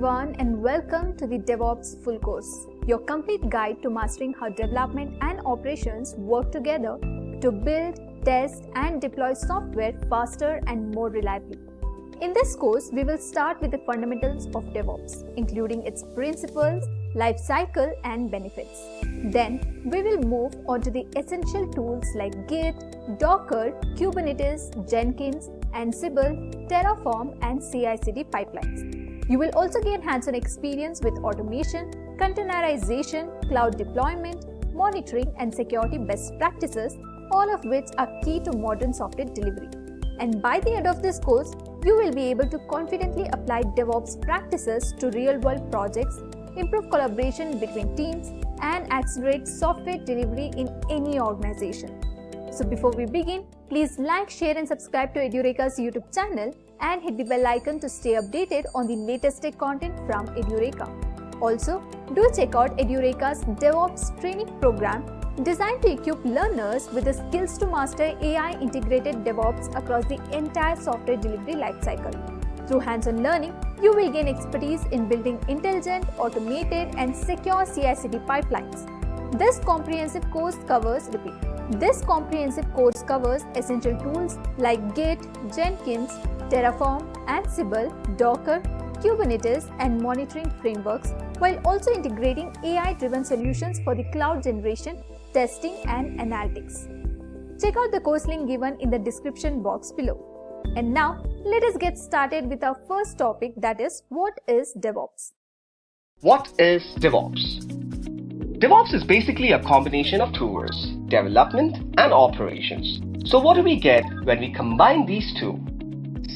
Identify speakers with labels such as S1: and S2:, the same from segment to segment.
S1: everyone, and welcome to the DevOps Full Course, your complete guide to mastering how development and operations work together to build, test, and deploy software faster and more reliably. In this course, we will start with the fundamentals of DevOps, including its principles, life cycle, and benefits. Then, we will move on to the essential tools like Git, Docker, Kubernetes, Jenkins, Ansible, Terraform, and CI/CD pipelines. You will also gain hands-on experience with automation, containerization, cloud deployment, monitoring, and security best practices, all of which are key to modern software delivery. And by the end of this course, you will be able to confidently apply DevOps practices to real-world projects, improve collaboration between teams, and accelerate software delivery in any organization. So before we begin, please like, share, and subscribe to Edureka's YouTube channel and hit the bell icon to stay updated on the latest tech content from Edureka. Also, do check out Edureka's DevOps training program designed to equip learners with the skills to master AI-integrated DevOps across the entire software delivery lifecycle. Through hands-on learning, you will gain expertise in building intelligent, automated, and secure CI/CD pipelines. This comprehensive course covers essential tools like Git, Jenkins, Terraform, Ansible, Docker, Kubernetes, and monitoring frameworks, while also integrating AI-driven solutions for the cloud generation, testing, and analytics. Check out the course link given in the description box below. And now, let us get started with our first topic, that is, what is DevOps?
S2: What is DevOps? DevOps is basically a combination of two words, development and operations. So what do we get when we combine these two?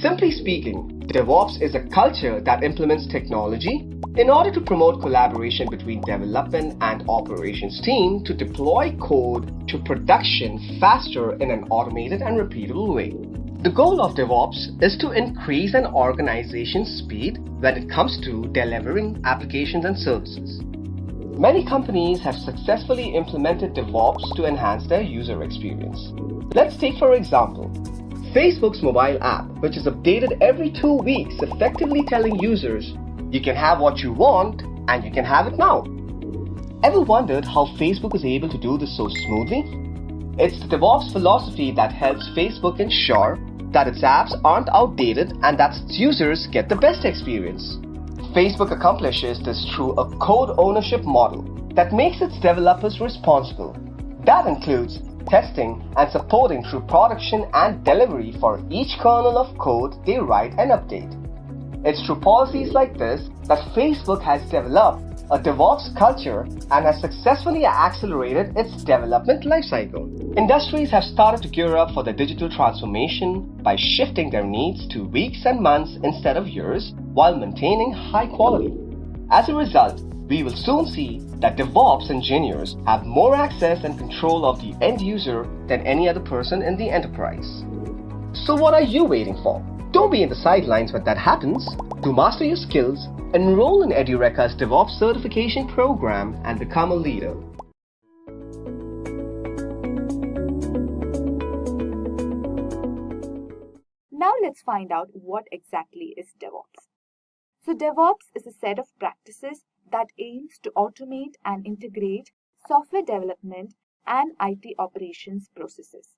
S2: Simply speaking, DevOps is a culture that implements technology in order to promote collaboration between development and operations team to deploy code to production faster in an automated and repeatable way. The goal of DevOps is to increase an organization's speed when it comes to delivering applications and services. Many companies have successfully implemented DevOps to enhance their user experience. Let's take for example, Facebook's mobile app, which is updated every 2 weeks, effectively telling users, you can have what you want and you can have it now. Ever wondered how Facebook is able to do this so smoothly? It's the DevOps philosophy that helps Facebook ensure that its apps aren't outdated and that its users get the best experience. Facebook accomplishes this through a code ownership model that makes its developers responsible. That includes testing and supporting through production and delivery for each kernel of code they write and update. It's through policies like this that Facebook has developed a DevOps culture and has successfully accelerated its development lifecycle. Industries have started to gear up for the digital transformation by shifting their needs to weeks and months instead of years while maintaining high quality. As a result, we will soon see that DevOps engineers have more access and control of the end user than any other person in the enterprise. So what are you waiting for? Don't be in the sidelines when that happens. To master your skills, enroll in Edureka's DevOps Certification program and become a leader.
S3: Now let's find out what exactly is DevOps. So DevOps is a set of practices that aims to automate and integrate software development and IT operations processes.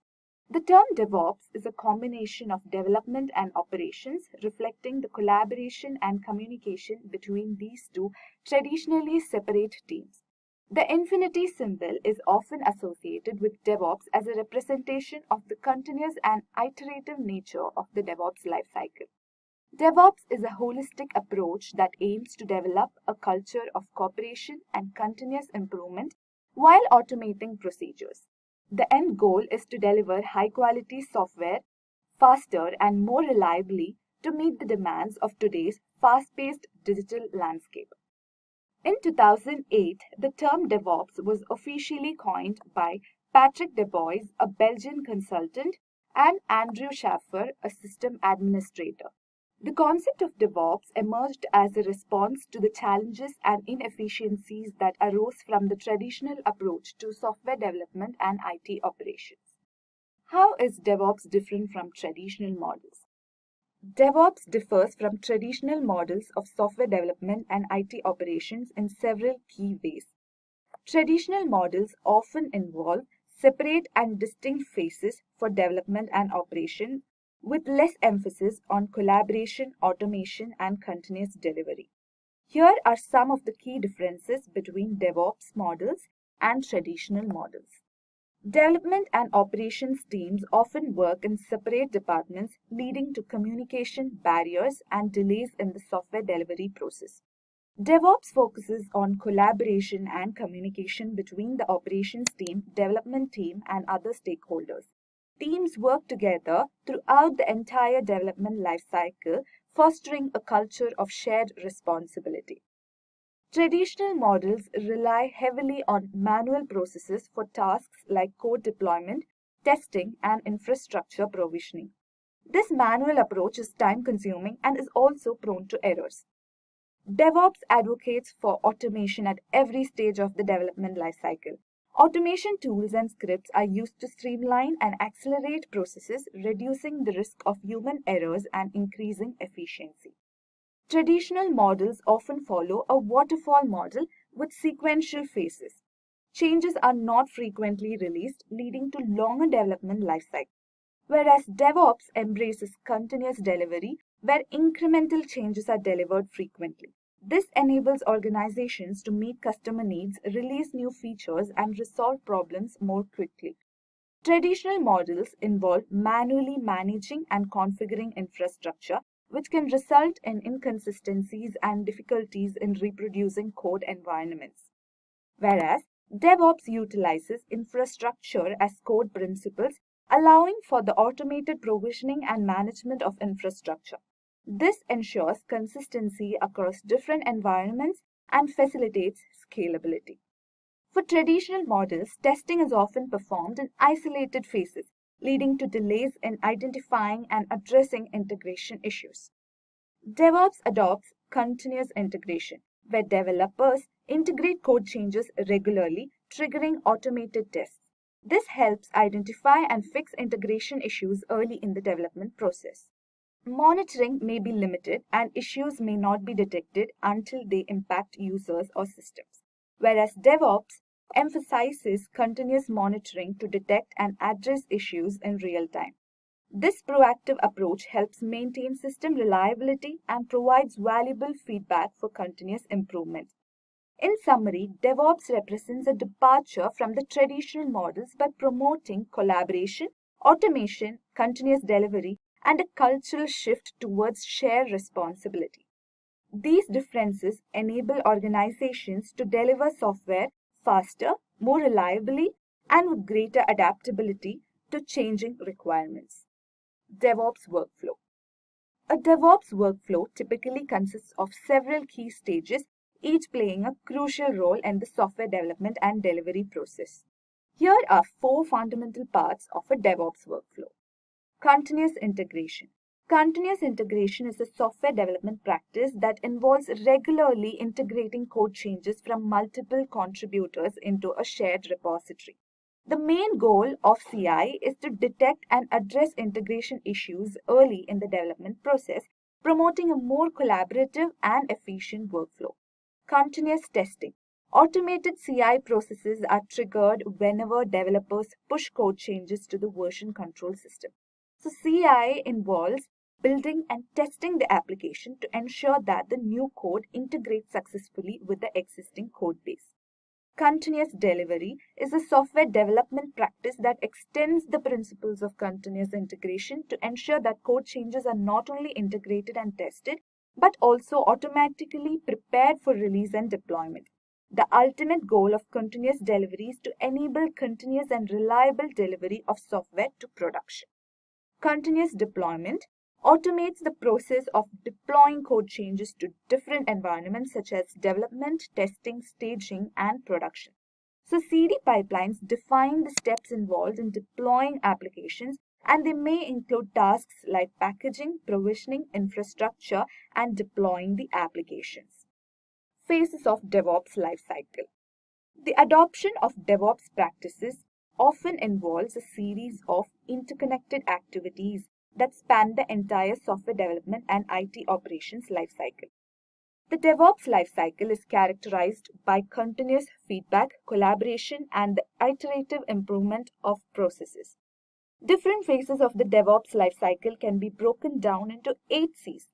S3: The term DevOps is a combination of development and operations, reflecting the collaboration and communication between these two traditionally separate teams. The infinity symbol is often associated with DevOps as a representation of the continuous and iterative nature of the DevOps lifecycle. DevOps is a holistic approach that aims to develop a culture of cooperation and continuous improvement while automating procedures. The end goal is to deliver high-quality software faster and more reliably to meet the demands of today's fast-paced digital landscape. In 2008, the term DevOps was officially coined by Patrick Debois, a Belgian consultant, and Andrew Schaffer, a system administrator. The concept of DevOps emerged as a response to the challenges and inefficiencies that arose from the traditional approach to software development and IT operations. How is DevOps different from traditional models? DevOps differs from traditional models of software development and IT operations in several key ways. Traditional models often involve separate and distinct phases for development and operation, with less emphasis on collaboration, automation, and continuous delivery. Here are some of the key differences between DevOps models and traditional models. Development and operations teams often work in separate departments, leading to communication barriers and delays in the software delivery process. DevOps focuses on collaboration and communication between the operations team, development team, and other stakeholders. Teams work together throughout the entire development lifecycle, fostering a culture of shared responsibility. Traditional models rely heavily on manual processes for tasks like code deployment, testing, and infrastructure provisioning. This manual approach is time-consuming and is also prone to errors. DevOps advocates for automation at every stage of the development lifecycle. Automation tools and scripts are used to streamline and accelerate processes, reducing the risk of human errors and increasing efficiency. Traditional models often follow a waterfall model with sequential phases. Changes are not frequently released, leading to longer development lifecycle. Whereas DevOps embraces continuous delivery, where incremental changes are delivered frequently. This enables organizations to meet customer needs, release new features, and resolve problems more quickly. Traditional models involve manually managing and configuring infrastructure, which can result in inconsistencies and difficulties in reproducing code environments. Whereas DevOps utilizes infrastructure as code principles, allowing for the automated provisioning and management of infrastructure. This ensures consistency across different environments and facilitates scalability. For traditional models, testing is often performed in isolated phases, leading to delays in identifying and addressing integration issues. DevOps adopts continuous integration, where developers integrate code changes regularly, triggering automated tests. This helps identify and fix integration issues early in the development process. Monitoring may be limited and issues may not be detected until they impact users or systems, whereas DevOps emphasizes continuous monitoring to detect and address issues in real time. This proactive approach helps maintain system reliability and provides valuable feedback for continuous improvement. In summary, DevOps represents a departure from the traditional models by promoting collaboration, automation, continuous delivery, and a cultural shift towards shared responsibility. These differences enable organizations to deliver software faster, more reliably, and with greater adaptability to changing requirements. DevOps workflow. A DevOps workflow typically consists of several key stages, each playing a crucial role in the software development and delivery process. Here are 4 fundamental parts of a DevOps workflow. Continuous integration. Continuous integration is a software development practice that involves regularly integrating code changes from multiple contributors into a shared repository. The main goal of CI is to detect and address integration issues early in the development process, promoting a more collaborative and efficient workflow. Continuous testing. Automated CI processes are triggered whenever developers push code changes to the version control system. So CI involves building and testing the application to ensure that the new code integrates successfully with the existing code base. Continuous delivery is a software development practice that extends the principles of continuous integration to ensure that code changes are not only integrated and tested, but also automatically prepared for release and deployment. The ultimate goal of continuous delivery is to enable continuous and reliable delivery of software to production. Continuous deployment automates the process of deploying code changes to different environments such as development, testing, staging, and production. So CD pipelines define the steps involved in deploying applications, and they may include tasks like packaging, provisioning, infrastructure, and deploying the applications. Phases of DevOps lifecycle. The adoption of DevOps practices often involves a series of interconnected activities that span the entire software development and IT operations lifecycle. The DevOps lifecycle is characterized by continuous feedback, collaboration, and the iterative improvement of processes. Different phases of the DevOps lifecycle can be broken down into 8 Cs.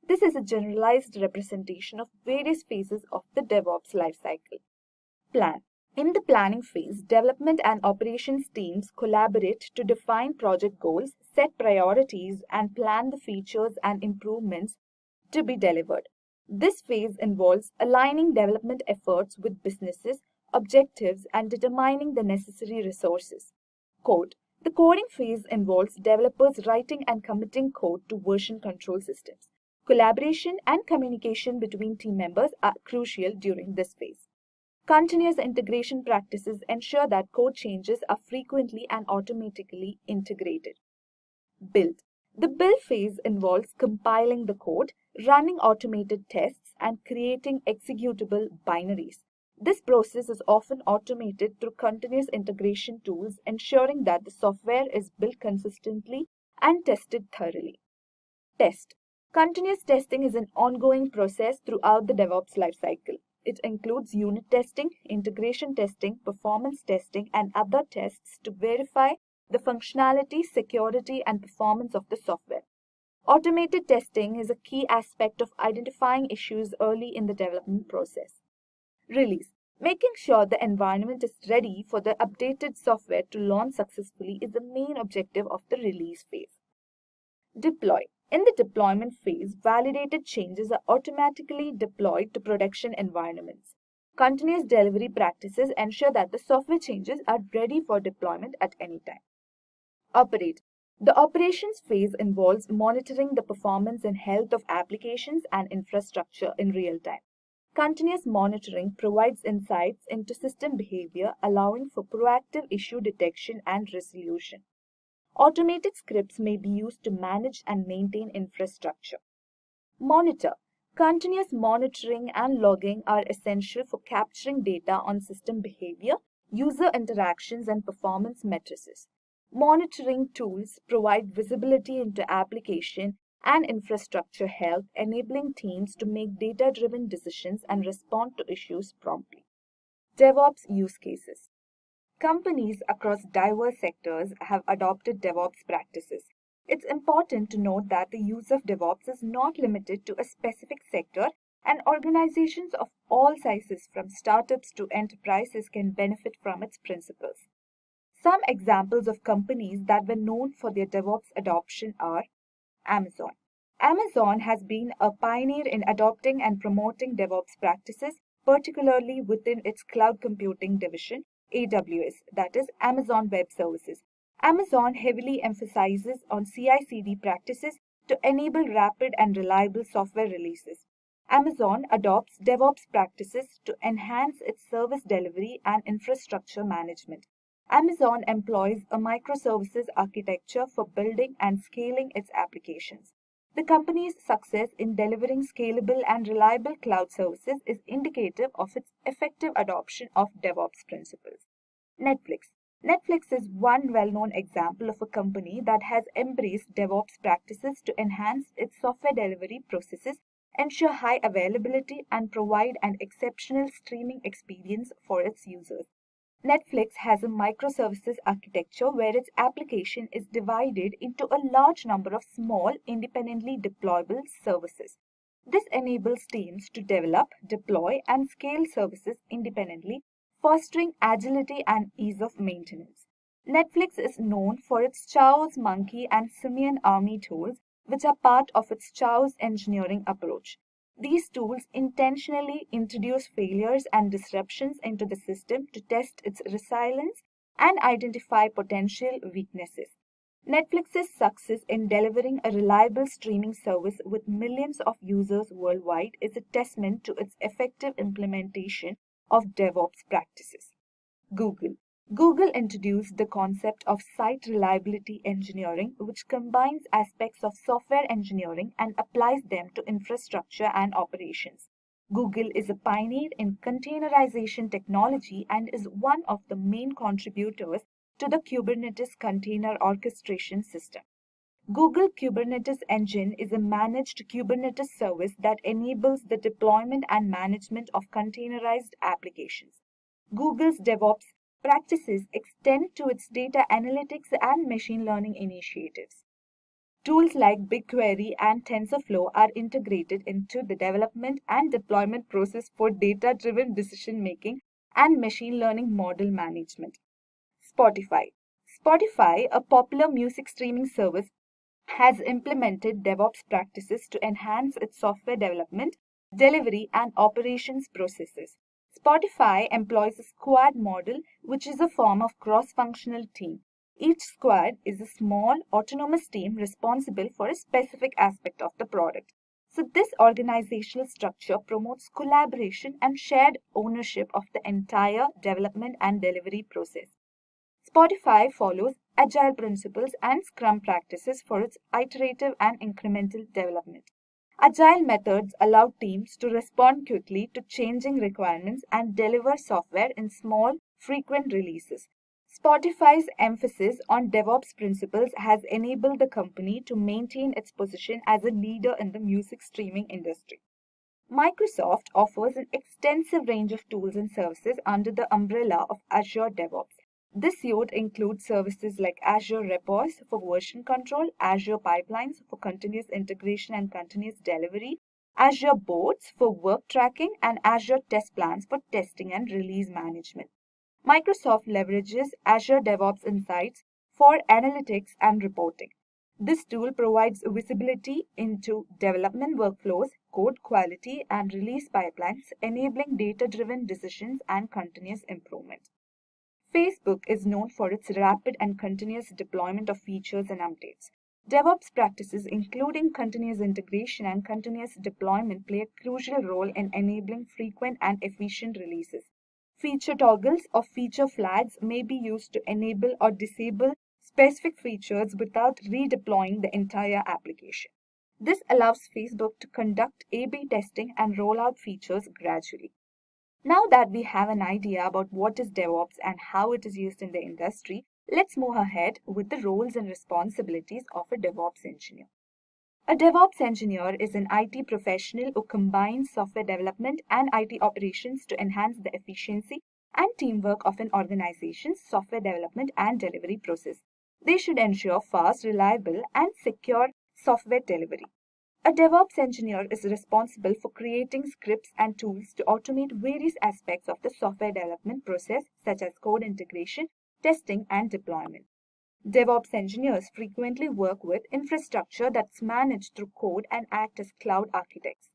S3: This is a generalized representation of various phases of the DevOps lifecycle. Plan. In the planning phase, development and operations teams collaborate to define project goals, set priorities, and plan the features and improvements to be delivered. This phase involves aligning development efforts with businesses, objectives, and determining the necessary resources. Code. The coding phase involves developers writing and committing code to version control systems. Collaboration and communication between team members are crucial during this phase. Continuous integration practices ensure that code changes are frequently and automatically integrated. Build. The build phase involves compiling the code, running automated tests, and creating executable binaries. This process is often automated through continuous integration tools, ensuring that the software is built consistently and tested thoroughly. Test. Continuous testing is an ongoing process throughout the DevOps lifecycle. It includes unit testing, integration testing, performance testing, and other tests to verify the functionality, security, and performance of the software. Automated testing is a key aspect of identifying issues early in the development process. Release. Making sure the environment is ready for the updated software to launch successfully is the main objective of the release phase. Deploy. In the deployment phase, validated changes are automatically deployed to production environments. Continuous delivery practices ensure that the software changes are ready for deployment at any time. Operate. The operations phase involves monitoring the performance and health of applications and infrastructure in real time. Continuous monitoring provides insights into system behavior, allowing for proactive issue detection and resolution. Automated scripts may be used to manage and maintain infrastructure. Monitor. Continuous monitoring and logging are essential for capturing data on system behavior, user interactions, and performance matrices. Monitoring tools provide visibility into application and infrastructure health, enabling teams to make data-driven decisions and respond to issues promptly. DevOps use cases. Companies across diverse sectors have adopted DevOps practices. It's important to note that the use of DevOps is not limited to a specific sector, and organizations of all sizes, from startups to enterprises, can benefit from its principles. Some examples of companies that were known for their DevOps adoption are Amazon. Amazon has been a pioneer in adopting and promoting DevOps practices, particularly within its cloud computing division, AWS, that is Amazon Web Services. Amazon heavily emphasizes on CI/CD practices to enable rapid and reliable software releases. Amazon adopts DevOps practices to enhance its service delivery and infrastructure management. Amazon employs a microservices architecture for building and scaling its applications. The company's success in delivering scalable and reliable cloud services is indicative of its effective adoption of DevOps principles. Netflix. Netflix is one well-known example of a company that has embraced DevOps practices to enhance its software delivery processes, ensure high availability, and provide an exceptional streaming experience for its users. Netflix has a microservices architecture where its application is divided into a large number of small, independently deployable services. This enables teams to develop, deploy, and scale services independently, fostering agility and ease of maintenance. Netflix is known for its Chaos Monkey and Simian Army tools, which are part of its Chaos engineering approach. These tools intentionally introduce failures and disruptions into the system to test its resilience and identify potential weaknesses. Netflix's success in delivering a reliable streaming service with millions of users worldwide is a testament to its effective implementation of DevOps practices. Google introduced the concept of site reliability engineering, which combines aspects of software engineering and applies them to infrastructure and operations. Google is a pioneer in containerization technology and is one of the main contributors to the Kubernetes container orchestration system. Google Kubernetes Engine is a managed Kubernetes service that enables the deployment and management of containerized applications. Google's DevOps practices extend to its data analytics and machine learning initiatives. Tools like BigQuery and TensorFlow are integrated into the development and deployment process for data-driven decision-making and machine learning model management. Spotify, a popular music streaming service, has implemented DevOps practices to enhance its software development, delivery, and operations processes. Spotify employs a squad model, which is a form of cross-functional team. Each squad is a small, autonomous team responsible for a specific aspect of the product. So this organizational structure promotes collaboration and shared ownership of the entire development and delivery process. Spotify follows Agile principles and Scrum practices for its iterative and incremental development. Agile methods allow teams to respond quickly to changing requirements and deliver software in small, frequent releases. Spotify's emphasis on DevOps principles has enabled the company to maintain its position as a leader in the music streaming industry. Microsoft offers an extensive range of tools and services under the umbrella of Azure DevOps. This suite includes services like Azure Repos for version control, Azure Pipelines for continuous integration and continuous delivery, Azure Boards for work tracking, and Azure Test Plans for testing and release management. Microsoft leverages Azure DevOps Insights for analytics and reporting. This tool provides visibility into development workflows, code quality, and release pipelines, enabling data-driven decisions and continuous improvement. Facebook is known for its rapid and continuous deployment of features and updates. DevOps practices, including continuous integration and continuous deployment, play a crucial role in enabling frequent and efficient releases. Feature toggles or feature flags may be used to enable or disable specific features without redeploying the entire application. This allows Facebook to conduct A/B testing and roll out features gradually. Now that we have an idea about what is DevOps and how it is used in the industry, let's move ahead with the roles and responsibilities of a DevOps engineer. A DevOps engineer is an IT professional who combines software development and IT operations to enhance the efficiency and teamwork of an organization's software development and delivery process. They should ensure fast, reliable, and secure software delivery. A DevOps engineer is responsible for creating scripts and tools to automate various aspects of the software development process, such as code integration, testing, and deployment. DevOps engineers frequently work with infrastructure that's managed through code and act as cloud architects.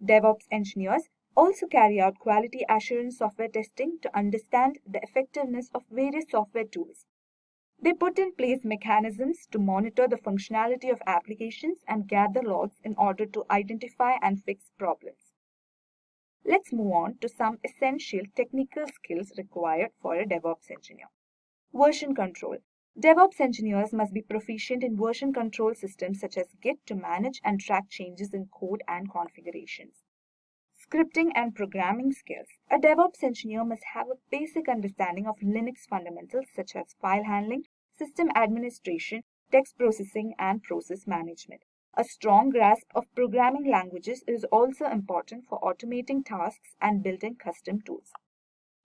S3: DevOps engineers also carry out quality assurance software testing to understand the effectiveness of various software tools. They put in place mechanisms to monitor the functionality of applications and gather logs in order to identify and fix problems. Let's move on to some essential technical skills required for a DevOps engineer. Version control. DevOps engineers must be proficient in version control systems such as Git to manage and track changes in code and configurations. Scripting and programming skills. A DevOps engineer must have a basic understanding of Linux fundamentals such as file handling, system administration, text processing, and process management. A strong grasp of programming languages is also important for automating tasks and building custom tools.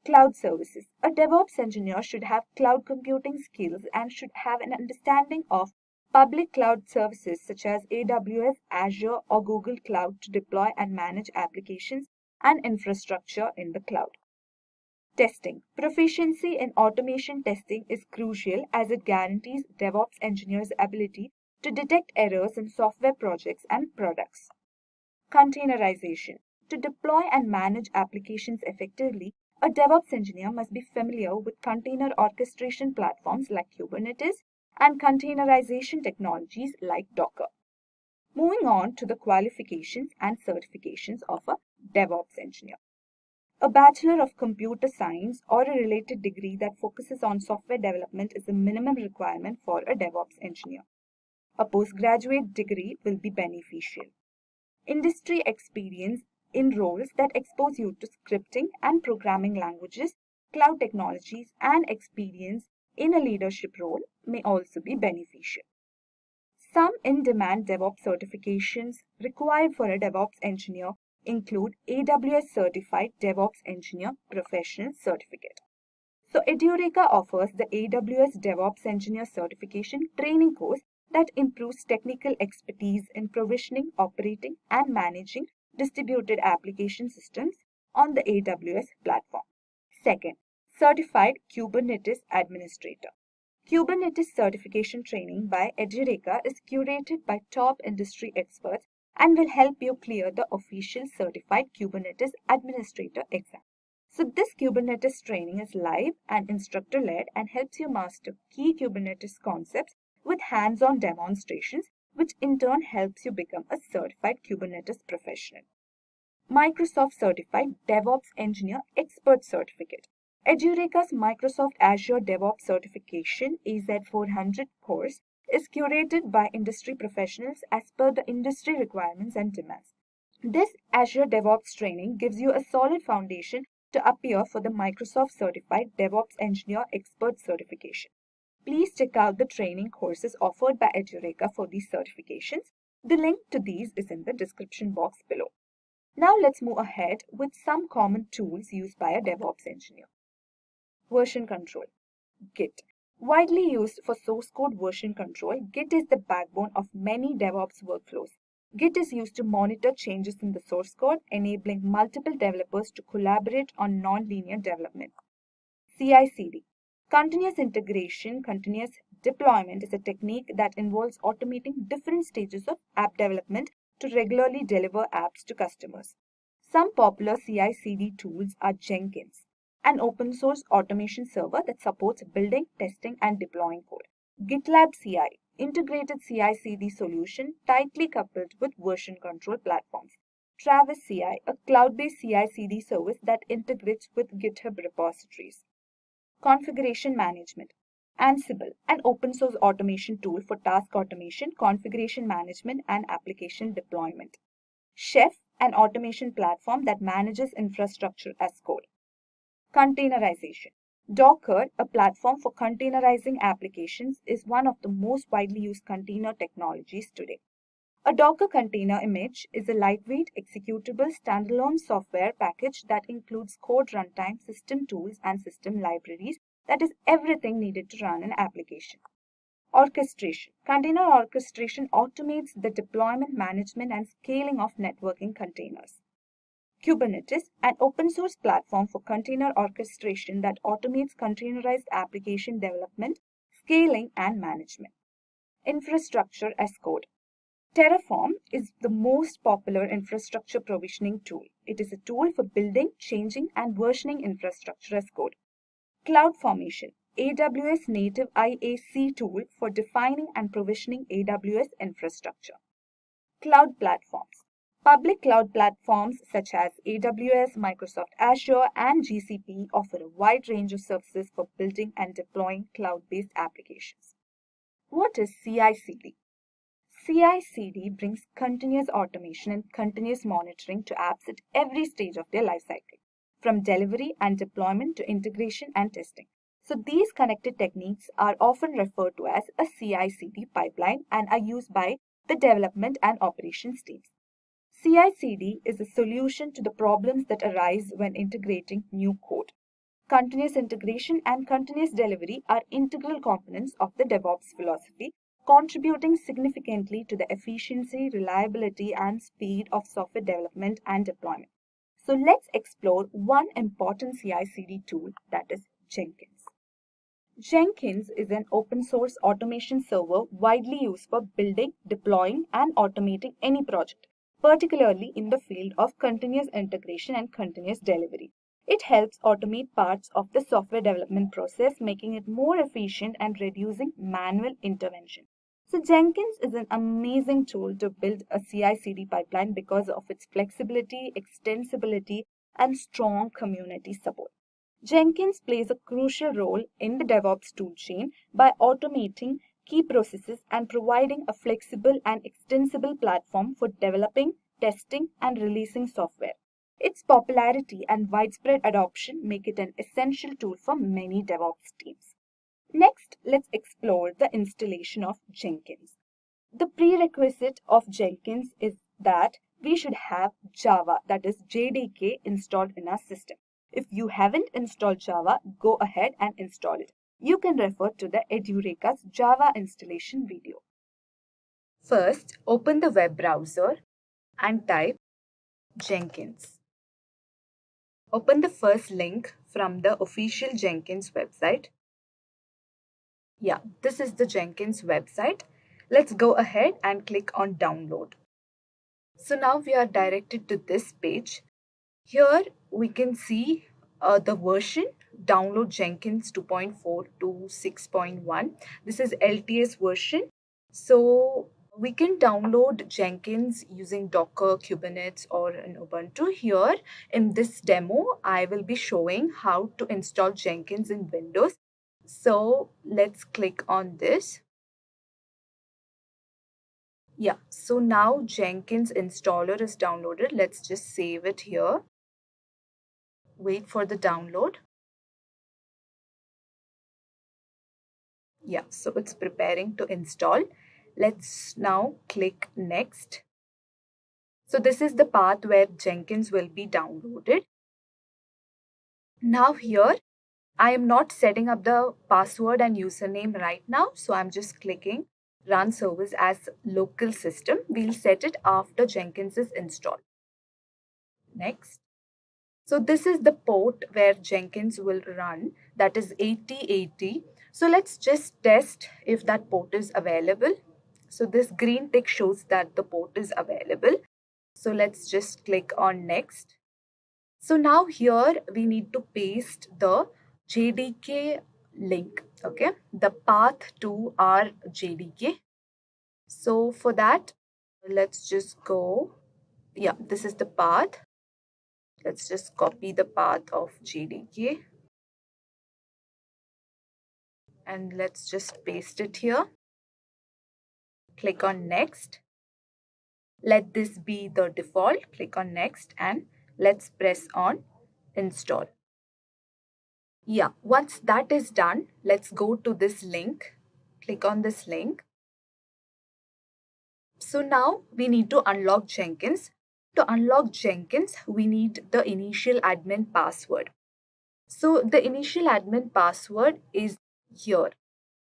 S3: Cloud services. A DevOps engineer should have cloud computing skills and should have an understanding of public cloud services such as AWS, Azure, or Google Cloud to deploy and manage applications and infrastructure in the cloud. Testing. Proficiency in automation testing is crucial as it guarantees DevOps engineers' ability to detect errors in software projects and products. Containerization. To deploy and manage applications effectively, a DevOps engineer must be familiar with container orchestration platforms like Kubernetes and containerization technologies like Docker. Moving on to the qualifications and certifications of a DevOps engineer. A Bachelor of Computer Science or a related degree that focuses on software development is a minimum requirement for a DevOps engineer. A postgraduate degree will be beneficial. Industry experience in roles that expose you to scripting and programming languages, cloud technologies, and experience in a leadership role may also be beneficial. Some in-demand DevOps certifications required for a DevOps engineer include AWS Certified DevOps Engineer Professional Certificate. So Edureka offers the AWS DevOps Engineer Certification training course that improves technical expertise in provisioning, operating, and managing distributed application systems on the AWS platform. Second, Certified Kubernetes Administrator. Kubernetes certification training by Edureka is curated by top industry experts and will help you clear the official Certified Kubernetes Administrator exam. So this Kubernetes training is live and instructor-led and helps you master key Kubernetes concepts with hands-on demonstrations, which in turn helps you become a certified Kubernetes professional. Microsoft Certified DevOps Engineer Expert Certificate. Edureka's Microsoft Azure DevOps Certification AZ400 course is curated by industry professionals as per the industry requirements and demands. This Azure DevOps training gives you a solid foundation to appear for the Microsoft Certified DevOps Engineer Expert Certification. Please check out the training courses offered by Edureka for these certifications. The link to these is in the description box below. Now let's move ahead with some common tools used by a DevOps engineer. Version control. Git. Widely used for source code version control, Git is the backbone of many DevOps workflows. Git is used to monitor changes in the source code, enabling multiple developers to collaborate on non-linear development. CI/CD. Continuous integration, continuous deployment is a technique that involves automating different stages of app development to regularly deliver apps to customers. Some popular CI/CD tools are Jenkins, an open source automation server that supports building, testing, and deploying code. GitLab CI, integrated CI/CD solution tightly coupled with version control platforms. Travis CI, a cloud-based CI/CD service that integrates with GitHub repositories. Configuration management. Ansible, an open source automation tool for task automation, configuration management, and application deployment. Chef, an automation platform that manages infrastructure as code. Containerization. Docker, a platform for containerizing applications, is one of the most widely used container technologies today. A Docker container image is a lightweight, executable, standalone software package that includes code runtime, system tools, and system libraries. That is everything needed to run an application. Orchestration. Container orchestration automates the deployment, management, and scaling of networking containers. Kubernetes, an open source platform for container orchestration that automates containerized application development, scaling, and management. Infrastructure as code. Terraform is the most popular infrastructure provisioning tool. It is a tool for building, changing, and versioning infrastructure as code. CloudFormation, AWS native IAC tool for defining and provisioning AWS infrastructure. Cloud platforms. Public cloud platforms such as AWS, Microsoft Azure, and GCP offer a wide range of services for building and deploying cloud-based applications. What is CI/CD? CI/CD brings continuous automation and continuous monitoring to apps at every stage of their lifecycle, from delivery and deployment to integration and testing. So these connected techniques are often referred to as a CI/CD pipeline and are used by the development and operations teams. CI/CD is a solution to the problems that arise when integrating new code. Continuous integration and continuous delivery are integral components of the DevOps philosophy, contributing significantly to the efficiency, reliability, and speed of software development and deployment. So let's explore one important CI/CD tool, that is Jenkins. Jenkins is an open source automation server widely used for building, deploying, and automating any project, particularly in the field of continuous integration and continuous delivery. It helps automate parts of the software development process, making it more efficient and reducing manual intervention. So Jenkins is an amazing tool to build a CI/CD pipeline because of its flexibility, extensibility, and strong community support. Jenkins plays a crucial role in the DevOps toolchain by automating key processes and providing a flexible and extensible platform for developing, testing, and releasing software. Its popularity and widespread adoption make it an essential tool for many DevOps teams. Next, let's explore the installation of Jenkins. the prerequisite of Jenkins is that we should have Java, that is JDK, installed in our system. If you haven't installed Java, go ahead and install it. You can refer to the Edureka's Java installation video. First, open the web browser and type Jenkins. Open the first link from the official Jenkins website. Yeah, this is the Jenkins website. Let's go ahead and click on download. So now we are directed to this page. Here we can see the version, download Jenkins 2.4 to 6.1. This is LTS version. So we can download Jenkins using Docker, Kubernetes, or in Ubuntu. Here in this demo, I will be showing how to install Jenkins in Windows. So let's click on this. Yeah, so now Jenkins installer is downloaded. Let's just save it here. Wait for the download. Yeah, so it's preparing to install. Let's now click next. So this is the path where Jenkins will be downloaded. Now here, I am not setting up the password and username right now. So I'm just clicking Run Service as local system. We'll set it after Jenkins is installed. Next. So this is the port where Jenkins will run, that is 8080. So let's just test if that port is available. So this green tick shows that the port is available. So let's just click on next. So now here we need to paste the JDK link, okay, the path to our JDK. So for that, let's just go, yeah, this is the path. Let's just copy the path of JDK and let's just paste it here. Click on next. Let this be the default. Click on next and let's press on install. Yeah, once that is done, let's go to this link. Click on this link. So now we need to unlock Jenkins. To unlock Jenkins, we need the initial admin password. So the initial admin password is here,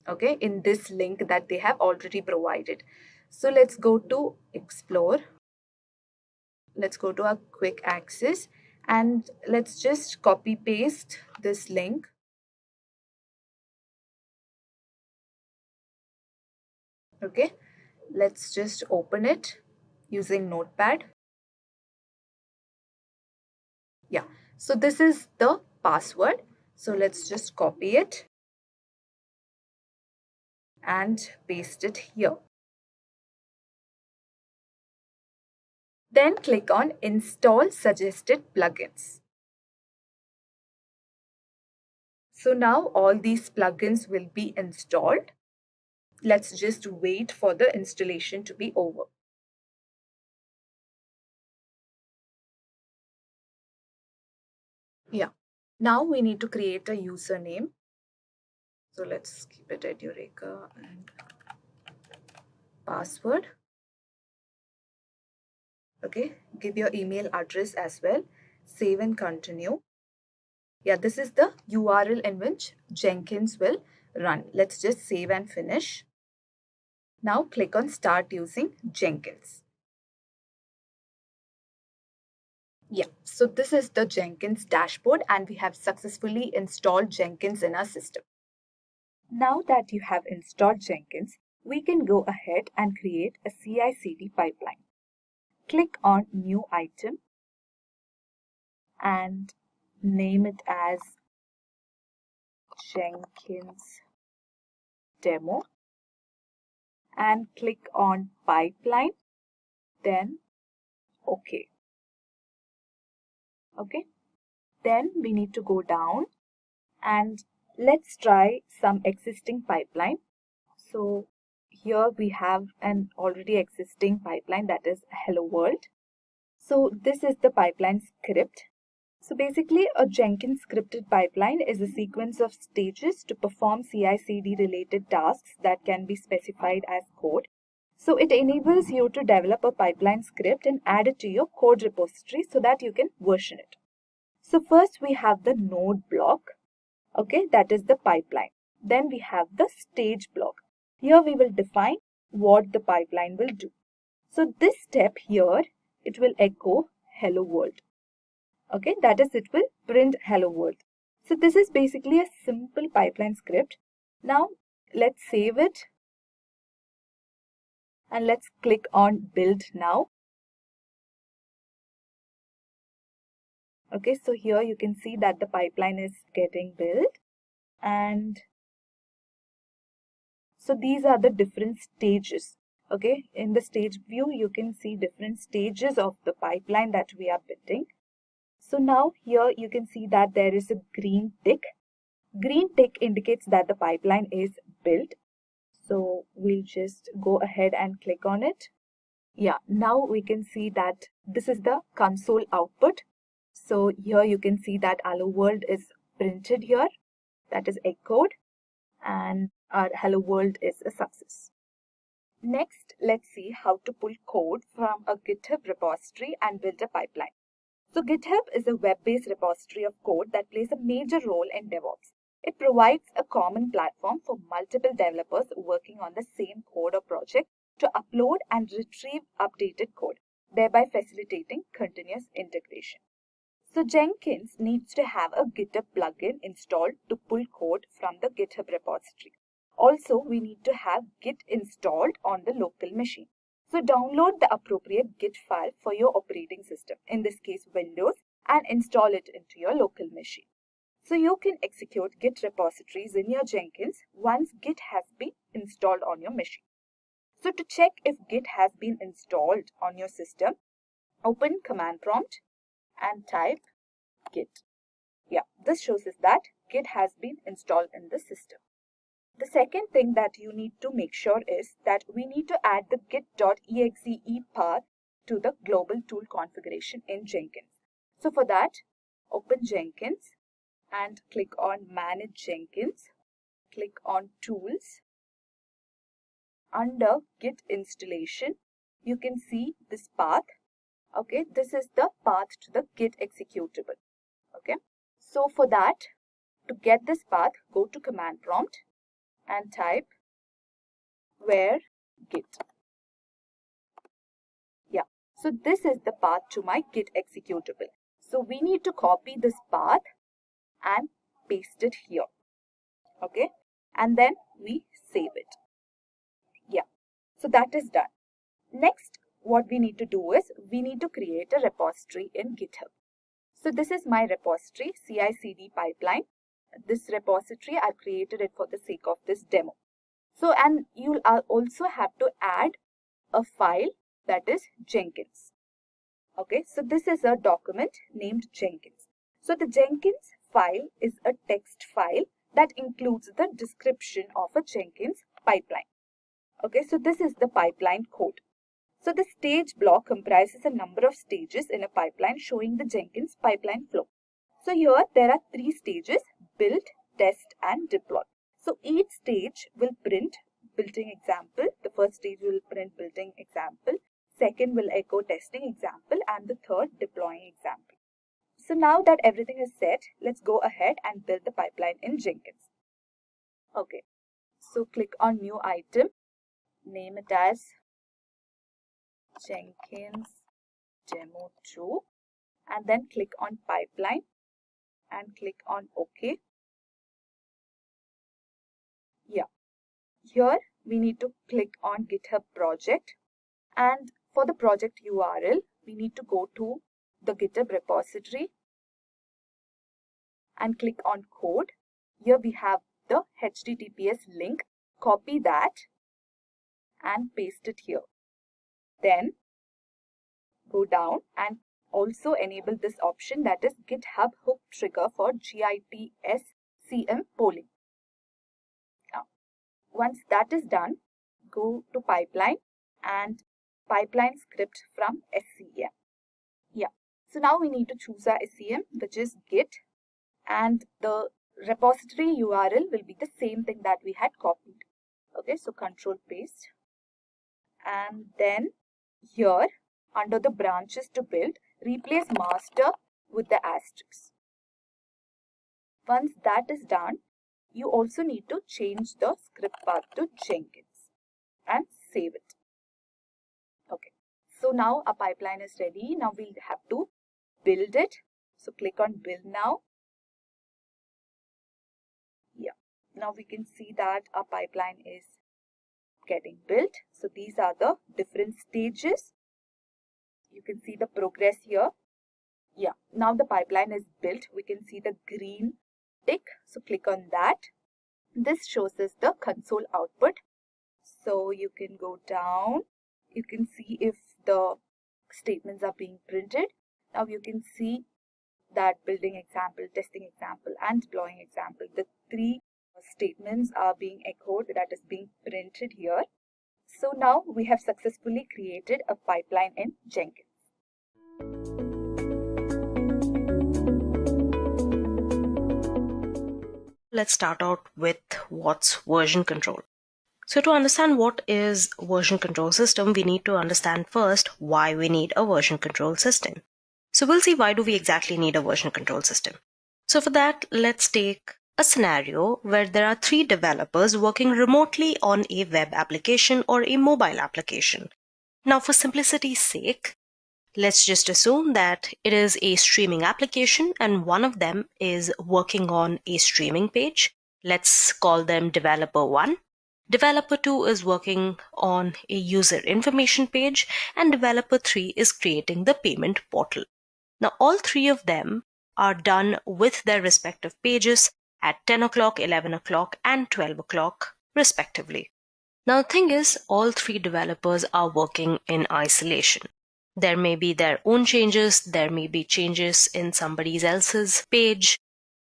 S3: okay, in this link that they have already provided. So let's go to Explore. Let's go to our quick access and let's just copy paste this link. Okay, let's just open it using Notepad. Yeah, so this is the password. So let's just copy it and paste it here. Then click on Install Suggested Plugins. So now all these plugins will be installed. Let's just wait for the installation to be over. Yeah, now we need to create a username. So let's keep it Edureka and password. Okay, give your email address as well. Save and continue. Yeah, this is the URL in which Jenkins will run. Let's just save and finish. Now click on Start using Jenkins. Yeah, so this is the Jenkins dashboard and we have successfully installed Jenkins in our system. Now that you have installed Jenkins, we can go ahead and create a CI/CD pipeline. Click on New Item and name it as Jenkins Demo and click on Pipeline, then OK. Okay, then we need to go down and let's try some existing pipeline. So here we have an already existing pipeline, that is Hello World. So this is the pipeline script. So basically a Jenkins scripted pipeline is a sequence of stages to perform CI/CD related tasks that can be specified as code. So it enables you to develop a pipeline script and add it to your code repository so that you can version it. So first we have the node block, okay, that is the pipeline. Then we have the stage block. Here we will define what the pipeline will do. So this step here, it will echo hello world. Okay, that is, it will print hello world. So this is basically a simple pipeline script. Now let's save it and let's click on build now. Okay, so here you can see that the pipeline is getting built, and so these are the different stages. Okay, in the stage view you can see different stages of the pipeline that we are building. So now here you can see that there is a green tick. Green tick indicates that the pipeline is built. So we'll just go ahead and click on it. Yeah, now we can see that this is the console output. So here you can see that hello world is printed here, that is echoed, and our hello world is a success. Next, let's see how to pull code from a GitHub repository and build a pipeline. So GitHub is a web-based repository of code that plays a major role in DevOps. It provides a common platform for multiple developers working on the same code or project to upload and retrieve updated code, thereby facilitating continuous integration. So Jenkins needs to have a GitHub plugin installed to pull code from the GitHub repository. Also, we need to have Git installed on the local machine. So download the appropriate Git file for your operating system, in this case Windows, and install it into your local machine. So you can execute Git repositories in your Jenkins once Git has been installed on your machine. So to check if Git has been installed on your system, open command prompt and type Git. Yeah, this shows us that Git has been installed in the system. The second thing that you need to make sure is that we need to add the git.exe path to the global tool configuration in Jenkins. So for that, open Jenkins and click on Manage Jenkins. Click on Tools. Under Git installation, you can see this path. Okay, this is the path to the Git executable. Okay, so for that, to get this path, go to command prompt and type where git. Yeah, so this is the path to my Git executable. So we need to copy this path and paste it here. Okay, and then we save it. Yeah, so that is done. Next, what we need to do is we need to create a repository in GitHub. So this is my repository, CI/CD pipeline. This repository, I created it for the sake of this demo. So, and you'll also have to add a file, that is Jenkins. Okay, so this is a document named Jenkins. So the Jenkins file is a text file that includes the description of a Jenkins pipeline. Okay, so this is the pipeline code. So the stage block comprises a number of stages in a pipeline showing the Jenkins pipeline flow. So here there are 3 stages: build, test and deploy. So each stage will print building example. The first stage will print building example. Second will echo testing example, and the third deploying example. So now that everything is set, let's go ahead and build the pipeline in Jenkins. Okay, so click on new item, name it as Jenkins Demo 2, and then click on pipeline and click on OK. Yeah, here we need to click on GitHub project, and for the project URL, we need to go to the GitHub repository and click on code. Here we have the HTTPS link. Copy that and paste it here. Then go down and also enable this option, that is GitHub hook trigger for GIT-SCM polling. Now, once that is done, go to pipeline and pipeline script from SCM. Yeah, so now we need to choose our SCM, which is Git, and the repository URL will be the same thing that we had copied. Okay, so control paste And then here under the branches to build, replace master with the asterisk. Once that is done, you also need to change the script path to Jenkins and save it. Okay, so now our pipeline is ready. Now we'll have to build it. So click on build now. Yeah, now we can see that our pipeline is getting built. So these are the different stages. You can see the progress here. Yeah, now the pipeline is built. We can see the green tick. So click on that. This shows us the console output. So you can go down. You can see if the statements are being printed. Now you can see that building example, testing example, and deploying example. The three statements are being echoed, that is being printed here. So now we have successfully created a pipeline in Jenkins.
S4: Let's start out with what's version control. So to understand what is version control system, we need to understand first why we need a version control system. So we'll see why do we exactly need a version control system. So for that, let's take a scenario where there are 3 developers working remotely on a web application or a mobile application. Now for simplicity's sake, let's just assume that it is a streaming application and one of them is working on a streaming page. Let's call them developer 1. Developer 2 is working on a user information page and developer 3 is creating the payment portal. Now all 3 of them are done with their respective pages at 10 o'clock, 11 o'clock and 12 o'clock respectively. Now the thing is, all 3 developers are working in isolation. There may be their own changes, there may be changes in somebody else's page.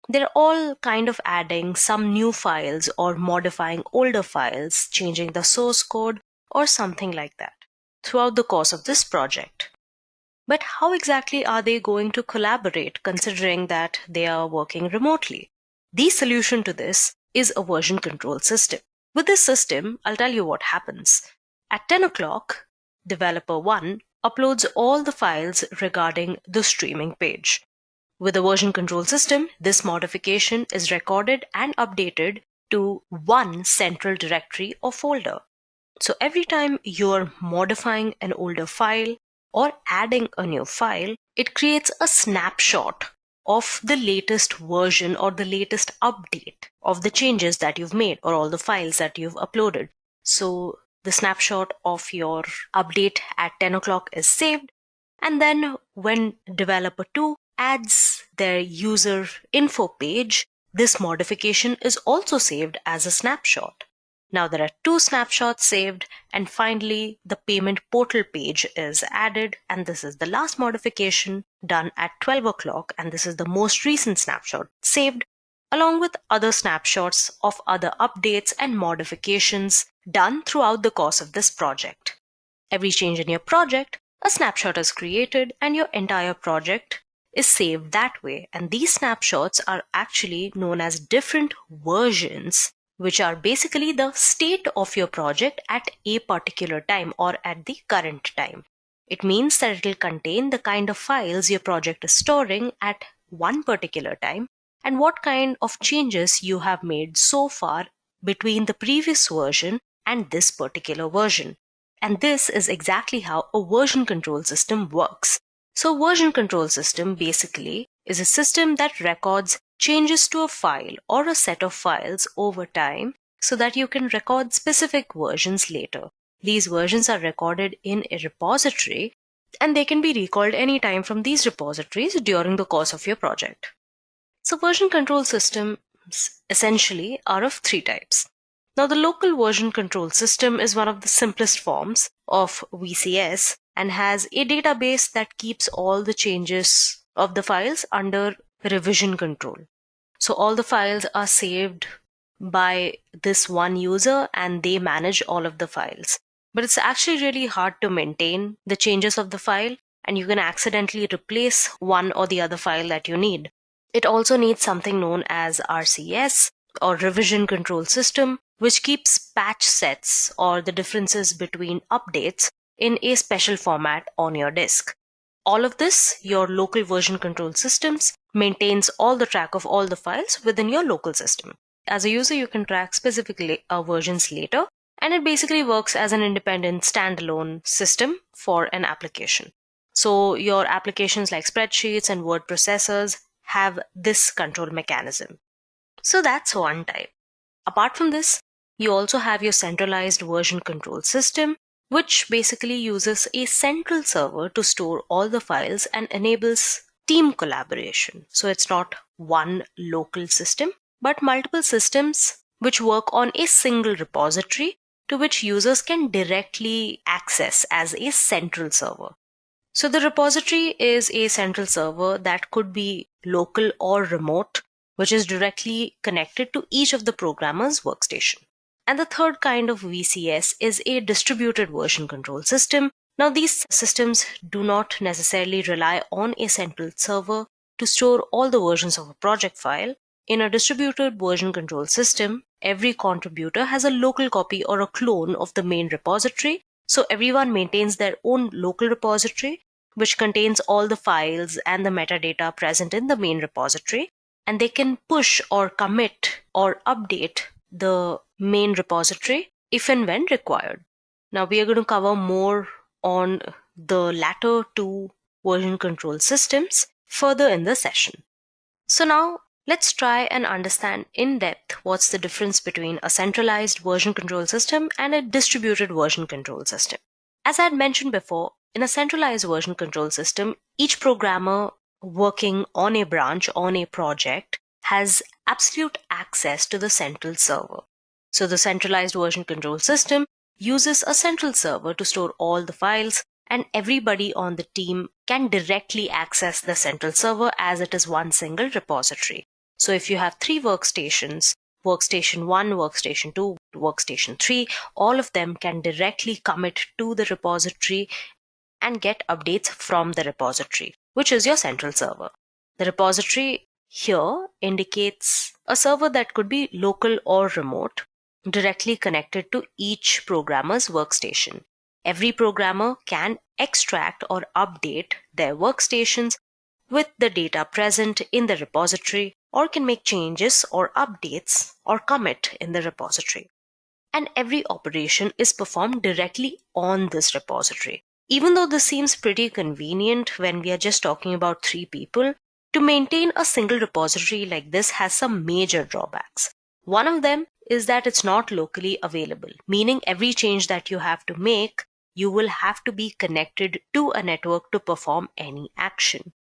S4: They're all kind of adding some new files or modifying older files, changing the source code or something like that throughout the course of this project. But how exactly are they going to collaborate considering that they are working remotely? The solution to this is a version control system. With this system, I'll tell you what happens. At 10 o'clock, developer 1 uploads all the files regarding the streaming page. With a version control system, this modification is recorded and updated to one central directory or folder. So every time you're modifying an older file or adding a new file, it creates a snapshot of the latest version or the latest update of the changes that you've made or all the files that you've uploaded. So the snapshot of your update at 10 o'clock is saved, and then when developer 2 adds their user info page, this modification is also saved as a snapshot. Now there are 2 snapshots saved, and finally the payment portal page is added, and this is the last modification done at 12 o'clock, and this is the most recent snapshot saved, along with other snapshots of other updates and modifications done throughout the course of this project. Every change in your project, a snapshot is created and your entire project is saved that way. And these snapshots are actually known as different versions, which are basically the state of your project at a particular time or at the current time. It means that it will contain the kind of files your project is storing at one particular time and what kind of changes you have made so far between the previous version and this particular version. And this is exactly how a version control system works. So version control system basically is a system that records changes to a file or a set of files over time so that you can record specific versions later. These versions are recorded in a repository and they can be recalled anytime from these repositories during the course of your project. So version control systems essentially are of 3 types. Now the local version control system is one of the simplest forms of VCS and has a database that keeps all the changes of the files under revision control. So all the files are saved by this one user and they manage all of the files. But it's actually really hard to maintain the changes of the file and you can accidentally replace one or the other file that you need. It also needs something known as RCS or revision control system, which keeps patch sets or the differences between updates in a special format on your disk. All of this, your local version control systems maintains all the track of all the files within your local system. As a user, you can track specific versions later, and it basically works as an independent standalone system for an application. So your applications like spreadsheets and word processors have this control mechanism. So that's one type. Apart from this, you also have your centralized version control system, which basically uses a central server to store all the files and enables team collaboration. So it's not one local system, but multiple systems which work on a single repository to which users can directly access as a central server. So the repository is a central server that could be local or remote, which is directly connected to each of the programmer's workstation. And the third kind of VCS is a distributed version control system. Now, these systems do not necessarily rely on a central server to store all the versions of a project file. In a distributed version control system, every contributor has a local copy or a clone of the main repository. So everyone maintains their own local repository, which contains all the files and the metadata present in the main repository. And they can push or commit or update the main repository if and when required. Now we are going to cover more on the latter two version control systems further in the session. So now let's try and understand in depth what's the difference between a centralized version control system and a distributed version control system. As I had mentioned before, in a centralized version control system, each programmer working on a branch, on a project, has absolute access to the central server. So the centralized version control system uses a central server to store all the files, and everybody on the team can directly access the central server as it is one single repository. So if you have 3 workstations, workstation 1, workstation 2, workstation 3, all of them can directly commit to the repository and get updates from the repository, which is your central server. The repository here indicates a server that could be local or remote, directly connected to each programmer's workstation. Every programmer can extract or update their workstations with the data present in the repository, or can make changes or updates or commit in the repository. And every operation is performed directly on this repository. Even though this seems pretty convenient when we are just talking about 3 people, to maintain a single repository like this has some major drawbacks. One of them is that it's not locally available, meaning every change that you have to make, you will have to be connected to a network to perform any action.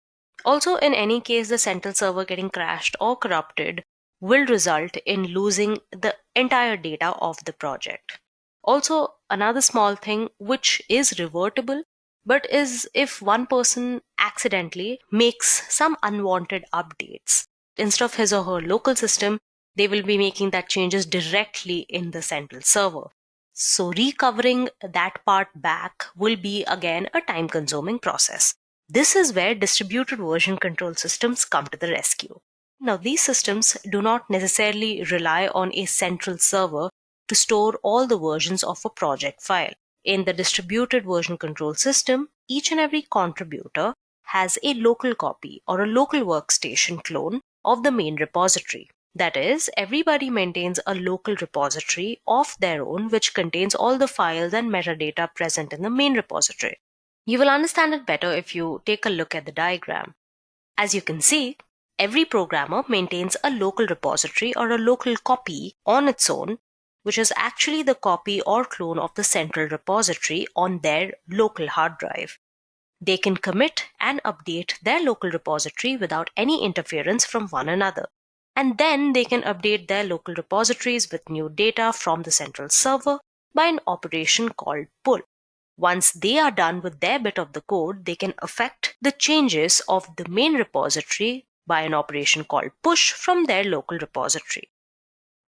S4: Also, in any case, the central server getting crashed or corrupted will result in losing the entire data of the project. Also, another small thing which is revertible, but is if one person accidentally makes some unwanted updates. Instead of his or her local system, they will be making that changes directly in the central server. So recovering that part back will be again a time-consuming process. This is where distributed version control systems come to the rescue. Now, these systems do not necessarily rely on a central server to store all the versions of a project file. In the distributed version control system, each and every contributor has a local copy or a local workstation clone of the main repository. That is, everybody maintains a local repository of their own which contains all the files and metadata present in the main repository. You will understand it better if you take a look at the diagram. As you can see, every programmer maintains a local repository or a local copy on its own, which is actually the copy or clone of the central repository on their local hard drive. They can commit and update their local repository without any interference from one another. And then they can update their local repositories with new data from the central server by an operation called pull. Once they are done with their bit of the code, they can affect the changes of the main repository by an operation called push from their local repository.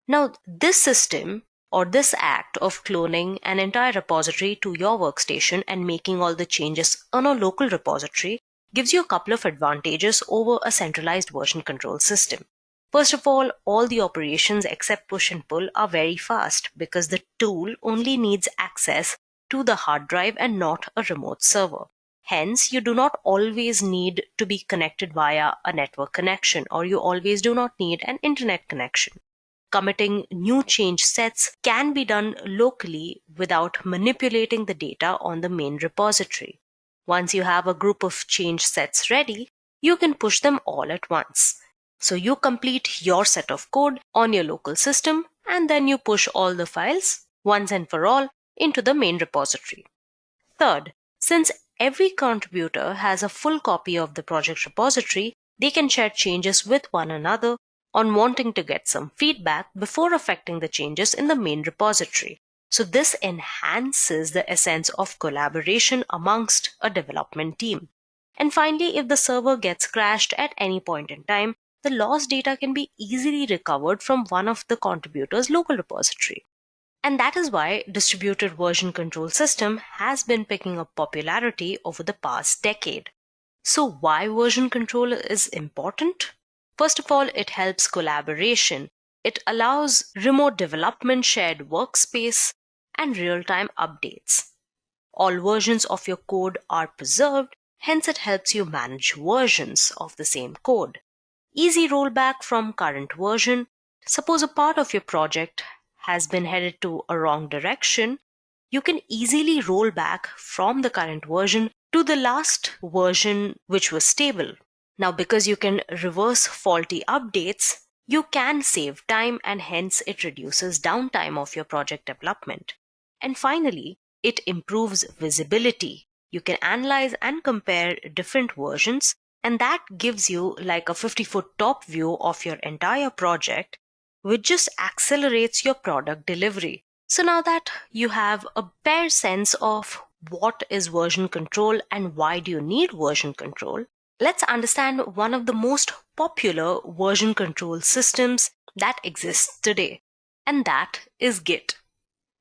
S4: Now, this system or this act of cloning an entire repository to your workstation and making all the changes on a local repository gives you a couple of advantages over a centralized version control system. First of all the operations except push and pull are very fast because the tool only needs access to the hard drive and not a remote server. Hence, you do not always need to be connected via a network connection, or you always do not need an internet connection. Committing new change sets can be done locally without manipulating the data on the main repository. Once you have a group of change sets ready, you can push them all at once. So you complete your set of code on your local system and then you push all the files once and for all into the main repository. Third, since every contributor has a full copy of the project repository, they can share changes with one another on wanting to get some feedback before affecting the changes in the main repository. So this enhances the essence of collaboration amongst a development team. And finally, if the server gets crashed at any point in time, the lost data can be easily recovered from one of the contributors' local repository. And that is why distributed version control system has been picking up popularity over the past decade. So why version control is important? First of all, it helps collaboration. It allows remote development, shared workspace, and real-time updates. All versions of your code are preserved, hence it helps you manage versions of the same code. Easy rollback from current version. Suppose a part of your project has been headed to a wrong direction, you can easily roll back from the current version to the last version which was stable. Now, because you can reverse faulty updates, you can save time and hence it reduces downtime of your project development. And finally, it improves visibility. You can analyze and compare different versions, and that gives you like a 50-foot top view of your entire project, which just accelerates your product delivery. So now that you have a bare sense of what is version control and why do you need version control, let's understand one of the most popular version control systems that exists today, and that is Git.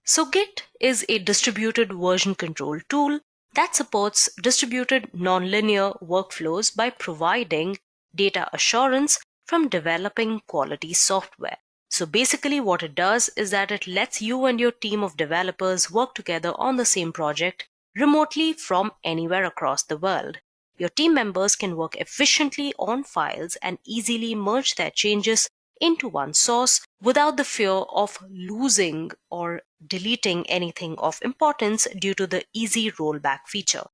S4: So Git is a distributed version control tool that supports distributed nonlinear workflows by providing data assurance from developing quality software. So basically what it does is that it lets you and your team of developers work together on the same project remotely from anywhere across the world. Your team members can work efficiently on files and easily merge their changes into one source without the fear of losing or deleting anything of importance due to the easy rollback feature.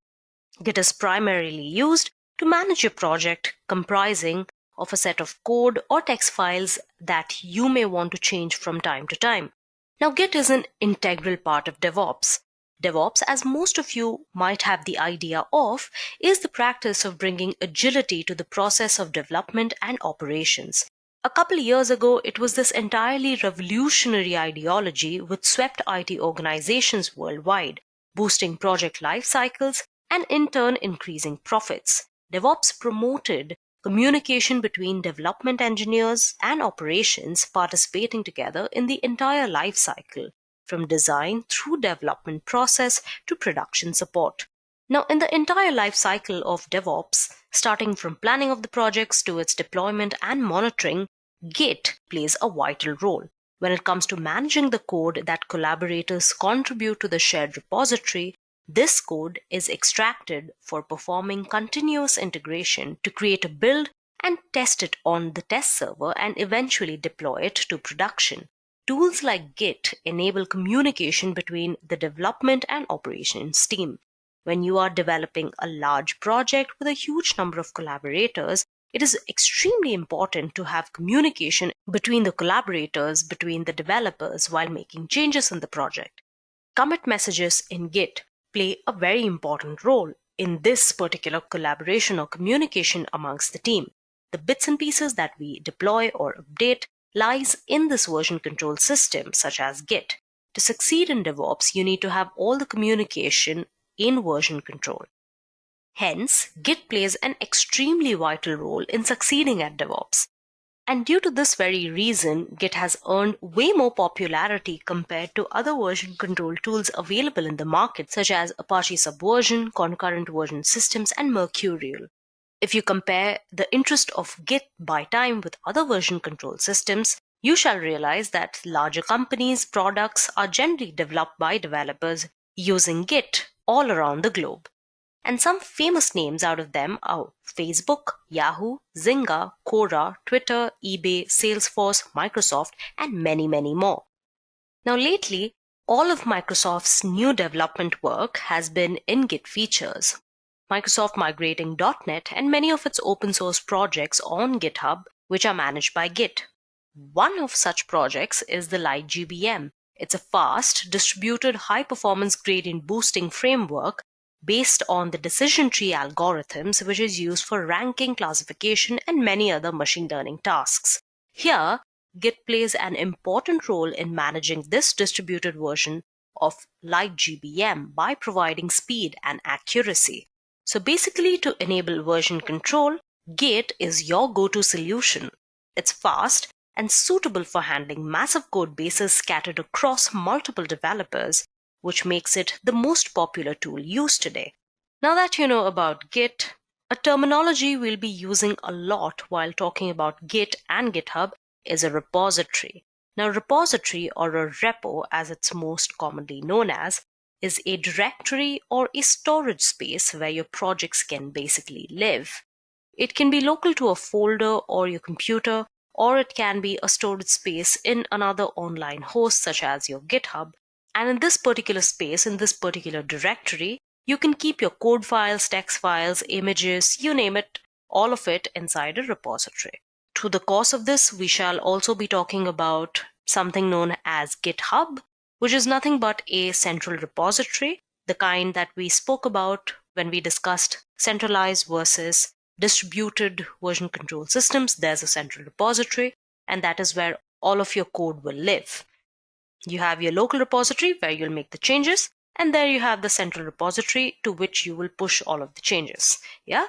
S4: Git is primarily used to manage your project comprising of a set of code or text files that you may want to change from time to time. Now, Git is an integral part of DevOps. DevOps, as most of you might have the idea of, is the practice of bringing agility to the process of development and operations. A couple of years ago, it was this entirely revolutionary ideology which swept IT organizations worldwide, boosting project life cycles and in turn increasing profits. DevOps promoted communication between development engineers and operations participating together in the entire life cycle, from design through development process to production support. Now, in the entire life cycle of DevOps, starting from planning of the projects to its deployment and monitoring, Git plays a vital role. When it comes to managing the code that collaborators contribute to the shared repository, this code is extracted for performing continuous integration to create a build and test it on the test server and eventually deploy it to production. Tools like Git enable communication between the development and operations team. When you are developing a large project with a huge number of collaborators, it is extremely important to have communication between the collaborators, between the developers while making changes in the project. Commit messages in Git play a very important role in this particular collaboration or communication amongst the team. The bits and pieces that we deploy or update lies in this version control system, such as Git. To succeed in DevOps, you need to have all the communication in version control. Hence, Git plays an extremely vital role in succeeding at DevOps. And due to this very reason, Git has earned way more popularity compared to other version control tools available in the market, such as Apache Subversion, Concurrent Version Systems, and Mercurial. If you compare the interest of Git by time with other version control systems, you shall realize that larger companies' products are generally developed by developers using Git all around the globe. And some famous names out of them are Facebook, Yahoo, Zynga, Quora, Twitter, eBay, Salesforce, Microsoft, and many, many more. Now lately, all of Microsoft's new development work has been in Git features. Microsoft migrating .NET and many of its open source projects on GitHub, which are managed by Git. One of such projects is the LightGBM. It's a fast, distributed, high-performance gradient boosting framework based on the decision tree algorithms, which is used for ranking, classification, and many other machine learning tasks. Here, Git plays an important role in managing this distributed version of LightGBM by providing speed and accuracy. So basically, to enable version control, Git is your go-to solution. It's fast and suitable for handling massive code bases scattered across multiple developers, which makes it the most popular tool used today. Now that you know about Git, a terminology we'll be using a lot while talking about Git and GitHub is a repository. Now, repository, or a repo as it's most commonly known as, is a directory or a storage space where your projects can basically live. It can be local to a folder or your computer, or it can be a storage space in another online host such as your GitHub. And in this particular space, in this particular directory, you can keep your code files, text files, images, you name it, all of it inside a repository. Through the course of this, we shall also be talking about something known as GitHub, which is nothing but a central repository, the kind that we spoke about when we discussed centralized versus distributed version control systems. There's a central repository, and that is where all of your code will live. You have your local repository where you'll make the changes, and there you have the central repository to which you will push all of the changes. Yeah?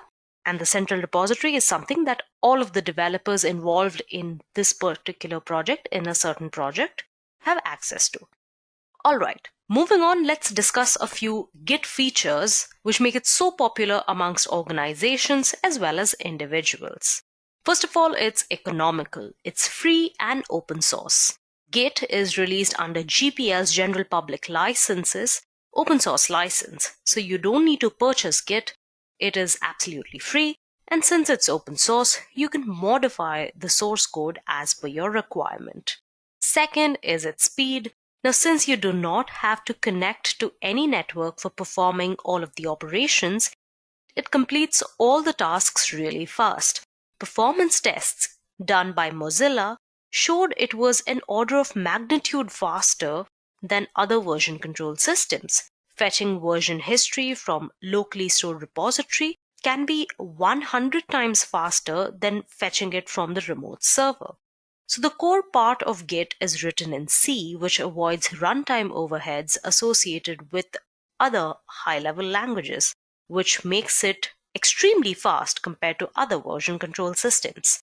S4: And the central repository is something that all of the developers involved in this particular project, in a certain project, have access to. All right, moving on, let's discuss a few Git features which make it so popular amongst organizations as well as individuals. First of all, it's economical. It's free and open source. Git is released under GPL's General Public Licenses, open source license. So you don't need to purchase Git. It is absolutely free. And since it's open source, you can modify the source code as per your requirement. Second is its speed. Now, since you do not have to connect to any network for performing all of the operations, it completes all the tasks really fast. Performance tests done by Mozilla showed it was an order of magnitude faster than other version control systems. Fetching version history from locally stored repository can be 100 times faster than fetching it from the remote server. So the core part of Git is written in C, which avoids runtime overheads associated with other high-level languages, which makes it extremely fast compared to other version control systems.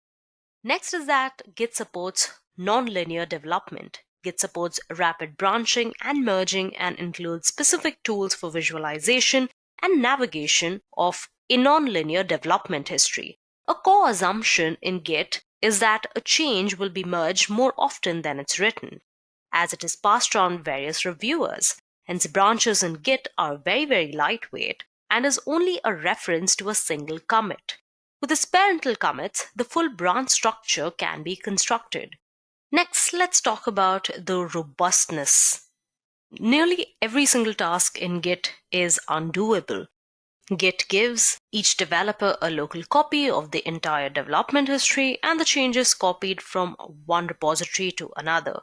S4: Next is that Git supports non-linear development. Git supports rapid branching and merging and includes specific tools for visualization and navigation of a non-linear development history. A core assumption in Git is that a change will be merged more often than it's written, as it is passed around various reviewers. Hence, branches in Git are very, very lightweight and is only a reference to a single commit. With its parental commits, the full branch structure can be constructed. Next, let's talk about the robustness. Nearly every single task in Git is undoable. Git gives each developer a local copy of the entire development history and the changes copied from one repository to another.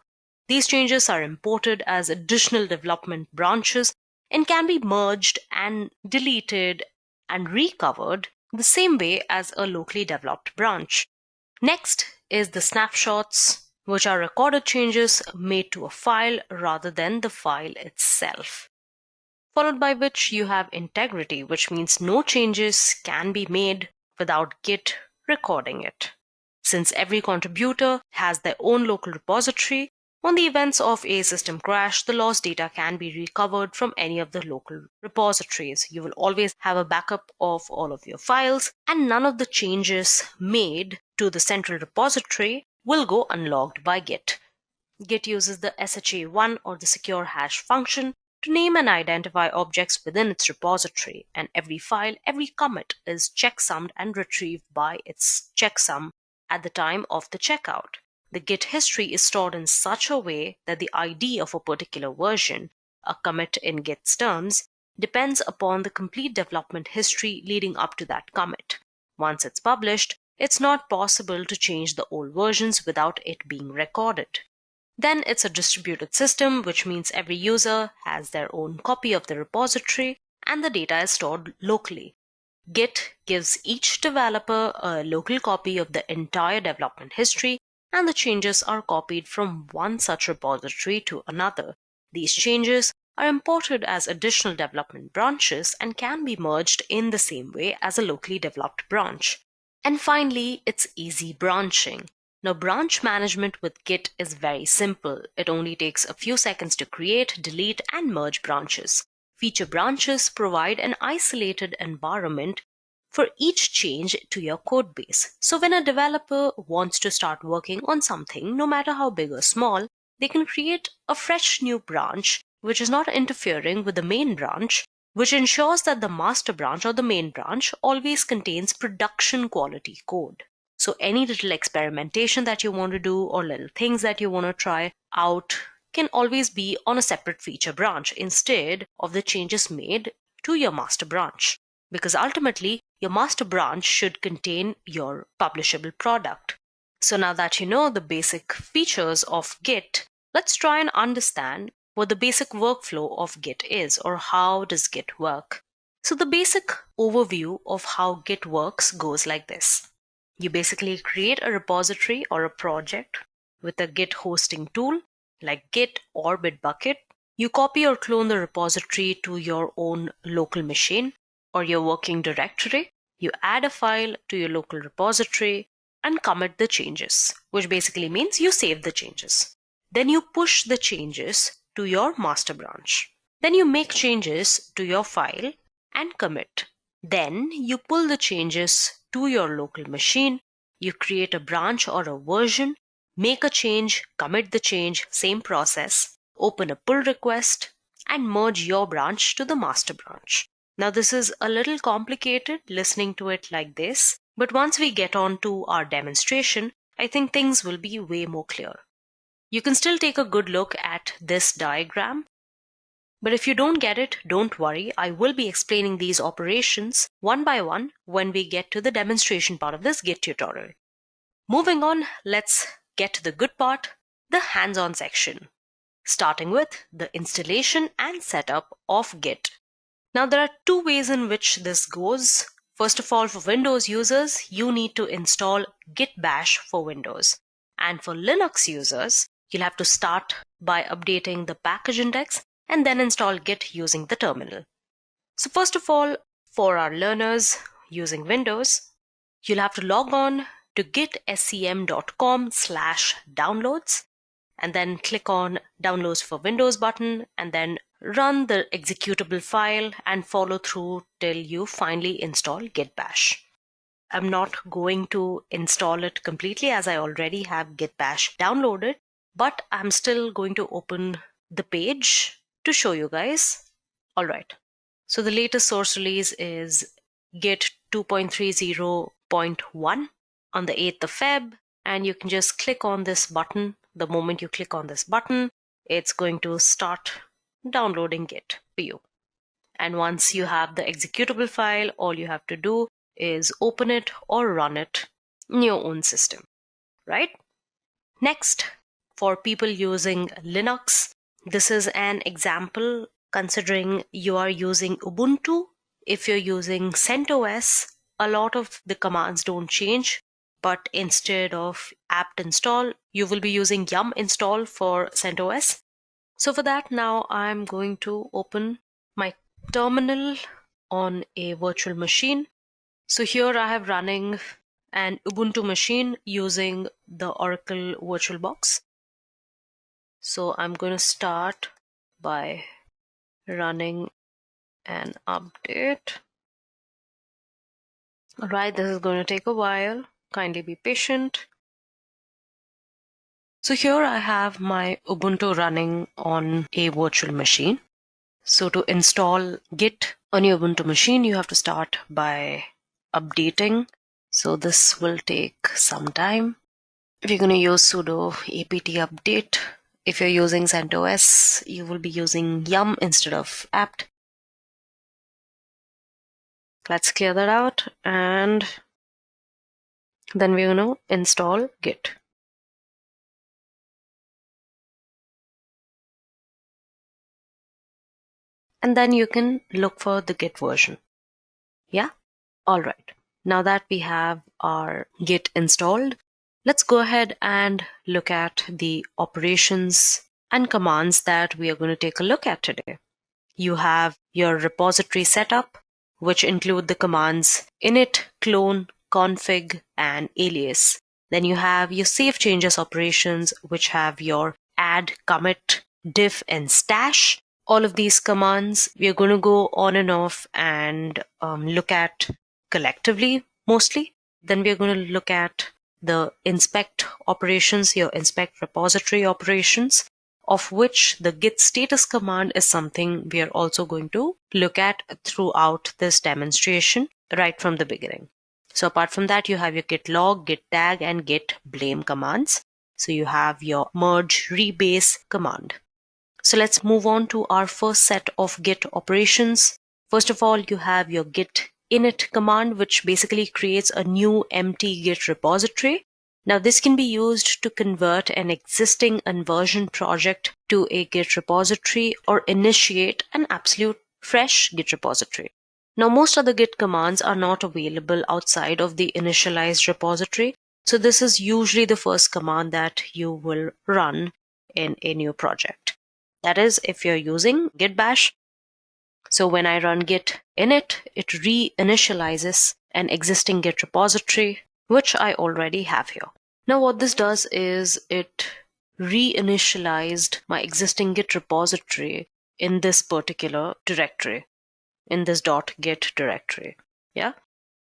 S4: These changes are imported as additional development branches and can be merged and deleted and recovered the same way as a locally developed branch. Next is the snapshots, which are recorded changes made to a file rather than the file itself. Followed by which you have integrity, which means no changes can be made without Git recording it. Since every contributor has their own local repository, On the events of a system crash, the lost data can be recovered from any of the local repositories. You will always have a backup of all of your files, and none of the changes made to the central repository will go unlogged by Git. Git uses the SHA-1 or the secure hash function to name and identify objects within its repository, and every file, every commit is checksummed and retrieved by its checksum at the time of the checkout. The Git history is stored in such a way that the ID of a particular version, a commit in Git's terms, depends upon the complete development history leading up to that commit. Once it's published, it's not possible to change the old versions without it being recorded. Then it's a distributed system, which means every user has their own copy of the repository and the data is stored locally. Git gives each developer a local copy of the entire development history, and the changes are copied from one such repository to another. These changes are imported as additional development branches and can be merged in the same way as a locally developed branch. And finally, it's easy branching. Now, branch management with Git is very simple. It only takes a few seconds to create, delete, and merge branches. Feature branches provide an isolated environment for each change to your code base. So when a developer wants to start working on something, no matter how big or small, they can create a fresh new branch which is not interfering with the main branch, which ensures that the master branch or the main branch always contains production quality code. So any little experimentation that you want to do or little things that you want to try out can always be on a separate feature branch instead of the changes made to your master branch. Because ultimately, your master branch should contain your publishable product. So now that you know the basic features of Git, let's try and understand what the basic workflow of Git is, or how does Git work. So the basic overview of how Git works goes like this. You basically create a repository or a project with a Git hosting tool like Git or Bitbucket. You copy or clone the repository to your own local machine or your working directory. You add a file to your local repository and commit the changes, which basically means you save the changes. Then you push the changes to your master branch. Then you make changes to your file and commit. Then you pull the changes to your local machine. You create a branch or a version, make a change, commit the change, same process, open a pull request, and merge your branch to the master branch. Now this is a little complicated listening to it like this, but once we get on to our demonstration, I think things will be way more clear. You can still take a good look at this diagram, but if you don't get it, don't worry. I will be explaining these operations one by one when we get to the demonstration part of this Git tutorial. Moving on, let's get to the good part, the hands-on section, starting with the installation and setup of Git. Now there are two ways in which this goes. First of all, for Windows users, you need to install Git Bash for Windows. And for Linux users, you'll have to start by updating the package index and then install Git using the terminal. So first of all, for our learners using Windows, you'll have to log on to gitscm.com/downloads and then click on Downloads for Windows button and then run the executable file and follow through till you finally install Git Bash. I'm not going to install it completely as I already have Git Bash downloaded, but I'm still going to open the page to show you guys. Alright, so the latest source release is Git 2.30.1 on the 8th of Feb, and you can just click on this button. The moment you click on this button, it's going to start downloading Git for you. And once you have the executable file, all you have to do is open it or run it in your own system, right? Next, for people using Linux, this is an example considering you are using Ubuntu. If you're using CentOS, a lot of the commands don't change, but instead of apt install, you will be using yum install for CentOS. So for that, now I'm going to open my terminal on a virtual machine. So here I have running an Ubuntu machine using the Oracle VirtualBox. So I'm going to start by running an update. Alright, this is going to take a while. Kindly be patient. So here I have my Ubuntu running on a virtual machine. So to install Git on your Ubuntu machine, you have to start by updating. So this will take some time. We're going to use sudo apt update. If you're using CentOS, you will be using yum instead of apt. Let's clear that out, and then we're going to install Git. And then you can look for the Git version. Yeah? Alright. Now that we have our Git installed, let's go ahead and look at the operations and commands that we are going to take a look at today. You have your repository setup, which include the commands init, clone, config, and alias. Then you have your save changes operations, which have your add, commit, diff, and stash. All of these commands we are going to go on and off and look at collectively mostly. Then we are going to look at the inspect operations, your inspect repository operations, of which the git status command is something we are also going to look at throughout this demonstration right from the beginning. So apart from that, you have your git log, git tag, and git blame commands. So you have your merge rebase command. So let's move on to our first set of git operations. First of all, you have your git init command, which basically creates a new empty git repository. Now this can be used to convert an existing unversioned project to a git repository or initiate an absolute fresh git repository. Now most other git commands are not available outside of the initialized repository. So this is usually the first command that you will run in a new project. That is, if you're using git bash. So when I run git init, it reinitializes an existing git repository, which I already have here. Now what this does is it reinitialized my existing git repository in this particular directory, in this .git directory. Yeah.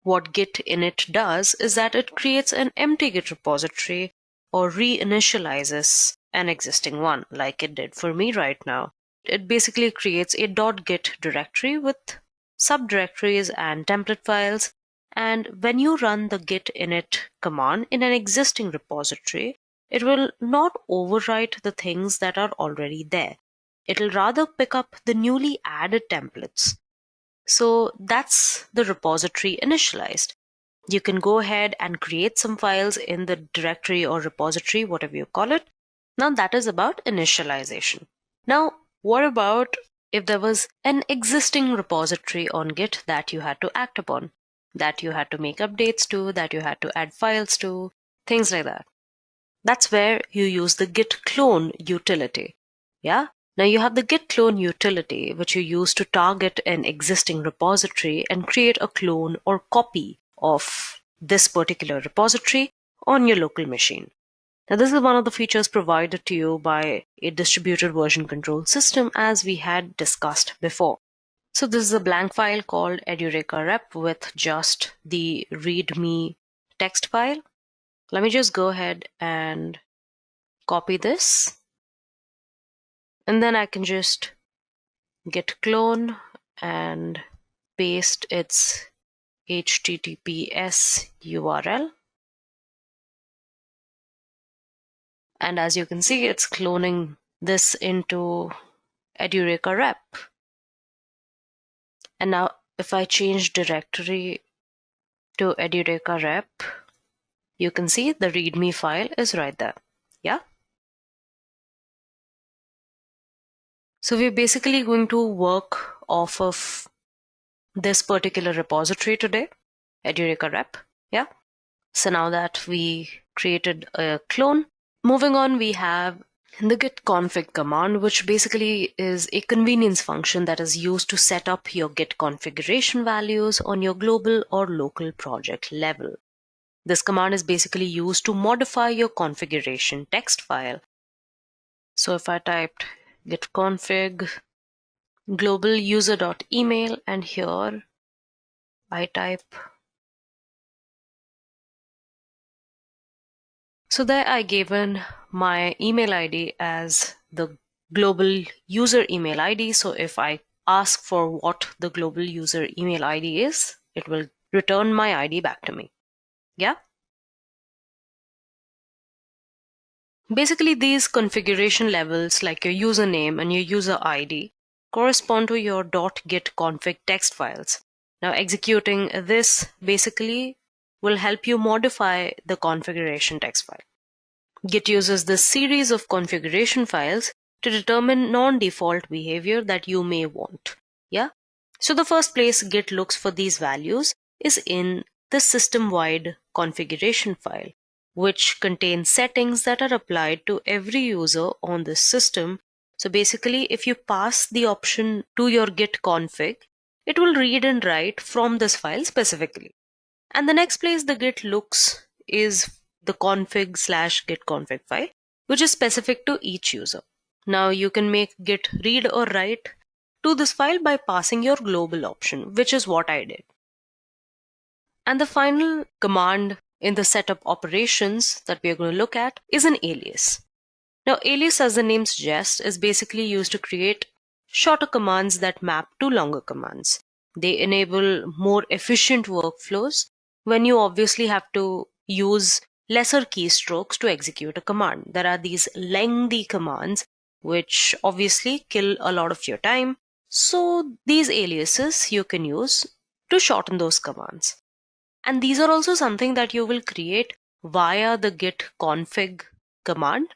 S4: What git init does is that it creates an empty git repository or reinitializes an existing one, like it did for me right now. It basically creates a .git directory with subdirectories and template files. And when you run the git init command in an existing repository, it will not overwrite the things that are already there. It will rather pick up the newly added templates. So that's the repository initialized. You can go ahead and create some files in the directory or repository, whatever you call it. Now that is about initialization. Now, what about if there was an existing repository on Git that you had to act upon, that you had to make updates to, that you had to add files to, things like that? That's where you use the git clone utility. Yeah. Now you have the git clone utility, which you use to target an existing repository and create a clone or copy of this particular repository on your local machine. Now this is one of the features provided to you by a distributed version control system, as we had discussed before. So this is a blank file called Edureka rep with just the readme text file. Let me just go ahead and copy this. And then I can just git clone and paste its HTTPS URL. And as you can see, it's cloning this into Edureka rep. And now if I change directory to Edureka rep, you can see the readme file is right there. Yeah. So we're basically going to work off of this particular repository today, Edureka rep. Yeah. So now that we created a clone, moving on, we have the git config command, which basically is a convenience function that is used to set up your git configuration values on your global or local project level. This command is basically used to modify your configuration text file So if I typed git config global user.email, and here I type, so there I gave in my email ID as the global user email ID. So if I ask for what the global user email ID is, it will return my ID back to me. Yeah. Basically, these configuration levels, like your username and your user ID, correspond to your .git config text files. Now, executing this basically will help you modify the configuration text file. Git uses this series of configuration files to determine non-default behavior that you may want. Yeah. So the first place Git looks for these values is in the system-wide configuration file, which contains settings that are applied to every user on this system. So basically, if you pass the option to your git config, it will read and write from this file specifically. And the next place the Git looks is the config/git config file, which is specific to each user. Now you can make Git read or write to this file by passing your global option, which is what I did. And the final command in the setup operations that we are going to look at is an alias. Now, alias, as the name suggests, is basically used to create shorter commands that map to longer commands. They enable more efficient workflows when you obviously have to use lesser keystrokes to execute a command. There are these lengthy commands which obviously kill a lot of your time. So these aliases you can use to shorten those commands. And these are also something that you will create via the git config command.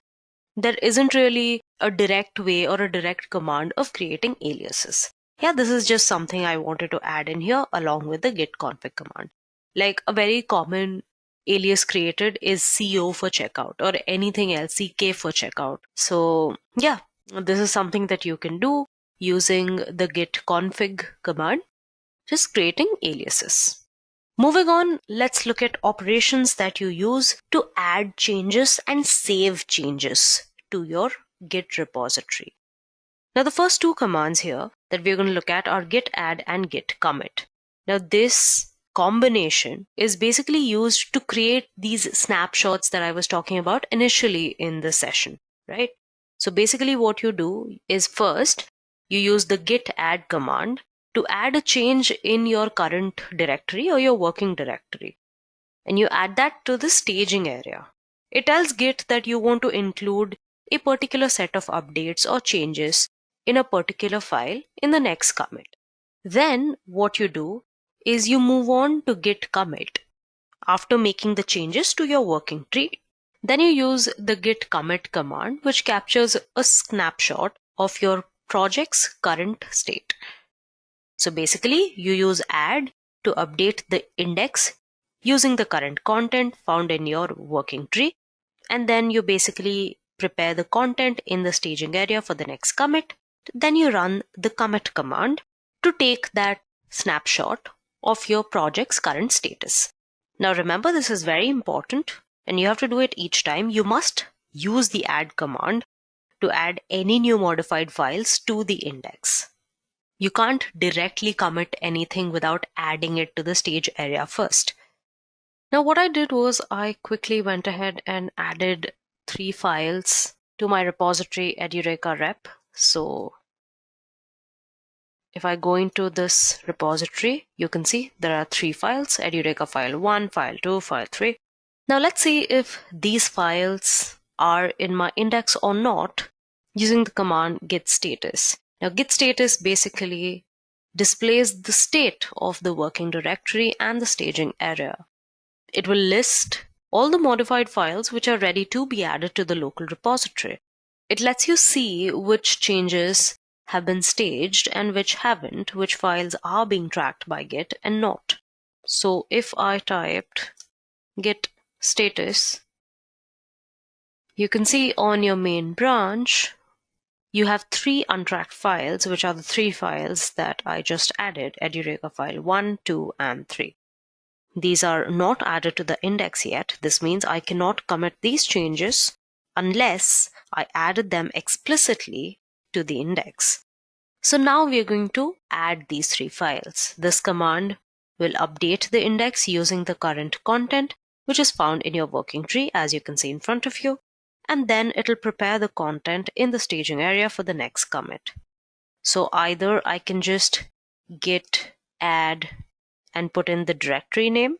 S4: There isn't really a direct way or a direct command of creating aliases. Yeah, this is just something I wanted to add in here along with the git config command. Like a very common alias created is CO for checkout or anything else, CK for checkout. So yeah, this is something that you can do using the git config command, just creating aliases. Moving on, let's look at operations that you use to add changes and save changes to your Git repository. Now, the first two commands here that we're going to look at are git add and git commit. Now, this combination is basically used to create these snapshots that I was talking about initially in the session, right? So basically what you do is first, you use the git add command to add a change in your current directory or your working directory. And you add that to the staging area. It tells Git that you want to include a particular set of updates or changes in a particular file in the next commit. Then what you do is you move on to git commit after making the changes to your working tree. Then you use the git commit command, which captures a snapshot of your project's current state. So basically, you use add to update the index using the current content found in your working tree. And then you basically prepare the content in the staging area for the next commit. Then you run the commit command to take that snapshot of your project's current status. Now remember, this is very important and you have to do it each time. You must use the add command to add any new modified files to the index. You can't directly commit anything without adding it to the stage area first. Now what I did was I quickly went ahead and added 3 files to my repository Edureka rep. So if I go into this repository, you can see there are 3 files: Edureka file 1, file 2, file 3. Now let's see if these files are in my index or not using the command git status. Now git status basically displays the state of the working directory and the staging area. It will list all the modified files which are ready to be added to the local repository. It lets you see which changes have been staged and which haven't, which files are being tracked by Git and not. So if I typed git status, you can see on your main branch, you have 3 untracked files, which are the 3 files that I just added: Edureka file 1, 2, and 3. These are not added to the index yet. This means I cannot commit these changes unless I added them explicitly to the index. So now we are going to add these 3 files. This command will update the index using the current content, which is found in your working tree, as you can see in front of you, and then it'll prepare the content in the staging area for the next commit. So either I can just git add and put in the directory name,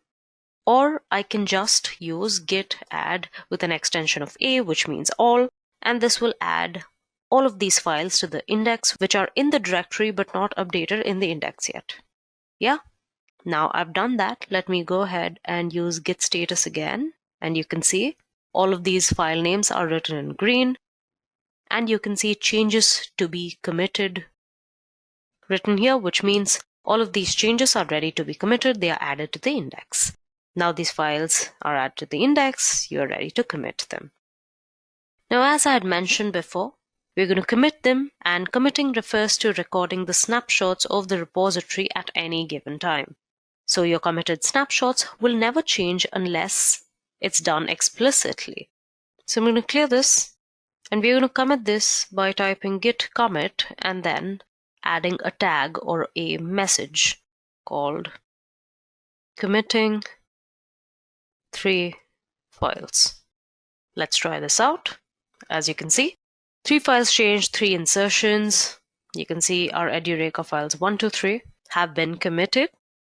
S4: or I can just use git add with an extension of a, which means all, and this will add all of these files to the index which are in the directory but not updated in the index yet. Yeah, now I've done that. Let me go ahead and use git status again, and you can see all of these file names are written in green, and you can see changes to be committed written here, which means all of these changes are ready to be committed. They are added to the index. Now these files are added to the index. You're ready to commit them. Now, as I had mentioned before, we're going to commit them, and committing refers to recording the snapshots of the repository at any given time. So your committed snapshots will never change unless it's done explicitly. So I'm going to clear this, and we're going to commit this by typing git commit and then adding a tag or a message called committing 3 files. Let's try this out. As you can see, 3 files changed, 3 insertions. You can see our Edureka files 1 to 3 have been committed.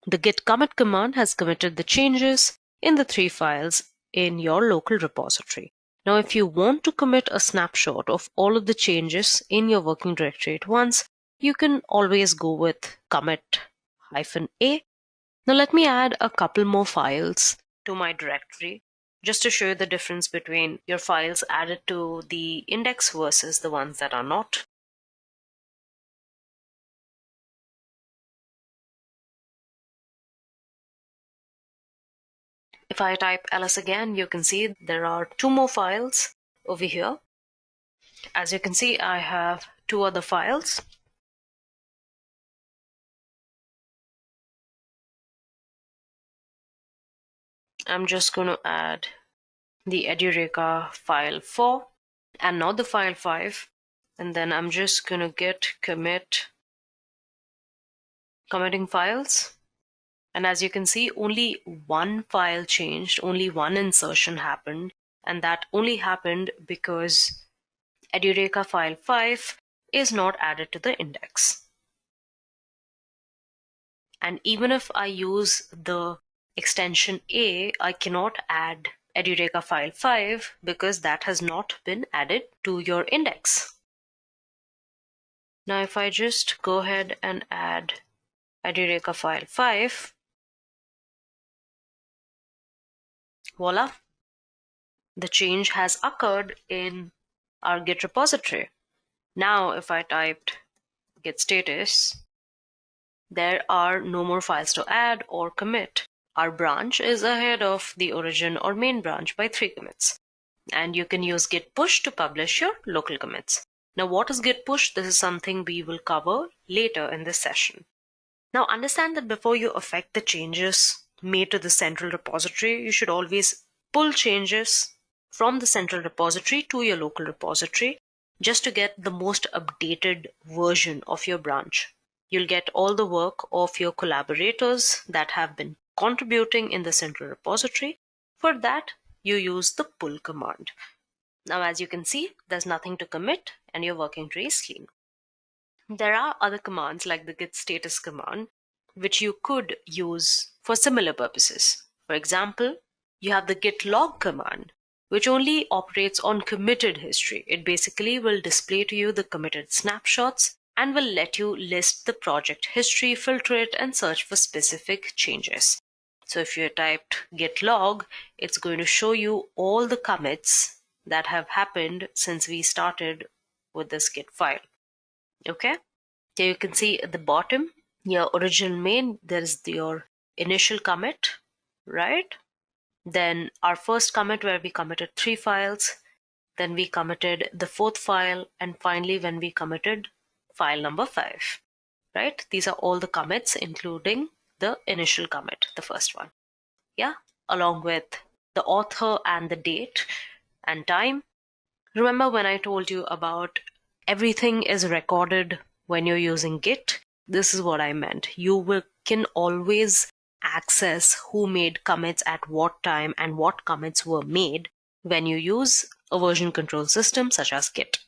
S4: The git commit command has committed the changes in the 3 files in your local repository. Now, if you want to commit a snapshot of all of the changes in your working directory at once, you can always go with commit-a. Now, let me add a couple more files to my directory just to show you the difference between your files added to the index versus the ones that are not. If I type ls again, you can see there are 2 more files over here. As you can see, I have 2 other files. I'm just going to add the Edureka file 4 and not the file 5. And then I'm just going to git commit committing files. And as you can see, only 1 file changed, only 1 insertion happened. And that only happened because Edureka file 5 is not added to the index. And even if I use the extension A, I cannot add Edureka file 5 because that has not been added to your index. Now, if I just go ahead and add Edureka file 5, voila, the change has occurred in our Git repository. Now, if I typed git status, there are no more files to add or commit. Our branch is ahead of the origin or main branch by 3 commits. And you can use git push to publish your local commits. Now, what is git push? This is something we will cover later in this session. Now, understand that before you affect the changes made to the central repository, you should always pull changes from the central repository to your local repository just to get the most updated version of your branch. You'll get all the work of your collaborators that have been contributing in the central repository. For that, you use the pull command. Now, as you can see, there's nothing to commit and your working tree is clean. There are other commands like the git status command, which you could use for similar purposes. For example, you have the git log command, which only operates on committed history. It basically will display to you the committed snapshots and will let you list the project history, filter it, and search for specific changes. So if you typed git log, it's going to show you all the commits that have happened since we started with this git file. Okay, so you can see at the bottom, your original main, there's your initial commit, right? Then our first commit where we committed 3 files, then we committed the 4th file, and finally when we committed file number 5, right? These are all the commits, including the initial commit, the first one. Yeah, along with the author and the date and time. Remember when I told you about everything is recorded when you're using Git? This is what I meant. You can always access who made commits at what time and what commits were made when you use a version control system such as Git.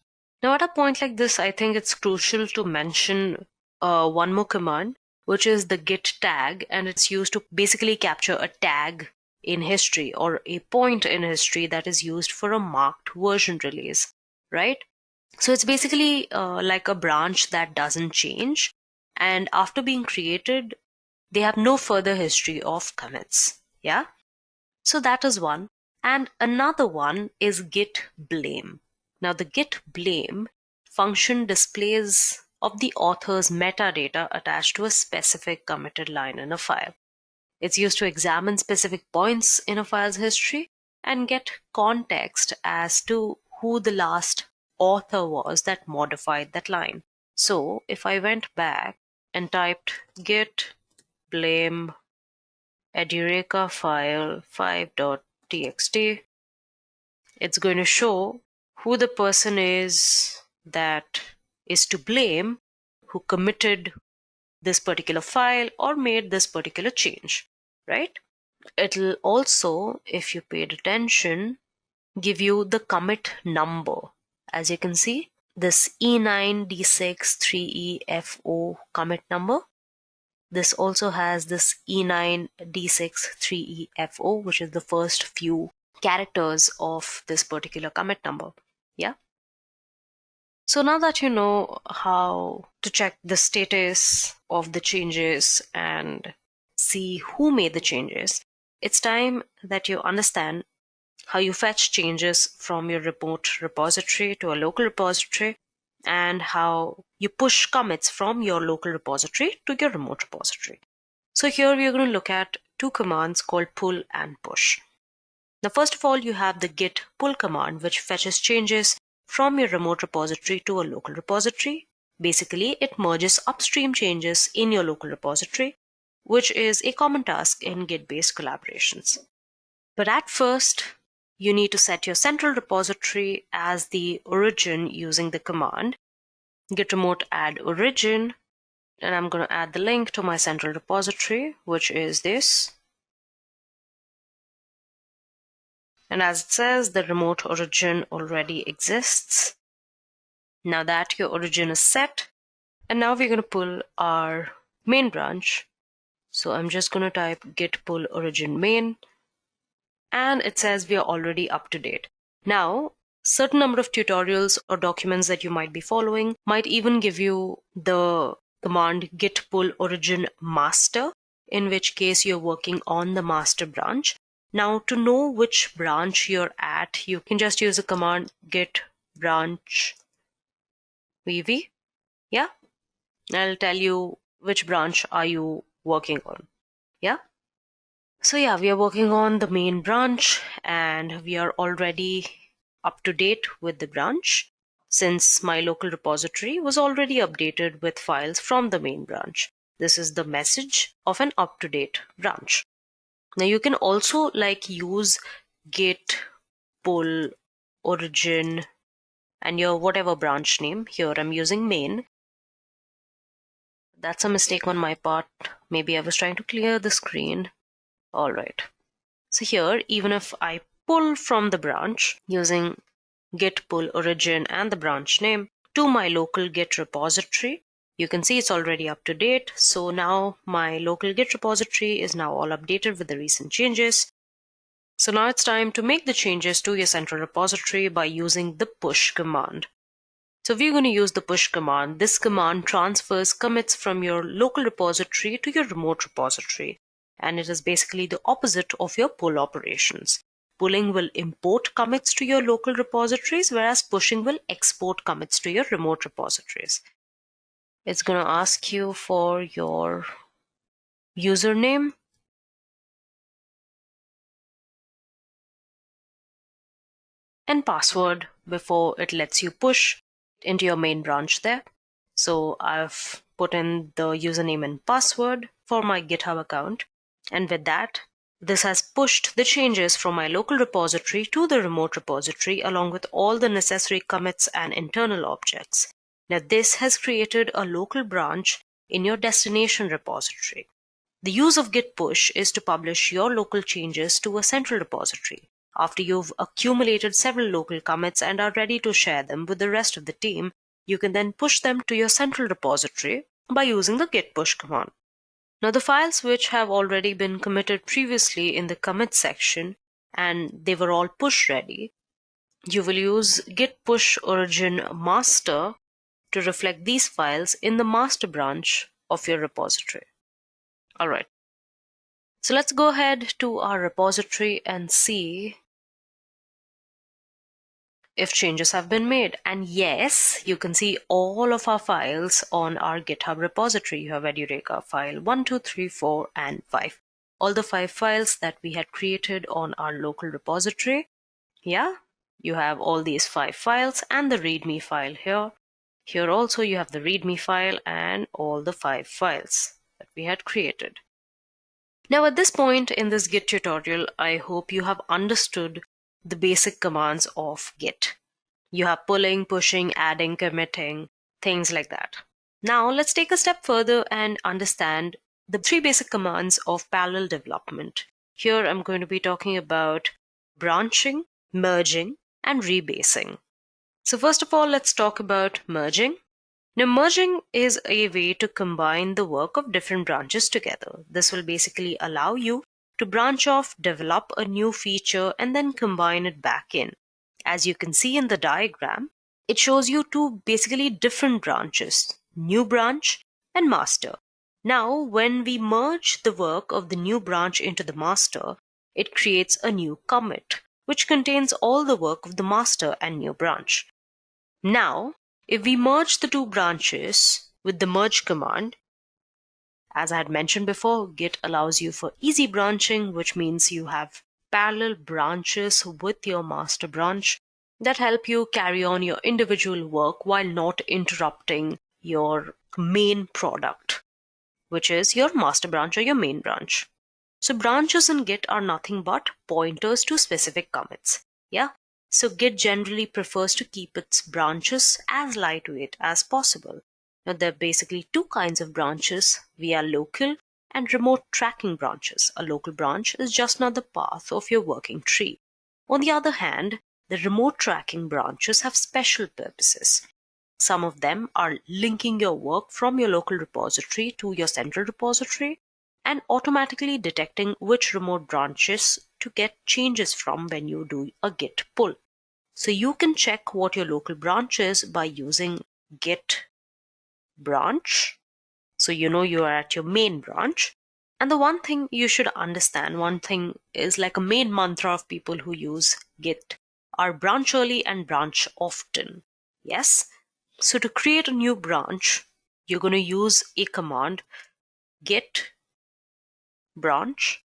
S4: Now, at a point like this, I think it's crucial to mention one more command, which is the git tag, and it's used to basically capture a tag in history or a point in history that is used for a marked version release, right? So it's basically like a branch that doesn't change, and after being created, they have no further history of commits. Yeah. So that is one. And another one is git blame. Now the git blame function displays of the author's metadata attached to a specific committed line in a file. It's used to examine specific points in a file's history and get context as to who the last author was that modified that line. So if I went back and typed git blame Edureka file 5.txt, it's going to show who the person is that is to blame, who committed this particular file or made this particular change, right? It'll also, if you paid attention, give you the commit number. As you can see, this E9D63EFO commit number. This also has this E9D63EFO, which is the first few characters of this particular commit number. Yeah. So now that you know how to check the status of the changes and see who made the changes, it's time that you understand how you fetch changes from your remote repository to a local repository, and how you push commits from your local repository to your remote repository. So here we are going to look at two commands called pull and push. Now, first of all, you have the git pull command, which fetches changes from your remote repository to a local repository. Basically, it merges upstream changes in your local repository, which is a common task in Git-based collaborations. But at first, you need to set your central repository as the origin using the command git remote add origin, and I'm going to add the link to my central repository, which is this. And as it says, the remote origin already exists. Now that your origin is set, and now we're going to pull our main branch. So I'm just going to type git pull origin main, and it says we are already up to date. Now, certain number of tutorials or documents that you might be following might even give you the command git pull origin master, in which case you're working on the master branch. Now, to know which branch you're at, you can just use the command git branch vv. Yeah, I'll tell you which branch are you working on. Yeah. So yeah, we are working on the main branch, and we are already up to date with the branch since my local repository was already updated with files from the main branch. This is the message of an up-to-date branch. Now you can also use git pull origin and your whatever branch name. Here I'm using main. That's a mistake on my part. Maybe I was trying to clear the screen. All right. So here, even if I pull from the branch using git pull origin and the branch name to my local Git repository, you can see it's already up to date. So now my local Git repository is now all updated with the recent changes. So now it's time to make the changes to your central repository by using the push command. So we're going to use the push command. This command transfers commits from your local repository to your remote repository, and it is basically the opposite of your pull operations. Pulling will import commits to your local repositories, whereas pushing will export commits to your remote repositories. It's going to ask you for your username. And password before it lets you push into your main branch there. So I've put in the username and password for my GitHub account. And with that, This has pushed the changes from my local repository to the remote repository along with all the necessary commits and internal objects. Now this has created a local branch in your destination repository. The use of git push is to publish your local changes to a central repository. After you've accumulated several local commits and are ready to share them with the rest of the team, you can then push them to your central repository by using the git push command. Now the files which have already been committed previously in the commit section and they were all push ready, you will use git push origin master to reflect these files in the master branch of your repository. Alright, so let's go ahead to our repository and see if changes have been made. And yes, you can see all of our files on our GitHub repository. You have Edureka file 1, 2, 3, 4, and 5. All the 5 files that we had created on our local repository. Yeah, you have all these 5 files and the README file here. Here also you have the README file and all the 5 files that we had created. Now at this point in this Git tutorial, I hope you have understood the basic commands of Git. You have pulling, pushing, adding, committing, things like that. Now let's take a step further and understand the 3 basic commands of parallel development. Here I'm going to be talking about branching, merging, and rebasing. So first of all, let's talk about merging. Now merging is a way to combine the work of different branches together. This will basically allow you to branch off, develop a new feature, and then combine it back in. As you can see in the diagram, it shows you 2 basically different branches, new branch and master. Now, when we merge the work of the new branch into the master, it creates a new commit, which contains all the work of the master and new branch. Now, if we merge the 2 branches with the merge command, as I had mentioned before, Git allows you for easy branching, which means you have parallel branches with your master branch that help you carry on your individual work while not interrupting your main product, which is your master branch or your main branch. So branches in Git are nothing but pointers to specific commits. Yeah. So Git generally prefers to keep its branches as lightweight as possible. Now there are basically 2 kinds of branches via local and remote tracking branches. A local branch is just another path of your working tree. On the other hand, the remote tracking branches have special purposes. Some of them are linking your work from your local repository to your central repository and automatically detecting which remote branches to get changes from when you do a git pull. So you can check what your local branch is by using git branch. So you know you are at your main branch. And the one thing you should understand, one thing is like a main mantra of people who use Git are branch early and branch often. Yes. So to create a new branch, you're going to use a command git branch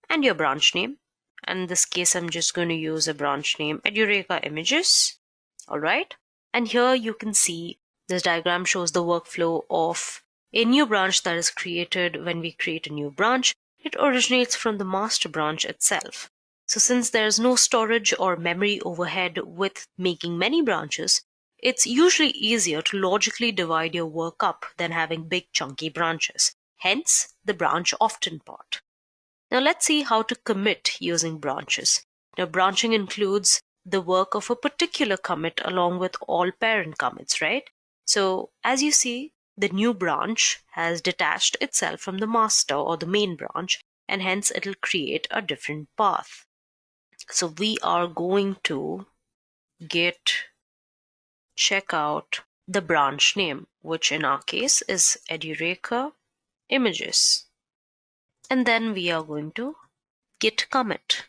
S4: and your branch name. And in this case, I'm just going to use a branch name Edureka images. All right. And here you can see this diagram shows the workflow of a new branch that is created. When we create a new branch, it originates from the master branch itself. So since there's no storage or memory overhead with making many branches, it's usually easier to logically divide your work up than having big chunky branches. Hence, the branch often part. Now let's see how to commit using branches. Now branching includes the work of a particular commit along with all parent commits, right? So as you see, the new branch has detached itself from the master or the main branch, and hence it'll create a different path. So we are going to git check out the branch name, which in our case is Edureka images. And then we are going to git commit.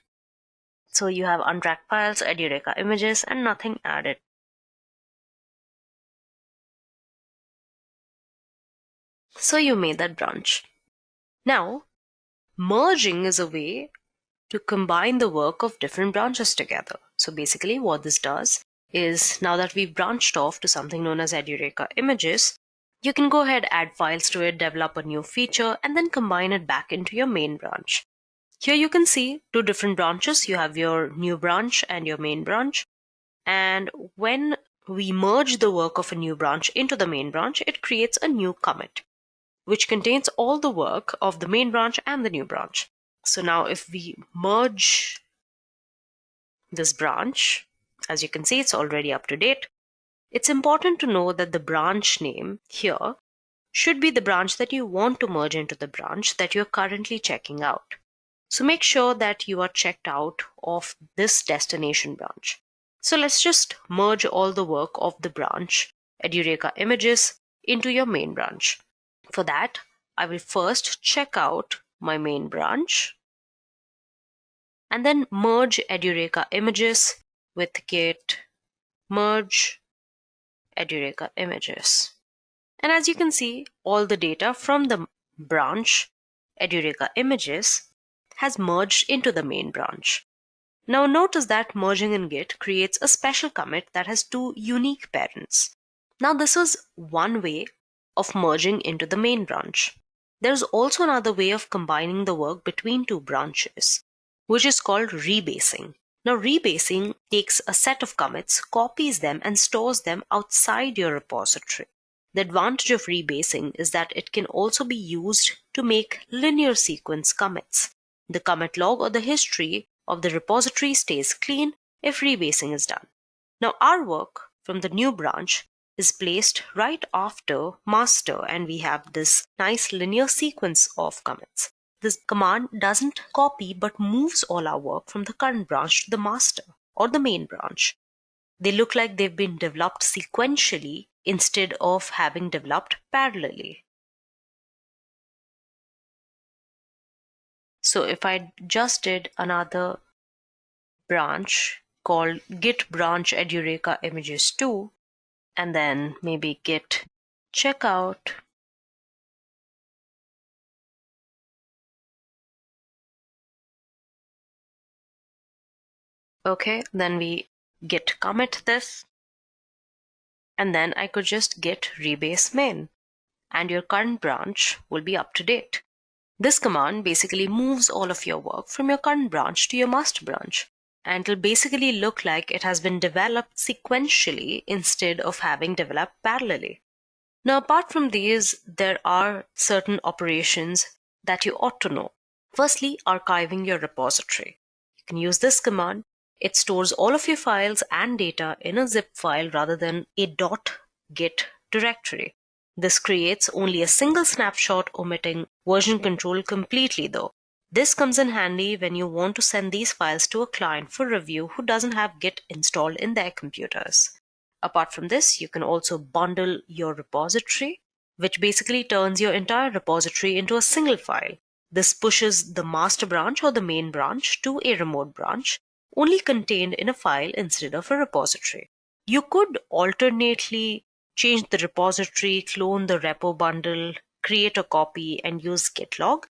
S4: So you have untracked files, Edureka images, and nothing added. So you made that branch. Now, merging is a way to combine the work of different branches together. So basically what this does is, now that we've branched off to something known as Edureka images, you can go ahead, add files to it, develop a new feature, and then combine it back into your main branch. Here you can see two different branches. You have your new branch and your main branch. And when we merge the work of a new branch into the main branch, it creates a new commit, which contains all the work of the main branch and the new branch. So now if we merge this branch, as you can see, it's already up to date. It's important to know that the branch name here should be the branch that you want to merge into the branch that you're currently checking out. So make sure that you are checked out of this destination branch. So let's just merge all the work of the branch Edureka images into your main branch. For that, I will first check out my main branch and then merge Edureka images with git merge Edureka images. And as you can see, all the data from the branch Edureka images has merged into the main branch. Now notice that merging in Git creates a special commit that has two unique parents. Now this is one way of merging into the main branch. There's also another way of combining the work between two branches, which is called rebasing. Now rebasing takes a set of commits, copies them, and stores them outside your repository. The advantage of rebasing is that it can also be used to make linear sequence commits. The commit log or the history of the repository stays clean if rebasing is done. Now our work from the new branch is placed right after master, and we have this nice linear sequence of commits. This command doesn't copy but moves all our work from the current branch to the master or the main branch. They look like they've been developed sequentially instead of having developed parallelly. So if I just did another branch called git branch Edureka images 2, and then maybe git checkout, okay, then we git commit this, and then I could just git rebase main, and your current branch will be up to date. This command basically moves all of your work from your current branch to your master branch, and it'll basically look like it has been developed sequentially instead of having developed parallelly. Now, apart from these, there are certain operations that you ought to know. Firstly, archiving your repository. You can use this command. It stores all of your files and data in a zip file rather than a .git directory. This creates only a single snapshot, omitting version control completely though. This comes in handy when you want to send these files to a client for review who doesn't have Git installed in their computers. Apart from this, you can also bundle your repository, which basically turns your entire repository into a single file. This pushes the master branch or the main branch to a remote branch, only contained in a file instead of a repository. You could alternately change the repository, clone the repo bundle, create a copy, and use git log.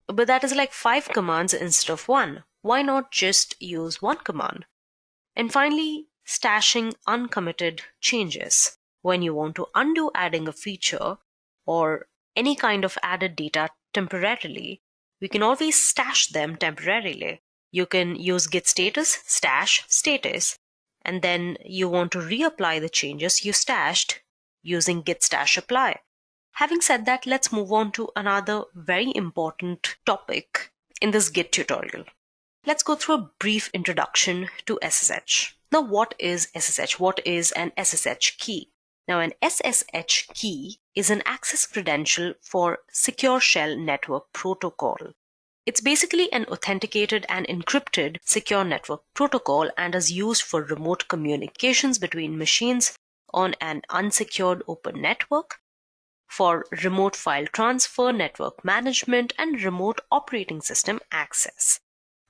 S4: But that is like 5 commands instead of 1. Why not just use one command? And finally, stashing uncommitted changes. When you want to undo adding a feature or any kind of added data temporarily, we can always stash them temporarily. You can use git status, stash status, and then you want to reapply the changes you stashed using git stash apply. Having said that, let's move on to another very important topic in this Git tutorial. Let's go through a brief introduction to SSH. Now, what is SSH? What is an SSH key? Now, an SSH key is an access credential for Secure Shell Network Protocol. It's basically an authenticated and encrypted secure network protocol and is used for remote communications between machines on an unsecured open network, for remote file transfer, network management, and remote operating system access.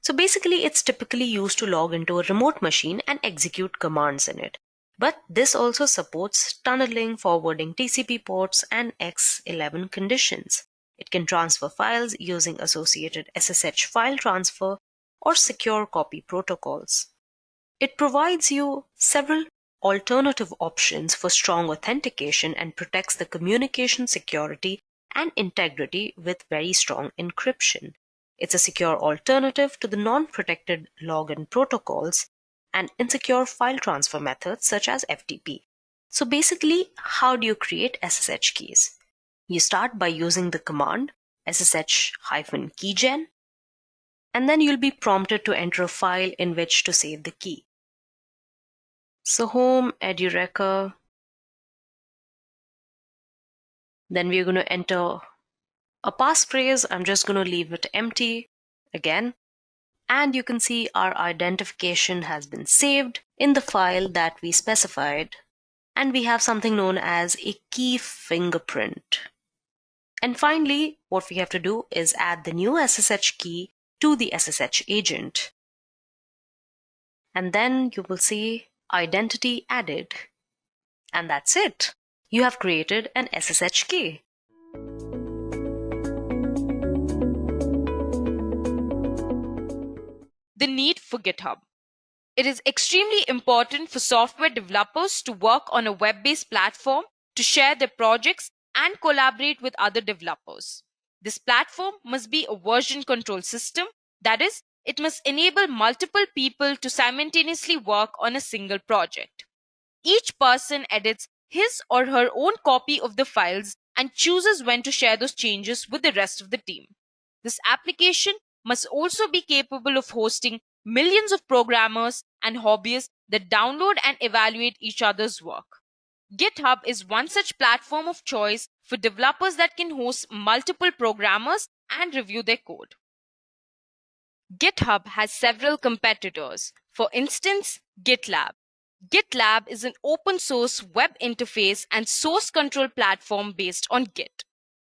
S4: So basically, it's typically used to log into a remote machine and execute commands in it. But this also supports tunneling, forwarding TCP ports, and X11 conditions. It can transfer files using associated SSH file transfer or secure copy protocols. It provides you several alternative options for strong authentication and protects the communication security and integrity with very strong encryption. It's a secure alternative to the non-protected login protocols and insecure file transfer methods such as FTP. So basically, how do you create SSH keys? You start by using the command ssh-keygen, and then you'll be prompted to enter a file in which to save the key. So home, Edureka. Then we're going to enter a passphrase. I'm just going to leave it empty again. And you can see our identification has been saved in the file that we specified. And we have something known as a key fingerprint. And finally, what we have to do is add the new SSH key to the SSH agent. And then you will see identity added. And that's it. You have created an SSH key.
S5: The need for GitHub. It is extremely important for software developers to work on a web-based platform to share their projects and collaborate with other developers. This platform must be a version control system. That is, it must enable multiple people to simultaneously work on a single project. Each person edits his or her own copy of the files and chooses when to share those changes with the rest of the team. This application must also be capable of hosting millions of programmers and hobbyists that download and evaluate each other's work. GitHub is one such platform of choice for developers that can host multiple programmers and review their code. GitHub has several competitors. For instance, GitLab. GitLab is an open source web interface and source control platform based on Git,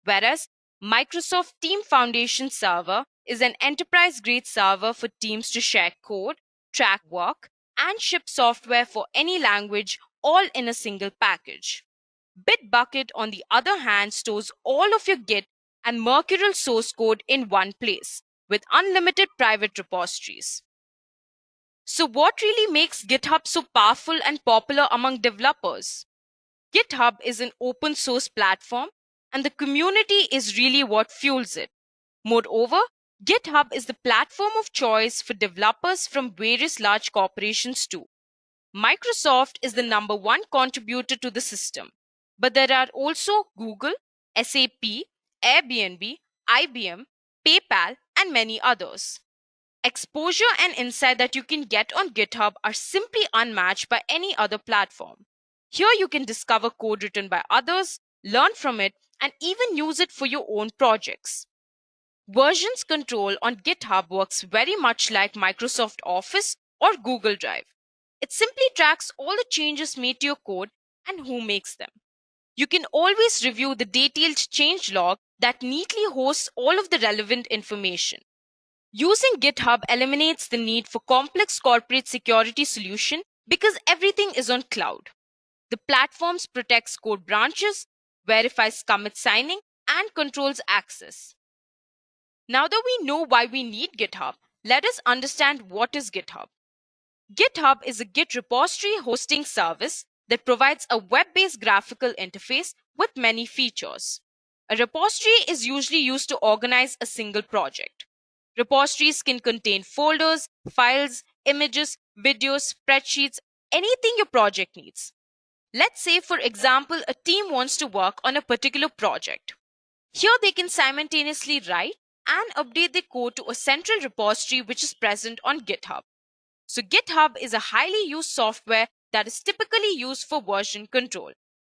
S5: whereas Microsoft Team Foundation Server is an enterprise-grade server for teams to share code, track work, and ship software for any language, all in a single package. Bitbucket, on the other hand, stores all of your Git and Mercurial source code in one place, with unlimited private repositories. So what really makes GitHub so powerful and popular among developers? GitHub is an open source platform, and the community is really what fuels it. Moreover, GitHub is the platform of choice for developers from various large corporations too. Microsoft is the #1 contributor to the system, but there are also Google, SAP, Airbnb, IBM, PayPal, and many others. Exposure and insight that you can get on GitHub are simply unmatched by any other platform. Here you can discover code written by others, learn from it, and even use it for your own projects. Versions control on GitHub works very much like Microsoft Office or Google Drive. It simply tracks all the changes made to your code and who makes them. You can always review the detailed change log that neatly hosts all of the relevant information. Using GitHub eliminates the need for complex corporate security solution because everything is on cloud. The platform protects code branches, verifies commit signing, and controls access. Now that we know why we need GitHub, let us understand what is GitHub. GitHub is a Git repository hosting service that provides a web-based graphical interface with many features. A repository is usually used to organize a single project. Repositories can contain folders, files, images, videos, spreadsheets, anything your project needs. Let's say, for example, a team wants to work on a particular project. Here they can simultaneously write and update their code to a central repository which is present on GitHub. So GitHub is a highly used software that is typically used for version control.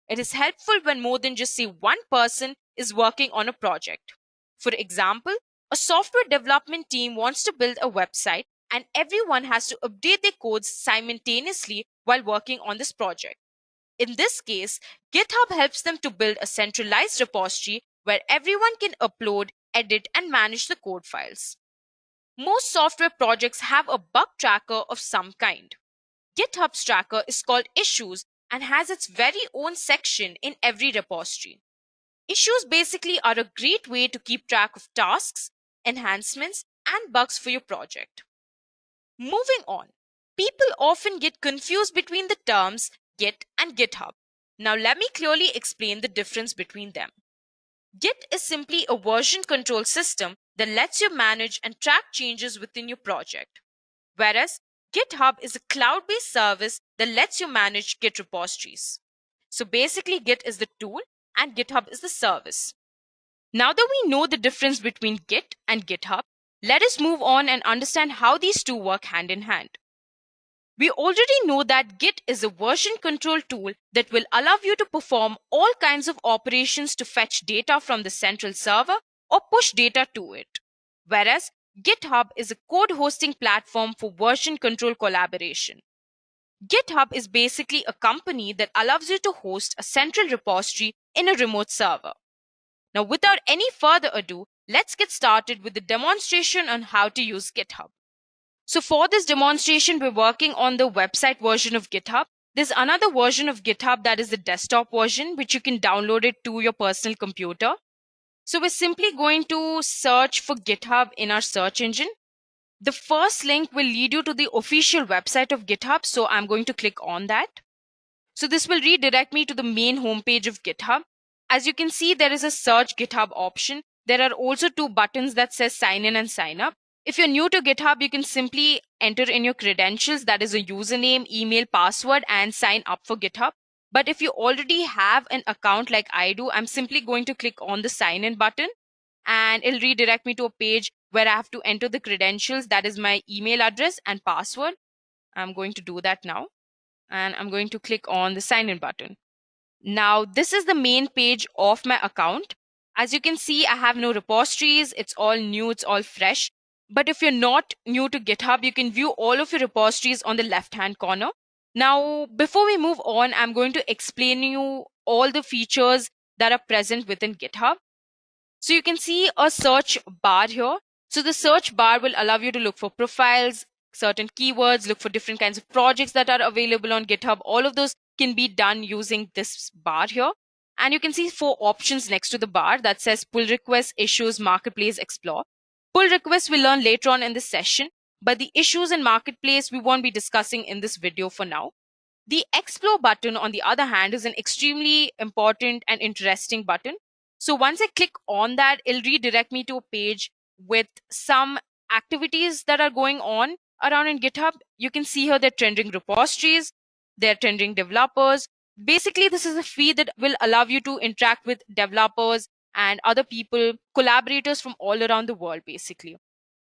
S5: It is helpful when more than just say one person is working on a project. For example, a software development team wants to build a website and everyone has to update their codes simultaneously while working on this project. In this case, GitHub helps them to build a centralized repository where everyone can upload, edit, and manage the code files. Most software projects have a bug tracker of some kind. GitHub's tracker is called Issues and has its very own section in every repository. Issues basically are a great way to keep track of tasks, enhancements, and bugs for your project. Moving on, people often get confused between the terms Git and GitHub. Now let me clearly explain the difference between them. Git is simply a version control system that lets you manage and track changes within your project. Whereas GitHub is a cloud-based service that lets you manage Git repositories. So basically, Git is the tool and GitHub is the service. Now that we know the difference between Git and GitHub, let us move on and understand how these two work hand in hand. We already know that Git is a version control tool that will allow you to perform all kinds of operations to fetch data from the central server or push data to it. Whereas GitHub is a code hosting platform for version control collaboration. GitHub is basically a company that allows you to host a central repository in a remote server. Now, without any further ado, let's get started with the demonstration on how to use GitHub. So for this demonstration, we're working on the website version of GitHub. There's another version of GitHub that is the desktop version, which you can download it to your personal computer. So we're simply going to search for GitHub in our search engine. The first link will lead you to the official website of GitHub. So I'm going to click on that. So this will redirect me to the main homepage of GitHub. As you can see, there is a search GitHub option. There are also two buttons that says sign in and sign up. If you're new to GitHub, you can simply enter in your credentials, that is a username, email, password, and sign up for GitHub. But if you already have an account like I do, I'm simply going to click on the sign in button and it'll redirect me to a page where I have to enter the credentials, that is my email address and password. I'm going to do that now and I'm going to click on the sign in button. Now, this is the main page of my account. As you can see, I have no repositories. It's all new, it's all fresh. But if you're not new to GitHub, you can view all of your repositories on the left-hand corner. Now, before we move on, I'm going to explain you all the features that are present within GitHub. So you can see a search bar here. So the search bar will allow you to look for profiles, certain keywords, look for different kinds of projects that are available on GitHub. All of those can be done using this bar here. And you can see 4 options next to the bar that says pull requests, issues, marketplace, explore. Pull requests we'll learn later on in this session, but the issues and marketplace we won't be discussing in this video for now. The explore button, on the other hand, is an extremely important and interesting button. So once I click on that, it'll redirect me to a page with some activities that are going on around in GitHub. You can see here they're trending repositories, they're trending developers. Basically, this is a feed that will allow you to interact with developers and other people, collaborators from all around the world, basically.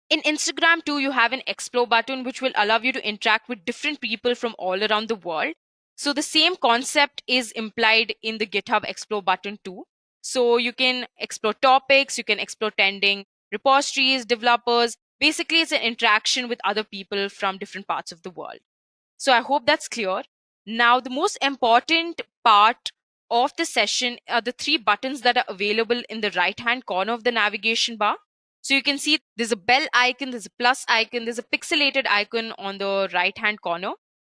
S5: In Instagram too, you have an explore button, which will allow you to interact with different people from all around the world. So the same concept is implied in the GitHub explore button too. So you can explore topics, you can explore trending repositories, developers. Basically, it's an interaction with other people from different parts of the world. So I hope that's clear. Now, the most important part of the session are the 3 buttons that are available in the right-hand corner of the navigation bar. So you can see there's a bell icon, there's a plus icon, there's a pixelated icon on the right-hand corner.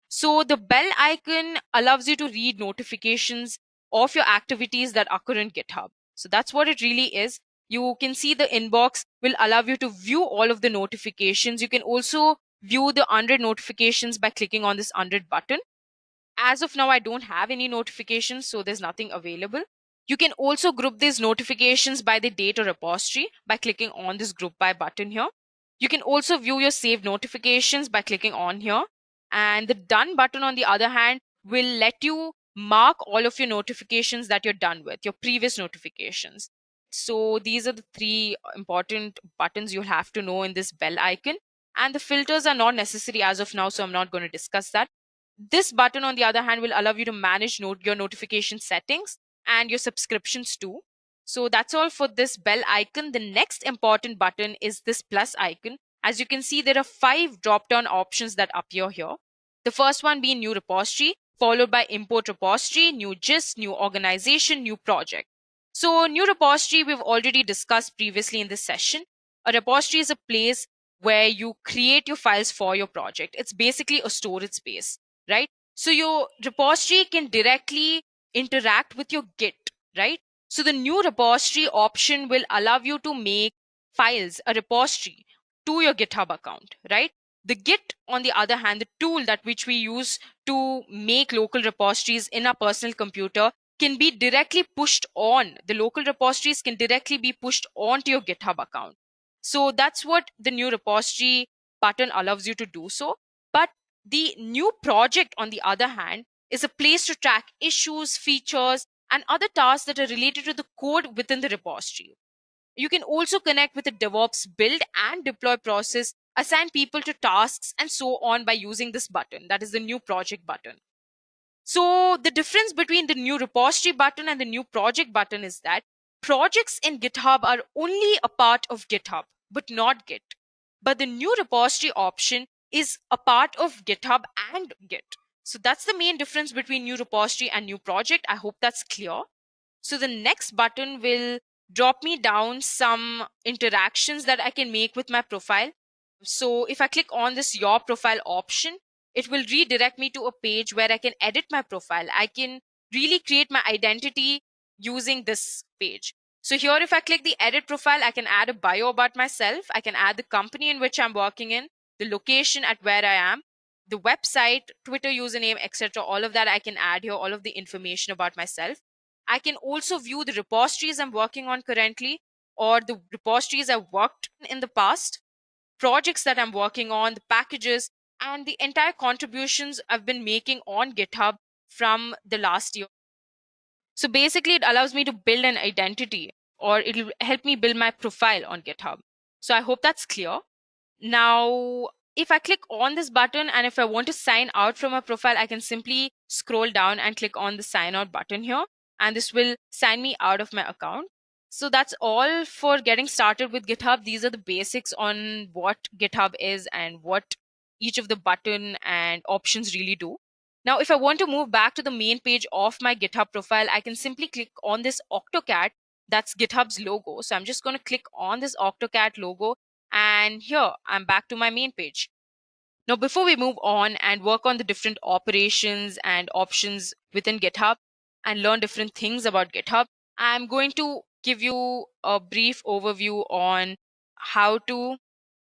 S5: So the bell icon allows you to read notifications of your activities that occur in GitHub. So that's what it really is. You can see the inbox will allow you to view all of the notifications. You can also view the unread notifications by clicking on this unread button. As of now, I don't have any notifications, so there's nothing available. You can also group these notifications by the date or repository by clicking on this group by button here. You can also view your saved notifications by clicking on here. And the done button, on the other hand, will let you mark all of your notifications that you're done with, your previous notifications. So these are the 3 important buttons you'll have to know in this bell icon. And the filters are not necessary as of now, so I'm not going to discuss that. This button, on the other hand, will allow you to manage your notification settings and your subscriptions too. So that's all for this bell icon. The next important button is this plus icon. As you can see, there are 5 drop-down options that appear here. The first one being new repository, followed by import repository, new gist, new organization, new project. So new repository we've already discussed previously in this session. A repository is a place where you create your files for your project. It's basically a storage space, right? So your repository can directly interact with your Git, right? So the new repository option will allow you to make files, a repository to your GitHub account, right? The Git, on the other hand, the tool that which we use to make local repositories in our personal computer can be directly pushed on. The local repositories can directly be pushed onto your GitHub account. So that's what the new repository button allows you to do so. But the new project, on the other hand, is a place to track issues, features, and other tasks that are related to the code within the repository. You can also connect with the DevOps build and deploy process, assign people to tasks, and so on by using this button. That is the new project button. So the difference between the new repository button and the new project button is that projects in GitHub are only a part of GitHub, but not Git. But the new repository option is a part of GitHub and Git. So that's the main difference between new repository and new project. I hope that's clear. So the next button will drop me down some interactions that I can make with my profile. So if I click on this Your Profile option, it will redirect me to a page where I can edit my profile. I can really create my identity using this page. So here, if I click the Edit Profile, I can add a bio about myself. I can add the company in which I'm working in, the location at where I am, the website, Twitter username, etc. All of that I can add here, all of the information about myself. I can also view the repositories I'm working on currently, or the repositories I've worked in the past, projects that I'm working on, the packages, and the entire contributions I've been making on GitHub from the last year. So basically, it allows me to build an identity, or it'll help me build my profile on GitHub. So I hope that's clear. Now, if I click on this button and if I want to sign out from a profile, I can simply scroll down and click on the sign out button here, and this will sign me out of my account. So that's all for getting started with GitHub. These are the basics on what GitHub is and what each of the button and options really do. Now, if I want to move back to the main page of my GitHub profile, I can simply click on this Octocat. That's GitHub's logo. So I'm just going to click on this Octocat logo, and here I'm back to my main page. Now, before we move on and work on the different operations and options within GitHub and learn different things about GitHub, I'm going to give you a brief overview on how to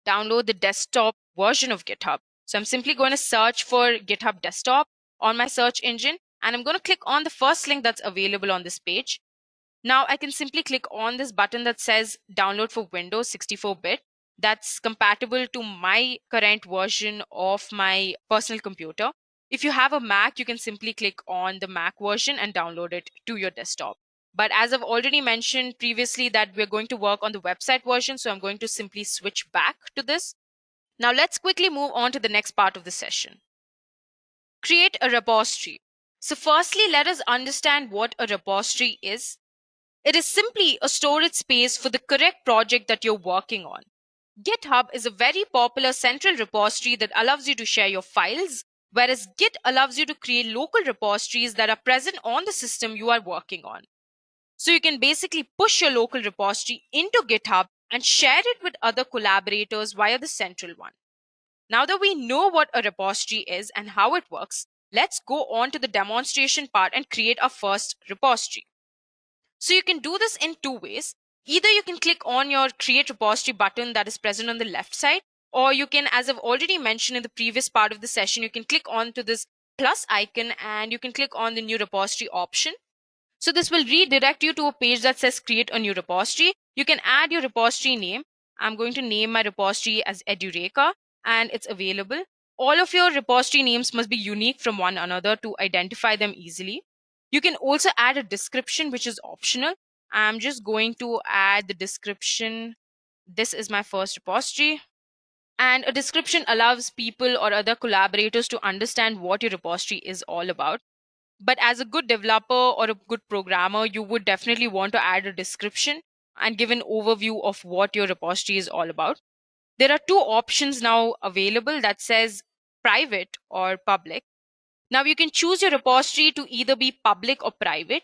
S5: download the desktop version of GitHub. So I'm simply going to search for GitHub Desktop on my search engine, and I'm going to click on the first link that's available on this page. Now I can simply click on this button that says download for Windows 64-bit. That's compatible to my current version of my personal computer. If you have a Mac, you can simply click on the Mac version and download it to your desktop. But as I've already mentioned previously that we're going to work on the website version, so I'm going to simply switch back to this. Now let's quickly move on to the next part of the session. Create a repository. So firstly, let us understand what a repository is. It is simply a storage space for the correct project that you're working on. GitHub is a very popular central repository that allows you to share your files, whereas Git allows you to create local repositories that are present on the system you are working on. So you can basically push your local repository into GitHub and share it with other collaborators via the central one. Now that we know what a repository is and how it works, let's go on to the demonstration part and create our first repository. So you can do this in two ways. Either you can click on your create repository button that is present on the left side, or you can, as I've already mentioned in the previous part of the session, you can click on to this plus icon and you can click on the new repository option. So this will redirect you to a page that says create a new repository. You can add your repository name. I'm going to name my repository as Edureka, and it's available. All of your repository names must be unique from one another to identify them easily. You can also add a description, which is optional. I'm just going to add the description. This is my first repository. And a description allows people or other collaborators to understand what your repository is all about. But as a good developer or a good programmer, you would definitely want to add a description and give an overview of what your repository is all about. There are two options now available that says private or public. Now you can choose your repository to either be public or private.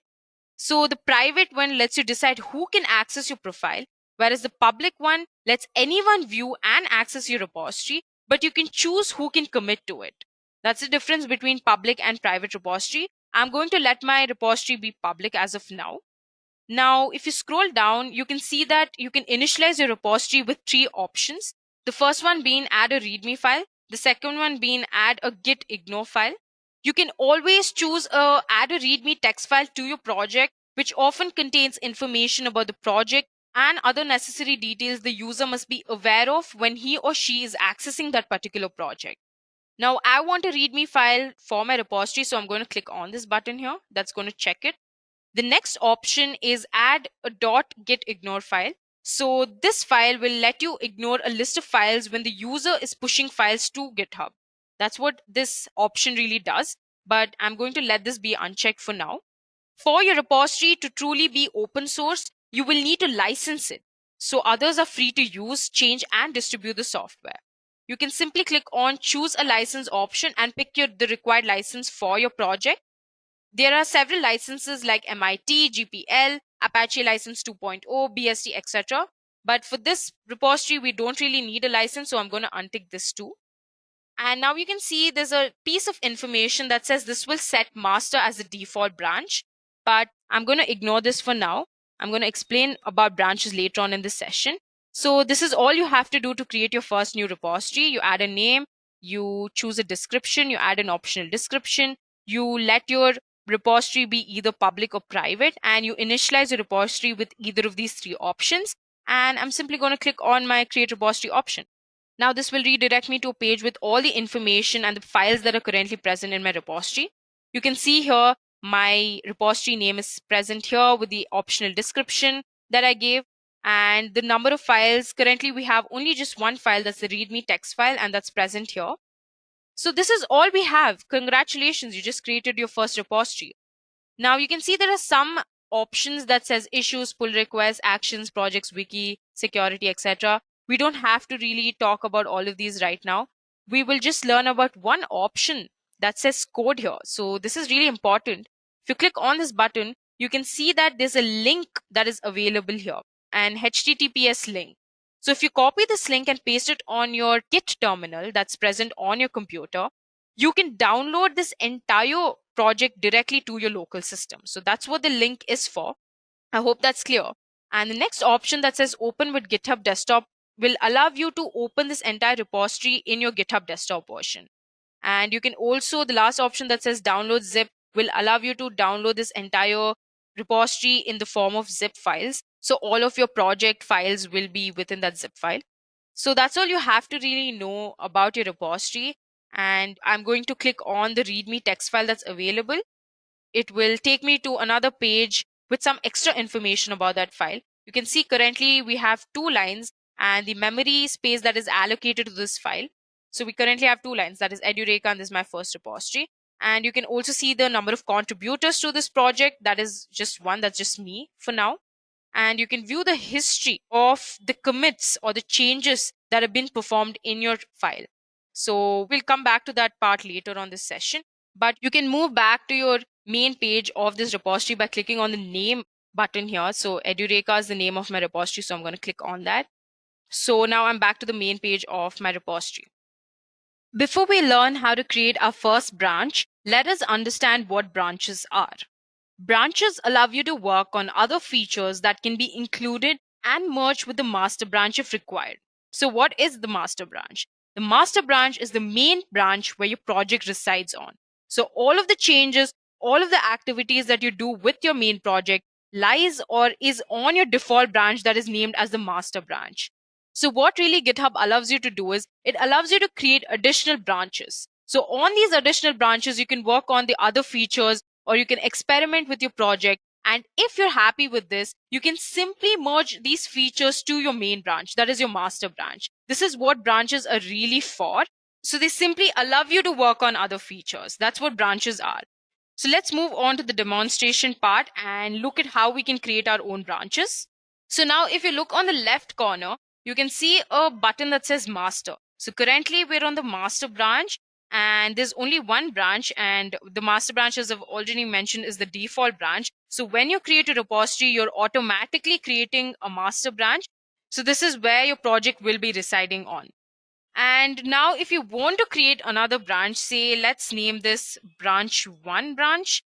S5: So the private one lets you decide who can access your profile, whereas the public one lets anyone view and access your repository, but you can choose who can commit to it. That's the difference between public and private repository. I'm going to let my repository be public as of now. Now, if you scroll down, you can see that you can initialize your repository with three options. The first one being add a README file. The second one being add a git ignore file. You can always choose add a README text file to your project, which often contains information about the project and other necessary details the user must be aware of when he or she is accessing that particular project. Now, I want a README file for my repository, so I'm going to click on this button here. That's going to check it. The next option is add a .gitignore file. So this file will let you ignore a list of files when the user is pushing files to GitHub. That's what this option really does, but I'm going to let this be unchecked for now. For your repository to truly be open source, you will need to license it, so others are free to use, change, and distribute the software. You can simply click on choose a license option and pick the required license for your project. There are several licenses like MIT, GPL, Apache License 2.0, BSD, etc. But for this repository, we don't really need a license, so I'm going to untick this too. And now you can see there's a piece of information that says this will set master as the default branch, but I'm going to ignore this for now. I'm going to explain about branches later on in this session. So this is all you have to do to create your first new repository. You add a name, you choose a description, you add an optional description, you let your repository be either public or private, and you initialize your repository with either of these three options. And I'm simply going to click on my create repository option. Now this will redirect me to a page with all the information and the files that are currently present in my repository. You can see here my repository name is present here with the optional description that I gave, and the number of files. Currently we have only just one file, that's the readme text file, and that's present here. So this is all we have. Congratulations, you just created your first repository. Now you can see there are some options that says issues, pull requests, actions, projects, wiki, security, etc. We don't have to really talk about all of these right now. We will just learn about one option that says code here. So this is really important. If you click on this button, you can see that there's a link that is available here, an HTTPS link. So if you copy this link and paste it on your Git terminal that's present on your computer, you can download this entire project directly to your local system. So that's what the link is for. I hope that's clear. And the next option that says open with GitHub desktop will allow you to open this entire repository in your GitHub desktop version. And you can also, the last option that says download zip will allow you to download this entire repository in the form of zip files. So all of your project files will be within that zip file. So that's all you have to really know about your repository. And I'm going to click on the README text file that's available. It will take me to another page with some extra information about that file. You can see currently we have 2 lines and the memory space that is allocated to this file. So we currently have 2 lines, that is Edureka, and this is my first repository. And you can also see the number of contributors to this project. That is just one, that's just me for now. And you can view the history of the commits or the changes that have been performed in your file. So we'll come back to that part later on this session, but you can move back to your main page of this repository by clicking on the name button here. So Edureka is the name of my repository, so I'm going to click on that. So now I'm back to the main page of my repository. Before we learn how to create our first branch, let us understand what branches are. Branches allow you to work on other features that can be included and merged with the master branch if required. So what is the master branch? The master branch is the main branch where your project resides on. So all of the changes, all of the activities that you do with your main project lies or is on your default branch that is named as the master branch. So what really GitHub allows you to do is it allows you to create additional branches. So on these additional branches, you can work on the other features or you can experiment with your project. And if you're happy with this, you can simply merge these features to your main branch, that is your master branch. This is what branches are really for. So they simply allow you to work on other features. That's what branches are. So let's move on to the demonstration part and look at how we can create our own branches. So now if you look on the left corner, you can see a button that says master. So currently we're on the master branch, and there's only one branch, and the master branch, as I've already mentioned, is the default branch. So when you create a repository, you're automatically creating a master branch. So this is where your project will be residing on. And now if you want to create another branch, say let's name this branch 1 branch.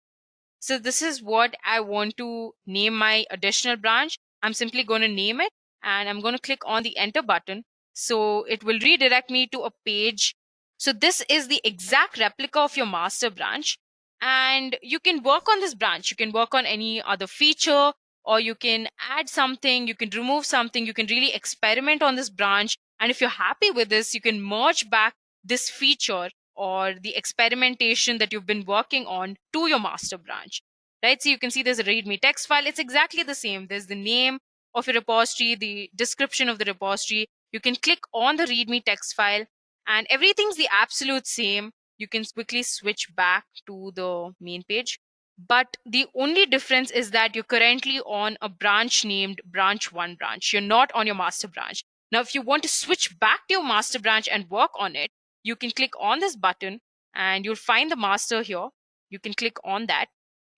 S5: So this is what I want to name my additional branch. I'm simply going to name it, and I'm going to click on the enter button. So it will redirect me to a page. So this is the exact replica of your master branch, and you can work on this branch. You can work on any other feature. or you can add something, you can remove something, you can really experiment on this branch. And if you're happy with this, you can merge back this feature or the experimentation that you've been working on to your master branch, right? So you can see there's a README text file. It's exactly the same. There's the name of your repository, the description of the repository. You can click on the README text file and everything's the absolute same. You can quickly switch back to the main page. But the only difference is that you're currently on a branch named branch1 branch. You're not on your master branch. Now, if you want to switch back to your master branch and work on it, you can click on this button and you'll find the master here. You can click on that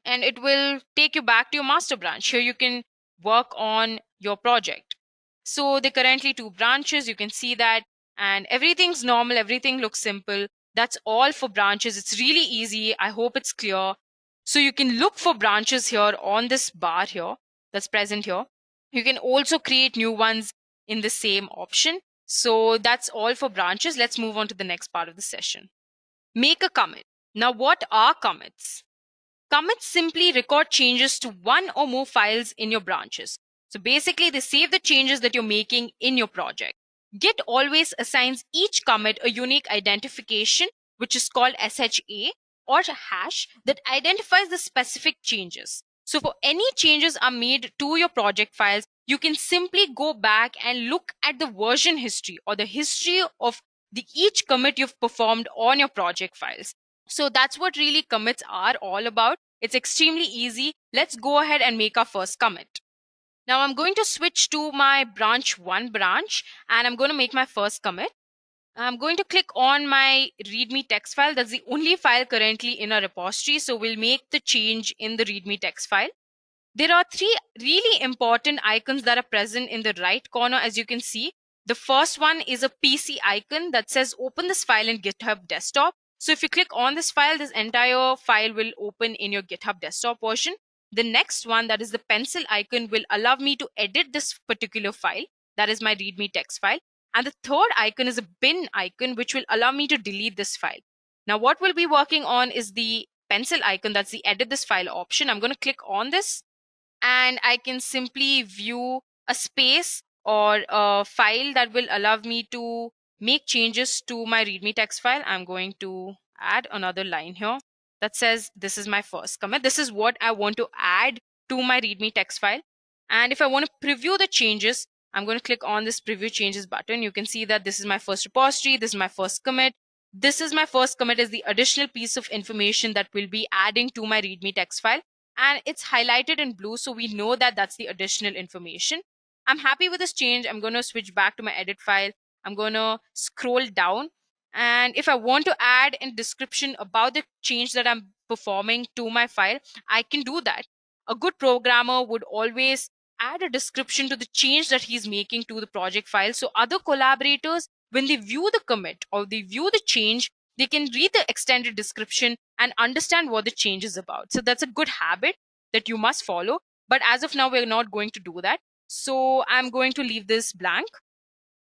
S5: and it will take you back to your master branch. Here you can work on your project. So there are currently 2 branches. You can see that, and everything's normal. Everything looks simple. That's all for branches. It's really easy. I hope it's clear. So you can look for branches here on this bar here that's present here. You can also create new ones in the same option. So that's all for branches. Let's move on to the next part of the session. Make a commit. Now, what are commits? Commits simply record changes to one or more files in your branches. So basically, they save the changes that you're making in your project. Git always assigns each commit a unique identification, which is called SHA or hash, that identifies the specific changes. So for any changes are made to your project files, you can simply go back and look at the version history or the history of each commit you've performed on your project files. So that's what really commits are all about. It's extremely easy. Let's go ahead and make our first commit. Now I'm going to switch to my branch1 branch and I'm going to make my first commit. I'm going to click on my README text file. That's the only file currently in our repository. So we'll make the change in the README text file. There are 3 really important icons that are present in the right corner, as you can see. The first one is a PC icon that says open this file in GitHub desktop. So if you click on this file, this entire file will open in your GitHub desktop version. The next one, that is the pencil icon, will allow me to edit this particular file. That is my README text file. And the third icon is a bin icon, which will allow me to delete this file. Now, what we'll be working on is the pencil icon. That's the edit this file option. I'm going to click on this and I can simply view a space or a file that will allow me to make changes to my README text file. I'm going to add another line here that says this is my first commit. This is what I want to add to my README text file. And if I want to preview the changes, I'm going to click on this preview changes button. You can see that this is my first repository. This is my first commit. This is my first commit is the additional piece of information that we'll be adding to my README text file. And it's highlighted in blue, so we know that that's the additional information. I'm happy with this change. I'm going to switch back to my edit file. I'm going to scroll down. And if I want to add a description about the change that I'm performing to my file, I can do that. A good programmer would always add a description to the change that he's making to the project file. So other collaborators, when they view the commit or they view the change, they can read the extended description and understand what the change is about. So that's a good habit that you must follow. But as of now, we're not going to do that. So I'm going to leave this blank.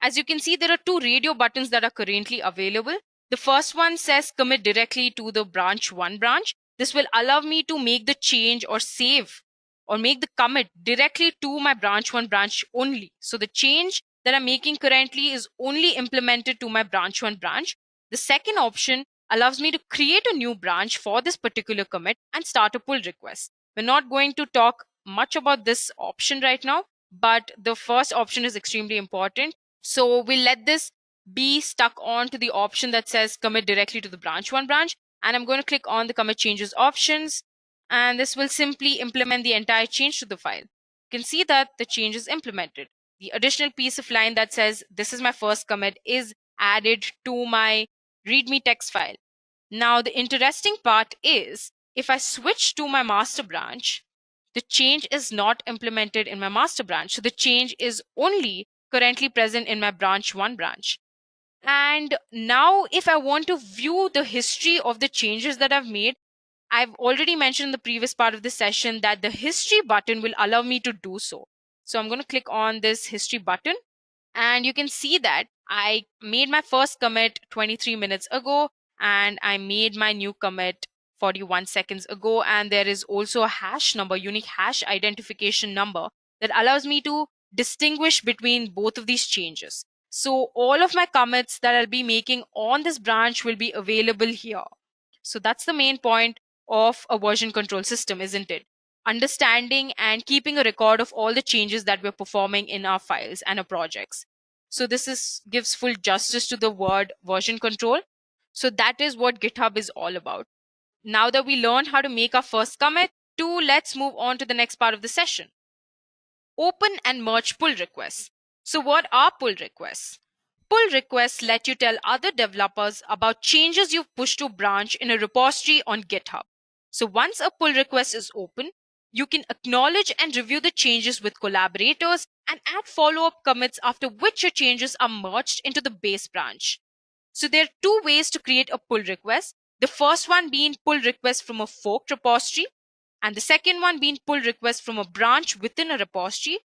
S5: As you can see, there are 2 radio buttons that are currently available. The first one says commit directly to the branch1 branch. This will allow me to make the change or save or make the commit directly to my branch1 branch only. So the change that I'm making currently is only implemented to my branch1 branch. The second option allows me to create a new branch for this particular commit and start a pull request. We're not going to talk much about this option right now, but the first option is extremely important. So we'll let this be stuck on to the option that says commit directly to the branch1 branch. And I'm going to click on the commit changes options. And this will simply implement the entire change to the file. You can see that the change is implemented. The additional piece of line that says this is my first commit is added to my README text file. Now, the interesting part is if I switch to my master branch, the change is not implemented in my master branch. So the change is only currently present in my branch1 branch. And now if I want to view the history of the changes that I've made, I've already mentioned in the previous part of the session that the history button will allow me to do so. So I'm going to click on this history button and you can see that I made my first commit 23 minutes ago and I made my new commit 41 seconds ago. And there is also a hash number, unique hash identification number, that allows me to distinguish between both of these changes. So all of my commits that I'll be making on this branch will be available here. So that's the main point of a version control system, isn't it? Understanding and keeping a record of all the changes that we're performing in our files and our projects. So this gives full justice to the word version control. So that is what GitHub is all about. Now that we learned how to make our first commit, let's move on to the next part of the session. Open and merge pull requests. So what are pull requests? Pull requests let you tell other developers about changes you've pushed to branch in a repository on GitHub. So once a pull request is open, you can acknowledge and review the changes with collaborators and add follow-up commits, after which your changes are merged into the base branch. So there are two ways to create a pull request. The first one being pull request from a forked repository, and the second one being pull request from a branch within a repository.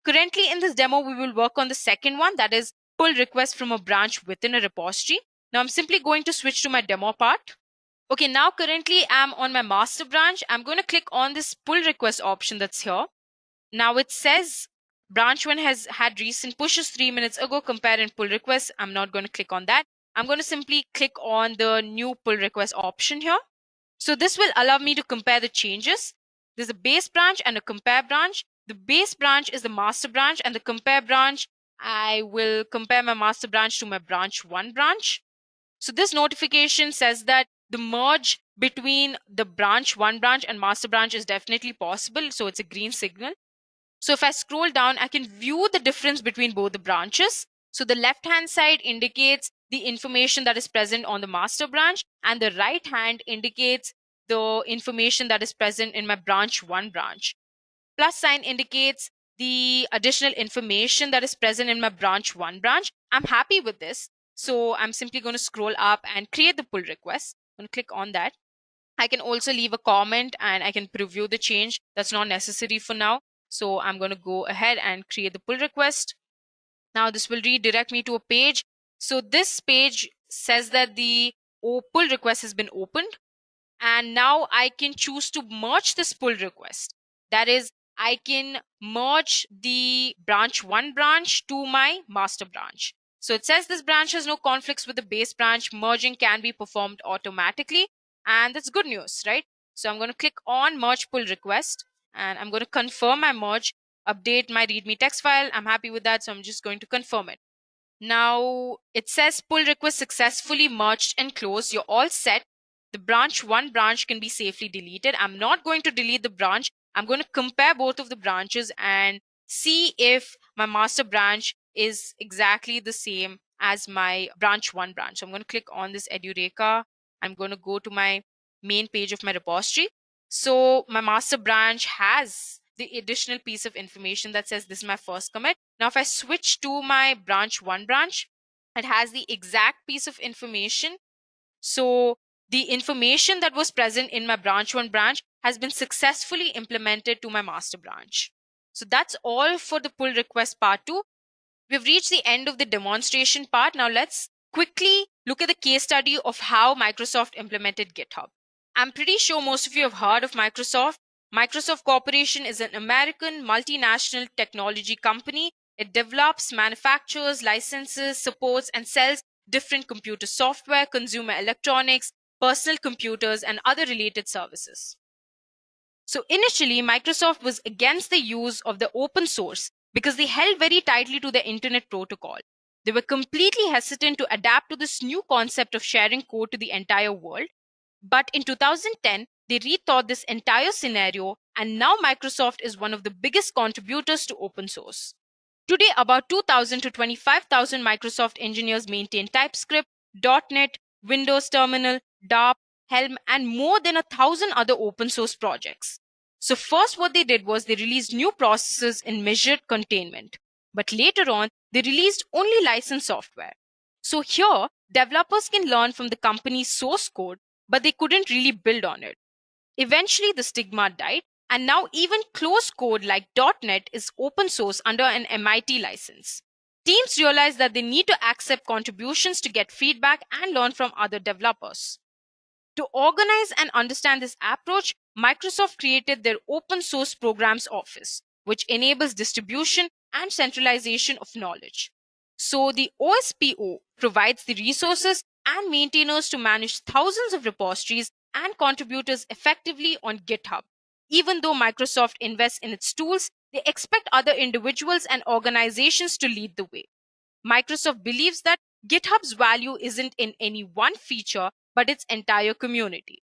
S5: Currently in this demo, we will work on the second one, that is pull request from a branch within a repository. Now I'm simply going to switch to my demo part. Okay, now currently I'm on my master branch. I'm going to click on this pull request option that's here. Now it says branch 1 has had recent pushes 3 minutes ago, compare and pull request. I'm not going to click on that. I'm going to simply click on the new pull request option here. So this will allow me to compare the changes. There's a base branch and a compare branch. The base branch is the master branch, and the compare branch, I will compare my master branch to my branch 1 branch. So this notification says that the merge between the branch 1 branch and master branch is definitely possible. So it's a green signal. So if I scroll down, I can view the difference between both the branches. So the left-hand side indicates the information that is present on the master branch, and the right hand indicates the information that is present in my branch 1 branch. Plus sign indicates the additional information that is present in my branch 1 branch. I'm happy with this. So I'm simply going to scroll up and create the pull request. I'm going to click on that. I can also leave a comment and I can preview the change. That's not necessary for now. So I'm going to go ahead and create the pull request. Now this will redirect me to a page. So this page says that the pull request has been opened. And now I can choose to merge this pull request. That is, I can merge the branch 1 branch to my master branch. So it says this branch has no conflicts with the base branch. Merging can be performed automatically. And that's good news, right? So I'm going to click on merge pull request, and I'm going to confirm my merge, update my readme text file. I'm happy with that. So I'm just going to confirm it. Now it says pull request successfully merged and closed. You're all set. The branch 1 branch can be safely deleted. I'm not going to delete the branch. I'm going to compare both of the branches and see if my master branch is exactly the same as my branch 1 branch. So I'm going to click on this Edureka. I'm going to go to my main page of my repository. So my master branch has the additional piece of information that says this is my first commit. Now if I switch to my branch 1 branch, it has the exact piece of information. So the information that was present in my branch 1 branch has been successfully implemented to my master branch. So that's all for the pull request part 2. We've reached the end of the demonstration part. Now let's quickly look at the case study of how Microsoft implemented GitHub. I'm pretty sure most of you have heard of Microsoft. Microsoft Corporation is an American multinational technology company. It develops, manufactures, licenses, supports, and sells different computer software, consumer electronics, personal computers, and other related services. So initially, Microsoft was against the use of the open source because they held very tightly to the internet protocol. They were completely hesitant to adapt to this new concept of sharing code to the entire world. But in 2010, they rethought this entire scenario, and now Microsoft is one of the biggest contributors to open source. Today, about 2,000 to 25,000 Microsoft engineers maintain TypeScript, .NET, Windows Terminal, DARP, Helm, and more than 1,000 other open source projects. So first what they did was they released new processes in measured containment. But later on, they released only licensed software. So here, developers can learn from the company's source code, but they couldn't really build on it. Eventually, the stigma died, and now even closed code like .NET is open source under an MIT license. Teams realize that they need to accept contributions to get feedback and learn from other developers. To organize and understand this approach, Microsoft created their Open Source Programs Office, which enables distribution and centralization of knowledge. So the OSPO provides the resources and maintainers to manage thousands of repositories and contributors effectively on GitHub. Even though Microsoft invests in its tools, they expect other individuals and organizations to lead the way. Microsoft believes that GitHub's value isn't in any one feature, but its entire community.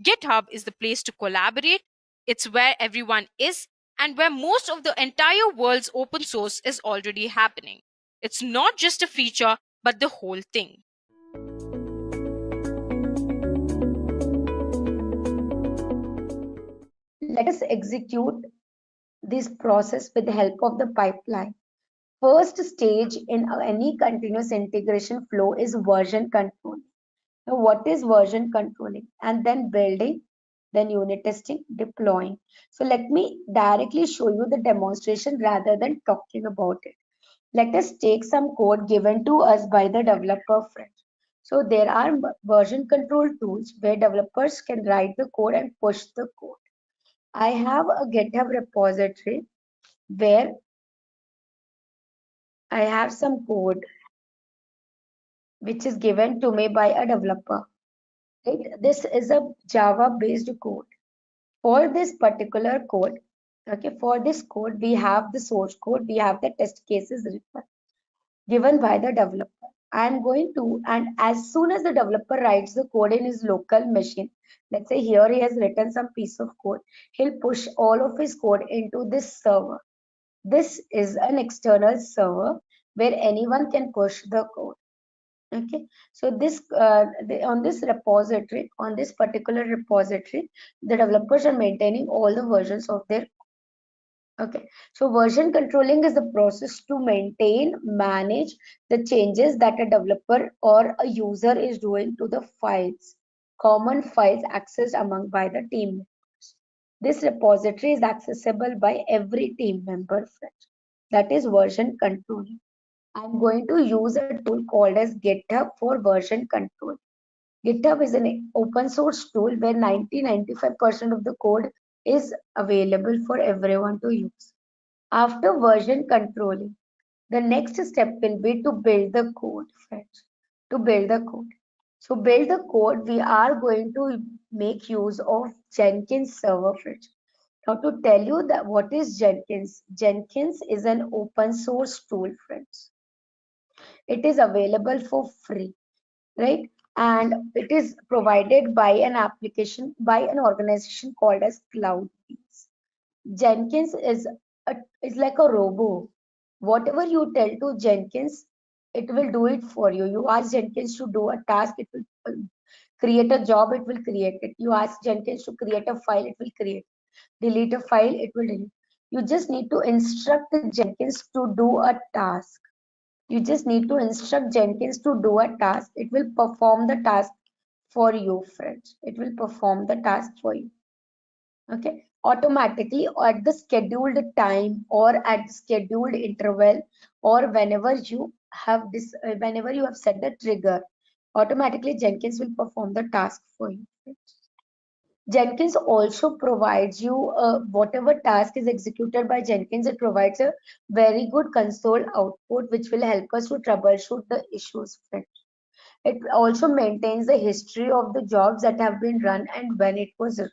S5: GitHub is the place to collaborate, it's where everyone is, and where most of the entire world's open source is already happening. It's not just a feature, but the whole thing.
S6: Let us execute this process with the help of the pipeline. First stage in any continuous integration flow is version control. Now, what is version controlling? And then building, then unit testing, deploying. So let me directly show you the demonstration rather than talking about it. Let us take some code given to us by the developer friend. So there are version control tools where developers can write the code and push the code. I have a GitHub repository where I have some code which is given to me by a developer. Right? This is a Java based code. For this particular code, okay, for this code, we have the source code, we have the test cases written, given by the developer. I am going to, and as soon as the developer writes the code in his local machine, let's say here he has written some piece of code, he'll push all of his code into this server. This is an external server where anyone can push the code. Okay, so this on this repository, on this particular repository, the developers are maintaining all the versions of their. Okay, so version controlling is the process to maintain, manage the changes that a developer or a user is doing to the files, common files accessed among by the team members. This repository is accessible by every team member. That is version controlling. I'm going to use a tool called as GitHub for version control. GitHub is an open source tool where 90-95% of the code is available for everyone to use. After version controlling, the next step will be to build the code, friends. To build the code. So build the code, we are going to make use of Jenkins server, friends. Now to tell you that what is Jenkins? Jenkins is an open source tool, friends. It is available for free, right? And it is provided by an application by an organization called as CloudBees. Jenkins is like a robo. Whatever you tell to Jenkins, it will do it for you. You ask Jenkins to do a task, it will create a job, it will create it. You ask Jenkins to create a file, it will create. Delete a file, it will delete. You just need to instruct Jenkins to do a task. You just need to instruct Jenkins to do a task. It will perform the task for you, friends. It will perform the task for you. Okay, automatically or at the scheduled time or at the scheduled interval or whenever you have this, whenever you have set the trigger, automatically Jenkins will perform the task for you. Jenkins also provides you whatever task is executed by Jenkins, it provides a very good console output which will help us to troubleshoot the issues. It also maintains the history of the jobs that have been run and when it was run.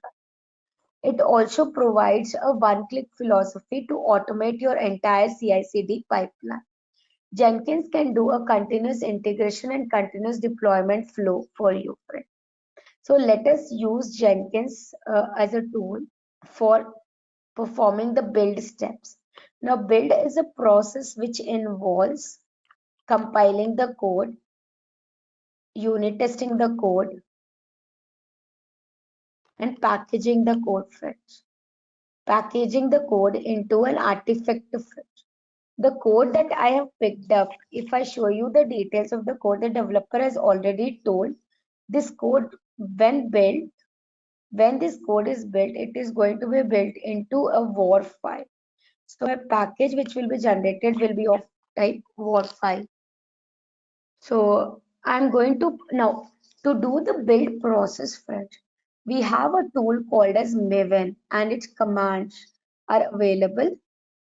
S6: It also provides a one-click philosophy to automate your entire CI/CD pipeline. Jenkins can do a continuous integration and continuous deployment flow for you. So let us use Jenkins as a tool for performing the build steps. Now, build is a process which involves compiling the code, unit testing the code, and packaging the code, friends. Packaging the code into an artifact, friends. The code that I have picked up, if I show you the details of the code, the developer has already told this code when built, when this code is built, it is going to be built into a war file. So a package which will be generated will be of type war file. So I'm going to now To do the build process, friend, we have a tool called as Maven, and its commands are available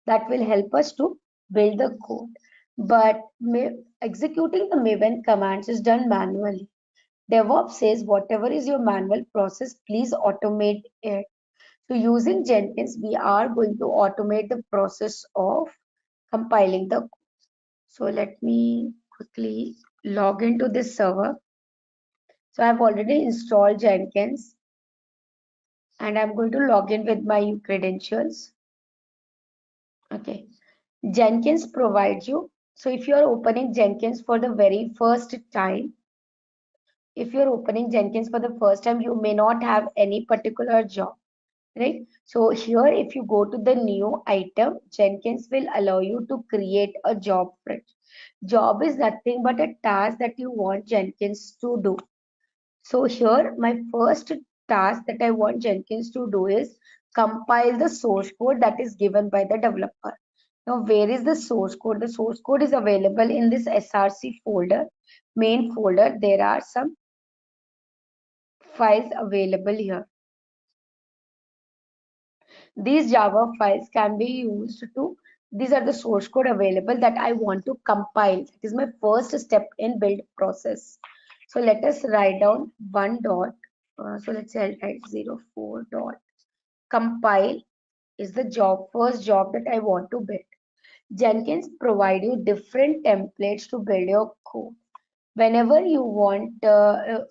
S6: that will help us to build the code. But executing the Maven commands is done manually. DevOps says whatever is your manual process, please automate it. So using Jenkins, we are going to automate the process of compiling the code. So let me quickly log into this server. So I've already installed Jenkins and I'm going to log in with my credentials. Okay. Jenkins provides you. So if you are opening Jenkins for the very first time, you may not have any particular job, right? So here, if you go to the new item, Jenkins will allow you to create a job. Job is nothing but a task that you want Jenkins to do. So here, my first task that I want Jenkins to do is compile the source code that is given by the developer. Now, where is the source code? The source code is available in this SRC folder, main folder. There are some files available here. These Java files can be used to, these are the source code available that I want to compile. It is my first step in build process. So let us write down one dot. So let's say I'll write 04 dot. Compile is the first job that I want to build. Jenkins provide you different templates to build your code. Whenever you want to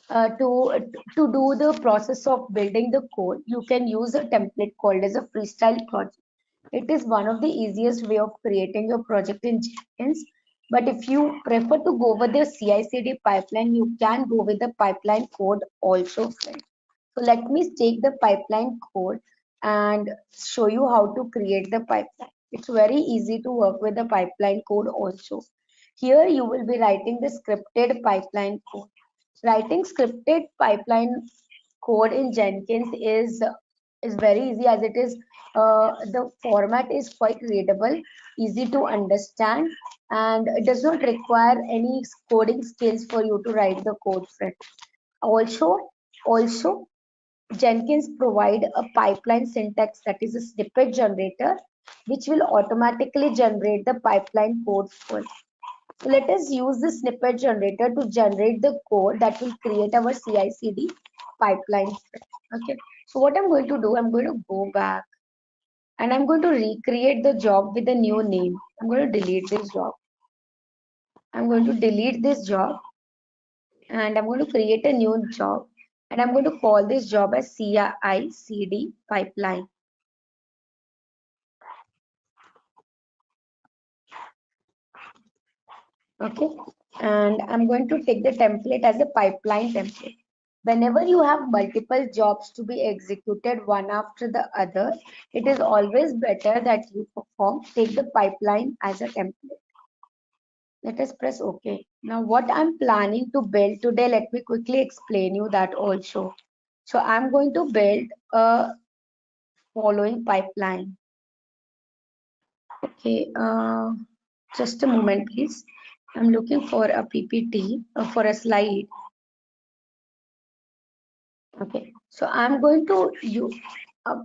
S6: do the process of building the code, you can use a template called as a freestyle project. It is one of the easiest way of creating your project in Jenkins. But if you prefer to go with the CI/CD pipeline, you can go with the pipeline code also. So let me take the pipeline code and show you how to create the pipeline. It's very easy to work with the pipeline code also. Here you will be writing the scripted pipeline code. Writing scripted pipeline code in Jenkins is very easy, as it is the format is quite readable, easy to understand, and it does not require any coding skills for you to write the code. Also, Jenkins provide a pipeline syntax, that is a snippet generator, which will automatically generate the pipeline code for. So let us use the snippet generator to generate the code that will create our CI/CD pipeline. Okay. So what I'm going to do, I'm going to go back and I'm going to recreate the job with a new name. I'm going to delete this job. I'm going to delete this job and I'm going to create a new job, and I'm going to call this job as CI/CD pipeline. Okay, and I'm going to take the template as a pipeline template. Whenever you have multiple jobs to be executed one after the other, it is always better that you take the pipeline as a template. Let us press OK. Now what I'm planning to build today, let me quickly explain you that also. So I'm going to build a following pipeline. Okay, just a moment, please. I'm looking for a PPT for a slide. Okay, so I'm going to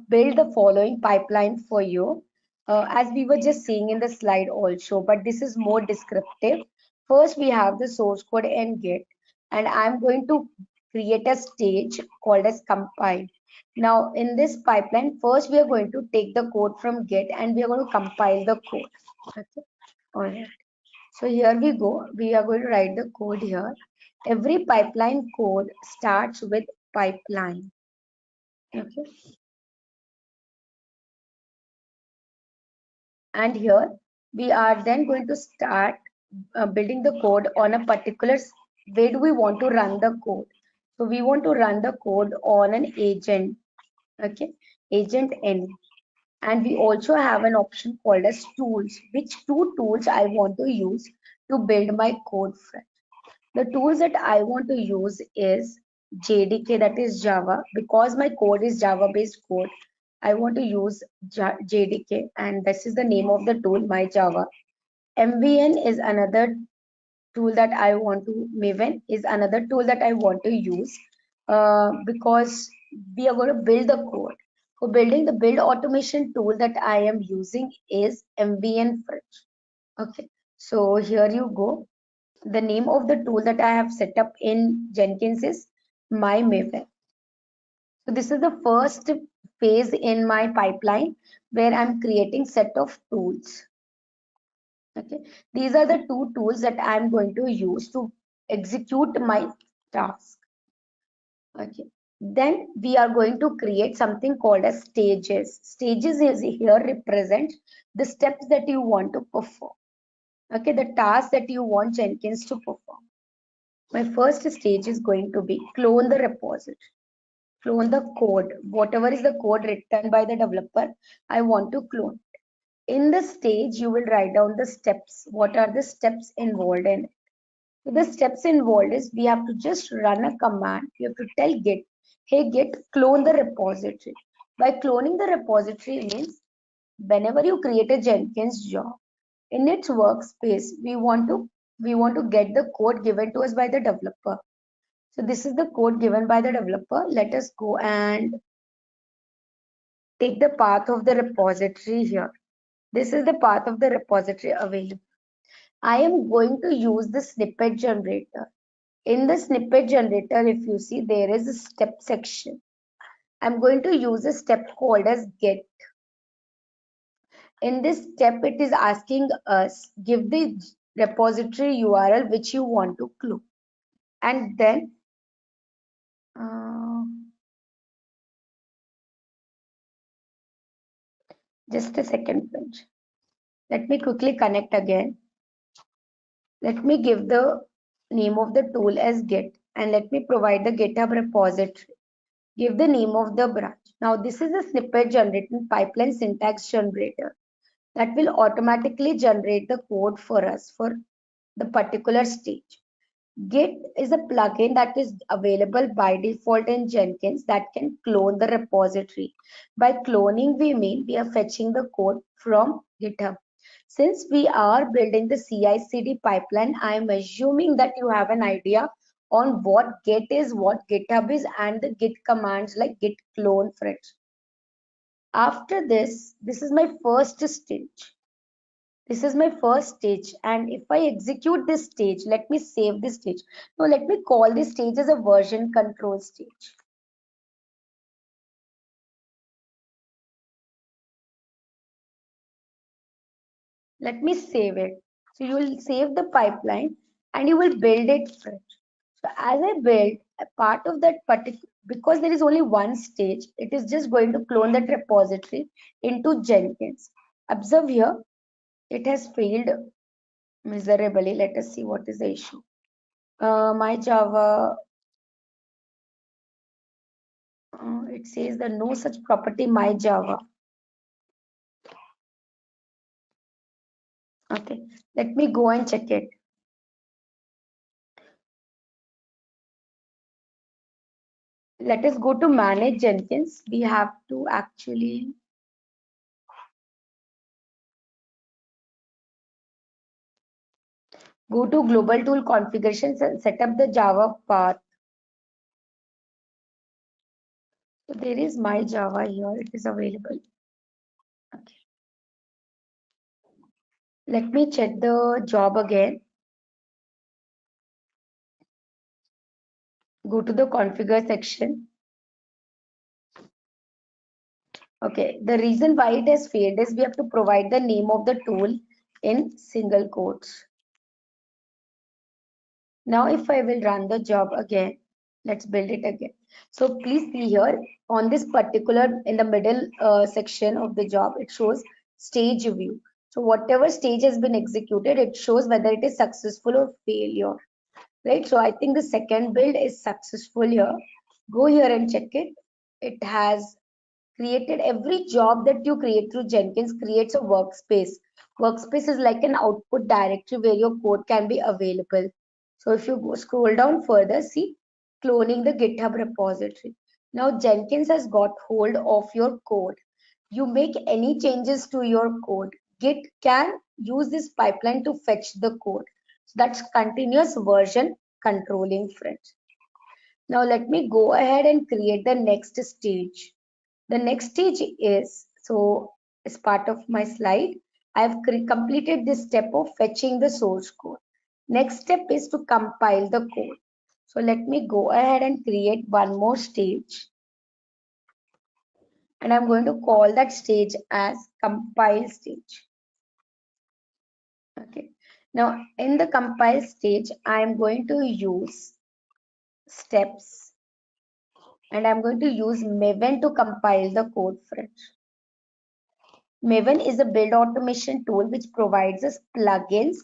S6: build the following pipeline for you, as we were just seeing in the slide also, but this is more descriptive. First, we have the source code in Git, and I'm going to create a stage called as compile. Now, in this pipeline, first we are going to take the code from Git and we are going to compile the code. Okay, all right. So here we go. We are going to write the code here. Every pipeline code starts with pipeline. Okay. And here we are then going to start building the code on a particular, where do we want to run the code? So we want to run the code on an agent. Okay, agent N. And we also have an option called as tools. Which two tools I want to use to build my code from? The tools that I want to use is JDK, that is Java, because my code is Java based code. I want to use JDK, and this is the name of the tool, my Java. MVN is another tool that I want to, Maven is another tool that I want to use because we are going to build the code. For building the build automation tool that I am using is MVN Fridge. Okay, so here you go. The name of the tool that I have set up in Jenkins is my Maven. So this is the first phase in my pipeline where I'm creating set of tools. Okay, these are the two tools that I'm going to use to execute my task. Okay, then we are going to create something called as stages. Stages is here represent the steps that you want to perform. Okay, the task that you want Jenkins to perform. My first stage is going to be clone the repository, clone the code. Whatever is the code written by the developer, I want to clone. In the stage, you will write down the steps. What are the steps involved in it? So the steps involved is we have to just run a command. You have to tell Git, hey Git, clone the repository. By cloning the repository means whenever you create a Jenkins job, in its workspace, we want to get the code given to us by the developer. So this is the code given by the developer. Let us go and take the path of the repository here. This is the path of the repository available. I am going to use the snippet generator. In the snippet generator, if you see, there is a step section. I'm going to use a step called as get. In this step, it is asking us, give the repository URL which you want to clone. And then, just a second, friends. Let me quickly connect again. Let me give the name of the tool as Git and let me provide the GitHub repository. Give the name of the branch. Now this is a snippet generating pipeline syntax generator that will automatically generate the code for us for the particular stage. Git is a plugin that is available by default in Jenkins that can clone the repository. By cloning, we mean we are fetching the code from GitHub. Since we are building the CI/CD pipeline, I am assuming that you have an idea on what Git is, what GitHub is, and the Git commands like git clone, friends. After this is my first stage. This is my first stage, and if I execute this stage, let me save this stage. Now let me call this stage as a version control stage. Let me save it. So you will save the pipeline and you will build it fresh. So as I build a part of that particular, because there is only one stage, it is just going to clone that repository into Jenkins. Observe here, it has failed miserably. Let us see what is the issue. My Java, it says the no such property my Java. Okay, let me go and check it. Let us go to manage Jenkins. We have to actually go to global tool configurations and set up the Java path. So there is my Java here. It is available. Okay. Let me check the job again. Go to the configure section. Okay, the reason why it has failed is we have to provide the name of the tool in single quotes. Now, if I will run the job again, let's build it again. So please see here on this particular in the middle section of the job, it shows stage view. So whatever stage has been executed, it shows whether it is successful or failure, right? So I think the second build is successful here. Go here and check it. It has created every job that you create through Jenkins creates a workspace. Workspace is like an output directory where your code can be available. So if you go scroll down further, see cloning the GitHub repository. Now Jenkins has got hold of your code. You make any changes to your code, Git can use this pipeline to fetch the code. So that's continuous version controlling, friends. Now let me go ahead and create the next stage. The next stage is, so as part of my slide, I've completed this step of fetching the source code. Next step is to compile the code. So let me go ahead and create one more stage. And I'm going to call that stage as compile stage. Okay. Now in the compile stage, I'm going to use steps and I'm going to use Maven to compile the code, friends. Maven is a build automation tool which provides us plugins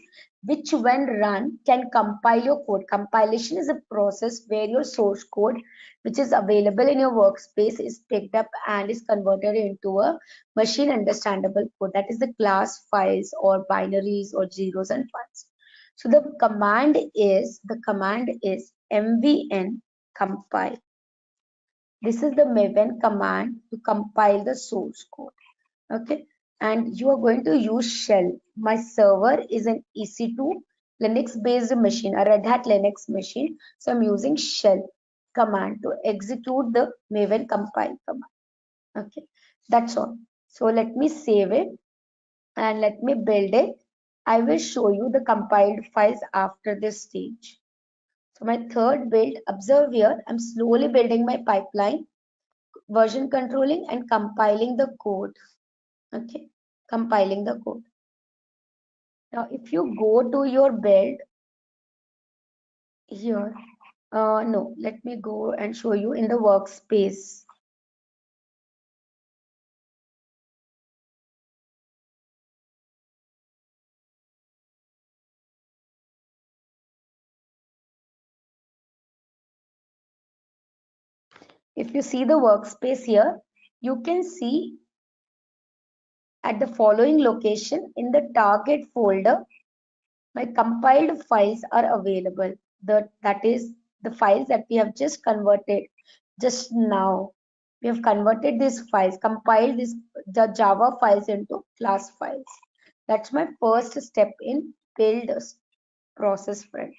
S6: which when run can compile your code. Compilation is a process where your source code which is available in your workspace is picked up and is converted into a machine understandable code. That is the class files or binaries or zeros and ones. So the command is mvn compile. This is the Maven command to compile the source code. Okay, and you are going to use shell. My server is an EC2 Linux based machine, a Red Hat Linux machine, so I'm using shell command to execute the Maven compile command. Okay, that's all. So let me save it and let me build it. I will show you the compiled files after this stage. So my third build, observe here, I'm slowly building my pipeline, version controlling and compiling the code. Okay, compiling the code. Now if you go to your build here, no, let me go and show you in the workspace. If you see the workspace here, you can see at the following location in the target folder, my compiled files are available. That is the files that we have just converted just now. We have converted these files, compiled the Java files into class files. That's my first step in build process, friend.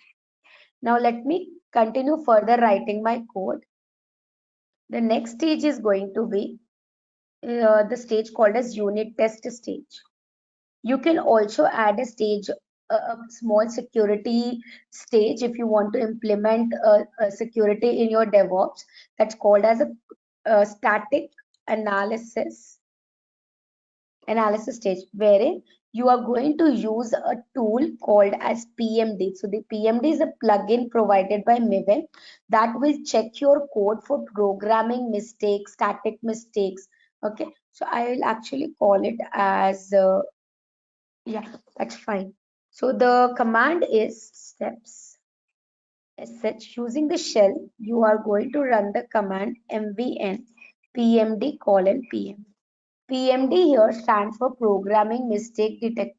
S6: Now let me continue further writing my code. The next stage is going to be the stage called as unit test stage. You can also add a stage, a small security stage if you want to implement a security in your DevOps. That's called as a static analysis stage, wherein you are going to use a tool called as PMD. So the PMD is a plugin provided by Maven that will check your code for programming mistakes, static mistakes. Okay, so I will actually call it as yeah, that's fine. So the command is steps. As such, using the shell, you are going to run the command mvn pmd:pm. PMD here stands for Programming Mistake Detect.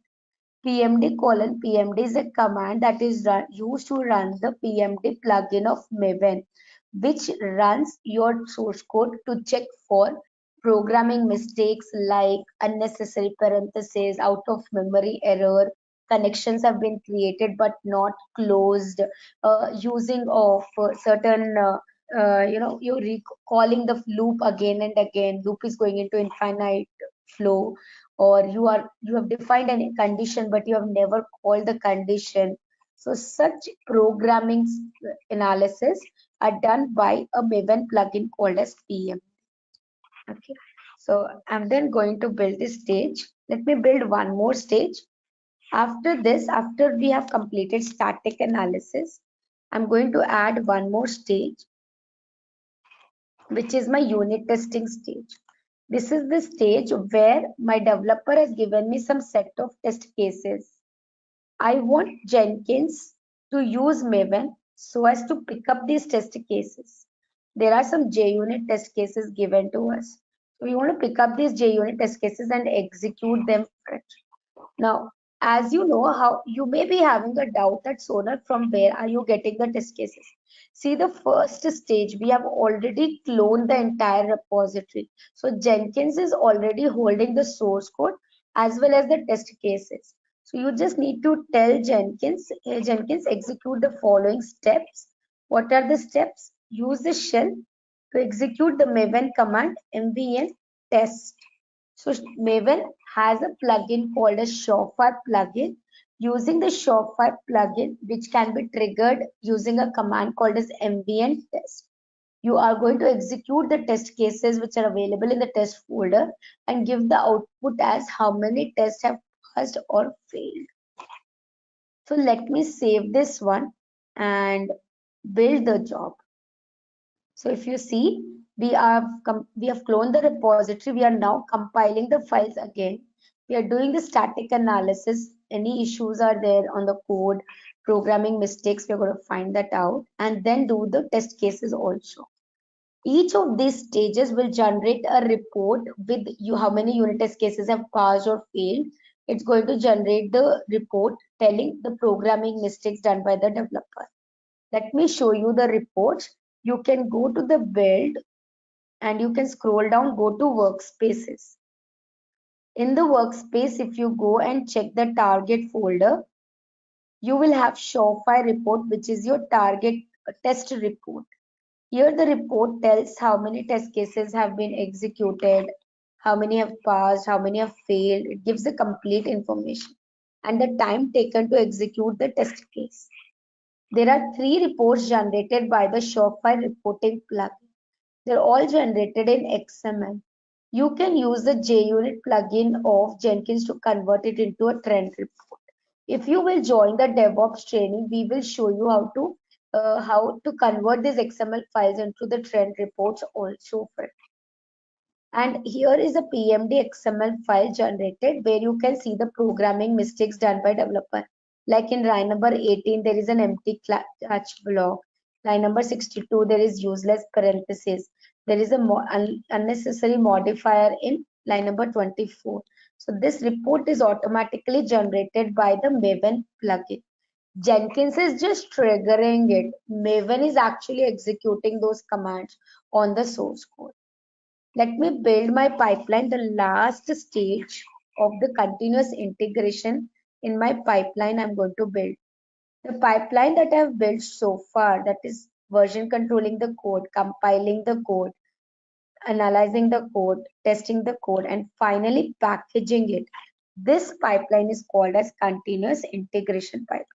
S6: PMD:PMD is a command that is used to run the PMD plugin of Maven, which runs your source code to check for programming mistakes like unnecessary parentheses, out of memory error, connections have been created but not closed, using of certain you're recalling the loop again and again. Loop is going into infinite flow, or you have defined a condition but you have never called the condition. So such programming analysis are done by a Maven plugin called as PM. Okay, so I'm then going to build this stage. Let me build one more stage. After this, after we have completed static analysis, I'm going to add one more stage, which is my unit testing stage. This is the stage where my developer has given me some set of test cases. I want Jenkins to use Maven so as to pick up these test cases. There are some JUnit test cases given to us. So we want to pick up these JUnit test cases and execute them. Now, as you know, how you may be having a doubt that Sonar, from where are you getting the test cases? See, the first stage, we have already cloned the entire repository. So Jenkins is already holding the source code as well as the test cases. So you just need to tell Jenkins, hey, Jenkins, execute the following steps. What are the steps? Use the shell to execute the Maven command mvn test. So Maven has a plugin called a Surefire plugin. Using the Surefire plugin, which can be triggered using a command called as mvn test, you are going to execute the test cases which are available in the test folder and give the output as how many tests have passed or failed. So let me save this one and build the job. So if you see, we have cloned the repository. We are now compiling the files again. We are doing the static analysis. Any issues are there on the code, programming mistakes, we're going to find that out and then do the test cases also. Each of these stages will generate a report with you how many unit test cases have passed or failed. It's going to generate the report telling the programming mistakes done by the developer. Let me show you the report. You can go to the build and you can scroll down, go to workspaces. In the workspace, if you go and check the target folder, you will have Surefire report, which is your target test report. Here the report tells how many test cases have been executed, how many have passed, how many have failed. It gives the complete information and the time taken to execute the test case. There are 3 reports generated by the Surefire reporting plugin. They're all generated in XML. You can use the JUnit plugin of Jenkins to convert it into a trend report. If you will join the DevOps training, we will show you how to convert these XML files into the trend reports also. And here is a PMD XML file generated where you can see the programming mistakes done by developer. Like in line number 18, there is an empty catch block. Line number 62, there is useless parenthesis. There is a unnecessary modifier in line number 24. So this report is automatically generated by the Maven plugin. Jenkins is just triggering it. Maven is actually executing those commands on the source code. Let me build my pipeline, the last stage of the continuous integration in my pipeline I'm going to build. The pipeline that I've built so far, that is version controlling the code, compiling the code, analyzing the code, testing the code, and finally packaging it. This pipeline is called as continuous integration pipeline.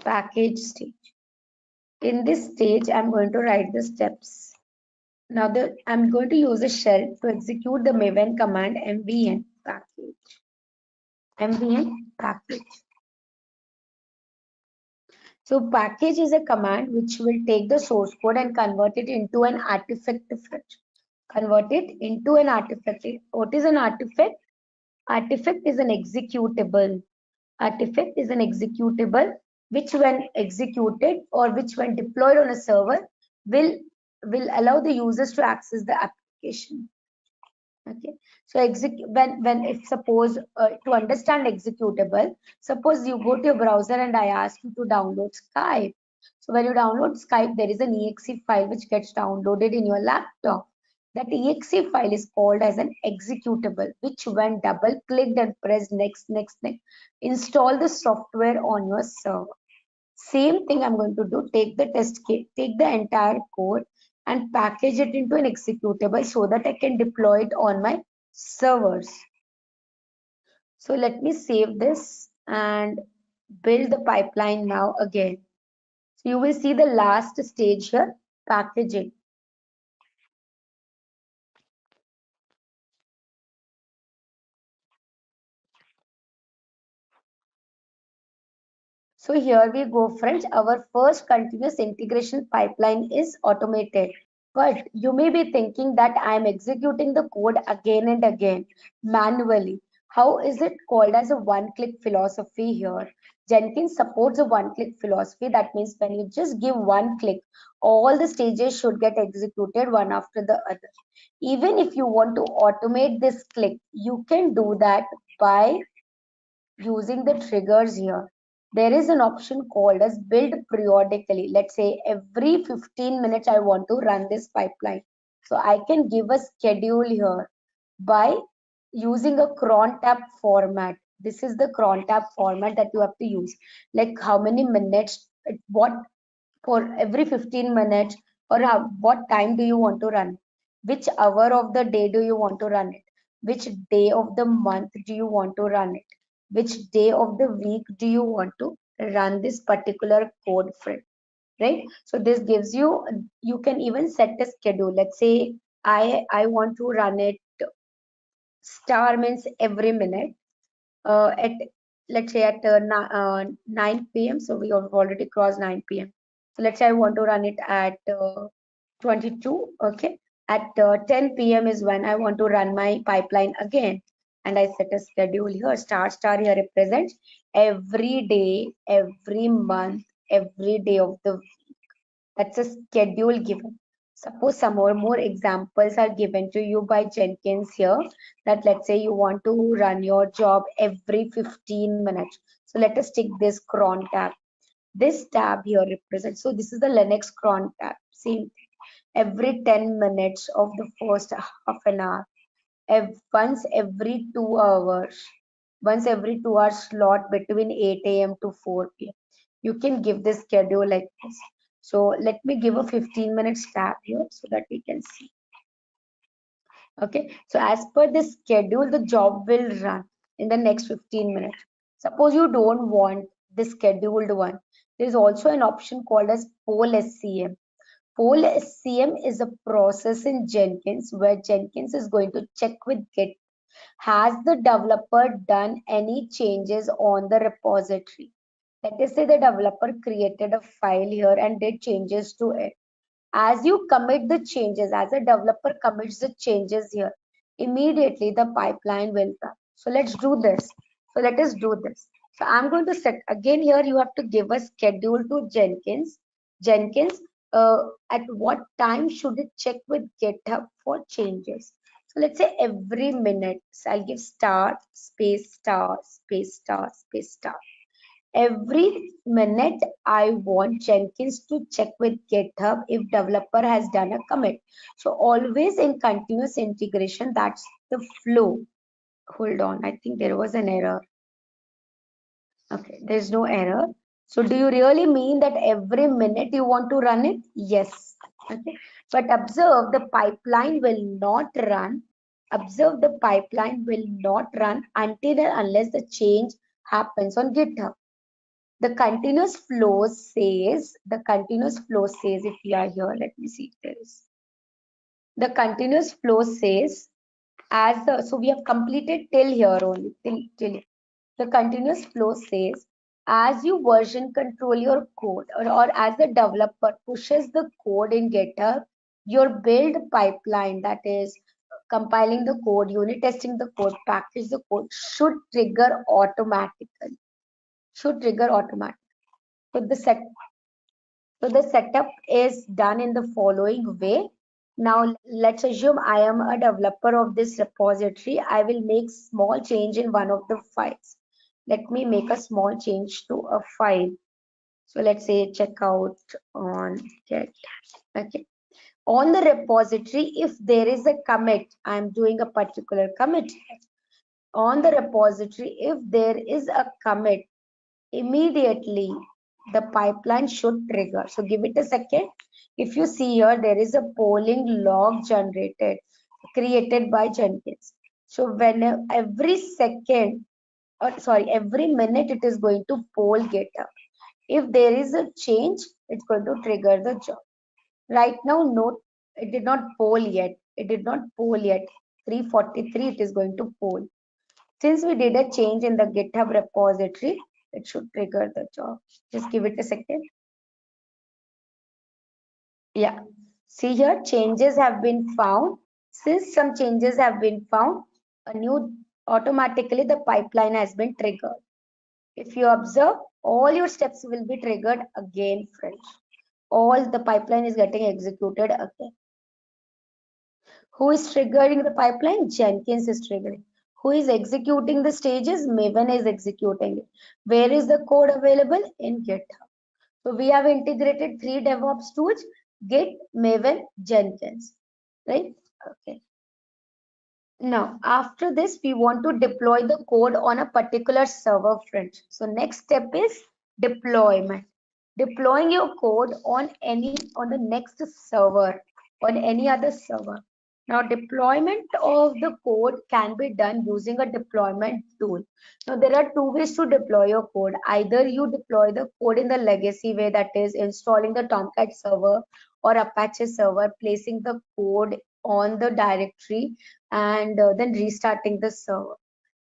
S6: Package stage. In this stage, I'm going to write the steps. Now I'm going to use a shell to execute the Maven command mvn package. Mvn package. So package is a command which will take the source code and convert it into an artifact. Convert it into an artifact. What is an artifact? Artifact is an executable. Artifact is an executable which when executed or which when deployed on a server will allow the users to access the application. Okay, so when if suppose to understand executable, suppose you go to your browser and I ask you to download Skype. So when you download Skype, there is an exe file which gets downloaded in your laptop. That exe file is called as an executable, which when double clicked and pressed next, install the software on your server. Same thing I'm going to do, take the test case, take the entire code and package it into an executable so that I can deploy it on my servers. So let me save this and build the pipeline now again. So you will see the last stage here, packaging. So here we go, friends. Our first continuous integration pipeline is automated. But you may be thinking that I am executing the code again and again manually. How is it called as a one-click philosophy here? Jenkins supports a one-click philosophy. That means when you just give one click, all the stages should get executed one after the other. Even if you want to automate this click, you can do that by using the triggers here. There is an option called as build periodically. Let's say every 15 minutes I want to run this pipeline. So I can give a schedule here by using a cron tab format. This is the cron tab format that you have to use. Like how many minutes, what for every 15 minutes, or what time do you want to run? Which hour of the day do you want to run it? Which day of the month do you want to run it? Which day of the week do you want to run this particular code for it? Right? So this gives you, you can even set a schedule. Let's say I want to run it star means every minute at, let's say at 9 p.m. So we have already crossed 9 p.m. So let's say I want to run it at 22. Okay, at 10 p.m. is when I want to run my pipeline again, and I set a schedule here. Star here represents every day, every month, every day of the week. That's a schedule given. Suppose some more examples are given to you by Jenkins here, that let's say you want to run your job every 15 minutes. So let us take this cron tab. This tab here represents, so this is the Linux cron tab. Same thing. Every 10 minutes of the first half an hour. Once every 2 hours. Once every 2 hours slot between 8 a.m. to 4 p.m. You can give this schedule like this. So let me give a 15-minute tab here so that we can see. Okay, so as per the schedule, the job will run in the next 15 minutes. Suppose you don't want the scheduled one. There is also an option called as poll SCM. Poll SCM is a process in Jenkins where Jenkins is going to check with Git. Has the developer done any changes on the repository? Let us say the developer created a file here and did changes to it. As you commit the changes, as a developer commits the changes here, immediately the pipeline will run. So let's do this. So let us do this. So I'm going to set, again here you have to give a schedule to Jenkins. Jenkins, at what time should it check with GitHub for changes? So let's say every minute. So I'll give star, space, star, space, star, space, star. Every minute I want Jenkins to check with GitHub if developer has done a commit. So always in continuous integration, that's the flow. Hold on, I think there was an error. Okay, there's no error. So do you really mean that every minute you want to run it? Yes. Okay, but observe the pipeline will not run. Observe the pipeline will not run until and unless the change happens on GitHub. The continuous flow says, if we are here, let me see if there is. The continuous flow says, as the, so we have completed till here only, till here. The continuous flow says, as you version control your code or as the developer pushes the code in GitHub, your build pipeline, that is compiling the code, unit testing the code, package the code, should trigger automatically. So the setup is done in the following way. Now let's assume I am a developer of this repository. I will make small change in one of the files. Let me make a small change to a file. So let's say checkout on Git. Okay. On the repository, if there is a commit, I'm doing a particular commit. On the repository, if there is a commit, immediately the pipeline should trigger. So give it a second. If you see here, there is a polling log created by Jenkins. So when every second, or sorry, every minute it is going to poll GitHub. If there is a change, it's going to trigger the job. Right now, no, it did not poll yet. 343, it is going to poll. Since we did a change in the GitHub repository, it should trigger the job. Just give it a second. Yeah, see here, changes have been found. Since some changes have been found, automatically the pipeline has been triggered. If you observe, all your steps will be triggered again, friends. All the pipeline is getting executed again. Who is triggering the pipeline? Jenkins is triggering. Who is executing the stages? Maven is executing it. Where is the code available? In GitHub. So we have integrated 3 DevOps tools: Git, Maven, Jenkins. Right? Okay. Now, after this, we want to deploy the code on a particular server, friends. So next step is deployment. Deploying your code on the next server, on any other server. Now, deployment of the code can be done using a deployment tool. Now, there are two ways to deploy your code. Either you deploy the code in the legacy way, that is installing the Tomcat server or Apache server, placing the code on the directory and then restarting the server.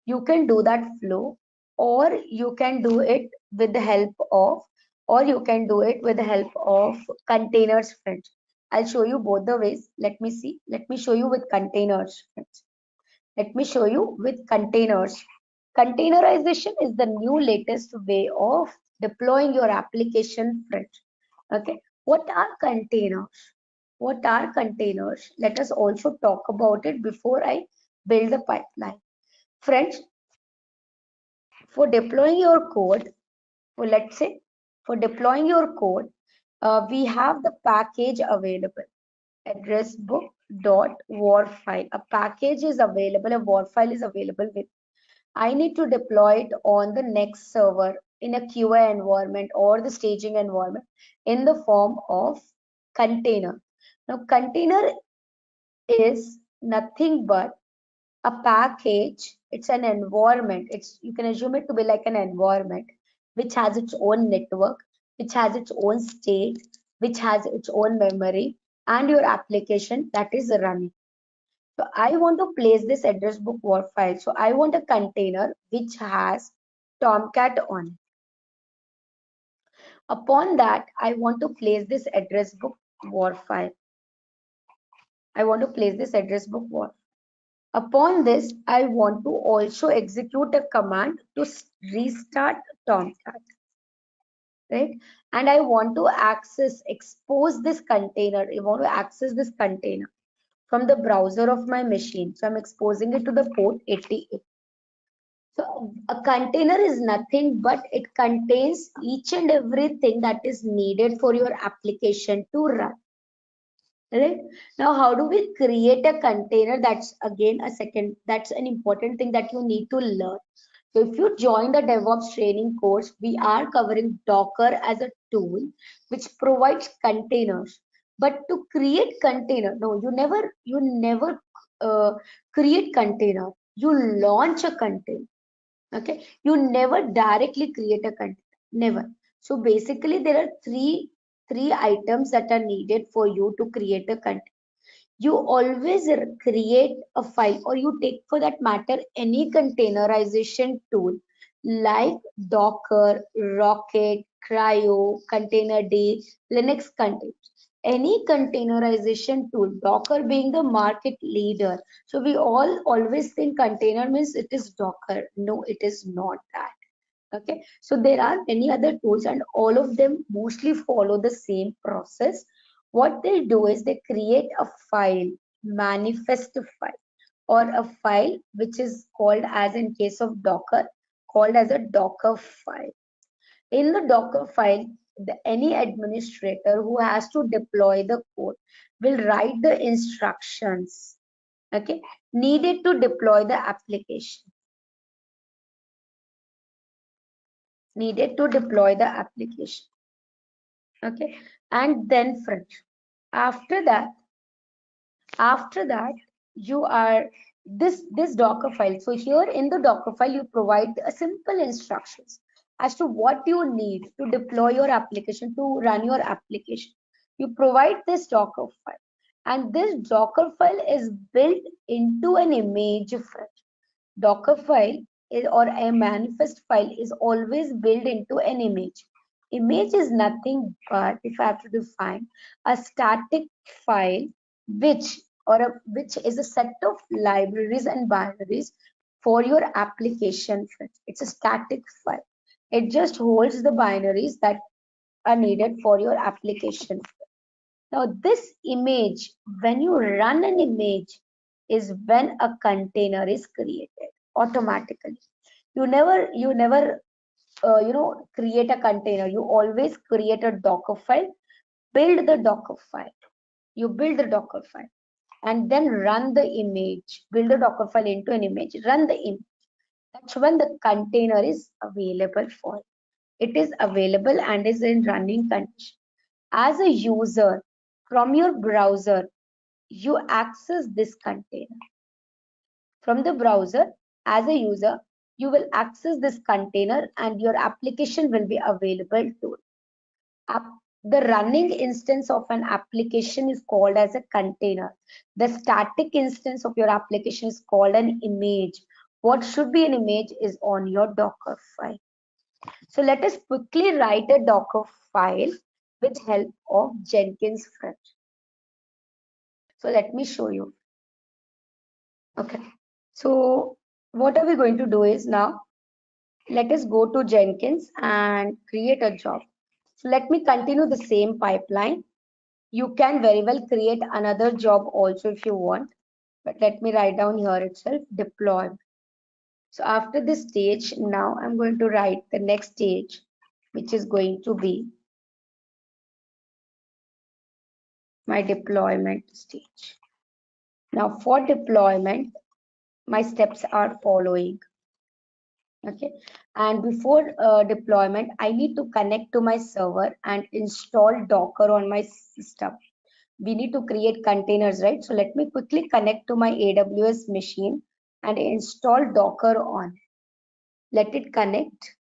S6: You can do that flow, or you can do it with the help of, containers, friends. I'll show you both the ways. Let me see. Let me show you with containers, friends. Let me show you with containers. Containerization is the new latest way of deploying your application, friends. Okay. What are containers? What are containers? Let us also talk about it before I build the pipeline. Friends, for deploying your code, let's say for deploying your code, we have the package available, address book dot war file. A package is available, a war file is available with. I need to deploy it on the next server in a QA environment or the staging environment in the form of container. Now, container is nothing but a package. It's an environment. You can assume it to be like an environment which has its own network, which has its own state, which has its own memory, and your application that is running. So I want to place this address book war file. So I want a container which has Tomcat on it. Upon that, I want to place this address book war file. I want to place this address book war. Upon this, I want to also execute a command to restart Tomcat, right? And I want to expose this container. I want to access this container from the browser of my machine. So I'm exposing it to the port 88. So a container is nothing but it contains each and everything that is needed for your application to run. Right? Now, how do we create a container? That's again that's an important thing that you need to learn. So if you join the DevOps training course, we are covering Docker as a tool which provides containers. But to create container, no, you never create container. You launch a container. Okay, you never directly create a container. Never. So basically, there are three items that are needed for you to create a container. You always create a file, or you take, for that matter, any containerization tool like Docker, Rocket, Cryo, Containerd, Linux containers. Any containerization tool, Docker being the market leader. So we all always think container means it is Docker. No, it is not that. Okay, so there are many other tools and all of them mostly follow the same process. What they do is they create a file, manifest file, or a file which is called, as in case of Docker, called as a Docker file. In the Docker file, any administrator who has to deploy the code will write the instructions, okay, needed to deploy the application. Needed to deploy the application. Okay, and then friends, after that you are this Docker file. So here in the Docker file, you provide a simple instructions as to what you need to deploy your application, to run your application. You provide this Docker file, and this Docker file is built into an image, friends. Docker file or a manifest file is always built into an image. Image is nothing but, if I have to define, a static file which is a set of libraries and binaries for your application. It's a static file. It just holds the binaries that are needed for your application. Now, this image, when you run an image, is when a container is created automatically. You never create a container. You always create a Docker file, build the Docker file. You build the Docker file. and then run the image, build a Docker file into an image, run the image. That's when the container is available for it. It is available and is in running condition. As a user, from your browser, you access this container. From the browser, as a user, you will access this container and your application will be available to it. The running instance of an application is called as a container. The static instance of your application is called an image. What should be an image is on your Docker file. So let us quickly write a Docker file with help of Jenkins front. So let me show you. Okay. So what are we going to do is now, let us go to Jenkins and create a job. So let me continue the same pipeline. You can very well create another job also if you want, but let me write down here itself, deploy. So after this stage, now I'm going to write the next stage, which is going to be my deployment stage. Now for deployment, my steps are following. Okay, and before deployment, I need to connect to my server and install Docker on my system. We need to create containers, right? So let me quickly connect to my AWS machine and install Docker on. Let it connect.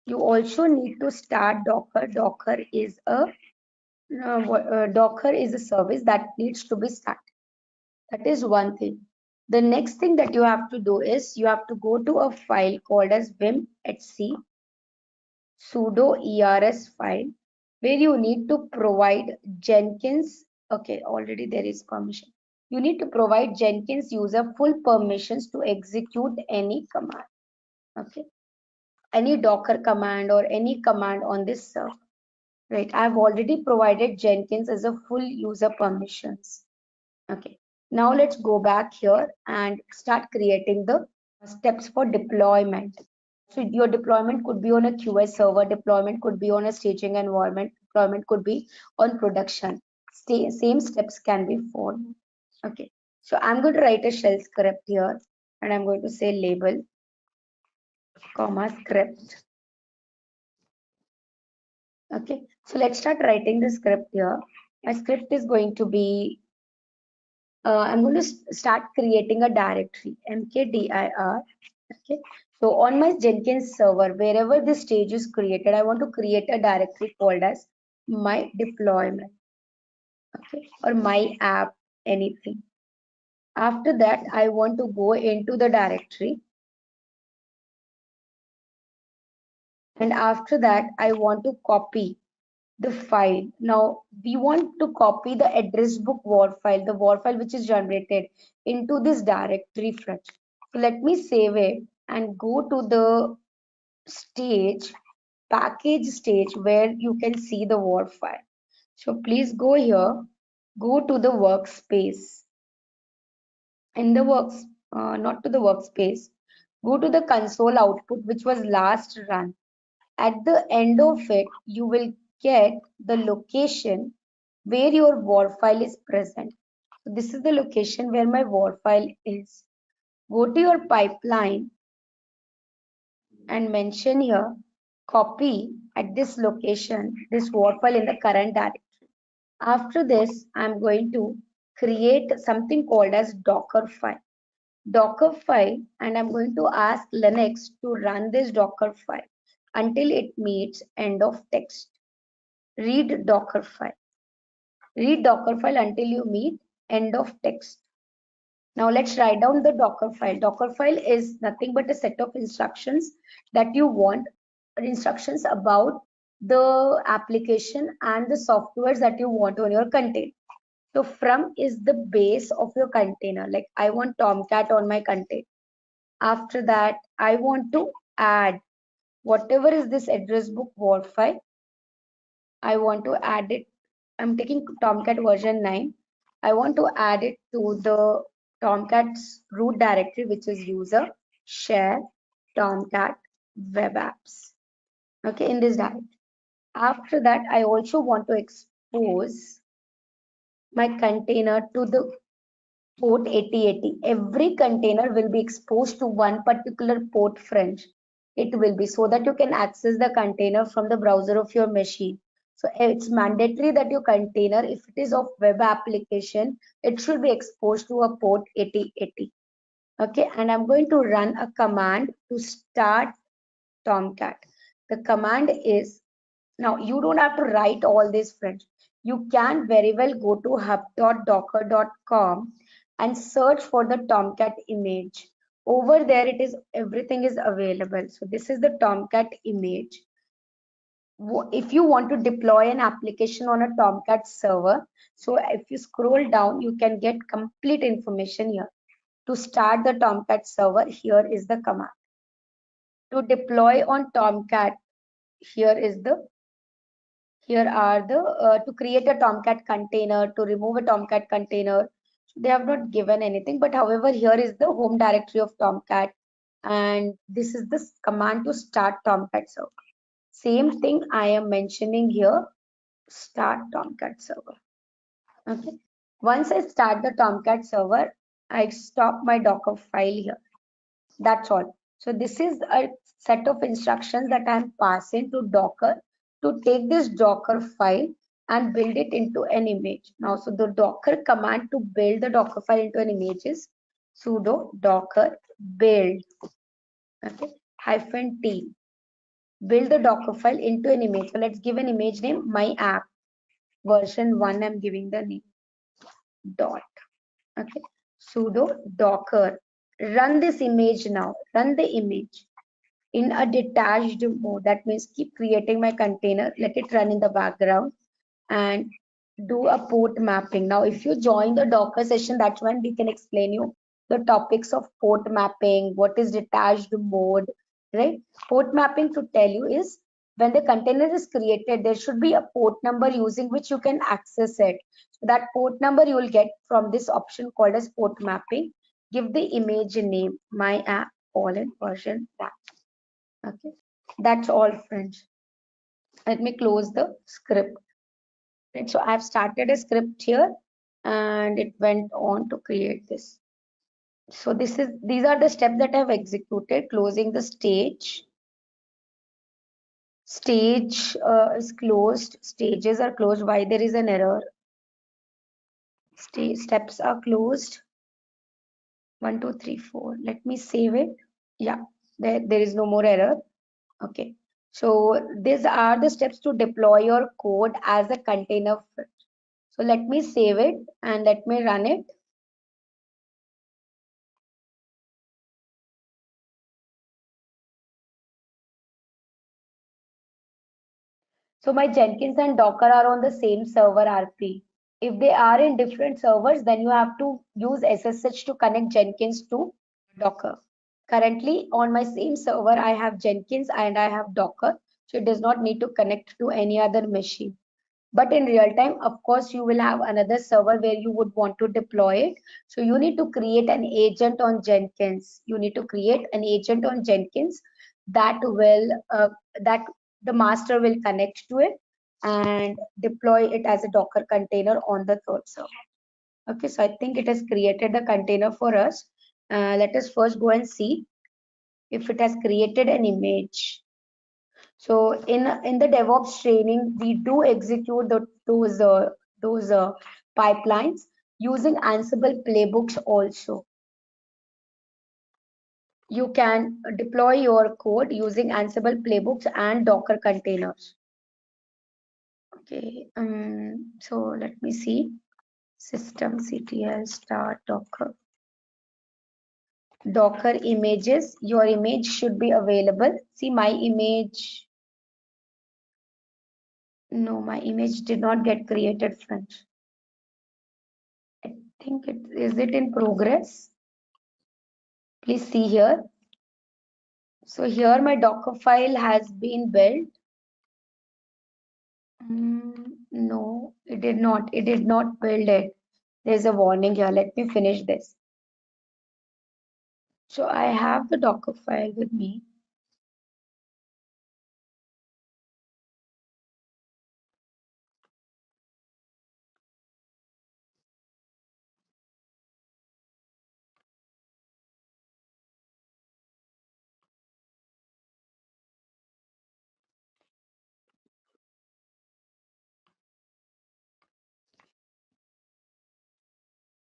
S6: You also need to start Docker. Docker is a service that needs to be started. That is one thing. The next thing that you have to do is you have to go to a file called as vim.etc sudo ers file where you need to provide Jenkins. Okay, already there is permission. You need to provide Jenkins user full permissions to execute any command. Okay, any Docker command or any command on this server. Right, I've already provided Jenkins as a full user permissions. Okay, now let's go back here and start creating the steps for deployment. So your deployment could be on a QA server, deployment could be on a staging environment, deployment could be on production. Same steps can be followed. Okay, so I'm going to write a shell script here and I'm going to say label, comma, script. Okay, so let's start writing the script here. My script is going to be, I'm going to start creating a directory, mkdir. Okay, so on my Jenkins server, wherever this stage is created, I want to create a directory called as my deployment, okay, or my app, anything. After that, I want to go into the directory. And after that, I want to copy the file. Now we want to copy the address book war file, the war file which is generated into this directory first. So let me save it and go to the stage, package stage where you can see the war file. So please go here, go to the workspace. In the not to the workspace, go to the console output which was last run. At the end of it, you will get the location where your war file is present. So this is the location where my war file is. Go to your pipeline and mention here, copy at this location, this war file in the current directory. After this, I'm going to create something called as Docker file. Docker file, and I'm going to ask Linux to run this Docker file until it meets end of text. Read Docker file. Read Docker file until you meet end of text. Now let's write down the Docker file. Docker file is nothing but a set of instructions that you want, instructions about the application and the softwares that you want on your container. So from is the base of your container. Like I want Tomcat on my container. After that, I want to add whatever is this address book WAR file. I want to add it. I'm taking Tomcat version 9. I want to add it to the Tomcat's root directory, which is user share Tomcat web apps. Okay, in this directory. After that, I also want to expose my container to the port 8080. Every container will be exposed to one particular port, friends. It will be so that you can access the container from the browser of your machine. So it's mandatory that your container, if it is of web application, it should be exposed to a port 8080. Okay, and I'm going to run a command to start Tomcat. The command is, now you don't have to write all this, friends. You can very well go to hub.docker.com and search for the Tomcat image. Over there, it is everything is available. So this is the Tomcat image. If you want to deploy an application on a Tomcat server, so if you scroll down, you can get complete information here. To start the Tomcat server, here is the command. To deploy on Tomcat, here are the to create a Tomcat container, to remove a Tomcat container. They have not given anything, but however, here is the home directory of Tomcat, and this is the command to start Tomcat server. Same thing I am mentioning here, start Tomcat server. Okay. Once I start the Tomcat server, I stop my Docker file here. That's all. So this is a set of instructions that I'm passing to Docker to take this Docker file and build it into an image. Now, so the Docker command to build the Docker file into an image is sudo docker build, okay, -t. Build the Docker file into an image. So let's give an image name, my app version 1. I'm giving the name dot. Okay, sudo docker. Run this image now. Run the image in a detached mode. That means keep creating my container. Let it run in the background and do a port mapping. Now, if you join the Docker session, that's when we can explain you the topics of port mapping, what is detached mode, right? Port mapping, to tell you, is when the container is created, there should be a port number using which you can access it. So that port number you will get from this option called as port mapping. Give the image a name, my app colon version that. Okay, that's all, friends. Let me close the script. Right, so I've started a script here and it went on to create this. So these are the steps that I've executed. Closing the stage. Stage is closed. Stages are closed. Why there is an error? Steps are closed. 1, 2, 3, 4. Let me save it. Yeah, there is no more error. Okay. So these are the steps to deploy your code as a container. So let me save it and let me run it. So my Jenkins and Docker are on the same server RP. If they are in different servers, then you have to use SSH to connect Jenkins to Docker. Currently on my same server, I have Jenkins and I have Docker. So it does not need to connect to any other machine. But in real time, of course, you will have another server where you would want to deploy it. So you need to create an agent on Jenkins. You need to create an agent on Jenkins that will that the master will connect to it and deploy it as a Docker container on the third server. Okay, so I think it has created the container for us. Let us first go and see if it has created an image. So in the DevOps training, we do execute those pipelines using Ansible playbooks also. You can deploy your code using Ansible playbooks and Docker containers. Okay, so let me see. Systemctl start Docker. Docker images. Your image should be available. See my image. No, my image did not get created, friends. I think is it in progress? Please see here. So here my Docker file has been built. No, it did not. It did not build it. There's a warning here. Let me finish this. So I have the Docker file with me.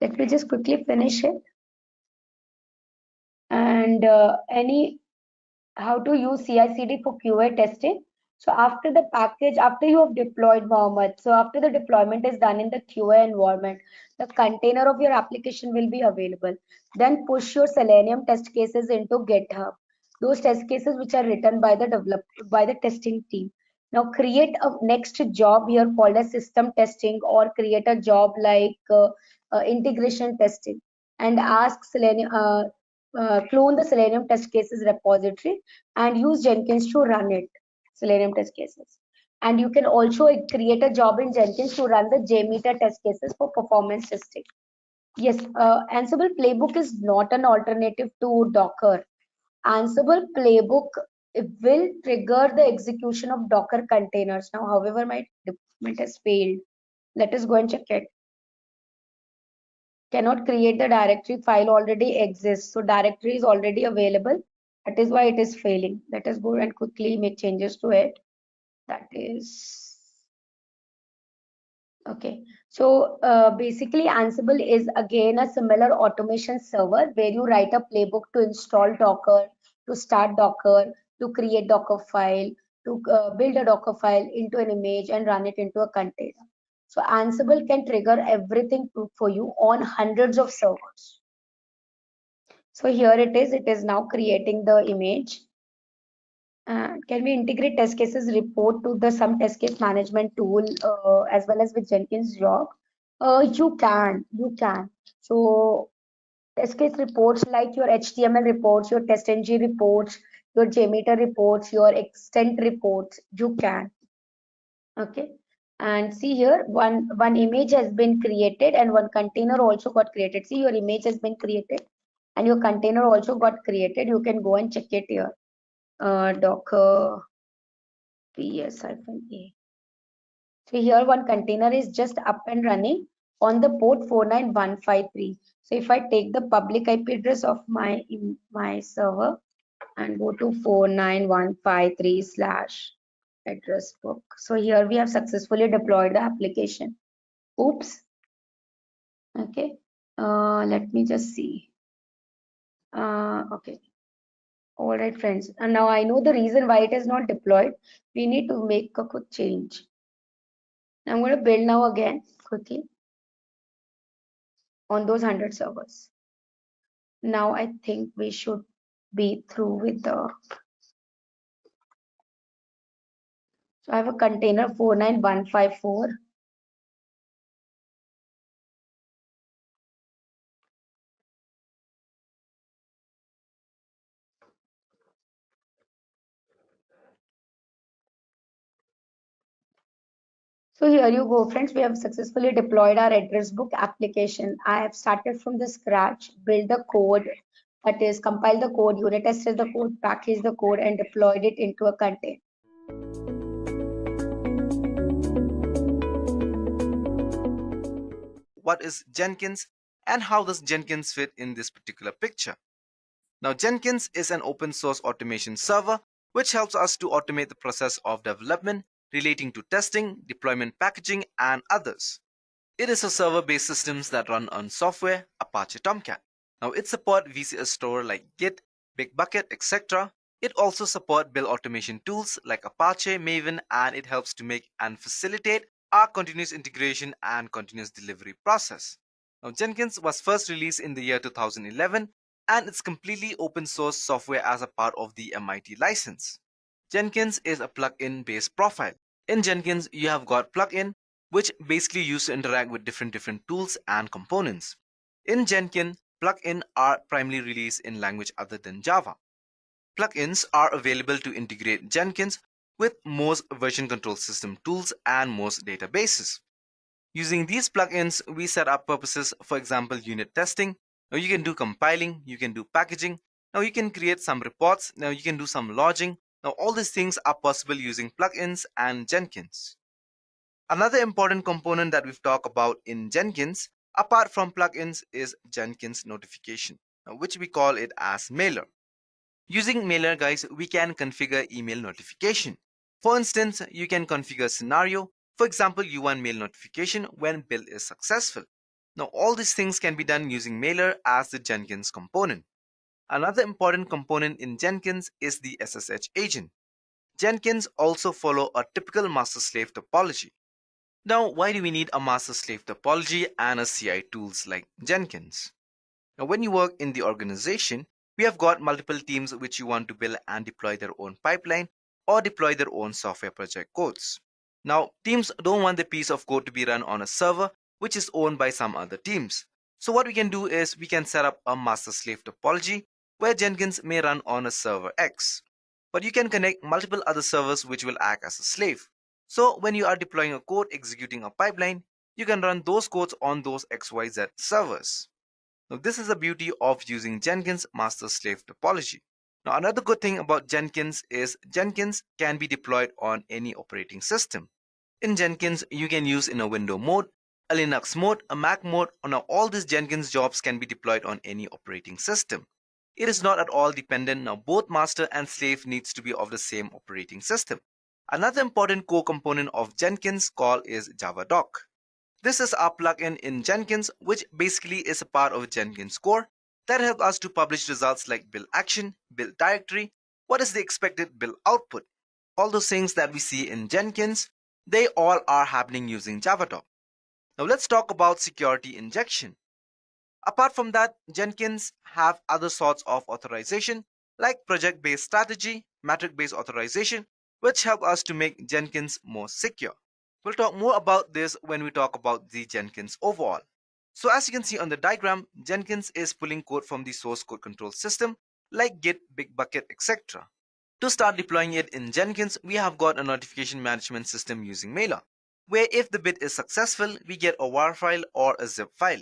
S6: Let me just quickly finish it. And how to use CI/CD for QA testing. So after the package, after you have deployed Mohammed, so after the deployment is done in the QA environment, the container of your application will be available. Then push your Selenium test cases into GitHub. Those test cases which are written by the testing team. Now create a next job here called as system testing, or create a job like integration testing, and ask Selenium. Clone the Selenium test cases repository and use Jenkins to run it, Selenium test cases. And you can also create a job in Jenkins to run the JMeter test cases for performance testing. Yes, Ansible playbook is not an alternative to Docker. Ansible playbook will trigger the execution of Docker containers. Now, however, my deployment has failed. Let us go and check it. Cannot create the directory, file already exists, so directory is already available. That is why it is failing. Let us go and quickly make changes to it. That is okay. So basically Ansible is again a similar automation server where you write a playbook to install Docker, to start Docker, to create Docker file, to build a Docker file into an image and run it into a container. So Ansible can trigger everything for you on hundreds of servers. So here it is now creating the image. Can we integrate test cases report to the some test case management tool as well as with Jenkins job? You can. So test case reports like your HTML reports, your TestNG reports, your JMeter reports, your extent reports, you can. Okay. And see here, one image has been created and one container also got created. See, your image has been created and your container also got created. You can go and check it here. Docker ps-a. So here one container is just up and running on the port 49153. So if I take the public IP address of my server and go to 49153 slash address book. So here we have successfully deployed the application. Oops. Okay. Let me just see. Okay. All right, friends. And now I know the reason why it is not deployed. We need to make a quick change. I'm going to build now again quickly on those 100 servers. Now I think we should be through with the. So I have a container 49154. So here you go, friends. We have successfully deployed our address book application. I have started from the scratch, build the code, that is compile the code, unit tested the code, package the code, and deployed it into a container.
S7: What is Jenkins and how does Jenkins fit in this particular picture? Now, Jenkins is an open source automation server which helps us to automate the process of development relating to testing, deployment packaging, and others. It is a server-based system that run on software, Apache Tomcat. Now, it supports VCS store like Git, Bitbucket, etc. It also supports build automation tools like Apache, Maven, and it helps to make and facilitate our continuous integration and continuous delivery process. Now, Jenkins was first released in the year 2011 and it's completely open source software as a part of the MIT license. Jenkins is a plugin based profile. In Jenkins, you have got plugin which basically used to interact with different tools and components. In Jenkins, plugins are primarily released in language other than Java. plugins are available to integrate Jenkins with most version control system tools and most databases. Using these plugins, we set up purposes, for example, unit testing. Now you can do compiling, you can do packaging. Now you can create some reports. Now you can do some logging. Now all these things are possible using plugins and Jenkins. Another important component that we've talked about in Jenkins, apart from plugins, is Jenkins notification, which we call it as Mailer. Using Mailer, guys, we can configure email notification. For instance, you can configure scenario. For example, you want mail notification when build is successful. Now, all these things can be done using Mailer as the Jenkins component. Another important component in Jenkins is the SSH agent. Jenkins also follow a typical master-slave topology. Now, why do we need a master-slave topology and a CI tools like Jenkins? Now, when you work in the organization, we have got multiple teams which you want to build and deploy their own pipeline or deploy their own software project codes. Now, teams don't want the piece of code to be run on a server which is owned by some other teams. So what we can do is we can set up a master-slave topology where Jenkins may run on a server X. But you can connect multiple other servers which will act as a slave. So when you are deploying a code executing a pipeline, you can run those codes on those XYZ servers. Now this is the beauty of using Jenkins master-slave topology. Now another good thing about Jenkins is Jenkins can be deployed on any operating system. In Jenkins, you can use in a Windows mode, a Linux mode, a Mac mode. Now all these Jenkins jobs can be deployed on any operating system. It is not at all dependent. Now both master and slave needs to be of the same operating system. Another important core component of Jenkins call is JavaDoc. This is our plugin in Jenkins, which basically is a part of Jenkins core that helps us to publish results like build action, build directory, what is the expected build output. All those things that we see in Jenkins, they all are happening using JavaDoc. Now let's talk about security injection. Apart from that, Jenkins have other sorts of authorization like project-based strategy, metric-based authorization, which help us to make Jenkins more secure. We'll talk more about this when we talk about the Jenkins overall. So as you can see on the diagram, Jenkins is pulling code from the source code control system like Git, Bitbucket, etc. To start deploying it in Jenkins, we have got a notification management system using Mailer, where if the build is successful, we get a WAR file or a zip file.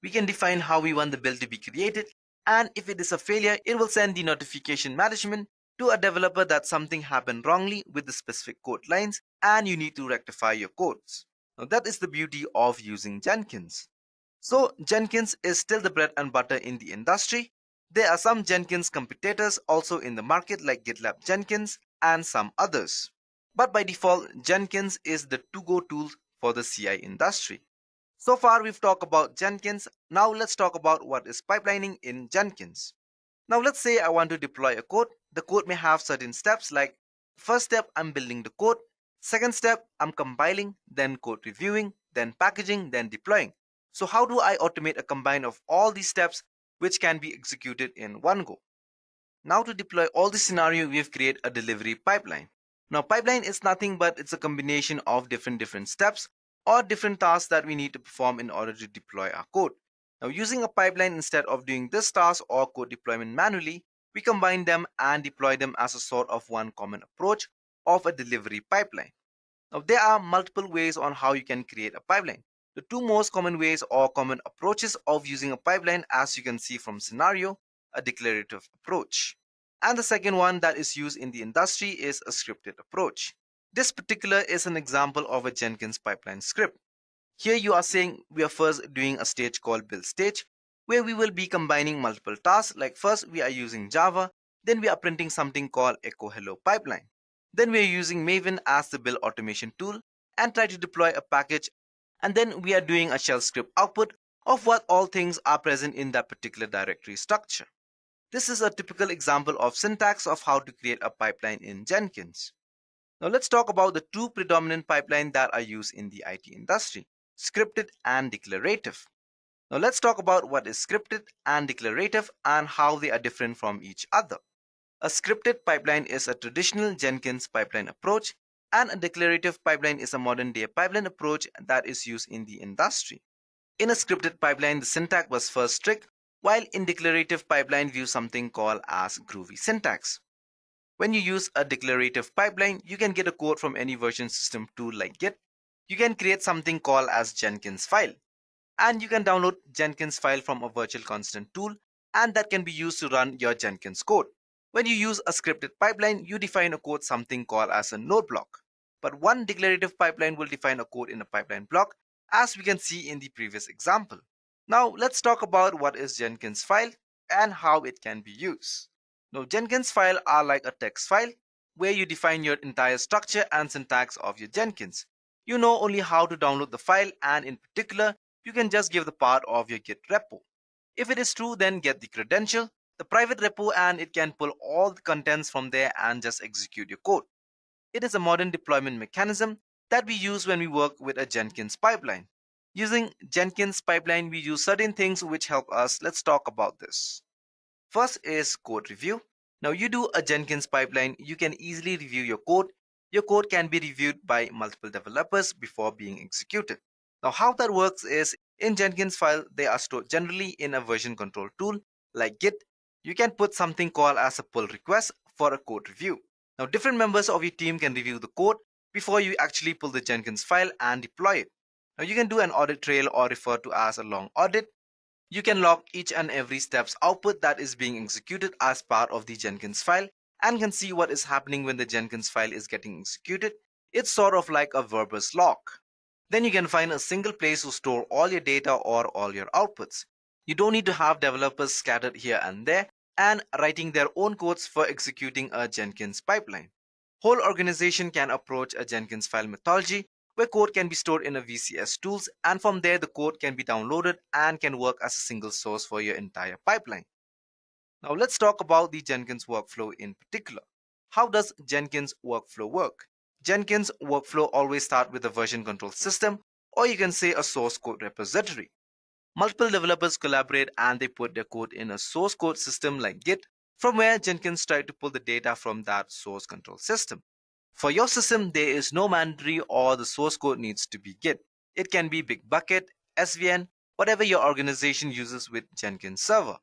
S7: We can define how we want the build to be created, and if it is a failure, it will send the notification management to a developer that something happened wrongly with the specific code lines and you need to rectify your codes. Now that is the beauty of using Jenkins. So Jenkins is still the bread and butter in the industry. There are some Jenkins competitors also in the market like GitLab Jenkins and some others. But by default, Jenkins is the to-go tool for the CI industry. So far we've talked about Jenkins. Now let's talk about what is pipelining in Jenkins. Now let's say I want to deploy a code. The code may have certain steps like first step, I'm building the code. Second step, I'm compiling, then code reviewing, then packaging, then deploying. So how do I automate a combine of all these steps which can be executed in one go? Now to deploy all the scenario, we've created a delivery pipeline. Now pipeline is nothing but it's a combination of different steps or different tasks that we need to perform in order to deploy our code. Now using a pipeline instead of doing this task or code deployment manually, we combine them and deploy them as a sort of one common approach of a delivery pipeline. Now there are multiple ways on how you can create a pipeline. The two most common ways or common approaches of using a pipeline, as you can see from scenario, a declarative approach. And the second one that is used in the industry is a scripted approach. This particular is an example of a Jenkins pipeline script. Here you are saying we are first doing a stage called build stage, where we will be combining multiple tasks. Like first we are using Java, then we are printing something called echo hello pipeline. Then we are using Maven as the build automation tool and try to deploy a package. And then we are doing a shell script output of what all things are present in that particular directory structure. This is a typical example of syntax of how to create a pipeline in Jenkins. Now let's talk about the two predominant pipelines that are used in the IT industry, scripted and declarative. Now let's talk about what is scripted and declarative and how they are different from each other. A scripted pipeline is a traditional Jenkins pipeline approach, and a declarative pipeline is a modern day pipeline approach that is used in the industry. In a scripted pipeline, the syntax was first strict, while in declarative pipeline we use something called as groovy syntax. When you use a declarative pipeline, you can get a code from any version system tool like Git. You can create something called as Jenkins file, and you can download Jenkins file from a virtual constant tool, and that can be used to run your Jenkins code. When you use a scripted pipeline, you define a code something called as a node block. But one declarative pipeline will define a code in a pipeline block, as we can see in the previous example. Now let's talk about what is Jenkins file and how it can be used. Now Jenkins file are like a text file where you define your entire structure and syntax of your Jenkins. You know only how to download the file, and in particular, you can just give the part of your Git repo. If it is true, then get the credential, the private repo, and it can pull all the contents from there and just execute your code. It is a modern deployment mechanism that we use when we work with a Jenkins pipeline. Using Jenkins pipeline, we use certain things which help us. Let's talk about this. First is code review. Now you do a Jenkins pipeline, you can easily review your code. Your code can be reviewed by multiple developers before being executed. Now how that works is, in Jenkins file, they are stored generally in a version control tool like Git. You can put something called as a pull request for a code review. Now different members of your team can review the code before you actually pull the Jenkins file and deploy it. Now you can do an audit trail, or refer to as a long audit. You can log each and every step's output that is being executed as part of the Jenkins file, and can see what is happening when the Jenkins file is getting executed. It's sort of like a verbose log. Then you can find a single place to store all your data or all your outputs. You don't need to have developers scattered here and there and writing their own codes for executing a Jenkins pipeline. Whole organization can approach a Jenkins file methodology where code can be stored in a VCS tools, and from there the code can be downloaded and can work as a single source for your entire pipeline. Now let's talk about the Jenkins workflow in particular. How does Jenkins workflow work? Jenkins workflow always start with a version control system, or you can say a source code repository. Multiple developers collaborate and they put their code in a source code system like Git, from where Jenkins try to pull the data from that source control system. For your system, there is no mandatory or the source code needs to be Git. It can be Bitbucket, SVN, whatever your organization uses with Jenkins server.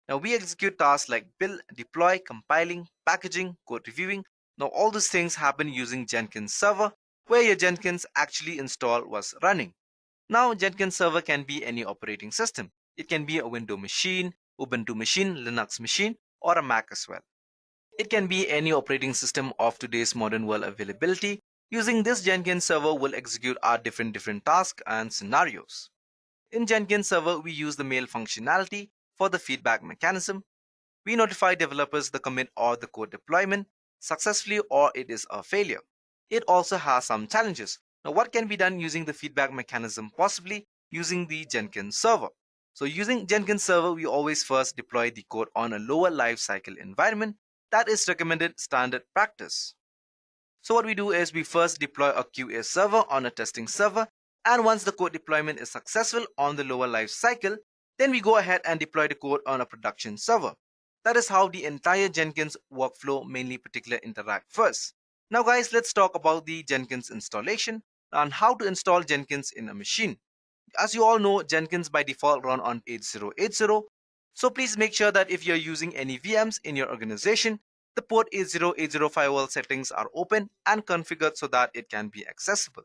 S7: Now we execute tasks like build, deploy, compiling, packaging, code reviewing. Now all these things happen using Jenkins server, where your Jenkins actually installed was running. Now Jenkins server can be any operating system. It can be a Windows machine, Ubuntu machine, Linux machine, or a Mac as well. It can be any operating system of today's modern world availability. Using this Jenkins server will execute our different tasks and scenarios. In Jenkins server, we use the mail functionality for the feedback mechanism. We notify developers the commit or the code deployment successfully or it is a failure. It also has some challenges. Now what can be done using the feedback mechanism? Possibly using the Jenkins server. So using Jenkins server, we always first deploy the code on a lower lifecycle environment. That is recommended standard practice. So what we do is we first deploy a QA server on a testing server, and once the code deployment is successful on the lower life cycle, then we go ahead and deploy the code on a production server. That is how the entire Jenkins workflow, mainly particular, interact first. Now guys, let's talk about the Jenkins installation and how to install Jenkins in a machine. As you all know, Jenkins by default run on 8080. So please make sure that if you're using any VMs in your organization, the port 8080 firewall settings are open and configured so that it can be accessible.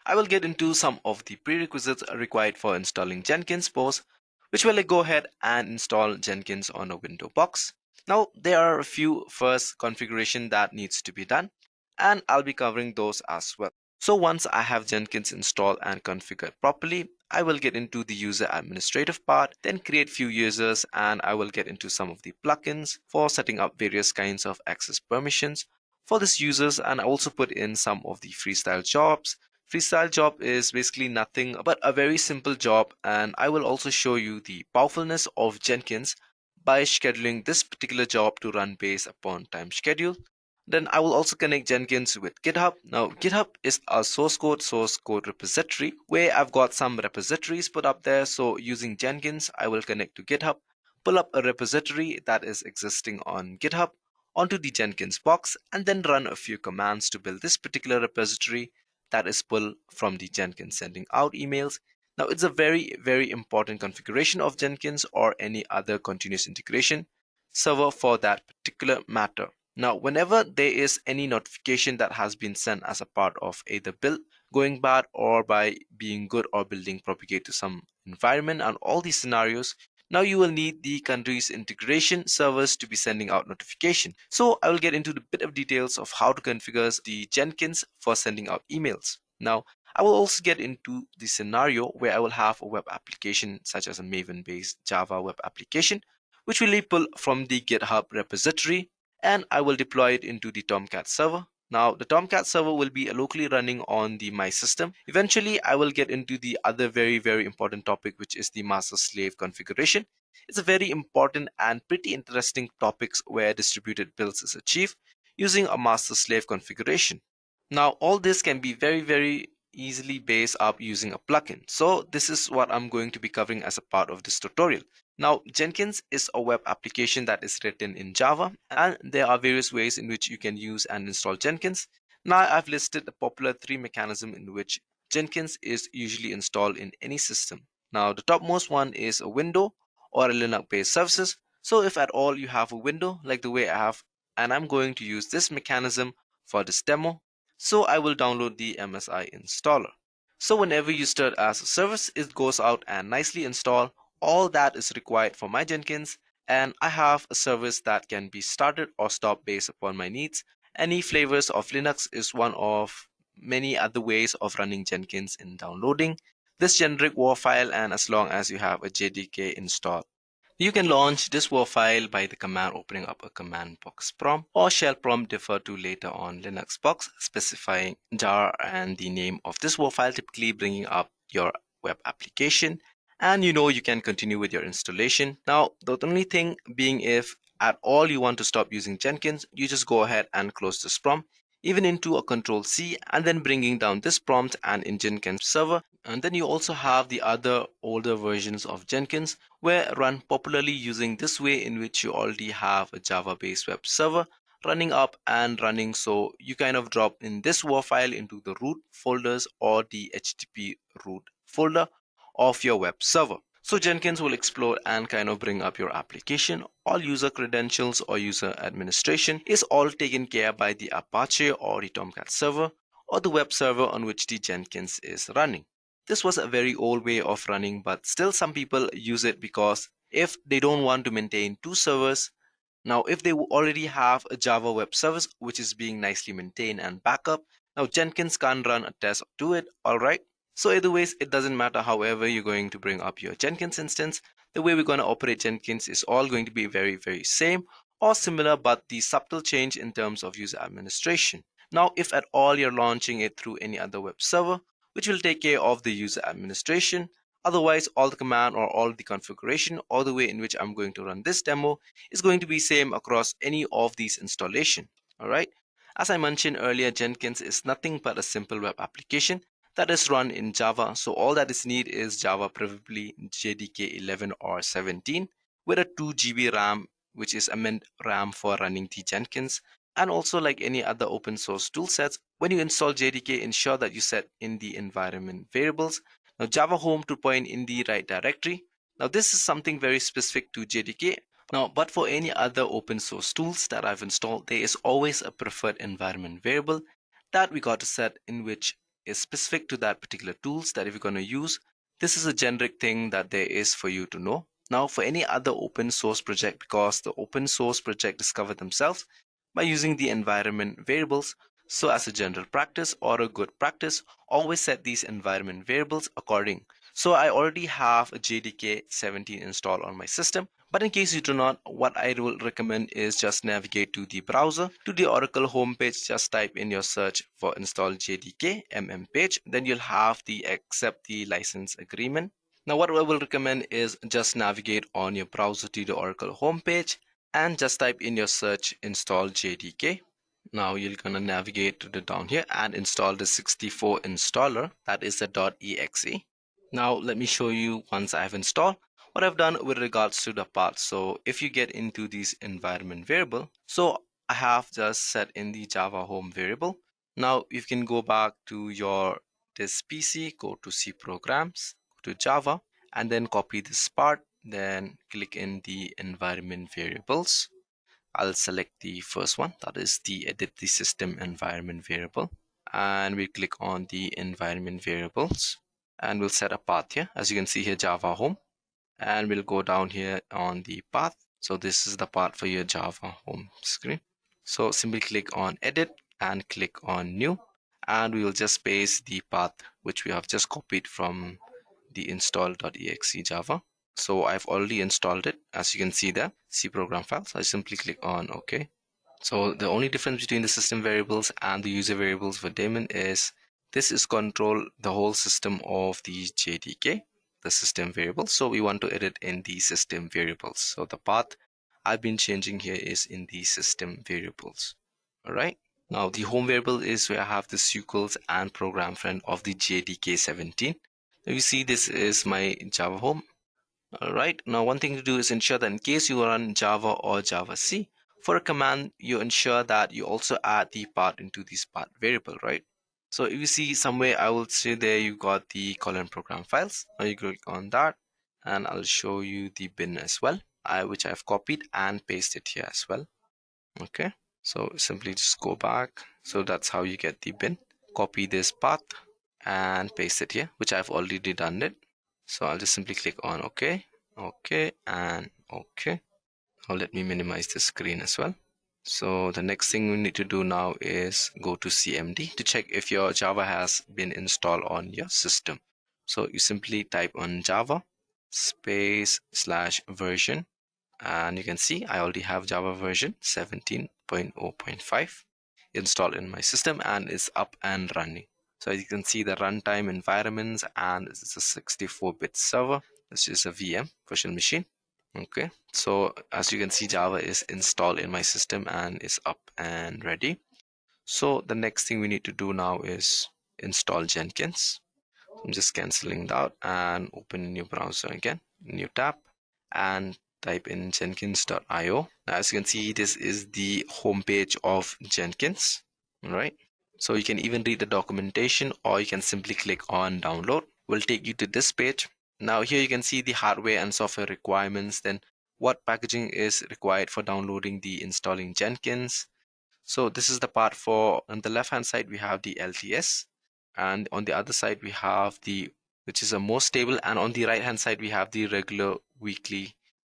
S7: I will get into some of the prerequisites required for installing Jenkins post, which will go ahead and install Jenkins on a Windows box. Now there are a few first configuration that needs to be done, and I'll be covering those as well. So once I have Jenkins installed and configured properly, I will get into the user administrative part, then create few users, and I will get into some of the plugins for setting up various kinds of access permissions for these users, and I also put in some of the freestyle jobs. Freestyle job is basically nothing but a very simple job, and I will also show you the powerfulness of Jenkins by scheduling this particular job to run based upon time schedule. Then I will also connect Jenkins with GitHub. Now GitHub is a source code repository where I've got some repositories put up there. So using Jenkins, I will connect to GitHub, pull up a repository that is existing on GitHub onto the Jenkins box, and then run a few commands to build this particular repository that is pulled from the Jenkins sending out emails. Now, it's a very, very important configuration of Jenkins or any other continuous integration server for that particular matter. Now, whenever there is any notification that has been sent as a part of either build going bad or by being good or building propagate to some environment and all these scenarios, now you will need the country's integration servers to be sending out notification. So I will get into the bit of details of how to configure the Jenkins for sending out emails. Now, I will also get into the scenario where I will have a web application such as a Maven-based Java web application, which will be pulled from the GitHub repository, and I will deploy it into the Tomcat server. Now, the Tomcat server will be locally running on my system. Eventually, I will get into the other very, very important topic, which is the master-slave configuration. It's a very important and pretty interesting topics where distributed builds is achieved using a master-slave configuration. Now, all this can be very, very easily based up using a plugin. So this is what I'm going to be covering as a part of this tutorial. Now, Jenkins is a web application that is written in Java, and there are various ways in which you can use and install Jenkins. Now, I've listed the popular three mechanisms in which Jenkins is usually installed in any system. Now, the topmost one is a window or a Linux-based services. So if at all you have a window like the way I have, and I'm going to use this mechanism for this demo, so I will download the MSI installer. So whenever you start as a service, it goes out and nicely install all that is required for my Jenkins, and I have a service that can be started or stopped based upon my needs. Any flavors of Linux is one of many other ways of running Jenkins in downloading this generic WAR file, and as long as you have a JDK installed. You can launch this WAR file by the command opening up a command box prompt or shell prompt defer to later on Linux box specifying jar and the name of this WAR file, typically bringing up your web application, and you can continue with your installation. Now, the only thing being, if at all you want to stop using Jenkins, you just go ahead and close this prompt, even into a control C, and then bringing down this prompt and in Jenkins server. And then you also have the other older versions of Jenkins where run popularly using this way, in which you already have a Java based web server running up and running. So you kind of drop in this WAR file into the root folders or the HTTP root folder of your web server. So Jenkins will explore and kind of bring up your application. All user credentials or user administration is all taken care by the Apache or the Tomcat server or the web server on which the Jenkins is running. This was a very old way of running, but still some people use it because if they don't want to maintain two servers, now if they already have a Java web service which is being nicely maintained and backup, now Jenkins can't run a test to it, alright? So either ways, it doesn't matter however you're going to bring up your Jenkins instance. The way we're going to operate Jenkins is all going to be very, very same or similar, but the subtle change in terms of user administration. Now, if at all you're launching it through any other web server, which will take care of the user administration. Otherwise, all the command or all the configuration or the way in which I'm going to run this demo is going to be same across any of these installation. Alright. As I mentioned earlier, Jenkins is nothing but a simple web application that is run in Java. So all that is needed is Java, preferably JDK 11 or 17 with a 2 GB RAM, which is meant RAM for running the Jenkins. And also, like any other open source tool sets, when you install JDK, ensure that you set in the environment variables. Now, Java home to point in the right directory. Now, this is something very specific to JDK. Now, but for any other open source tools that I've installed, there is always a preferred environment variable that we got to set in, which is specific to that particular tools that if you're going to use. This is a generic thing that there is for you to know. Now, for any other open source project, because the open source project discover themselves by using the environment variables. So as a general practice or a good practice, always set these environment variables according. So I already have a JDK 17 installed on my system, but in case you do not, what I will recommend is just navigate to the browser, to the Oracle homepage, just type in your search for install JDK page, then you'll have the accept the license agreement. Now what I will recommend is just navigate on your browser to the Oracle homepage and just type in your search install JDK. Now you're gonna navigate to the down here and install the 64 installer, that is the .exe. Now let me show you once I've installed what I've done with regards to the path. So if you get into these environment variable, so I have just set in the Java home variable. Now you can go back to your this PC, go to C programs, to Java and then copy this part, then click in the environment variables. I'll select the first one, that is the edit the system environment variable, and we click on the environment variables and we'll set a path here. As you can see here, Java home, and we'll go down here on the path. So this is the path for your Java home screen. So simply click on edit and click on new, and we will just paste the path which we have just copied from the install.exe Java. So I've already installed it, as you can see there, C program file. So I simply click on OK. So the only difference between the system variables and the user variables for daemon is this is control the whole system of the JDK, the system variable. So we want to edit in the system variables. So the path I've been changing here is in the system variables. All right. Now the home variable is where I have the SQLs and program friend of the JDK 17. Now you see this is my Java home. All right. Now one thing to do is ensure that in case you run Java or Java C, for a command, you ensure that you also add the path into this path variable, right? So if you see somewhere, I will say there you got the colon program files. Now you click on that and I'll show you the bin as well, which I've copied and pasted here as well. Okay. So simply just go back. So that's how you get the bin. Copy this path and paste it here, which I've already done it. So I'll just simply click on OK, OK, and OK. Now let me minimize the screen as well. So the next thing we need to do now is go to CMD to check if your Java has been installed on your system. So you simply type on Java space / version, and you can see I already have Java version 17.0.5 installed in my system and it's up and running. So as you can see the runtime environments, and it's a 64-bit server. This is a VM virtual machine. Okay, so as you can see, Java is installed in my system and is up and ready. So the next thing we need to do now is install Jenkins. I'm just canceling that and open a new browser again, new tab, and type in jenkins.io. Now, as you can see, this is the homepage of Jenkins. All right. So you can even read the documentation, or you can simply click on download. Will take you to this page. Now here you can see the hardware and software requirements, then what packaging is required for downloading the installing Jenkins. So this is the part for, on the left hand side we have the LTS, and on the other side we have the, which is a more stable, and on the right hand side we have the regular weekly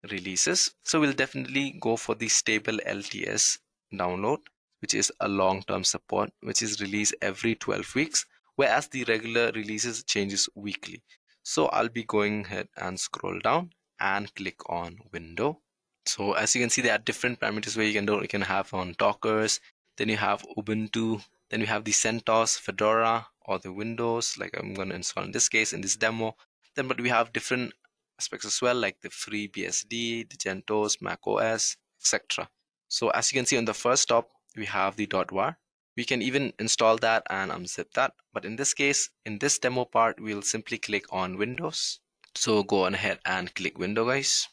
S7: releases. So we'll definitely go for the stable LTS download, which is a long-term support, which is released every 12 weeks, whereas the regular releases changes weekly. So I'll be going ahead and scroll down and click on window. So as you can see, there are different parameters where you can have on Dockers, then you have Ubuntu, then we have the CentOS, Fedora, or the Windows, like I'm going to install in this case in this demo. Then but we have different aspects as well, like the FreeBSD, the CentOS, Mac OS, etc. So as you can see on the first stop, we have the .var. We can even install that and unzip that. But in this case, in this demo part, we'll simply click on Windows. So go on ahead and click Window, guys.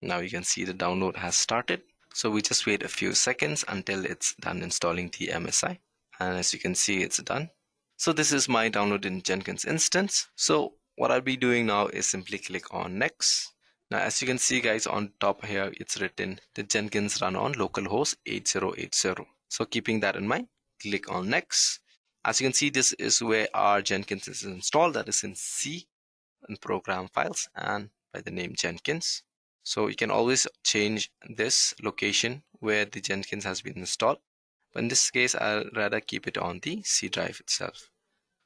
S7: Now you can see the download has started. So we just wait a few seconds until it's done installing the MSI. And as you can see, it's done. So this is my downloaded Jenkins instance. So what I'll be doing now is simply click on Next. Now, as you can see, guys, on top here, it's written the Jenkins run on localhost 8080. So keeping that in mind, click on Next. As you can see, this is where our Jenkins is installed. That is in C and program files and by the name Jenkins. So you can always change this location where the Jenkins has been installed. But in this case, I'll rather keep it on the C drive itself.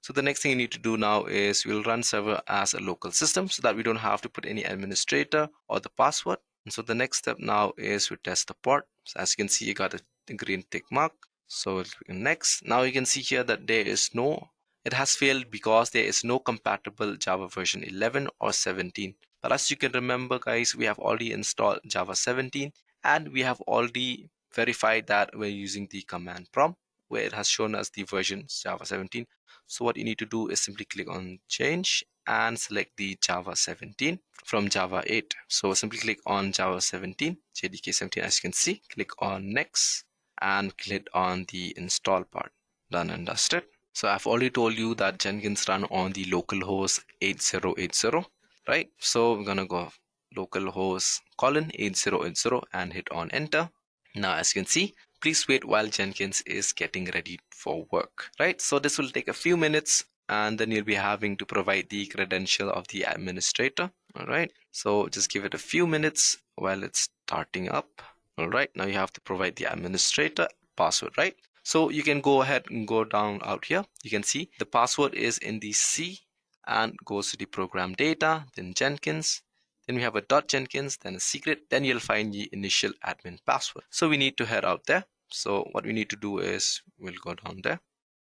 S7: So the next thing you need to do now is we'll run server as a local system so that we don't have to put any administrator or the password. And so the next step now is we test the port. So as you can see, you got a green tick mark. So next, now you can see here that it has failed because there is no compatible Java version 11 or 17. But as you can remember, guys, we have already installed Java 17 and we have already verified that we're using the command prompt where it has shown us the version Java 17. So what you need to do is simply click on change and select the Java 17 from Java 8. So simply click on Java 17, JDK 17, as you can see, click on next and click on the install part. Done and dusted. So I've already told you that Jenkins run on the localhost 8080, right? So we're gonna go localhost colon 8080 and hit on enter. Now, as you can see, please wait while Jenkins is getting ready for work, right? So this will take a few minutes and then you'll be having to provide the credential of the administrator. All right. So just give it a few minutes while it's starting up. All right. Now you have to provide the administrator password, right? So you can go ahead and go down out here. You can see the password is in the C and goes to the program data, then Jenkins. Then we have a .jenkins, then a secret, then you'll find the initial admin password. So we need to head out there. So what we need to do is we'll go down there.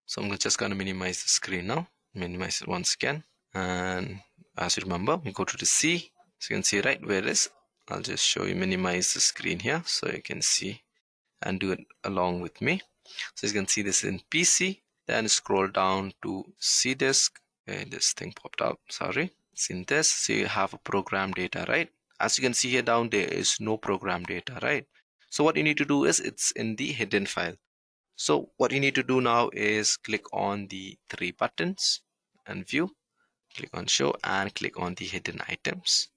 S7: So I'm just going to minimize the screen now, minimize it once again. And as you remember, we go to the C. So you can see right where it is. I'll just show you, minimize the screen here so you can see and do it along with me. So you can see this in PC, then scroll down to C disk. Okay, this thing popped up, sorry. It's in this, so you have a program data, right? As you can see here down, there is no program data, right? So what you need to do is it's in the hidden file. So what you need to do now is click on the three buttons and view, click on show and click on the hidden items.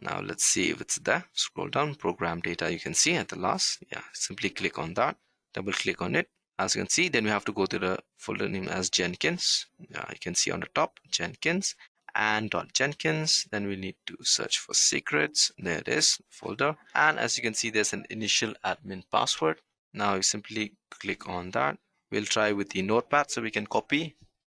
S7: Now let's see if it's there. Scroll down, program data, you can see at the last. Yeah, simply click on that, double click on it. As you can see, then we have to go to the folder name as Jenkins. Yeah, you can see on the top, Jenkins and .jenkins. Then we need to search for secrets. There it is, folder. And as you can see, there's an initial admin password. Now you simply click on that. We'll try with the notepad so we can copy.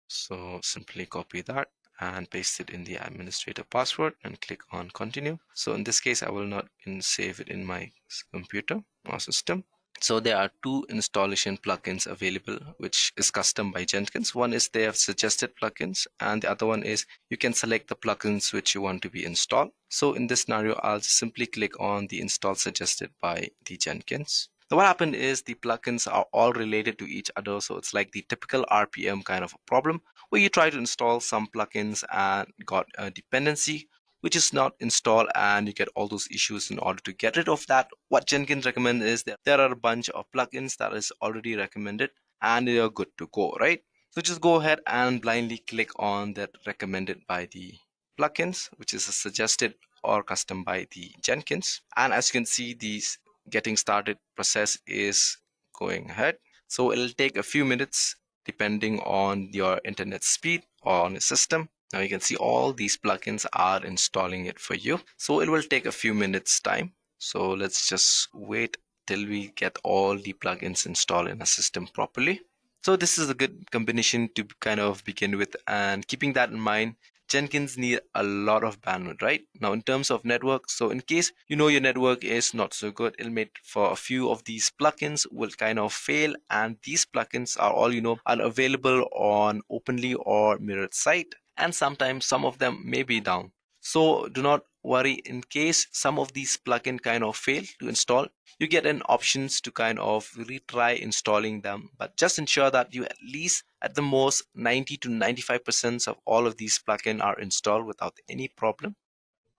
S7: So simply copy that and paste it in the administrator password and click on continue. So in this case, I will not save it in my computer or system. So there are two installation plugins available, which is custom by Jenkins. One is they have suggested plugins, and the other one is you can select the plugins which you want to be installed. So in this scenario, I'll simply click on the install suggested by the Jenkins. So what happened is the plugins are all related to each other. So it's like the typical RPM kind of a problem where you try to install some plugins and got a dependency which is not installed and you get all those issues. In order to get rid of that, what Jenkins recommends is that there are a bunch of plugins that is already recommended and they are good to go, right? So just go ahead and blindly click on that recommended by the plugins, which is a suggested or custom by the Jenkins. And as you can see, these getting started process is going ahead. So it'll take a few minutes depending on your internet speed or on the system. Now you can see all these plugins are installing it for you. So it will take a few minutes time. So let's just wait till we get all the plugins installed in a system properly. So this is a good combination to kind of begin with, and keeping that in mind, Jenkins need a lot of bandwidth, right? Now in terms of network, so in case you know your network is not so good, it'll make for a few of these plugins will kind of fail, and these plugins are all are available on openly or mirrored site, and sometimes some of them may be down. So do not worry, in case some of these plugins kind of fail to install, you get an options to kind of retry installing them, but just ensure that you at least at the most 90 to 95% of all of these plugins are installed without any problem.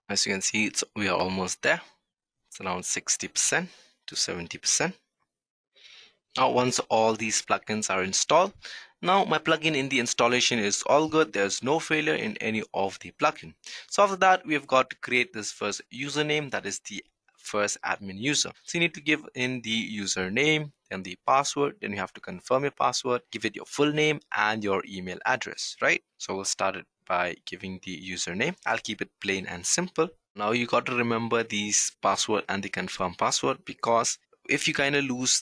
S7: As you can see, we are almost there. It's around 60% to 70%. Now once all these plugins are installed, now my plugin in the installation is all good. There's no failure in any of the plugin. So after that, we've got to create this first username, that is the first admin user. So you need to give in the username and the password. Then you have to confirm your password, give it your full name and your email address, right? So we'll start it by giving the username. I'll keep it plain and simple. Now you got to remember these password and the confirm password, because if you kind of lose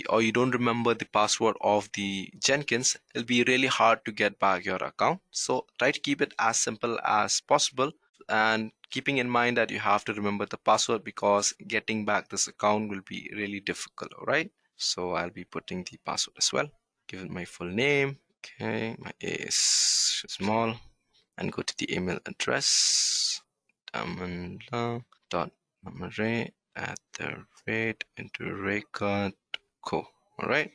S7: or you don't remember the password of the Jenkins, it'll be really hard to get back your account. So try to keep it as simple as possible, and keeping in mind that you have to remember the password, because getting back this account will be really difficult. All right, so I'll be putting the password as well. Give it my full name. Okay, my A is small, and go to the email address damandla.namare@Edureka.co. All right,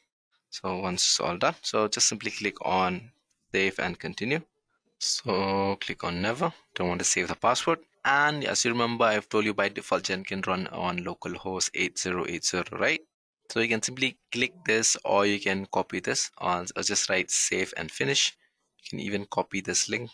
S7: so once it's all done, so just simply click on save and continue. So click on never, don't want to save the password. And as you remember, I've told you by default Jenkins run on localhost 8080, right? So you can simply click this, or you can copy this, or just write save and finish. You can even copy this link,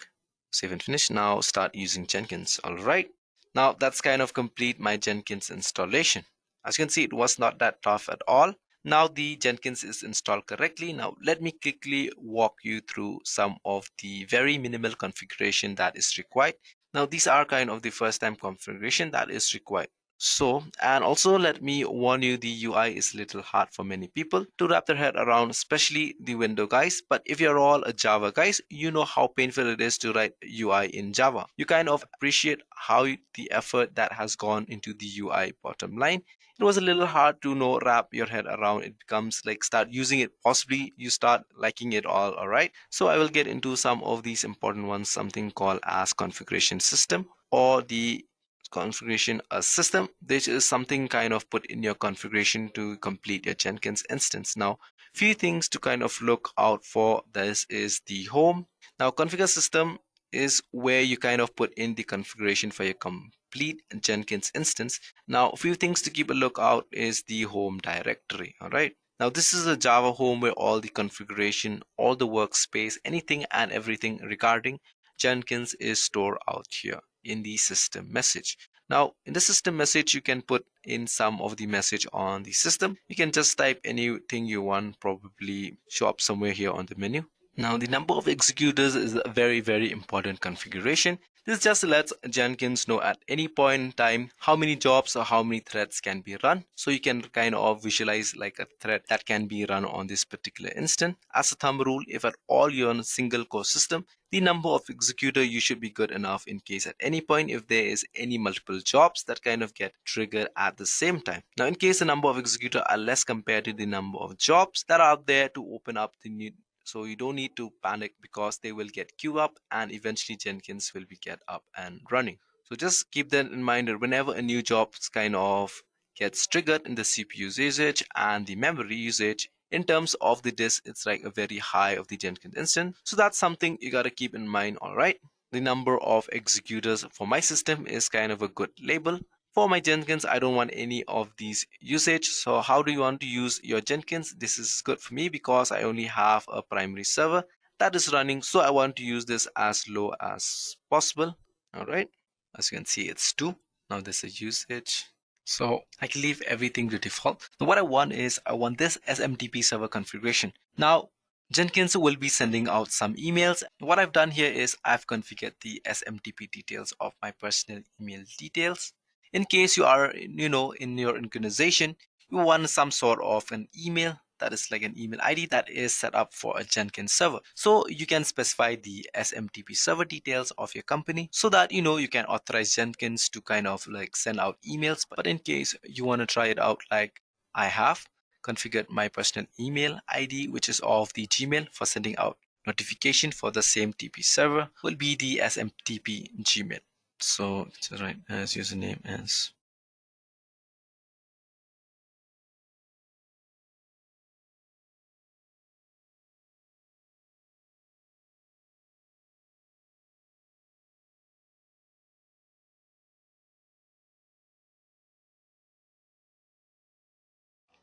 S7: save and finish. Now start using Jenkins. All right. Now that's kind of complete my Jenkins installation. As you can see, it was not that tough at all. Now the Jenkins is installed correctly. Now let me quickly walk you through some of the very minimal configuration that is required. Now these are kind of the first time configuration that is required. So, and also let me warn you, the UI is a little hard for many people to wrap their head around, especially the window guys. But if you're all a Java guys, you know how painful it is to write UI in Java. You kind of appreciate how the effort that has gone into the UI bottom line. It was a little hard to know wrap your head around. It becomes like start using it, possibly you start liking it all right. So I will get into some of these important ones, something called as configuration system, or the configuration a system. This is something kind of put in your configuration to complete your Jenkins instance. Now few things to kind of look out for. This is the home. Now configure system is where you kind of put in the configuration for your complete Jenkins instance. Now a few things to keep a lookout is the home directory. All right, now this is a Java home where all the configuration, all the workspace, anything and everything regarding Jenkins is stored out here in the system message. Now in the system message, you can put in some of the message on the system. You can just type anything you want, probably show up somewhere here on the menu. Now the number of executors is a very, very important configuration. This just lets Jenkins know at any point in time how many jobs or how many threads can be run. So you can kind of visualize like a thread that can be run on this particular instance. As a thumb rule, if at all you're on a single core system, the number of executor you should be good enough in case at any point if there is any multiple jobs that kind of get triggered at the same time. Now in case the number of executor are less compared to the number of jobs that are out there to open up the new, so you don't need to panic because they will get queued up and eventually Jenkins will be get up and running. So just keep that in mind that whenever a new job kind of gets triggered in the CPU usage and the memory usage, in terms of the disk, it's like a very high of the Jenkins instance. So that's something you got to keep in mind. All right. The number of executors for my system is kind of a good label. For my Jenkins, I don't want any of these usage. So how do you want to use your Jenkins? This is good for me because I only have a primary server that is running. So I want to use this as low as possible. All right. As you can see, it's 2. Now there's a usage. So I can leave everything to default. So what I want is I want this SMTP server configuration. Now Jenkins will be sending out some emails. What I've done here is I've configured the SMTP details of my personal email details. In case you are, in your organization, you want some sort of an email that is like an email ID that is set up for a Jenkins server. So you can specify the SMTP server details of your company so that you can authorize Jenkins to kind of like send out emails. But in case you want to try it out, like I have configured my personal email ID, which is of the Gmail for sending out notification for the same TP server, will be the SMTP Gmail. So just write as username as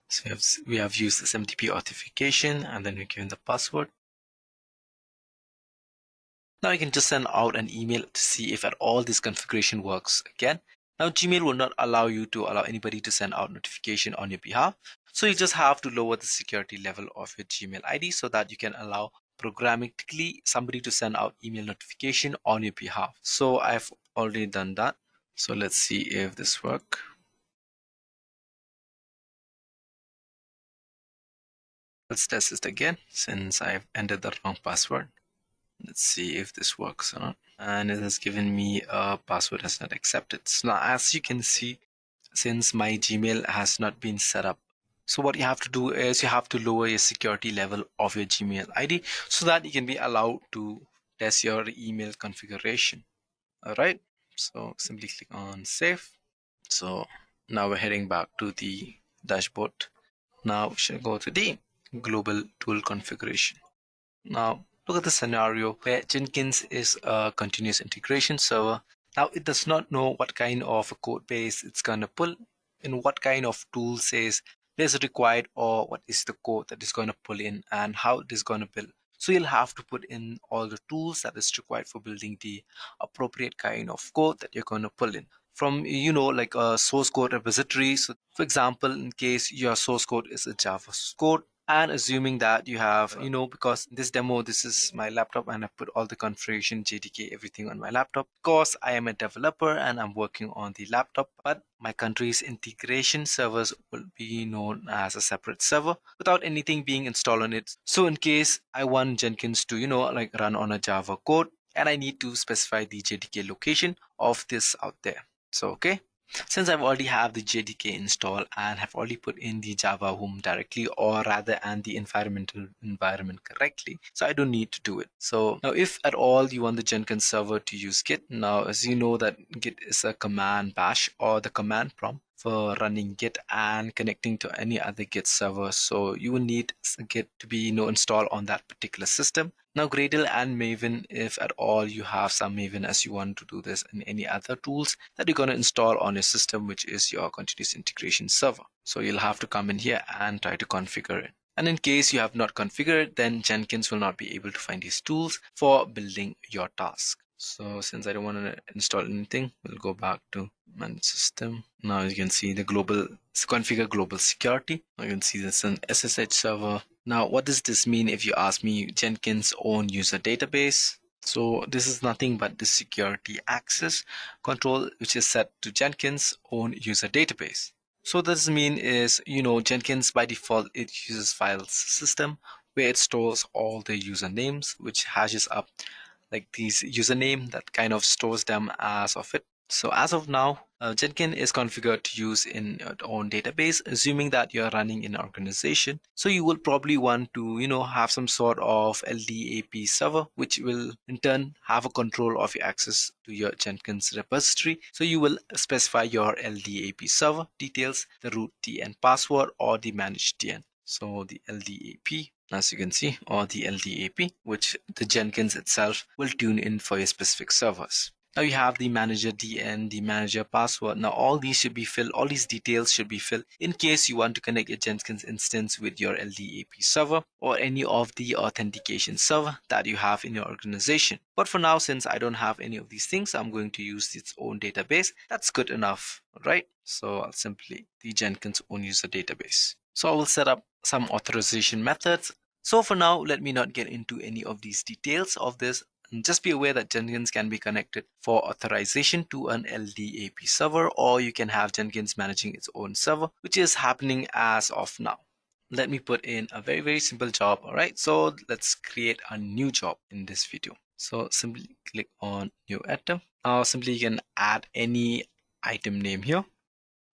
S7: so we have used SMTP authentication and then we given the password. Now you can just send out an email to see if at all this configuration works again. Now Gmail will not allow you to allow anybody to send out notification on your behalf. So you just have to lower the security level of your Gmail ID so that you can allow programmatically somebody to send out email notification on your behalf. So I've already done that. So let's see if this works. Let's test it again since I've entered the wrong password. Let's see if this works or not. And it has given me a password has not accepted. So now as you can see, since my Gmail has not been set up, so what you have to do is you have to lower your security level of your Gmail ID so that you can be allowed to test your email configuration. All right. So simply click on save. So now we're heading back to the dashboard. Now we should go to the global tool configuration. Now look at the scenario where Jenkins is a continuous integration server. Now it does not know what kind of a code base it's going to pull and what kind of tool says is required or what is the code that is going to pull in and how it is going to build. So you'll have to put in all the tools that is required for building the appropriate kind of code that you're going to pull in from, like a source code repository. So for example, in case your source code is a Java code, and assuming that you have, because this demo, this is my laptop and I put all the configuration, JDK, everything on my laptop because I am a developer and I'm working on the laptop, but my country's integration servers will be known as a separate server without anything being installed on it. So in case I want Jenkins to, like run on a Java code, and I need to specify the JDK location of this out there. So, okay. Since I've already have the JDK installed and have already put in the Java home directly, or rather and the environment correctly, so I don't need to do it. So now if at all you want the Jenkins server to use Git, now as you know that Git is a command bash or the command prompt for running Git and connecting to any other Git server. So you will need Git to be installed on that particular system. Now Gradle and Maven, if at all you have some Maven as you want to do this in any other tools that you're going to install on your system, which is your continuous integration server. So you'll have to come in here and try to configure it. And in case you have not configured, then Jenkins will not be able to find these tools for building your task. So since I don't want to install anything, we'll go back to manage system. Now you can see the configure global security. Now you can see this an SSH server. Now what does this mean if you ask me? Jenkins own user database. So this is nothing but the security access control which is set to Jenkins own user database. So what this mean is, Jenkins by default it uses files system where it stores all the usernames which hashes up like these username that kind of stores them as of it. So as of now, Jenkins is configured to use in your own database, assuming that you're running in an organization. So you will probably want to, have some sort of LDAP server, which will in turn have a control of your access to your Jenkins repository. So you will specify your LDAP server details, the root DN password or the managed DN. So the LDAP, as you can see, or the LDAP, which the Jenkins itself will tune in for your specific servers. Now you have the manager DN, the manager password. Now all these should be filled, all these details should be filled in case you want to connect your Jenkins instance with your LDAP server or any of the authentication server that you have in your organization. But for now, since I don't have any of these things, I'm going to use its own database. That's good enough, right? So I'll simply the Jenkins own user database. So I will set up some authorization methods. So for now, let me not get into any of these details of this. And just be aware that Jenkins can be connected for authorization to an LDAP server, or you can have Jenkins managing its own server, which is happening as of now. Let me put in a very, very simple job. All right, so let's create a new job in this video. So simply click on new item. Now simply you can add any item name here.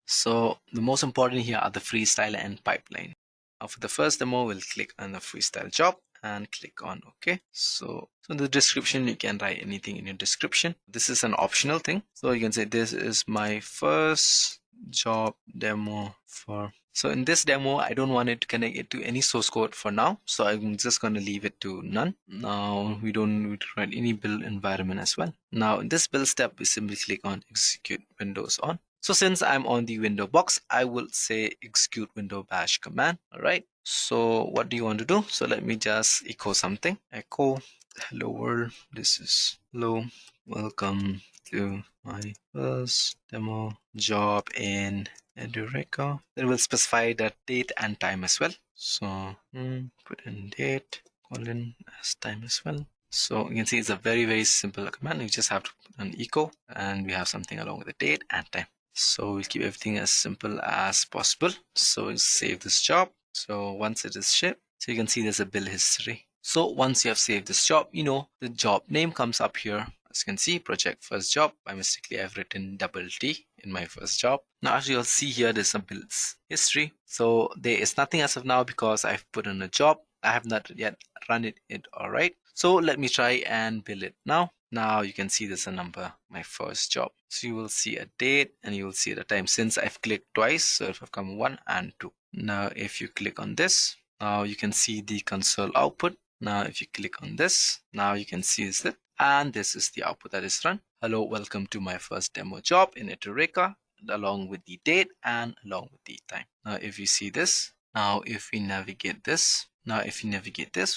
S7: So the most important here are the freestyle and pipeline. Now for the first demo, we'll click on the freestyle job and click on OK. So in the description, you can write anything in your description. This is an optional thing. So you can say this is my first job demo for. So in this demo, I don't want it to connect it to any source code for now. So I'm just going to leave it to none. Now we don't need to write any build environment as well. Now in this build step, we simply click on execute Windows on. So since I'm on the window box, I will say execute window bash command. All right. So what do you want to do? So let me just echo something. Echo hello world. This is hello. Welcome to my first demo job in Edureka. Then we'll specify the date and time as well. So put in date, colon as time as well. So you can see it's a very, very simple command. You just have to put an echo and we have something along with the date and time. So we'll keep everything as simple as possible. So we'll save this job. So once it is shipped, so you can see there's a build history. So once you have saved this job, the job name comes up here. As you can see, project first job. By mistakenly, I've written double T in my first job. Now, as you'll see here, there's a builds history. So there is nothing as of now because I've put in a job. I have not yet run it. All right. So let me try and build it now. Now you can see there's a number, my first job. So you will see a date and you will see the time since I've clicked twice. So if I've come 1 and 2. Now, if you click on this, now you can see the console output. Now, if you click on this, now you can see it. And this is the output that is run. Hello, welcome to my first demo job in Edureka. along with the date and along with the time. Now if you see this, now if we navigate this,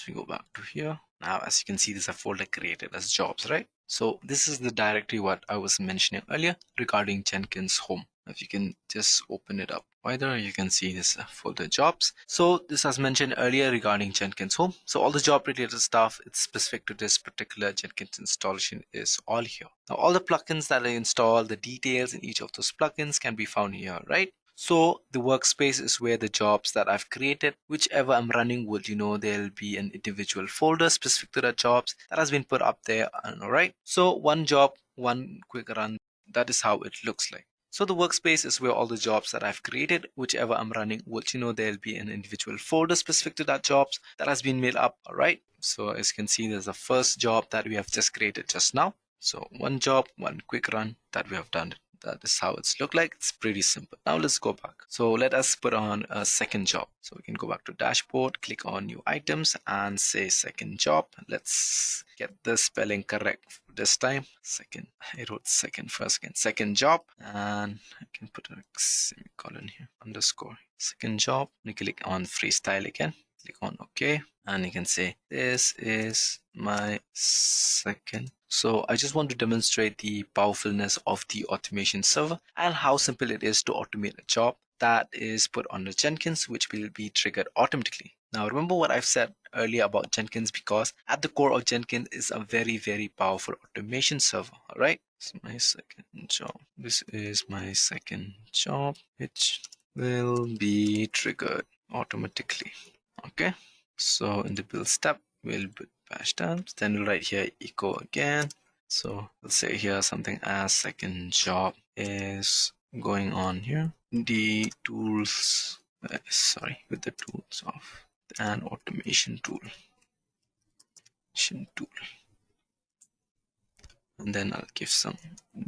S7: we go back to here. Now as you can see, there's a folder created as jobs, right? So this is the directory what I was mentioning earlier regarding Jenkins home. If you can just open it up wider, you can see this folder jobs. So this as mentioned earlier regarding Jenkins home. So all the job related stuff, it's specific to this particular Jenkins installation is all here. Now all the plugins that I install, the details in each of those plugins can be found here, right? So the workspace is where the jobs that I've created, whichever I'm running would, there'll be an individual folder specific to the jobs that has been put up there. All right. So one job, one quick run, that is how it looks like. So the workspace is where all the jobs that I've created, whichever I'm running, would, there'll be an individual folder specific to that jobs that has been made up. All right. So as you can see, there's the first job that we have just created just now. So one job, one quick run that we have done. That is how it's look like. It's pretty simple. Now let's go back. So let us put on a second job. So we can go back to dashboard, click on new items and say second job. Let's get the spelling correct this time. Second, I wrote second first again. Second job, and I can put a semicolon here, underscore. Second job. You click on freestyle again. Click on OK, and you can say this is my second. So I just want to demonstrate the powerfulness of the automation server and how simple it is to automate a job that is put on the Jenkins, which will be triggered automatically. Now remember what I've said earlier about Jenkins, because at the core of Jenkins is a very, very powerful automation server. All right, this is my second job. This is my second job, which will be triggered automatically. Okay, so in the build step, we'll put bash tabs, then we'll write here echo again. So we'll say here something as second job is going on here. The tools, with the tools of an automation tool. And then I'll give some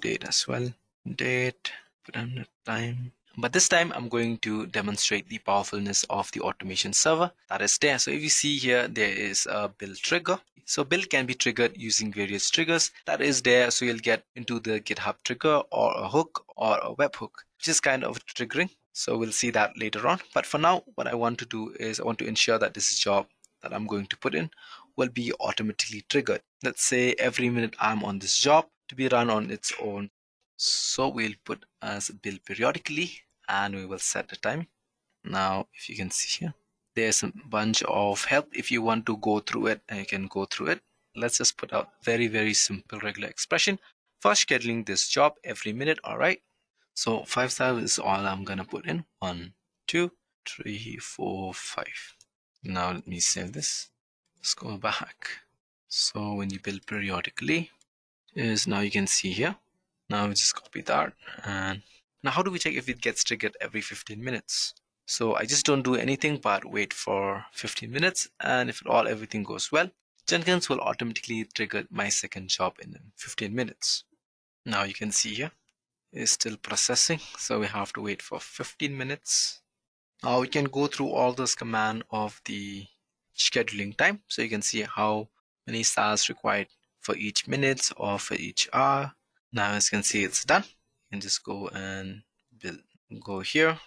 S7: date as well. Date, put on the time. But this time I'm going to demonstrate the powerfulness of the automation server that is there. So if you see here, there is a build trigger. So build can be triggered using various triggers that is there. So you'll get into the GitHub trigger or a hook or a webhook, which is kind of triggering. So we'll see that later on. But for now, what I want to do is I want to ensure that this job that I'm going to put in will be automatically triggered. Let's say every minute I'm on this job to be run on its own. So we'll put as build periodically and we will set the time. Now, if you can see here, there's a bunch of help. If you want to go through it, and you can go through it. Let's just put out very, very simple regular expression for scheduling this job every minute. All right. So 5 stars is all I'm going to put in. 1, 2, 3, 4, 5. Now let me save this. Let's go back. So when you build periodically, now you can see here. Now we just copy that. And now how do we check if it gets triggered every 15 minutes? So I just don't do anything but wait for 15 minutes. And if everything goes well, Jenkins will automatically trigger my second job in 15 minutes. Now you can see here, it's still processing. So we have to wait for 15 minutes. Now we can go through all this command of the scheduling time. So you can see how many stars required for each minute or for each hour. Now as you can see, it's done. You can just go and go here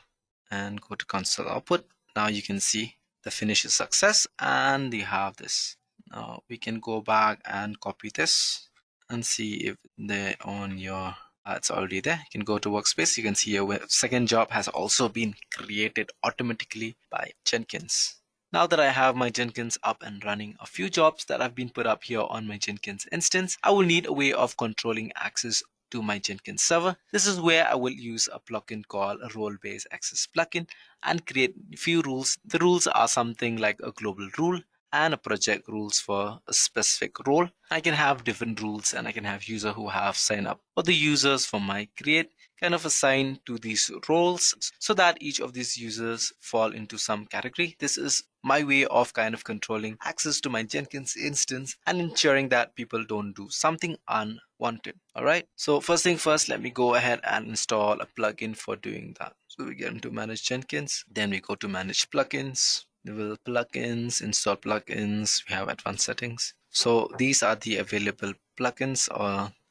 S7: and go to console output. Now you can see the finish is success and you have this. Now we can go back and copy this and see if they're on your it's already there. You can go to workspace. You can see your second job has also been created automatically by Jenkins. Now that I have my Jenkins up and running, a few jobs that have been put up here on my Jenkins instance, I will need a way of controlling access to my Jenkins server. This is where I will use a plugin called a role-based access plugin and create a few rules. The rules are something like a global rule and a project rules for a specific role. I can have different rules and I can have users who have signed up, or the users from my create kind of assign to these roles so that each of these users fall into some category. This is my way of kind of controlling access to my Jenkins instance and ensuring that people don't do something unwanted. All right. So first thing first, let me go ahead and install a plugin for doing that. So we get into manage Jenkins, then we go to manage plugins. We will plugins, install plugins. We have advanced settings. So these are the available plugins,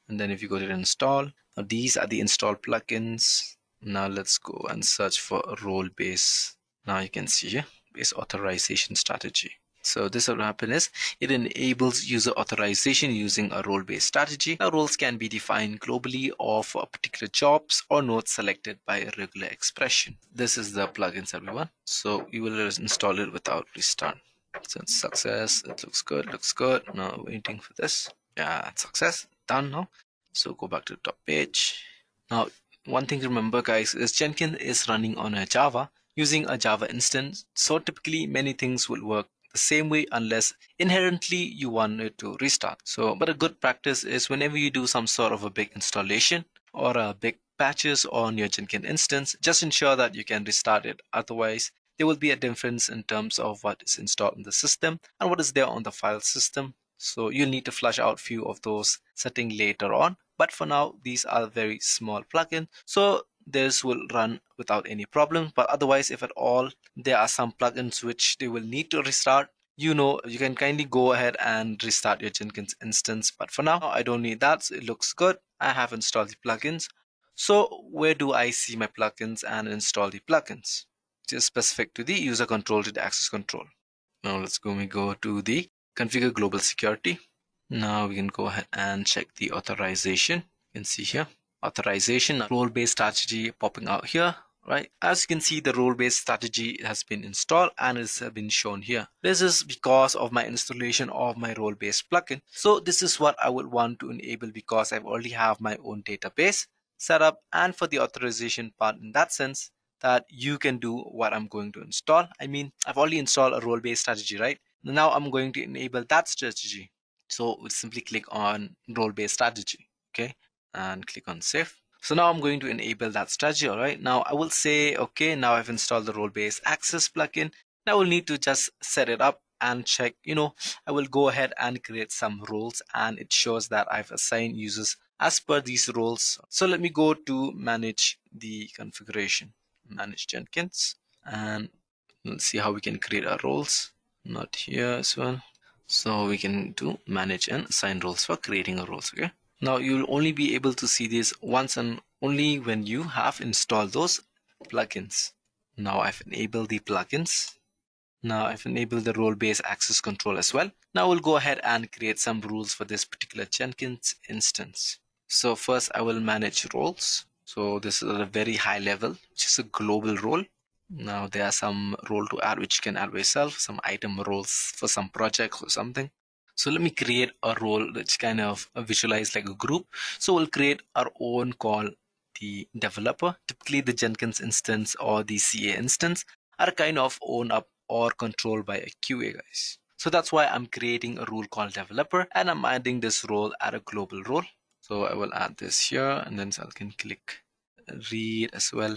S7: and then if you go to install, now these are the install plugins. Now let's go and search for a role-based. Now you can see here, base authorization strategy. So this will happen is it enables user authorization using a role-based strategy. Now roles can be defined globally or for particular jobs or nodes selected by a regular expression. This is the plugins, everyone. So you will install it without restart. So it's success. It looks good. Looks good. Now waiting for this. Yeah, success. Done now. So go back to the top page. Now one thing to remember, guys, is Jenkins is running on a Java using a Java instance. So typically many things will work the same way unless inherently you want it to restart. So, but a good practice is whenever you do some sort of a big installation or a big patches on your Jenkins instance, just ensure that you can restart it. Otherwise, there will be a difference in terms of what is installed in the system and what is there on the file system. So you'll need to flush out few of those settings later on. But for now, these are very small plugins. So this will run without any problem. But otherwise, if at all there are some plugins which they will need to restart, you can kindly go ahead and restart your Jenkins instance. But for now, I don't need that. So it looks good. I have installed the plugins. So where do I see my plugins and install the plugins? Which is specific to the user control to the access control. Now let's go to the configure global security. Now we can go ahead and check the authorization. You can see here authorization role-based strategy popping out here, right? As you can see, the role-based strategy has been installed and has been shown here. This is because of my installation of my role-based plugin. So this is what I would want to enable because I already have my own database set up, and for the authorization part in that sense that you can do what I'm going to install. I mean, I've already installed a role-based strategy, right? Now I'm going to enable that strategy. So we'll simply click on role-based strategy, okay, and click on save. So now I'm going to enable that strategy. All right, now I will say, okay, now I've installed the role-based access plugin. Now I will need to just set it up and check, I will go ahead and create some roles, and it shows that I've assigned users as per these roles. So let me go to manage the configuration, manage Jenkins, and let's see how we can create our roles. Not here as well. So we can do manage and assign roles for creating a roles. Okay. Now you'll only be able to see this once and only when you have installed those plugins. Now I've enabled the plugins. Now I've enabled the role-based access control as well. Now we'll go ahead and create some rules for this particular Jenkins instance. So first I will manage roles. So this is at a very high level, which is a global role. Now there are some role to add which you can add by yourself, some item roles for some projects or something. So let me create a role that's kind of visualized like a group. So we'll create our own called the developer. Typically the Jenkins instance or the CA instance are kind of owned up or controlled by a QA, guys. So that's why I'm creating a rule called developer, and I'm adding this role at a global role. So I will add this here, and then I can click read as well.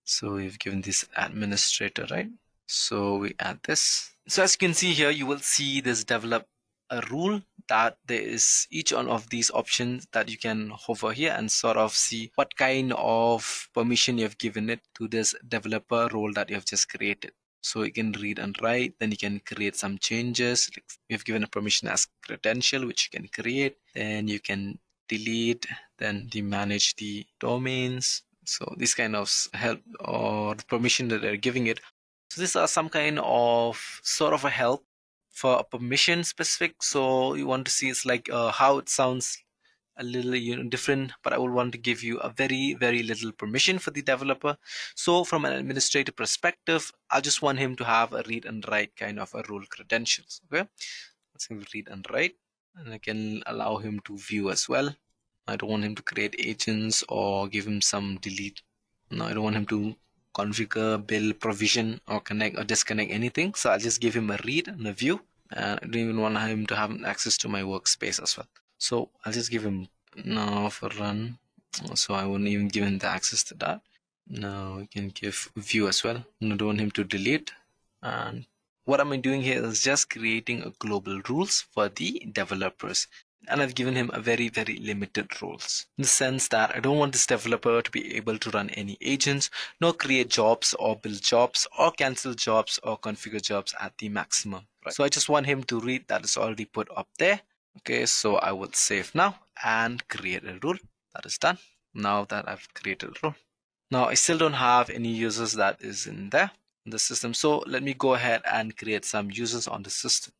S7: So we've given this administrator, right? So we add this. So as you can see here, you will see this develop a rule that there is each one of these options that you can hover here and sort of see what kind of permission you have given it to this developer role that you have just created. So you can read and write, then you can create some changes. Like we've given a permission as credential, which you can create. Then you can delete, then manage the domains. So this kind of help or the permission that they're giving it. So these are some kind of sort of a help for a permission specific. So you want to see it's like how it sounds a little different, but I will want to give you a very, very little permission for the developer. So from an administrative perspective, I just want him to have a read and write kind of a role credentials. Okay, let's read and write, and I can allow him to view as well. I don't want him to create agents or give him some delete. No, I don't want him to configure, build, provision, or connect or disconnect anything. So I'll just give him a read and a view. And I don't even want him to have access to my workspace as well. So I'll just give him now for run. So I won't even give him the access to that. Now we can give view as well. I don't want him to delete. And what am I doing here is just creating a global rules for the developers. And I've given him a very, very limited roles in the sense that I don't want this developer to be able to run any agents, nor create jobs or build jobs or cancel jobs or configure jobs at the maximum. Right? So I just want him to read that is already put up there. Okay, so I will save now and create a rule. That is done. Now that I've created a rule. Now I still don't have any users that is in there in the system. So let me go ahead and create some users on the system.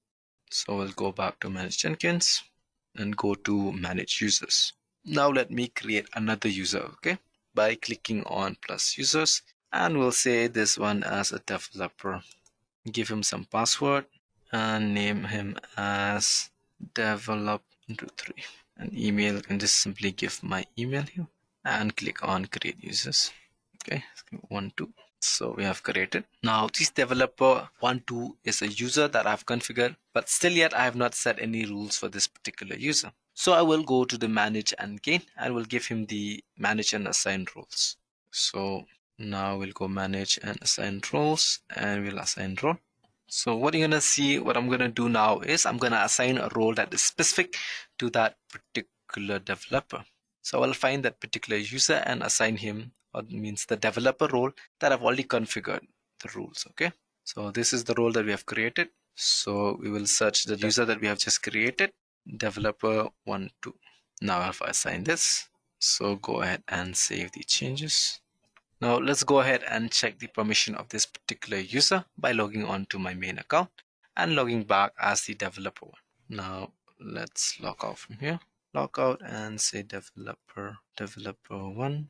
S7: So we'll go back to manage Jenkins and go to manage users. Now let me create another user, okay, by clicking on plus users, and we'll say this one as a developer. Give him some password and name him as develop23, and email, and just simply give my email here and click on create users. Okay, 1-2. So we have created. Now this developer 1-2 is a user that I've configured, but still yet I have not set any rules for this particular user. So I will go to the manage and gain and will give him the manage and assign roles. So now we'll go manage and assign roles, and we'll assign role. So what you're gonna see, what I'm gonna do now is I'm gonna assign a role that is specific to that particular developer. So I'll find that particular user and assign him, or means the developer role that I've already configured the rules. Okay, so this is the role that we have created. So we will search the user that we have just created, developer 1-2. Now I've assigned this. So go ahead and save the changes. Now let's go ahead and check the permission of this particular user by logging on to my main account and logging back as the developer one. Now let's log out from here. Log out and say developer 1.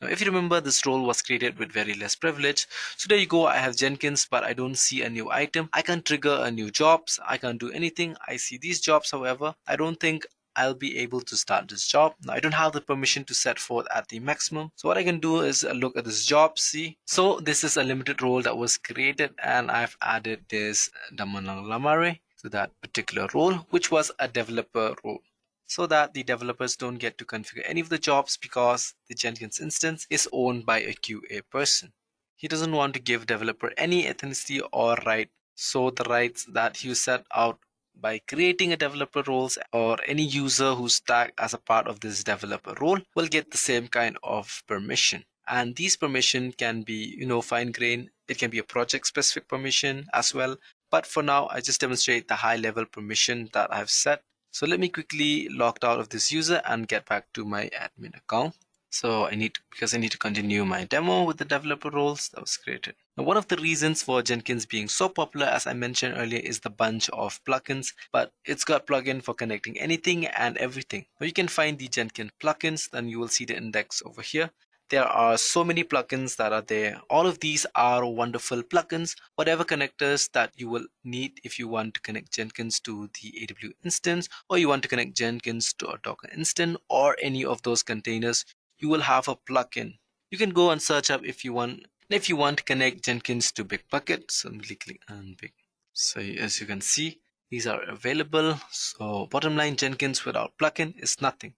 S7: Now, if you remember, this role was created with very less privilege. So there you go. I have Jenkins, but I don't see a new item. I can't trigger a new jobs. I can't do anything. I see these jobs. However, I don't think I'll be able to start this job. Now, I don't have the permission to set forth at the maximum. So what I can do is look at this job, see. So this is a limited role that was created, and I've added this Damanang Lamare to that particular role, which was a developer role, so that the developers don't get to configure any of the jobs because the Jenkins instance is owned by a QA person. He doesn't want to give developer any ethnicity or right. So the rights that you set out by creating a developer roles, or any user who's tagged as a part of this developer role, will get the same kind of permission. And these permission can be, fine grained. It can be a project specific permission as well. But for now, I just demonstrate the high level permission that I've set. So let me quickly log out of this user and get back to my admin account. So because I need to continue my demo with the developer roles that was created. Now, one of the reasons for Jenkins being so popular, as I mentioned earlier, is the bunch of plugins, but it's got plugin for connecting anything and everything. Now you can find the Jenkins plugins, then you will see the index over here. There are so many plugins that are there. All of these are wonderful plugins. Whatever connectors that you will need if you want to connect Jenkins to the AWS instance, or you want to connect Jenkins to a Docker instance, or any of those containers, you will have a plugin. You can go and search up if you want. If you want to connect Jenkins to Bitbucket, simply click on Big. So as you can see, these are available. So bottom line, Jenkins without plugin is nothing.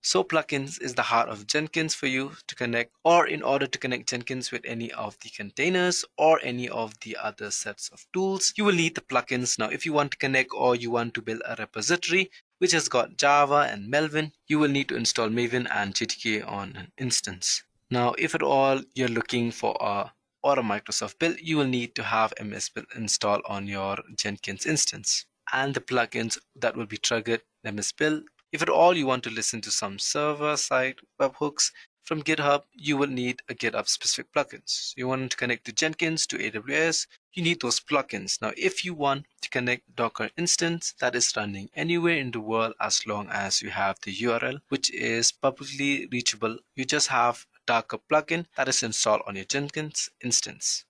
S7: So plugins is the heart of Jenkins for you to connect, or in order to connect Jenkins with any of the containers or any of the other sets of tools, you will need the plugins. Now, if you want to connect or you want to build a repository which has got Java and Melvin, you will need to install Maven and GTK on an instance. Now, if at all you're looking for a Microsoft build, you will need to have MS Build installed on your Jenkins instance, and the plugins that will be triggered MS Build. If at all you want to listen to some server-side webhooks from GitHub, you will need a GitHub specific plugins. You want to connect to Jenkins, to AWS, you need those plugins. Now, if you want to connect Docker instance that is running anywhere in the world, as long as you have the URL, which is publicly reachable, you just have a Docker plugin that is installed on your Jenkins instance.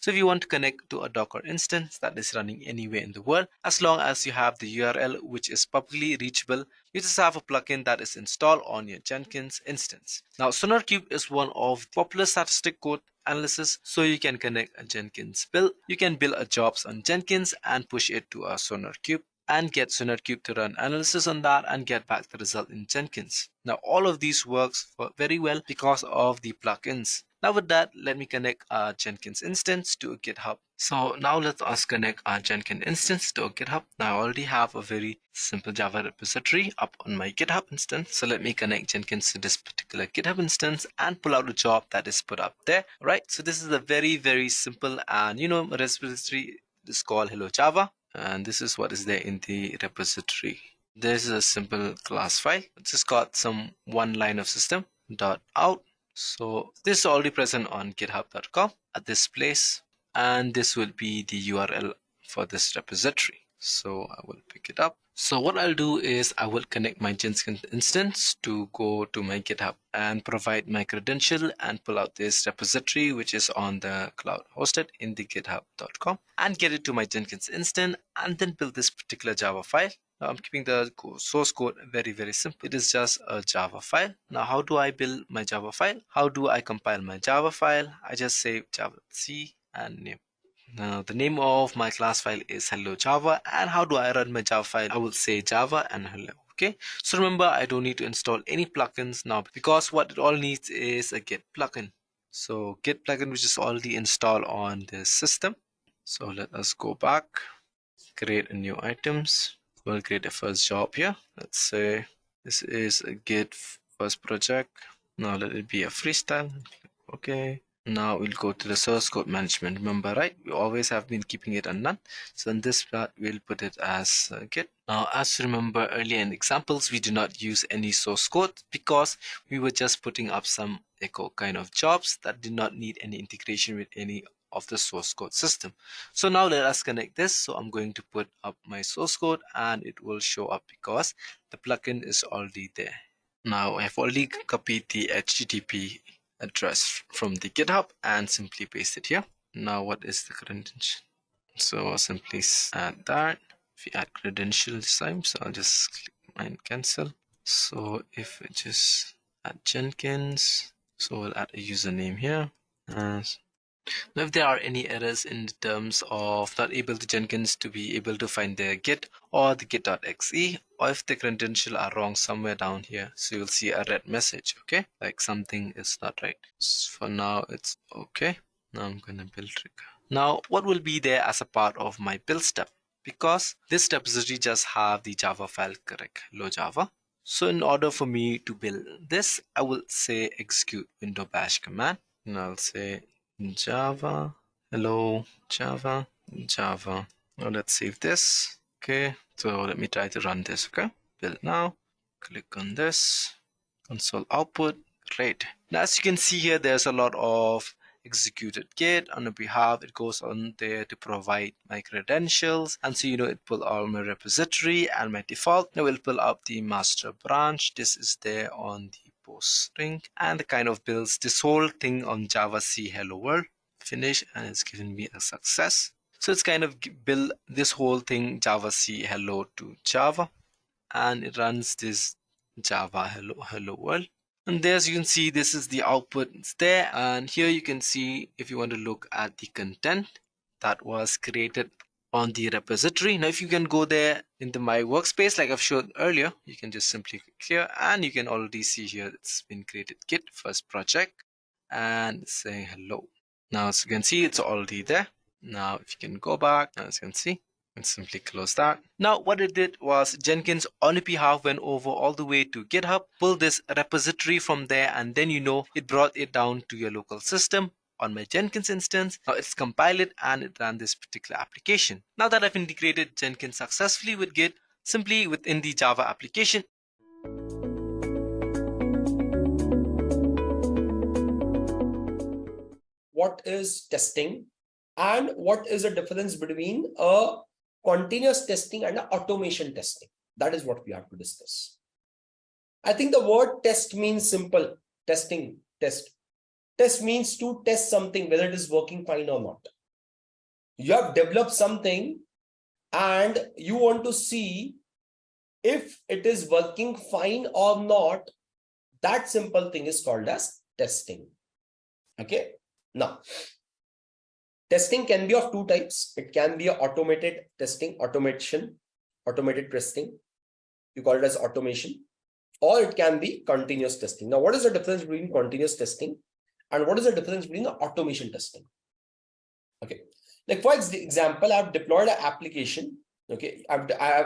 S7: So if you want to connect to a Docker instance that is running anywhere in the world, as long as you have the URL which is publicly reachable, you just have a plugin that is installed on your Jenkins instance. Now, SonarQube is one of the popular statistic code analysis, so you can connect a Jenkins build. You can build a jobs on Jenkins and push it to a SonarQube, and get SonarQube to run analysis on that and get back the result in Jenkins. Now, all of these works very well because of the plugins. Now with that, let me connect our Jenkins instance to a GitHub. So now let us connect our Jenkins instance to a GitHub. Now I already have a very simple Java repository up on my GitHub instance. So let me connect Jenkins to this particular GitHub instance and pull out a job that is put up there. Right. So this is a very, very simple and repository is called Hello Java. And this is what is there in the repository. This is a simple class file. It's just got some one line of system .out. So this is already present on github.com at this place, and this will be the URL for this repository. So I will pick it up. So what I'll do is I will connect my Jenkins instance to go to my GitHub and provide my credential and pull out this repository, which is on the cloud hosted in the github.com, and get it to my Jenkins instance, and then build this particular Java file. Now I'm keeping the source code very, very simple. It is just a Java file. Now, how do I build my Java file? How do I compile my Java file? I just say java.c and name. Now, the name of my class file is hello Java. And how do I run my Java file? I will say Java and hello. Okay. So remember, I don't need to install any plugins now, because what it all needs is a Git plugin. So Git plugin, which is already installed on this system. So let us go back, create a new items. We'll create a first job here. Let's say this is a Git first project. Now let it be a freestyle. Okay. Now we'll go to the source code management. Remember, right? We always have been keeping it on none. So in this part, we'll put it as Git. Now, as you remember earlier in examples, we do not use any source code because we were just putting up some echo kind of jobs that did not need any integration with any of the source code system. So now let us connect this. So I'm going to put up my source code and it will show up because the plugin is already there. Now I've already copied the HTTP address from the GitHub and simply paste it here. Now what is the credential? So I'll simply add that. If you add credential this time, so I'll just click and cancel. So if it just add Jenkins, so we'll add a username here. Now, if there are any errors in terms of not able to Jenkins to be able to find the Git or the git.exe, or if the credentials are wrong somewhere down here, so you'll see a red message, okay? Like something is not right. So for now, it's okay. Now I'm going to build trigger. Now, what will be there as a part of my build step? Because this repository just have the Java file correct, hello Java. So in order for me to build this, I will say execute window bash command, and I'll say Java, hello Java, Java. Now let's save this. Okay, so let me try to run this. Okay, build now. Click on this. Console output. Great. Now as you can see here, there's a lot of executed Git on the behalf. It goes on there to provide my credentials, and so it pull all my repository and my default. Now we'll pull up the master branch. This is there on the post string, and the kind of builds this whole thing on Java C hello world. Finish, and it's given me a success. So it's kind of build this whole thing Java C hello to Java, and it runs this Java hello world. And there, as you can see, this is the output. It's there, and here you can see if you want to look at the content that was created on the repository. Now if you can go there into my workspace like I've showed earlier, you can just simply click here, and you can already see here it's been created Git first project and it's saying hello. Now as you can see, it's already there. Now if you can go back, as you can see, and simply close that. Now what it did was Jenkins on your behalf went over all the way to GitHub, pulled this repository from there, and then it brought it down to your local system on my Jenkins instance. Now it's compiled it and it ran this particular application. Now that I've integrated Jenkins successfully with Git, simply within the Java application,
S8: what is testing and what is the difference between a continuous testing and an automation testing. That is what we have to discuss. I think the word test means simple. Testing, test. Test means to test something, whether it is working fine or not. You have developed something and you want to see if it is working fine or not. That simple thing is called as testing. Okay. Now, testing can be of two types. It can be automated testing, automated testing. You call it as automation, or it can be continuous testing. Now, what is the difference between continuous testing and what is the difference between the automation testing? Okay, like for example, I've deployed an application. Okay, I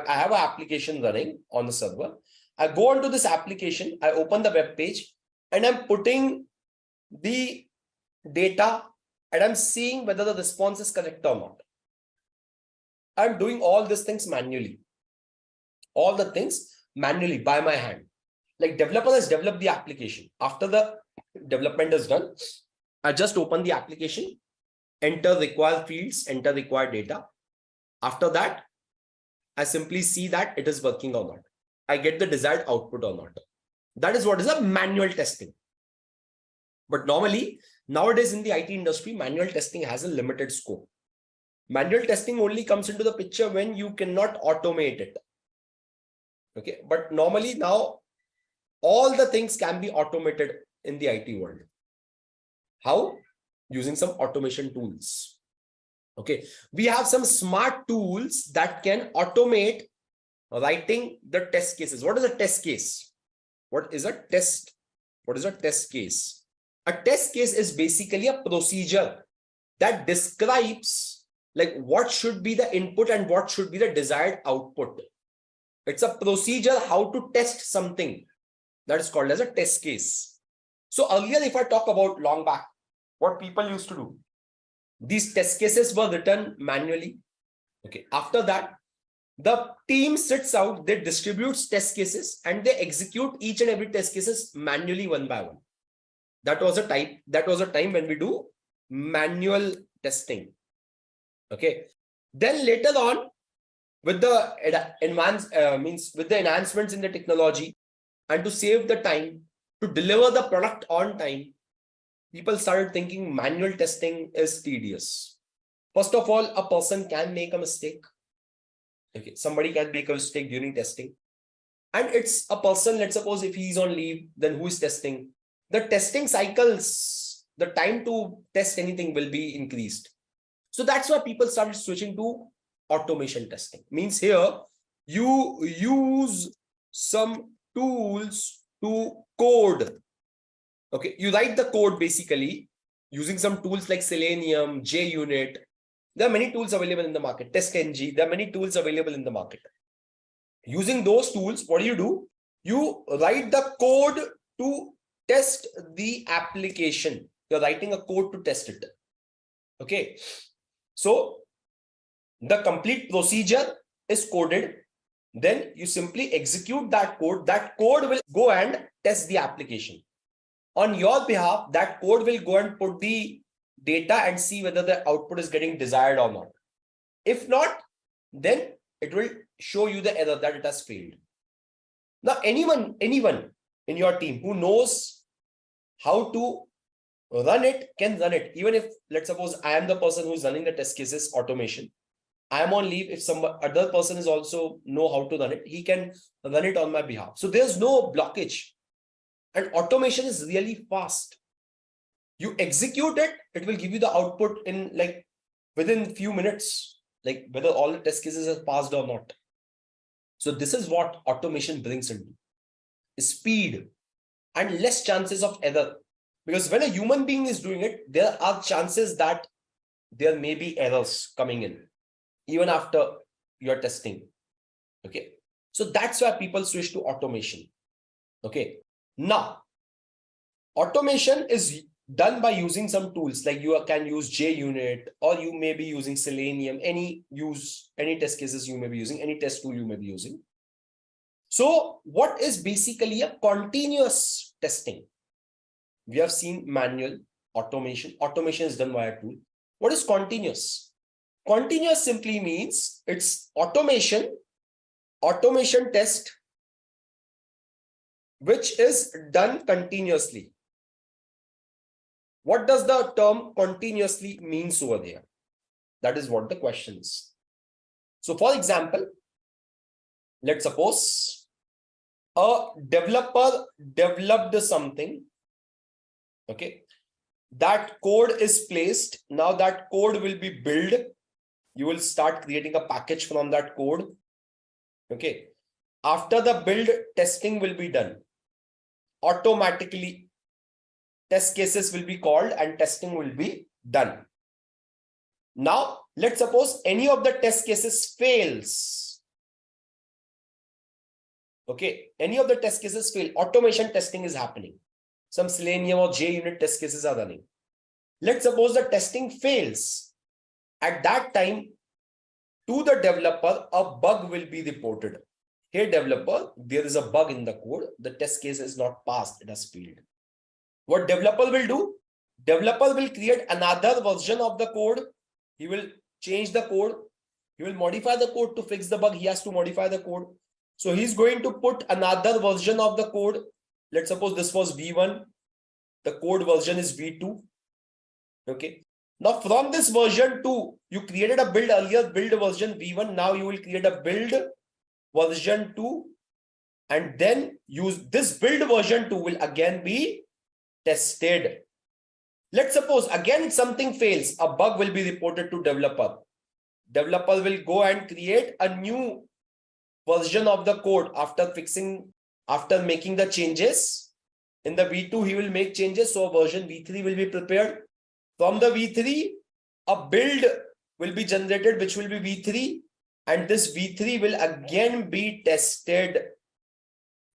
S8: have an application running on the server. I go onto this application, I open the web page, and I'm putting the data and I'm seeing whether the response is correct or not. I'm doing all these things manually. All the things manually by my hand. Like developer has developed the application. After the development is done. I just open the application, enter required fields, enter required data. After that, I simply see that it is working or not. I get the desired output or not. That is what is a manual testing. But normally, nowadays in the IT industry, manual testing has a limited scope. Manual testing only comes into the picture when you cannot automate it. Okay, but normally now, all the things can be automated in the IT world. How? Using some automation tools. Okay, we have some smart tools that can automate writing the test cases. What is a test case? What is a test? What is a test case? A test case is basically a procedure that describes like what should be the input and what should be the desired output. It's a procedure how to test something. That is called as a test case. So earlier, if I talk about long back, what people used to do, these test cases were written manually. Okay. After that, the team sits out, they distribute test cases and they execute each and every test cases manually one by one. That was a time when we do manual testing. Okay. Then later on, with the enhancements in the technology and to save the time, to deliver the product on time, people started thinking manual testing is tedious. First of all, a person can make a mistake. Okay, somebody can make a mistake during testing. And it's a person, let's suppose if he's on leave, then who is testing? The testing cycles, the time to test anything will be increased. So that's why people started switching to automation testing. Means here, you use some tools to code. Okay, you write the code basically using some tools like Selenium, JUnit. There are many tools available in the market. TestNG, there are many tools available in the market. Using those tools, what do? You write the code to test the application. You're writing a code to test it. Okay, so the complete procedure is coded. Then you simply execute that code. That code will go and test the application. On your behalf, that code will go and put the data and see whether the output is getting desired or not. If not, then it will show you the error that it has failed. Now, anyone in your team who knows how to run it can run it. Even if, let's suppose, I am the person who is running the test cases automation. I am on leave. If some other person is also know how to run it, he can run it on my behalf. So there's no blockage. And automation is really fast. You execute it, it will give you the output in like within a few minutes, like whether all the test cases are passed or not. So this is what automation brings into speed and less chances of error. Because when a human being is doing it, there are chances that there may be errors coming in even after your testing. Okay. So that's why people switch to automation. Okay. Now, automation is done by using some tools like you can use JUnit, or you may be using Selenium, any test cases you may be using, any test tool you may be using. So what is basically a continuous testing? We have seen manual, automation. Automation is done by a tool. What is continuous? Continuous simply means it's automation test, which is done continuously. What does the term continuously means over there? That is what the question is. So for example, let's suppose a developer developed something. Okay. That code is placed. Now that code will be built. You will start creating a package from that code. Okay. After the build, testing will be done. Automatically, test cases will be called and testing will be done. Now, let's suppose any of the test cases fails. Okay, any of the test cases fail. Automation testing is happening. Some Selenium or JUnit test cases are running. Let's suppose the testing fails. At that time, to the developer, a bug will be reported. Hey developer, there is a bug in the code. The test case is not passed. It has failed. What developer will do? Developer will create another version of the code. He will change the code. He will modify the code to fix the bug. He has to modify the code. So he's going to put another version of the code. Let's suppose this was V1. The code version is V2. Okay. Now from this version 2, you created a build earlier, build version V1. Now you will create a build version 2. And then use this build version 2 will again be tested. Let's suppose again something fails. A bug will be reported to developer. Developer will go and create a new version of the code after making the changes. In the V2, he will make changes. So version V3 will be prepared. From the V3, a build will be generated, which will be V3. And this V3 will again be tested.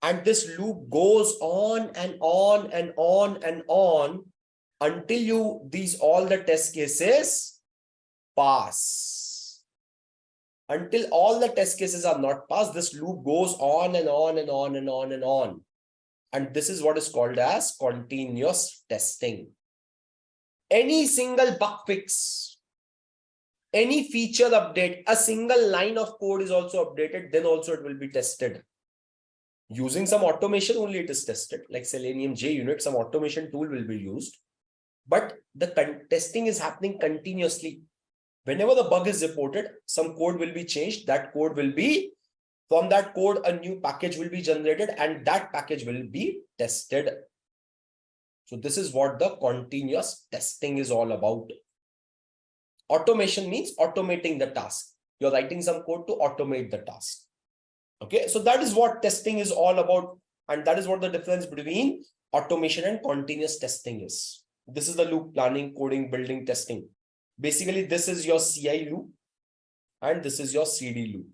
S8: And this loop goes on and on and on and on until all the test cases pass. Until all the test cases are not passed, this loop goes on and on and on and on and on. And this is what is called as continuous testing. Any single bug fix, any feature update, a single line of code is also updated, then also it will be tested. Using some automation only it is tested, like Selenium JUnit, some automation tool will be used. But the testing is happening continuously. Whenever the bug is reported, some code will be changed. From that code, a new package will be generated and that package will be tested. So this is what the continuous testing is all about. Automation means automating the task. You're writing some code to automate the task. Okay, so that is what testing is all about. And that is what the difference between automation and continuous testing is. This is the loop: planning, coding, building, testing. Basically, this is your CI loop and this is your CD loop.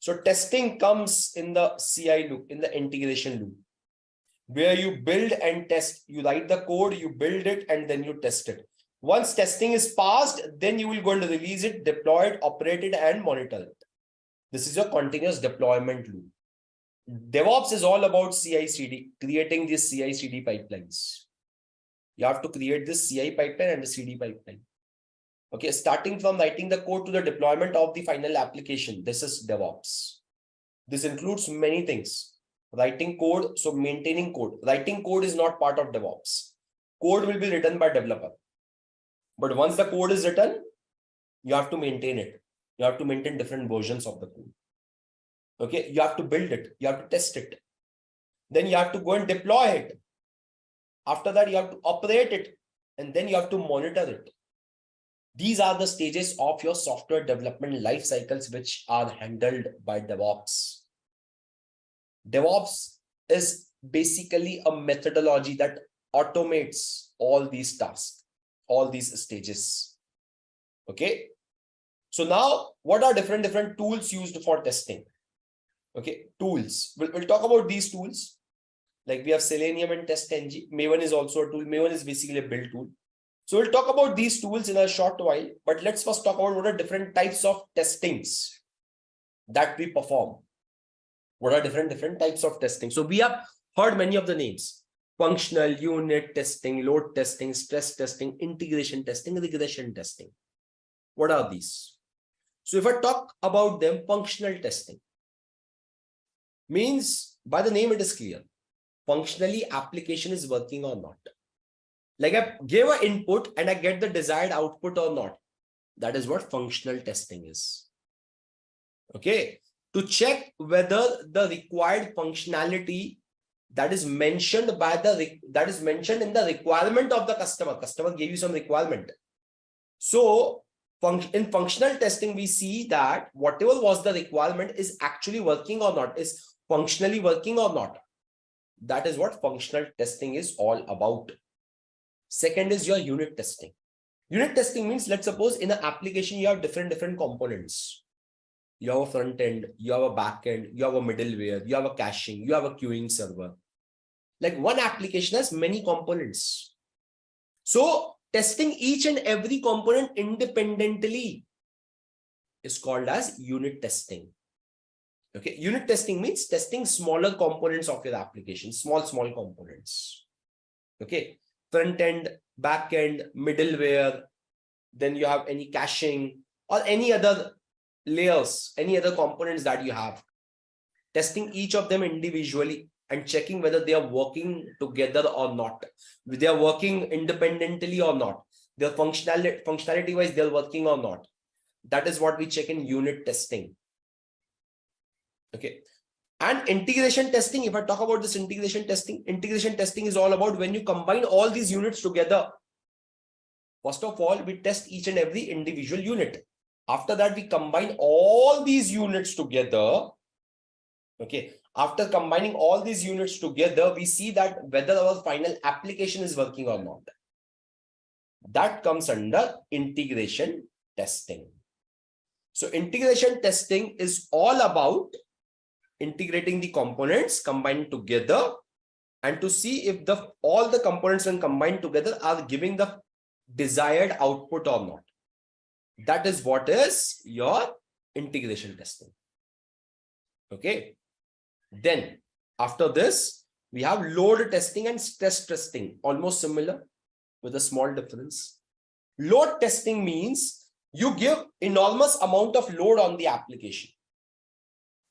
S8: So testing comes in the CI loop, in the integration loop, where you build and test. You write the code, you build it, and then you test it. Once testing is passed, then you will go and release it, deploy it, operate it, and monitor it. This is your continuous deployment loop. DevOps is all about CI/CD, creating these CI/CD pipelines. You have to create this CI pipeline and the CD pipeline. Okay, starting from writing the code to the deployment of the final application. This is DevOps. This includes many things. Writing code, so maintaining code. Writing code is not part of DevOps. Code will be written by developer. But once the code is written, you have to maintain it. You have to maintain different versions of the code. Okay, you have to build it. You have to test it. Then you have to go and deploy it. After that, you have to operate it. And then you have to monitor it. These are the stages of your software development life cycles, which are handled by DevOps. DevOps is basically a methodology that automates all these tasks, all these stages. Okay. So now, what are different tools used for testing? Okay, tools. We'll talk about these tools. Like we have Selenium and TestNG. Maven is also a tool. Maven is basically a build tool. So we'll talk about these tools in a short while, but let's first talk about what are different types of testings that we perform. What are different types of testing? So we have heard many of the names: functional, unit testing, load testing, stress testing, integration testing, regression testing. What are these? So if I talk about them, functional testing means, by the name it is clear, functionally application is working or not. Like I gave an input and I get the desired output or not. That is what functional testing is. Okay. To check whether the required functionality that is mentioned in the requirement of the customer gave you some requirement. So in functional testing, we see that whatever was the requirement is actually working or not, is functionally working or not. That is what functional testing is all about. Second is your unit testing. Unit testing means, let's suppose in an application, you have different components. You have a front end, you have a back end, you have a middleware, you have a caching, you have a queuing server. Like one application has many components. So testing each and every component independently is called as unit testing. Okay, unit testing means testing smaller components of your application, small components. Okay. front end, back end, middleware, then you have any caching or any other layers, any other components that you have. Testing each of them individually and checking whether they are working together or not. They are working independently or not. Their functionality wise, they're working or not. That is what we check in unit testing. Okay. And integration testing, if I talk about this integration testing is all about when you combine all these units together. First of all, we test each and every individual unit. After that, we combine all these units together. Okay. After combining all these units together, we see that whether our final application is working or not. That comes under integration testing. So integration testing is all about integrating the components, combined together, and to see if all the components when combined together are giving the desired output or not. That is what is your integration testing. Okay. Then after this, we have load testing and stress testing, almost similar with a small difference. Load testing means you give enormous amount of load on the application.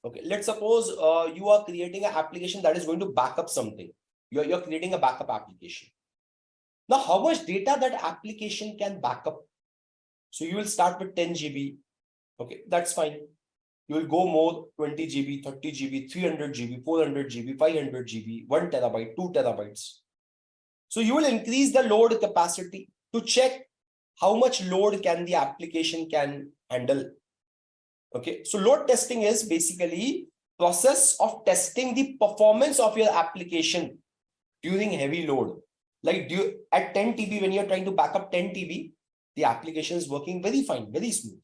S8: Okay, let's suppose you are creating an application that is going to back up something. You're creating a backup application. Now, how much data that application can back up? So you will start with 10 GB. Okay, that's fine. You will go more, 20 GB, 30 GB, 300 GB, 400 GB, 500 GB, 1 terabyte, 2 terabytes. So you will increase the load capacity to check how much load can the application can handle. Okay, so load testing is basically process of testing the performance of your application during heavy load. Like at 10 TB, when you're trying to back up 10 TB, the application is working very fine, very smooth.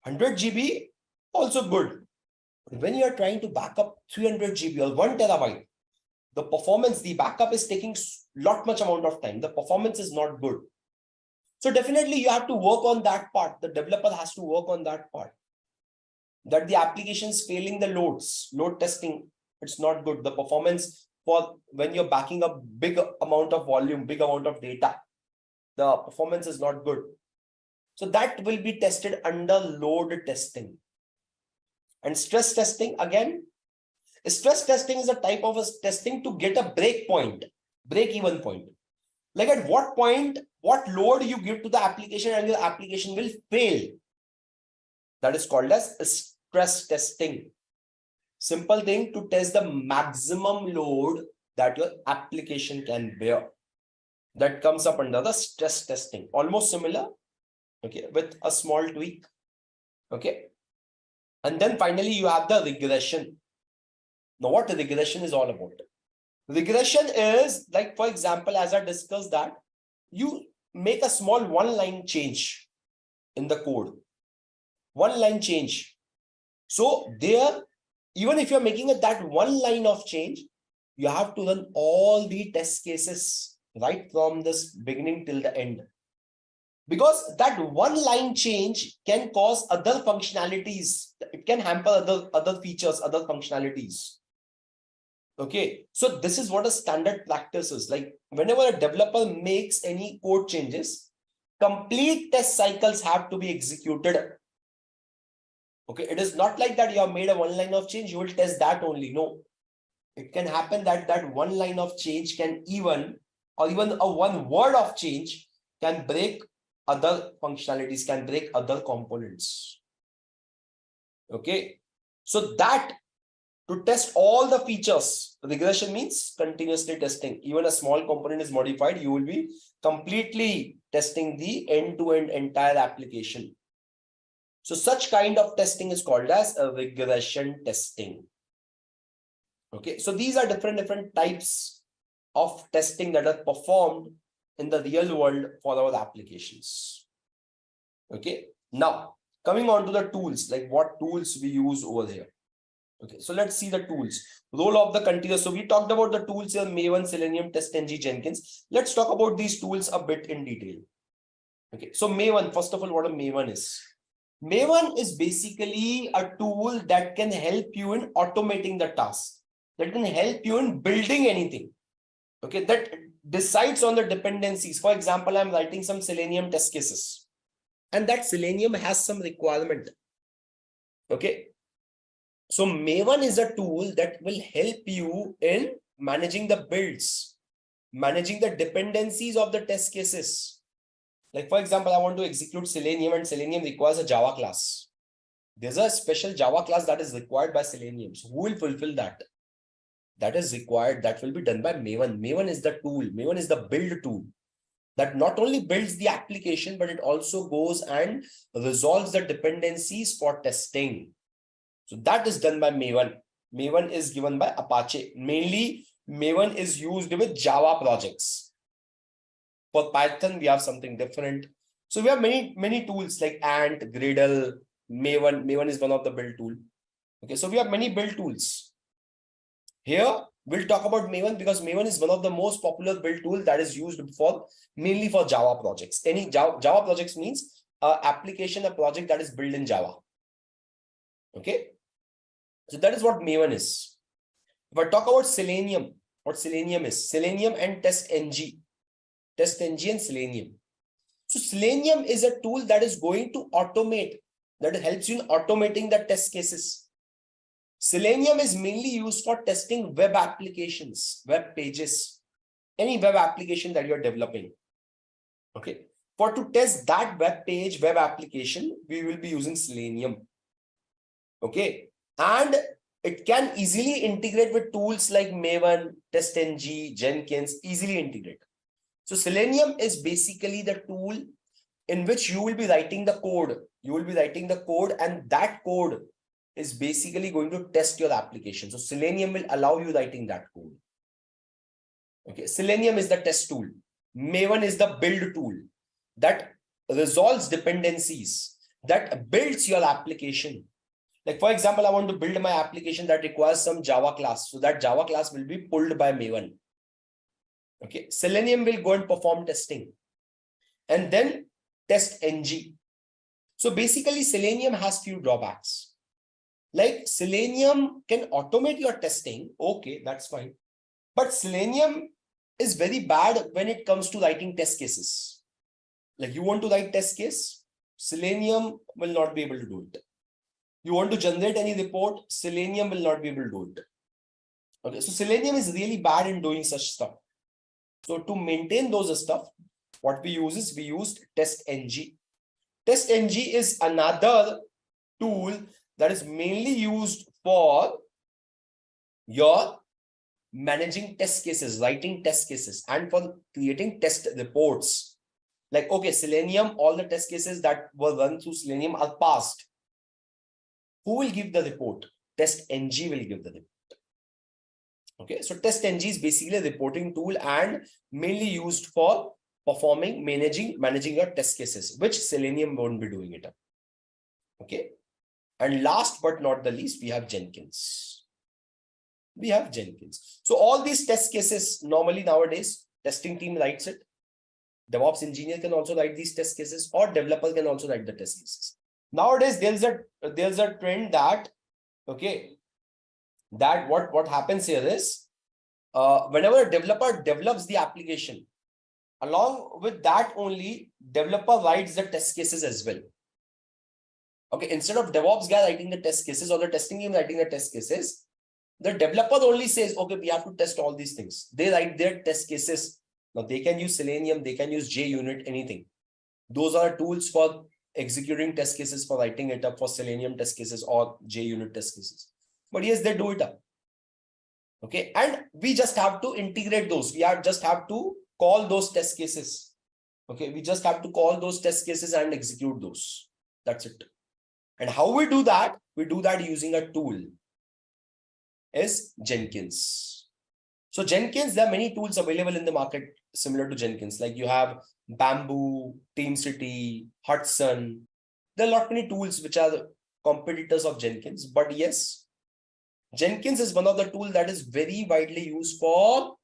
S8: 100 GB, also good. But when you're trying to back up 300 GB or 1 terabyte, the performance, the backup is taking much amount of time. The performance is not good. So definitely you have to work on that part. The developer has to work on that part. That the application is failing the load testing, it's not good. The performance for when you're backing up big amount of volume, big amount of data, the performance is not good. So that will be tested under load testing. And stress testing, again, stress testing is a type of a testing to get a break-even point. Like at what point, what load you give to the application and your application will fail. That is called as stress testing. Simple thing to test the maximum load that your application can bear. That comes up under the stress testing. Almost similar, okay, with a small tweak. Okay. And then finally, you have the regression. Now, what the regression is all about? Regression is like, for example, as I discussed that, you make a small one-line change in the code. One-line change. So there, even if you're making that one line of change, you have to run all the test cases right from this beginning till the end. Because that one line change can cause other functionalities. It can hamper other features, other functionalities. Okay, so this is what a standard practice is. Like whenever a developer makes any code changes, complete test cycles have to be executed. Okay, it is not like that you have made a one line of change, you will test that only. No, it can happen that that one line of change can even a one word of change can break other functionalities, can break other components. Okay, so that to test all the features, regression means continuously testing. Even a small component is modified, you will be completely testing the end-to-end entire application. So such kind of testing is called as a regression testing. Okay, so these are different types of testing that are performed in the real world for our applications. Okay, now coming on to the tools, like what tools we use over here. Okay, so let's see the tools. Role of the continuous. So we talked about the tools here, Maven, Selenium, TestNG, Jenkins. Let's talk about these tools a bit in detail. Okay, so Maven, first of all, what a Maven is. Maven is basically a tool that can help you in automating the task, that can help you in building anything. okay, that decides on the dependencies. For example, I'm writing some Selenium test cases, and that Selenium has some requirement. Okay. So Maven is a tool that will help you in managing the builds, managing the dependencies of the test cases. Like, for example, I want to execute Selenium, and Selenium requires a Java class. There's a special Java class that is required by Selenium. So who will fulfill that? That is required. That will be done by Maven. Maven is the tool. Maven is the build tool that not only builds the application, but it also goes and resolves the dependencies for testing. So that is done by Maven. Maven is given by Apache. Mainly, Maven is used with Java projects. For Python, we have something different. So we have many tools like Ant, Gradle, Maven. Maven is one of the build tool. Okay, so we have many build tools. Here, we'll talk about Maven because Maven is one of the most popular build tools that is used for mainly for Java projects. Any Java projects means application, a project that is built in Java. Okay, so that is what Maven is. If I talk about Selenium, what Selenium is, Selenium and TestNG and Selenium. So Selenium is a tool that is going to automate, that helps you in automating the test cases. Selenium is mainly used for testing web applications, web pages, any web application that you're developing. Okay, to test that web page, web application, we will be using Selenium. Okay, and it can easily integrate with tools like Maven, TestNG, Jenkins, easily integrate. So Selenium is basically the tool in which you will be writing the code. You will be writing the code, and that code is basically going to test your application. So Selenium will allow you writing that code. Okay, Selenium is the test tool. Maven is the build tool that resolves dependencies, that builds your application. Like, for example, I want to build my application that requires some Java class. So that Java class will be pulled by Maven. Okay, Selenium will go and perform testing and then test NG. So basically, Selenium has few drawbacks. Like, Selenium can automate your testing. Okay, that's fine. But Selenium is very bad when it comes to writing test cases. Like, you want to write test case, Selenium will not be able to do it. You want to generate any report, Selenium will not be able to do it. Okay, so Selenium is really bad in doing such stuff. So to maintain those stuff, what we use is we used TestNG. TestNG is another tool that is mainly used for your managing test cases, writing test cases, and for creating test reports. Like, okay, Selenium, all the test cases that were run through Selenium are passed. Who will give the report? TestNG will give the report. Okay, so TestNG is basically a reporting tool and mainly used for performing, managing your test cases, which Selenium won't be doing it. Okay, and last but not the least, we have Jenkins. So all these test cases, normally nowadays, testing team writes it. DevOps engineer can also write these test cases, or developer can also write the test cases. Nowadays, there's a trend that, okay, that what happens here is, whenever a developer develops the application, along with that only, developer writes the test cases as well. Okay, instead of DevOps guy writing the test cases or the testing team writing the test cases, the developer only says, okay, we have to test all these things. They write their test cases. Now they can use Selenium, they can use JUnit, anything. Those are tools for executing test cases, for writing it up, for Selenium test cases or JUnit test cases. But yes, they do it up. Okay, and we just have to integrate those. We just have to call those test cases. Okay, we just have to call those test cases and execute those. That's it. And how we do that? We do that using a tool, is Jenkins. So Jenkins, there are many tools available in the market similar to Jenkins. Like you have Bamboo, TeamCity, Hudson. There are a lot many tools which are the competitors of Jenkins. But yes, Jenkins is one of the tools that is very widely used for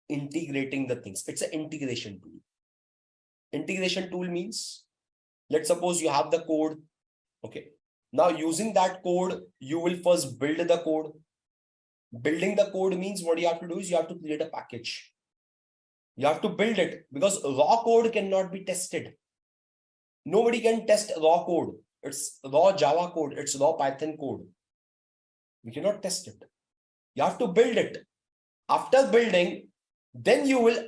S8: integrating the things. It's an integration tool. Integration tool means, let's suppose you have the code. Okay. Now using that code, you will first build the code. Building the code means what you have to do is you have to create a package. You have to build it because raw code cannot be tested. Nobody can test raw code. It's raw Java code. It's raw Python code. You cannot test it. You have to build it. After building, then you will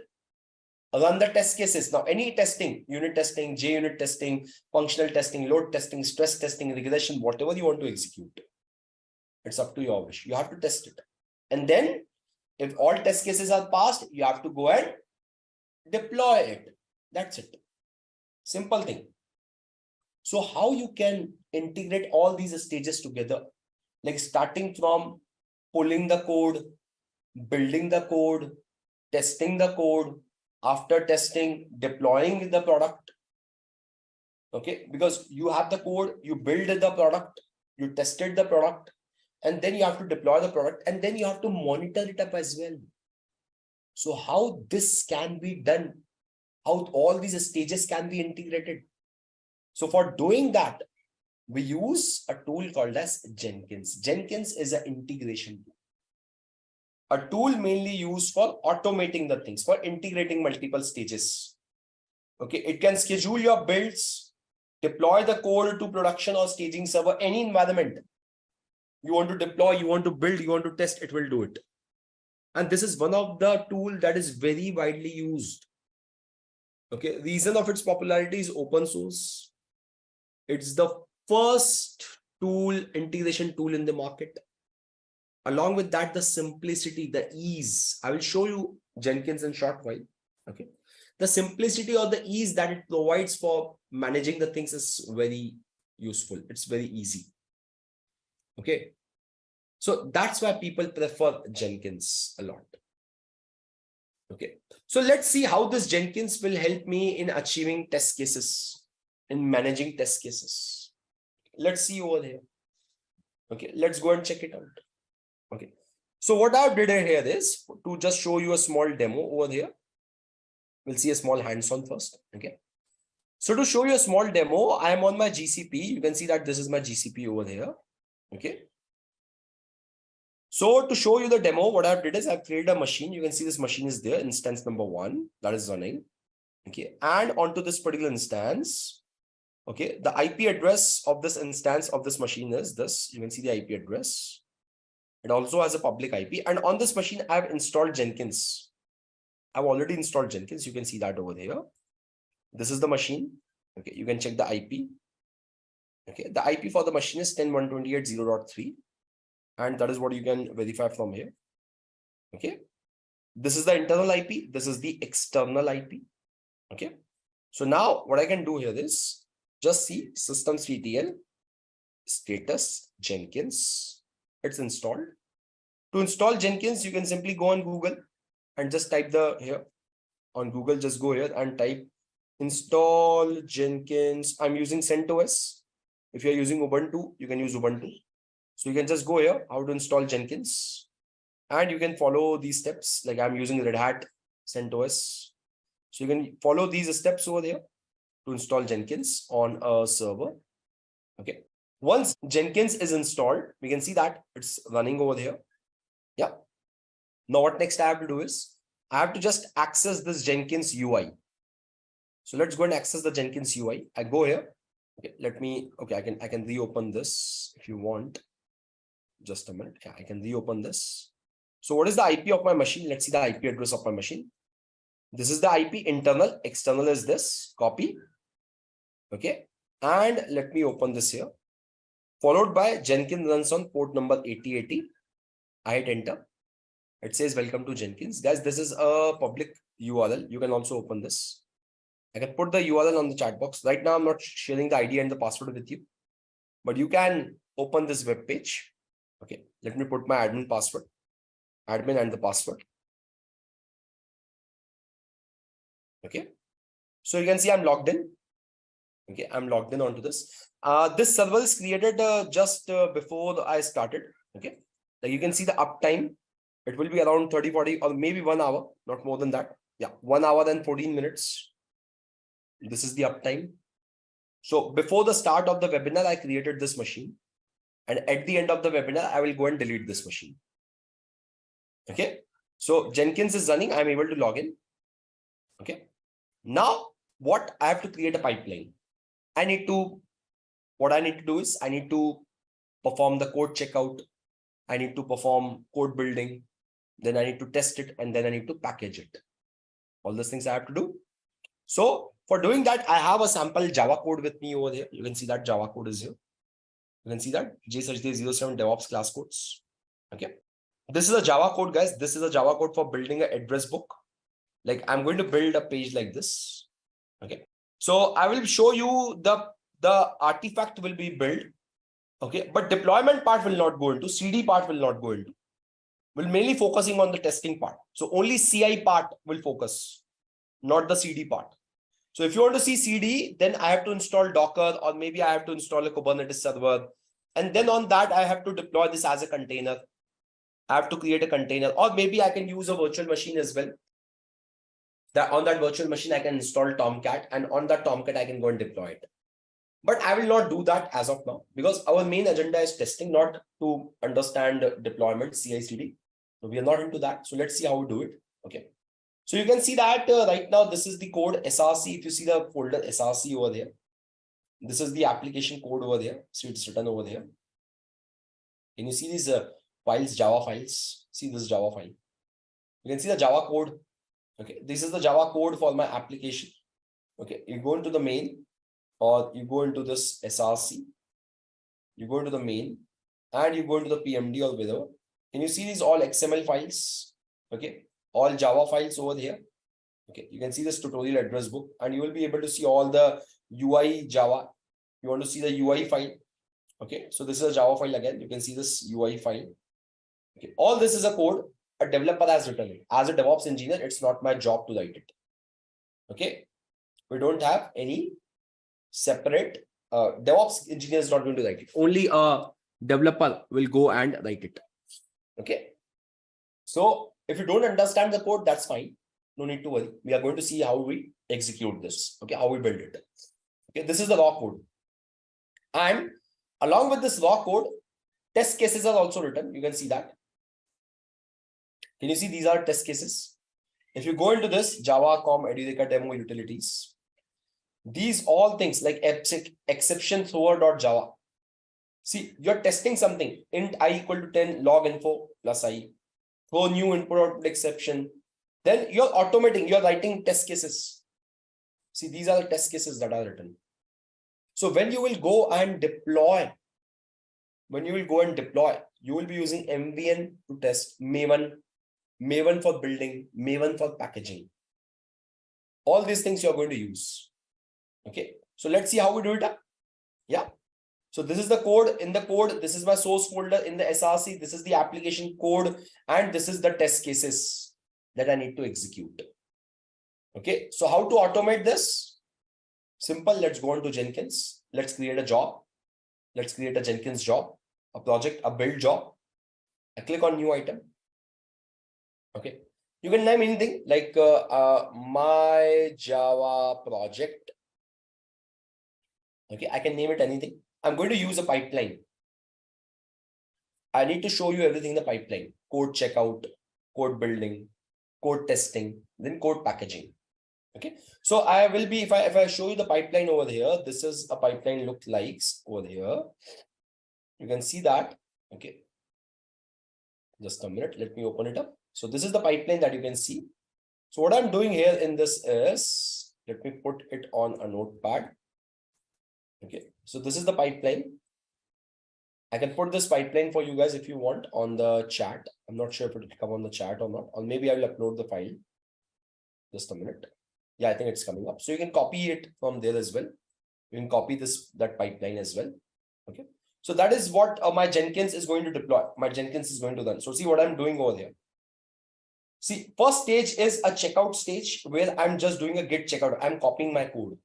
S8: run the test cases. Now, any testing, unit testing, JUnit testing, functional testing, load testing, stress testing, regression, whatever you want to execute, it's up to your wish. You have to test it. And then if all test cases are passed, you have to go and deploy it. That's it. Simple thing. So how you can integrate all these stages together, like starting from pulling the code, building the code, testing the code, after testing, deploying the product. Okay, because you have the code, you build the product, you tested the product, and then you have to deploy the product, and then you have to monitor it up as well. So how this can be done, how all these stages can be integrated. So for doing that, we use a tool called as Jenkins. Jenkins is an integration tool. A tool mainly used for automating the things, for integrating multiple stages. Okay, it can schedule your builds, deploy the code to production or staging server, any environment. You want to deploy, you want to build, you want to test, it will do it. And this is one of the tools that is very widely used. Okay, reason of its popularity is open source. It's the first tool, integration tool in the market. Along with that, the simplicity, the ease. I will show you Jenkins in short while. Okay, the simplicity or the ease that it provides for managing the things is very useful. It's very easy. Okay, so that's why people prefer Jenkins a lot. Okay, so let's see how this Jenkins will help me in achieving test cases, in managing test cases. Let's see over here. Okay, let's go and check it out. Okay, so what I did here is to just show you a small demo over here. We'll see a small hands-on first. Okay, so to show you a small demo, I am on my GCP. You can see that this is my GCP over here. Okay, so to show you the demo, what I did is I've created a machine. You can see this machine is there, instance number 1 that is running. Okay, and onto this particular instance, okay, the IP address of this instance of this machine is this. You can see the IP address. It also has a public IP, and on this machine I've installed Jenkins. I've already installed Jenkins. You can see that over here. This is the machine. Okay, you can check the IP. Okay, the IP for the machine is 10.128.0.3, and that is what you can verify from here. Okay, this is the internal IP. This is the external IP. Okay, so now what I can do here is just see systemctl status Jenkins. It's installed. To install Jenkins, you can simply go on Google and just type here on Google, just go here and type install Jenkins. I'm using CentOS. If you're using Ubuntu, you can use Ubuntu. So you can just go here, how to install Jenkins, and you can follow these steps. Like I'm using Red Hat CentOS. So you can follow these steps over there to install Jenkins on a server. Okay. Once Jenkins is installed, we can see that it's running over here. Yeah. Now what next I have to do is I have to just access this Jenkins UI. So let's go and access the Jenkins UI. I go here. Okay, I can reopen this if you want. Just a minute. Yeah, I can reopen this. So what is the IP of my machine? Let's see the IP address of my machine. This is the IP internal. External is this. Copy. Okay. And let me open this here. Followed by Jenkins runs on port number 8080. I hit enter. It says welcome to Jenkins. Guys, this is a public URL. You can also open this. I can put the URL on the chat box. Right now, I'm not sharing the ID and the password with you, but you can open this web page. Okay, let me put my admin password, admin and the password. Okay, so you can see I'm logged in. Okay, I'm logged in onto this. This server is created just before I started. Okay, like you can see the uptime. It will be around 30, 40 or maybe 1 hour, not more than that. Yeah, 1 hour and 14 minutes. This is the uptime. So before the start of the webinar, I created this machine. And at the end of the webinar, I will go and delete this machine. Okay, so Jenkins is running. I'm able to log in. Okay. Now, what I have to create a pipeline. What I need to do is I need to perform the code checkout. I need to perform code building. Then I need to test it, and then I need to package it. All those things I have to do. So for doing that, I have a sample Java code with me over here. You can see that Java code is here. You can see that J-07 DevOps class codes. Okay. This is a Java code, guys. This is a Java code for building an address book. Like I'm going to build a page like this. Okay. So I will show you the artifact will be built. Okay. But deployment part will not go into, CD part will not go into. We'll mainly focusing on the testing part. So only CI part will focus, not the CD part. So if you want to see CD, then I have to install Docker, or maybe I have to install a Kubernetes server. And then on that, I have to deploy this as a container. I have to create a container, or maybe I can use a virtual machine as well. That on that virtual machine, I can install Tomcat, and on that Tomcat, I can go and deploy it. But I will not do that as of now, because our main agenda is testing, not to understand deployment, CI/CD. So we are not into that. So let's see how we do it. Okay. So you can see that right now, this is the code SRC. If you see the folder SRC over there, this is the application code over there. So it's written over there. Can you see these files, Java files? See this Java file. You can see the Java code. Okay. This is the Java code for my application. Okay. You go into the main, or you go into this SRC. You go into the main, and you go into the PMD or whatever. Can you see these all XML files? Okay. All Java files over here. Okay, you can see this tutorial address book, and you will be able to see all the UI Java. You want to see the UI file. Okay, so this is a Java file again. You can see this UI file. Okay, all this is a code a developer has written it. As a DevOps engineer, it's not my job to write it. Okay, we don't have any separate DevOps engineer is not going to write it. Only a developer will go and write it. Okay, so if you don't understand the code, that's fine. No need to worry. We are going to see how we execute this. Okay, how we build it. Okay, this is the raw code. And along with this raw code, test cases are also written. You can see that. Can you see these are test cases? If you go into this Java com Edureka demo utilities, these all things like exception thrower.java. See, you're testing something. Int I equal to 10 log info plus I. Throw new input output exception. Then you're automating, you're writing test cases. See, these are the test cases that are written. So when you will go and deploy, you will be using MVN to test, Maven for building, Maven for packaging. All these things you're going to use. Okay, so let's see how we do it. Yeah. So this is the code. In the code, this is my source folder. In the SRC, this is the application code, and this is the test cases that I need to execute. Okay, so how to automate this? Simple. Let's go on to Jenkins. Let's create a job. Let's create a Jenkins job, a project, a build job. I click on new item. Okay, you can name anything like my Java project. Okay, I can name it anything. I'm going to use a pipeline. I need to show you everything in the pipeline. Code checkout, code building, code testing, then code packaging. Okay. So I will be, if I show you the pipeline over here, this is a pipeline look like over here. You can see that. Okay. Just a minute. Let me open it up. So this is the pipeline that you can see. So what I'm doing here in this is, let me put it on a notepad. Okay, so this is the pipeline. I can put this pipeline for you guys if you want on the chat. I'm not sure if it will come on the chat or not, or maybe I will upload the file. Just a minute. Yeah, I think it's coming up. So you can copy it from there as well. You can copy that pipeline as well. Okay, so that is what my Jenkins is going to deploy. My Jenkins is going to run. So see what I'm doing over here. See, first stage is a checkout stage where I'm just doing a git checkout. I'm copying my code.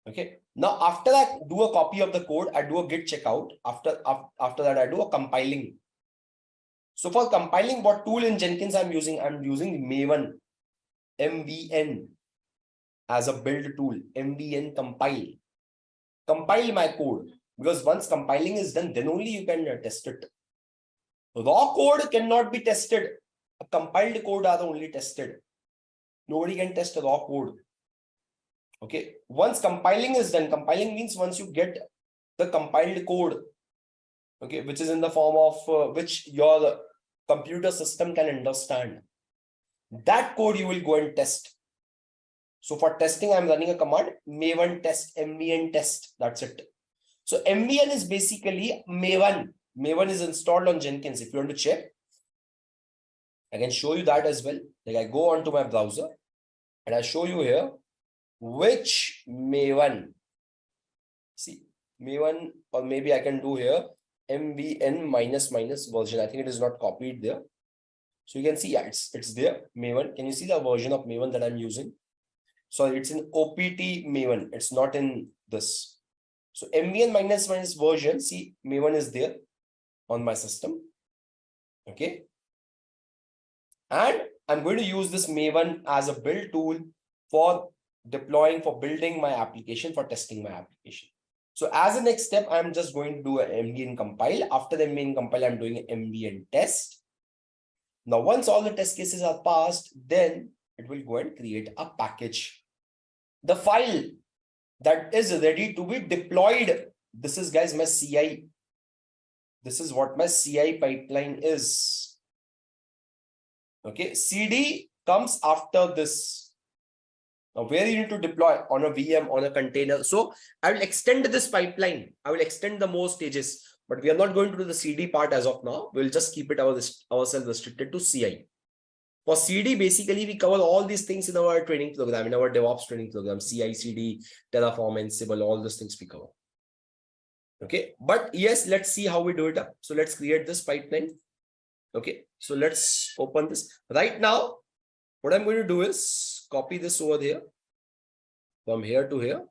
S8: Okay. Now, after that, do a copy of the code. I do a git checkout. After that, I do a compiling. So for compiling, what tool in Jenkins I'm using? I'm using Maven, MVN as a build tool. MVN compile. Compile my code, because once compiling is done, then only you can test it. Raw code cannot be tested A compiled code are the only tested. Nobody can test a raw code. Okay, once compiling is done, compiling means once you get the compiled code, okay, which is in the form of which your computer system can understand, that code you will go and test. So for testing, I'm running a command maven test, mvn test. That's it. So mvn is basically Maven. Maven is installed on Jenkins. If you want to check, I can show you that as well. Like I go onto my browser and I show you here which Maven. See, Maven, or maybe I can do here mvn -- version. I think it is not copied there. So you can see, yeah, it's there, Maven. Can you see the version of Maven that I'm using? So it's in opt Maven. It's not in this. So mvn -- version, see, Maven is there on my system. Okay. And I'm going to use this Maven as a build tool for deploying, for building my application, for testing my application. So as a next step, I'm just going to do an mvn compile. After the mvn compile, I'm doing an mvn test. Now, once all the test cases are passed, then it will go and create a package. The file that is ready to be deployed. This is, guys, my CI. This is what my CI pipeline is. Okay, CD comes after this. Now, where you need to deploy on a VM, on a container. So I will extend this pipeline. I will extend the more stages, but we are not going to do the CD part as of now. We'll just keep it ourselves restricted to CI. For CD, basically, we cover all these things in our training program, in our DevOps training program, CI, CD, Terraform, Ansible, all those things we cover. Okay, but yes, let's see how we do it up. So let's create this pipeline. Okay, so let's open this. Right now, what I'm going to do is copy this over here. From here to here,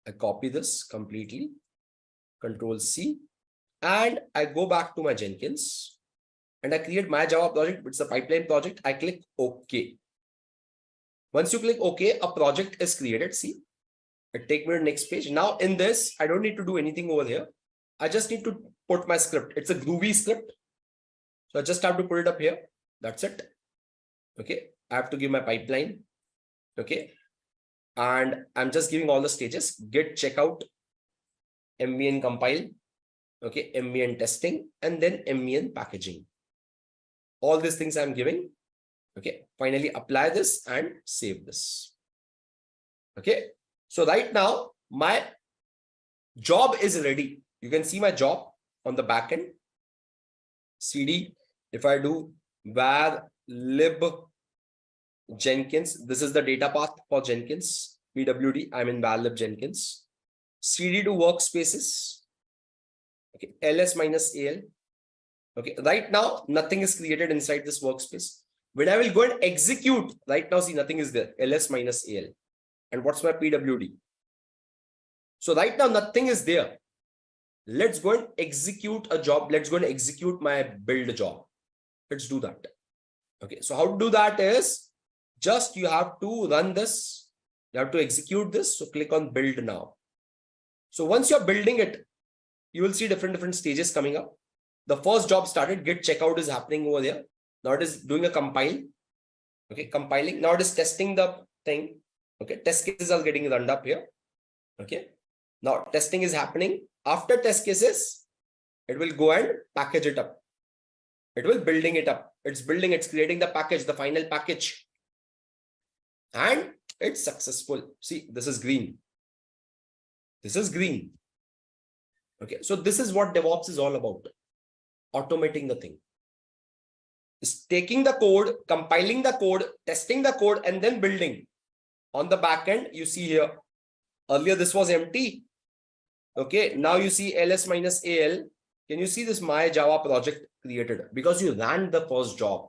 S8: I copy this completely. Control C. And I go back to my Jenkins. And I create my Java project, which is a pipeline project. I click OK. Once you click OK, a project is created. See, it takes me to the next page. Now in this, I don't need to do anything over here. I just need to put my script. It's a Groovy script. So I just have to put it up here. That's it. Okay. I have to give my pipeline. Okay. And I'm just giving all the stages: git checkout, mvn compile, okay, mvn testing, and then mvn packaging. All these things I'm giving. Okay. Finally, apply this and save this. Okay. So right now, my job is ready. You can see my job on the backend. CD, if I do var lib Jenkins, this is the data path for Jenkins. PWD, I'm in var lib Jenkins. CD to workspaces. Okay, ls-al. Okay, right now, nothing is created inside this workspace. When I will go and execute, right now, see, nothing is there. ls-al. And what's my PWD? So right now, nothing is there. Let's go and execute a job. Let's go and execute my build job. Let's do that. Okay, so how to do that is just you have to run this. You have to execute this. So click on build now. So once you're building it, you will see different stages coming up. The first job started, git checkout is happening over there. Now it is doing a compile. Okay, compiling. Now it is testing the thing. Okay, test cases are getting run up here. Okay, now testing is happening. After test cases, it will go and package it up. It will building it up. It's building, it's creating the package, the final package. And it's successful. See, this is green. This is green. Okay, so this is what DevOps is all about. Automating the thing. It's taking the code, compiling the code, testing the code, and then building. On the back end, you see here, earlier this was empty. Okay, now you see ls-al. Can you see this my Java project created? Because you ran the first job.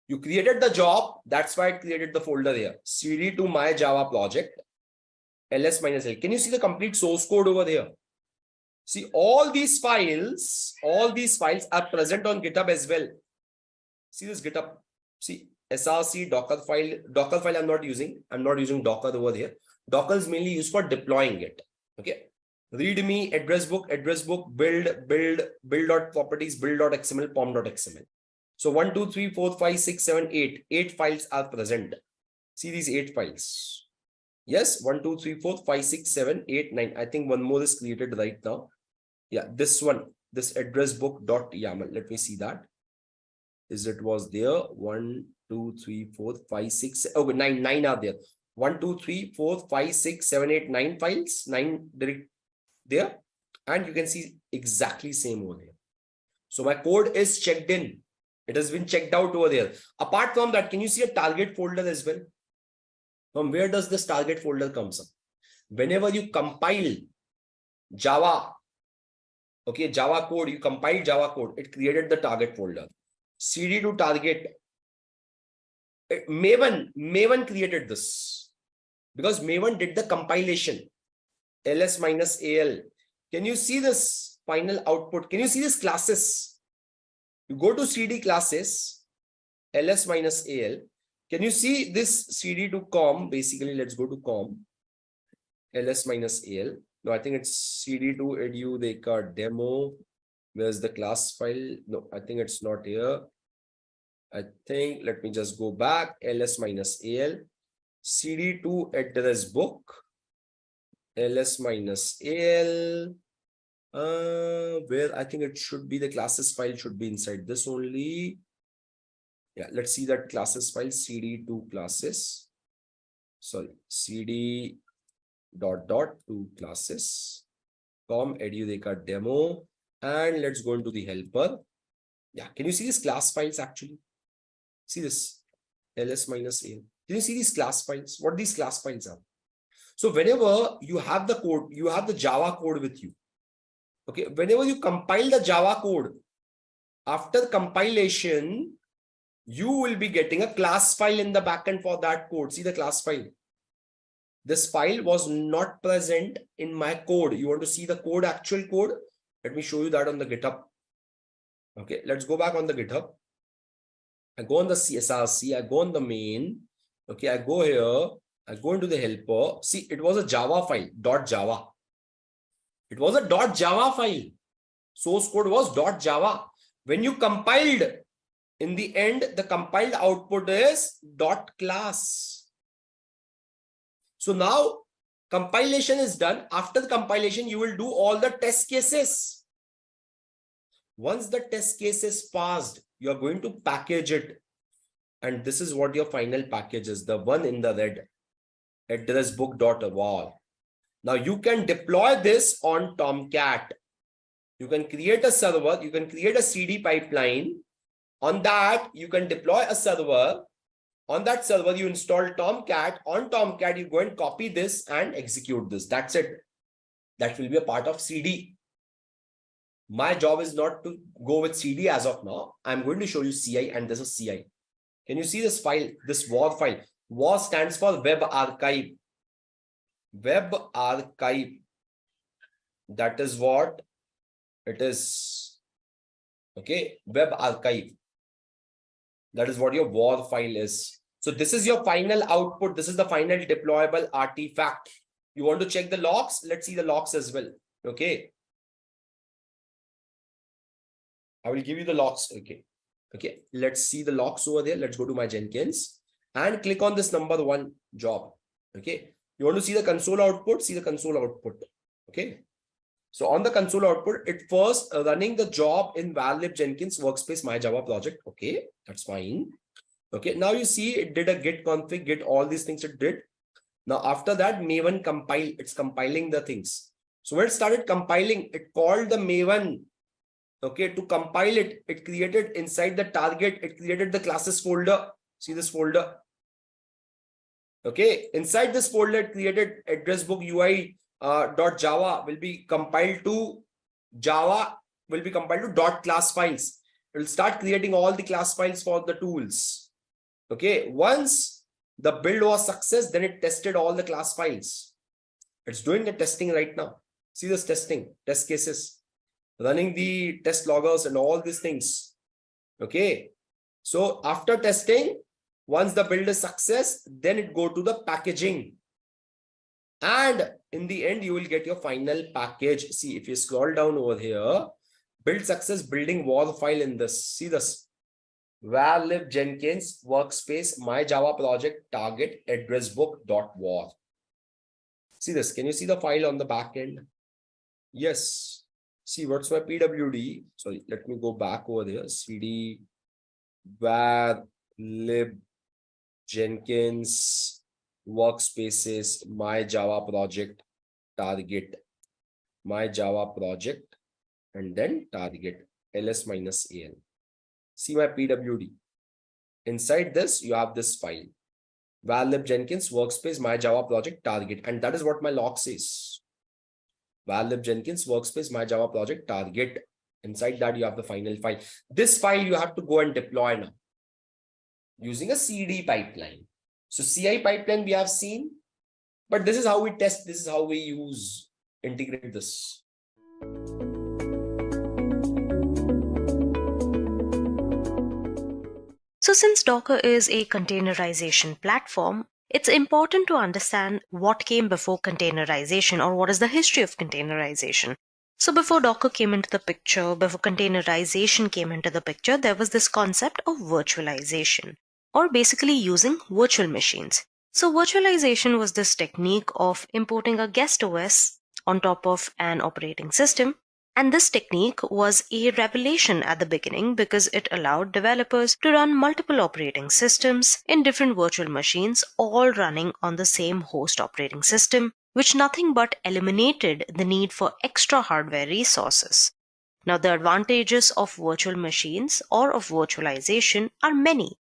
S8: You created the job. That's why it created the folder here. cd to my Java project, ls-al. Can you see the complete source code over there? See, all these files are present on GitHub as well. See this GitHub. See, src Docker file I'm not using. I'm not using Docker over there. Docker is mainly used for deploying it. Okay. README, address book, build.properties, build.xml, pom.xml. So 1, 2, 3, 4, 5, 6, 7, 8. 8 files are present. See these 8 files. Yes, 1, 2, 3, 4, 5, 6, 7, 8, 9. I think one more is created right now. Yeah, this one, this address book.yaml. Let me see that. Is it was there? 1, 2, 3, 4, 5, 6. Oh, 9 are there. 1, 2, 3, 4, 5, 6, 7, 8, 9 files. 9 direct there. And you can see exactly same over here. So my code is checked in. It has been checked out over there. Apart from that, can you see a target folder as well? From where does this target folder comes up? Whenever you compile Java, okay, Java code, you compile Java code, it created the target folder. CD to target. Maven created this because Maven did the compilation. ls minus al. Can you see this final output? Can you see this classes? You go to CD classes, ls minus al. Can you see this CD to com? Basically, let's go to com, ls minus al. No, I think it's CD to Edureka demo. Where's the class file? No, I think it's not here. I think, let me just go back, ls minus al, CD to address book, ls minus al, where I think it should be the classes file should be inside this only. Yeah, let's see that classes file, cd to classes, sorry, cd to classes, com Edureka demo, and let's go into the helper. Yeah, can you see these class files actually? See this ls minus a. Can you see these class files? What these class files are? So whenever you have the code, you have the Java code with you. Okay, whenever you compile the Java code, after compilation, you will be getting a class file in the backend for that code. See the class file. This file was not present in my code. You want to see the code, actual code? Let me show you that on the GitHub. Okay, let's go back on the GitHub. I go on the CSRC, I go on the main. Okay, I go here, I go into the helper. See, it was a Java file, .java. It was a .java file. Source code was .java. When you compiled, in the end, the compiled output is .class. So now compilation is done. After the compilation, you will do all the test cases. Once the test case is passed, you are going to package it. And this is what your final package is, the one in the red, addressbook.wall. Now you can deploy this on Tomcat. You can create a server, you can create a CD pipeline. On that, you can deploy a server. On that server, you install Tomcat. On Tomcat, you go and copy this and execute this. That's it. That will be a part of CD. My job is not to go with CD as of now. I'm going to show you CI, and this is CI. Can you see this file, this WAR file? WAR stands for Web Archive. Web Archive. That is what it is. Okay, Web Archive. That is what your WAR file is. So this is your final output. This is the final deployable artifact. You want to check the logs? Let's see the logs as well. Okay. I will give you the logs. Okay. Okay. Let's see the logs over there. Let's go to my Jenkins and click on this number 1 job. Okay. You want to see the console output? See the console output. Okay. So on the console output, it first running the job in varlib Jenkins workspace my Java project. Okay. That's fine. Okay. Now you see it did a git config, git all these things it did. Now after that, Maven compile. It's compiling the things. So when it started compiling, it called the Maven. Okay, to compile it, it created inside the target, it created the classes folder. See this folder. Okay, inside this folder, it created address book UI .java will be compiled to Java, will be compiled to .class files. It will start creating all the class files for the tools. Okay, once the build was success, then it tested all the class files. It's doing the testing right now. See this testing, test cases. Running the test loggers and all these things. Okay. So after testing, once the build is success, then it go to the packaging. And in the end, you will get your final package. See, if you scroll down over here, build success, building WAR file in this. See this. var lib jenkins workspace my Java project target address book.war. See this. Can you see the file on the back end? Yes. See, what's my PWD? Sorry, let me go back over there. cd var lib jenkins workspaces my Java project target my Java project and then target ls-al. See my PWD. Inside this, you have this file. Var lib jenkins workspace my Java project target, and that is what my log says. Var lib jenkins workspace my Java project target. Inside that, you have the final file. This file you have to go and deploy now using a CD pipeline. So CI pipeline we have seen, but this is how we test. This is how we integrate this.
S4: So since Docker is a containerization platform, it's important to understand what came before containerization, or what is the history of containerization. So before Docker came into the picture, before containerization came into the picture, there was this concept of virtualization, or basically using virtual machines. So virtualization was this technique of importing a guest OS on top of an operating system. And this technique was a revelation at the beginning because it allowed developers to run multiple operating systems in different virtual machines, all running on the same host operating system, which nothing but eliminated the need for extra hardware resources. Now, the advantages of virtual machines or of virtualization are many.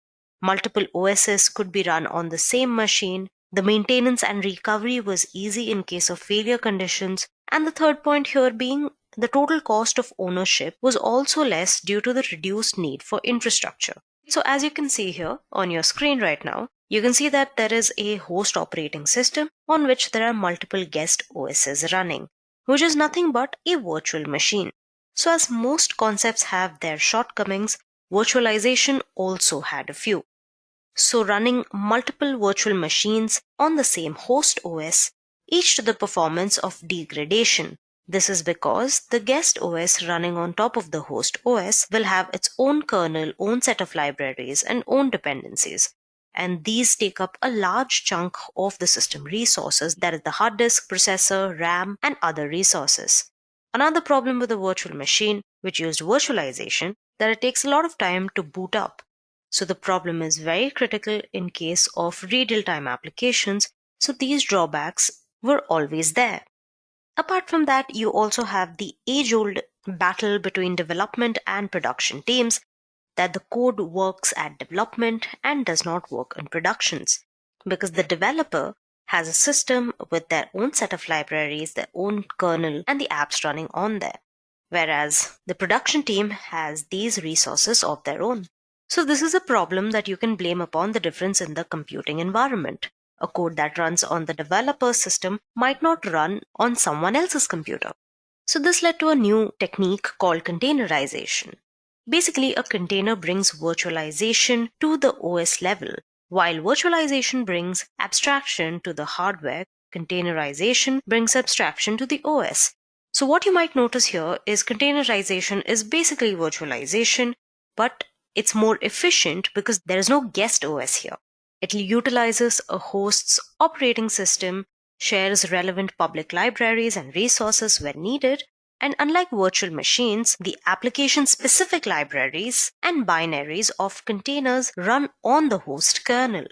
S4: Multiple OSs could be run on the same machine. The maintenance and recovery was easy in case of failure conditions. And the third point here being the total cost of ownership was also less due to the reduced need for infrastructure. So as you can see here on your screen right now, you can see that there is a host operating system on which there are multiple guest OSs running, which is nothing but a virtual machine. So as most concepts have their shortcomings, virtualization also had a few. So running multiple virtual machines on the same host OS, each to the performance of degradation. This is because the guest OS running on top of the host OS will have its own kernel, own set of libraries, and own dependencies. And these take up a large chunk of the system resources, that is the hard disk, processor, RAM, and other resources. Another problem with a virtual machine, which used virtualization, that it takes a lot of time to boot up. So the problem is very critical in case of real-time applications, so these drawbacks were always there. Apart from that, you also have the age-old battle between development and production teams, that the code works at development and does not work in productions, because the developer has a system with their own set of libraries, their own kernel, and the apps running on there, whereas the production team has these resources of their own. So this is a problem that you can blame upon the difference in the computing environment. A code that runs on the developer's system might not run on someone else's computer. So this led to a new technique called containerization. Basically, a container brings virtualization to the OS level. While virtualization brings abstraction to the hardware, containerization brings abstraction to the OS. So what you might notice here is containerization is basically virtualization, but it's more efficient because there is no guest OS here. It utilizes a host's operating system, shares relevant public libraries and resources when needed, and unlike virtual machines, the application-specific libraries and binaries of containers run on the host kernel.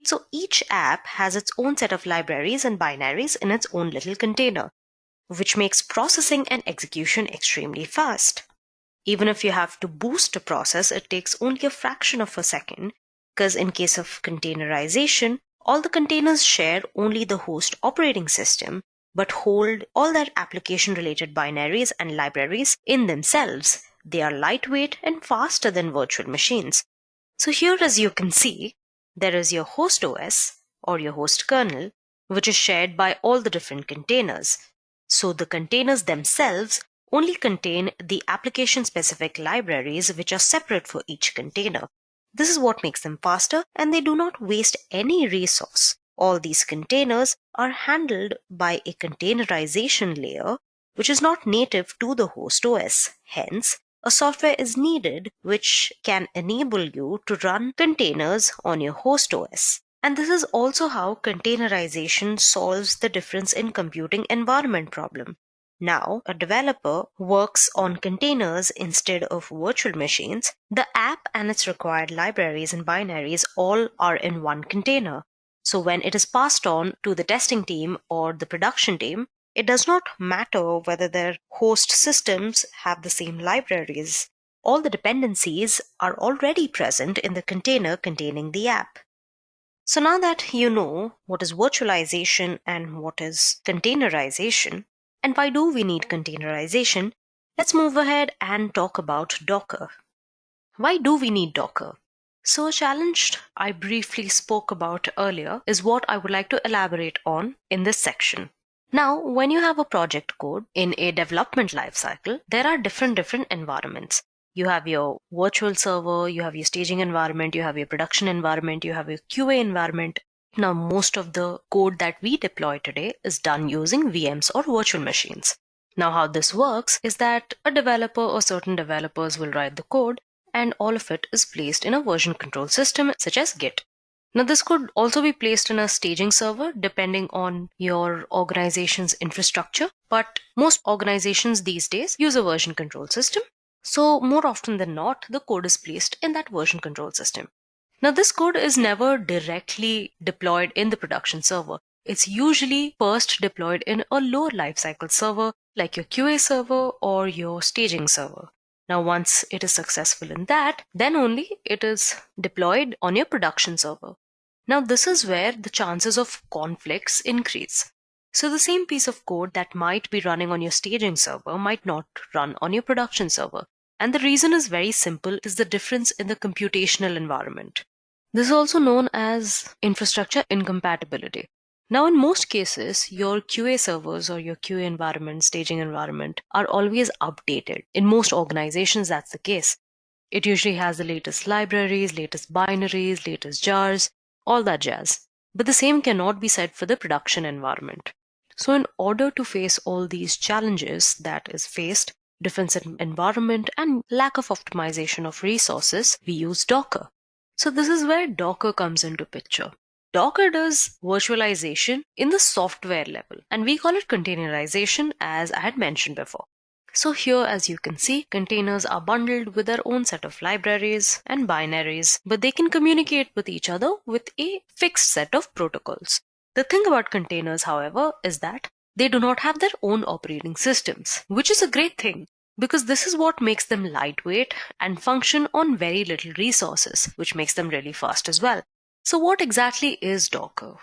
S4: So each app has its own set of libraries and binaries in its own little container, which makes processing and execution extremely fast. Even if you have to boost a process, it takes only a fraction of a second, because in case of containerization, all the containers share only the host operating system, but hold all their application-related binaries and libraries in themselves. They are lightweight and faster than virtual machines. So here, as you can see, there is your host OS or your host kernel, which is shared by all the different containers. So the containers themselves only contain the application-specific libraries which are separate for each container. This is what makes them faster, and they do not waste any resource. All these containers are handled by a containerization layer which is not native to the host OS. Hence, a software is needed which can enable you to run containers on your host OS. And this is also how containerization solves the difference in computing environment problem. Now, a developer works on containers instead of virtual machines. The app and its required libraries and binaries all are in one container. So when it is passed on to the testing team or the production team, it does not matter whether their host systems have the same libraries. All the dependencies are already present in the container containing the app. So now that you know what is virtualization and what is containerization, and why do we need containerization, let's move ahead and talk about Docker. Why do we need Docker? So a challenge I briefly spoke about earlier is what I would like to elaborate on in this section. Now, when you have a project code in a development lifecycle, there are different environments. You have your virtual server, you have your staging environment, you have your production environment, you have your QA environment. Now, most of the code that we deploy today is done using VMs or virtual machines. Now, how this works is that a developer or certain developers will write the code, and all of it is placed in a version control system such as Git. Now, this could also be placed in a staging server depending on your organization's infrastructure, but most organizations these days use a version control system. So more often than not, the code is placed in that version control system. Now, this code is never directly deployed in the production server. It's usually first deployed in a lower lifecycle server like your QA server or your staging server. Now, once it is successful in that, then only it is deployed on your production server. Now, this is where the chances of conflicts increase. So the same piece of code that might be running on your staging server might not run on your production server. And the reason is very simple. It is the difference in the computational environment. This is also known as infrastructure incompatibility. Now, in most cases, your QA servers or your QA environment, staging environment are always updated. In most organizations, that's the case. It usually has the latest libraries, latest binaries, latest jars, all that jazz. But the same cannot be said for the production environment. So in order to face all these challenges that is faced, difference in environment and lack of optimization of resources, we use Docker. So this is where Docker comes into picture. Docker does virtualization in the software level, and we call it containerization, as I had mentioned before. So here, as you can see, containers are bundled with their own set of libraries and binaries, but they can communicate with each other with a fixed set of protocols. The thing about containers, however, is that they do not have their own operating systems, which is a great thing because this is what makes them lightweight and function on very little resources, which makes them really fast as well. So what exactly is Docker?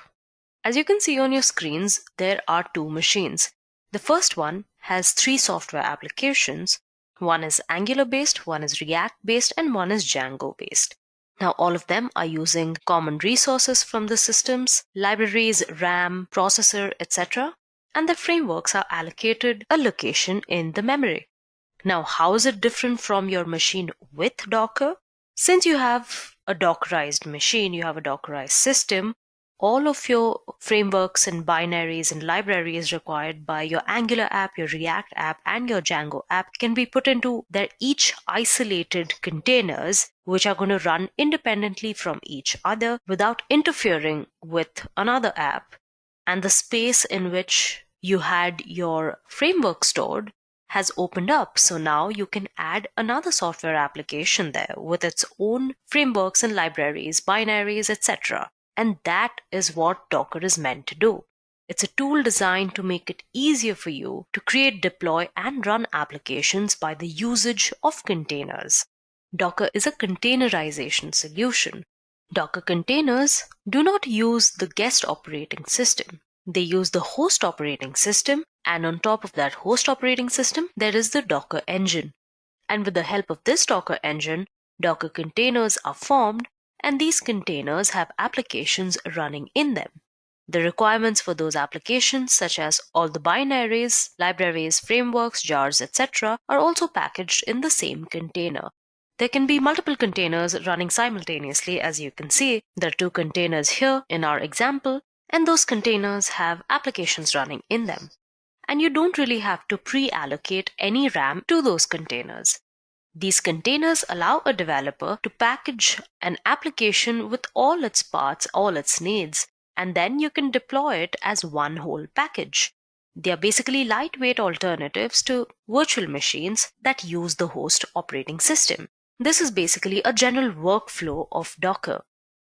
S4: As you can see on your screens, there are two machines. The first one has 3 software applications. One is Angular based, one is React based, and one is Django based. Now, all of them are using common resources from the systems, libraries, RAM, processor, etc. And the frameworks are allocated a location in the memory. Now, how is it different from your machine with Docker? Since you have a Dockerized machine, you have a Dockerized system, all of your frameworks and binaries and libraries required by your Angular app, your React app, and your Django app can be put into their each isolated containers, which are going to run independently from each other without interfering with another app. And the space in which you had your framework stored has opened up. So now you can add another software application there with its own frameworks and libraries, binaries, etc. And that is what Docker is meant to do. It's a tool designed to make it easier for you to create, deploy, and run applications by the usage of containers. Docker is a containerization solution. Docker containers do not use the guest operating system. They use the host operating system, and on top of that host operating system, there is the Docker engine. And with the help of this Docker engine, Docker containers are formed, and these containers have applications running in them. The requirements for those applications, such as all the binaries, libraries, frameworks, jars, etc., are also packaged in the same container. There can be multiple containers running simultaneously. As you can see, there are 2 containers here in our example, and those containers have applications running in them. And you don't really have to pre-allocate any RAM to those containers. These containers allow a developer to package an application with all its parts, all its needs, and then you can deploy it as one whole package. They are basically lightweight alternatives to virtual machines that use the host operating system. This is basically a general workflow of Docker.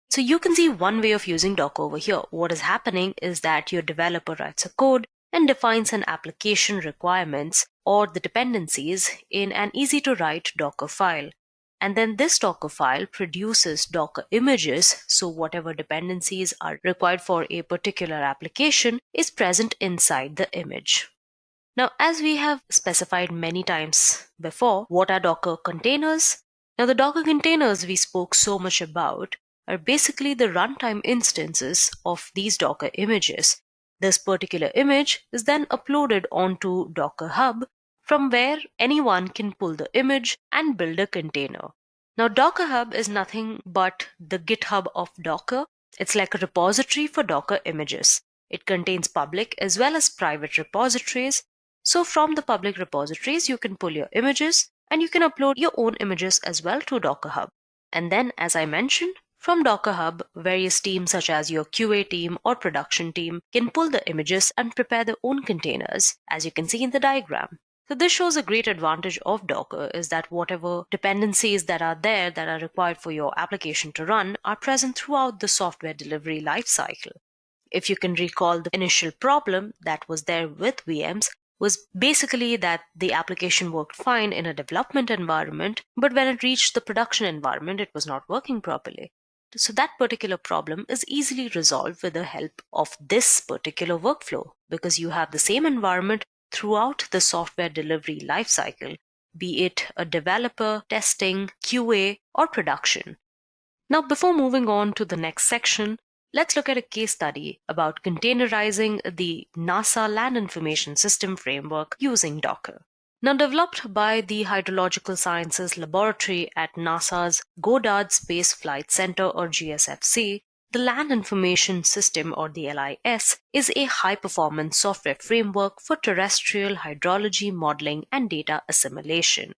S4: So you can see one way of using Docker over here. What is happening is that your developer writes a code and defines an application requirements or the dependencies in an easy to write Docker file. And then this Docker file produces Docker images, so whatever dependencies are required for a particular application is present inside the image. Now, as we have specified many times before, what are Docker containers? Now, the Docker containers we spoke so much about are basically the runtime instances of these Docker images. This particular image is then uploaded onto Docker Hub, from where anyone can pull the image and build a container. Now, Docker Hub is nothing but the GitHub of Docker. It's like a repository for Docker images. It contains public as well as private repositories. So from the public repositories, you can pull your images and you can upload your own images as well to Docker Hub. And then, as I mentioned, from Docker Hub, various teams such as your QA team or production team can pull the images and prepare their own containers, as you can see in the diagram. So this shows a great advantage of Docker is that whatever dependencies that are there that are required for your application to run are present throughout the software delivery lifecycle. If you can recall, the initial problem that was there with VMs was basically that the application worked fine in a development environment, but when it reached the production environment, it was not working properly. So that particular problem is easily resolved with the help of this particular workflow, because you have the same environment throughout the software delivery lifecycle, be it a developer, testing, QA, or production. Now, before moving on to the next section, let's look at a case study about containerizing the NASA Land Information System framework using Docker. Now, developed by the Hydrological Sciences Laboratory at NASA's Goddard Space Flight Center, or GSFC, the Land Information System, or the LIS, is a high-performance software framework for terrestrial hydrology modeling and data assimilation.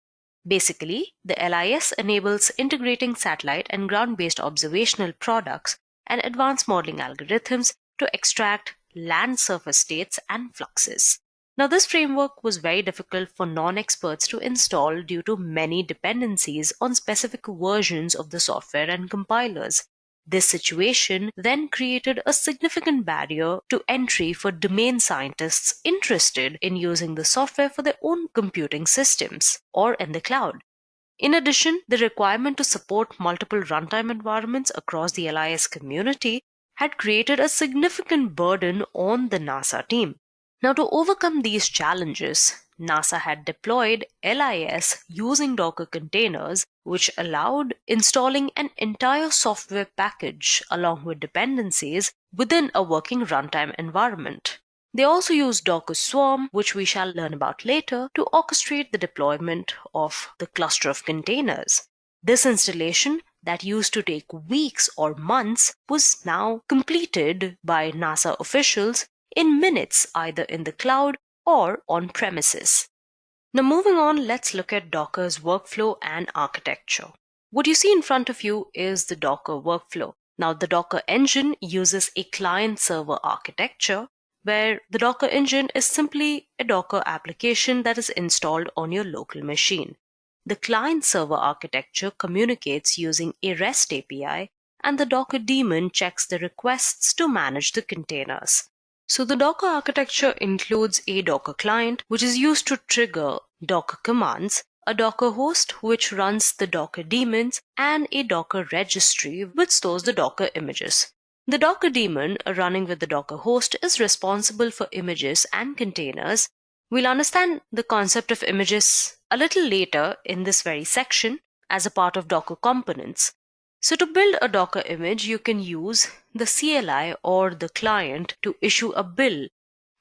S4: Basically, the LIS enables integrating satellite and ground-based observational products and advanced modeling algorithms to extract land surface states and fluxes. Now, this framework was very difficult for non-experts to install due to many dependencies on specific versions of the software and compilers. This situation then created a significant barrier to entry for domain scientists interested in using the software for their own computing systems or in the cloud. In addition, the requirement to support multiple runtime environments across the LIS community had created a significant burden on the NASA team. Now, to overcome these challenges, NASA had deployed LIS using Docker containers, which allowed installing an entire software package along with dependencies within a working runtime environment. They also used Docker Swarm, which we shall learn about later, to orchestrate the deployment of the cluster of containers. This installation, that used to take weeks or months, was now completed by NASA officials in minutes, either in the cloud or on premises. Now, moving on, let's look at Docker's workflow and architecture. What you see in front of you is the Docker workflow. Now, the Docker engine uses a client-server architecture, where the Docker engine is simply a Docker application that is installed on your local machine. The client-server architecture communicates using a REST API, and the Docker daemon checks the requests to manage the containers. So the Docker architecture includes a Docker client, which is used to trigger Docker commands, a Docker host which runs the Docker daemons, and a Docker registry which stores the Docker images. The Docker daemon running with the Docker host is responsible for images and containers. We'll understand the concept of images a little later in this very section as a part of Docker components. So to build a Docker image, you can use the CLI or the client to issue a bill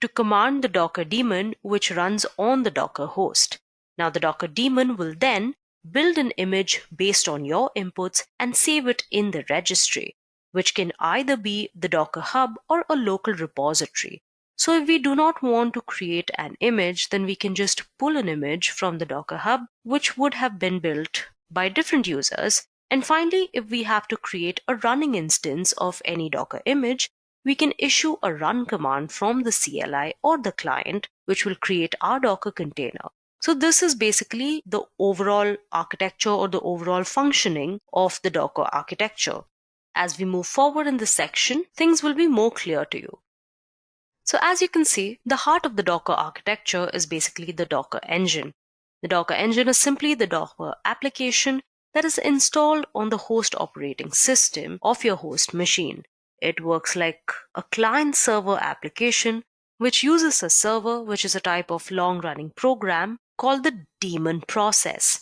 S4: to command the Docker daemon which runs on the Docker host. Now the Docker daemon will then build an image based on your inputs and save it in the registry, which can either be the Docker hub or a local repository. So if we do not want to create an image, then we can just pull an image from the Docker Hub, which would have been built by different users. And finally, if we have to create a running instance of any Docker image, we can issue a run command from the CLI or the client, which will create our Docker container. So this is basically the overall architecture or the overall functioning of the Docker architecture. As we move forward in this section, things will be more clear to you. So as you can see, the heart of the Docker architecture is basically the Docker engine. The Docker engine is simply the Docker application that is installed on the host operating system of your host machine. It works like a client-server application which uses a server, which is a type of long-running program called the daemon process.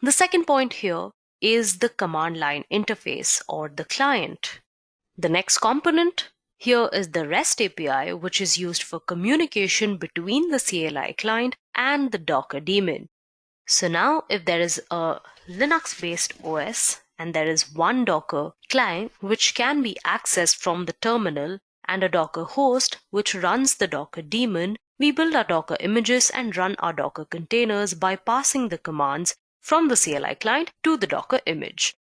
S4: The second point here is the command line interface or the client. The next component here is the REST API, which is used for communication between the CLI client and the Docker daemon. So now if there is a Linux-based OS and there is one Docker client which can be accessed from the terminal and a Docker host which runs the Docker daemon, we build our Docker images and run our Docker containers by passing the commands from the CLI client to the Docker image.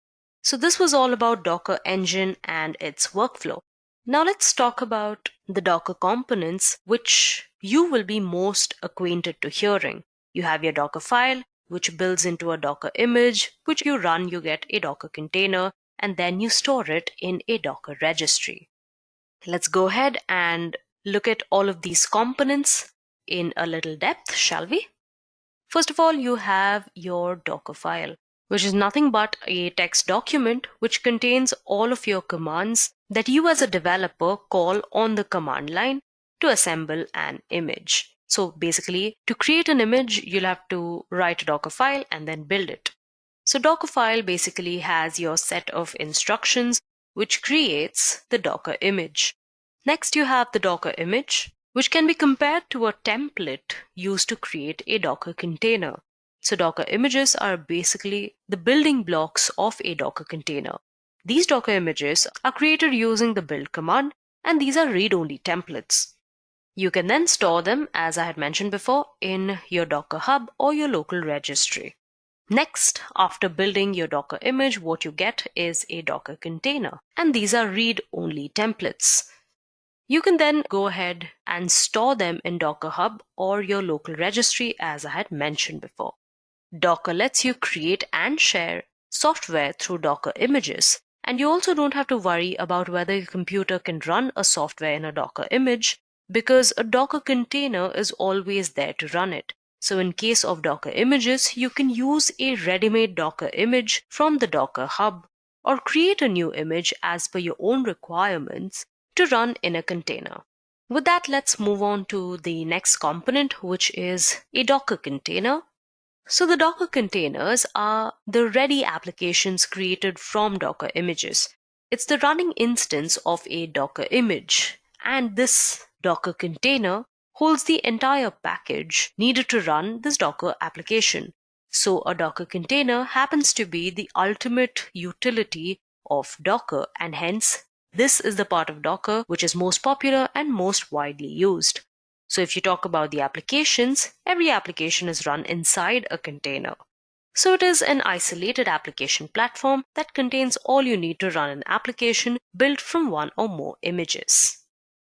S4: So this was all about Docker engine and its workflow. Now let's talk about the Docker components which you will be most acquainted to hearing. You have your Docker file, which builds into a Docker image, which you run, you get a Docker container, and then you store it in a Docker registry. Let's go ahead and look at all of these components in a little depth, shall we? First of all, you have your Docker file, which is nothing but a text document which contains all of your commands that you as a developer call on the command line to assemble an image. So basically, to create an image, you'll have to write a Docker file and then build it. So Docker file basically has your set of instructions which creates the Docker image. Next, you have the Docker image, which can be compared to a template used to create a Docker container. So Docker images are basically the building blocks of a Docker container. These Docker images are created using the build command, and these are read-only templates. You can then store them, as I had mentioned before, in your Docker Hub or your local registry. Next, after building your Docker image, what you get is a Docker container, and these are read-only templates. You can then go ahead and store them in Docker Hub or your local registry, as I had mentioned before. Docker lets you create and share software through Docker images, and you also don't have to worry about whether your computer can run a software in a Docker image, because a Docker container is always there to run it. So in case of Docker images, you can use a ready-made Docker image from the Docker Hub or create a new image as per your own requirements to run in a container. With that, let's move on to the next component, which is a Docker container. So the Docker containers are the ready applications created from Docker images. It's the running instance of a Docker image, and this Docker container holds the entire package needed to run this Docker application. So a Docker container happens to be the ultimate utility of Docker, and hence this is the part of Docker which is most popular and most widely used. So if you talk about the applications, every application is run inside a container. So it is an isolated application platform that contains all you need to run an application built from one or more images.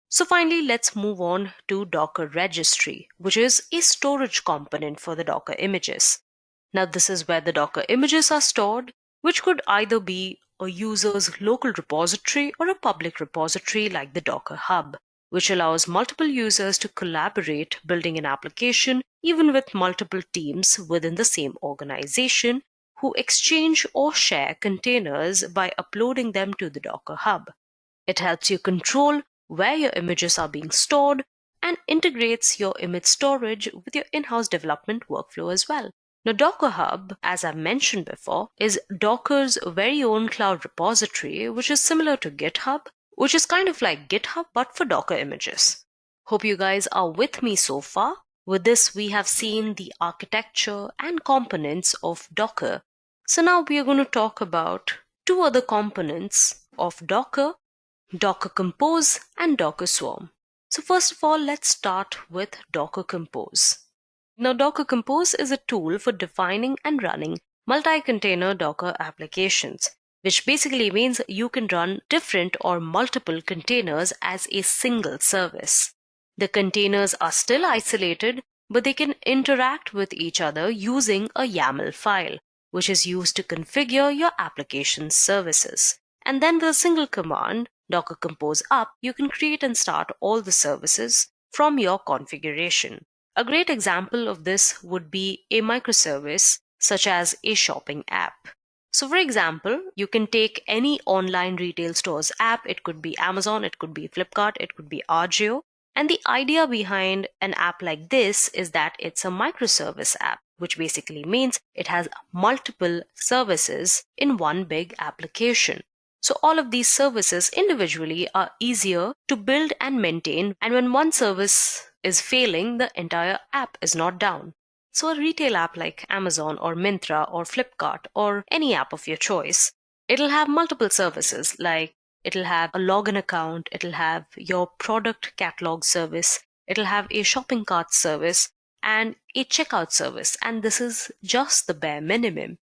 S4: So finally, let's move on to Docker registry, which is a storage component for the Docker images. Now this is where the Docker images are stored, which could either be a user's local repository or a public repository like the Docker Hub, which allows multiple users to collaborate building an application even with multiple teams within the same organization who exchange or share containers by uploading them to the Docker Hub. It helps you control where your images are being stored and integrates your image storage with your in-house development workflow as well. Now, Docker Hub, as I mentioned before, is Docker's very own cloud repository, which is similar to GitHub, which is kind of like GitHub but for Docker images. Hope you guys are with me so far. With this, we have seen the architecture and components of Docker. So now we are going to talk about two other components of Docker, Docker Compose and Docker Swarm. So first of all, let's start with Docker Compose. Now, Docker Compose is a tool for defining and running multi-container Docker applications, which basically means you can run different or multiple containers as a single service. The containers are still isolated, but they can interact with each other using a YAML file, which is used to configure your application's services. And then with a single command, Docker Compose up, you can create and start all the services from your configuration. A great example of this would be a microservice such as a shopping app. So for example, you can take any online retail store's app. It could be Amazon, it could be Flipkart, it could be Agile. And the idea behind an app like this is that it's a microservice app, which basically means it has multiple services in one big application. So all of these services individually are easier to build and maintain, and when one service is failing, the entire app is not down. So a retail app like Amazon or Myntra or Flipkart or any app of your choice, it'll have multiple services, like it'll have a login account, it'll have your product catalog service, it'll have a shopping cart service and a checkout service, and this is just the bare minimum.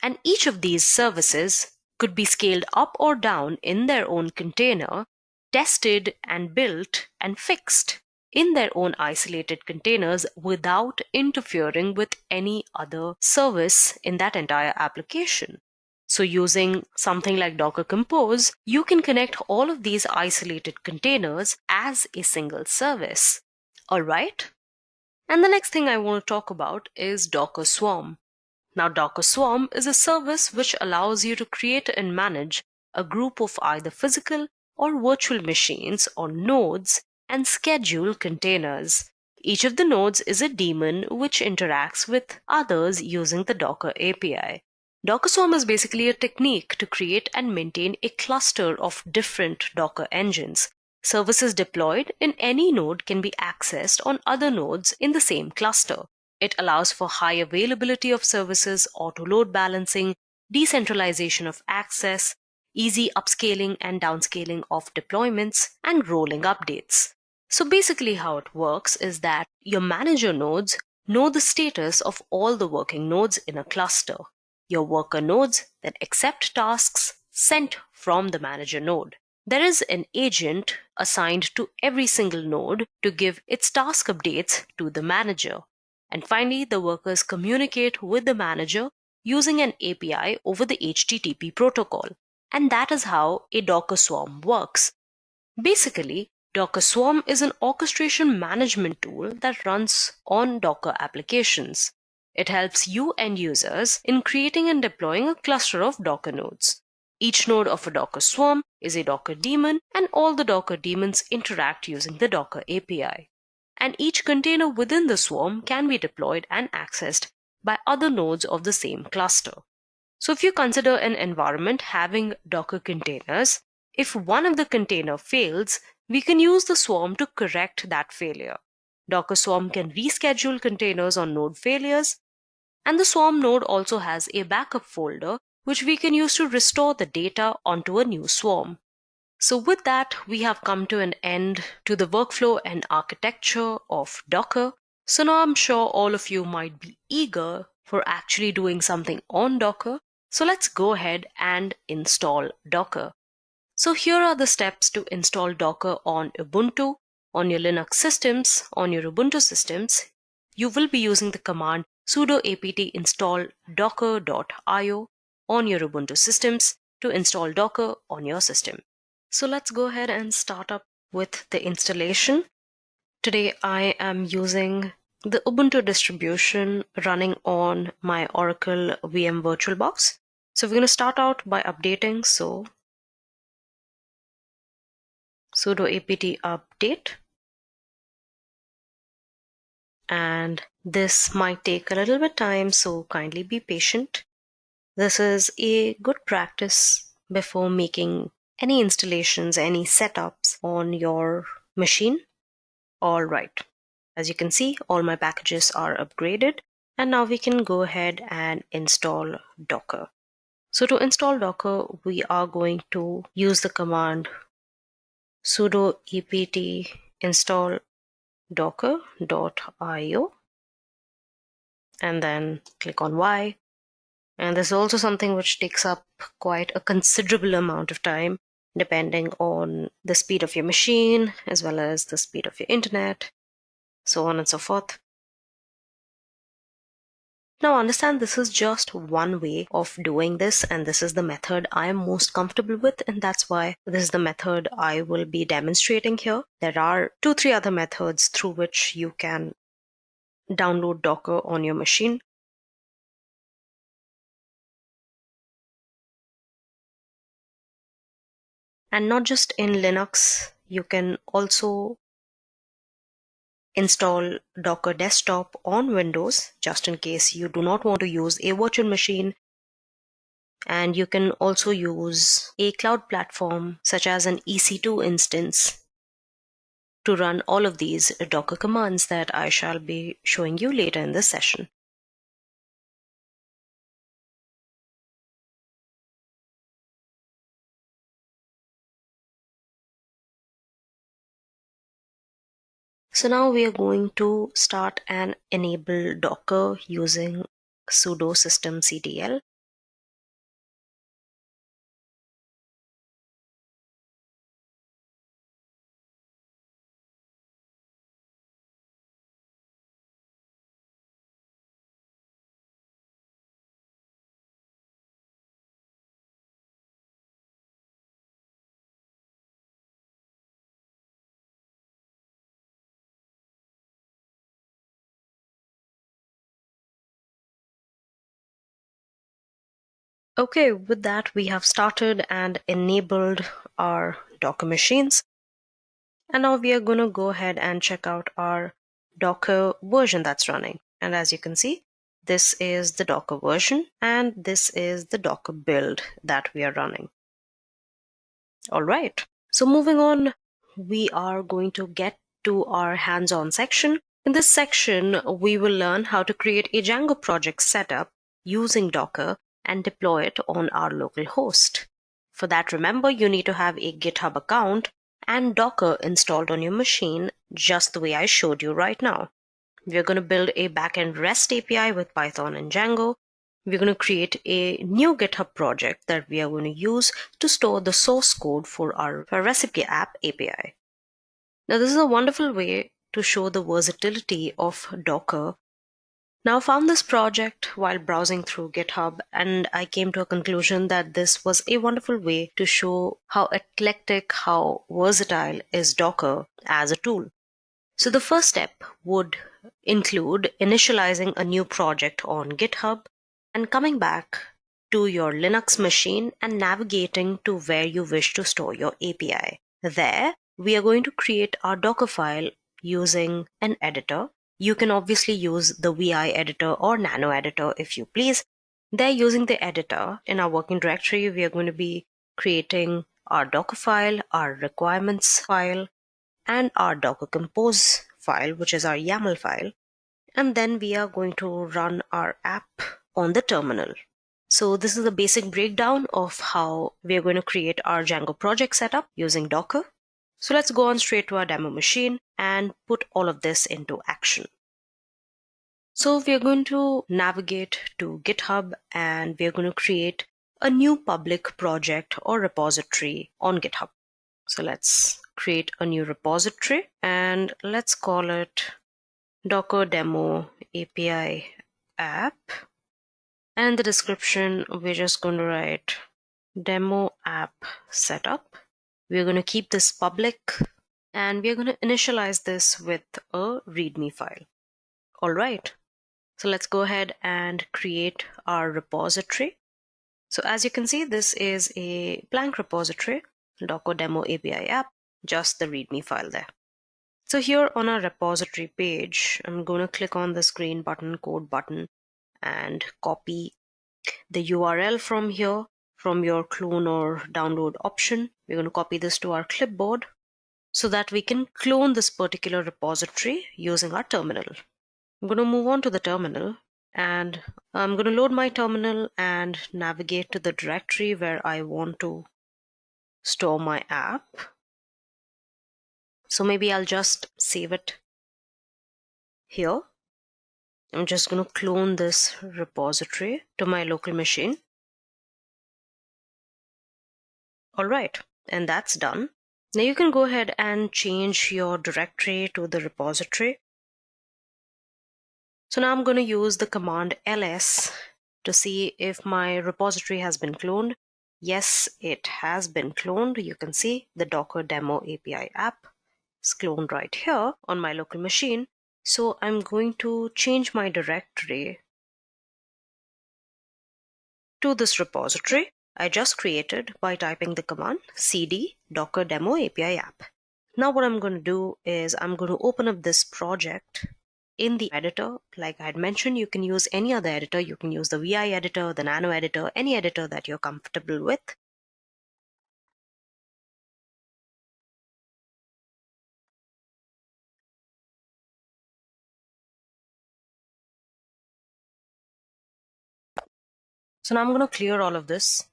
S4: And each of these services could be scaled up or down in their own container, tested and built and fixed in their own isolated containers without interfering with any other service in that entire application. So using something like Docker Compose, you can connect all of these isolated containers as a single service. All right? And the next thing I want to talk about is Docker Swarm. Now, Docker Swarm is a service which allows you to create and manage a group of either physical or virtual machines or nodes and schedule containers. Each of the nodes is a daemon which interacts with others using the Docker API. Docker Swarm is basically a technique to create and maintain a cluster of different Docker engines. Services deployed in any node can be accessed on other nodes in the same cluster. It allows for high availability of services, auto load balancing, decentralization of access, easy upscaling and downscaling of deployments, and rolling updates. So basically how it works is that your manager nodes know the status of all the working nodes in a cluster. Your worker nodes then accept tasks sent from the manager node. There is an agent assigned to every single node to give its task updates to the manager. And finally, the workers communicate with the manager using an API over the HTTP protocol. And that is how a Docker Swarm works. Basically, Docker Swarm is an orchestration management tool that runs on Docker applications. It helps you end users in creating and deploying a cluster of Docker nodes. Each node of a Docker Swarm is a Docker daemon, and all the Docker daemons interact using the Docker API. And each container within the swarm can be deployed and accessed by other nodes of the same cluster. So if you consider an environment having Docker containers, if one of the container fails, we can use the swarm to correct that failure. Docker Swarm can reschedule containers on node failures, and the swarm node also has a backup folder which we can use to restore the data onto a new swarm. So with that, we have come to an end to the workflow and architecture of Docker. So now I'm sure all of you might be eager for actually doing something on Docker. So let's go ahead and install Docker. So here are the steps to install Docker on Ubuntu, on your Linux systems, on your Ubuntu systems. You will be using the command sudo apt install docker.io on your Ubuntu systems to install Docker on your system. So let's go ahead and start up with the installation. Today I am using the Ubuntu distribution running on my Oracle VM VirtualBox. So we're going to start out by updating. So sudo apt update. And this might take a little bit time, so kindly be patient. This is a good practice before making any installations, any setups on your machine. All right. As you can see, all my packages are upgraded, and now we can go ahead and install Docker. So to install Docker, we are going to use the command sudo apt install docker.io and then click on Y. And this is also something which takes up quite a considerable amount of time, depending on the speed of your machine, as well as the speed of your internet, so on and so forth. Now understand this is just one way of doing this, and this is the method I am most comfortable with, and that's why this is the method I will be demonstrating here. There are 2-3 other methods through which you can download Docker on your machine. And not just in Linux, you can also install Docker Desktop on Windows, just in case you do not want to use a virtual machine. And you can also use a cloud platform such as an EC2 instance to run all of these Docker commands that I shall be showing you later in this session. So now we are going to start and enable Docker using sudo systemctl. Okay, with that we have started and enabled our Docker machines. And now we are going to go ahead and check out our Docker version that's running. And as you can see, this is the Docker version and this is the Docker build that we are running. All right, so moving on, we are going to get to our hands-on section. In this section, we will learn how to create a Django project setup using Docker and deploy it on our local host. For that, remember, you need to have a GitHub account and Docker installed on your machine, just the way I showed you right now. We're going to build a backend REST API with Python and Django. We're going to create a new GitHub project that we are going to use to store the source code for our recipe app API. Now, this is a wonderful way to show the versatility of Docker. Now, I found this project while browsing through GitHub, and I came to a conclusion that this was a wonderful way to show how eclectic, how versatile is Docker as a tool. So the first step would include initializing a new project on GitHub and coming back to your Linux machine and navigating to where you wish to store your API. There, we are going to create our Docker file using an editor. You can obviously use the VI editor or Nano editor if you please. There, using the editor in our working directory, we are going to be creating our Docker file, our requirements file, and our Docker compose file, which is our YAML file. And then we are going to run our app on the terminal. So this is a basic breakdown of how we are going to create our Django project setup using Docker. So let's go on straight to our demo machine and put all of this into action. So we are going to navigate to GitHub and we are going to create a new public project or repository on GitHub. So let's create a new repository and let's call it Docker Demo API app. And the description, we're just going to write demo app setup. We're going to keep this public and we're going to initialize this with a README file. All right, so let's go ahead and create our repository. So as you can see, this is a blank repository, Docker Demo API app, just the README file there. So here on our repository page, I'm going to click on this green button, code button, and copy the URL from here, from your clone or download option. We're going to copy this to our clipboard so that we can clone this particular repository using our terminal. I'm going to move on to the terminal and I'm going to load my terminal and navigate to the directory where I want to store my app. So maybe I'll just save it here. I'm just going to clone this repository to my local machine. All right, and that's done. Now you can go ahead and change your directory to the repository. So now I'm going to use the command ls to see if my repository has been cloned. Yes, it has been cloned. You can see the Docker demo API app is cloned right here on my local machine. So I'm going to change my directory to this repository I just created by typing the command cd docker demo API app. Now what I'm going to do is I'm going to open up this project in the editor. Like I had mentioned, you can use any other editor. You can use the VI editor, the Nano editor, any editor that you're comfortable with. So now I'm going to clear all of this.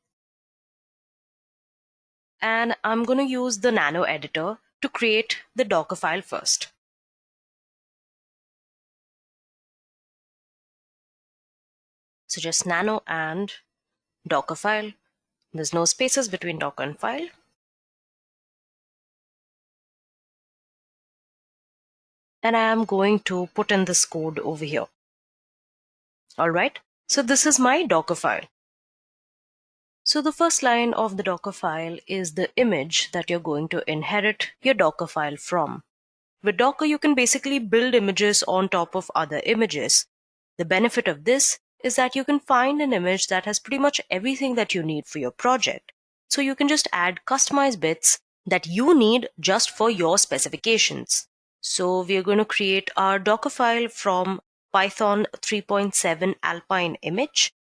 S4: And I'm going to use the Nano editor to create the Docker file first. So just Nano and Docker file. There's no spaces between Docker and file. And I am going to put in this code over here. All right. So this is my Docker file. So the first line of the Docker file is the image that you're going to inherit your Docker file from. With Docker, you can basically build images on top of other images. The benefit of this is that you can find an image that has pretty much everything that you need for your project. So you can just add customized bits that you need just for your specifications. So we are going to create our Docker file from Python 3.7 Alpine image.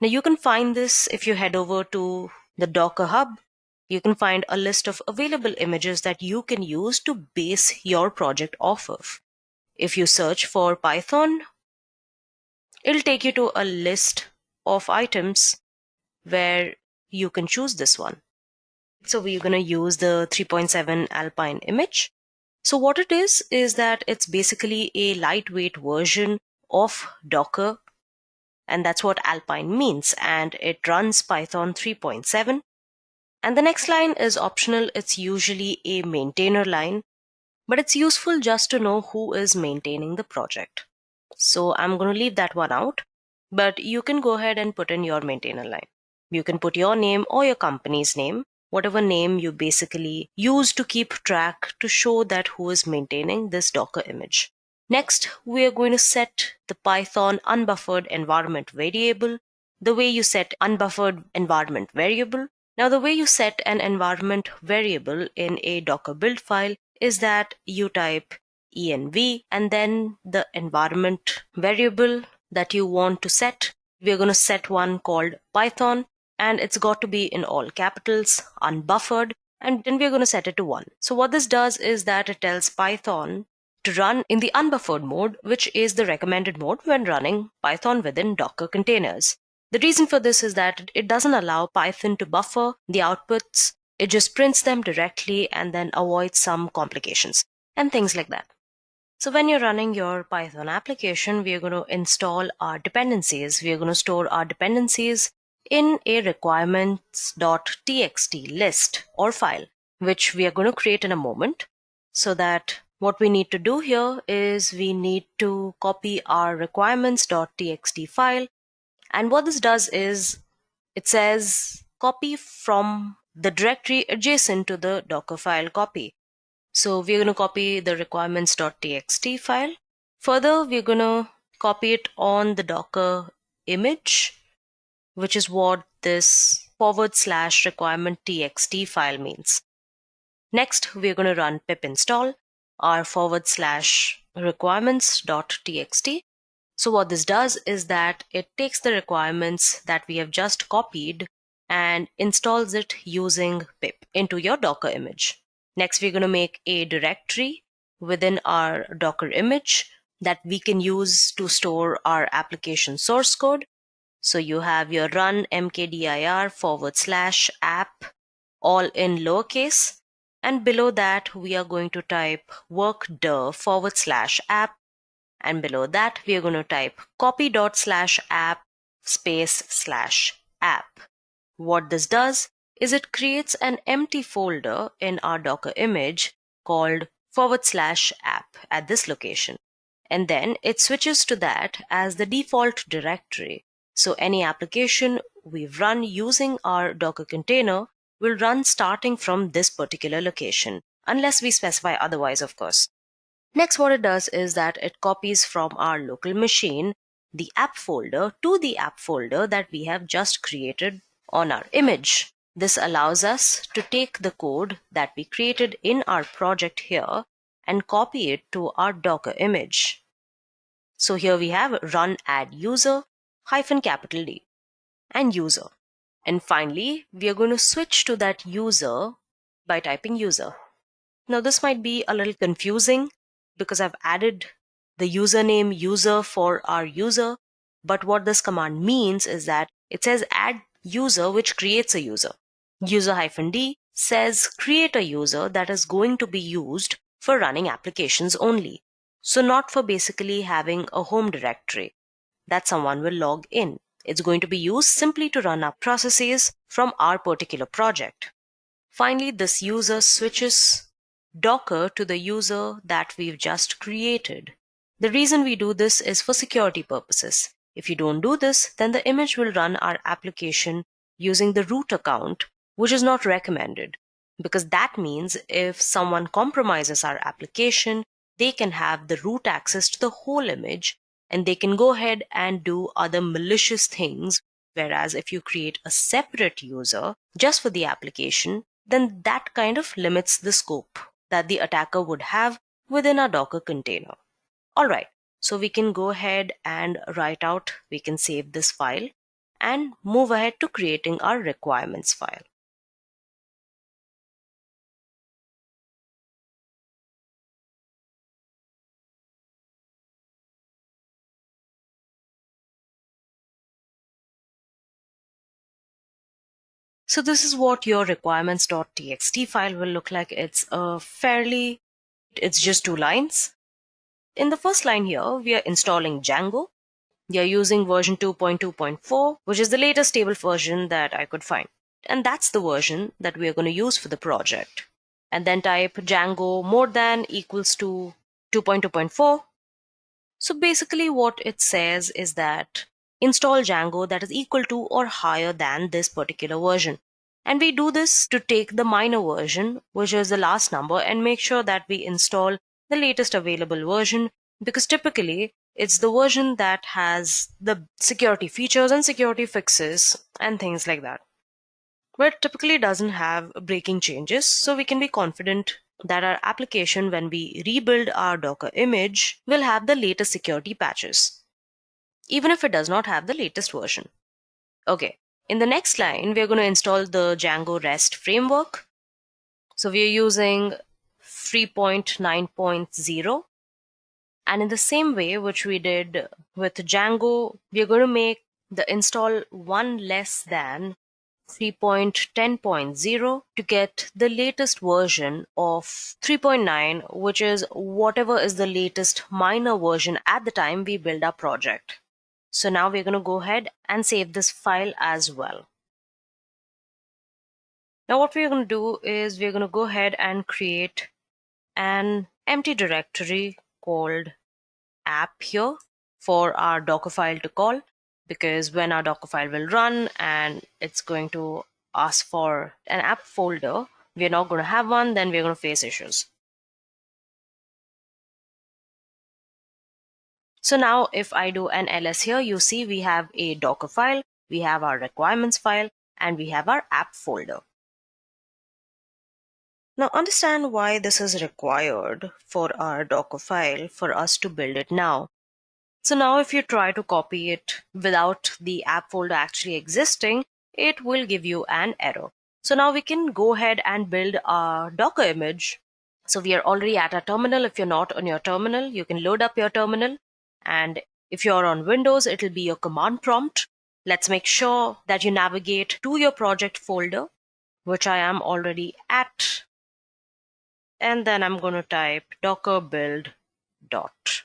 S4: Now you can find this if you head over to the Docker Hub. You can find a list of available images that you can use to base your project off of. If you search for Python, it'll take you to a list of items where you can choose this one. So we're going to use the 3.7 Alpine image. So what it is that it's basically a lightweight version of Docker. And that's what Alpine means. And it runs Python 3.7. And the next line is optional. It's usually a maintainer line, but it's useful just to know who is maintaining the project. So I'm going to leave that one out, but you can go ahead and put in your maintainer line. You can put your name or your company's name, whatever name you basically use to keep track to show that who is maintaining this Docker image. Next, we are going to set the Python unbuffered environment variable, the way you set unbuffered environment variable. Now, the way you set an environment variable in a Docker build file is that you type env and then the environment variable that you want to set. We're going to set one called Python, and it's got to be in all capitals, unbuffered, and then we're going to set it to 1. So what this does is that it tells Python to run in the unbuffered mode, which is the recommended mode when running Python within Docker containers. The reason for this is that it doesn't allow Python to buffer the outputs. It just prints them directly and then avoids some complications and things like that. So when you're running your Python application, we are going to install our dependencies. We are going to store our dependencies in a requirements.txt list or file, which we are going to create in a moment. So that what we need to do here is we need to copy our requirements.txt file. And what this does is it says copy from the directory adjacent to the Docker file copy. So we're going to copy the requirements.txt file. Further, we're going to copy it on the Docker image, which is what this /requirement.txt file means. Next, we're going to run pip install our /requirements.txt. So what this does is that it takes the requirements that we have just copied and installs it using pip into your Docker image. Next, we're going to make a directory within our Docker image that we can use to store our application source code. So you have your run mkdir /app all in lowercase. And below that, we are going to type workdir /app. And below that, we are going to type copy./app /app. What this does is it creates an empty folder in our Docker image called /app at this location. And then it switches to that as the default directory. So any application we've run using our Docker container will run starting from this particular location, unless we specify otherwise, of course. Next, what it does is that it copies from our local machine the app folder to the app folder that we have just created on our image. This allows us to take the code that we created in our project here and copy it to our Docker image. So here we have run add user -D and user. And finally, we are going to switch to that user by typing user. Now this might be a little confusing because I've added the username user for our user, but what this command means is that it says add user which creates a user. User -D says create a user that is going to be used for running applications only. So not for basically having a home directory that someone will log in. It's going to be used simply to run our processes from our particular project. Finally, this user switches Docker to the user that we've just created. The reason we do this is for security purposes. If you don't do this, then the image will run our application using the root account, which is not recommended, because that means if someone compromises our application, they can have the root access to the whole image and they can go ahead and do other malicious things. Whereas if you create a separate user just for the application, then that kind of limits the scope that the attacker would have within our Docker container. All right, so we can go ahead and we can save this file and move ahead to creating our requirements file. So this is what your requirements.txt file will look like. It's just 2 lines. In the first line here, we are installing Django. We are using version 2.2.4, which is the latest stable version that I could find. And that's the version that we are going to use for the project. And then type Django > 2.2.4. So basically what it says is that install Django that is equal to or higher than this particular version. And we do this to take the minor version, which is the last number, and make sure that we install the latest available version, because typically it's the version that has the security features and security fixes and things like that. But it typically doesn't have breaking changes, so we can be confident that our application, when we rebuild our Docker image, will have the latest security patches, even if it does not have the latest version. Okay, in the next line, we're going to install the Django REST framework. So we are using 3.9.0. And in the same way which we did with Django, we're going to make the install one less than 3.10.0 to get the latest version of 3.9, which is whatever is the latest minor version at the time we build our project. So now we're going to go ahead and save this file as well. Now what we're going to do is we're going to go ahead and create an empty directory called app here for our Docker file to call, because when our Docker file will run and it's going to ask for an app folder, we're not going to have one, then we're going to face issues. So now if I do an ls here, you see we have a Docker file, we have our requirements file, and we have our app folder. Now understand why this is required for our Docker file for us to build it now. So now if you try to copy it without the app folder actually existing, it will give you an error. So now we can go ahead and build our Docker image. So we are already at our terminal. If you're not on your terminal, you can load up your terminal. And if you're on Windows, it'll be your command prompt. Let's make sure that you navigate to your project folder, which I am already at. And then I'm going to type docker build dot.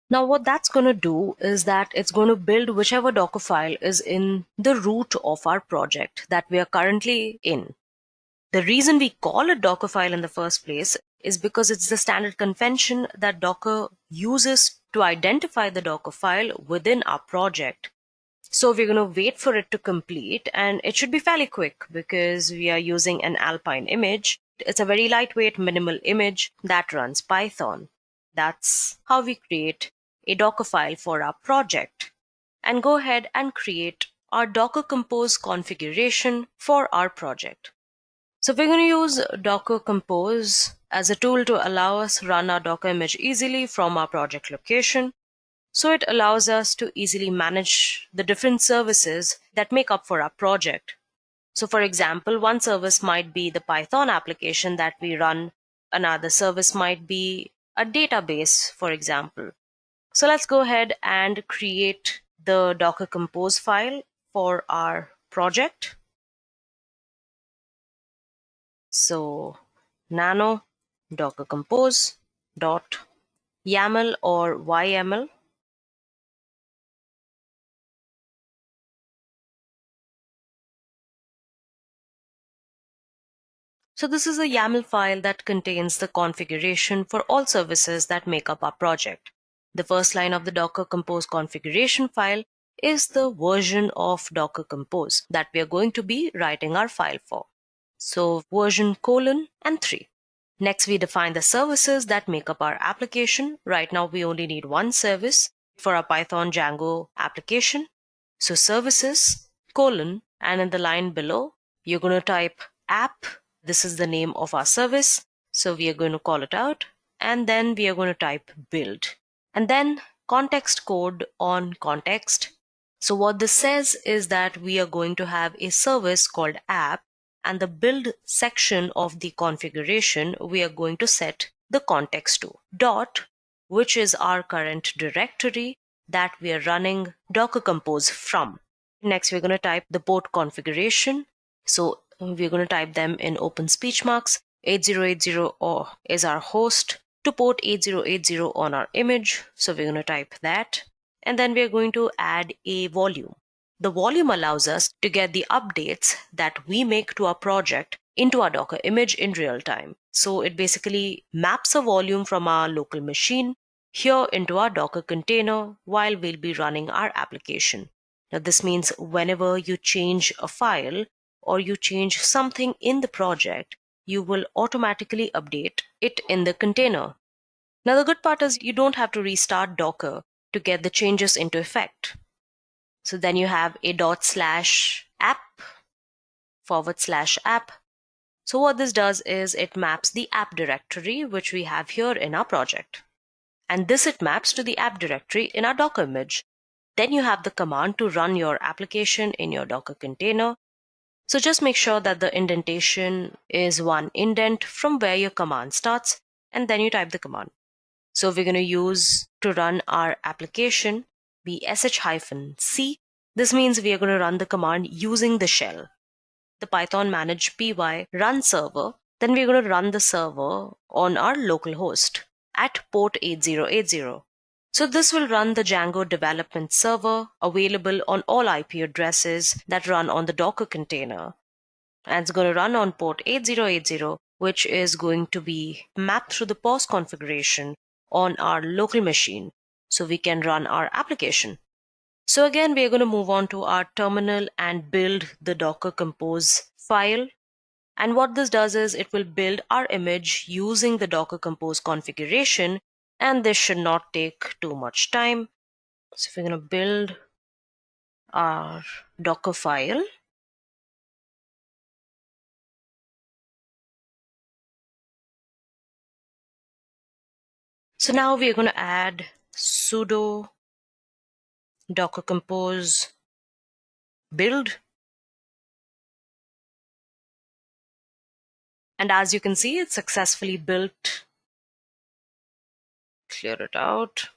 S4: Now what that's going to do is that it's going to build whichever Docker file is in the root of our project that we are currently in. The reason we call it Docker file in the first place is because it's the standard convention that Docker uses to identify the Docker file within our project. So we're going to wait for it to complete, and it should be fairly quick because we are using an Alpine image. It's a very lightweight, minimal image that runs Python. That's how we create a Docker file for our project. And go ahead and create our Docker Compose configuration for our project. So we're going to use Docker Compose as a tool to allow us run our Docker image easily from our project location. So it allows us to easily manage the different services that make up for our project. So for example, one service might be the Python application that we run. Another service might be a database, for example. So let's go ahead and create the Docker Compose file for our project. So nano docker compose dot YAML or YML. So this is a YAML file that contains the configuration for all services that make up our project. The first line of the Docker Compose configuration file is the version of Docker Compose that we are going to be writing our file for. So version : and 3. Next, we define the services that make up our application. Right now, we only need one service for our Python Django application. So services : and in the line below, you're going to type app. This is the name of our service. So we are going to call it out. And then we are going to type build. And then context code on context. So what this says is that we are going to have a service called app, and the build section of the configuration we are going to set the context to dot, which is our current directory that we are running Docker Compose from. Next, we're going to type the port configuration. So we're going to type them in open speech marks. 8080 is our host to port 8080 on our image. So we're going to type that. And then we're going to add a volume. The volume allows us to get the updates that we make to our project into our Docker image in real time. So it basically maps a volume from our local machine here into our Docker container while we'll be running our application. Now this means whenever you change a file or you change something in the project, you will automatically update it in the container. Now the good part is you don't have to restart Docker to get the changes into effect. So then you have a ./app /app. So what this does is it maps the app directory, which we have here in our project. And this it maps to the app directory in our Docker image. Then you have the command to run your application in your Docker container. So just make sure that the indentation is one indent from where your command starts, and then you type the command. So we're going to use to run our application be sh-c. This means we are going to run the command using the shell, the Python manage py run server. Then we're going to run the server on our local host at port 8080. So this will run the Django development server available on all IP addresses that run on the Docker container. And it's going to run on port 8080, which is going to be mapped through the POS configuration on our local machine so we can run our application. So again, we're going to move on to our terminal and build the Docker Compose file. And what this does is it will build our image using the Docker Compose configuration, and this should not take too much time. So we're going to build our Docker file. So now we're going to add sudo docker compose build. And as you can see, it's successfully built. Clear it out.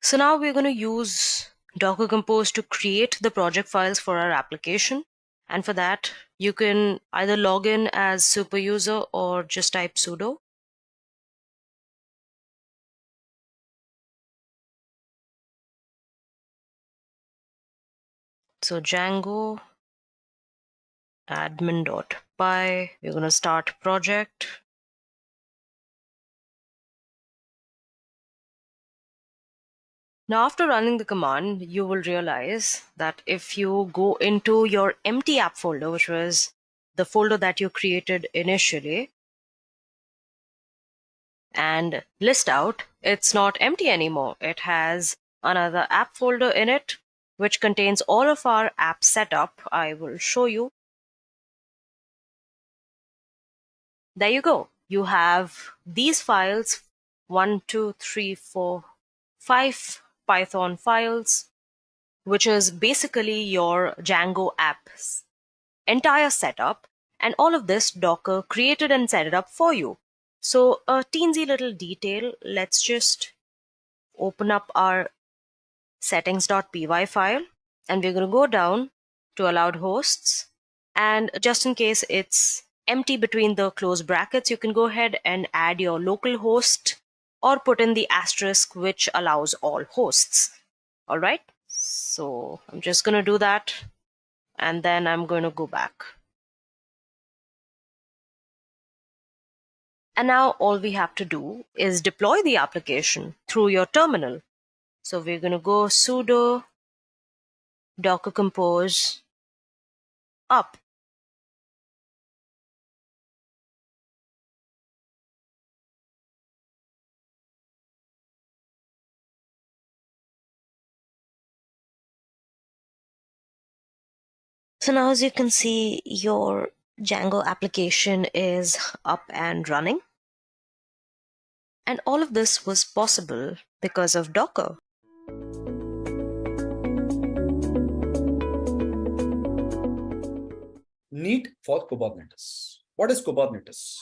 S4: So now we're going to use Docker Compose to create the project files for our application. And for that, you can either log in as super user or just type sudo. So Django admin.py, we're going to start project. Now, after running the command, you will realize that if you go into your empty app folder, which was the folder that you created initially, and list out, it's not empty anymore. It has another app folder in it, which contains all of our app setup. I will show you. There you go. You have these files, 1, 2, 3, 4, 5 Python files, which is basically your Django app's entire setup, and all of this Docker created and set it up for you. So a teensy little detail, let's just open up our settings.py file, and we're going to go down to allowed hosts, and just in case it's empty between the close brackets, you can go ahead and add your local host or put in the asterisk, which allows all hosts. All right, so I'm just going to do that, and then I'm going to go back. And now all we have to do is deploy the application through your terminal. So we're going to go sudo docker compose up. So now, as you can see, your Django application is up and running. And all of this was possible because of Docker.
S8: Need for Kubernetes. What is Kubernetes?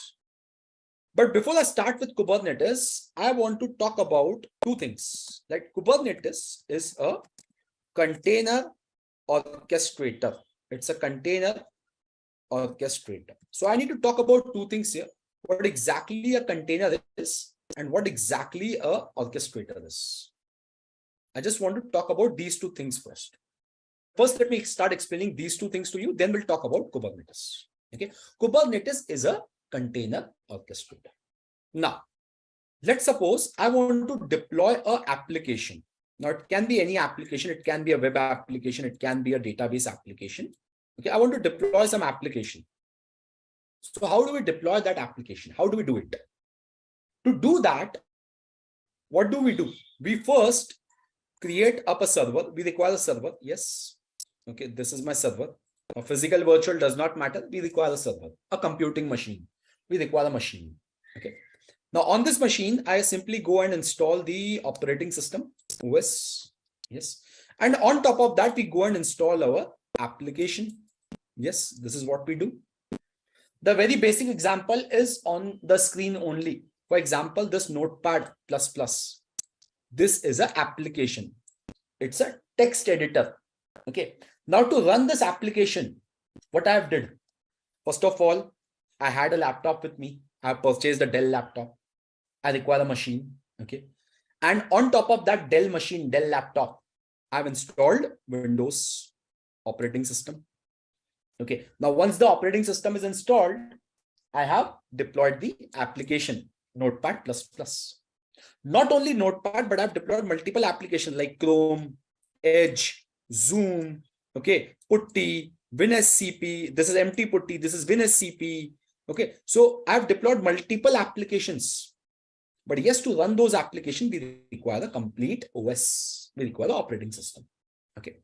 S8: But before I start with Kubernetes, I want to talk about two things. Like Kubernetes is a container orchestrator. It's a container orchestrator. So I need to talk about two things here. What exactly a container is and what exactly a orchestrator is. I just want to talk about these two things first. First, let me start explaining these two things to you. Then we'll talk about Kubernetes. Okay, Kubernetes is a container orchestrator. Now, let's suppose I want to deploy an application. Now, it can be any application. It can be a web application. It can be a database application. Okay, I want to deploy some application. So how do we deploy that application? How do we do it? To do that, what do? We first create up a server. We require a server. Yes. Okay, this is my server. A physical, virtual does not matter. We require a server, a computing machine. We require a machine. Okay. Now on this machine, I simply go and install the operating system, OS. Yes. And on top of that, we go and install our application. Yes, this is what we do. The very basic example is on the screen only. For example, this Notepad++. This is an application. It's a text editor. Okay. Now to run this application, what I have did, first of all, I had a laptop with me. I have purchased a Dell laptop. I require a machine. Okay. And on top of that Dell machine, Dell laptop, I've installed Windows operating system. Okay. Now, once the operating system is installed, I have deployed the application Notepad++. Not only Notepad, but I've deployed multiple applications like Chrome, Edge, Zoom, okay, Putty, WinSCP. This is empty Putty. This is WinSCP. Okay. So I've deployed multiple applications. But yes, to run those applications, we require the complete OS. We require the operating system. Okay.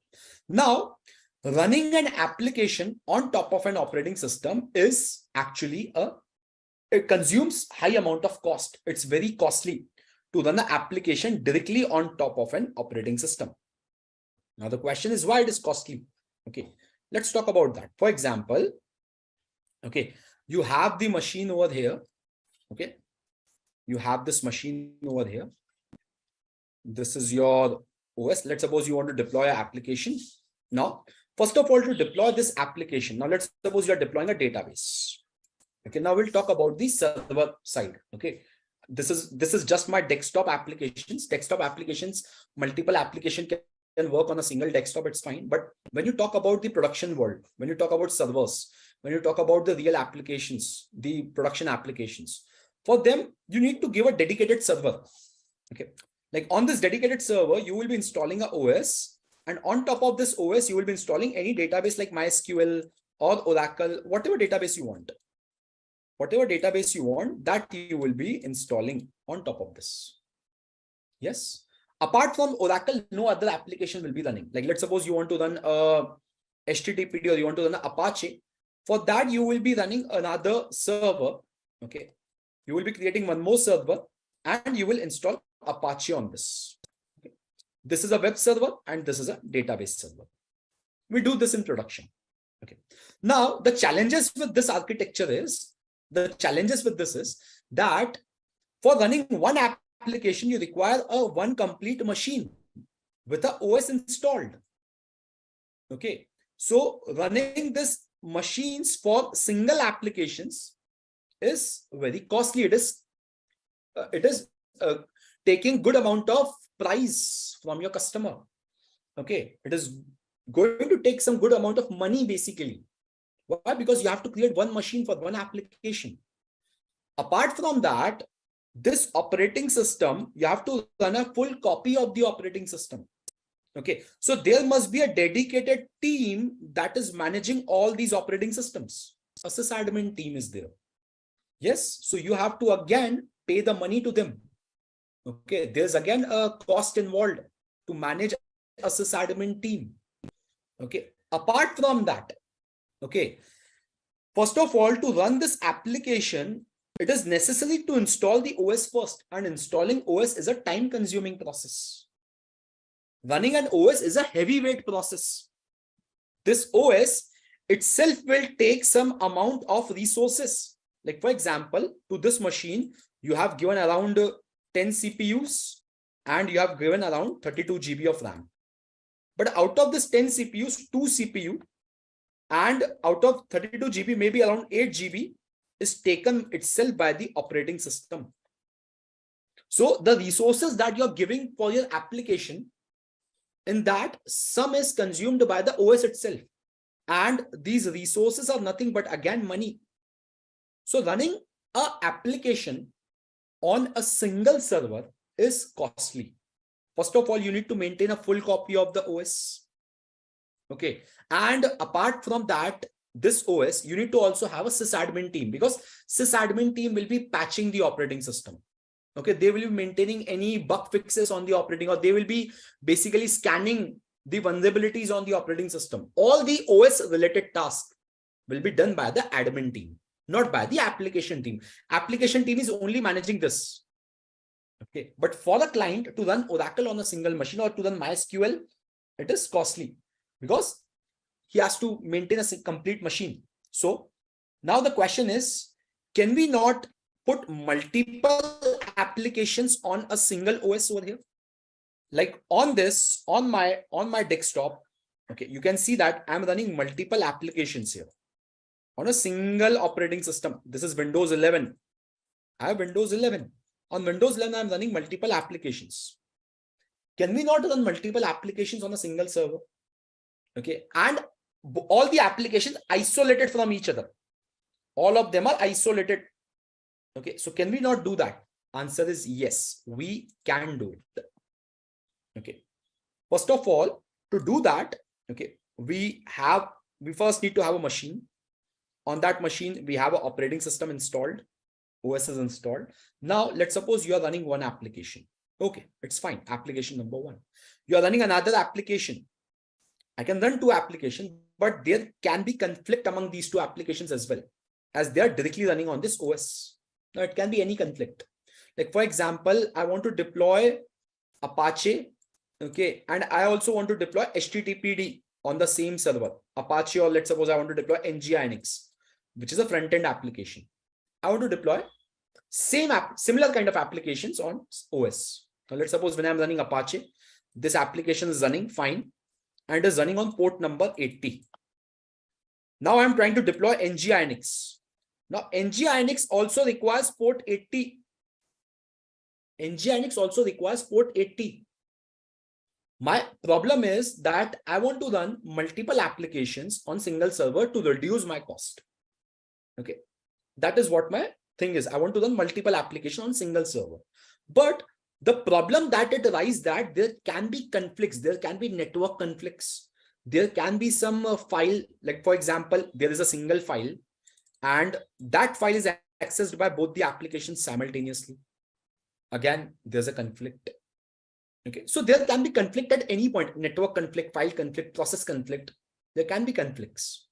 S8: Now, running an application on top of an operating system is actually it consumes high amount of cost. It's very costly to run the application directly on top of an operating system. Now, the question is why it is costly. Okay. Let's talk about that. For example, okay, you have the machine over here. Okay. You have this machine over here.
S9: This is your OS. Let's suppose you want to deploy an application. Now, first of all, to deploy this application, now let's suppose you are deploying a database. Okay, now we'll talk about the server side. Okay, this is just my desktop applications. Desktop applications, multiple application can work on a single desktop, it's fine. But when you talk about the production world, when you talk about servers, when you talk about the real applications, the production applications, for them, you need to give a dedicated server. Okay, like on this dedicated server, you will be installing a OS, and on top of this OS, you will be installing any database like MySQL or Oracle, whatever database you want. Whatever database you want, that you will be installing on top of this. Yes. Apart from Oracle, no other application will be running. Like let's suppose you want to run a HTTPD or you want to run an Apache. For that, you will be running another server. Okay. You will be creating one more server and you will install Apache on this. Okay. This is a web server and this is a database server. We do this in production. Okay. Now, the challenges with this architecture is, that for running one application, you require one complete machine with a OS installed. Okay. So running this machines for single applications is very costly. It is taking good amount of price from your customer. Okay. It is going to take some good amount of money basically. Why? Because you have to create one machine for one application. Apart from that, this operating system, you have to run a full copy of the operating system. Okay, so there must be a dedicated team that is managing all these operating systems. A sysadmin team is there. Yes, so you have to again pay the money to them. Okay, there's again a cost involved to manage a sysadmin team. Okay, apart from that, okay, first of all, to run this application, it is necessary to install the OS first, and installing OS is a time-consuming process. Running an OS is a heavyweight process. This OS itself will take some amount of resources. Like for example, to this machine, you have given around 10 CPUs and you have given around 32 GB of RAM. But out of this 10 CPUs, 2 CPU, and out of 32 GB, maybe around 8 GB is taken itself by the operating system. So the resources that you're giving for your application, in that some is consumed by the OS itself. And these resources are nothing but again money. So running an application on a single server is costly. First of all, you need to maintain a full copy of the OS. Okay. And apart from that, this OS, you need to also have a sysadmin team, because sysadmin team will be patching the operating system. Okay. They will be maintaining any bug fixes on the operating, or they will be basically scanning the vulnerabilities on the operating system. All the OS related tasks will be done by the admin team, not by the application team. Application team is only managing this. Okay. But for the client to run Oracle on a single machine or to run MySQL, it is costly because he has to maintain a complete machine. So now the question is, can we not put multiple applications on a single OS over here? Like on this, on my desktop, okay, you can see that I'm running multiple applications here on a single operating system. This is Windows 11. I have Windows 11. On Windows 11, I'm running multiple applications. Can we not run multiple applications on a single server? Okay, and all the applications isolated from each other. All of them are isolated. Okay, so can we not do that? Answer is yes, we can do it. Okay, first of all, to do that, okay, we first need to have a machine. On that machine, we have an operating system installed. OS is installed. Now, let's suppose you are running one application. Okay, it's fine. Application number one. You are running another application. I can run two applications, but there can be conflict among these two applications as well, as they are directly running on this OS. Now, it can be any conflict. Like for example, I want to deploy Apache, okay, and I also want to deploy HTTPD on the same server, Apache, or let's suppose I want to deploy NGINX, which is a front-end application. I want to deploy similar kind of applications on OS. Now let's suppose when I'm running Apache, this application is running fine and is running on port number 80. Now I'm trying to deploy NGINX. Now NGINX also requires port 80. NGINX also requires port 80. My problem is that I want to run multiple applications on single server to reduce my cost. Okay, that is what my thing is. I want to run multiple applications on single server. But the problem that it arises that there can be conflicts. There can be network conflicts. There can be some file, like for example, there is a single file and that file is accessed by both the applications simultaneously. Again, there's a conflict. Okay, so there can be conflict at any point, network conflict, file conflict, process conflict. There can be conflicts.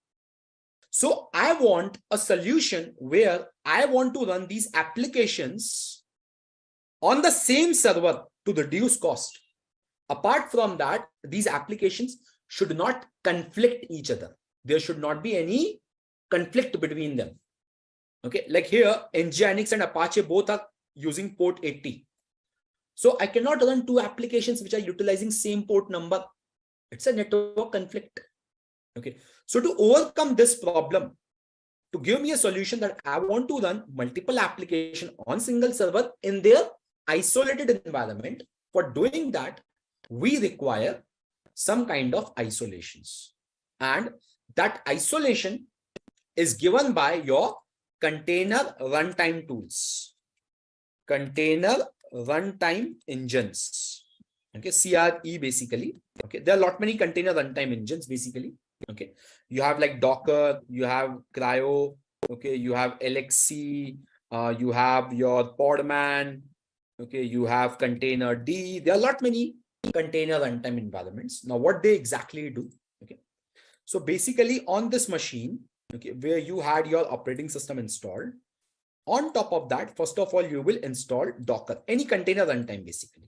S9: So I want a solution where I want to run these applications on the same server to reduce cost. Apart from that, these applications should not conflict each other. There should not be any conflict between them. Okay, like here, Nginx and Apache both are using port 80. So I cannot run two applications which are utilizing same port number. It's a network conflict. Okay, so to overcome this problem, to give me a solution that I want to run multiple applications on single server in their isolated environment, for doing that, we require some kind of isolations. And that isolation is given by your container runtime tools, container runtime engines. Okay, CRE basically. Okay, there are a lot many container runtime engines basically. Okay, you have like Docker, you have Cryo, okay, you have LXC, you have your Podman, okay, you have container D. There are a lot many container runtime environments. Now, what they exactly do? Okay, so basically on this machine, okay, where you had your operating system installed, on top of that, first of all, you will install Docker, any container runtime basically.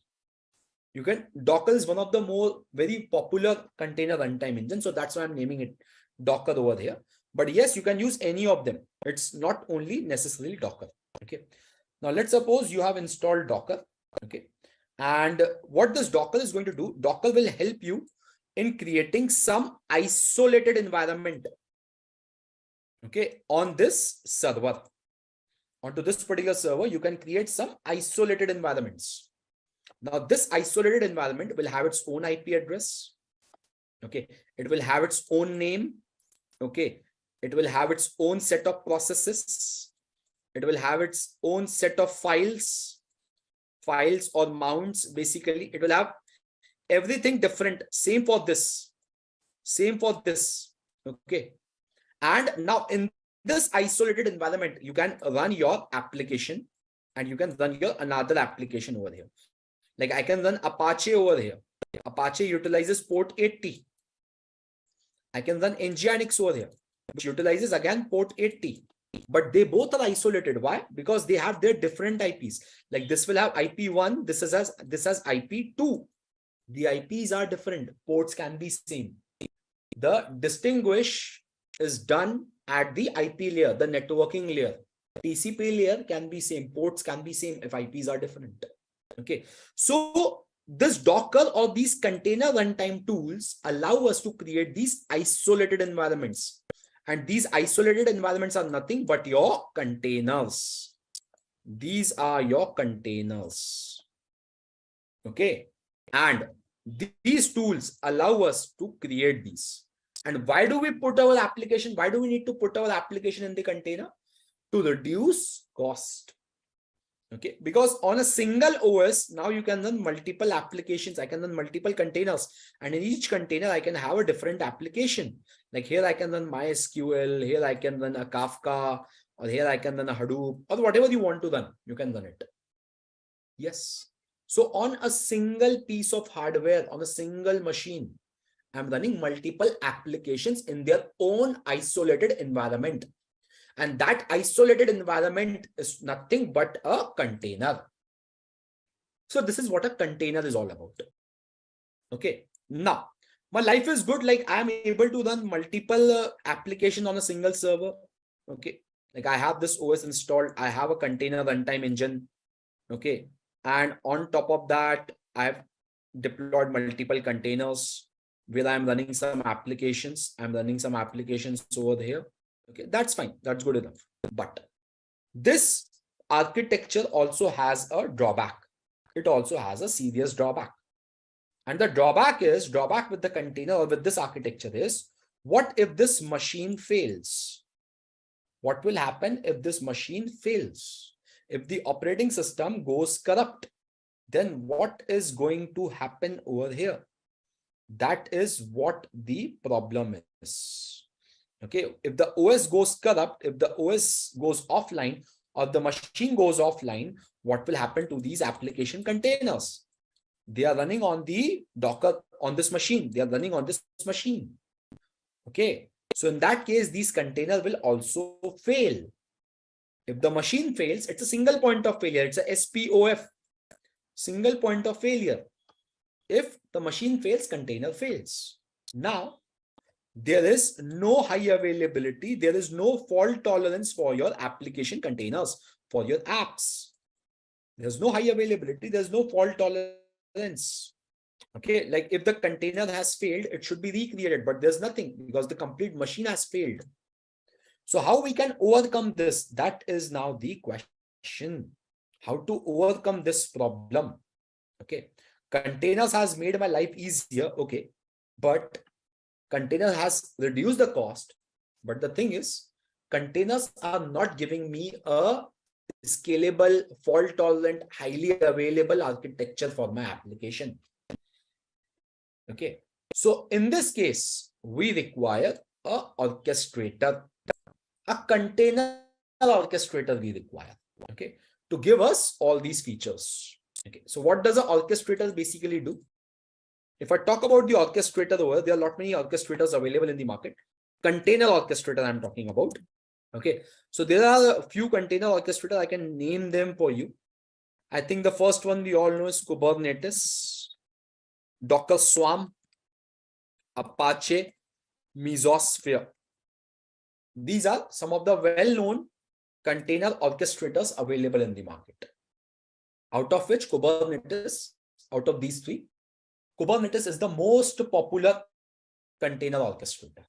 S9: You can, Docker is one of the more very popular container runtime engine. So that's why I'm naming it Docker over here. But yes, you can use any of them. It's not only necessarily Docker. Okay. Now let's suppose you have installed Docker. Okay. And what this Docker is going to do, Docker will help you in creating some isolated environment. Okay. On this server, onto this particular server, you can create some isolated environments. Now, this isolated environment will have its own IP address. Okay, it will have its own name. Okay, it will have its own set of processes. It will have its own set of files or mounts. Basically, it will have everything different. Same for this. Same for this. Okay, and now in this isolated environment, you can run your application and you can run your another application over here. Like I can run Apache over here. Apache utilizes port 80. I can run Nginx over here, which utilizes again port 80. But they both are isolated. Why? Because they have their different IPs. Like this will have IP1, this has IP2. The IPs are different. Ports can be same. The distinguish is done at the IP layer, the networking layer. TCP layer can be same. Ports can be same if IPs are different. Okay, so this Docker or these container runtime tools allow us to create these isolated environments. And these isolated environments are nothing but your containers. These are your containers. Okay, and these tools allow us to create these. And why do we put our application? Why do we need to put our application in the container? To reduce cost. Okay, because on a single OS, now you can run multiple applications. I can run multiple containers, and in each container, I can have a different application. Like here, I can run MySQL, here I can run a Kafka, or here I can run a Hadoop, or whatever you want to run, you can run it. Yes. So on a single piece of hardware, on a single machine, I'm running multiple applications in their own isolated environment. And that isolated environment is nothing but a container. So this is what a container is all about. Okay. Now, my life is good. Like I am able to run multiple applications on a single server. Okay. Like I have this OS installed. I have a container runtime engine. Okay. And on top of that, I've deployed multiple containers where I'm running some applications. I'm running some applications over here. Okay, that's fine. That's good enough. But this architecture also has a drawback. It also has a serious drawback. And the drawback with the container or with this architecture is, what if this machine fails? What will happen if this machine fails? If the operating system goes corrupt, then what is going to happen over here? That is what the problem is. Okay, if the OS goes corrupt, if the OS goes offline or the machine goes offline, what will happen to these application containers? They are running on the Docker on this machine. They are running on this machine. Okay, so in that case, these containers will also fail. If the machine fails, it's a single point of failure. It's a SPOF, single point of failure. If the machine fails, container fails. Now, there is no high availability. There is no fault tolerance for your application containers, for your apps. There's no high availability. There's no fault tolerance. Okay, like if the container has failed, it should be recreated, but there's nothing because the complete machine has failed. So how we can overcome this? That is now the question. How to overcome this problem? Okay, containers has made my life easier. Okay, but container has reduced the cost. But the thing is, containers are not giving me a scalable, fault tolerant, highly available architecture for my application. Okay, so in this case, we require a orchestrator, a container orchestrator we require, okay, to give us all these features. Okay, so what does an orchestrator basically do? If I talk about the orchestrator over, there are a lot many orchestrators available in the market. Container orchestrator I'm talking about. Okay, so there are a few container orchestrators. I can name them for you. I think the first one we all know is Kubernetes, Docker Swarm, Apache, Mesosphere. These are some of the well-known container orchestrators available in the market. Out of which Kubernetes, out of these three, Kubernetes is the most popular container orchestrator.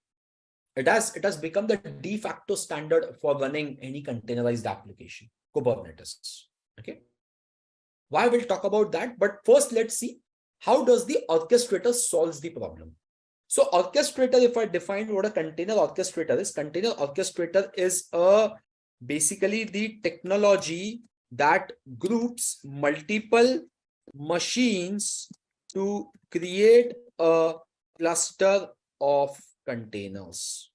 S9: It has become the de facto standard for running any containerized application, Kubernetes. Okay. Why we'll talk about that, but first let's see how does the orchestrator solves the problem. So orchestrator, if I define what a container orchestrator is basically the technology that groups multiple machines to create a cluster of containers.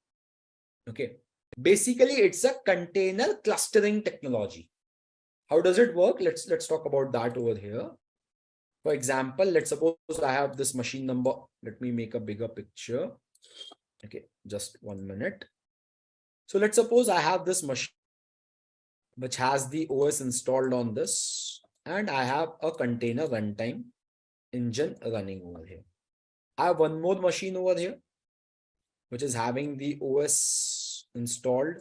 S9: Okay, basically it's a container clustering technology. How does it work? Let's talk about that over here. For example, let's suppose I have this machine number. Let me make a bigger picture. Okay, just 1 minute. So let's suppose I have this machine which has the OS installed on this, and I have a container runtime engine running over here. I have one more machine over here which is having the OS installed,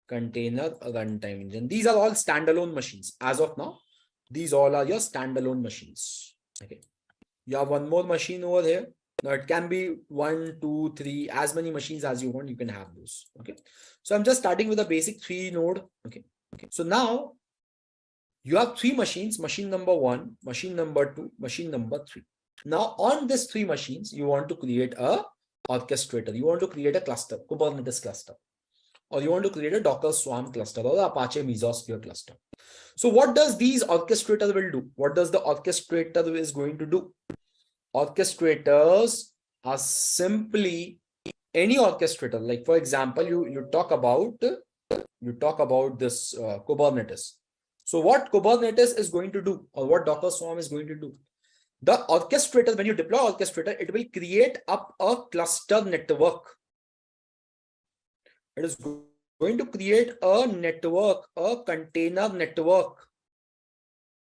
S9: container runtime engine. These are all standalone machines as of now. These all are your standalone machines. Okay, you have one more machine over here. Now it can be 1, 2, 3, as many machines as you want. You can have those. Okay, so I'm just starting with a basic 3 node. Okay, so now you have 3 machines: machine number 1, machine number 2, machine number 3. Now on these 3 machines, you want to create a orchestrator. You want to create a cluster, Kubernetes cluster, or you want to create a Docker Swarm cluster or Apache Mesosphere cluster. So what does these orchestrators will do? What does the orchestrator is going to do? Orchestrators are simply any orchestrator. Like for example, you talk about this Kubernetes. So what Kubernetes is going to do, or what Docker Swarm is going to do? The orchestrator, when you deploy orchestrator, it will create up a cluster network. It is going to create a network, a container network,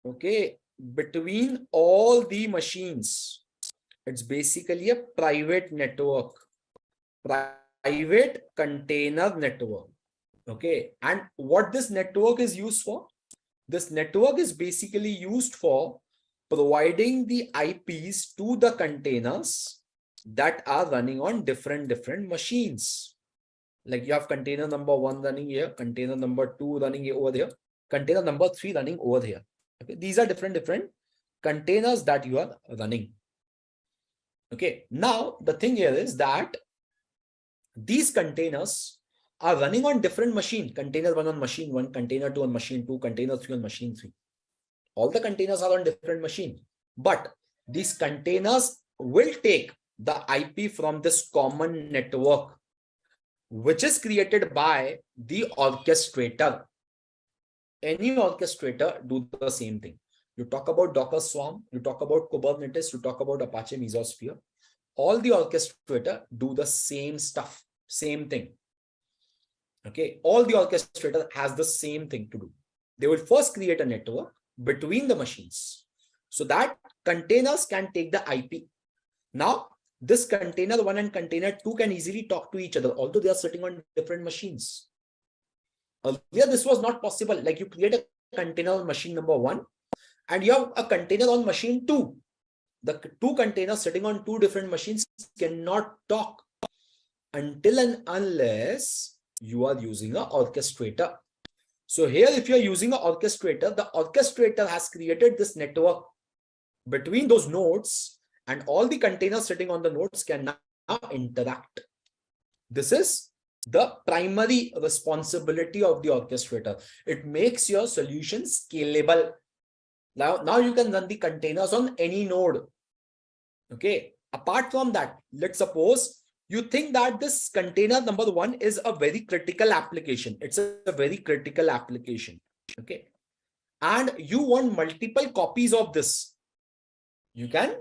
S9: okay, between all the machines. It's basically a private network, private container network. Okay, and what this network is used for? This network is basically used for providing the IPs to the containers that are running on different machines. Like you have container number 1 running here, container number 2 running over there, container number 3 running over here. Okay, these are different containers that you are running. Okay, now the thing here is that these containers are running on different machine. Container 1 on machine 1, container 2 on machine 2, container 3 on machine 3. All the containers are on different machine, but these containers will take the IP from this common network, which is created by the orchestrator. Any orchestrator do the same thing. You talk about Docker Swarm, you talk about Kubernetes, you talk about Apache Mesosphere. All the orchestrator do the same stuff, same thing. Okay, all the orchestrator has the same thing to do. They will first create a network between the machines so that containers can take the IP. Now, this container 1 and container 2 can easily talk to each other, although they are sitting on different machines. Earlier, this was not possible. Like you create a container on machine number 1 and you have a container on machine 2. The two containers sitting on two different machines cannot talk until and unless you are using an orchestrator. So here, if you're using an orchestrator, the orchestrator has created this network between those nodes, and all the containers sitting on the nodes can now interact. This is the primary responsibility of the orchestrator. It makes your solution scalable. Now you can run the containers on any node. Okay. Apart from that, let's suppose you think that this container number 1 is a very critical application. It's a very critical application. Okay. And you want multiple copies of this. You can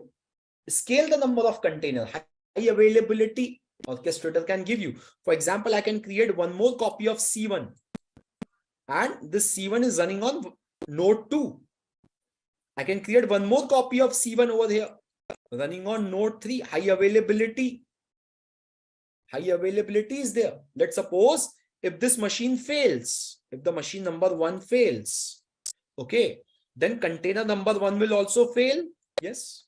S9: scale the number of containers. High availability orchestrator can give you. For example, I can create one more copy of C1. And this C1 is running on node 2. I can create one more copy of C1 over here, running on node 3. High availability. High availability is there. Let's suppose if this machine fails, if the machine number 1 fails, okay, then container number 1 will also fail. Yes.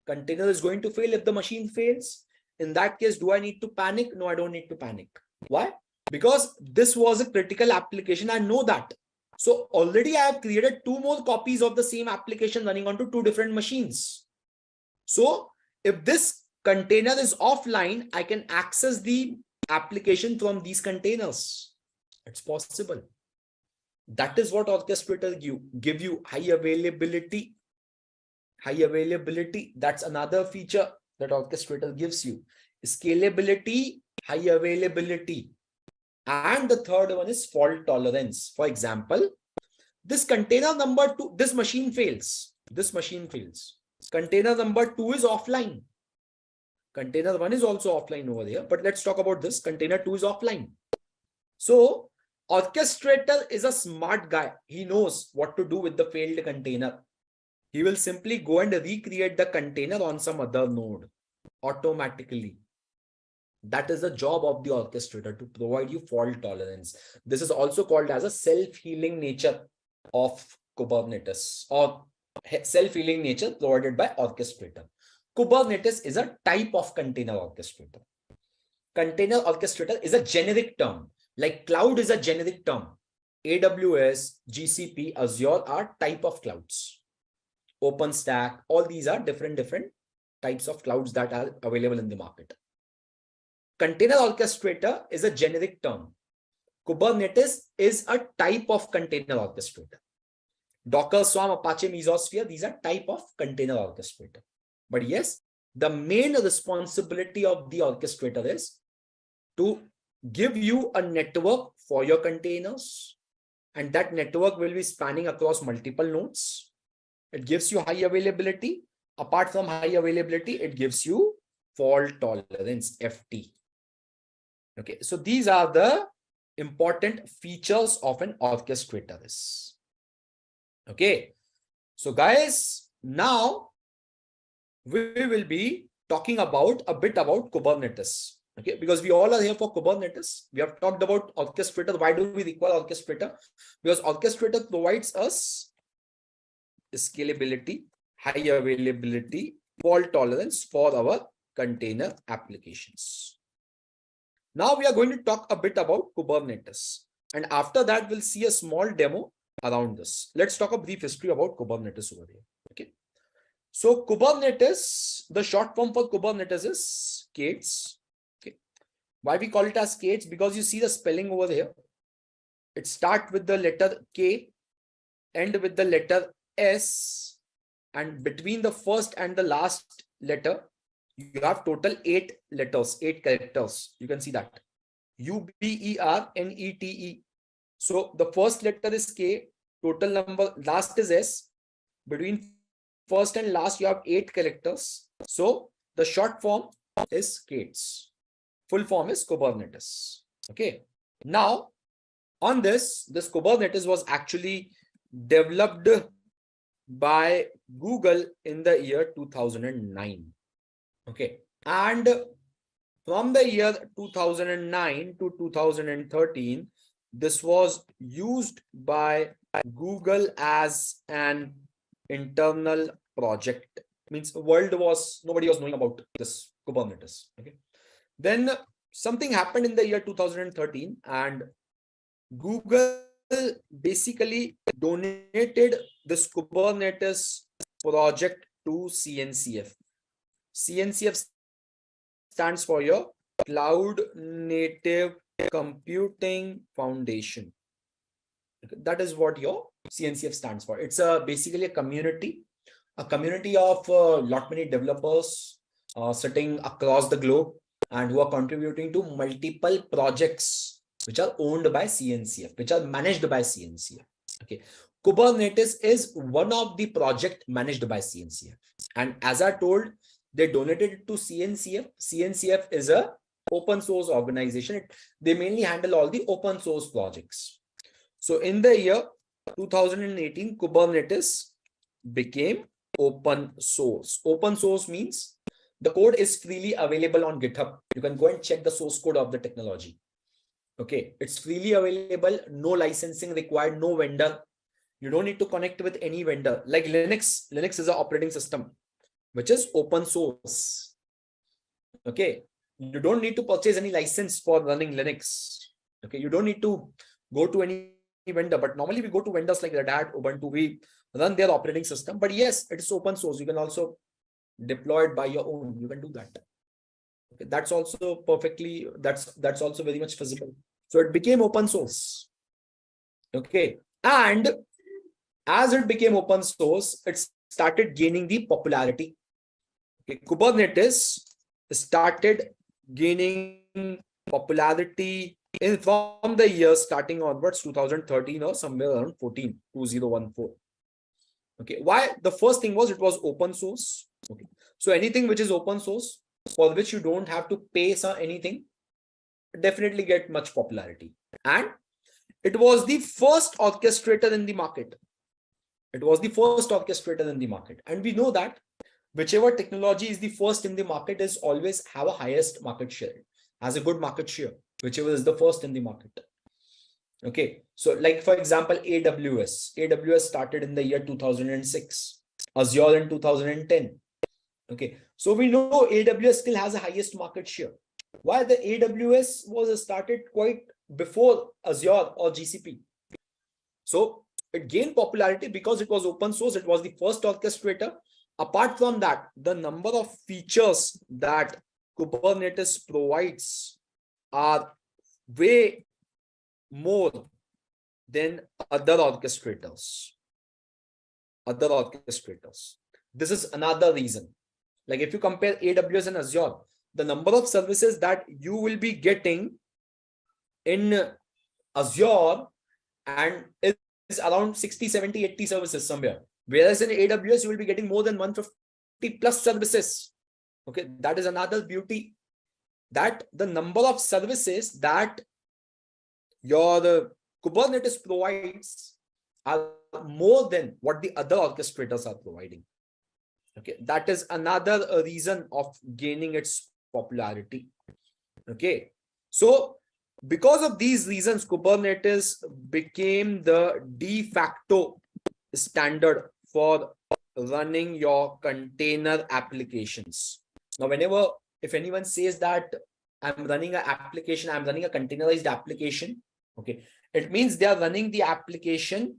S9: Container is going to fail if the machine fails. In that case, do I need to panic? No, I don't need to panic. Why? Because this was a critical application. I know that. So already I have created 2 more copies of the same application running onto 2 different machines. So if this container is offline, I can access the application from these containers. It's possible. That is what orchestrator give you. High availability. High availability. That's another feature that orchestrator gives you. Scalability, high availability. And the third one is fault tolerance. For example, this container number 2, this machine fails. This machine fails. Container number 2 is offline. Container 1 is also offline over here. But let's talk about this. Container 2 is offline. So orchestrator is a smart guy. He knows what to do with the failed container. He will simply go and recreate the container on some other node automatically. That is the job of the orchestrator, to provide you fault tolerance. This is also called as a self-healing nature of Kubernetes, or self-healing nature provided by orchestrator. Kubernetes is a type of container orchestrator. Container orchestrator is a generic term, like cloud is a generic term. AWS, GCP, Azure are type of clouds. OpenStack, all these are different types of clouds that are available in the market. Container orchestrator is a generic term. Kubernetes is a type of container orchestrator. Docker, Swarm, Apache, Mesosphere, these are type of container orchestrator. But yes, the main responsibility of the orchestrator is to give you a network for your containers, and that network will be spanning across multiple nodes. It gives you high availability. Apart from high availability, it gives you fault tolerance, FT. Okay, so these are the important features of an orchestrator. Okay, so guys, now we will be talking about a bit about Kubernetes. Okay, because we all are here for Kubernetes. We have talked about orchestrator. Why do we require orchestrator? Because orchestrator provides us scalability, high availability, fault tolerance for our container applications. Now we are going to talk a bit about Kubernetes. And after that, we'll see a small demo around this. Let's talk a brief history about Kubernetes over here. Okay. So Kubernetes, the short form for Kubernetes is Kates. Okay. Why we call it as Kates? Because you see the spelling over here. It starts with the letter K, end with the letter S, and between the first and the last letter, you have total 8 letters, 8 characters. You can see that. UBERNETE. So the first letter is K, total number, last is S. Between first and last, you have 8 characters. So the short form is Kates. Full form is Kubernetes. Okay. Now, on this Kubernetes was actually developed by Google in the year 2009. Okay. And from the year 2009 to 2013, this was used by Google as an internal project. Means world was, nobody was knowing about this Kubernetes. Okay. Then something happened in the year 2013 and Google basically donated this Kubernetes project to CNCF. CNCF stands for your Cloud Native Computing Foundation. That is what your CNCF stands for. It's basically a community of lot many developers sitting across the globe and who are contributing to multiple projects which are owned by CNCF, which are managed by CNCF. Okay, Kubernetes is one of the project managed by CNCF, and as I told, they donated it to CNCF. CNCF is a open source organization. They mainly handle all the open source projects. So in the year 2018, Kubernetes became open source. Open source means the code is freely available on GitHub. You can go and check the source code of the technology. Okay, it's freely available, no licensing required, no vendor. You don't need to connect with any vendor. Like Linux is an operating system which is open source. Okay, you don't need to purchase any license for running Linux. Okay, you don't need to go to any vendor, but normally we go to vendors like Red Hat, Ubuntu, we run their operating system. But yes, it is open source. You can also deploy it by your own. You can do that. Okay, that's also perfectly, that's also very much feasible. So it became open source. Okay, and as it became open source, it started gaining the popularity. Okay, Kubernetes started gaining popularity from the year starting onwards 2013 or somewhere around 2014. Okay, why? The first thing was it was open source. Okay, so anything which is open source, for which you don't have to pay anything, definitely get much popularity. And it was the first orchestrator in the market. It was the first orchestrator in the market. And we know that whichever technology is the first in the market is always have a highest market share, has a good market share, whichever is the first in the market. Okay, so like for example, AWS started in the year 2006, Azure in 2010. Okay, so we know AWS still has the highest market share. Why? The AWS was started quite before Azure or GCP. So it gained popularity because it was open source. It was the first orchestrator. Apart from that, the number of features that Kubernetes provides are way more than other orchestrators. This is another reason. Like if you compare AWS and Azure, the number of services that you will be getting in Azure and is around 60, 70, 80 services somewhere. Whereas in AWS, you will be getting more than 150 plus services. Okay, that is another beauty, that the number of services that your Kubernetes provides are more than what the other orchestrators are providing. Okay, that is another reason of gaining its popularity. Okay. So because of these reasons, Kubernetes became the de facto standard for running your container applications. Now, if anyone says that I'm running an application, I'm running a containerized application, okay, it means they are running the application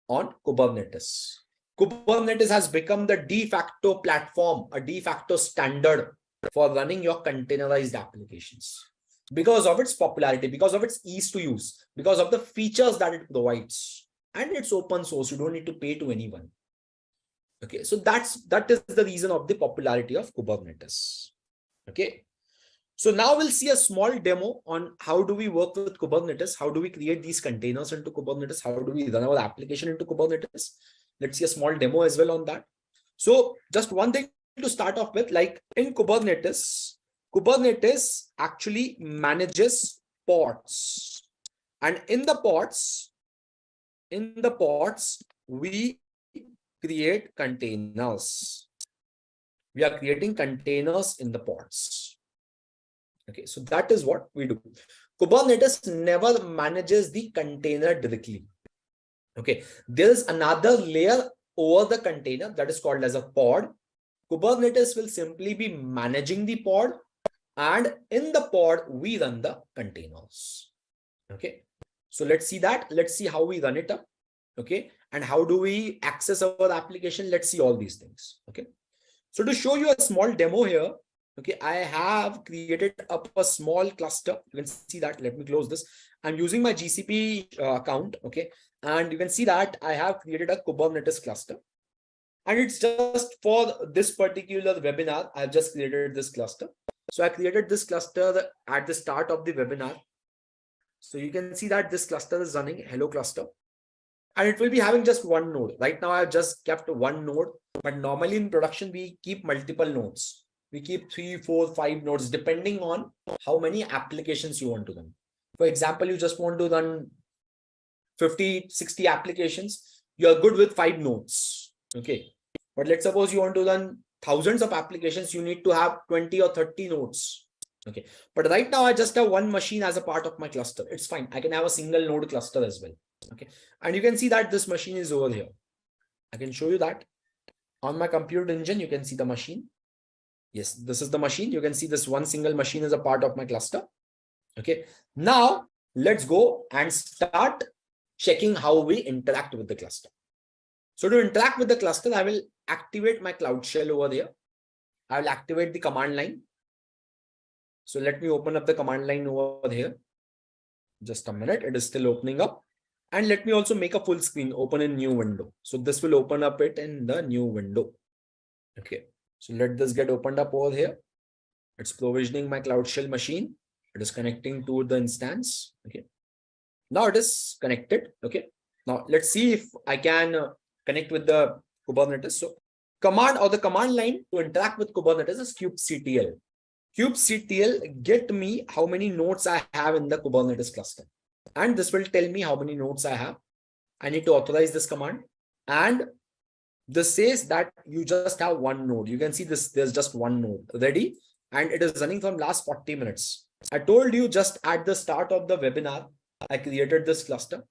S9: on Kubernetes. Kubernetes has become the de facto platform, a de facto standard for running your containerized applications because of its popularity, because of its ease to use, because of the features that it provides, and it's open source. You don't need to pay to anyone. Okay, so that is the reason of the popularity of Kubernetes. Okay, so now we'll see a small demo on how do we work with Kubernetes, how do we create these containers into Kubernetes, how do we run our application into Kubernetes. Let's see a small demo as well on that. So just one thing to start off with, like in Kubernetes, Kubernetes actually manages pods, and in the pods, we create containers. We are creating containers in the pods. Okay, so that is what we do. Kubernetes never manages the container directly. Okay, there is another layer over the container that is called as a pod. Kubernetes will simply be managing the pod, and in the pod we run the containers. Okay, so let's see that. Let's see how we run it up. Okay, and how do we access our application? Let's see all these things. Okay, so to show you a small demo here, okay, I have created up a small cluster. You can see that. Let me close this. I'm using my GCP account. Okay, and you can see that I have created a Kubernetes cluster, and it's just for this particular webinar. I've just created this cluster. So I created this cluster at the start of the webinar. So you can see that this cluster is running hello cluster, and it will be having just one node. Right now I've just kept one node, but normally in production we keep multiple nodes. We keep 3, 4, 5 nodes depending on how many applications you want to run. For example, you just want to run 50, 60 applications. You're good with 5 nodes. Okay, but let's suppose you want to run thousands of applications. You need to have 20 or 30 nodes. Okay, but right now I just have one machine as a part of my cluster. It's fine. I can have a single node cluster as well. Okay, and you can see that this machine is over here. I can show you that on my compute engine. You can see the machine. Yes, this is the machine. You can see this one single machine is a part of my cluster. Okay, now let's go and start checking how we interact with the cluster. So to interact with the cluster, I will activate my Cloud Shell over there. I will activate the command line. So let me open up the command line over here. Just a minute, it is still opening up. And let me also make a full screen, open a new window. So this will open up it in the new window. Okay, so let this get opened up over here. It's provisioning my Cloud Shell machine. It is connecting to the instance. Okay, now it is connected. Okay, now let's see if I can connect with the Kubernetes. So command or the command line to interact with Kubernetes is kubectl. Kubectl get me how many nodes I have in the Kubernetes cluster, and this will tell me how many nodes I have. I need to authorize this command, and this says that you just have one node. You can see this, there's just one node ready, and it is running from last 40 minutes. I told you just at the start of the webinar, I created this cluster,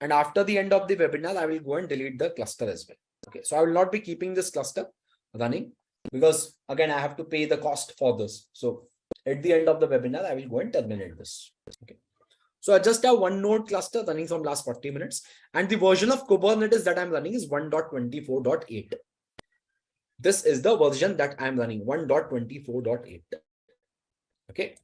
S9: and after the end of the webinar, I will go and delete the cluster as well. Okay, so I will not be keeping this cluster running because again, I have to pay the cost for this. So at the end of the webinar, I will go and terminate this. Okay. So I just have one node cluster running from last 40 minutes, and the version of Kubernetes that I'm running is 1.24.8. This is the version that I'm running, 1.24.8. Okay.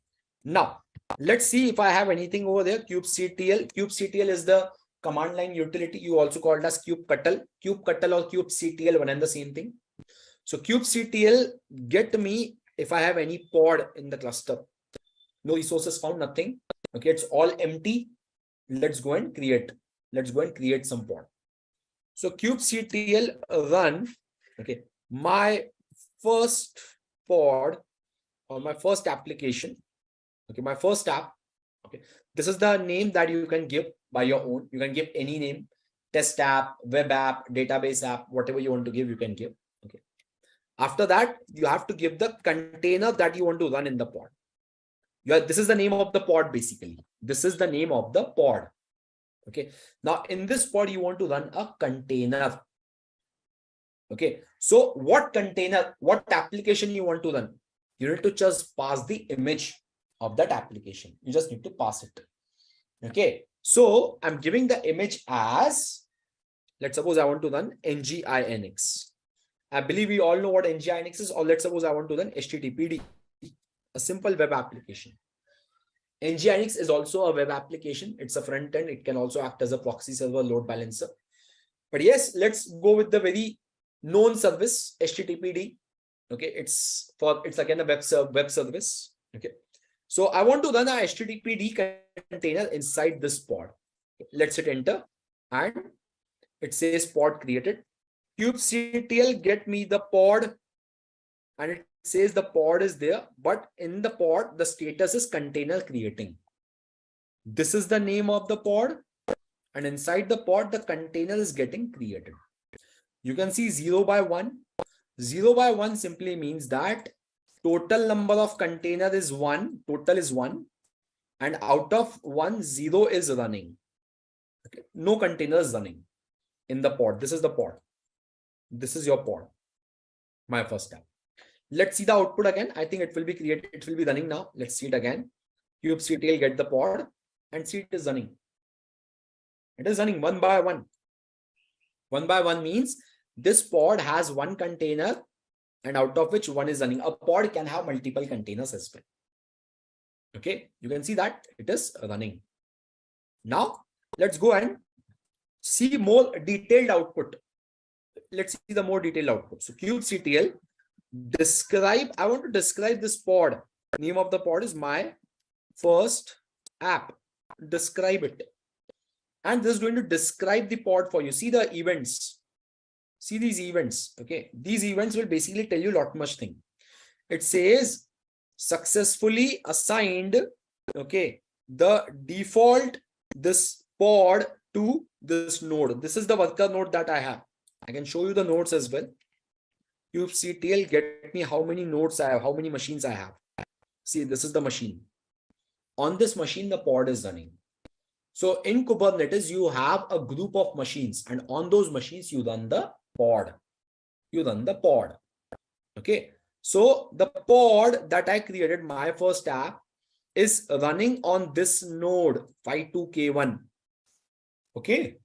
S9: Now let's see if I have anything over there. Kubectl. Kubectl is the command line utility. You also called as kubectl. Kubectl or kubectl, one and the same thing. So kubectl get me if I have any pod in the cluster. No resources found, nothing. Okay, it's all empty. Let's go and create. Let's go and create some pod. So kubectl run. Okay, my first pod or my first application. Okay, my first app. Okay, this is the name that you can give by your own. You can give any name: test app, web app, database app, whatever you want to give, you can give. Okay. After that, you have to give the container that you want to run in the pod. This is the name of the pod basically. This is the name of the pod. Okay. Now in this pod, you want to run a container. Okay. So what container, what application you want to run? You need to just pass the image of that application. You just need to pass it. Okay. So I'm giving the image as, let's suppose I want to run nginx. I believe we all know what nginx is, or let's suppose I want to run httpd, a simple web application. Nginx is also a web application. It's a front end. It can also act as a proxy server, load balancer. But yes, let's go with the very known service, httpd. Okay, it's again a web service. Okay, so I want to run a httpd container inside this pod. Let's hit enter, and it says pod created. kubectl get me the pod, and it says the pod is there, but in the pod the status is container creating. This is the name of the pod, and inside the pod the container is getting created. You can see 0 by 1. 0 by 1 simply means that total number of container is 1, total is 1, and out of 1, 0 is running. Okay. No container is running in the pod. This is the pod. This is your pod, my first tab. Let's see the output again. I think it will be created. It will be running now. Let's see it again. kubectl get the pod and see it is running. It is running 1 by 1. 1 by 1 means this pod has one container, and out of which one is running. A pod can have multiple containers as well. Okay, you can see that it is running. Now let's go and see more detailed output. Let's see the more detailed output. So kubectl describe, I want to describe this pod. Name of the pod is my first app. Describe it. And this is going to describe the pod for you. See the events. See these events. Okay. These events will basically tell you a lot much thing. It says successfully assigned, okay, the default this pod to this node. This is the worker node that I have. I can show you the nodes as well. kubectl get me how many nodes I have, how many machines I have. See, this is the machine. On this machine, the pod is running. So in Kubernetes, you have a group of machines, and on those machines, you run the pod. You run the pod. Okay. So the pod that I created, my first app, is running on this node 52K1. Okay.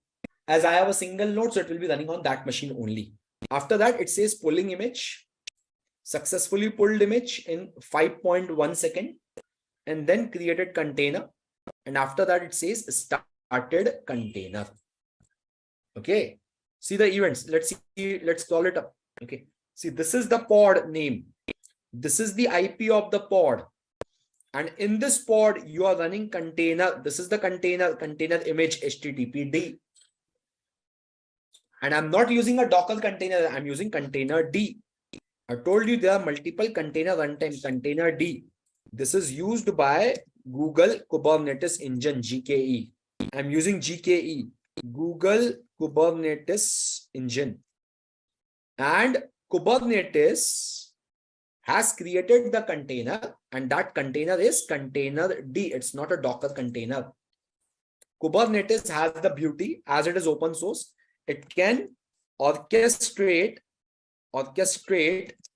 S9: As I have a single node, so it will be running on that machine only. After that, it says pulling image, successfully pulled image in 5.1 second, and then created container. And after that, it says started container. Okay. See the events. Let's see. Let's call it up. Okay. See, this is the pod name. This is the IP of the pod. And in this pod, you are running container. This is the container image HTTPD. And I'm not using a Docker container. I'm using container D. I told you there are multiple container runtime, container D. This is used by Google Kubernetes Engine, GKE. I'm using GKE, Google Kubernetes Engine. And Kubernetes has created the container, and that container is container D. It's not a Docker container. Kubernetes has the beauty, as it is open source, it can orchestrate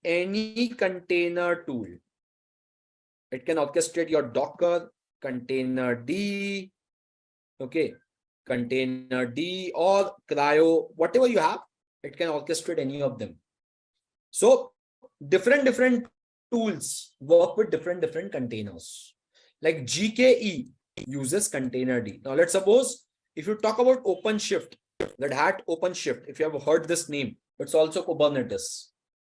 S9: any container tool. It can orchestrate your Docker, container D, okay, container D or cryo, whatever you have, it can orchestrate any of them. So different tools work with different containers. Like GKE uses container D. Now let's suppose if you talk about OpenShift, Red Hat OpenShift, if you have heard this name, it's also Kubernetes,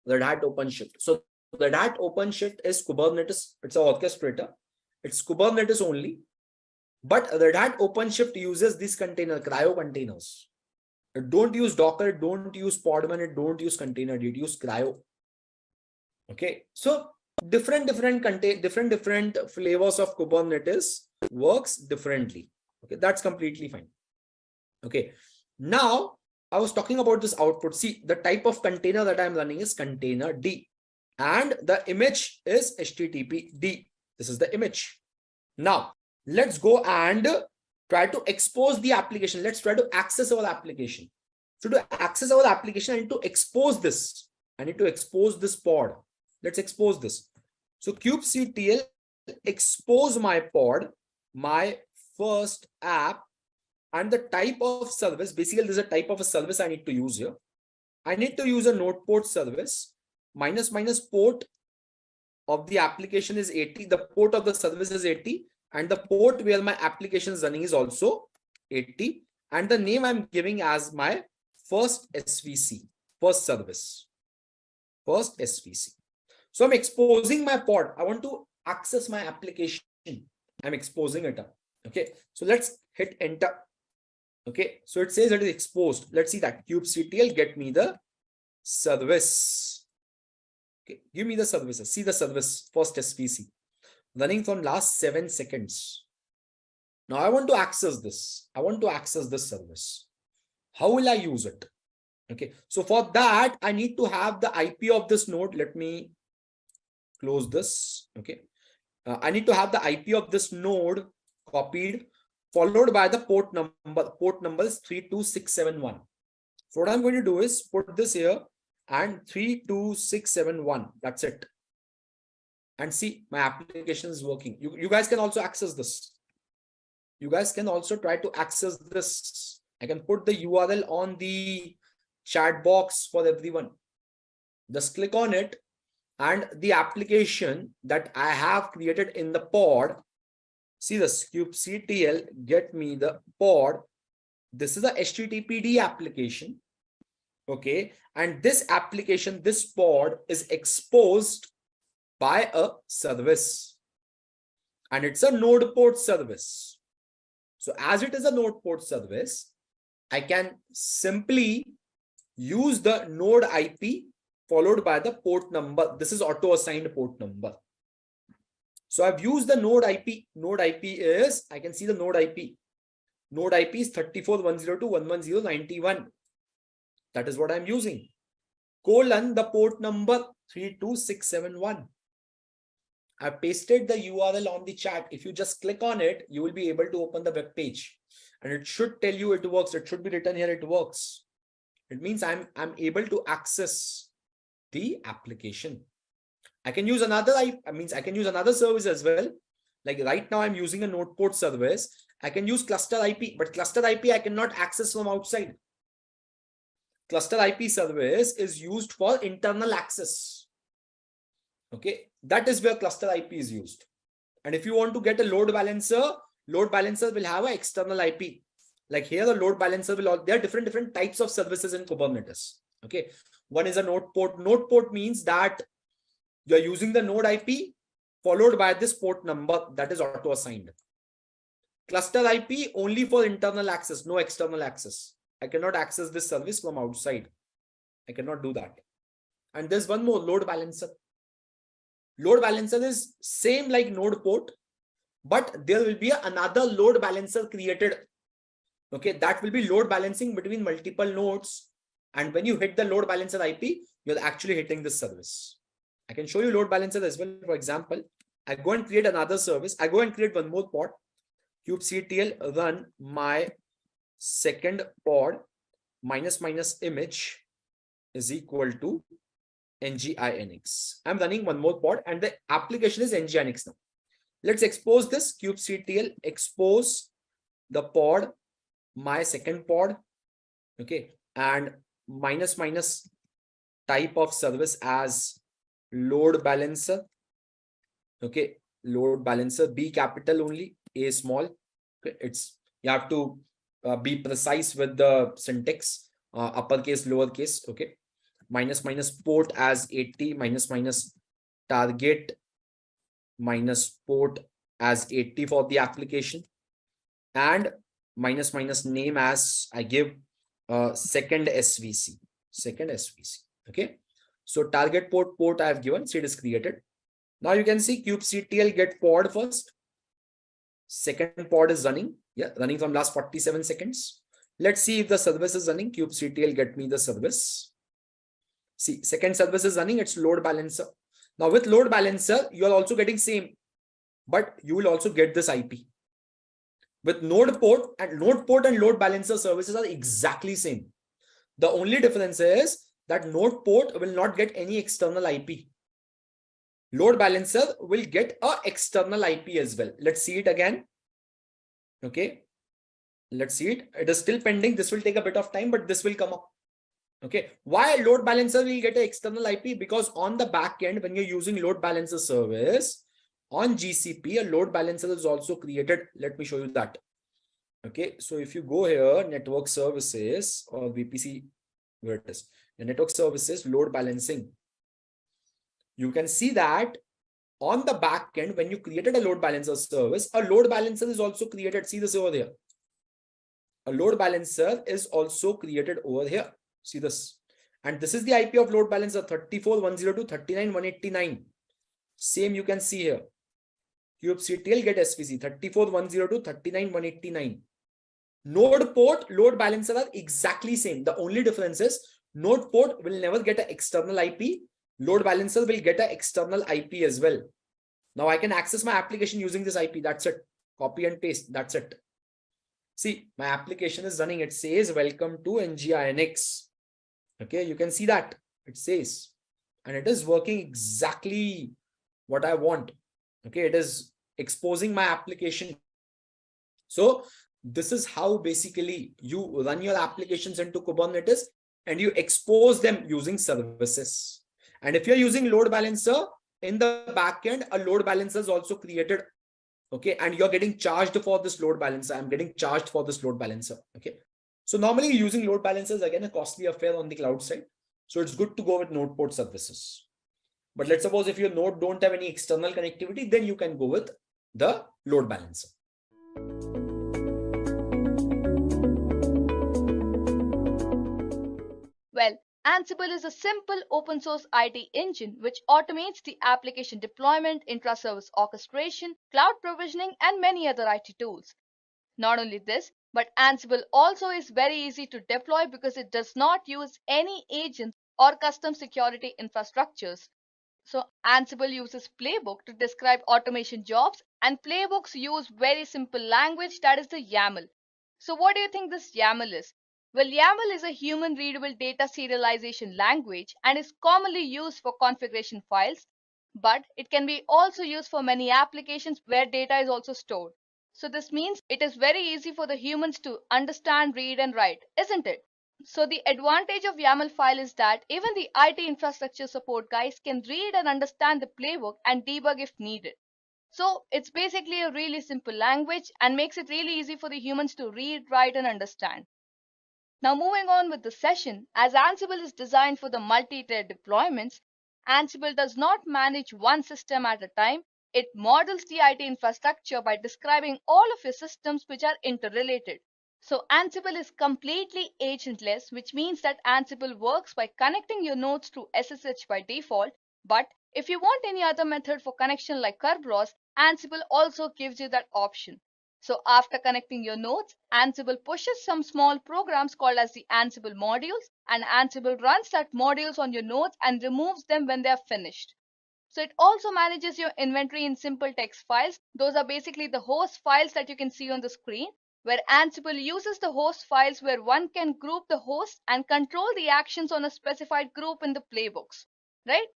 S9: Red Hat OpenShift. So Red Hat OpenShift is Kubernetes. It's an orchestrator. It's Kubernetes only. But Red Hat OpenShift uses these container, cryo containers. It don't use Docker, it don't use Podman, it don't use container, it use cryo. Okay. So different flavors of Kubernetes works differently. Okay. That's completely fine. Okay. Now, I was talking about this output. See, the type of container that I'm running is container D. And the image is HTTPD. This is the image. Now, let's go and try to expose the application. Let's try to access our application. So to access our application, I need to expose this. I need to expose this pod. Let's expose this. So kubectl expose my pod, my first app, and the type of service. Basically, there's a type of a service I need to use here. I need to use a node port service. -- port of the application is 80. The port of the service is 80. And the port where my application is running is also 80. And the name I'm giving as my first SVC, first service, first SVC. So I'm exposing my pod. I want to access my application. I'm exposing it up. Okay. So let's hit enter. Okay. So it says it is exposed. Let's see that. kubectl get me the service. Okay. Give me the services. See the service, first SVC. Running from last 7 seconds. Now I want to access this. I want to access this service. How will I use it? Okay. So for that, I need to have the IP of this node. Let me close this. Okay. I need to have the IP of this node copied, followed by the port number. Port number is 32671. So what I'm going to do is put this here and 32671. That's it. And see, my application is working. You guys can also access this. You guys can also try to access this. I can put the URL on the chat box for everyone. Just click on it, and the application that I have created in the pod. See this kubectl get me the pod. This is a HTTPD application. Okay. And this application, this pod is exposed by a service, and it's a node port service. So as it is a node port service, I can simply use the node IP followed by the port number. This is auto assigned port number. So I've used the node IP. Node IP is, I can see the node IP. Node IP is 34.102.110.91. That is what I'm using. Colon the port number 32671. I pasted the URL on the chat. If you just click on it, you will be able to open the web page, and it should tell you it works. It should be written here. It works. It means I'm able to access the application. I can use another. I can use another service as well. Like right now, I'm using a node port service. I can use cluster IP, but cluster IP I cannot access from outside. Cluster IP service is used for internal access. Okay, that is where cluster IP is used. And if you want to get a load balancer will have an external IP. Like here, the load balancer will, there are different types of services in Kubernetes. Okay, one is a node port. Node port means that you're using the node IP followed by this port number that is auto assigned. Cluster IP only for internal access, no external access. I cannot access this service from outside. I cannot do that. And there's one more, load balancer. Load balancer is same like node port, but there will be another load balancer created. Okay, that will be load balancing between multiple nodes. And when you hit the load balancer IP, you're actually hitting this service. I can show you load balancer as well. For example, I go and create another service. I go and create one more pod. kubectl run my second pod -- image is equal to nginx. I'm running one more pod, and the application is nginx now. Let's expose this. kubectl expose the pod, my second pod. Okay, and -- type of service as load balancer. Okay, load balancer, B capital only, A small. Okay, you have to be precise with the syntax, uppercase, lowercase. Okay, -- port as 80, -- target -port as 80 for the application, and -- name as I give second SVC. Okay, so target port I have given, so it is created. Now you can see kubectl get pod first. Second pod is running. Yeah, running from last 47 seconds. Let's see if the service is running. kubectl get me the service. See, second service is running. It's load balancer. Now with load balancer, you are also getting same. but you will also get this IP. With node port and load balancer services are exactly same. The only difference is that node port will not get any external IP. Load balancer will get a external IP as well. Let's see it again. Okay. Let's see it. It is still pending. This will take a bit of time, but this will come up. Okay. Why load balancer will get an external IP? Because on the back end, when you're using load balancer service on GCP, a load balancer is also created. Let me show you that. Okay. So if you go here, network services or VPC, where it is, the network services load balancing, you can see that on the back end, when you created a load balancer service, a load balancer is also created. See this over there. A load balancer is also created over here. See this. And this is the IP of load balancer 34.102.39.189. Same you can see here. kubectl get svc 34.102.39.189. Node port, load balancer are exactly same. The only difference is node port will never get an external IP. Load balancer will get an external IP as well. Now I can access my application using this IP. That's it. Copy and paste. That's it. See, my application is running. It says welcome to NGINX. Okay, you can see that it says, and it is working exactly what I want. Okay, it is exposing my application. So this is how basically you run your applications into Kubernetes and you expose them using services. And if you're using load balancer in the backend, a load balancer is also created. Okay, and you're getting charged for this load balancer. I'm getting charged for this load balancer. Okay, so normally using load balancers again a costly affair on the cloud side. So it's good to go with node port services. But let's suppose if your node don't have any external connectivity, then you can go with the load balancer.
S10: Well, Ansible is a simple open source IT engine which automates the application deployment, intra-service orchestration, cloud provisioning, and many other IT tools. Not only this, but Ansible also is very easy to deploy because it does not use any agents or custom security infrastructures. So Ansible uses playbook to describe automation jobs, and playbooks use very simple language, that is the YAML. So what do you think this YAML is? Well, YAML is a human readable data serialization language and is commonly used for configuration files, but it can be also used for many applications where data is also stored. So this means it is very easy for the humans to understand, read, and write, isn't it? So the advantage of YAML file is that even the IT infrastructure support guys can read and understand the playbook and debug if needed. So it's basically a really simple language and makes it really easy for the humans to read, write, and understand. Now moving on with the session, as Ansible is designed for the multi-tier deployments, Ansible does not manage one system at a time. It models the IT infrastructure by describing all of your systems which are interrelated. So Ansible is completely agentless, which means that Ansible works by connecting your nodes through SSH by default. But if you want any other method for connection like Kerberos, Ansible also gives you that option. So after connecting your nodes, Ansible pushes some small programs called as the Ansible modules, and Ansible runs that modules on your nodes and removes them when they are finished. So it also manages your inventory in simple text files. Those are basically the host files that you can see on the screen, where Ansible uses the host files where one can group the hosts and control the actions on a specified group in the playbooks, right?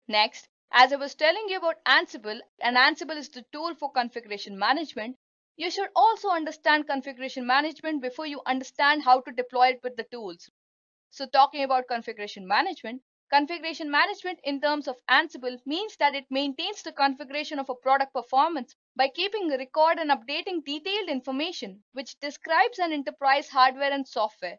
S10: Next, as I was telling you about Ansible, and Ansible is the tool for configuration management, you should also understand configuration management before you understand how to deploy it with the tools. So talking about configuration management in terms of Ansible means that it maintains the configuration of a product performance by keeping a record and updating detailed information which describes an enterprise hardware and software.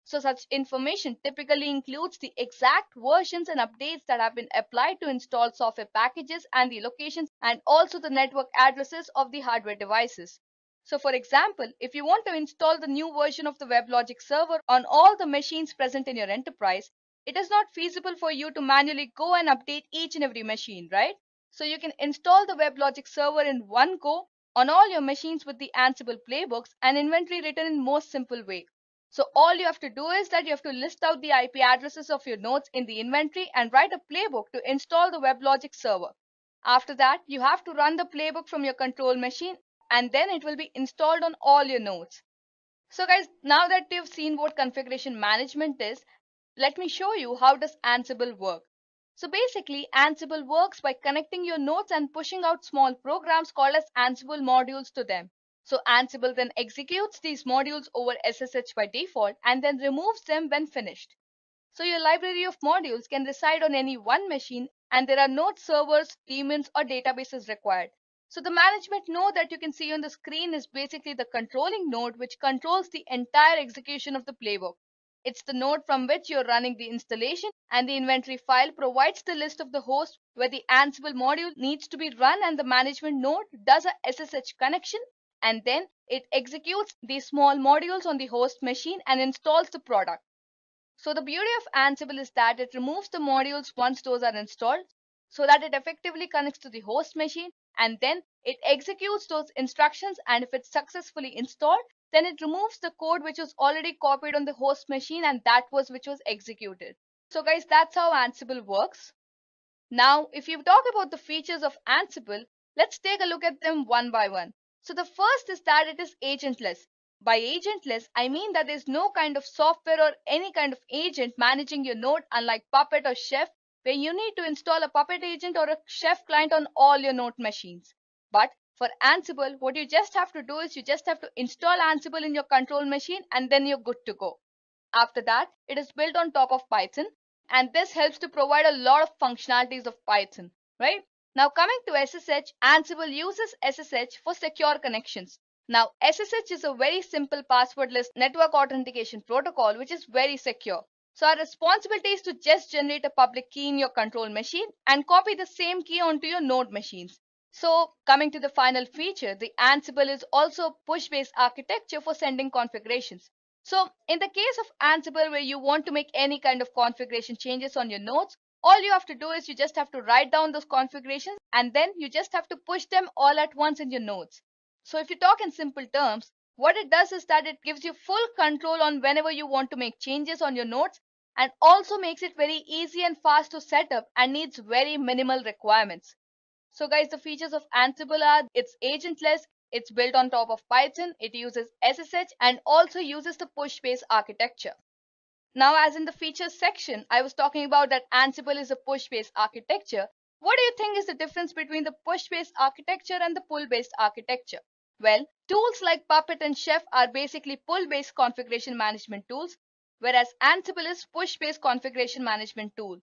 S10: So such information typically includes the exact versions and updates that have been applied to install software packages and the locations and also the network addresses of the hardware devices. So for example, if you want to install the new version of the WebLogic server on all the machines present in your enterprise, it is not feasible for you to manually go and update each and every machine, right? So you can install the WebLogic server in one go on all your machines with the Ansible playbooks and inventory written in most simple way. So all you have to do is that you have to list out the IP addresses of your nodes in the inventory and write a playbook to install the WebLogic server. After that, you have to run the playbook from your control machine, and then it will be installed on all your nodes. So guys, now that you've seen what configuration management is, let me show you how does Ansible work. So basically, Ansible works by connecting your nodes and pushing out small programs called as Ansible modules to them. So Ansible then executes these modules over SSH by default and then removes them when finished. So your library of modules can reside on any one machine, and there are no servers, daemons, or databases required. So the management node that you can see on the screen is basically the controlling node which controls the entire execution of the playbook. It's the node from which you're running the installation, and the inventory file provides the list of the host where the Ansible module needs to be run, and the management node does a SSH connection, and then it executes these small modules on the host machine and installs the product. So the beauty of Ansible is that it removes the modules once those are installed, so that it effectively connects to the host machine, and then it executes those instructions, and if it's successfully installed, then it removes the code which was already copied on the host machine and which was executed. So guys, that's how Ansible works. Now, if you talk about the features of Ansible, let's take a look at them one by one. So the first is that it is agentless. By agentless, I mean that there's no kind of software or any kind of agent managing your node, unlike Puppet or Chef, where you need to install a Puppet agent or a Chef client on all your node machines. But for Ansible, what you just have to do is you just have to install Ansible in your control machine, and then you're good to go. After that, it is built on top of Python, and this helps to provide a lot of functionalities of Python, right? Now coming to SSH, Ansible uses SSH for secure connections. Now, SSH is a very simple passwordless network authentication protocol which is very secure. So our responsibility is to just generate a public key in your control machine and copy the same key onto your node machines. So coming to the final feature, the Ansible is also a push-based architecture for sending configurations. So in the case of Ansible, where you want to make any kind of configuration changes on your nodes, all you have to do is you just have to write down those configurations, and then you just have to push them all at once in your nodes. So if you talk in simple terms, what it does is that it gives you full control on whenever you want to make changes on your nodes, and also makes it very easy and fast to set up and needs very minimal requirements. So guys, the features of Ansible are it's agentless, it's built on top of Python, it uses SSH, and also uses the push-based architecture. Now, as in the features section, I was talking about that Ansible is a push-based architecture. What do you think is the difference between the push-based architecture and the pull-based architecture? Well, tools like Puppet and Chef are basically pull-based configuration management tools, whereas Ansible is push-based configuration management tool.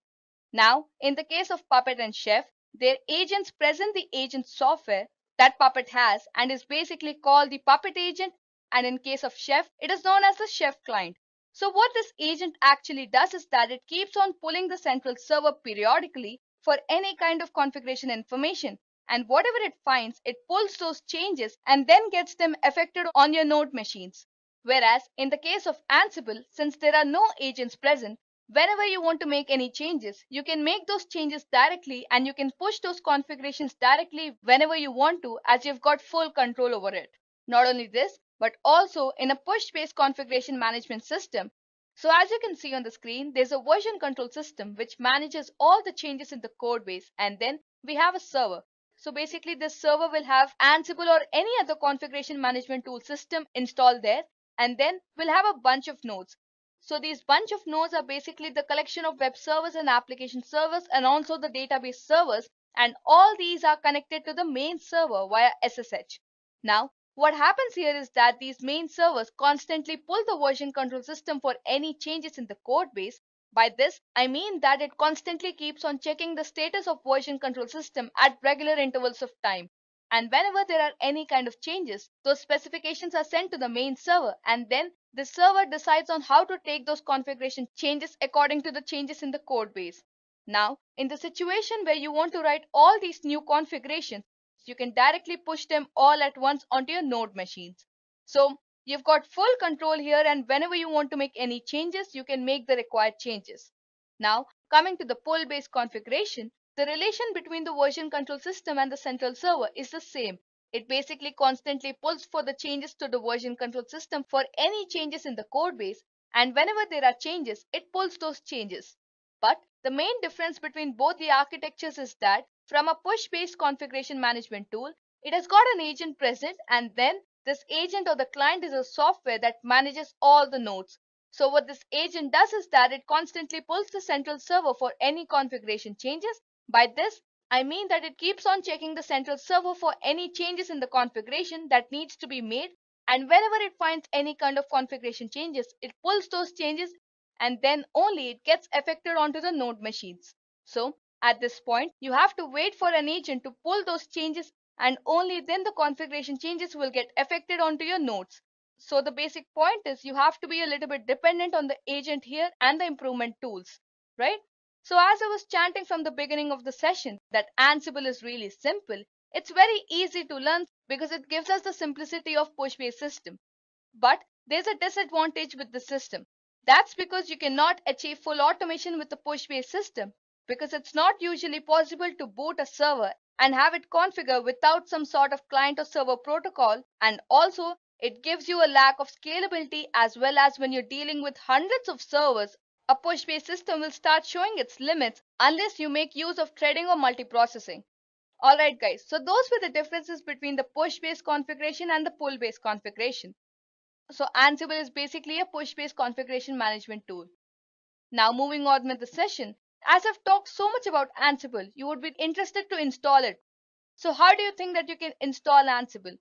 S10: Now, in the case of Puppet and Chef, their agents present the agent software that Puppet has and is basically called the Puppet agent, and in case of Chef, it is known as the Chef client. So what this agent actually does is that it keeps on pulling the central server periodically for any kind of configuration information, and whatever it finds, it pulls those changes and then gets them affected on your node machines. Whereas in the case of Ansible, since there are no agents present, whenever you want to make any changes, you can make those changes directly, and you can push those configurations directly whenever you want to, as you've got full control over it. Not only this, but also in a push-based configuration management system. So as you can see on the screen, there's a version control system which manages all the changes in the code base, and then we have a server. So basically this server will have Ansible or any other configuration management tool system installed there, and then we'll have a bunch of nodes. So these bunch of nodes are basically the collection of web servers and application servers, and also the database servers, and all these are connected to the main server via SSH. Now, what happens here is that these main servers constantly pull the version control system for any changes in the code base. By this, I mean that it constantly keeps on checking the status of version control system at regular intervals of time. And whenever there are any kind of changes, those specifications are sent to the main server, and then the server decides on how to take those configuration changes according to the changes in the code base. Now, in the situation where you want to write all these new configurations, you can directly push them all at once onto your node machines. So you've got full control here, and whenever you want to make any changes, you can make the required changes. Now, coming to the pull-based configuration, the relation between the version control system and the central server is the same. It basically constantly pulls for the changes to the version control system for any changes in the code base, and whenever there are changes, it pulls those changes. But The main difference between both the architectures is that from a push-based configuration management tool, it has got an agent present, and then this agent or the client is a software that manages all the nodes. So what this agent does is that it constantly pulls the central server for any configuration changes. By this, I mean that it keeps on checking the central server for any changes in the configuration that needs to be made, and whenever it finds any kind of configuration changes, it pulls those changes and then only it gets affected onto the node machines. So at this point, you have to wait for an agent to pull those changes, and only then the configuration changes will get affected onto your nodes. So the basic point is you have to be a little bit dependent on the agent here and the improvement tools, right? So as I was chanting from the beginning of the session that Ansible is really simple, it's very easy to learn because it gives us the simplicity of push-based system. But there's a disadvantage with the system. That's because you cannot achieve full automation with the push-based system, because it's not usually possible to boot a server and have it configure without some sort of client or server protocol, and also it gives you a lack of scalability, as well as when you're dealing with hundreds of servers, a push-based system will start showing its limits unless you make use of threading or multiprocessing. Alright guys, so those were the differences between the push-based configuration and the pull-based configuration. So Ansible is basically a push-based configuration management tool. Now moving on with the session, as I've talked so much about Ansible, you would be interested to install it. So how do you think that you can install Ansible?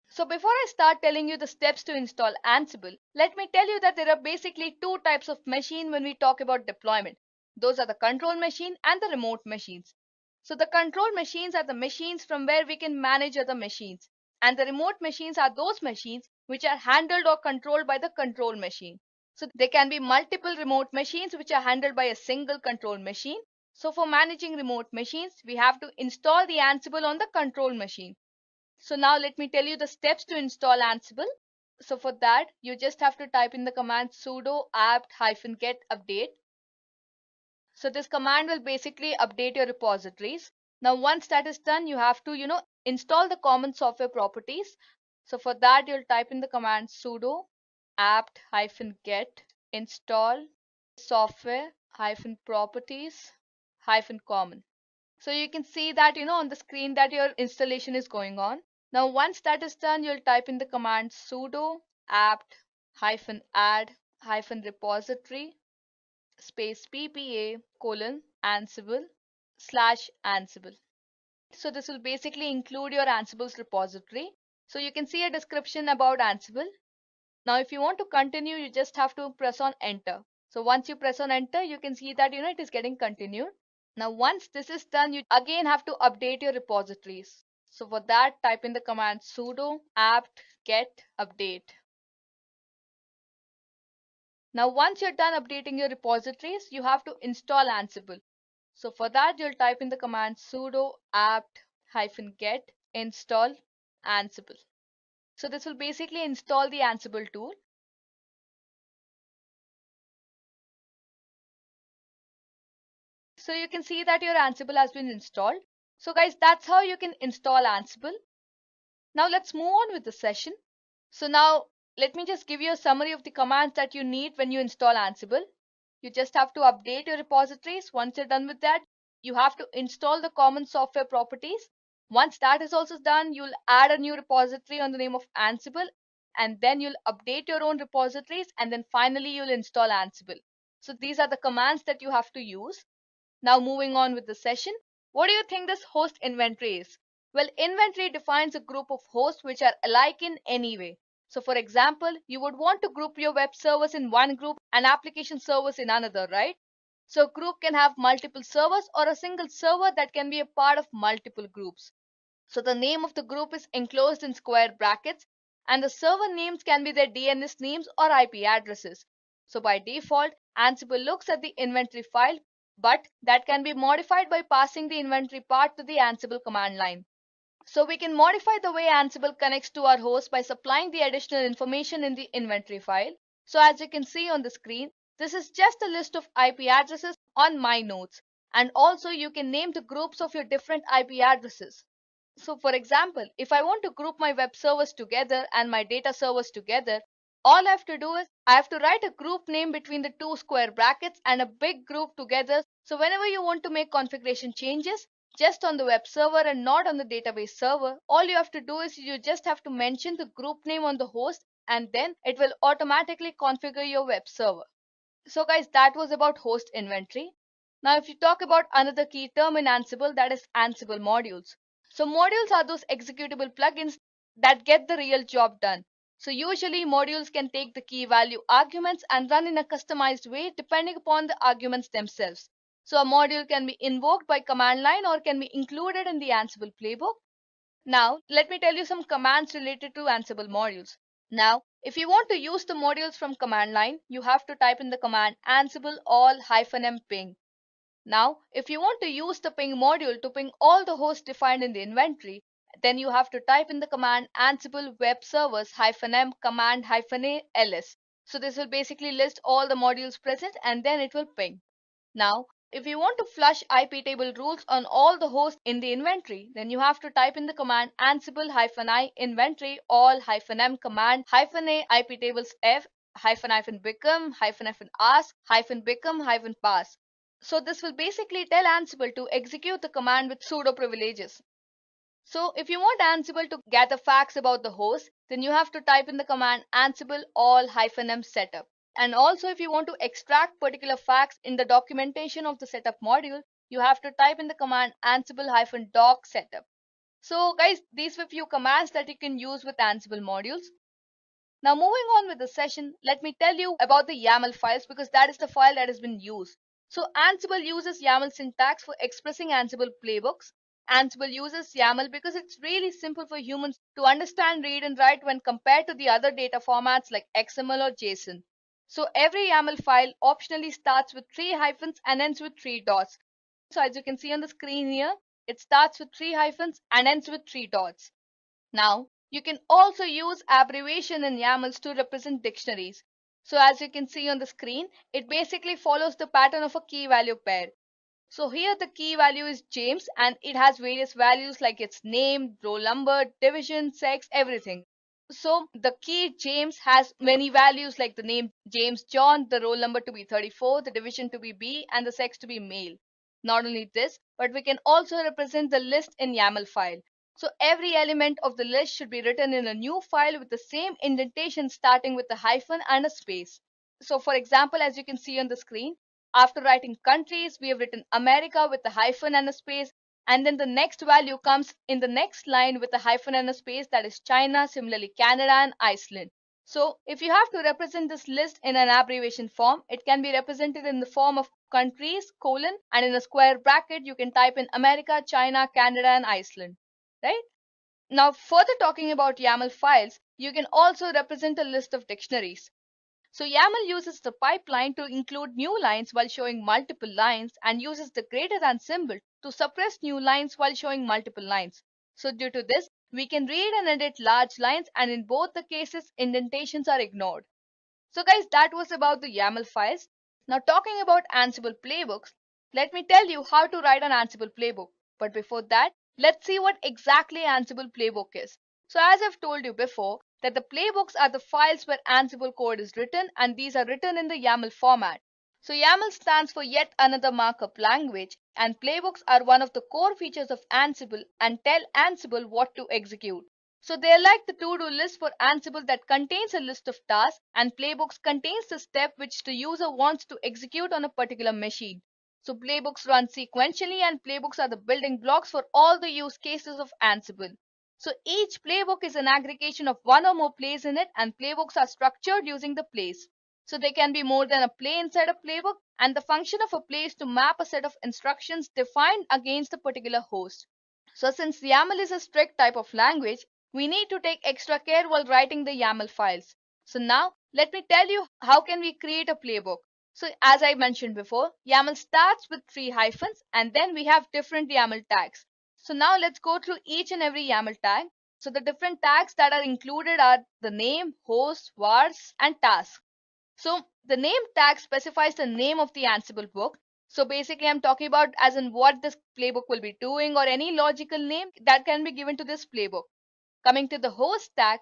S10: So before I start telling you the steps to install Ansible, let me tell you that there are basically two types of machine when we talk about deployment. Those are the control machine and the remote machines. So the control machines are the machines from where we can manage other machines, and the remote machines are those machines which are handled or controlled by the control machine. So there can be multiple remote machines which are handled by a single control machine. So for managing remote machines, we have to install the Ansible on the control machine. So now let me tell you the steps to install Ansible. So for that, you just have to type in the command sudo apt-get update. So this command will basically update your repositories. Now once that is done, you have to install the common software properties. So for that, you'll type in the command sudo apt-get install software-properties-common. So you can see that on the screen that your installation is going on. Now once that is done, you'll type in the command sudo apt-add-repository space ppa:/ansible. So this will basically include your Ansible's repository. So you can see a description about Ansible. Now if you want to continue, you just have to press on enter. So once you press on enter, you can see that it is getting continued. Now once this is done, you again have to update your repositories. So for that, type in the command sudo apt-get update. Now once you're done updating your repositories, you have to install Ansible. So for that, you'll type in the command sudo apt-get install Ansible. So this will basically install the Ansible tool. So you can see that your Ansible has been installed. So guys, that's how you can install Ansible. Now let's move on with the session. So now let me just give you a summary of the commands that you need when you install Ansible. You just have to update your repositories. Once you're done with that, you have to install the common software properties. Once that is also done, you'll add a new repository on the name of Ansible, and then you'll update your own repositories, and then finally you'll install Ansible. So these are the commands that you have to use. Now moving on with the session, what do you think this host inventory is? Well, inventory defines a group of hosts which are alike in any way. So for example, you would want to group your web servers in one group and application servers in another, right? So a group can have multiple servers or a single server that can be a part of multiple groups. So the name of the group is enclosed in square brackets, and the server names can be their DNS names or IP addresses. So by default, Ansible looks at the inventory file, but that can be modified by passing the inventory part to the Ansible command line. So we can modify the way Ansible connects to our host by supplying the additional information in the inventory file. So as you can see on the screen, this is just a list of IP addresses on my nodes. And also you can name the groups of your different IP addresses. So for example, if I want to group my web servers together and my data servers together, All I have to do is I have to write a group name between the two square brackets and a big group together. So whenever you want to make configuration changes just on the web server and not on the database server, all you have to do is you just have to mention the group name on the host, and then it will automatically configure your web server. So guys, that was about host inventory. Now if you talk about another key term in Ansible, that is Ansible modules. So modules are those executable plugins that get the real job done. So usually modules can take the key value arguments and run in a customized way depending upon the arguments themselves. So a module can be invoked by command line or can be included in the Ansible playbook. Now let me tell you some commands related to Ansible modules. Now, if you want to use the modules from command line, you have to type in the command ansible all-m ping. Now, if you want to use the ping module to ping all the hosts defined in the inventory, then you have to type in the command ansible web servers -m command -a ls. So this will basically list all the modules present and then it will ping. Now, if you want to flush IP table rules on all the hosts in the inventory, then you have to type in the command ansible-i inventory all-m command -a IP tables f -become -ask -become -pass. So this will basically tell Ansible to execute the command with sudo privileges. So if you want Ansible to gather facts about the host, then you have to type in the command ansible all-m setup. And also if you want to extract particular facts in the documentation of the setup module, you have to type in the command ansible-doc setup. So guys, these were few commands that you can use with Ansible modules. Now moving on with the session, let me tell you about the YAML files because that is the file that has been used. So Ansible uses YAML syntax for expressing Ansible playbooks. Ansible uses YAML because it's really simple for humans to understand, read and write when compared to the other data formats like XML or JSON. So every YAML file optionally starts with 3 hyphens and ends with 3 dots. So as you can see on the screen here, it starts with 3 hyphens and ends with 3 dots. Now, you can also use abbreviation in YAMLs to represent dictionaries. So as you can see on the screen, it basically follows the pattern of a key value pair. So here the key value is James and it has various values like its name, roll number, division, sex, everything. So the key James has many values like the name James John, the roll number to be 34, the division to be B and the sex to be male. Not only this, but we can also represent the list in YAML file. So every element of the list should be written in a new file with the same indentation starting with a hyphen and a space. So for example, as you can see on the screen, after writing countries, we have written America with a hyphen and a space, and then the next value comes in the next line with a hyphen and a space, that is China, similarly Canada and Iceland. So if you have to represent this list in an abbreviation form, it can be represented in the form of countries, colon, and in a square bracket, you can type in America, China, Canada and Iceland, right? Now further talking about YAML files, you can also represent a list of dictionaries. So YAML uses the pipeline to include new lines while showing multiple lines and uses the greater than symbol to suppress new lines while showing multiple lines. So due to this, we can read and edit large lines, and in both the cases, indentations are ignored. So guys, that was about the YAML files. Now talking about Ansible playbooks, let me tell you how to write an Ansible playbook. But before that, let's see what exactly Ansible playbook is. So as I've told you before, that the playbooks are the files where Ansible code is written, and these are written in the YAML format. So YAML stands for yet another markup language, and playbooks are one of the core features of Ansible and tell Ansible what to execute. So they are like the to-do list for Ansible that contains a list of tasks, and playbooks contains the step which the user wants to execute on a particular machine. So playbooks run sequentially, and playbooks are the building blocks for all the use cases of Ansible. So each playbook is an aggregation of one or more plays in it, and playbooks are structured using the plays. So there can be more than a play inside a playbook, and the function of a play is to map a set of instructions defined against a particular host. So since YAML is a strict type of language, we need to take extra care while writing the YAML files. So now let me tell you how can we create a playbook. So as I mentioned before, YAML starts with 3 hyphens and then we have different YAML tags. So now let's go through each and every YAML tag. So the different tags that are included are the name, host, vars, and task. So the name tag specifies the name of the Ansible book. So basically I'm talking about as in what this playbook will be doing, or any logical name that can be given to this playbook. Coming to the host tag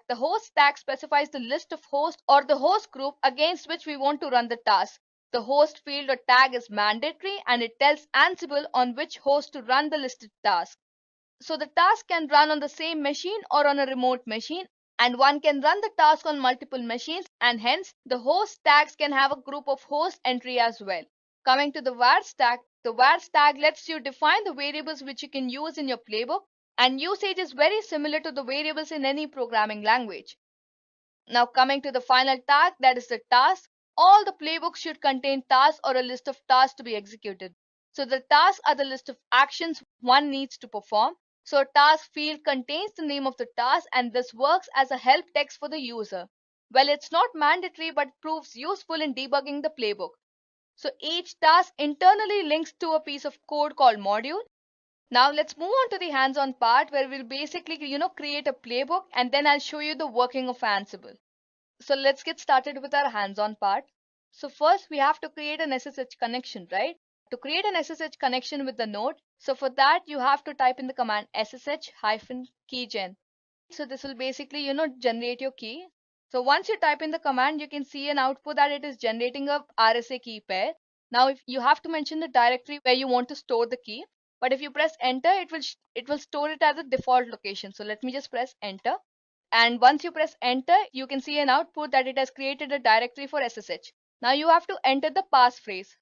S10: specifies the list of hosts or the host group against which we want to run the task. The host field or tag is mandatory and it tells Ansible on which host to run the listed task. So the task can run on the same machine or on a remote machine, and one can run the task on multiple machines, and hence the host tags can have a group of host entry as well. Coming to the vars tag, the vars tag lets you define the variables which you can use in your playbook, and usage is very similar to the variables in any programming language. Now coming to the final tag, that is the task. All the playbooks should contain tasks or a list of tasks to be executed. So the tasks are the list of actions one needs to perform. So a task field contains the name of the task, and this works as a help text for the user. Well, it's not mandatory but proves useful in debugging the playbook. So each task internally links to a piece of code called module. Now let's move on to the hands-on part where we'll basically, create a playbook, and then I'll show you the working of Ansible. So let's get started with our hands-on part. So first we have to create an SSH connection, right? To create an SSH connection with the node, so for that you have to type in the command ssh-keygen. So this will basically, generate your key. So once you type in the command, you can see an output that it is generating a RSA key pair. Now if you have to mention the directory where you want to store the key, but if you press enter, it will store it as a default location. So let me just press enter. And once you press enter, you can see an output that it has created a directory for SSH. Now you have to enter the passphrase.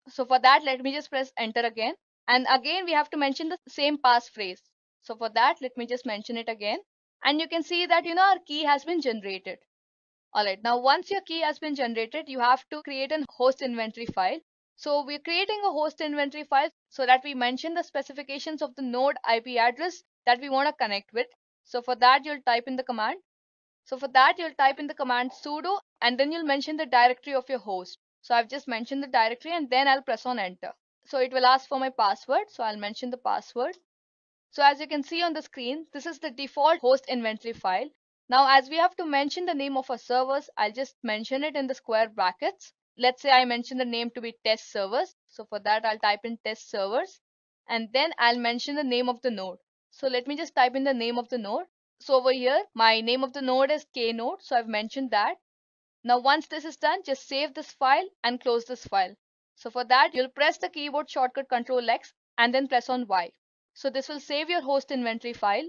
S10: So for that, let me just press enter again. And again, we have to mention the same passphrase. So for that, let me just mention it again. And you can see that, our key has been generated. All right. Now, once your key has been generated, you have to create a host inventory file. So we're creating a host inventory file so that we mention the specifications of the node IP address that we want to connect with. So for that, you'll type in the command. Sudo, and then you'll mention the directory of your host. So I've just mentioned the directory, and then I'll press on enter. So it will ask for my password. So I'll mention the password. So as you can see on the screen, this is the default host inventory file. Now, as we have to mention the name of our servers, I'll just mention it in the square brackets. Let's say I mention the name to be test servers. So for that, I'll type in test servers, and then I'll mention the name of the node. So let me just type in the name of the node. So over here, my name of the node is knode. So I've mentioned that. Now, once this is done, just save this file and close this file. So for that, you'll press the keyboard shortcut Control X and then press on Y. So this will save your host inventory file.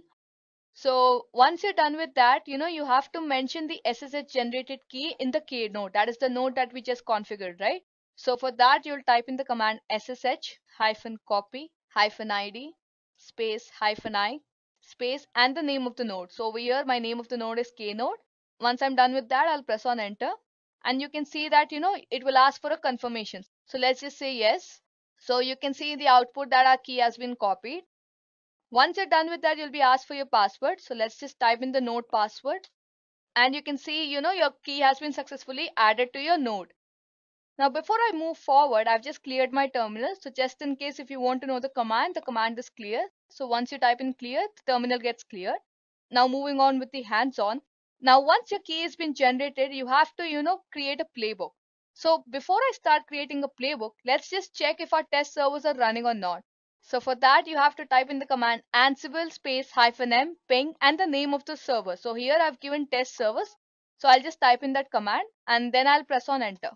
S10: So once you're done with that, you have to mention the SSH generated key in the K node. That is the node that we just configured, right? So for that, you'll type in the command ssh-copy-id space -i space and the name of the node. So over here, my name of the node is knode. Once I'm done with that, I'll press on enter. And you can see that, it will ask for a confirmation. So let's just say yes. So you can see the output that our key has been copied. Once you're done with that, you'll be asked for your password. So let's just type in the node password. And you can see, your key has been successfully added to your node. Now, before I move forward, I've just cleared my terminal. So just in case if you want to know the command is clear. So once you type in clear, the terminal gets cleared. Now moving on with the hands-on. Now, once your key has been generated, you have to, create a playbook. So before I start creating a playbook, let's just check if our test servers are running or not. So for that, you have to type in the command Ansible space -m ping and the name of the server. So here I've given test servers. So I'll just type in that command and then I'll press on enter.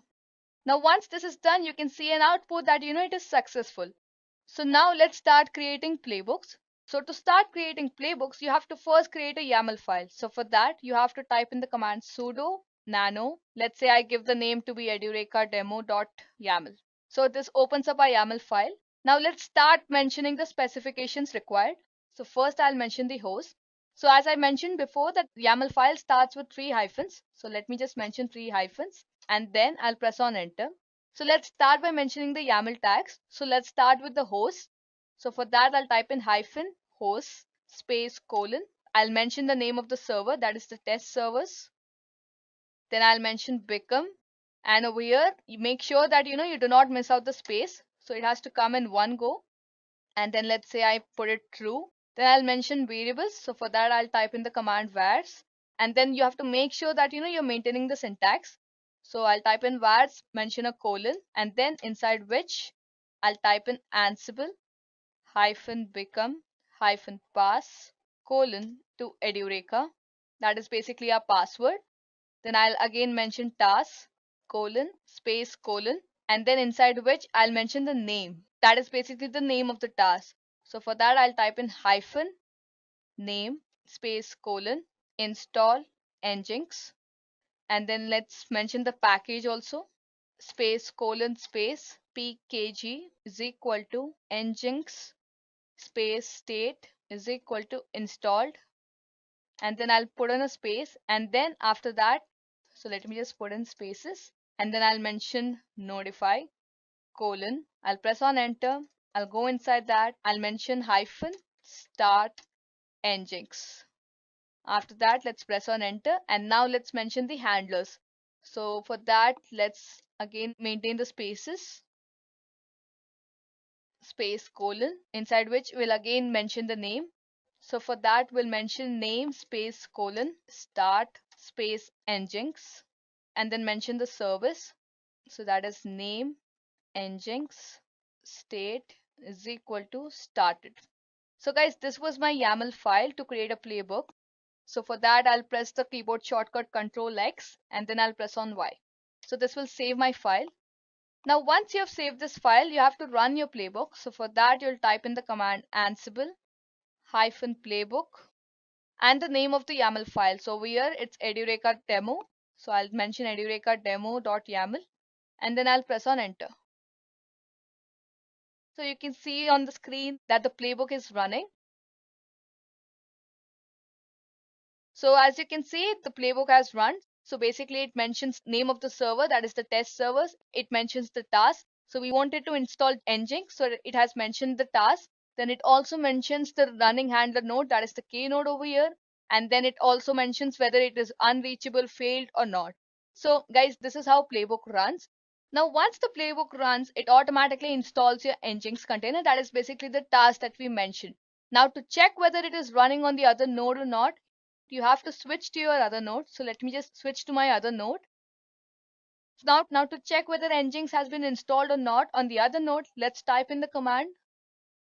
S10: Now, once this is done, you can see an output that, it is successful. So now let's start creating playbooks. So to start creating playbooks, you have to first create a YAML file. So for that, you have to type in the command sudo nano. Let's say I give the name to be Edureka demo.yaml. So this opens up a YAML file. Now let's start mentioning the specifications required. So first I'll mention the host. So as I mentioned before, that YAML file starts with 3 hyphens. So let me just mention 3 hyphens and then I'll press on enter. So let's start by mentioning the YAML tags. So let's start with the host. So for that, I'll type in -host space : I'll mention the name of the server, that is the test servers. Then I'll mention become. And over here, you make sure that, you do not miss out the space. So it has to come in one go. And then let's say I put it true. Then I'll mention variables. So for that, I'll type in the command vars. And then you have to make sure that, you're maintaining the syntax. So I'll type in vars, mention a colon, and then inside which I'll type in Ansible -become -pass colon to Edureka. That is basically our password. Then I'll again mention task colon space colon, and then inside which I'll mention the name. That is basically the name of the task. So for that I'll type in hyphen name space colon install nginx, and then let's mention the package also, space colon space pkg is equal to nginx space state is equal to installed, and then I'll put in a space, and then after that, so let me just put in spaces, and then I'll mention notify colon, I'll press on enter, I'll go inside that, I'll mention hyphen start nginx. After that, let's press on enter, and now let's mention the handlers. So for that, let's again maintain the spaces, space colon, inside which we'll again mention the name. So for that, we'll mention name space colon start space nginx, and then mention the service. So that is name nginx state is equal to started. So guys, this was my YAML file to create a playbook. So for that, I'll press the keyboard shortcut Control X, and then I'll press on Y. So this will save my file. Now, once you have saved this file, you have to run your playbook. So for that, you'll type in the command Ansible -playbook and the name of the YAML file. So over here, it's Edureka demo. So I'll mention Edureka demo.yaml, and then I'll press on enter. So you can see on the screen that the playbook is running. So as you can see, the playbook has run. So basically it mentions name of the server, that is the test servers. It mentions the task. So we wanted to install nginx, so it has mentioned the task. Then it also mentions the running handler node, that is the K node over here. And then it also mentions whether it is unreachable, failed or not. So guys, this is how playbook runs. Now once the playbook runs, it automatically installs your nginx container. That is basically the task that we mentioned. Now to check whether it is running on the other node or not, you have to switch to your other node. So let me just switch to my other node. Now to check whether nginx has been installed or not on the other node, let's type in the command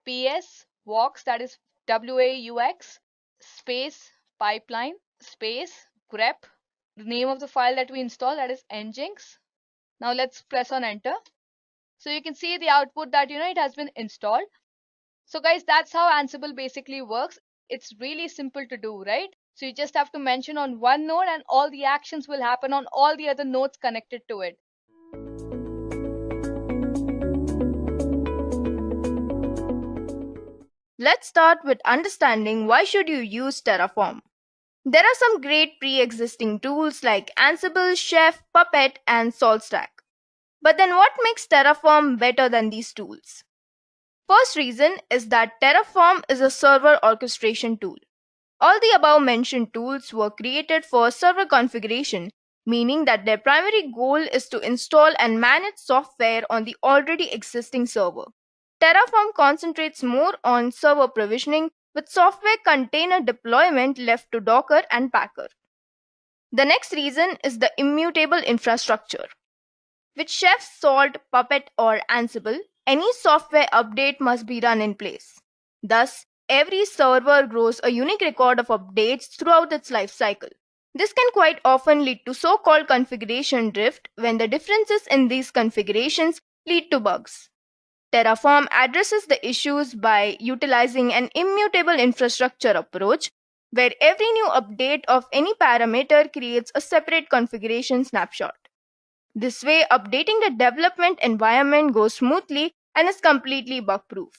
S10: ps aux, that is WAUX space pipeline space grep, the name of the file that we installed, that is nginx. Now let's press on enter. So you can see the output that it has been installed. So guys, that's how Ansible basically works. It's really simple to do, right? So you just have to mention on one node and all the actions will happen on all the other nodes connected to it.
S11: Let's start with understanding why should you use Terraform. There are some great pre-existing tools like Ansible, Chef, Puppet, and SaltStack. But then what makes Terraform better than these tools? First reason is that Terraform is a server orchestration tool. All the above mentioned tools were created for server configuration, meaning that their primary goal is to install and manage software on the already existing server. Terraform concentrates more on server provisioning, with software container deployment left to Docker and Packer. The next reason is the immutable infrastructure. With Chef, Salt, Puppet, or Ansible, any software update must be run in place. Thus, every server grows a unique record of updates throughout its life cycle. This can quite often lead to so-called configuration drift when the differences in these configurations lead to bugs. Terraform addresses the issues by utilizing an immutable infrastructure approach, where every new update of any parameter creates a separate configuration snapshot. This way, updating the development environment goes smoothly and is completely bug-proof.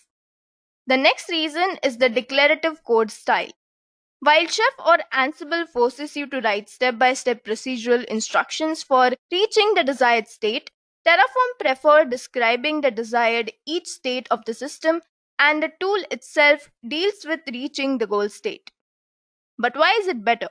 S11: The next reason is the declarative code style. While Chef or Ansible forces you to write step-by-step procedural instructions for reaching the desired state, Terraform prefers describing the desired each state of the system, and the tool itself deals with reaching the goal state. But why is it better?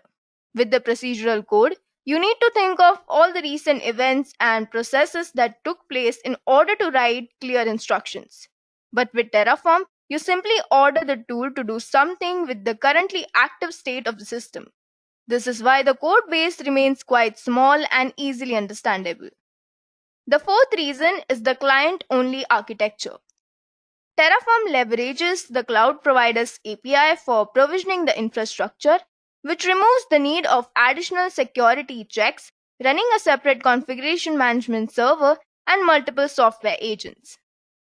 S11: With the procedural code, you need to think of all the recent events and processes that took place in order to write clear instructions. But with Terraform, you simply order the tool to do something with the currently active state of the system. This is why the code base remains quite small and easily understandable. The fourth reason is the client-only architecture. Terraform leverages the cloud provider's API for provisioning the infrastructure, which removes the need of additional security checks, running a separate configuration management server, and multiple software agents.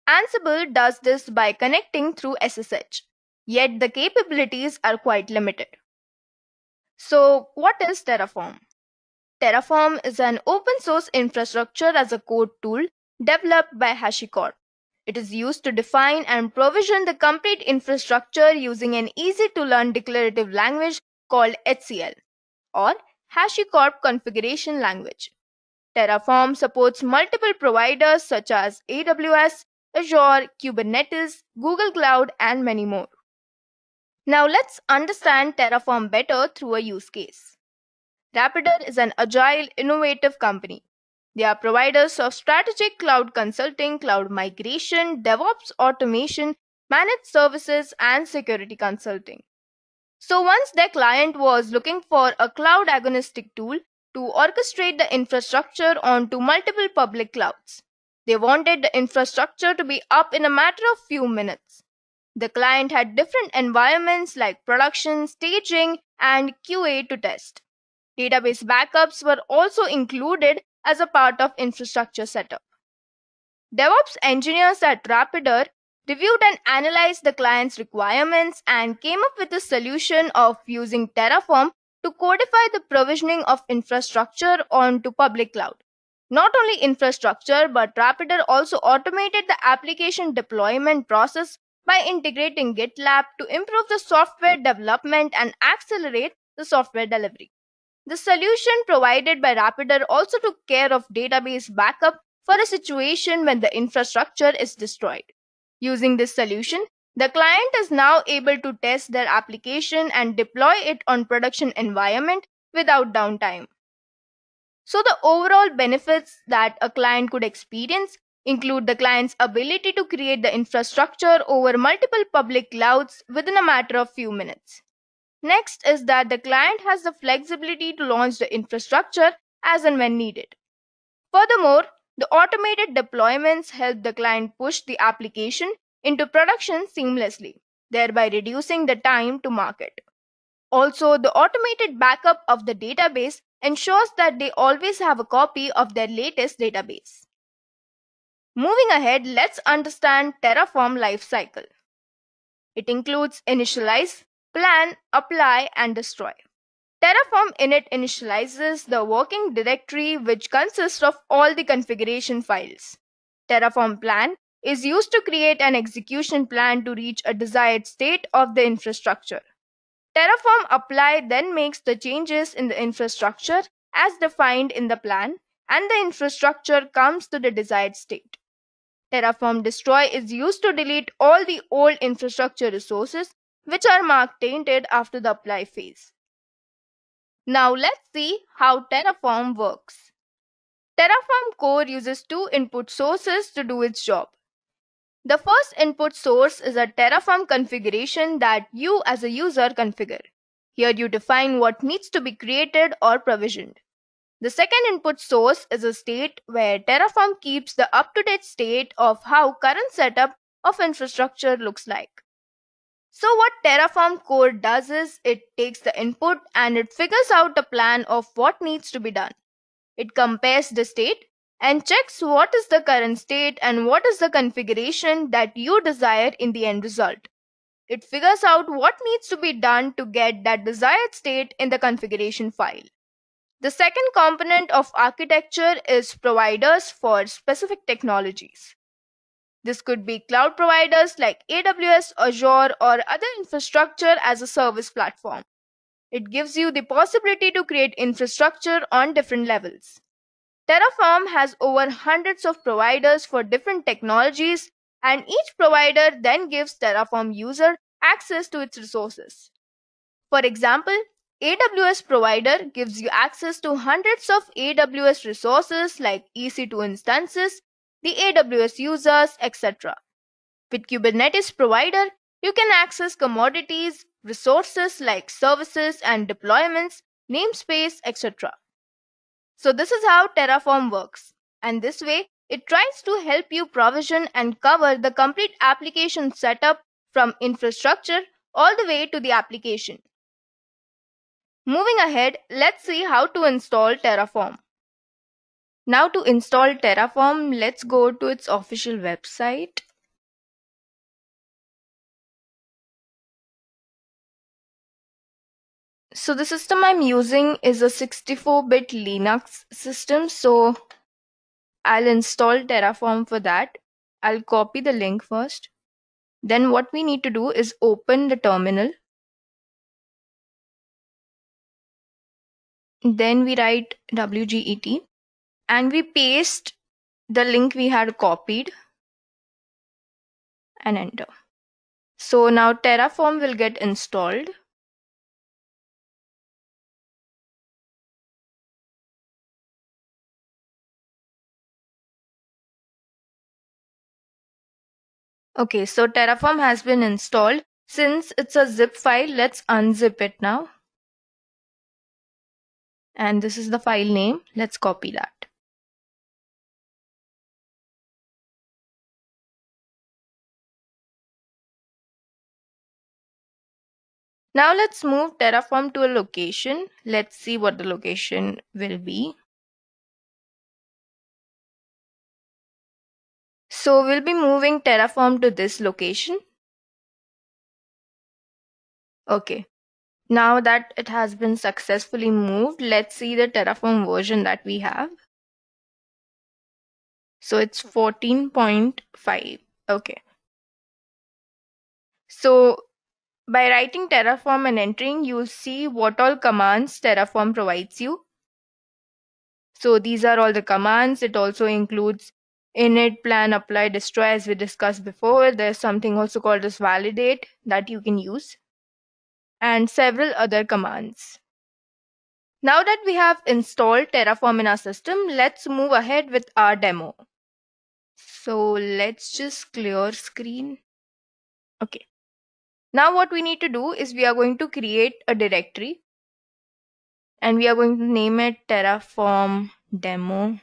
S11: Ansible does this by connecting through SSH, yet the capabilities are quite limited. So, what is Terraform? Terraform is an open source infrastructure as a code tool developed by HashiCorp. It is used to define and provision the complete infrastructure using an easy-to-learn declarative language called HCL, or HashiCorp Configuration Language. Terraform supports multiple providers such as AWS, Azure, Kubernetes, Google Cloud, and many more. Now let's understand Terraform better through a use case. Rapider is an agile, innovative company. They are providers of strategic cloud consulting, cloud migration, DevOps automation, managed services, and security consulting. So once their client was looking for a cloud agnostic tool to orchestrate the infrastructure onto multiple public clouds. They wanted the infrastructure to be up in a matter of few minutes. The client had different environments like production, staging, and QA to test. Database backups were also included as a part of infrastructure setup. DevOps engineers at Rapider reviewed and analyzed the client's requirements and came up with a solution of using Terraform to codify the provisioning of infrastructure onto public cloud. Not only infrastructure, but Rapider also automated the application deployment process by integrating GitLab to improve the software development and accelerate the software delivery. The solution provided by Rapider also took care of database backup for a situation when the infrastructure is destroyed. Using this solution, the client is now able to test their application and deploy it on production environment without downtime. So the overall benefits that a client could experience include the client's ability to create the infrastructure over multiple public clouds within a matter of few minutes. Next is that the client has the flexibility to launch the infrastructure as and when needed. Furthermore, the automated deployments help the client push the application into production seamlessly, thereby reducing the time to market. Also, the automated backup of the database ensures that they always have a copy of their latest database. Moving ahead, let's understand Terraform lifecycle. It includes initialize, plan, apply, and destroy. Terraform init initializes the working directory, which consists of all the configuration files. Terraform plan is used to create an execution plan to reach a desired state of the infrastructure. Terraform apply then makes the changes in the infrastructure as defined in the plan, and the infrastructure comes to the desired state. Terraform destroy is used to delete all the old infrastructure resources which are marked tainted after the apply phase. Now let's see how Terraform works. Terraform core uses two input sources to do its job. The first input source is a Terraform configuration that you as a user configure. Here you define what needs to be created or provisioned. The second input source is a state where Terraform keeps the up-to-date state of how current setup of infrastructure looks like. So what Terraform core does is it takes the input and it figures out a plan of what needs to be done. It compares the state and checks what is the current state and what is the configuration that you desire in the end result. It figures out what needs to be done to get that desired state in the configuration file. The second component of architecture is providers for specific technologies. This could be cloud providers like AWS, Azure, or other infrastructure as a service platform. It gives you the possibility to create infrastructure on different levels. Terraform has over hundreds of providers for different technologies, and each provider then gives Terraform user access to its resources. For example, AWS provider gives you access to hundreds of AWS resources like EC2 instances, the AWS users, etc. With Kubernetes provider, you can access commodities, resources like services and deployments, namespace, etc. So this is how Terraform works. And this way, It tries to help you provision and cover the complete application setup from infrastructure all the way to the application. Moving ahead, let's see how to install Terraform. Now to install Terraform, let's go to its official website. So the system I'm using is a 64-bit Linux system, so I'll install Terraform for that. I'll copy the link first. Then what we need to do is open the terminal. Then we write wget and we paste the link we had copied and enter. So now Terraform will get installed. Okay, so Terraform has been installed. Since it's a zip file, let's unzip it now. And this is the file name. Let's copy that. Now let's move Terraform to a location. Let's see what the location will be. So we'll be moving Terraform to this location. Okay. Now that it has been successfully moved, let's see the Terraform version that we have. So it's 14.5. Okay. So by writing Terraform and entering, you'll see what all commands Terraform provides you. So these are all the commands. It also includes init, plan, apply, destroy, as we discussed before. There's something also called as validate that you can use, and several other commands. Now that we have installed Terraform in our system, let's move ahead with our demo. So let's just clear screen. Okay. Now what we need to do is we are going to create a directory and we are going to name it Terraform demo.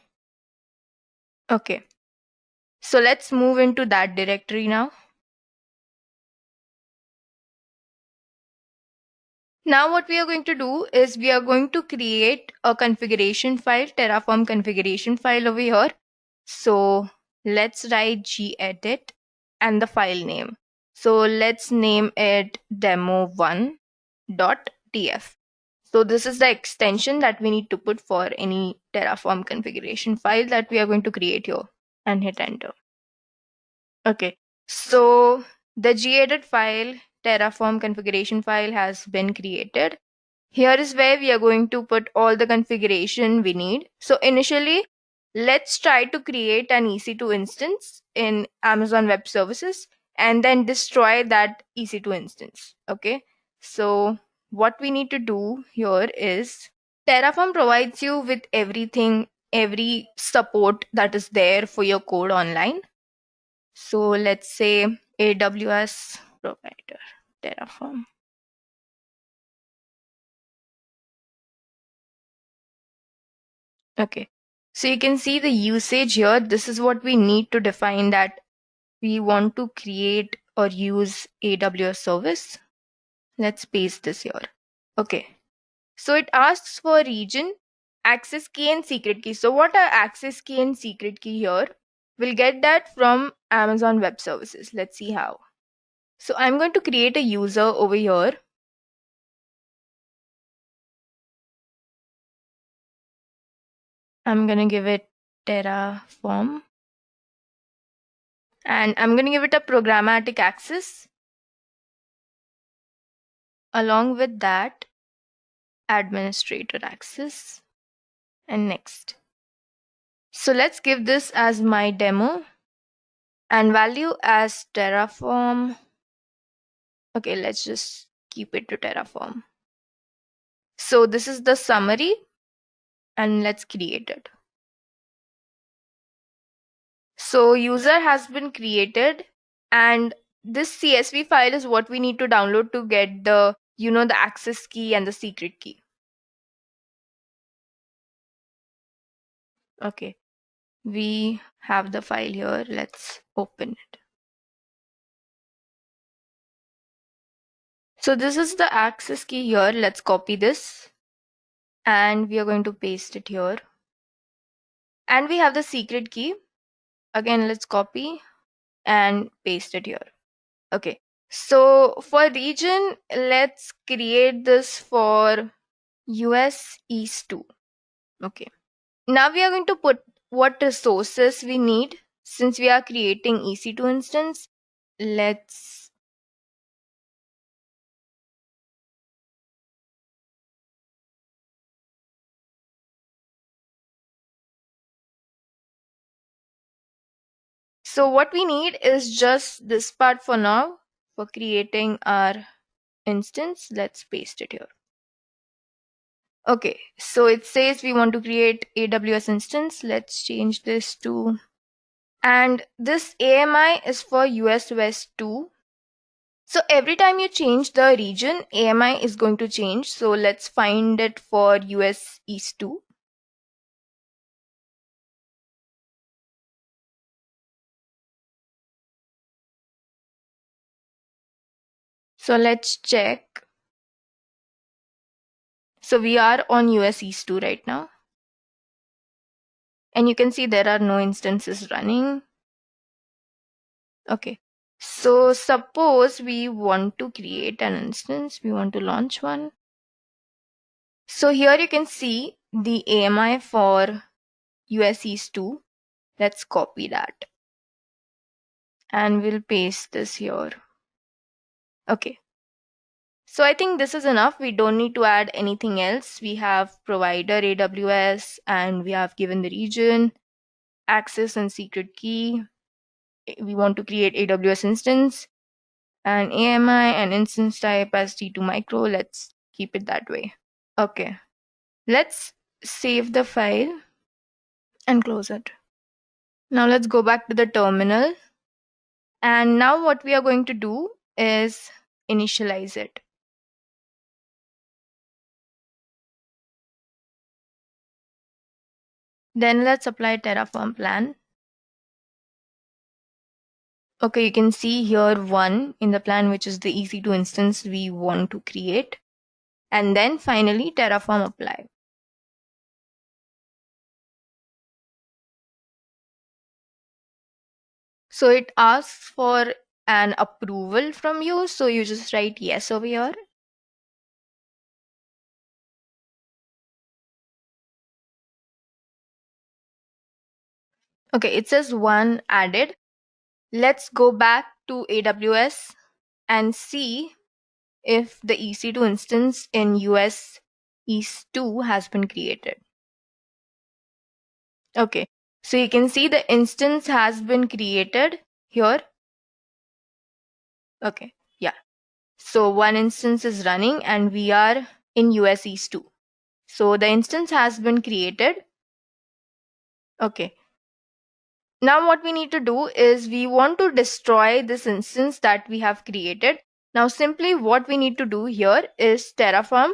S11: Okay. So let's move into that directory now. Now what we are going to do is we are going to create a configuration file, Terraform configuration file over here. So let's write gedit and the file name. So let's name it demo1.tf. So this is the extension that we need to put for any Terraform configuration file that we are going to create here, and hit enter. Okay, so the gedit file, Terraform configuration file, has been created. Here is where we are going to put all the configuration we need. So initially, let's try to create an EC2 instance in Amazon Web Services and then destroy that EC2 instance. Okay, so what we need to do here is Terraform provides you with everything, every support that is there for your code online. So let's say AWS provider, Terraform. Okay, so you can see the usage here. This is what we need to define that we want to create or use AWS service. Let's paste this here. Okay, so it asks for region, access key and secret key. So what are access key and secret key here? We'll get that from Amazon Web Services. Let's see how. So I'm going to create a user over here. I'm going to give it Terraform. And I'm going to give it a programmatic access. Along with that, administrator access. And next. So let's give this as my demo. And value as Terraform. Okay, let's just keep it to Terraform. So this is the summary. And let's create it. So user has been created, and this CSV file is what we need to download to get the, the access key and the secret key. Okay. we have the file here. Let's open it. So this is the access key here. Let's copy this and we are going to paste it here. And we have the secret key. Again, let's copy and paste it here. Okay. So for region, let's create this for US East 2. Okay. Now we are going to put what resources we need since we are creating EC2 instance. So what we need is just this part for now for creating our instance. Let's paste it here. Okay, so it says we want to create AWS instance. Let's change this to, and this AMI is for US West 2. So every time you change the region, AMI is going to change. So let's find it for US East 2. So let's check. So we are on US East 2 right now. And you can see there are no instances running. Okay. So suppose we want to create an instance. We want to launch one. So here you can see the AMI for US East 2. Let's copy that. And we'll paste this here. Okay. So I think this is enough. We don't need to add anything else. We have provider AWS and we have given the region, access and secret key. We want to create AWS instance and AMI and instance type as T2 micro. Let's keep it that way. Okay. Let's save the file and close it. Now let's go back to the terminal. And now what we are going to do is initialize it. Then let's apply Terraform plan. Okay, you can see here one in the plan, which is the EC2 instance we want to create. And then finally Terraform apply. So it asks for an approval from you. So you just write yes over here. Okay, it says one added. Let's go back to AWS and see if the EC2 instance in US East 2 has been created. Okay, so you can see the instance has been created here. Okay, yeah. So one instance is running and we are in US East 2. So the instance has been created. Okay. Now what we need to do is we want to destroy this instance that we have created. Now simply what we need to do here is Terraform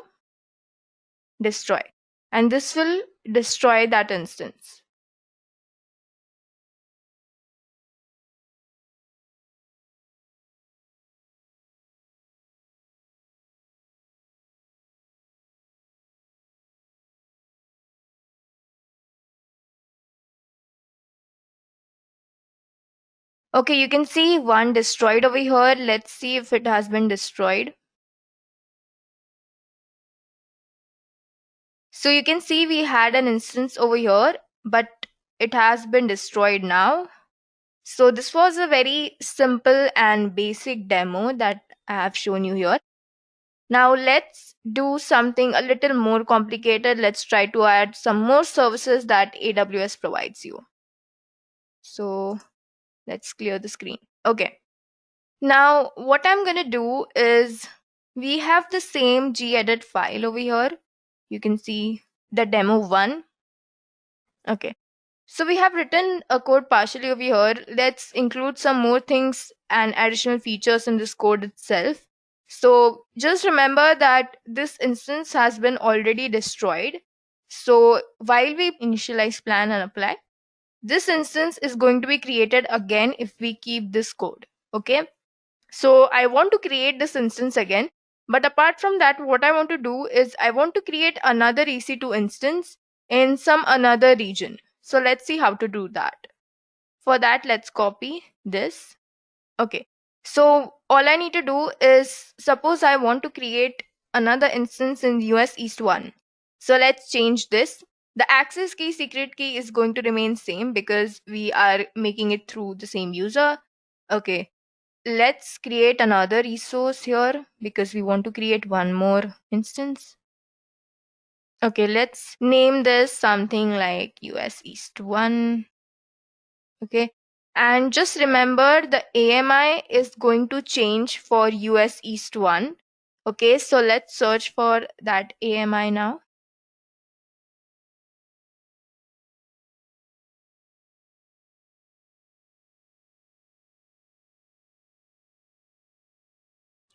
S11: destroy. And this will destroy that instance. Okay, you can see one destroyed over here. Let's see if it has been destroyed. So you can see we had an instance over here, but it has been destroyed now. So this was a very simple and basic demo that I have shown you here. Now let's do something a little more complicated. Let's try to add some more services that AWS provides you. So let's clear the screen. Okay. Now what I'm going to do is we have the same gedit file over here. You can see the demo 1. Okay. So we have written a code partially over here. Let's include some more things and additional features in this code itself. So just remember that this instance has been already destroyed. So while we initialize plan and apply, this instance is going to be created again if we keep this code. Okay, so I want to create this instance again, but apart from that, what I want to do is I want to create another EC2 instance in some another region. So let's see how to do that. For that, let's copy this. Okay, so all I need to do is, suppose I want to create another instance in US East 1. So let's change this. The access key, secret key is going to remain same because we are making it through the same user. Okay, let's create another resource here because we want to create one more instance. Okay, let's name this something like US East 1. Okay, and just remember the AMI is going to change for US East 1. Okay, so let's search for that AMI now.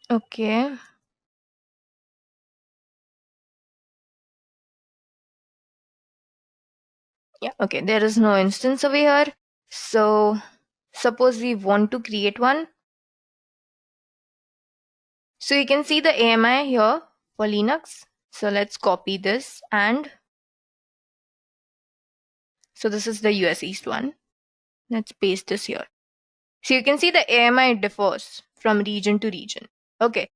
S11: Okay. Yeah, okay, there is no instance over here. So suppose we want to create one. So you can see the AMI here for Linux. So let's copy this, and so this is the US East 1. Let's paste this here. So you can see the AMI differs from region to region. Okay,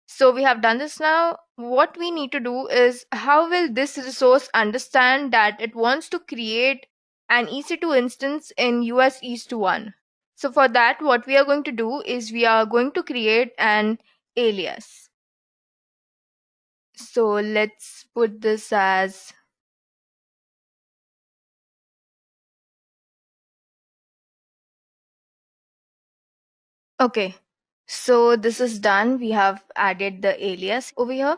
S11: so we have done this now. What we need to do is, how will this resource understand that it wants to create an EC2 instance in US East 1? So for that, what we are going to do is we are going to create an alias. So let's put this as okay. So this is done. We have added the alias over here.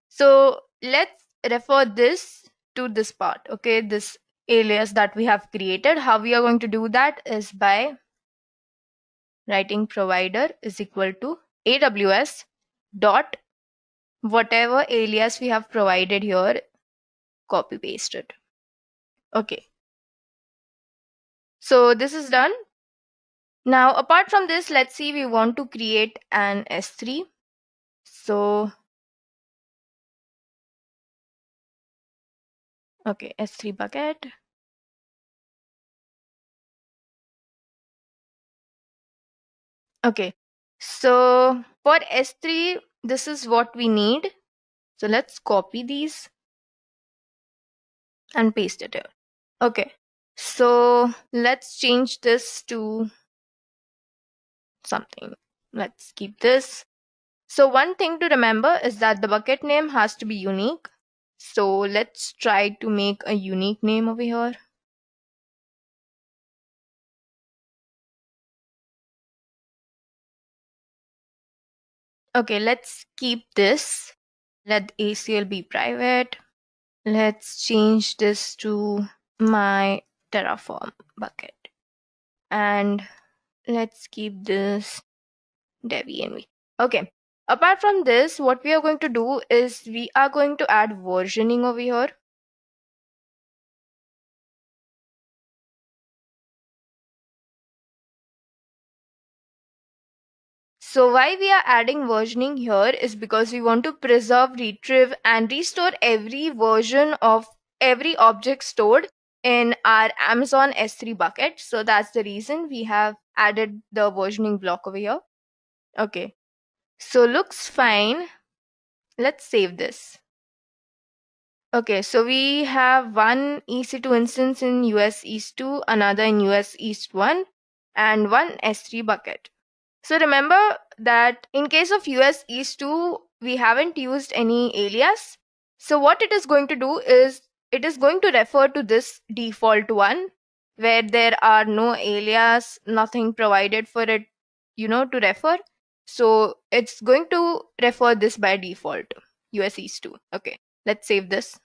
S11: So let's refer this to this part. Okay, this alias that we have created. How we are going to do that is by writing provider is equal to AWS dot whatever alias we have provided here, copy pasted. Okay, so this is done. Now apart from this, let's see, we want to create an S3. So okay, S3 bucket. Okay, so for S3, this is what we need. So let's copy these and paste it here. Okay, so let's change this to something. Let's keep this. So one thing to remember is that the bucket name has to be unique. So let's try to make a unique name over here. Okay, let's keep this. Let ACL be private. Let's change this to my Terraform bucket. And let's keep this dev-env. Okay. Apart from this, what we are going to do is we are going to add versioning over here. So why we are adding versioning here is because we want to preserve, retrieve, and restore every version of every object stored in our Amazon S3 bucket. So that's the reason we have added the versioning block over here. Okay, so looks fine. Let's save this. Okay, so we have one EC2 instance in US East 2, another in US East 1, and one S3 bucket. So remember that in case of US East 2, we haven't used any alias. So what it is going to do is it is going to refer to this default one where there are no alias, nothing provided for it, to refer. So it's going to refer this by default, US East 2. Okay, let's save this.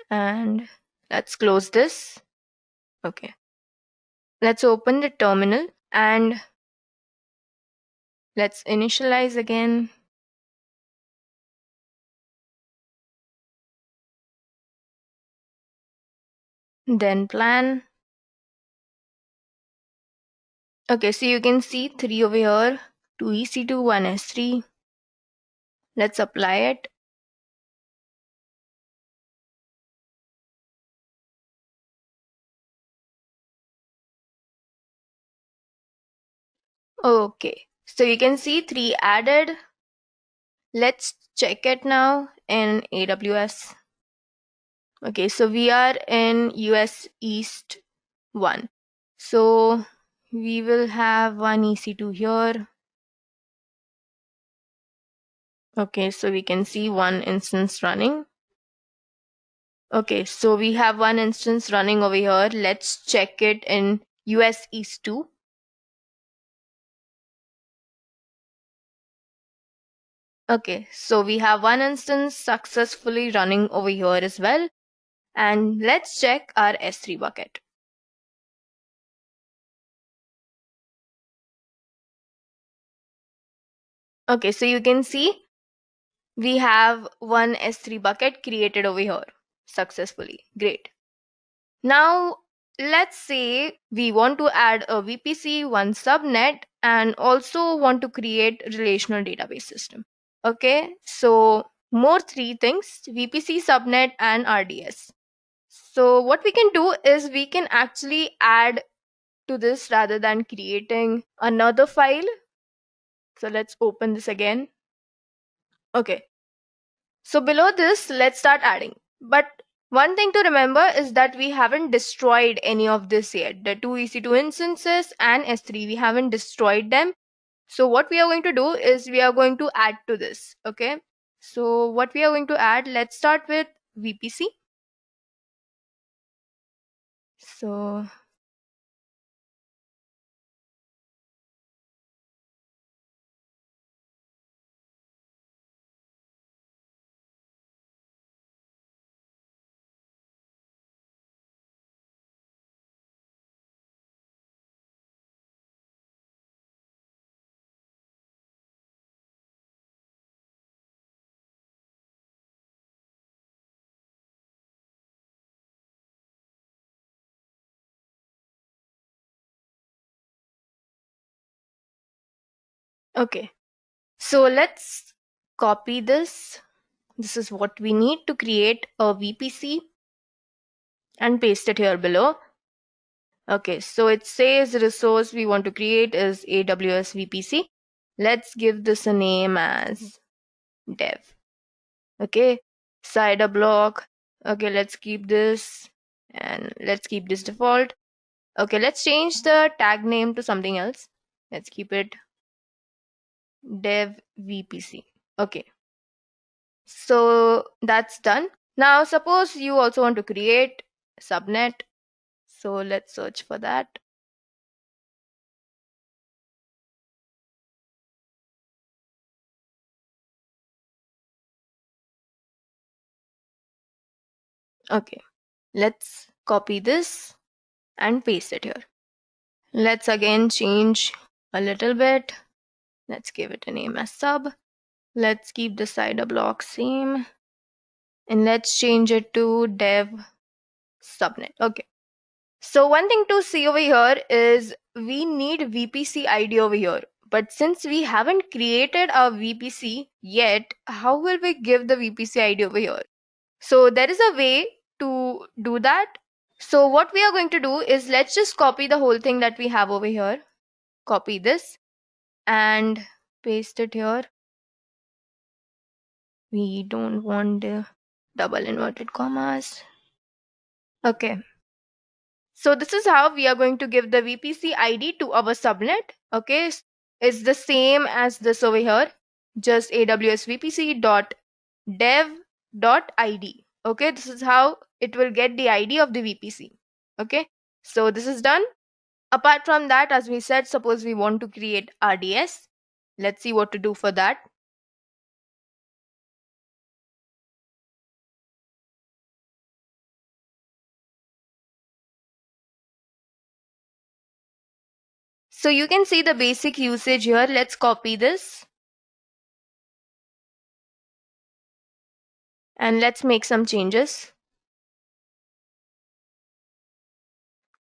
S11: And let's close this. Okay. Let's open the terminal and let's initialize again. then plan. Okay, so you can see 3 over here, 2 EC2, 1 S3. Let's apply it. Okay, so you can see 3 added. Let's check it now in AWS. Okay, so we are in US East 1. So we will have 1 EC2 here. Okay, so we can see 1 instance running. Okay, so we have 1 instance running over here. Let's check it in US East 2. Okay, so we have 1 instance successfully running over here as well. And let's check our S3 bucket. Okay, so you can see we have 1 S3 bucket created over here successfully. Great. Now, let's say we want to add a VPC, 1 subnet, and also want to create relational database system. Okay, so more 3 things, VPC, subnet, and RDS. So what we can do is we can actually add to this rather than creating another file. So let's open this again. Okay, so below this, let's start adding. But one thing to remember is that we haven't destroyed any of this yet. The 2 EC2 instances and S3, we haven't destroyed them. So what we are going to do is we are going to add to this. Okay, so what we are going to add, let's start with VPC. So okay, so let's copy this. This is what we need to create a VPC and paste it here below. Okay, so it says resource we want to create is AWS VPC. Let's give this a name as dev. Okay, cider block. Okay, let's keep this and let's keep this default. Okay, let's change the tag name to something else. Let's keep it dev VPC. Okay, so that's done. Now suppose you also want to create subnet. So let's search for that. Okay, let's copy this and paste it here. Let's again change a little bit. Let's give it a name as sub. Let's keep the cider block same. And let's change it to dev subnet. Okay. So one thing to see over here is we need VPC ID over here. But since we haven't created a VPC yet, how will we give the VPC ID over here? So there is a way to do that. So what we are going to do is let's just copy the whole thing that we have over here. Copy this and paste it here. We don't want the double inverted commas. Okay. So this is how we are going to give the VPC ID to our subnet. Okay. It's the same as this over here. Just AWS VPC dot dev dot ID. Okay. This is how it will get the ID of the VPC. Okay. So this is done. Apart from that, as we said, suppose we want to create RDS. Let's see what to do for that. So you can see the basic usage here. Let's copy this. And let's make some changes.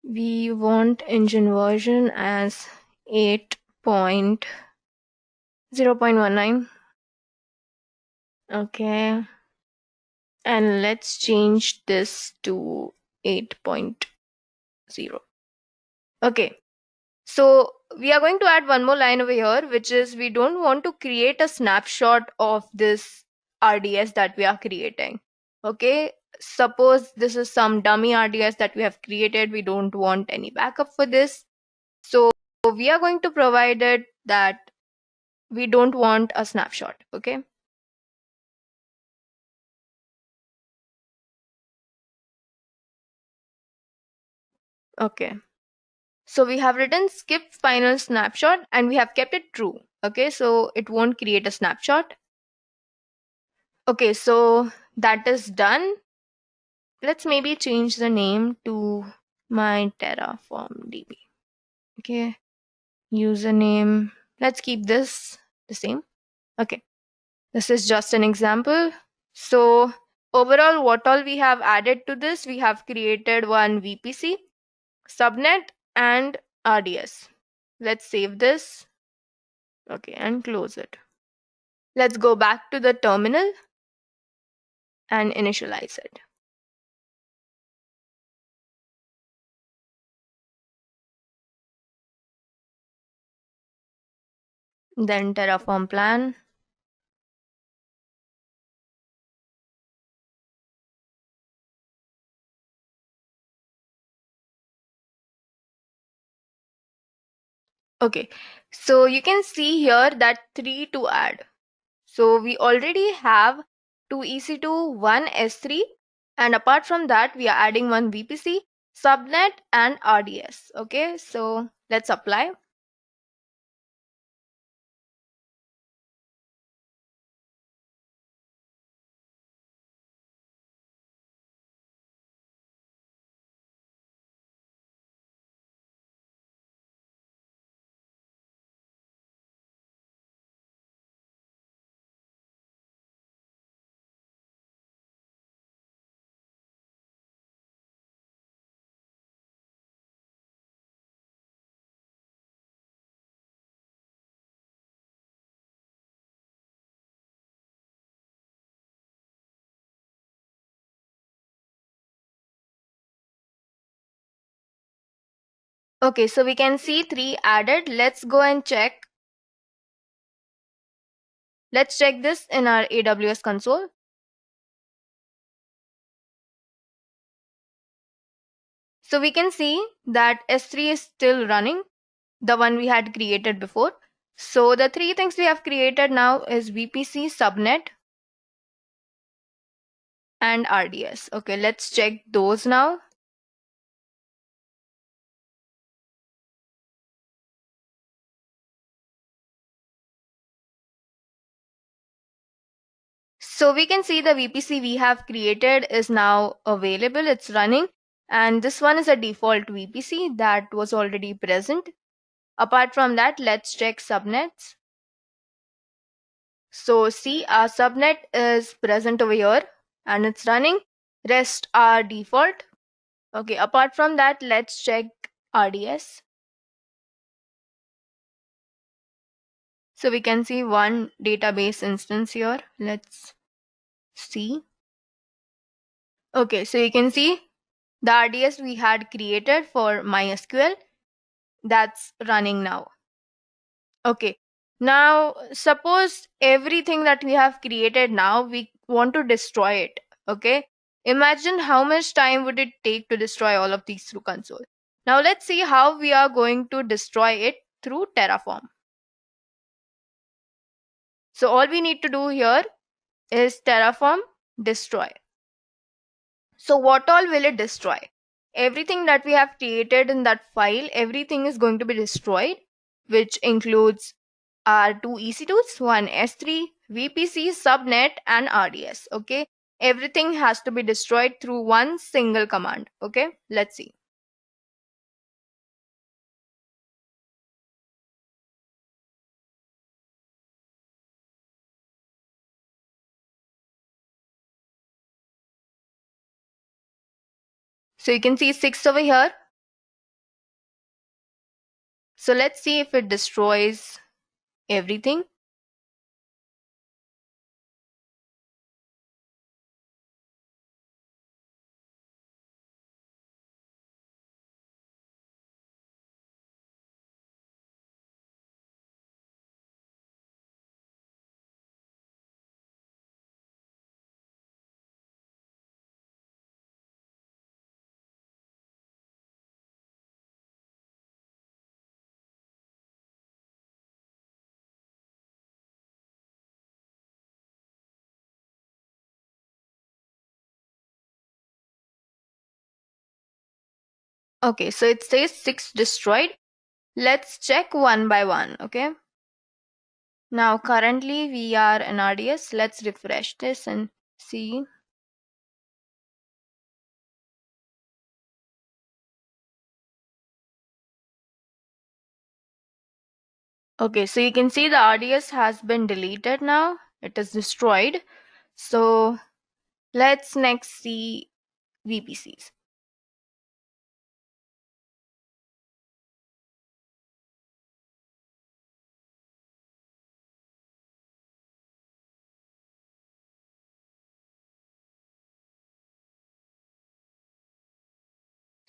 S11: We want engine version as 8.0.19. Okay. And let's change this to 8.0. Okay. So we are going to add one more line over here, which is we don't want to create a snapshot of this RDS that we are creating. Okay. Suppose this is some dummy RDS that we have created. We don't want any backup for this. So we are going to provide it that we don't want a snapshot. Okay. Okay. So we have written skip final snapshot and we have kept it true. Okay. So it won't create a snapshot. Okay. So that is done. Let's maybe change the name to my Terraform DB. Okay. Username. Let's keep this the same. Okay. This is just an example. So overall, what all we have added to this, we have created one VPC, subnet, and RDS. Let's save this. Okay, and close it. Let's go back to the terminal and initialize it. Then Terraform plan. Okay, so you can see here that 3 to add. So we already have 2 EC2, 1 S3, and apart from that, we are adding one VPC, subnet, and RDS. Okay, so let's apply. Okay, so we can see 3 added. Let's go and check. Let's check this in our AWS console. So we can see that S3 is still running, the one we had created before. So the 3 things we have created now is VPC, subnet, and RDS. Okay, let's check those now. So we can see the VPC we have created is now available. It's running. And this one is a default VPC that was already present. Apart from that, let's check subnets. So see, our subnet is present over here and it's running. Rest are default. Okay, apart from that, let's check RDS. So we can see one database instance here. Let's see. Okay, so you can see the RDS we had created for MySQL, that's running now. Okay, now suppose everything that we have created now, we want to destroy it. Okay, imagine how much time would it take to destroy all of these through console. Now let's see how we are going to destroy it through Terraform. So all we need to do here is Terraform destroy. So what all will it destroy? Everything that we have created in that file, everything is going to be destroyed, which includes our 2 EC2s, 1 S3, VPC, subnet, and RDS. Okay, everything has to be destroyed through one single command. Okay, let's see. So you can see 6 over here. So let's see if it destroys everything. Okay, so it says 6 destroyed. Let's check one by one, okay? Now currently we are in RDS. Let's refresh this and see. Okay, so you can see the RDS has been deleted now. It is destroyed. So let's next see VPCs.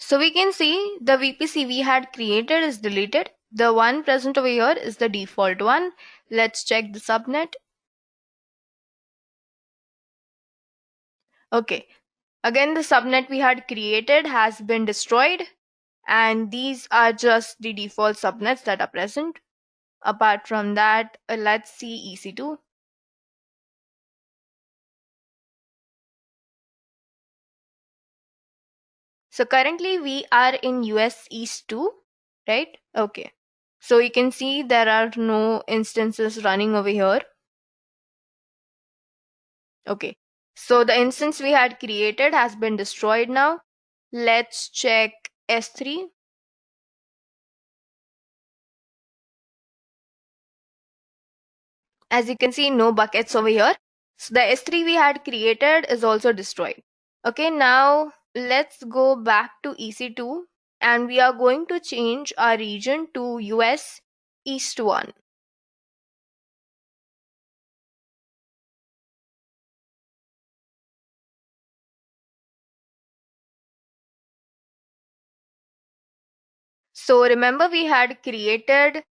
S11: So we can see the VPC we had created is deleted. The one present over here is the default one. Let's check the subnet. Okay, again the subnet we had created has been destroyed, and these are just the default subnets that are present. Apart from that, let's see EC2. So currently we are in US East 2, right? Okay. So you can see there are no instances running over here. Okay. So the instance we had created has been destroyed now. Let's check S3. As you can see, no buckets over here. So the S3 we had created is also destroyed. Okay, now let's go back to EC2 and we are going to change our region to US East 1. So remember we had created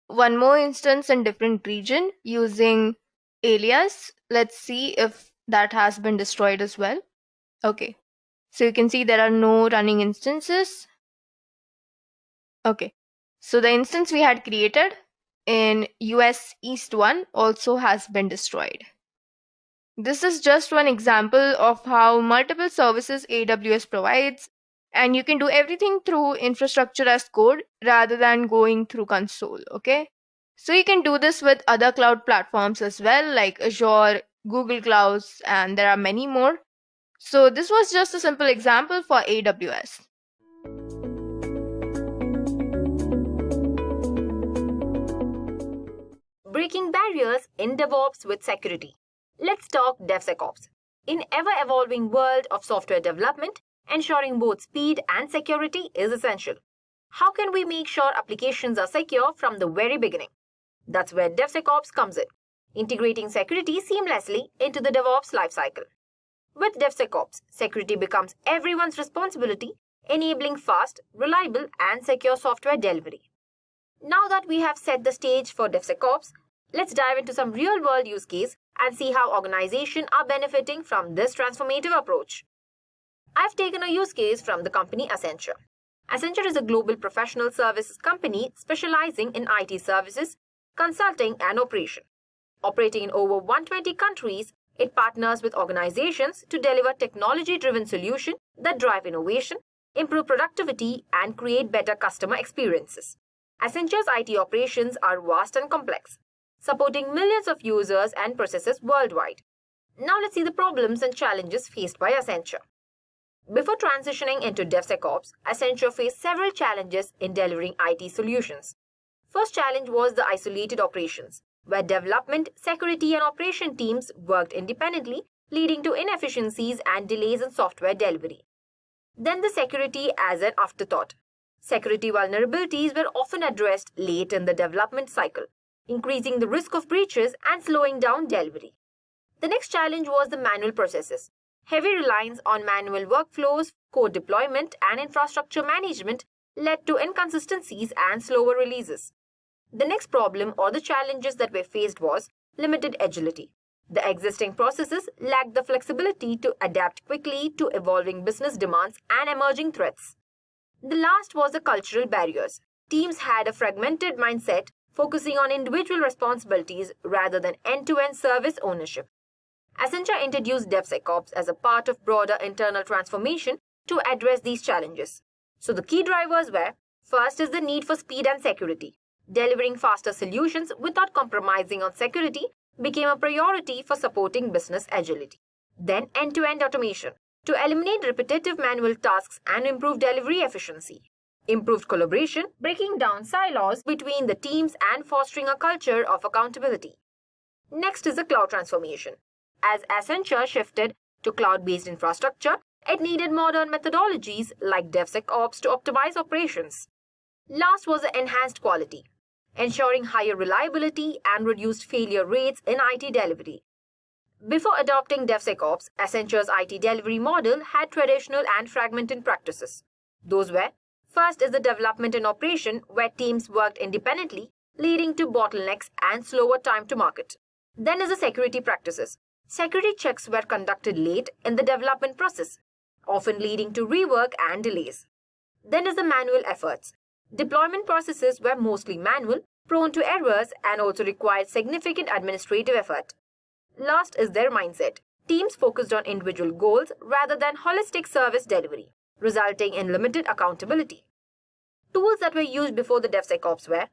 S11: one more instance in different region using alias. Let's see if that has been destroyed as well. Okay, so you can see there are no running instances. Okay, so the instance we had created in US East 1 also has been destroyed. This is just one example of how multiple services AWS provides, and you can do everything through infrastructure as code rather than going through console, okay? So you can do this with other cloud platforms as well, like Azure, Google Clouds, and there are many more. So this was just a simple example for AWS.
S12: Breaking barriers in DevOps with security. Let's talk DevSecOps. In ever-evolving world of software development, ensuring both speed and security is essential. How can we make sure applications are secure from the very beginning? That's where DevSecOps comes in, integrating security seamlessly into the DevOps lifecycle. With DevSecOps, security becomes everyone's responsibility, enabling fast, reliable, and secure software delivery. Now that we have set the stage for DevSecOps, let's dive into some real-world use case and see how organizations are benefiting from this transformative approach. I've taken a use case from the company Accenture. Accenture is a global professional services company specializing in IT services, consulting, and operation. Operating in over 120 countries, it partners with organizations to deliver technology-driven solutions that drive innovation, improve productivity, and create better customer experiences. Accenture's IT operations are vast and complex, supporting millions of users and processes worldwide. Now let's see the problems and challenges faced by Accenture. Before transitioning into DevSecOps, Accenture faced several challenges in delivering IT solutions. First challenge was the isolated operations, where development, security, and operation teams worked independently, leading to inefficiencies and delays in software delivery. Then the security as an afterthought. Security vulnerabilities were often addressed late in the development cycle, increasing the risk of breaches and slowing down delivery. The next challenge was the manual processes. Heavy reliance on manual workflows, code deployment, and infrastructure management led to inconsistencies and slower releases. The next problem or the challenges that were faced was limited agility. The existing processes lacked the flexibility to adapt quickly to evolving business demands and emerging threats. The last was the cultural barriers. Teams had a fragmented mindset, focusing on individual responsibilities rather than end-to-end service ownership. Accenture introduced DevSecOps as a part of broader internal transformation to address these challenges. So the key drivers were, first is the need for speed and security. Delivering faster solutions without compromising on security became a priority for supporting business agility. Then end-to-end automation to eliminate repetitive manual tasks and improve delivery efficiency. Improved collaboration, breaking down silos between the teams and fostering a culture of accountability. Next is the cloud transformation. As Accenture shifted to cloud-based infrastructure, it needed modern methodologies like DevSecOps to optimize operations. Last was the enhanced quality, ensuring higher reliability and reduced failure rates in IT delivery. Before adopting DevSecOps, Accenture's IT delivery model had traditional and fragmented practices. Those were, first is the development and operation where teams worked independently, leading to bottlenecks and slower time to market. Then is the security practices. Security checks were conducted late in the development process, often leading to rework and delays. Then is the manual efforts. Deployment processes were mostly manual, prone to errors, and also required significant administrative effort. Last is their mindset. Teams focused on individual goals rather than holistic service delivery, resulting in limited accountability. Tools that were used before the DevSecOps were,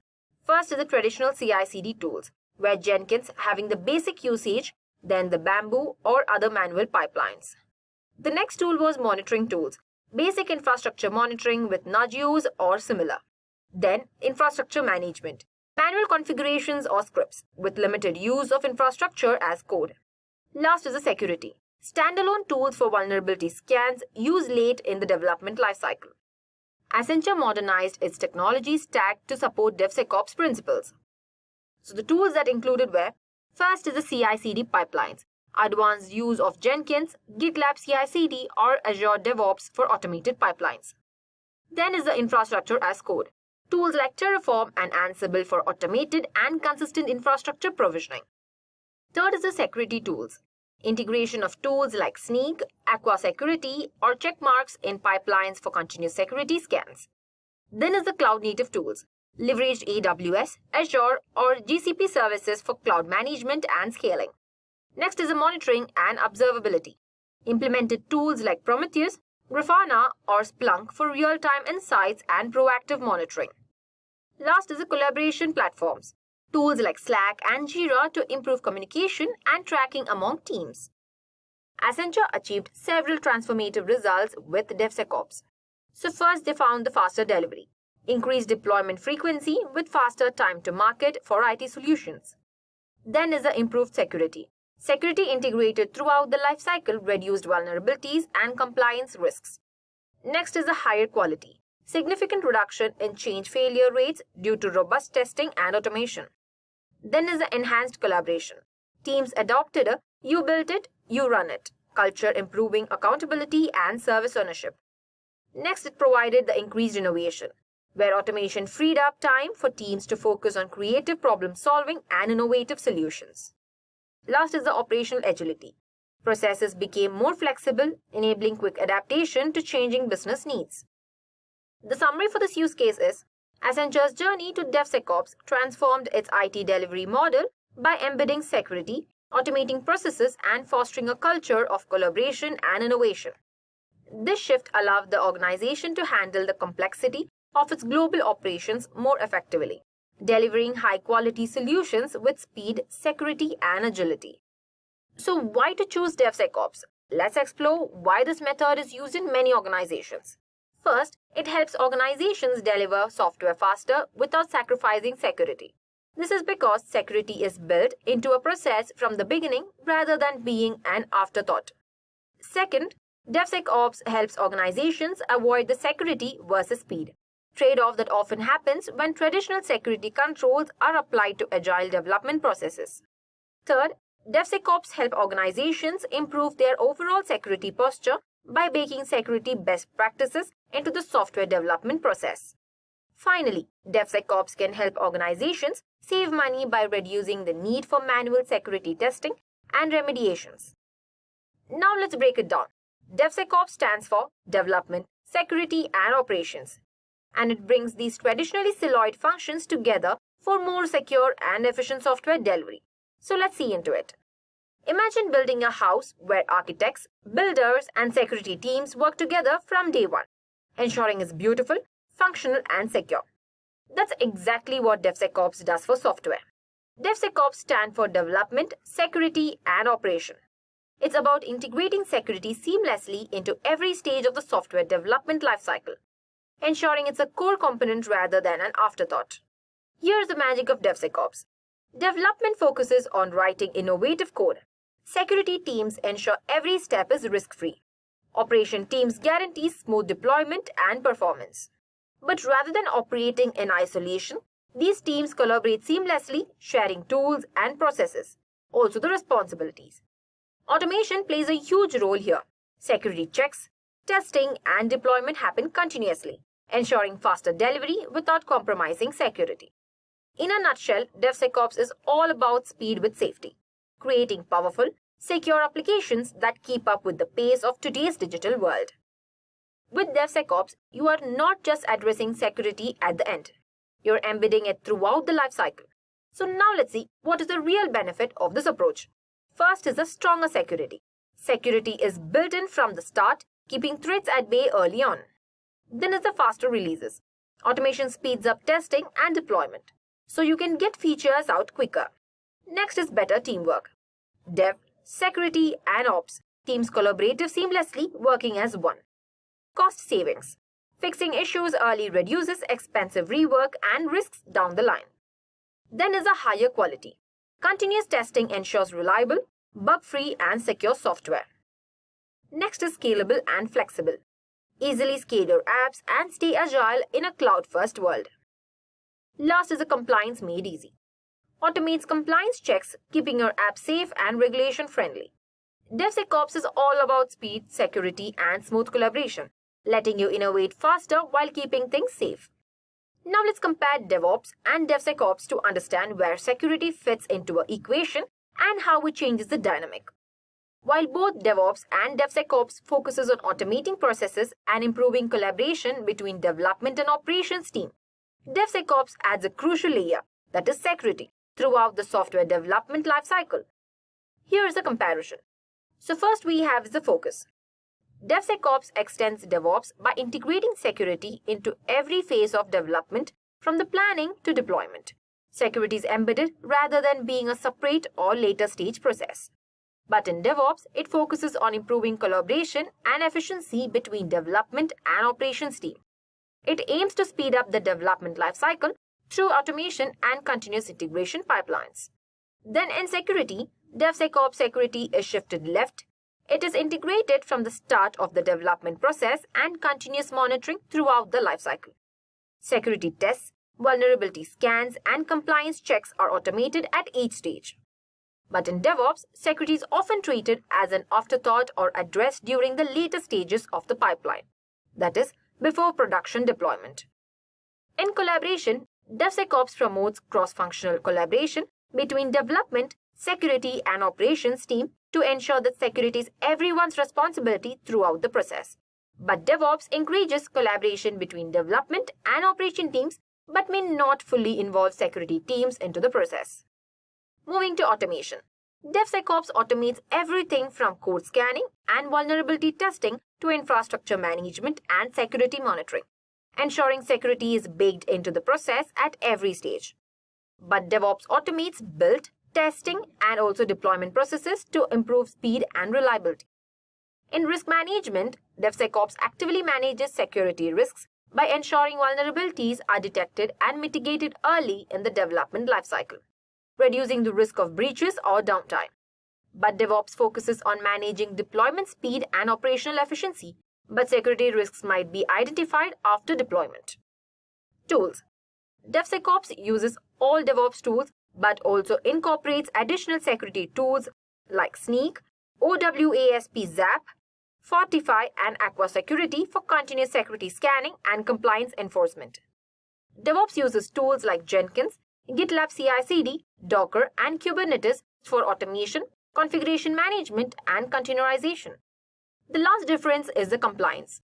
S12: first is the traditional CI/CD tools, where Jenkins having the basic usage, then the Bamboo or other manual pipelines. The next tool was monitoring tools, basic infrastructure monitoring with Nagios or similar. Then infrastructure management, manual configurations or scripts with limited use of infrastructure as code. Last is the security, standalone tools for vulnerability scans used late in the development lifecycle. Accenture modernized its technology stack to support DevSecOps principles. So the tools that included were, first is the CI/CD pipelines, advanced use of Jenkins, GitLab CI/CD or Azure DevOps for automated pipelines. Then is the infrastructure as code, tools like Terraform and Ansible for automated and consistent infrastructure provisioning. Third is the security tools, integration of tools like Sneak, Aqua Security or checkmarks in pipelines for continuous security scans. Then is the cloud native tools, leveraged AWS, Azure or GCP services for cloud management and scaling. Next is the monitoring and observability, implemented tools like Prometheus, Grafana or Splunk for real-time insights and proactive monitoring. Last is the collaboration platforms, tools like Slack and Jira to improve communication and tracking among teams. Accenture achieved several transformative results with DevSecOps. So first they found the faster delivery, increased deployment frequency with faster time to market for IT solutions. Then is the improved security. Security integrated throughout the lifecycle reduced vulnerabilities and compliance risks. Next is the higher quality. Significant reduction in change failure rates due to robust testing and automation. Then is the enhanced collaboration. Teams adopted a you built it, you run it culture, improving accountability and service ownership. Next, it provided the increased innovation, where automation freed up time for teams to focus on creative problem solving and innovative solutions. Last is the operational agility. Processes became more flexible, enabling quick adaptation to changing business needs. The summary for this use case is, Accenture's journey to DevSecOps transformed its IT delivery model by embedding security, automating processes, and fostering a culture of collaboration and innovation. This shift allowed the organization to handle the complexity of its global operations more effectively, delivering high-quality solutions with speed, security, and agility. So why to choose DevSecOps? Let's explore why this method is used in many organizations. First, it helps organizations deliver software faster without sacrificing security. This is because security is built into a process from the beginning rather than being an afterthought. Second, DevSecOps helps organizations avoid the security versus speed. trade-off that often happens when traditional security controls are applied to agile development processes. Third, DevSecOps help organizations improve their overall security posture by baking security best practices into the software development process. Finally, DevSecOps can help organizations save money by reducing the need for manual security testing and remediations. Now let's break it down. DevSecOps stands for Development, Security and Operations, and it brings these traditionally siloed functions together for more secure and efficient software delivery. So let's see into it. Imagine building a house where architects, builders, and security teams work together from day one, ensuring it's beautiful, functional, and secure. That's exactly what DevSecOps does for software. DevSecOps stands for Development, Security, and Operation. It's about integrating security seamlessly into every stage of the software development lifecycle, ensuring it's a core component rather than an afterthought. Here's the magic of DevSecOps. Development focuses on writing innovative code. Security teams ensure every step is risk-free. Operation teams guarantee smooth deployment and performance. But rather than operating in isolation, these teams collaborate seamlessly, sharing tools and processes, also the responsibilities. Automation plays a huge role here. Security checks, testing, and deployment happen continuously, ensuring faster delivery without compromising security. In a nutshell, DevSecOps is all about speed with safety, creating powerful, secure applications that keep up with the pace of today's digital world. With DevSecOps, you are not just addressing security at the end. You're embedding it throughout the lifecycle. So now let's see what is the real benefit of this approach. First is a stronger security. Security is built in from the start, keeping threats at bay early on. Then is the faster releases. Automation speeds up testing and deployment, so you can get features out quicker. Next is better teamwork. Dev, security, and ops teams collaborate seamlessly, working as one. Cost savings. Fixing issues early reduces expensive rework and risks down the line. Then is a higher quality. Continuous testing ensures reliable, bug-free, and secure software. Next is scalable and flexible. Easily scale your apps and stay agile in a cloud-first world. Last is a compliance made easy. Automates compliance checks, keeping your app safe and regulation-friendly. DevSecOps is all about speed, security, and smooth collaboration, letting you innovate faster while keeping things safe. Now let's compare DevOps and DevSecOps to understand where security fits into an equation and how it changes the dynamic. While both DevOps and DevSecOps focuses on automating processes and improving collaboration between development and operations team, DevSecOps adds a crucial layer, that is security, throughout the software development lifecycle. Here is a comparison. So first we have the focus. DevSecOps extends DevOps by integrating security into every phase of development from the planning to deployment. Security is embedded rather than being a separate or later stage process. But in DevOps, it focuses on improving collaboration and efficiency between development and operations team. It aims to speed up the development lifecycle through automation and continuous integration pipelines. Then in security, DevSecOps security is shifted left. It is integrated from the start of the development process and continuous monitoring throughout the lifecycle. Security tests, vulnerability scans, and compliance checks are automated at each stage. But in DevOps, security is often treated as an afterthought or addressed during the later stages of the pipeline, that is, before production deployment. In collaboration, DevSecOps promotes cross-functional collaboration between development, security, and operations team to ensure that security is everyone's responsibility throughout the process. But DevOps encourages collaboration between development and operation teams but may not fully involve security teams into the process. Moving to automation. DevSecOps automates everything from code scanning and vulnerability testing to infrastructure management and security monitoring, ensuring security is baked into the process at every stage. But DevOps automates build, testing, and also deployment processes to improve speed and reliability. In risk management, DevSecOps actively manages security risks by ensuring vulnerabilities are detected and mitigated early in the development lifecycle, reducing the risk of breaches or downtime. But DevOps focuses on managing deployment speed and operational efficiency, but security risks might be identified after deployment. Tools. DevSecOps uses all DevOps tools but also incorporates additional security tools like Sneak, OWASP Zap, Fortify, and Aqua Security for continuous security scanning and compliance enforcement. DevOps uses tools like Jenkins, GitLab CI/CD, Docker, and Kubernetes for automation, configuration management, and containerization. The last difference is the compliance.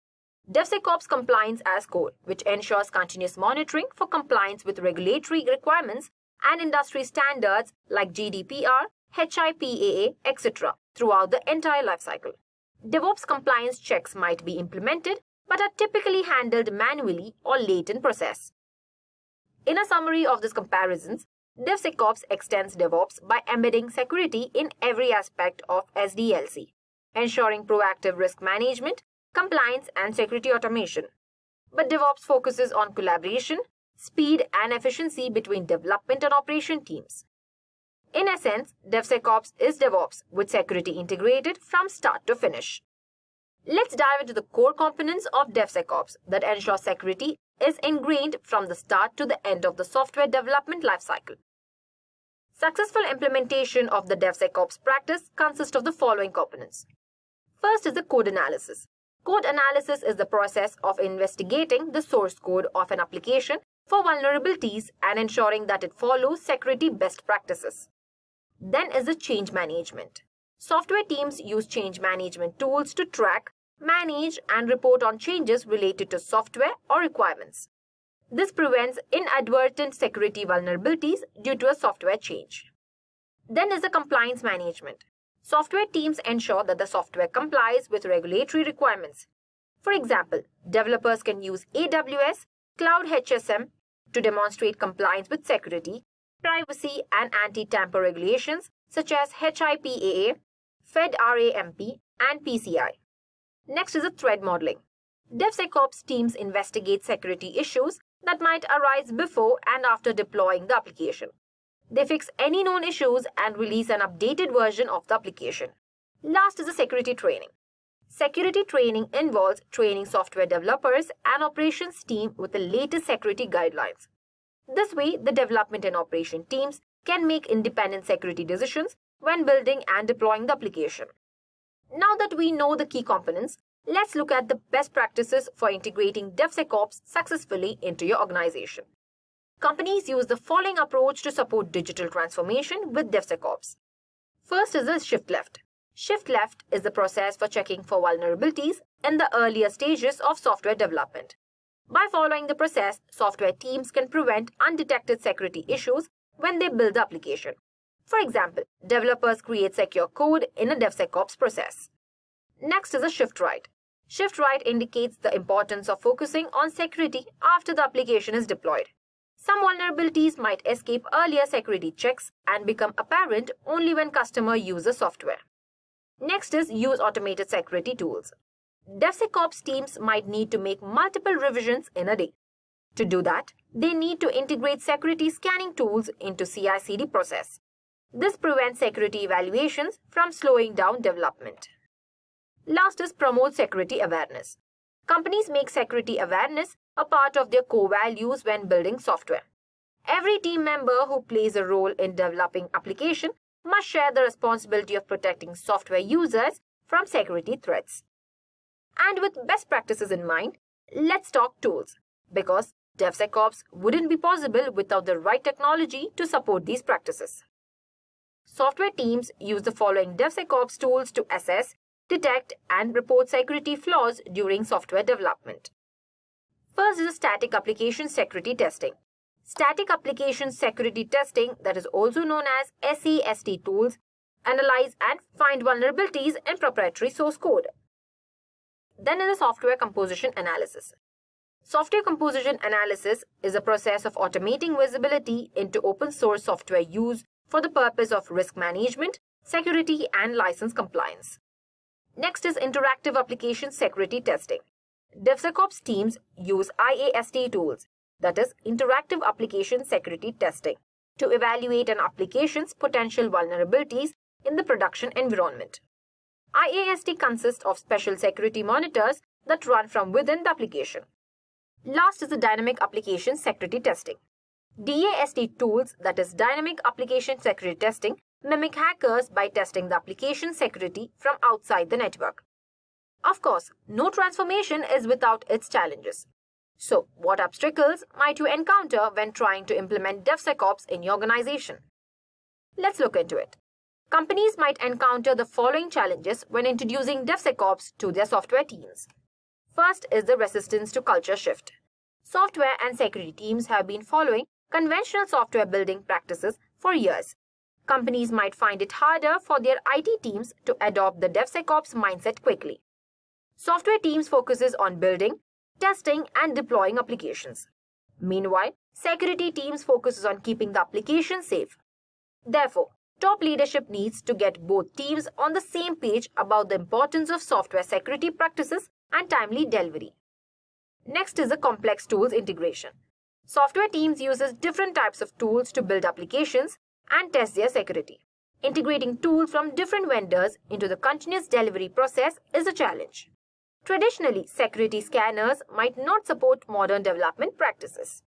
S12: DevSecOps compliance as code, which ensures continuous monitoring for compliance with regulatory requirements and industry standards like GDPR, HIPAA, etc. throughout the entire lifecycle. DevOps compliance checks might be implemented but are typically handled manually or late in process. In a summary of these comparisons, DevSecOps extends DevOps by embedding security in every aspect of SDLC, ensuring proactive risk management, compliance, and security automation. But DevOps focuses on collaboration, speed, and efficiency between development and operation teams. In essence, DevSecOps is DevOps with security integrated from start to finish. Let's dive into the core components of DevSecOps that ensure security is ingrained from the start to the end of the software development lifecycle. Successful implementation of the DevSecOps practice consists of the following components. First is the code analysis. Code analysis is the process of investigating the source code of an application for vulnerabilities and ensuring that it follows security best practices. Then is the change management. Software teams use change management tools to track, manage, and report on changes related to software or requirements. This prevents inadvertent security vulnerabilities due to a software change. Then is the compliance management. Software teams ensure that the software complies with regulatory requirements. For example, developers can use AWS Cloud HSM to demonstrate compliance with security, privacy, and anti-tamper regulations such as HIPAA, FedRAMP, and PCI. Next is the threat modeling. DevSecOps teams investigate security issues that might arise before and after deploying the application. They fix any known issues and release an updated version of the application. Last is the security training. Security training involves training software developers and operations team with the latest security guidelines. This way, the development and operation teams can make independent security decisions when building and deploying the application. Now that we know the key components, let's look at the best practices for integrating DevSecOps successfully into your organization. Companies use the following approach to support digital transformation with DevSecOps. First is the shift left. Shift left is the process for checking for vulnerabilities in the earlier stages of software development. By following the process, software teams can prevent undetected security issues when they build the application. For example, developers create secure code in a DevSecOps process. Next is a shift right. Shift right indicates the importance of focusing on security after the application is deployed. Some vulnerabilities might escape earlier security checks and become apparent only when customer uses software. Next is use automated security tools. DevSecOps teams might need to make multiple revisions in a day. To do that, they need to integrate security scanning tools into CI/CD process. This prevents security evaluations from slowing down development. Last is promote security awareness. Companies make security awareness a part of their core values when building software. Every team member who plays a role in developing application must share the responsibility of protecting software users from security threats. And with best practices in mind, let's talk tools, because DevSecOps wouldn't be possible without the right technology to support these practices. Software teams use the following DevSecOps tools to assess, detect, and report security flaws during software development. First is static application security testing. Static application security testing, that is also known as SAST tools, analyze and find vulnerabilities in proprietary source code. Then is the software composition analysis. Software composition analysis is a process of automating visibility into open source software use for the purpose of risk management, security, and license compliance. Next is interactive application security testing. DevSecOps teams use IAST tools, that is interactive application security testing, to evaluate an application's potential vulnerabilities in the production environment. IAST consists of special security monitors that run from within the application. Last is the dynamic application security testing. DAST tools, that is dynamic application security testing, mimic hackers by testing the application security from outside the network. Of course, no transformation is without its challenges. So, what obstacles might you encounter when trying to implement DevSecOps in your organization? Let's look into it. Companies might encounter the following challenges when introducing DevSecOps to their software teams. First is the resistance to culture shift. Software and security teams have been following conventional software building practices for years. Companies might find it harder for their IT teams to adopt the DevSecOps mindset quickly. Software teams focuses on building, testing, and deploying applications. Meanwhile, security teams focuses on keeping the application safe. Therefore, top leadership needs to get both teams on the same page about the importance of software security practices and timely delivery. Next is the complex tools integration. Software teams uses different types of tools to build applications and test their security. Integrating tools from different vendors into the continuous delivery process is a challenge. Traditionally, security scanners might not support modern development practices.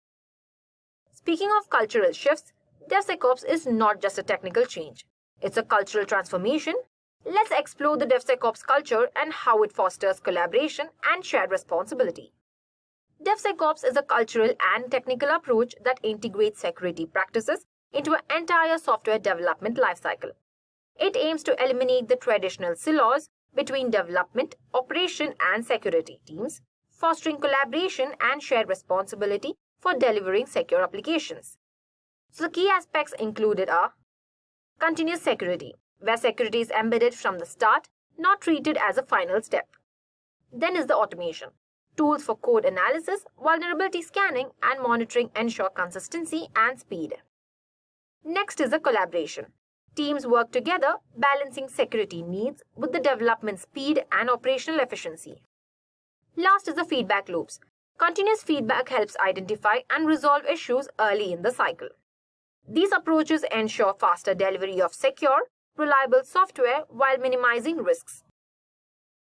S12: Speaking of cultural shifts, DevSecOps is not just a technical change. It's a cultural transformation. Let's explore the DevSecOps culture and how it fosters collaboration and shared responsibility. DevSecOps is a cultural and technical approach that integrates security practices into an entire software development lifecycle. It aims to eliminate the traditional silos between development, operation, and security teams, fostering collaboration and shared responsibility for delivering secure applications. So the key aspects included are continuous security, where security is embedded from the start, not treated as a final step. Then is the automation. Tools for code analysis, vulnerability scanning, and monitoring ensure consistency and speed. Next is the collaboration. Teams work together, balancing security needs with the development speed and operational efficiency. Last is the feedback loops. Continuous feedback helps identify and resolve issues early in the cycle. These approaches ensure faster delivery of secure, reliable software while minimizing risks.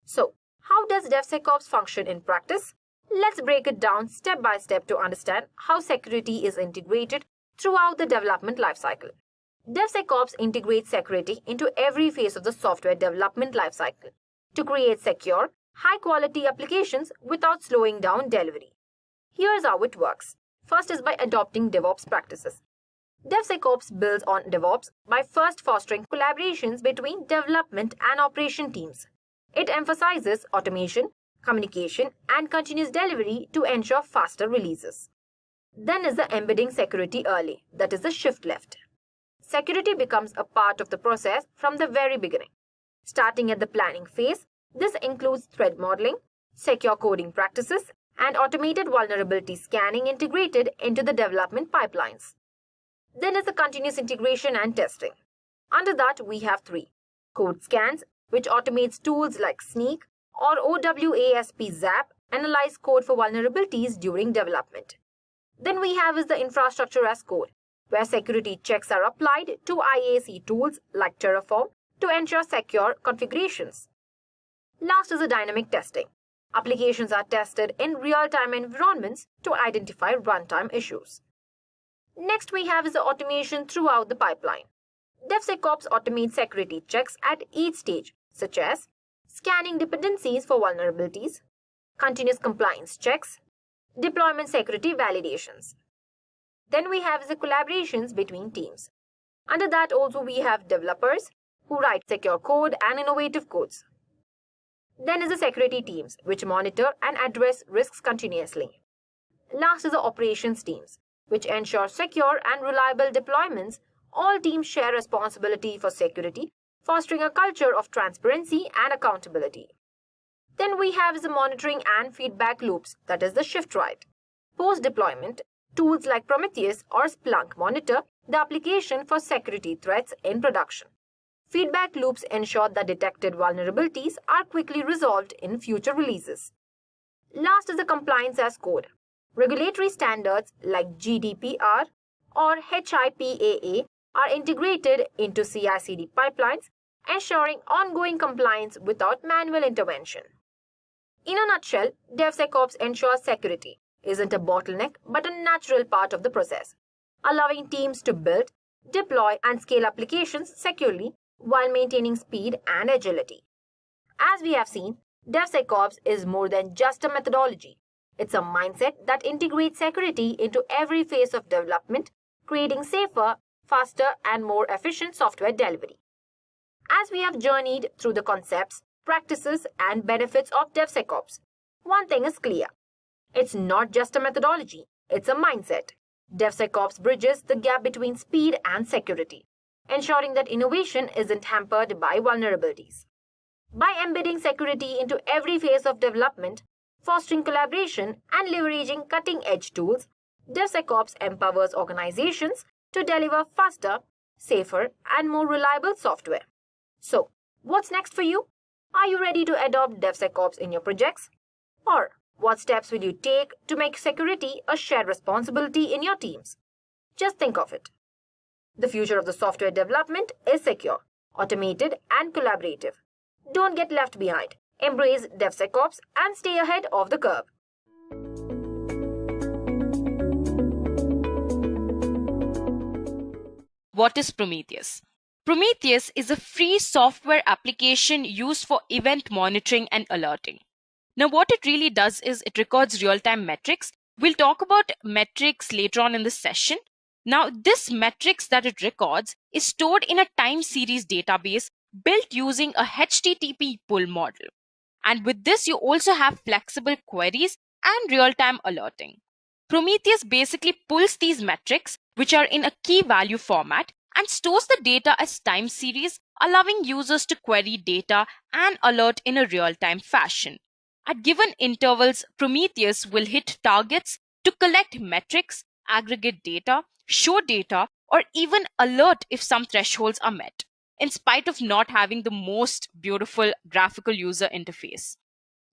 S12: So, how does DevSecOps function in practice? Let's break it down step by step to understand how security is integrated throughout the development lifecycle. DevSecOps integrates security into every phase of the software development lifecycle to create secure, high-quality applications without slowing down delivery. Here's how it works. First is by adopting DevOps practices. DevSecOps builds on DevOps by first fostering collaborations between development and operation teams. It emphasizes automation, communication, and continuous delivery to ensure faster releases. Then is the embedding security early, that is the shift left. Security becomes a part of the process from the very beginning. Starting at the planning phase, this includes threat modeling, secure coding practices, and automated vulnerability scanning integrated into the development pipelines. Then is the continuous integration and testing. Under that, we have 3. Code scans, which automates tools like Sneak or OWASP Zap, analyze code for vulnerabilities during development. Then we have is the infrastructure as code, where security checks are applied to IAC tools like Terraform to ensure secure configurations. Last is the dynamic testing. Applications are tested in real-time environments to identify runtime issues. Next we have is the automation throughout the pipeline. DevSecOps automates security checks at each stage, such as scanning dependencies for vulnerabilities, continuous compliance checks, deployment security validations. Then we have the collaborations between teams. Under that also we have developers who write secure code and innovative codes. Then is the security teams, which monitor and address risks continuously. Last is the operations teams, which ensure secure and reliable deployments. All teams share responsibility for security, fostering a culture of transparency and accountability. Then we have the monitoring and feedback loops, that is the shift right. Post-deployment, tools like Prometheus or Splunk monitor the application for security threats in production. Feedback loops ensure that detected vulnerabilities are quickly resolved in future releases. Last is the compliance as code. Regulatory standards like GDPR or HIPAA are integrated into CI/CD pipelines, ensuring ongoing compliance without manual intervention. In a nutshell, DevSecOps ensures security. isn't a bottleneck but a natural part of the process, allowing teams to build, deploy, and scale applications securely while maintaining speed and agility. As we have seen, DevSecOps is more than just a methodology. It's a mindset that integrates security into every phase of development, creating safer, faster, and more efficient software delivery. As we have journeyed through the concepts, practices, and benefits of DevSecOps, one thing is clear. It's not just a methodology, it's a mindset. DevSecOps bridges the gap between speed and security, ensuring that innovation isn't hampered by vulnerabilities. By embedding security into every phase of development, fostering collaboration, and leveraging cutting-edge tools, DevSecOps empowers organizations to deliver faster, safer, and more reliable software. So, what's next for you? Are you ready to adopt DevSecOps in your projects? Or what steps will you take to make security a shared responsibility in your teams? Just think of it. The future of the software development is secure, automated, and collaborative. Don't get left behind. Embrace DevSecOps and stay ahead of the curve.
S5: What is Prometheus? Prometheus is a free software application used for event monitoring and alerting. Now, what it really does is it records real-time metrics. We'll talk about metrics later on in the session. Now, this metrics that it records is stored in a time series database built using a HTTP pull model. And with this, you also have flexible queries and real-time alerting. Prometheus basically pulls these metrics, which are in a key value format, and stores the data as time series, allowing users to query data and alert in a real-time fashion. At given intervals, Prometheus will hit targets to collect metrics, aggregate data, show data, or even alert if some thresholds are met, in spite of not having the most beautiful graphical user interface.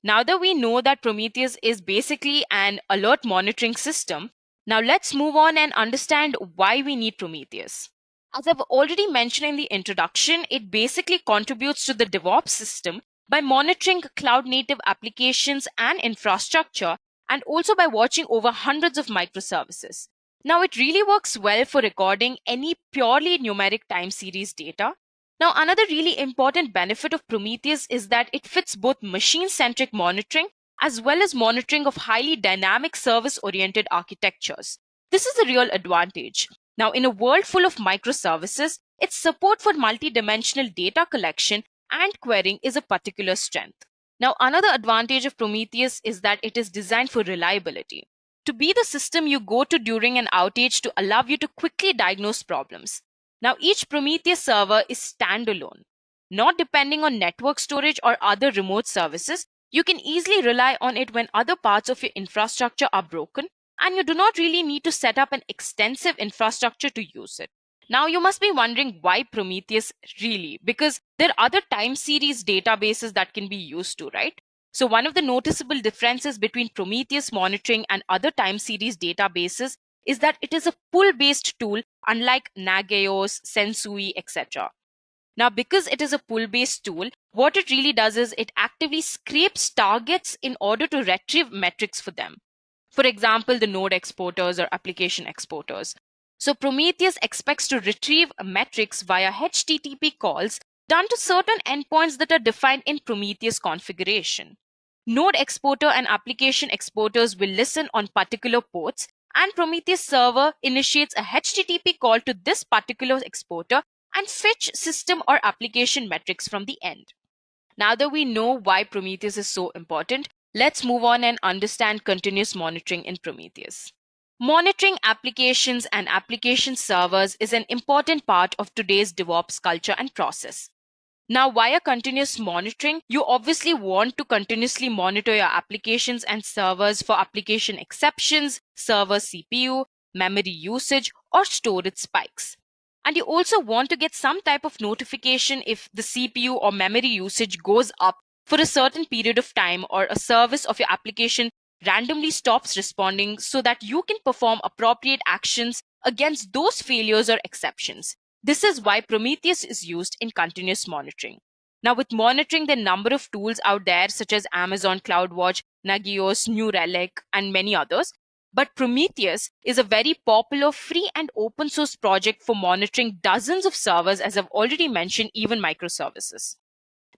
S5: Now that we know that Prometheus is basically an alert monitoring system, now let's move on and understand why we need Prometheus. As I've already mentioned in the introduction, it basically contributes to the DevOps system by monitoring cloud-native applications and infrastructure, and also by watching over hundreds of microservices. Now, it really works well for recording any purely numeric time series data. Now, another really important benefit of Prometheus is that it fits both machine-centric monitoring as well as monitoring of highly dynamic service-oriented architectures. This is a real advantage. Now, in a world full of microservices, its support for multidimensional data collection and querying is a particular strength. Now, another advantage of Prometheus is that it is designed for reliability, to be the system you go to during an outage to allow you to quickly diagnose problems. Now, each Prometheus server is standalone, not depending on network storage or other remote services. You can easily rely on it when other parts of your infrastructure are broken, and you do not really need to set up an extensive infrastructure to use it. Now, you must be wondering why Prometheus really, because there are other time series databases that can be used too, right? So one of the noticeable differences between Prometheus monitoring and other time series databases is that it is a pull-based tool, unlike Nagios, Sensui, etc. Now, because it is a pull-based tool, what it really does is it actively scrapes targets in order to retrieve metrics for them. For example, the node exporters or application exporters. So Prometheus expects to retrieve metrics via HTTP calls done to certain endpoints that are defined in Prometheus configuration. Node exporter and application exporters will listen on particular ports, and Prometheus server initiates a HTTP call to this particular exporter and fetch system or application metrics from the end. Now that we know why Prometheus is so important, let's move on and understand continuous monitoring in Prometheus. Monitoring applications and application servers is an important part of today's DevOps culture and process. Now, via continuous monitoring, you obviously want to continuously monitor your applications and servers for application exceptions, server CPU, memory usage, or storage spikes. And you also want to get some type of notification if the CPU or memory usage goes up for a certain period of time, or a service of your application randomly stops responding, so that you can perform appropriate actions against those failures or exceptions. This is why Prometheus is used in continuous monitoring. Now, with monitoring, the number of tools out there such as Amazon CloudWatch, Nagios, New Relic, and many others, But Prometheus is a very popular free and open source project for monitoring dozens of servers, as I've already mentioned, even microservices.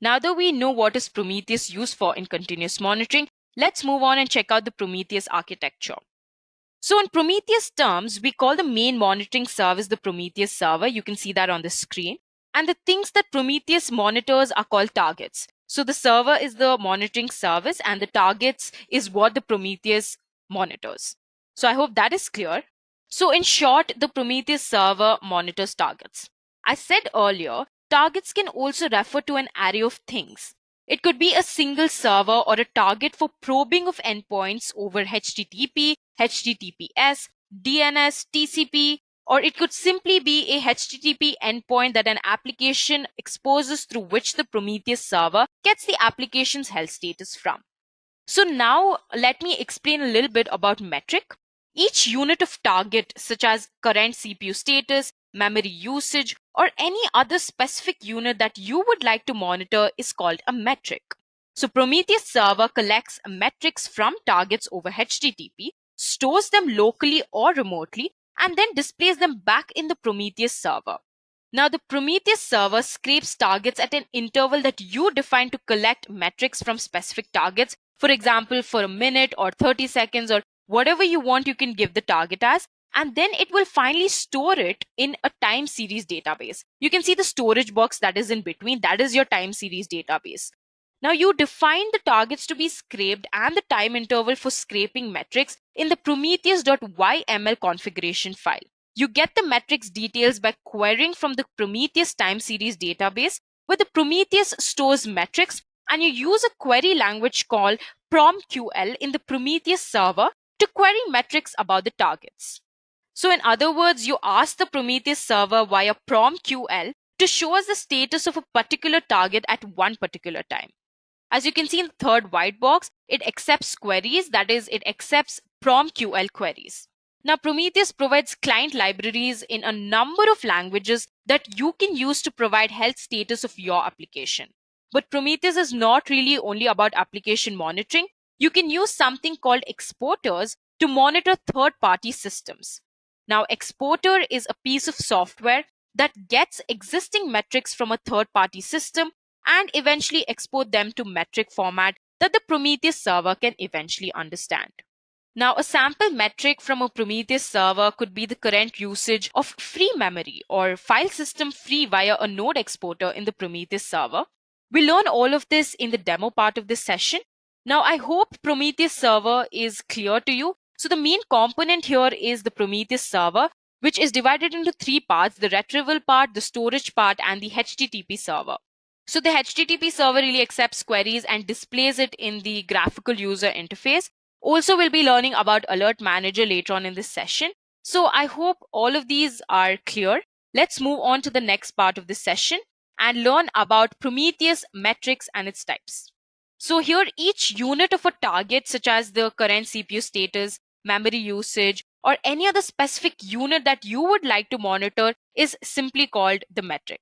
S5: Now that we know what is Prometheus used for in continuous monitoring, let's move on and check out the Prometheus architecture. So in Prometheus terms, we call the main monitoring service the Prometheus server. You can see that on the screen. And the things that Prometheus monitors are called targets. So the server is the monitoring service and the targets is what the Prometheus monitors. So I hope that is clear. So in short, the Prometheus server monitors targets. I said earlier, targets can also refer to an array of things. It could be a single server or a target for probing of endpoints over HTTP, HTTPS, DNS, TCP, or it could simply be a HTTP endpoint that an application exposes through which the Prometheus server gets the application's health status from. So now let me explain a little bit about metric. Each unit of target, such as current CPU status, memory usage, or any other specific unit that you would like to monitor is called a metric. So Prometheus server collects metrics from targets over HTTP, stores them locally or remotely, and then displays them back in the Prometheus server. Now the Prometheus server scrapes targets at an interval that you define to collect metrics from specific targets. For example, for a minute or 30 seconds or whatever you want, you can give the target as, and then it will finally store it in a time series database. You can see the storage box that is in between. That is your time series database. Now you define the targets to be scraped and the time interval for scraping metrics in the prometheus.yml configuration file. You get the metrics details by querying from the Prometheus time series database, where the Prometheus stores metrics, and you use a query language called PromQL in the Prometheus server to query metrics about the targets. So in other words, you ask the Prometheus server via PromQL to show us the status of a particular target at one particular time. As you can see in the third white box, it accepts queries, that is, it accepts PromQL queries. Now, Prometheus provides client libraries in a number of languages that you can use to provide health status of your application. But Prometheus is not really only about application monitoring. You can use something called exporters to monitor third-party systems. Now, exporter is a piece of software that gets existing metrics from a third-party system and eventually export them to metric format that the Prometheus server can eventually understand. Now, a sample metric from a Prometheus server could be the current usage of free memory or file system free via a node exporter in the Prometheus server. We'll learn all of this in the demo part of this session. Now, I hope Prometheus server is clear to you. So the main component here is the Prometheus server, which is divided into three parts: the retrieval part, the storage part, and the HTTP server. So the HTTP server really accepts queries and displays it in the graphical user interface. Also, we'll be learning about Alert Manager later on in this session. So I hope all of these are clear. Let's move on to the next part of this session and learn about Prometheus metrics and its types. So here, each unit of a target, such as the current CPU status, memory usage, or any other specific unit that you would like to monitor, is simply called the metric.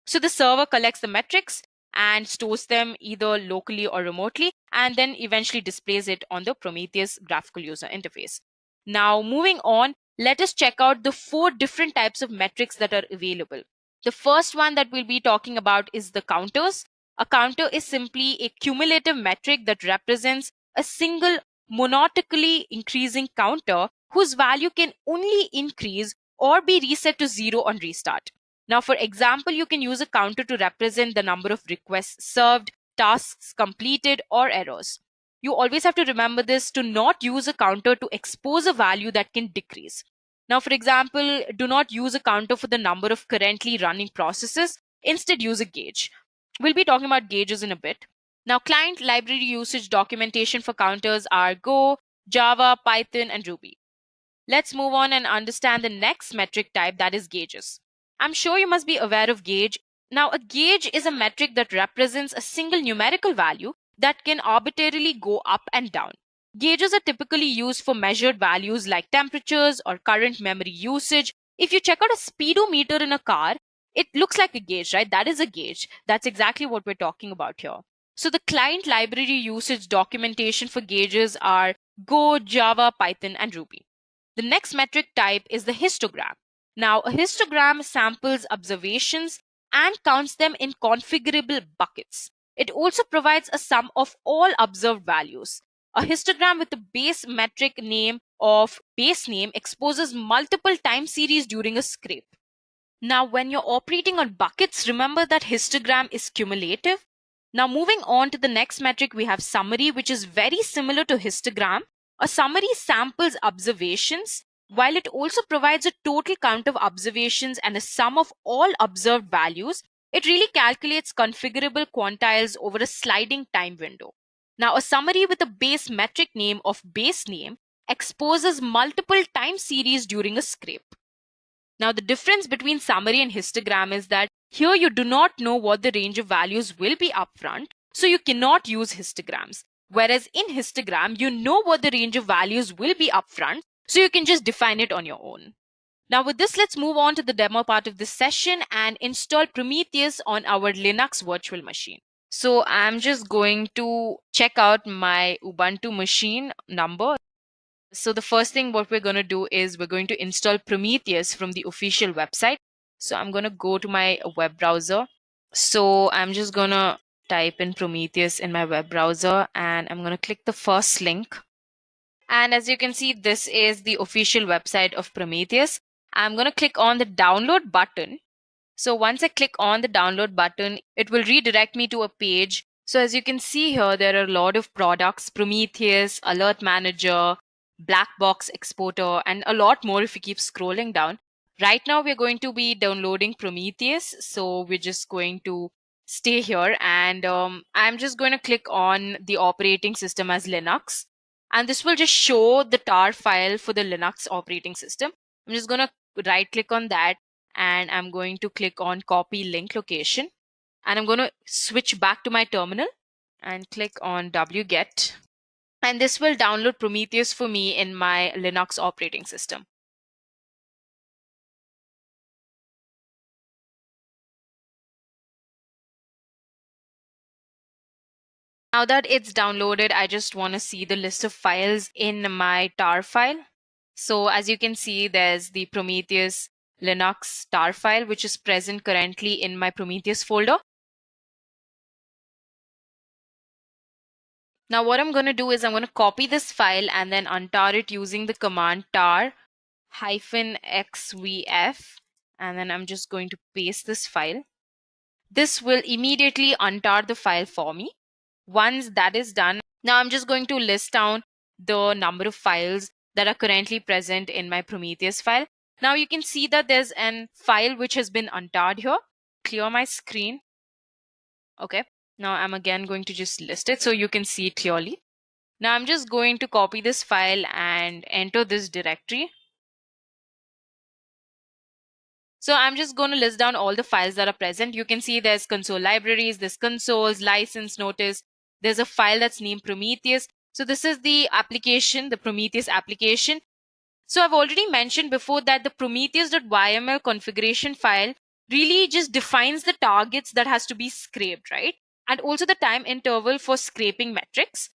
S5: So the server collects the metrics and stores them either locally or remotely, and then eventually displays it on the Prometheus graphical user interface. Now, moving on, let us check out the 4 different types of metrics that are available. The first one that we'll be talking about is the counters. A counter is simply a cumulative metric that represents a single monotonically increasing counter whose value can only increase or be reset to 0 on restart. Now, for example, you can use a counter to represent the number of requests served, tasks completed, or errors. You always have to remember this, to not use a counter to expose a value that can decrease. Now, for example, do not use a counter for the number of currently running processes. Instead, use a gauge. We'll be talking about gauges in a bit. Now, client library usage documentation for counters are Go, Java, Python, and Ruby. Let's move on and understand the next metric type, that is gauges. I'm sure you must be aware of gauge. Now, a gauge is a metric that represents a single numerical value that can arbitrarily go up and down. Gauges are typically used for measured values like temperatures or current memory usage. If you check out a speedometer in a car, it looks like a gauge, right? That is a gauge. That's exactly what we're talking about here. So the client library usage documentation for gauges are Go, Java, Python, and Ruby. The next metric type is the histogram. Now, a histogram samples observations and counts them in configurable buckets. It also provides a sum of all observed values. A histogram with a base metric name of base name exposes multiple time series during a scrape. Now, when you're operating on buckets, remember that histogram is cumulative. Now, moving on to the next metric, we have summary, which is very similar to histogram. A summary samples observations, while it also provides a total count of observations and a sum of all observed values. It really calculates configurable quantiles over a sliding time window. Now, a summary with a base metric name of base name exposes multiple time series during a scrape. Now, the difference between summary and histogram is that here you do not know what the range of values will be upfront, so you cannot use histograms. Whereas in histogram, you know what the range of values will be upfront, so you can just define it on your own. Now, with this, let's move on to the demo part of this session and install Prometheus on our Linux virtual machine. So I'm just going to check out my Ubuntu machine number. So the first thing what we're going to do is we're going to install Prometheus from the official website. So I'm going to go to my web browser. So I'm just going to type in Prometheus in my web browser and I'm going to click the first link. And as you can see, this is the official website of Prometheus. I'm going to click on the download button. So once I click on the download button, it will redirect me to a page. So as you can see here, there are a lot of products: Prometheus, Alert Manager, Black Box Exporter, and a lot more if you keep scrolling down. Right now, we're going to be downloading Prometheus. So we're just going to stay here and I'm just going to click on the operating system as Linux. And this will just show the tar file for the Linux operating system. I'm just going to right click on that and I'm going to click on copy link location. And I'm going to switch back to my terminal and click on wget. And this will download Prometheus for me in my Linux operating system. Now that it's downloaded, I just want to see the list of files in my tar file. So as you can see, there's the Prometheus Linux tar file, which is present currently in my Prometheus folder. Now what I'm going to do is I'm going to copy this file and then untar it using the command tar -xvf. And then I'm just going to paste this file. This will immediately untar the file for me. Once that is done, now I'm just going to list down the number of files that are currently present in my Prometheus file. Now you can see that there's an file which has been untarred here. Clear my screen. Okay, now I'm again going to just list it so you can see it clearly. Now I'm just going to copy this file and enter this directory. So I'm just going to list down all the files that are present. You can see there's console libraries, there's consoles, license, notice. There's a file that's named Prometheus. So this is the application, the Prometheus application. So I've already mentioned before that the prometheus.yml configuration file really just defines the targets that has to be scraped, right? And also the time interval for scraping metrics.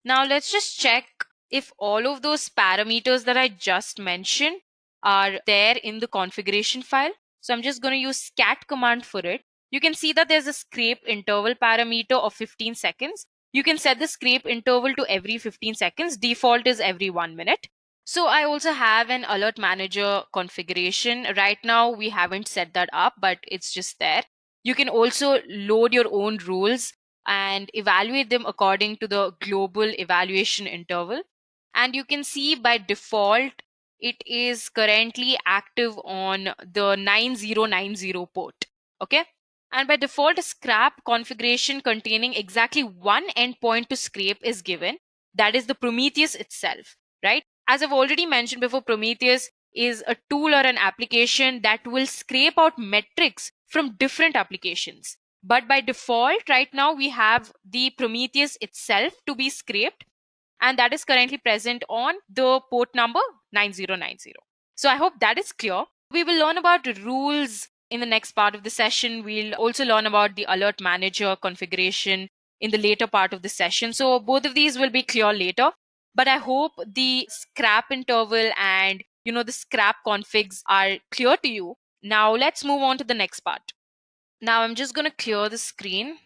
S5: Now let's just check if all of those parameters that I just mentioned are there in the configuration file. So I'm just going to use scat command for it. You can see that there's a scrape interval parameter of 15 seconds. You can set the scrape interval to every 15 seconds. Default is every 1 minute. So I also have an alert manager configuration. Right now, we haven't set that up, but it's just there. You can also load your own rules and evaluate them according to the global evaluation interval. And you can see by default, it is currently active on the 9090 port. Okay. And by default, a scrap configuration containing exactly one endpoint to scrape is given. That is the Prometheus itself, right? As I've already mentioned before, Prometheus is a tool or an application that will scrape out metrics from different applications. But by default, right now, we have the Prometheus itself to be scraped. And that is currently present on the port number 9090. So I hope that is clear. We will learn about the rules in the next part of the session. We'll also learn about the alert manager configuration in the later part of the session. So both of these will be clear later. but I hope the scrap interval and the scrap configs are clear to you. Now let's move on to the next part. Now I'm just going to clear the screen.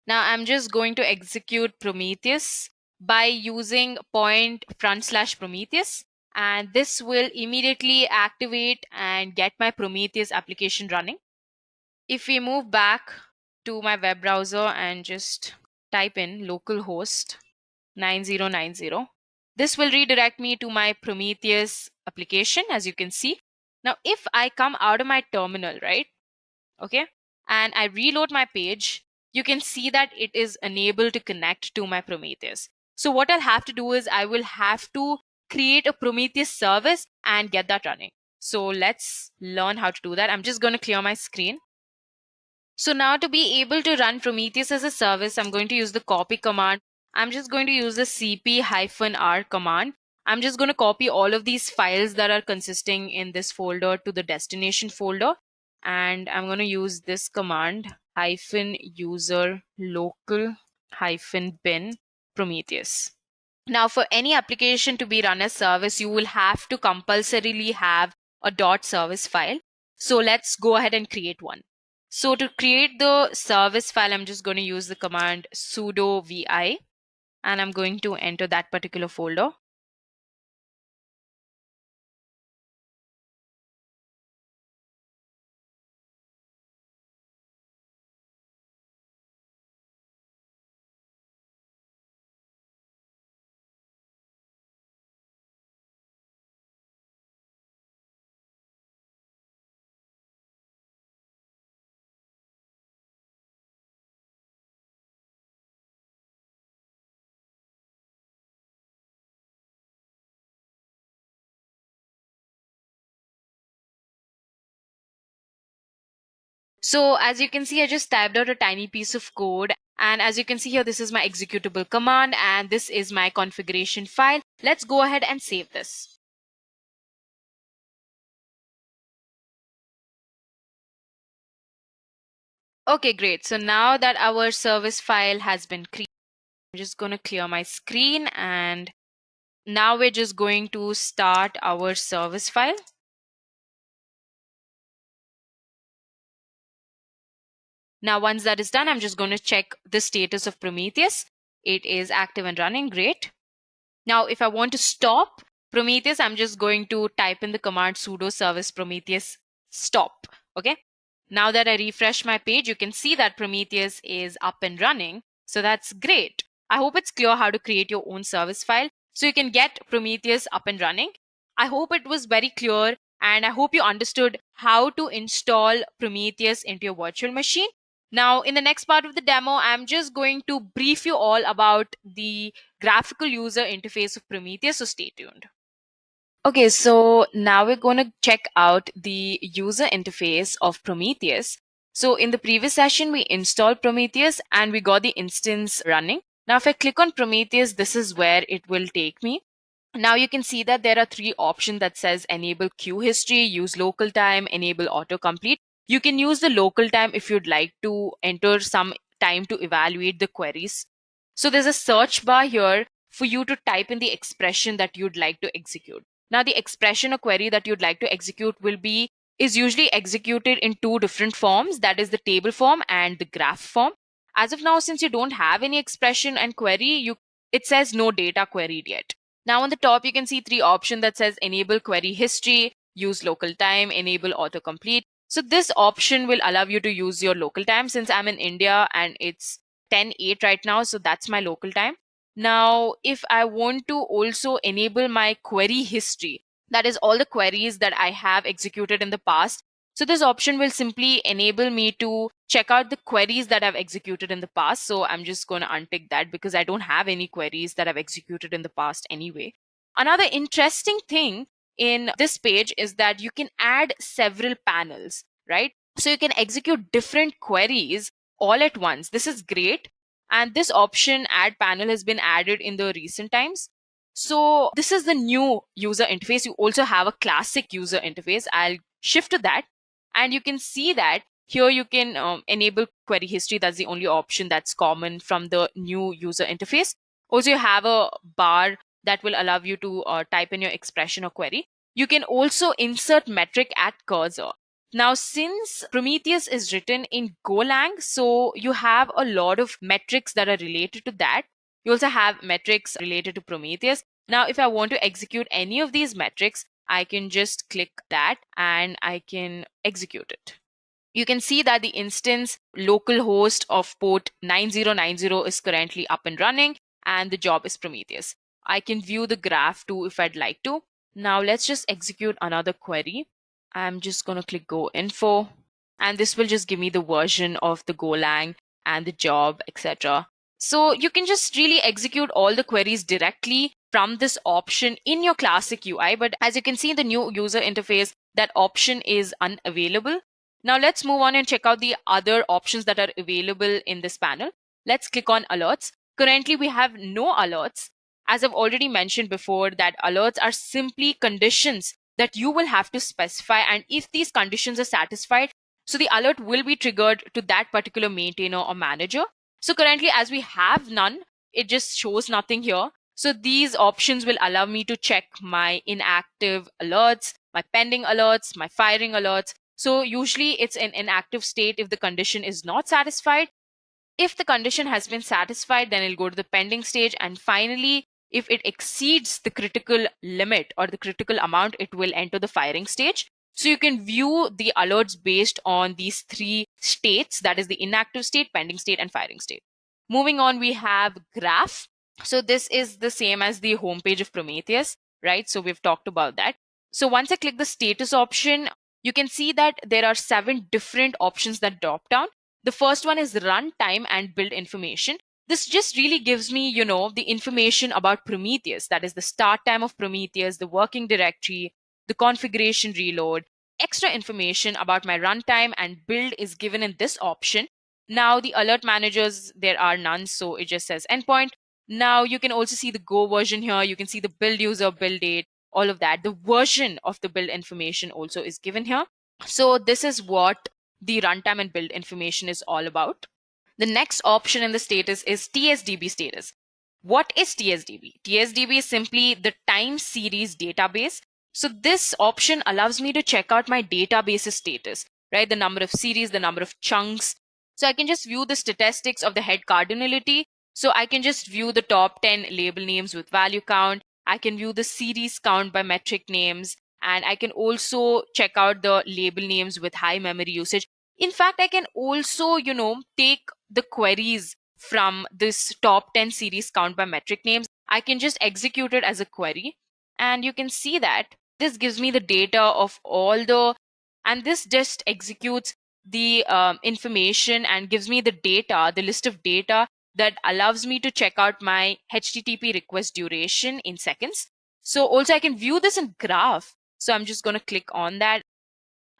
S5: Now I'm just going to execute Prometheus by using /Prometheus, and this will immediately activate and get my Prometheus application running. If we move back to my web browser and just type in localhost 9090, this will redirect me to my Prometheus application, as you can see. Now, if I come out of my terminal, right, okay, and I reload my page, you can see that it is unable to connect to my Prometheus. So what I'll have to do is I will have to create a Prometheus service and get that running. So let's learn how to do that. I'm just going to clear my screen. So now to be able to run Prometheus as a service, I'm going to use the copy command. I'm just going to use the cp-r command. I'm just going to copy all of these files that are consisting in this folder to the destination folder. And I'm going to use this command -user local -bin Prometheus. Now for any application to be run as service, you will have to compulsorily have a .service file. So let's go ahead and create one. So to create the service file, I'm just going to use the command sudo vi, and I'm going to enter that particular folder. So as you can see, I just typed out a tiny piece of code. And as you can see here, this is my executable command and this is my configuration file. Let's go ahead and save this. Okay, great. So now that our service file has been created, I'm just going to clear my screen, and now we're just going to start our service file. Now, once that is done, I'm just going to check the status of Prometheus. It is active and running. Great. Now, if I want to stop Prometheus, I'm just going to type in the command sudo service Prometheus stop. Okay. Now that I refresh my page, you can see that Prometheus is up and running. So that's great. I hope it's clear how to create your own service file so you can get Prometheus up and running. I hope it was very clear, and I hope you understood how to install Prometheus into your virtual machine. Now, in the next part of the demo, I'm just going to brief you all about the graphical user interface of Prometheus, so stay tuned. Okay, so now we're going to check out the user interface of Prometheus. So in the previous session, we installed Prometheus and we got the instance running. Now, if I click on Prometheus, this is where it will take me. Now you can see that there are three options that says enable queue history, use local time, enable autocomplete. You can use the local time if you'd like to enter some time to evaluate the queries. So there's a search bar here for you to type in the expression that you'd like to execute. Now the expression or query that you'd like to execute is usually executed in two different forms, that is the table form and the graph form. As of now, since you don't have any expression and query, it says no data queried yet. Now on the top, you can see three options that says enable query history, use local time, enable autocomplete. So this option will allow you to use your local time. Since I'm in India and it's 10:08 right now, so that's my local time. Now, if I want to also enable my query history, that is all the queries that I have executed in the past. So this option will simply enable me to check out the queries that I've executed in the past. So I'm just going to untick that because I don't have any queries that I've executed in the past anyway. Another interesting thing in this page is that you can add several panels, right? So you can execute different queries all at once. This is great. And this option add panel has been added in the recent times. So this is the new user interface. You also have a classic user interface. I'll shift to that. And you can see that Here you can enable query history. That's the only option that's common from the new user interface. Also, you have a bar that will allow you to type in your expression or query. You can also insert metric at cursor. Now, since Prometheus is written in Golang, so you have a lot of metrics that are related to that. You also have metrics related to Prometheus. Now, if I want to execute any of these metrics, I can just click that and I can execute it. You can see that the instance localhost of port 9090 is currently up and running, and the job is Prometheus. I can view the graph too if I'd like to. Now let's just execute another query. I'm just going to click Go Info, and this will just give me the version of the Golang and the job, etc. So you can just really execute all the queries directly from this option in your classic UI. But as you can see in the new user interface, that option is unavailable. Now let's move on and check out the other options that are available in this panel. Let's click on alerts. Currently, we have no alerts. As I've already mentioned before, that alerts are simply conditions that you will have to specify. And if these conditions are satisfied, so the alert will be triggered to that particular maintainer or manager. So currently, as we have none, it just shows nothing here. So these options will allow me to check my inactive alerts, my pending alerts, my firing alerts. So usually it's in inactive state if the condition is not satisfied. If the condition has been satisfied, then it'll go to the pending stage. And finally, if it exceeds the critical limit or the critical amount, it will enter the firing stage. So you can view the alerts based on these three states, that is the inactive state, pending state, and firing state. Moving on, we have graph. So this is the same as the homepage of Prometheus, right? So we've talked about that. So once I click the status option, you can see that there are 7 different options that drop down. The first one is runtime and build information. This just really gives me, the information about Prometheus. That is the start time of Prometheus, the working directory, the configuration reload. Extra information about my runtime and build is given in this option. Now the alert managers, there are none, so it just says endpoint. Now you can also see the Go version here. You can see the build user, build date, all of that. The version of the build information also is given here. So this is what the runtime and build information is all about. The next option in the status is TSDB status. What is TSDB? TSDB is simply the time series database. So this option allows me to check out my database's status, right? The number of series, the number of chunks. So I can just view the statistics of the head cardinality. So I can just view the top 10 label names with value count. I can view the series count by metric names. And I can also check out the label names with high memory usage. In fact, I can also, take the queries from this top 10 series count by metric names. I can just execute it as a query. And you can see that this gives me the data of and this just executes the information and gives me the data, the list of data that allows me to check out my HTTP request duration in seconds. So also I can view this in graph. So I'm just going to click on that.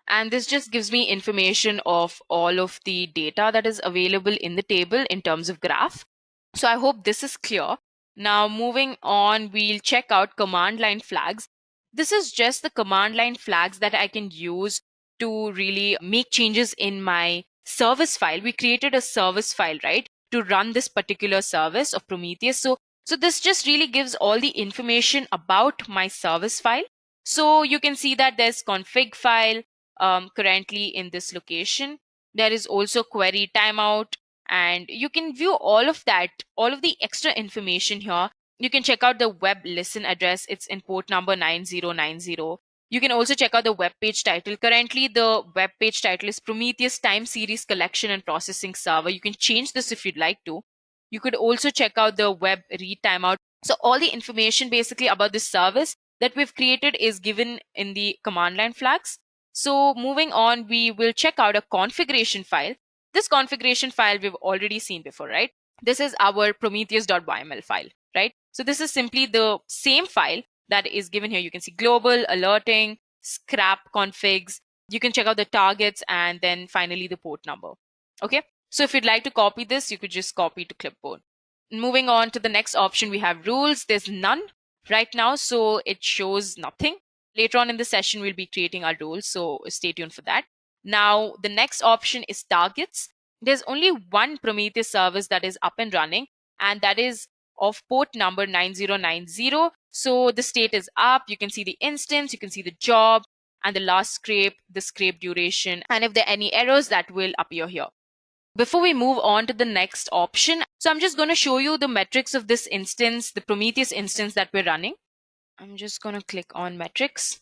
S5: And this just gives me information of all of the data that is available in the table in terms of graph. So I hope this is clear. Now moving on, we'll check out command line flags. This is just the command line flags that I can use to really make changes in my service file. We created a service file, right, to run this particular service of Prometheus. So this just really gives all the information about my service file. So you can see that there's config file currently in this location. There is also query timeout, and you can view all of that, all of the extra information here. You can check out the web listen address. It's in port number 9090. You can also check out the web page title. Currently, the web page title is Prometheus Time Series Collection and Processing Server. You can change this if you'd like to. You could also check out the web read timeout. So all the information basically about this service that we've created is given in the command line flags. So moving on, we will check out a configuration file. This configuration file we've already seen before, right? This is our prometheus.yml file, right? So this is simply the same file that is given here. You can see global, alerting, scrap configs. You can check out the targets and then finally the port number. Okay. So if you'd like to copy this, you could just copy to clipboard. Moving on to the next option, we have rules. There's none right now, so it shows nothing. Later on in the session, we'll be creating our rules, so stay tuned for that. Now, the next option is targets. There's only one Prometheus service that is up and running, and that is of port number 9090. So the state is up. You can see the instance, you can see the job, and the last scrape, the scrape duration, and if there are any errors, that will appear here. Before we move on to the next option, so I'm just going to show you the metrics of this instance, the Prometheus instance that we're running. I'm just going to click on metrics.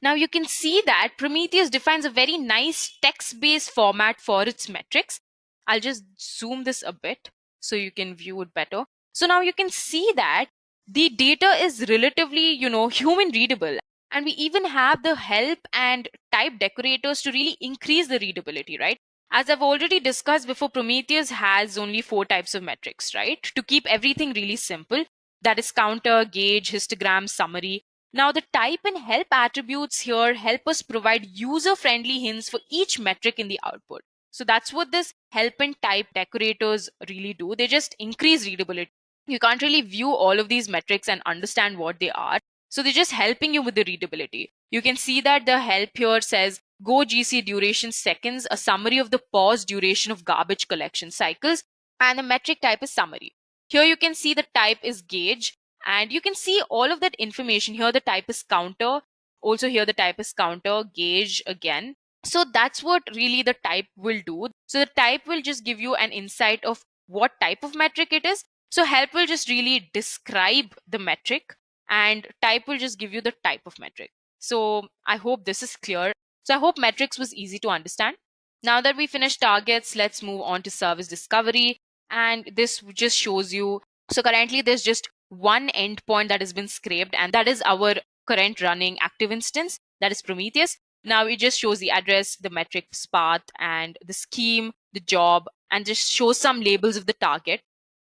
S5: Now you can see that Prometheus defines a very nice text-based format for its metrics. I'll just zoom this a bit so you can view it better. So now you can see that the data is relatively, human readable. And we even have the help and type decorators to really increase the readability, right? As I've already discussed before, Prometheus has only 4 types of metrics, right? To keep everything really simple, that is counter, gauge, histogram, summary. Now the type and help attributes here help us provide user-friendly hints for each metric in the output. So that's what this help and type decorators really do. They just increase readability. You can't really view all of these metrics and understand what they are. So they're just helping you with the readability. You can see that the help here says go GC duration seconds, a summary of the pause duration of garbage collection cycles, and the metric type is summary. Here you can see the type is gauge, and you can see all of that information. Here the type is counter. Also here the type is counter, gauge again. So that's what really the type will do. So the type will just give you an insight of what type of metric it is. So help will just really describe the metric, and type will just give you the type of metric. So I hope this is clear. So I hope metrics was easy to understand. Now that we finished targets, let's move on to service discovery. And this just shows you, so currently there's just one endpoint that has been scraped, and that is our current running active instance, that is Prometheus. Now it just shows the address, the metrics path, and the scheme, the job, and just shows some labels of the target.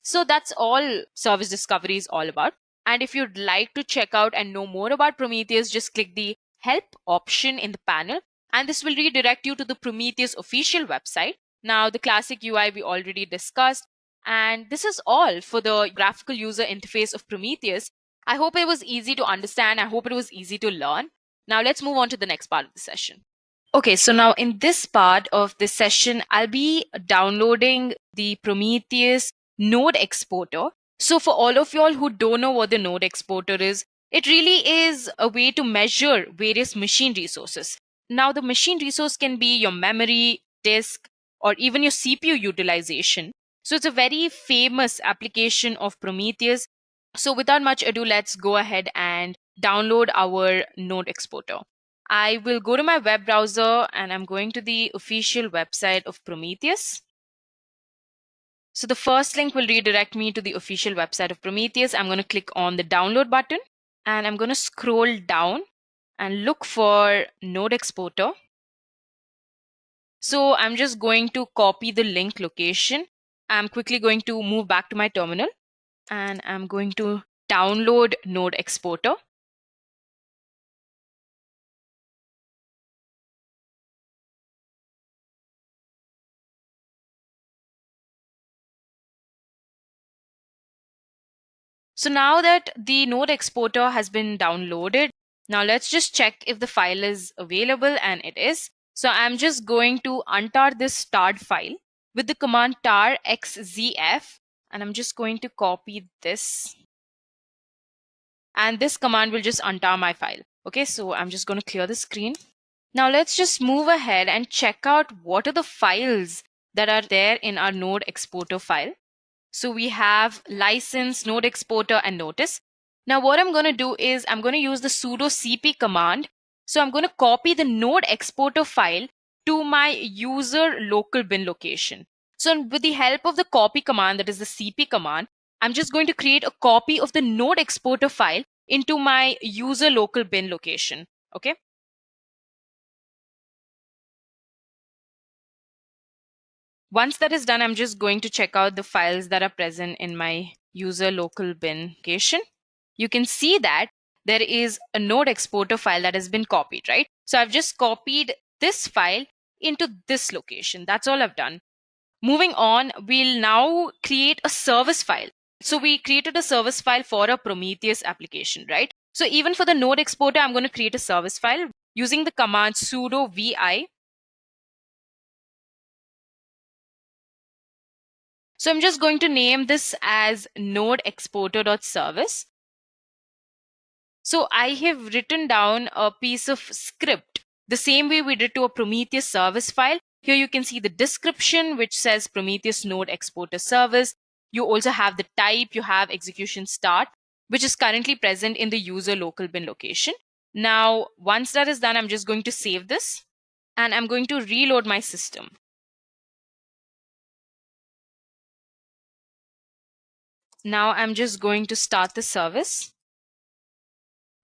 S5: So that's all service discovery is all about. And if you'd like to check out and know more about Prometheus, just click the help option in the panel, and this will redirect you to the Prometheus official website. Now the classic UI we already discussed, and this is all for the graphical user interface of Prometheus. I hope it was easy to understand. I hope it was easy to learn. Now let's move on to the next part of the session. Okay, so now in this part of this session, I'll be downloading the Prometheus node exporter. So for all of y'all who don't know what the node exporter is, it really is a way to measure various machine resources. Now the machine resource can be your memory, disk, or even your CPU utilization. So it's a very famous application of Prometheus. So without much ado, let's go ahead and download our node exporter. I will go to my web browser and I'm going to the official website of Prometheus. So the first link will redirect me to the official website of Prometheus. I'm going to click on the download button and I'm going to scroll down and look for node exporter. So I'm just going to copy the link location. I'm quickly going to move back to my terminal and I'm going to download node exporter. So now that the node exporter has been downloaded, now let's just check if the file is available, and it is. So I'm just going to untar this starred file with the command tar xzf, and I'm just going to copy this. And this command will just untar my file. Okay, so I'm just going to clear the screen. Now let's just move ahead and check out what are the files that are there in our node exporter file. So we have license, node exporter, and notice. Now what I'm going to do is I'm going to use the sudo cp command. So I'm going to copy the node exporter file to my user local bin location. So with the help of the copy command, that is the cp command, I'm just going to create a copy of the node exporter file into my user local bin location. Okay. Once that is done, I'm just going to check out the files that are present in my user local bin location. You can see that there is a node exporter file that has been copied, right? So I've just copied this file into this location. That's all I've done. Moving on, we'll now create a service file. So we created a service file for a Prometheus application, right? So even for the node exporter, I'm going to create a service file using the command sudo vi So I'm just going to name this as node exporter.service. So I have written down a piece of script the same way we did to a Prometheus service file. Here you can see the description, which says Prometheus node exporter service. You also have the type, you have execution start, which is currently present in the user local bin location. Now, once that is done, I'm just going to save this and I'm going to reload my system. Now I'm just going to start the service.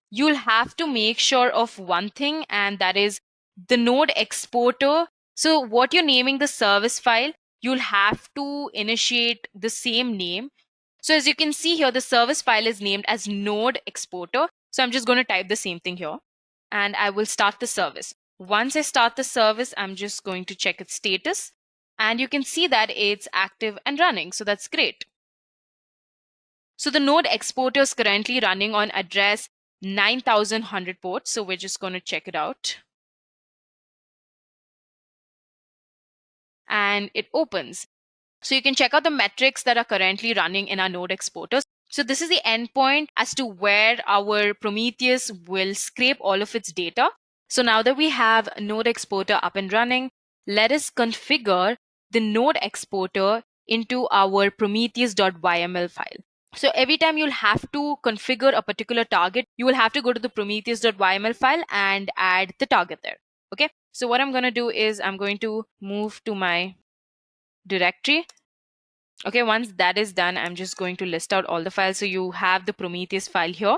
S5: You'll have to make sure of one thing, and that is the node exporter. So what you're naming the service file, you'll have to initiate the same name. So as you can see here, the service file is named as node exporter. So I'm just going to type the same thing here and I will start the service. Once I start the service, I'm just going to check its status and you can see that it's active and running. So that's great. So the node exporter is currently running on address 9100 ports. So we're just going to check it out. And it opens. So you can check out the metrics that are currently running in our node exporters. So this is the endpoint as to where our Prometheus will scrape all of its data. So now that we have node exporter up and running, let us configure the node exporter into our prometheus.yml file. So every time you'll have to configure a particular target, you will have to go to the prometheus.yml file and add the target there. Okay. So what I'm going to do is I'm going to move to my directory. Okay, once that is done, I'm just going to list out all the files. So you have the Prometheus file here.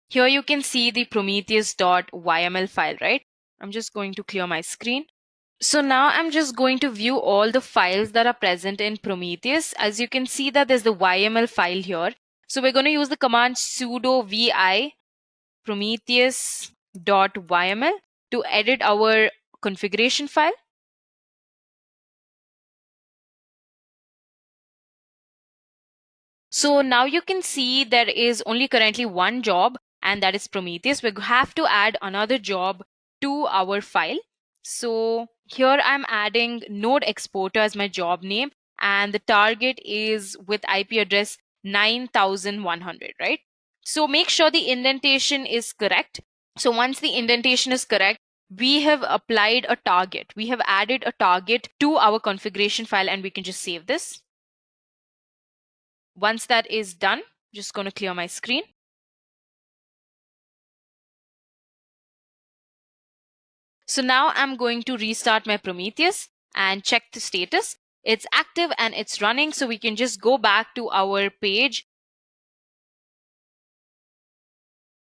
S5: Here you can see the prometheus.yml file, right? I'm just going to clear my screen. So now I'm just going to view all the files that are present in Prometheus. As you can see that there's the YML file here. So we're going to use the command sudo vi prometheus.yml to edit our configuration file. So now you can see there is only currently one job, and that is Prometheus. We have to add another job to our file. So here I'm adding node exporter as my job name, and the target is with IP address 9100, right? So make sure the indentation is correct. So once the indentation is correct, we have applied a target. We have added a target to our configuration file, and we can just save this. Once that is done, just going to clear my screen. So now I'm going to restart my Prometheus and check the status. It's active and it's running. So we can just go back to our page.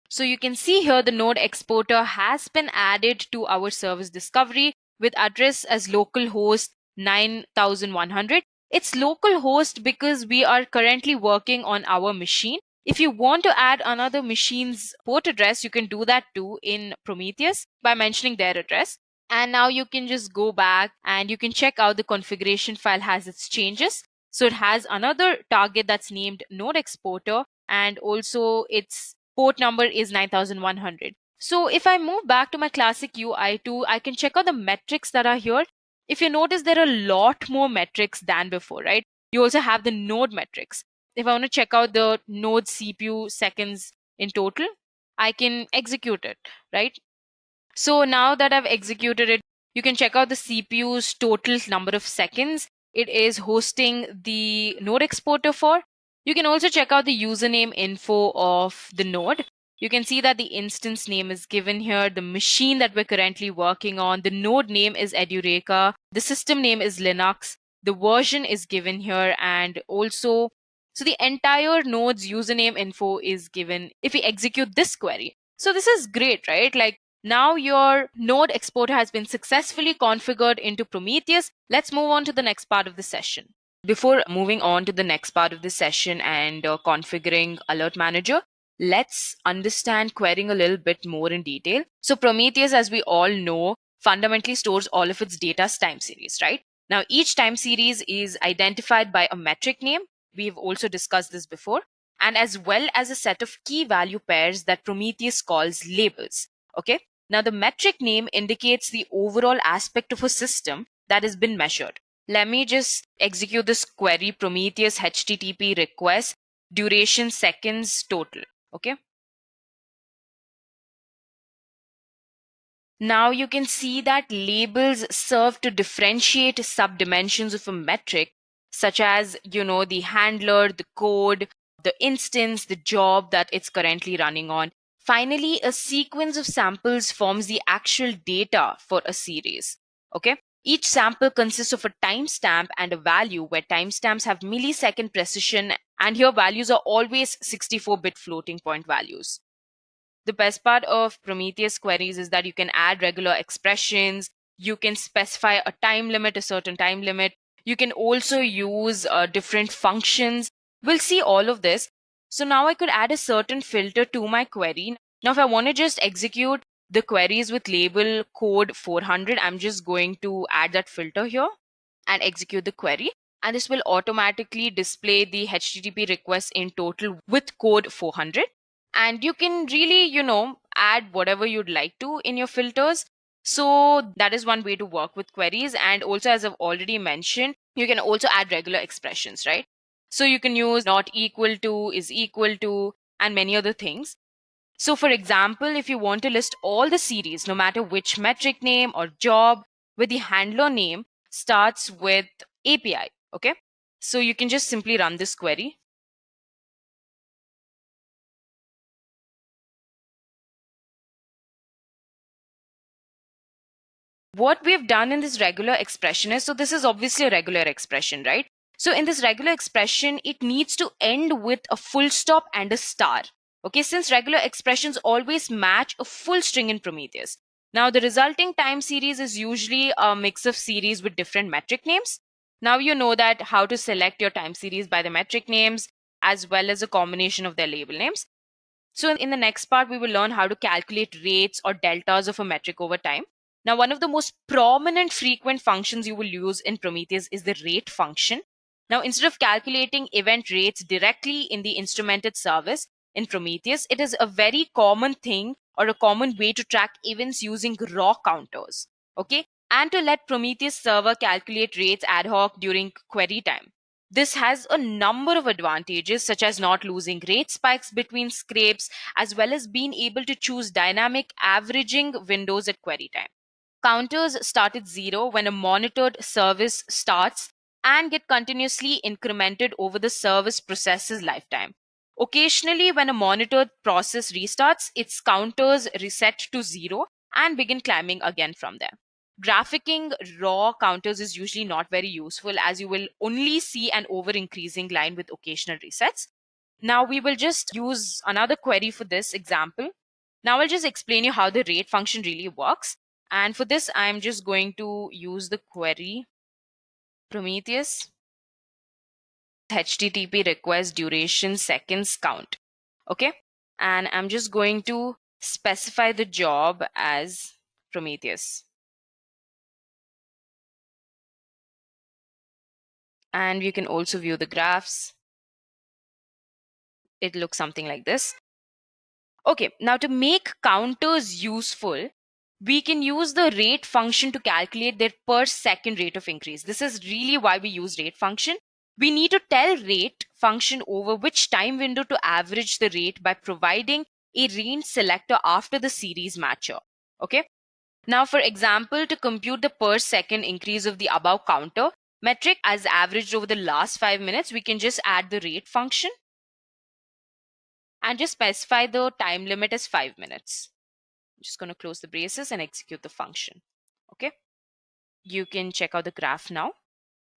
S5: So you can see here the node exporter has been added to our service discovery with address as localhost 9100. It's localhost because we are currently working on our machine. If you want to add another machine's port address, you can do that too in Prometheus by mentioning their address. And now you can just go back and you can check out the configuration file has its changes. So it has another target that's named node exporter, and also its port number is 9100. So if I move back to my classic UI2, I can check out the metrics that are here. If you notice, there are a lot more metrics than before, right? You also have the node metrics. If I want to check out the node CPU seconds in total, I can execute it, right? So now that I've executed it, you can check out the CPU's total number of seconds it is hosting the node exporter for. You can also check out the username info of the node. You can see that the instance name is given here, the machine that we're currently working on, the node name is Edureka, the system name is Linux, the version is given here, and also, so the entire node's username info is given if we execute this query. So this is great, right? Like now your node exporter has been successfully configured into Prometheus. Let's move on to the next part of the session. Before moving on to the next part of the session and configuring Alert Manager, let's understand querying a little bit more in detail. So Prometheus, as we all know, fundamentally stores all of its data as time series, right? Now, each time series is identified by a metric name. We've also discussed this before, and as well as a set of key value pairs that Prometheus calls labels. Okay. Now, the metric name indicates the overall aspect of a system that has been measured. Let me just execute this query, Prometheus HTTP request, duration seconds total. Okay. Now you can see that labels serve to differentiate subdimensions of a metric, such as, the handler, the code, the instance, the job that it's currently running on. Finally, a sequence of samples forms the actual data for a series. Okay. Each sample consists of a timestamp and a value, where timestamps have millisecond precision, and here values are always 64-bit floating point values. The best part of Prometheus queries is that you can add regular expressions, you can specify a time limit, a certain time limit. You can also use different functions. We'll see all of this. So now I could add a certain filter to my query. Now, if I want to just execute the queries with label code 400, I'm just going to add that filter here and execute the query. And this will automatically display the HTTP requests in total with code 400. And you can really, add whatever you'd like to in your filters. So that is one way to work with queries. And also, as I've already mentioned, you can also add regular expressions, right? So you can use not equal to, is equal to, and many other things. So for example, if you want to list all the series, no matter which metric name or job, where the handler name starts with API, okay? So you can just simply run this query. What we've done in this regular expression is, so this is obviously a regular expression, right? So in this regular expression, it needs to end with a full stop and a star. Okay, since regular expressions always match a full string in Prometheus. Now the resulting time series is usually a mix of series with different metric names. Now you know that how to select your time series by the metric names as well as a combination of their label names. So in the next part, we will learn how to calculate rates or deltas of a metric over time. Now, one of the most prominent frequent functions you will use in Prometheus is the rate function. Now, instead of calculating event rates directly in the instrumented service in Prometheus, it is a very common thing or a common way to track events using raw counters. Okay. And to let Prometheus server calculate rates ad hoc during query time. This has a number of advantages, such as not losing rate spikes between scrapes, as well as being able to choose dynamic averaging windows at query time. Counters start at 0 when a monitored service starts and get continuously incremented over the service process's lifetime. Occasionally, when a monitored process restarts, its counters reset to 0 and begin climbing again from there. Graphicking raw counters is usually not very useful, as you will only see an over increasing line with occasional resets. Now we will just use another query for this example. Now I'll just explain you how the rate function really works. And for this, I'm just going to use the query Prometheus HTTP request duration seconds count. Okay. And I'm just going to specify the job as Prometheus. And you can also view the graphs. It looks something like this. Okay, now to make counters useful, we can use the rate function to calculate their per second rate of increase. This is really why we use rate function. We need to tell rate function over which time window to average the rate by providing a range selector after the series matcher. Okay. Now, for example, to compute the per second increase of the above counter metric as averaged over the last 5 minutes, we can just add the rate function and just specify the time limit as 5 minutes. I'm just going to close the braces and execute the function. Okay. You can check out the graph now.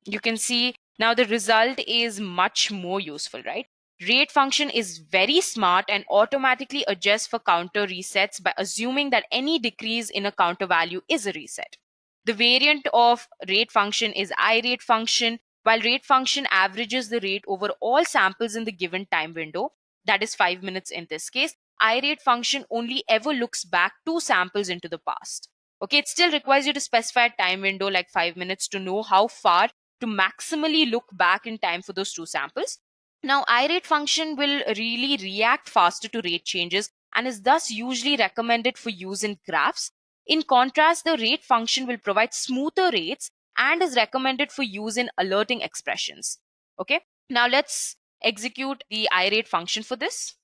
S5: You can see now the result is much more useful, right? Rate function is very smart and automatically adjusts for counter resets by assuming that any decrease in a counter value is a reset. The variant of rate function is irate function. While rate function averages the rate over all samples in the given time window, that is 5 minutes in this case, irate function only ever looks back 2 samples into the past. Okay, it still requires you to specify a time window like 5 minutes to know how far to maximally look back in time for those 2 samples. Now, irate function will really react faster to rate changes and is thus usually recommended for use in graphs. In contrast, the rate function will provide smoother rates and is recommended for use in alerting expressions. Okay, now let's execute the irate function for this.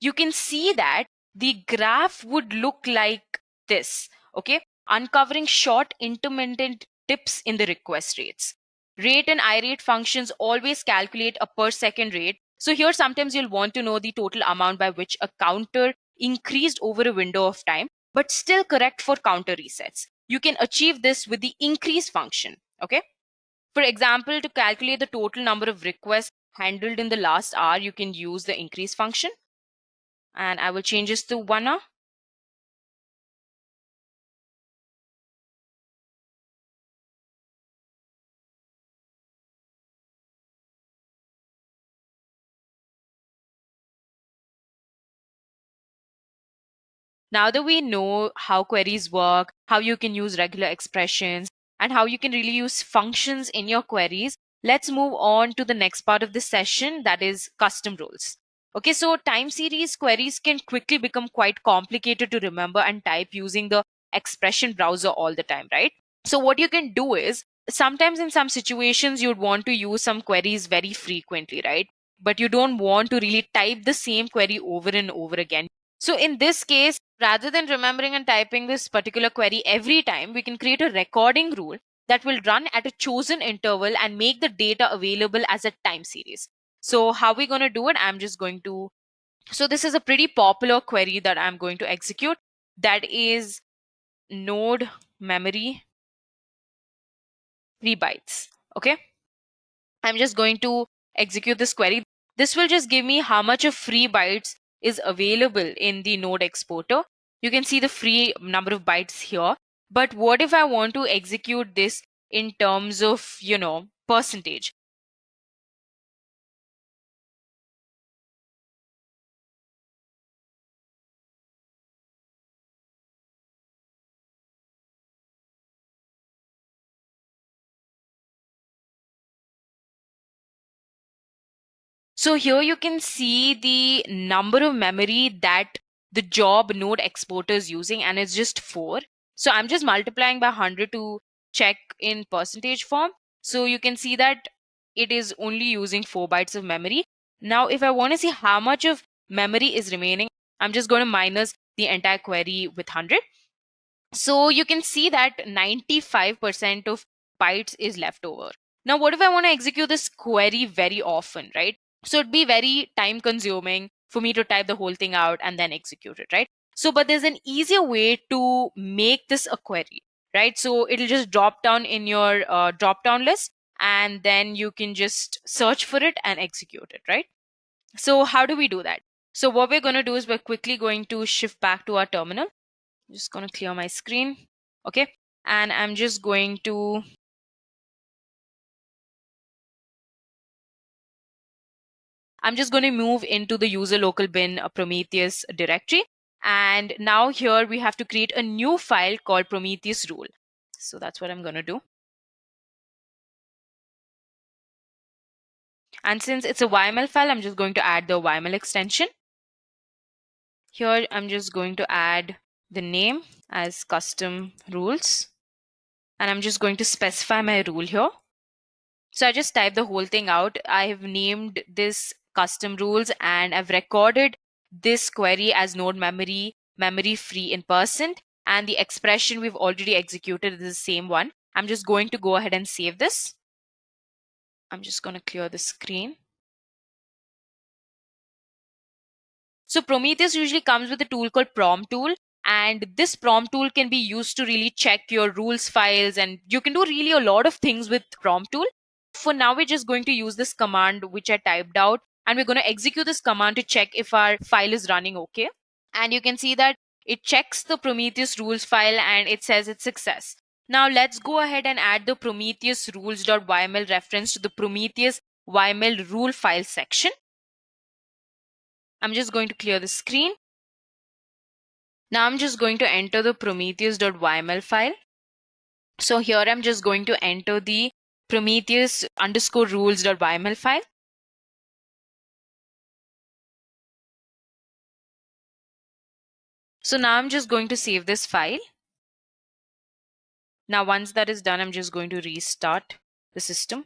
S5: You can see that the graph would look like this, okay, uncovering short intermittent dips in the request rates. Rate and irate functions always calculate a per second rate. So here sometimes you'll want to know the total amount by which a counter increased over a window of time, but still correct for counter resets. You can achieve this with the increase function, okay? For example, to calculate the total number of requests handled in the last hour, you can use the increase function. And I will change this to 1 hour. Now that we know how queries work, how you can use regular expressions, and how you can really use functions in your queries, let's move on to the next part of this session, that is custom rules. Okay, so time series queries can quickly become quite complicated to remember and type using the expression browser all the time, right? So what you can do is, sometimes in some situations you'd want to use some queries very frequently, right? But you don't want to really type the same query over and over again. So in this case, rather than remembering and typing this particular query every time, we can create a recording rule that will run at a chosen interval and make the data available as a time series. So how are we going to do it? So this is a pretty popular query that I'm going to execute. That is node memory 3 bytes. Okay. I'm just going to execute this query. This will just give me how much of free bytes is available in the node exporter. You can see the free number of bytes here. But what if I want to execute this in terms of, percentage? So here you can see the number of memory that the job node exporter is using, and it's just 4. So I'm just multiplying by 100 to check in percentage form. So you can see that it is only using 4 bytes of memory. Now, if I want to see how much of memory is remaining, I'm just going to minus the entire query with 100. So you can see that 95% of bytes is left over. Now, what if I want to execute this query very often, right? So it'd be very time consuming for me to type the whole thing out and then execute it, right? So, but there's an easier way to make this a query, right? So it'll just drop down in your drop down list, and then you can just search for it and execute it, right? So how do we do that? So what we're going to do is we're quickly going to shift back to our terminal. I'm just going to clear my screen. Okay. And I'm just going to move into the user local bin Prometheus directory. And now here we have to create a new file called Prometheus rule. So that's what I'm going to do. And since it's a YML file, I'm just going to add the YML extension. Here, I'm just going to add the name as custom rules. And I'm just going to specify my rule here. So I just typed the whole thing out. I have named this custom rules, and I've recorded this query as node memory free in %, and the expression we've already executed is the same one. I'm just going to go ahead and save this. I'm just going to clear the screen. So Prometheus usually comes with a tool called Prom tool, and this Prom tool can be used to really check your rules files, and you can do really a lot of things with Prom tool. For now, we're just going to use this command which I typed out, and we're going to execute this command to check if our file is running okay. And you can see that it checks the Prometheus rules file and it says it's success. Now let's go ahead and add the Prometheus rules.yml reference to the Prometheus YML rule file section. I'm just going to clear the screen. Now I'm just going to enter the prometheus.yml file. So here I'm just going to enter the prometheus_rules.yml file. So now I'm just going to save this file. Now, once that is done, I'm just going to restart the system.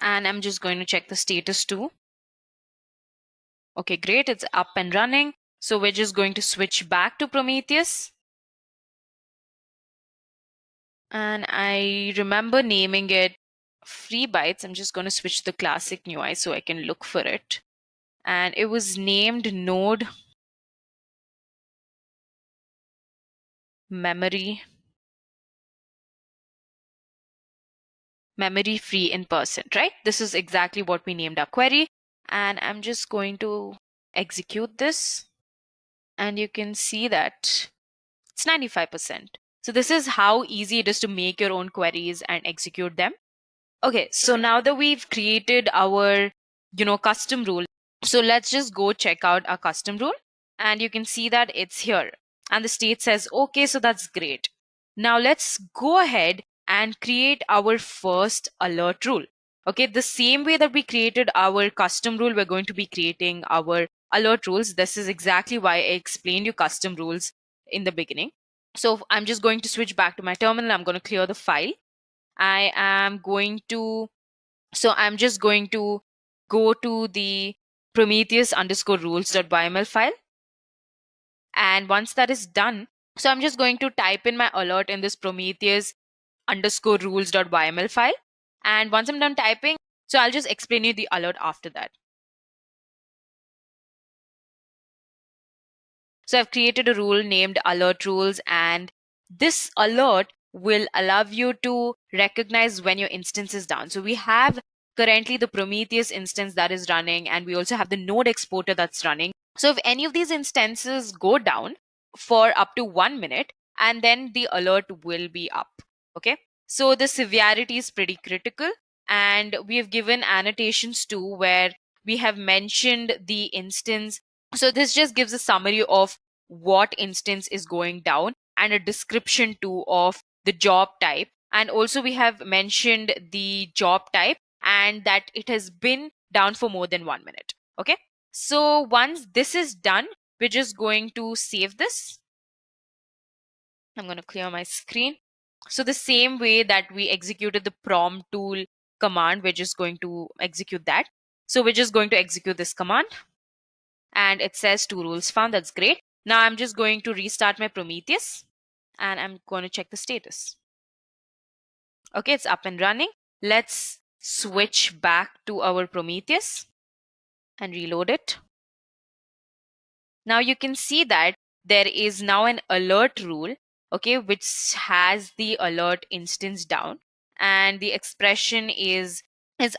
S5: And I'm just going to check the status too. Okay, great. It's up and running. So we're just going to switch back to Prometheus. And I remember naming it Free Bytes. I'm just going to switch to the classic UI so I can look for it. And it was named Node Memory Free in percent, right? This is exactly what we named our query. And I'm just going to execute this. And you can see that it's 95%. So this is how easy it is to make your own queries and execute them. Okay, so now that we've created our, custom rule, so let's just go check out our custom rule. And you can see that it's here. And the state says, okay, so that's great. Now let's go ahead and create our first alert rule. Okay, the same way that we created our custom rule, we're going to be creating our alert rules. This is exactly why I explained you custom rules in the beginning. So I'm just going to switch back to my terminal. I'm going to clear the file. I'm just going to go to the Prometheus_rules.yml file. And once that is done, so I'm just going to type in my alert in this Prometheus_rules.yml file. And once I'm done typing, so I'll just explain you the alert after that. So I've created a rule named alert rules, and this alert will allow you to recognize when your instance is down. So we have currently the Prometheus instance that is running, and we also have the node exporter that's running. So if any of these instances go down for up to 1 minute, and then the alert will be up. Okay. So the severity is pretty critical, and we have given annotations too, where we have mentioned the instance. So this just gives a summary of what instance is going down and a description too of the job type. And also we have mentioned the job type and that it has been down for more than 1 minute. Okay. So once this is done, we're just going to save this. I'm going to clear my screen. So the same way that we executed the prom tool command, we're just going to execute that. So we're just going to execute this command. And it says 2 rules found. That's great. Now I'm just going to restart my Prometheus and I'm going to check the status. Okay, it's up and running. Let's switch back to our Prometheus and reload it. Now you can see that there is now an alert rule, okay, which has the alert instance down and the expression is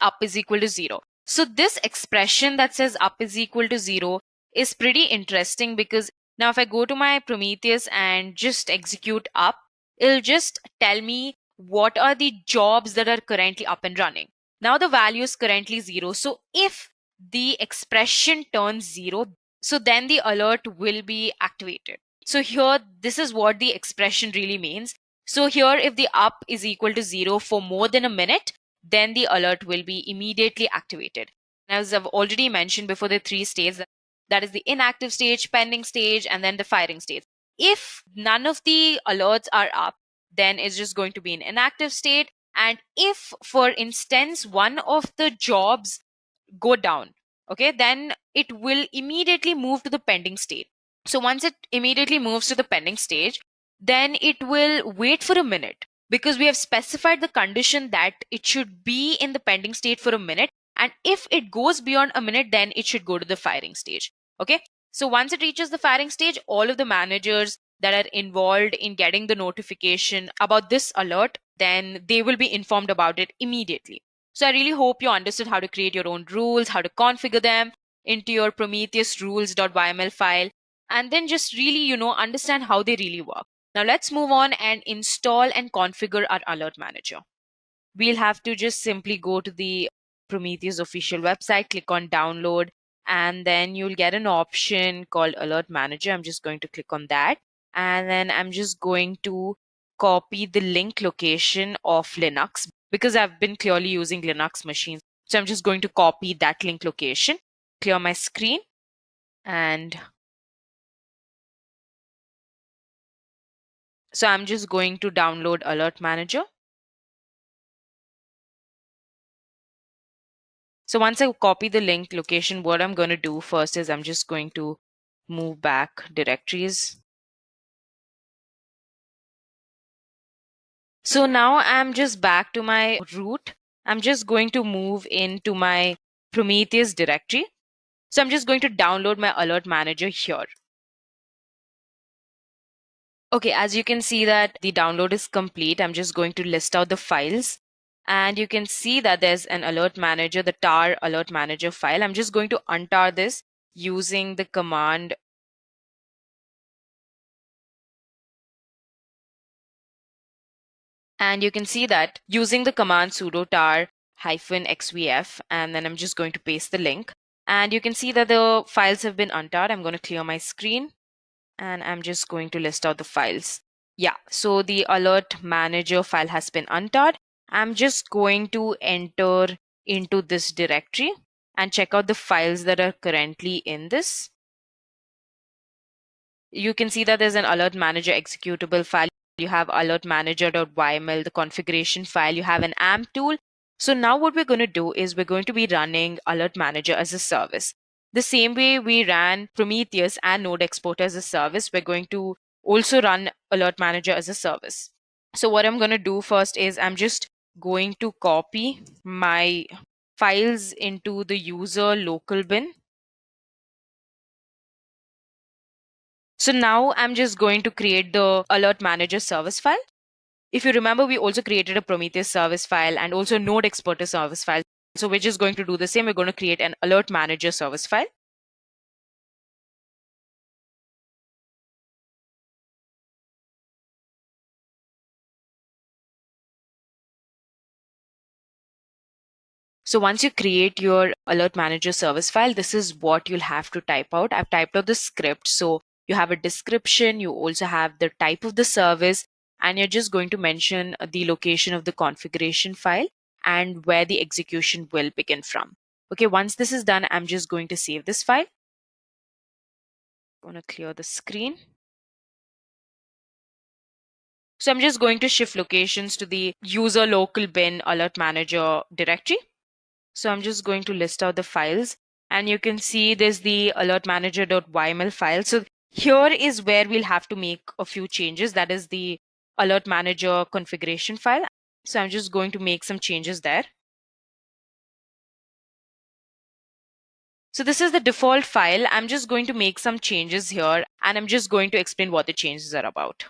S5: up is equal to 0. So this expression that says up is equal to 0 is pretty interesting because now if I go to my Prometheus and just execute up, it'll just tell me what are the jobs that are currently up and running. Now the value is currently 0. So if the expression turns 0, so then the alert will be activated. So here, this is what the expression really means. So here, if the up is equal to 0 for more than a minute, then the alert will be immediately activated. As I've already mentioned before, the 3 states, that is the inactive stage, pending stage, and then the firing state. If none of the alerts are up, then it's just going to be an inactive state. And if, for instance, one of the jobs go down, okay, then it will immediately move to the pending state. So once it immediately moves to the pending stage, then it will wait for a minute because we have specified the condition that it should be in the pending state for a minute. And if it goes beyond a minute, then it should go to the firing stage. Okay. So once it reaches the firing stage, all of the managers that are involved in getting the notification about this alert, then they will be informed about it immediately. So I really hope you understood how to create your own rules, how to configure them into your Prometheus rules.yml file, and then just really, understand how they really work. Now let's move on and install and configure our alert manager. We'll have to just simply go to the Prometheus official website, click on download, and then you'll get an option called alert manager. I'm just going to click on that. And then I'm just going to copy the link location of Linux because I've been clearly using Linux machines. So I'm just going to copy that link location, clear my screen, and so I'm just going to download Alert Manager. So once I copy the link location, what I'm going to do first is I'm just going to move back directories. So now I'm just back to my root. I'm just going to move into my Prometheus directory. So I'm just going to download my Alert Manager here. Okay, as you can see that the download is complete. I'm just going to list out the files. And you can see that there's an Alert Manager, the tar Alert Manager file. I'm just going to untar this using the command. And you can see that using the command sudo tar -xvf, and then I'm just going to paste the link. And you can see that the files have been untarred. I'm going to clear my screen and I'm just going to list out the files. Yeah, so the Alert Manager file has been untarred. I'm just going to enter into this directory and check out the files that are currently in this. You can see that there's an Alert Manager executable file. You have alert manager.yml, the configuration file. You have an AMP tool. So now what we're going to do is we're going to be running Alert Manager as a service. The same way we ran Prometheus and Node Exporter as a service, we're going to also run Alert Manager as a service. So what I'm going to do first is I'm just going to copy my files into the user local bin. So now I'm just going to create the Alert Manager service file. If you remember, we also created a Prometheus service file and also Node Exporter service file. So we're just going to do the same. We're going to create an Alert Manager service file. So once you create your Alert Manager service file, this is what you'll have to type out. I've typed out the script. So you have a description, you also have the type of the service, and you're just going to mention the location of the configuration file and where the execution will begin from. Okay, once this is done, I'm just going to save this file. I'm going to clear the screen. So I'm just going to shift locations to the user local bin Alert Manager directory. So I'm just going to list out the files, and you can see there's the alert manager.yml file. So here is where we'll have to make a few changes. That is the alert manager configuration file. So I'm just going to make some changes there. So this is the default file. I'm just going to make some changes here, and I'm just going to explain what the changes are about.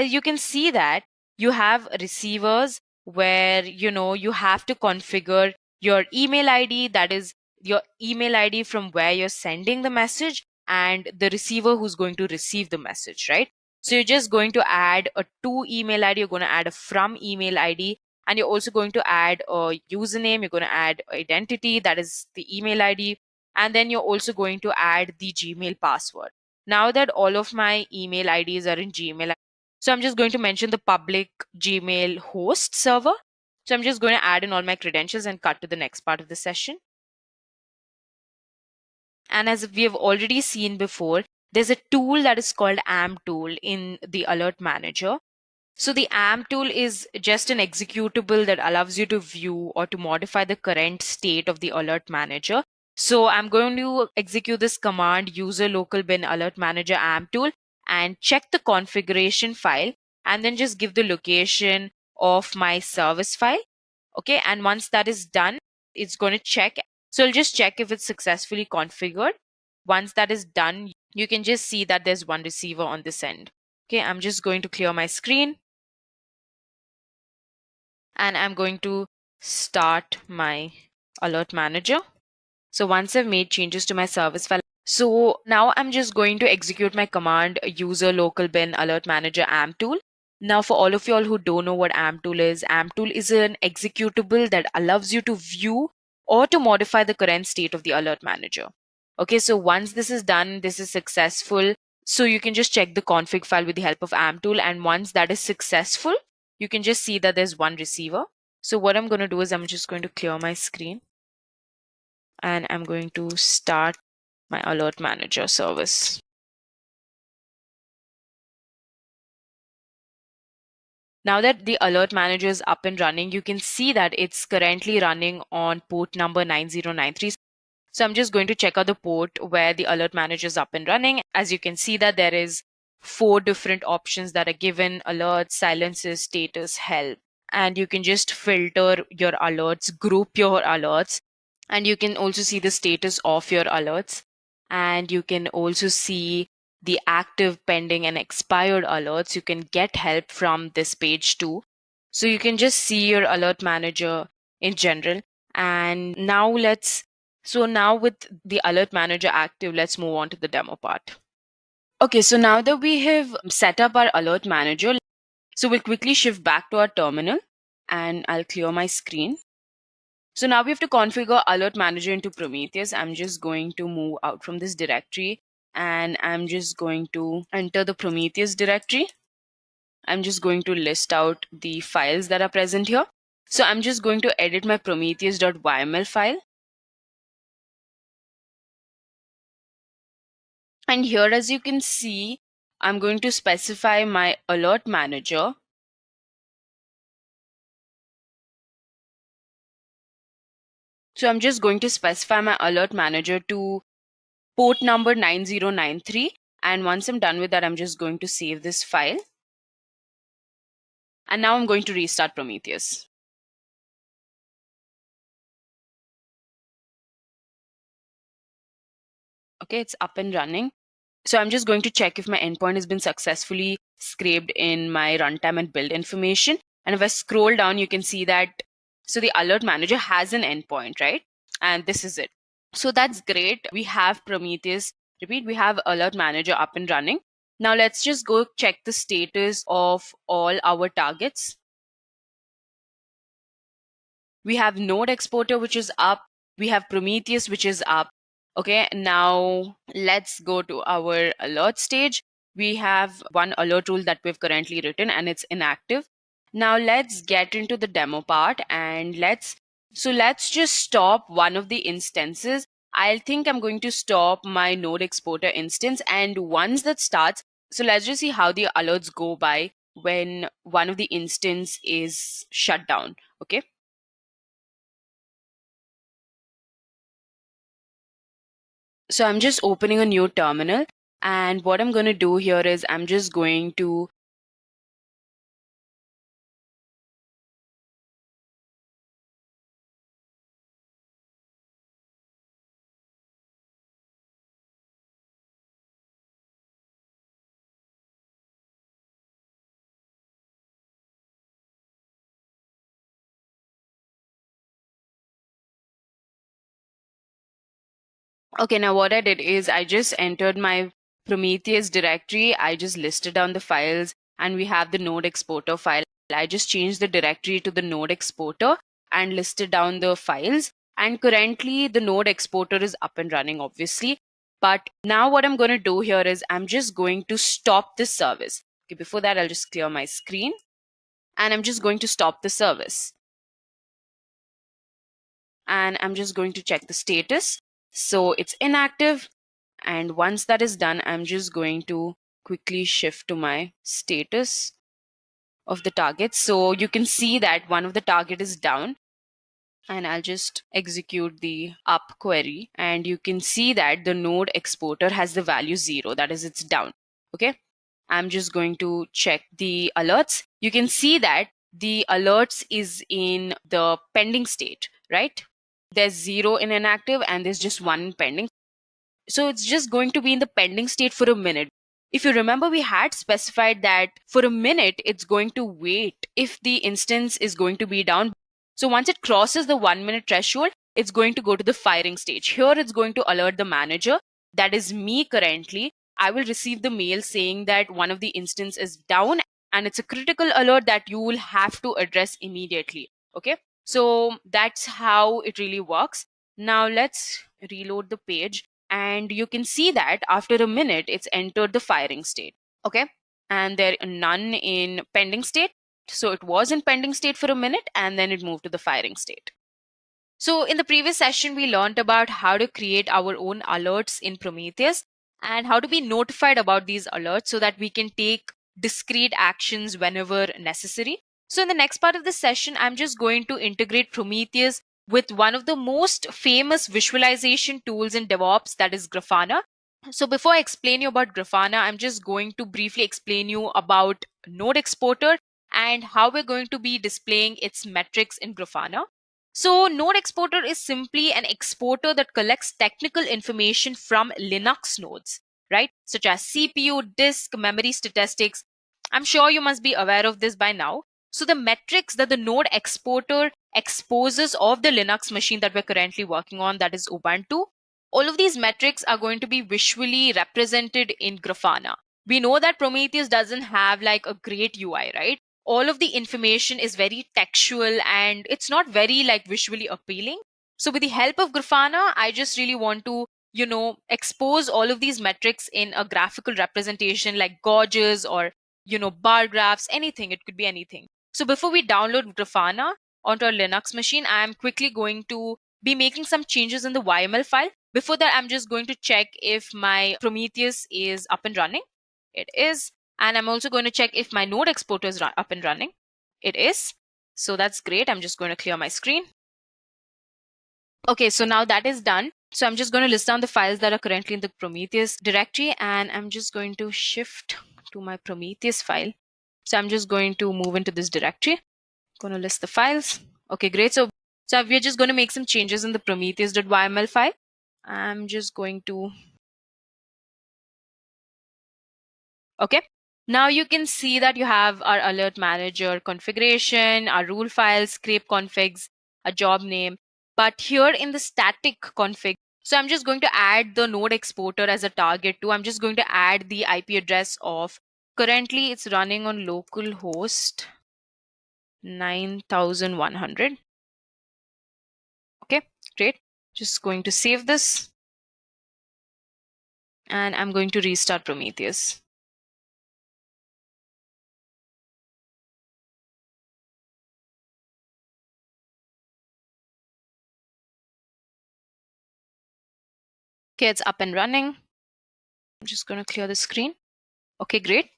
S5: You can see that you have receivers where you have to configure your email ID, that is your email ID from where you're sending the message, and the receiver who's going to receive the message, right? So you're just going to add a to email ID, you're going to add a from email ID, and you're also going to add a username, you're going to add identity, that is the email ID, and then you're also going to add the Gmail password. Now that all of my email IDs are in Gmail, so I'm just going to mention the public Gmail host server. So I'm just going to add in all my credentials and cut to the next part of the session. And as we have already seen before, there's a tool that is called AMP tool in the Alert Manager. So the AMP tool is just an executable that allows you to view or to modify the current state of the Alert Manager. So I'm going to execute this command user local bin alert manager AMP tool and check the configuration file, and then just give the location of my service file. Okay, and once that is done, it's going to check. So I'll just check if it's successfully configured. Once that is done, you can just see that there's one receiver on this end. Okay, I'm just going to clear my screen, and I'm going to start my Alert Manager. So once I've made changes to my service file, so now I'm just going to execute my command user local bin alert manager AMP tool. Now for all of you all who don't know what AMP tool is an executable that allows you to view or to modify the current state of the alert manager. Okay, so once this is done, this is successful. So you can just check the config file with the help of amp tool, and once that is successful, you can just see that there's one receiver. So what I'm going to do is I'm just going to clear my screen and I'm going to start my alert manager service. Now that the alert manager is up and running, you can see that it's currently running on port number 9093. So I'm just going to check out the port where the alert manager is up and running. As you can see that there is 4 different options that are given: alerts, silences, status, help. And you can just filter your alerts, group your alerts, and you can also see the status of your alerts. And you can also see the active, pending, and expired alerts. You can get help from this page too. So you can just see your alert manager in general. And now now with the alert manager active, let's move on to the demo part. Okay, so now that we have set up our alert manager, so we'll quickly shift back to our terminal and I'll clear my screen. So now we have to configure alert manager into Prometheus. I'm just going to move out from this directory and I'm just going to enter the Prometheus directory. I'm just going to list out the files that are present here. So I'm just going to edit my prometheus.yml file. And here, as you can see, I'm going to specify my alert manager. So I'm just going to specify my alert manager to port number 9093. And once I'm done with that, I'm just going to save this file. And now I'm going to restart Prometheus. Okay, it's up and running. So I'm just going to check if my endpoint has been successfully scraped in my runtime and build information. And if I scroll down, you can see that, so the alert manager has an endpoint, right? And this is it. So that's great. We have Prometheus, we have alert manager up and running. Now let's just go check the status of all our targets. We have node exporter, which is up. We have Prometheus, which is up. Okay, now let's go to our alert stage. We have one alert rule that we've currently written and it's inactive. Now let's get into the demo part and let's just stop one of the instances. I think I'm going to stop my node exporter instance, and once that starts, so let's just see how the alerts go by when one of the instance is shut down. Okay. So I'm just opening a new terminal, and what I'm going to do here is I'm just going to okay, now what I did is I just entered my Prometheus directory. I just listed down the files and we have the node exporter file. I just changed the directory to the node exporter and listed down the files. And currently the node exporter is up and running, obviously. But now what I'm going to do here is I'm just going to stop this service. Okay, before that, I'll just clear my screen and I'm just going to stop the service. And I'm just going to check the status. So it's inactive. And once that is done, I'm just going to quickly shift to my status of the target. So you can see that one of the target is down. And I'll just execute the up query. And you can see that the node exporter has the value 0. That is, it's down. Okay. I'm just going to check the alerts. You can see that the alerts is in the pending state, right? There's 0 in inactive and there's just 1 in pending. So it's just going to be in the pending state for a minute. If you remember, we had specified that for a minute, it's going to wait if the instance is going to be down. So once it crosses the 1 minute threshold, it's going to go to the firing stage. Here, it's going to alert the manager. That is me currently. I will receive the mail saying that one of the instance is down and it's a critical alert that you will have to address immediately. Okay. So that's how it really works. Now let's reload the page. And you can see that after a minute, it's entered the firing state. Okay. And there are none in pending state. So it was in pending state for a minute and then it moved to the firing state. So in the previous session, we learned about how to create our own alerts in Prometheus and how to be notified about these alerts so that we can take discrete actions whenever necessary. So in the next part of the session, I'm just going to integrate Prometheus with one of the most famous visualization tools in DevOps, that is Grafana. So before I explain you about Grafana, I'm just going to briefly explain you about Node Exporter and how we're going to be displaying its metrics in Grafana. So Node Exporter is simply an exporter that collects technical information from Linux nodes, right? Such as CPU, disk, memory statistics. I'm sure you must be aware of this by now. So the metrics that the Node Exporter exposes of the Linux machine that we're currently working on, that is Ubuntu, all of these metrics are going to be visually represented in Grafana. We know that Prometheus doesn't have like a great UI, right? All of the information is very textual and it's not very like visually appealing. So with the help of Grafana, I just really want to, expose all of these metrics in a graphical representation like gauges or, bar graphs, anything. It could be anything. So before we download Grafana onto our Linux machine, I am quickly going to be making some changes in the YML file. Before that, I'm just going to check if my Prometheus is up and running. It is. And I'm also going to check if my Node Exporter is up and running. It is. So that's great. I'm just going to clear my screen. Okay, so now that is done. So I'm just going to list down the files that are currently in the Prometheus directory. And I'm just going to shift to my Prometheus file. So I'm just going to move into this directory. Going to list the files. Okay, great. So we're just going to make some changes in the prometheus.yml file. I'm just going to... Okay. Now you can see that you have our alert manager configuration, our rule files, scrape configs, a job name. But here in the static config, so I'm just going to add the node exporter as a target too. I'm just going to add the IP address of, currently it's running on localhost 9100. Okay, great. Just going to save this. And I'm going to restart Prometheus. Okay, it's up and running. I'm just going to clear the screen. Okay, great.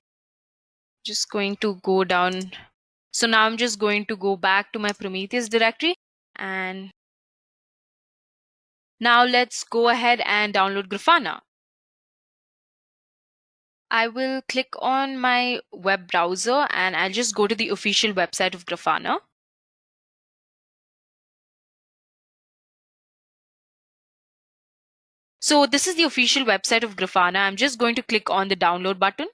S5: Just going to go down. So now I'm just going to go back to my Prometheus directory. And now let's go ahead and download Grafana. I will click on my web browser and I'll just go to the official website of Grafana. So this is the official website of Grafana. I'm just going to click on the download button.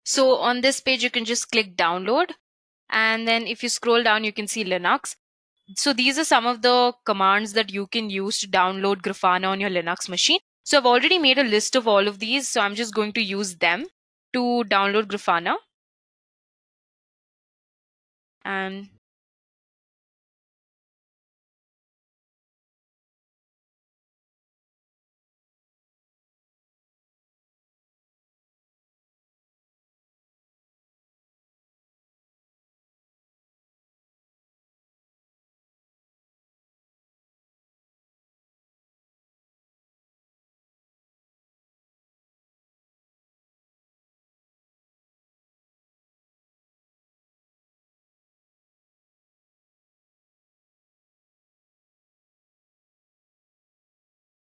S5: So on this page, you can just click download. And then if you scroll down, you can see Linux. So these are some of the commands that you can use to download Grafana on your Linux machine. So I've already made a list of all of these. So I'm just going to use them to download Grafana. And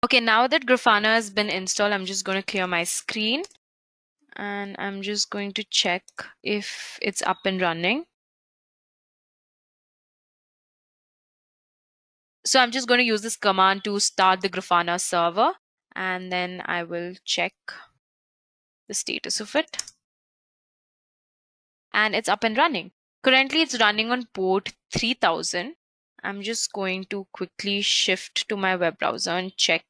S5: okay, now that Grafana has been installed, I'm just going to clear my screen. And I'm just going to check if it's up and running. So I'm just going to use this command to start the Grafana server. And then I will check the status of it. And it's up and running. Currently, it's running on port 3000. I'm just going to quickly shift to my web browser and check.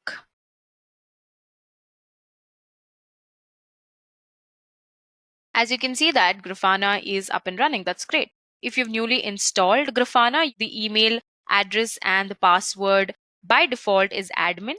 S5: As you can see that Grafana is up and running. That's great. If you've newly installed Grafana, the email address and the password by default is admin.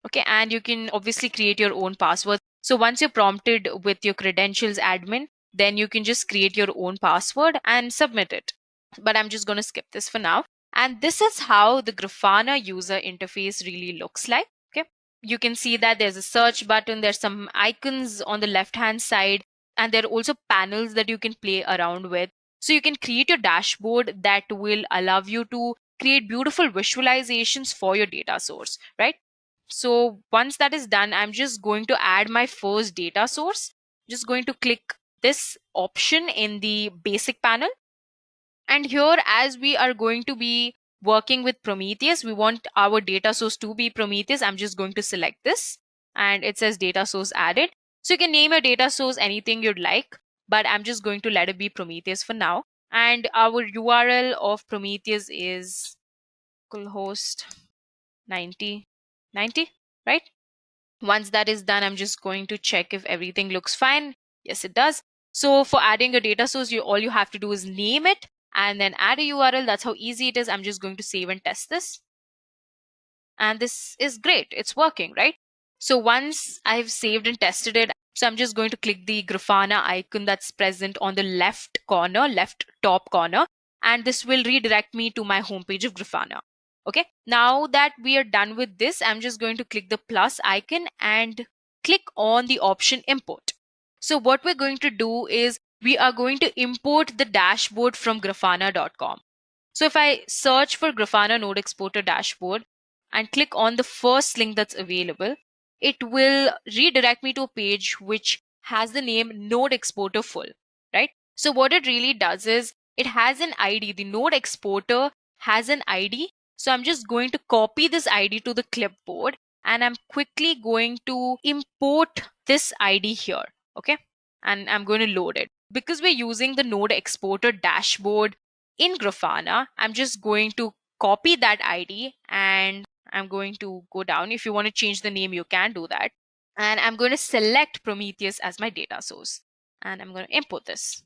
S5: Okay, and you can obviously create your own password. So once you're prompted with your credentials admin, then you can just create your own password and submit it. But I'm just going to skip this for now. And this is how the Grafana user interface really looks like. Okay, you can see that there's a search button, there's some icons on the left hand side, and there are also panels that you can play around with. So you can create your dashboard that will allow you to create beautiful visualizations for your data source, right? So once that is done, I'm just going to add my first data source. Just going to click this option in the basic panel. And here, as we are going to be working with Prometheus, we want our data source to be Prometheus. I'm just going to select this and it says data source added. So you can name your data source anything you'd like, but I'm just going to let it be Prometheus for now. And our URL of Prometheus is localhost 90, right? Once that is done, I'm just going to check if everything looks fine. Yes, it does. So for adding a data source, all you have to do is name it and then add a URL. That's how easy it is. I'm just going to save and test this. And this is great. It's working, right? So once I've saved and tested it, so I'm just going to click the Grafana icon that's present on the left top corner, and this will redirect me to my homepage of Grafana. Okay, now that we are done with this, I'm just going to click the plus icon and click on the option import. So what we're going to do is we are going to import the dashboard from grafana.com. So if I search for Grafana Node Exporter dashboard and click on the first link that's available, it will redirect me to a page which has the name Node Exporter Full, right? So what it really does is it has an ID. The Node Exporter has an ID. So I'm just going to copy this ID to the clipboard and I'm quickly going to import this ID here. Okay. And I'm going to load it. Because we're using the Node Exporter dashboard in Grafana, I'm just going to copy that ID and I'm going to go down. If you want to change the name, you can do that. And I'm going to select Prometheus as my data source. And I'm going to import this.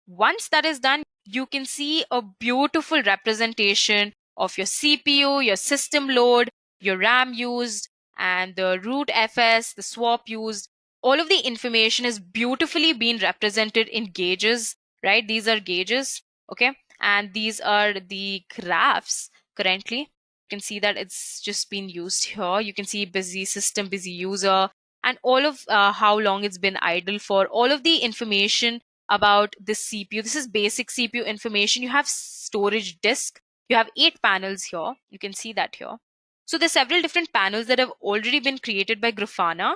S5: Once that is done, you can see a beautiful representation of your CPU, your system load, your RAM used, and the root FS, the swap used. All of the information is beautifully being represented in gauges, right? These are gauges, okay? And these are the graphs currently. You can see that it's just been used here. You can see busy system, busy user, and all of how long it's been idle for. All of the information about this CPU. This is basic CPU information. You have storage disk. You have 8 panels here. You can see that here. So there's several different panels that have already been created by Grafana.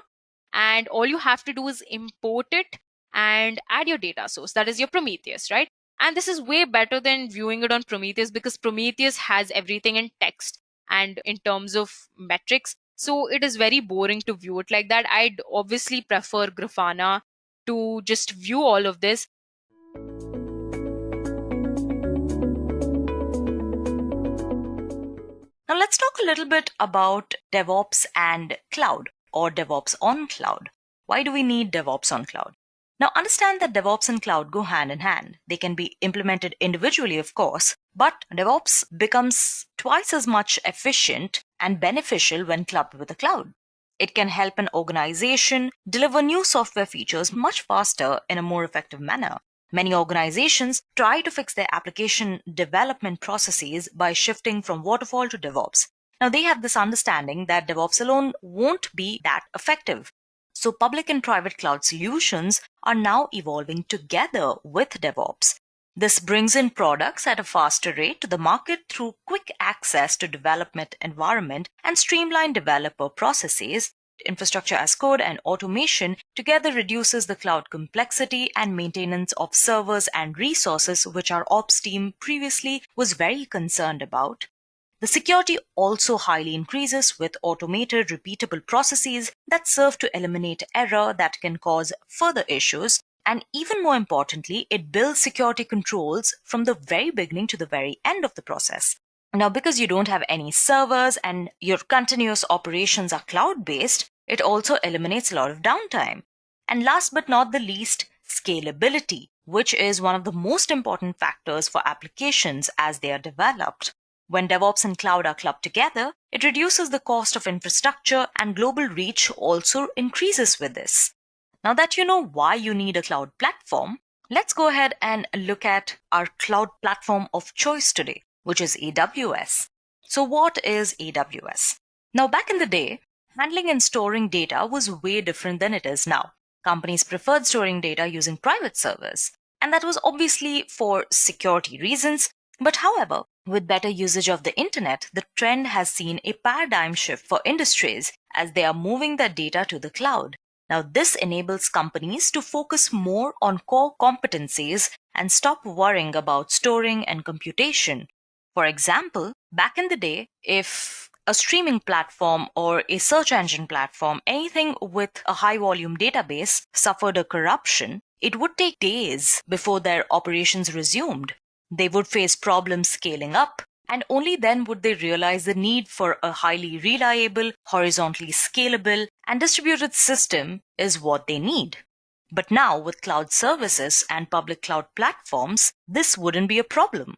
S5: And all you have to do is import it and add your data source. That is your Prometheus, right? And this is way better than viewing it on Prometheus because Prometheus has everything in text and in terms of metrics. So it is very boring to view it like that. I'd obviously prefer Grafana to just view all of this.
S4: Now let's talk a little bit about DevOps and cloud, or DevOps on cloud. Why do we need DevOps on cloud? Now understand that DevOps and cloud go hand in hand. They can be implemented individually, of course, but DevOps becomes twice as much efficient and beneficial when clubbed with the cloud. It can help an organization deliver new software features much faster in a more effective manner. Many organizations try to fix their application development processes by shifting from waterfall to DevOps. Now, they have this understanding that DevOps alone won't be that effective. So public and private cloud solutions are now evolving together with DevOps. This brings in products at a faster rate to the market through quick access to development environment and streamlined developer processes. Infrastructure as code and automation together reduces the cloud complexity and maintenance of servers and resources, which our ops team previously was very concerned about. The security also highly increases with automated repeatable processes that serve to eliminate error that can cause further issues. And even more importantly, it builds security controls from the very beginning to the very end of the process. Now, because you don't have any servers and your continuous operations are cloud-based, it also eliminates a lot of downtime. And last but not the least, scalability, which is one of the most important factors for applications as they are developed. When DevOps and cloud are clubbed together, it reduces the cost of infrastructure and global reach also increases with this. Now that you know why you need a cloud platform, let's go ahead and look at our cloud platform of choice today, which is AWS. So what is AWS? Now back in the day, handling and storing data was way different than it is now. Companies preferred storing data using private servers, and that was obviously for security reasons. But however, with better usage of the internet, the trend has seen a paradigm shift for industries as they are moving their data to the cloud. Now, this enables companies to focus more on core competencies and stop worrying about storing and computation. For example, back in the day, if a streaming platform or a search engine platform, anything with a high volume database suffered a corruption, it would take days before their operations resumed. They would face problems scaling up, and only then would they realize the need for a highly reliable, horizontally scalable, and distributed system is what they need. But now, with cloud services and public cloud platforms, this wouldn't be a problem.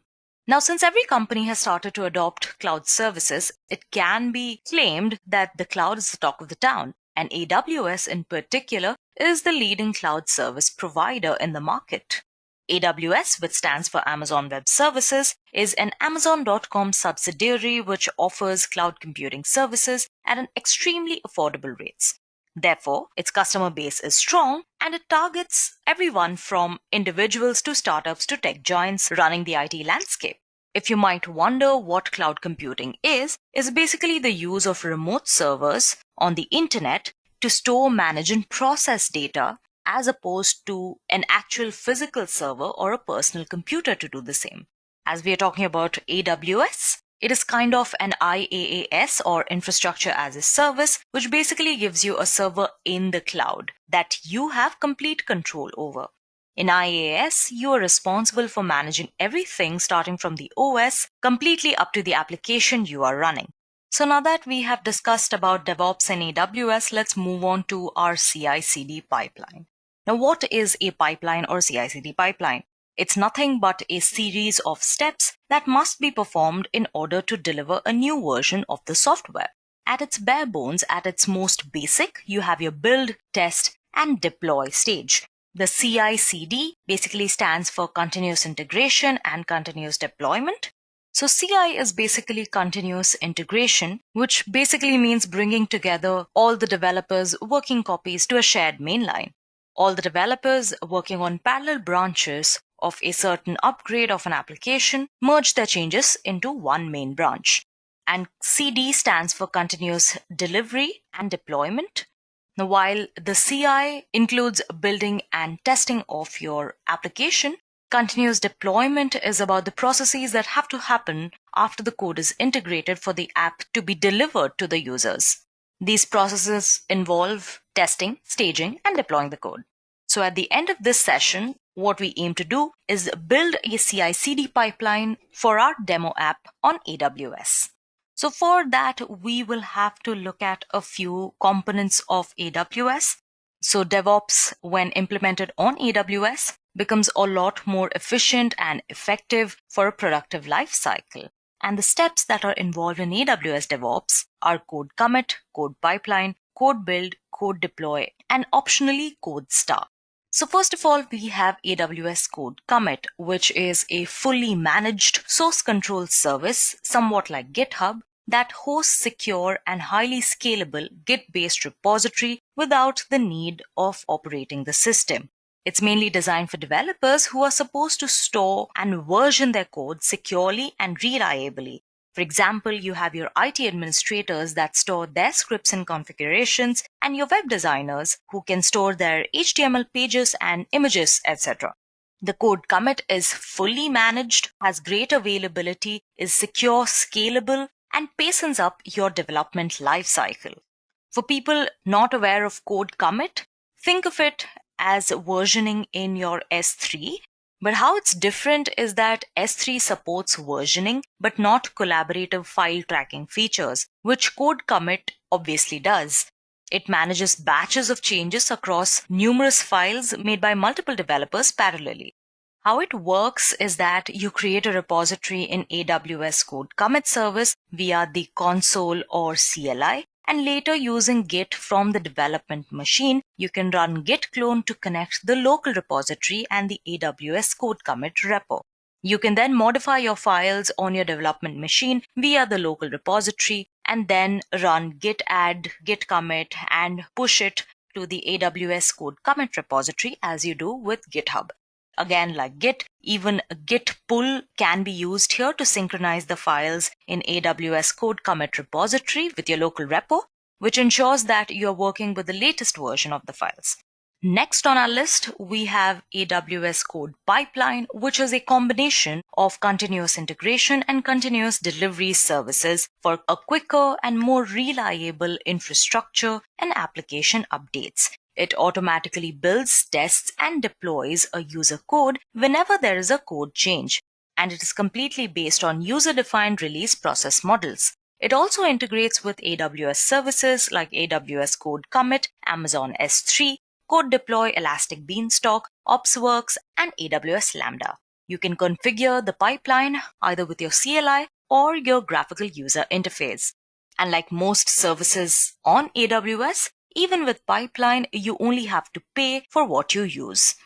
S4: Now, since every company has started to adopt cloud services, it can be claimed that the cloud is the talk of the town, and AWS in particular is the leading cloud service provider in the market. AWS, which stands for Amazon Web Services, is an Amazon.com subsidiary which offers cloud computing services at an extremely affordable rates. Therefore, its customer base is strong and it targets everyone from individuals to startups to tech giants running the IT landscape. If you might wonder what cloud computing is basically the use of remote servers on the internet to store, manage, and process data as opposed to an actual physical server or a personal computer to do the same. As we are talking about AWS, it is kind of an IaaS or infrastructure as a service, which basically gives you a server in the cloud that you have complete control over. In IaaS, you are responsible for managing everything starting from the OS completely up to the application you are running. So now that we have discussed about DevOps and AWS, let's move on to our CI/CD pipeline. Now, what is a pipeline or CI/CD pipeline? It's nothing but a series of steps that must be performed in order to deliver a new version of the software. At its bare bones, at its most basic, you have your build, test, and deploy stage. The CI/CD basically stands for continuous integration and continuous deployment. So CI is basically continuous integration, which basically means bringing together all the developers' working copies to a shared mainline. All the developers working on parallel branches of a certain upgrade of an application merge their changes into one main branch. And CD stands for continuous delivery and deployment. Now, while the CI includes building and testing of your application, continuous deployment is about the processes that have to happen after the code is integrated for the app to be delivered to the users. These processes involve testing, staging, and deploying the code. So at the end of this session, what we aim to do is build a CI/CD pipeline for our demo app on AWS. So for that, we will have to look at a few components of AWS. So DevOps, when implemented on AWS, becomes a lot more efficient and effective for a productive lifecycle. And the steps that are involved in AWS DevOps are code commit, code pipeline, code build, code deploy, and optionally code start. So first of all, we have AWS Code Commit, which is a fully managed source control service, somewhat like GitHub, that hosts secure and highly scalable Git-based repository without the need of operating the system. It's mainly designed for developers who are supposed to store and version their code securely and reliably. For example, you have your IT administrators that store their scripts and configurations, and your web designers who can store their HTML pages and images, etc. The code commit is fully managed, has great availability, is secure, scalable, and pacens up your development lifecycle. For people not aware of code commit, think of it as versioning in your S3. But how it's different is that S3 supports versioning, but not collaborative file tracking features, which code commit obviously does. It manages batches of changes across numerous files made by multiple developers parallelly. How it works is that you create a repository in AWS Code Commit Service via the console or CLI, and later using Git from the development machine, you can run git clone to connect the local repository and the AWS Code Commit repo. You can then modify your files on your development machine via the local repository and then run git add, git commit, and push it to the AWS Code Commit repository as you do with GitHub. Again, like Git, even git pull can be used here to synchronize the files in AWS Code Commit repository with your local repo, which ensures that you're working with the latest version of the files. Next on our list, we have AWS Code Pipeline, which is a combination of continuous integration and continuous delivery services for a quicker and more reliable infrastructure and application updates. It automatically builds, tests, and deploys a user code whenever there is a code change, and it is completely based on user-defined release process models. It also integrates with AWS services like AWS Code Commit, Amazon S3, Code Deploy, Elastic Beanstalk, OpsWorks, and AWS Lambda. You can configure the pipeline either with your CLI or your graphical user interface. And like most services on AWS, even with pipeline, you only have to pay for what you use.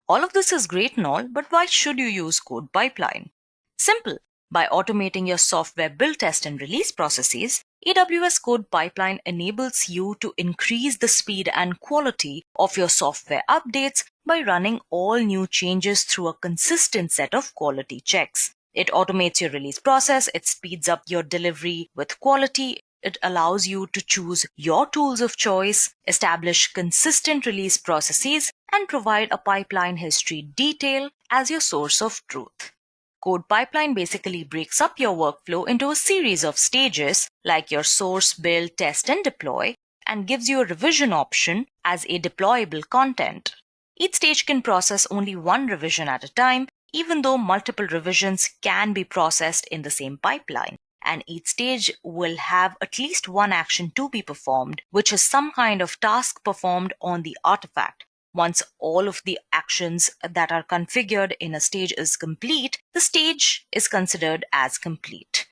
S4: All of this is great and all, but why should you use Code Pipeline? Simple. By automating your software build, test, and release processes, AWS Code Pipeline enables you to increase the speed and quality of your software updates by running all new changes through a consistent set of quality checks. It automates your release process, it speeds up your delivery with quality, it allows you to choose your tools of choice, establish consistent release processes, and provide a pipeline history detail as your source of truth. Code Pipeline basically breaks up your workflow into a series of stages like your source, build, test, and deploy, and gives you a revision option as a deployable content. Each stage can process only one revision at a time, even though multiple revisions can be processed in the same pipeline. And each stage will have at least one action to be performed, which is some kind of task performed on the artifact. Once all of the actions that are configured in a stage is complete, the stage is considered as complete.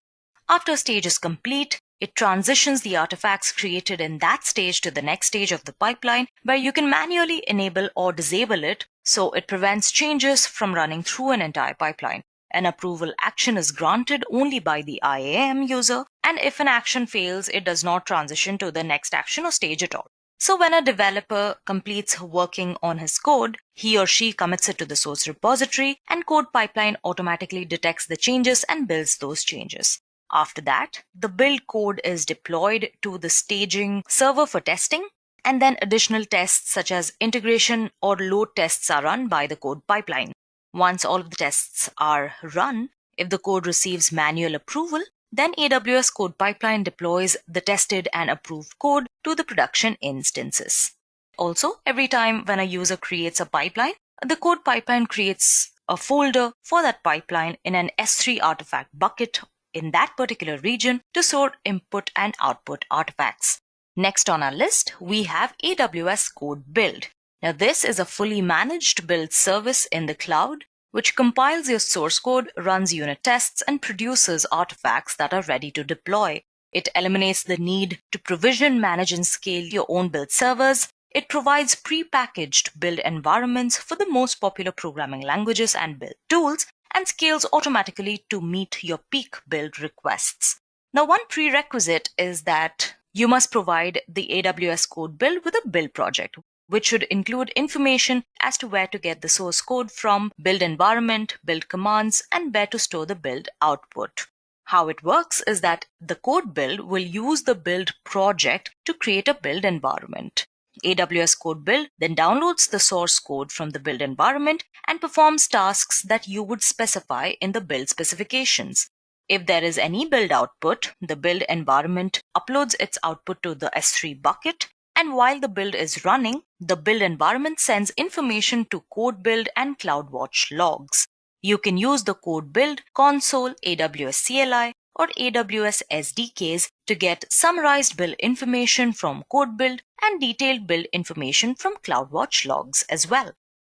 S4: After a stage is complete, it transitions the artifacts created in that stage to the next stage of the pipeline, where you can manually enable or disable it, so it prevents changes from running through an entire pipeline. An approval action is granted only by the IAM user, and if an action fails, it does not transition to the next action or stage at all. So when a developer completes working on his code, he or she commits it to the source repository, and Code Pipeline automatically detects the changes and builds those changes. After that, the build code is deployed to the staging server for testing, and then additional tests such as integration or load tests are run by the Code Pipeline. Once all of the tests are run, if the code receives manual approval, then AWS Code Pipeline deploys the tested and approved code to the production instances. Also, every time when a user creates a pipeline, the Code Pipeline creates a folder for that pipeline in an S3 artifact bucket in that particular region to store input and output artifacts. Next on our list, we have AWS Code Build. Now, this is a fully managed build service in the cloud, which compiles your source code, runs unit tests, and produces artifacts that are ready to deploy. It eliminates the need to provision, manage, and scale your own build servers. It provides pre-packaged build environments for the most popular programming languages and build tools, and scales automatically to meet your peak build requests. Now, one prerequisite is that you must provide the AWS Code Build with a build project, which should include information as to where to get the source code from, build environment, build commands, and where to store the build output. How it works is that the code build will use the build project to create a build environment. AWS Code Build then downloads the source code from the build environment and performs tasks that you would specify in the build specifications. If there is any build output, the build environment uploads its output to the S3 bucket, and while the build is running, the build environment sends information to Code Build and CloudWatch logs. You can use the Code Build, console, AWS CLI, or AWS SDKs to get summarized build information from code build and detailed build information from CloudWatch logs as well.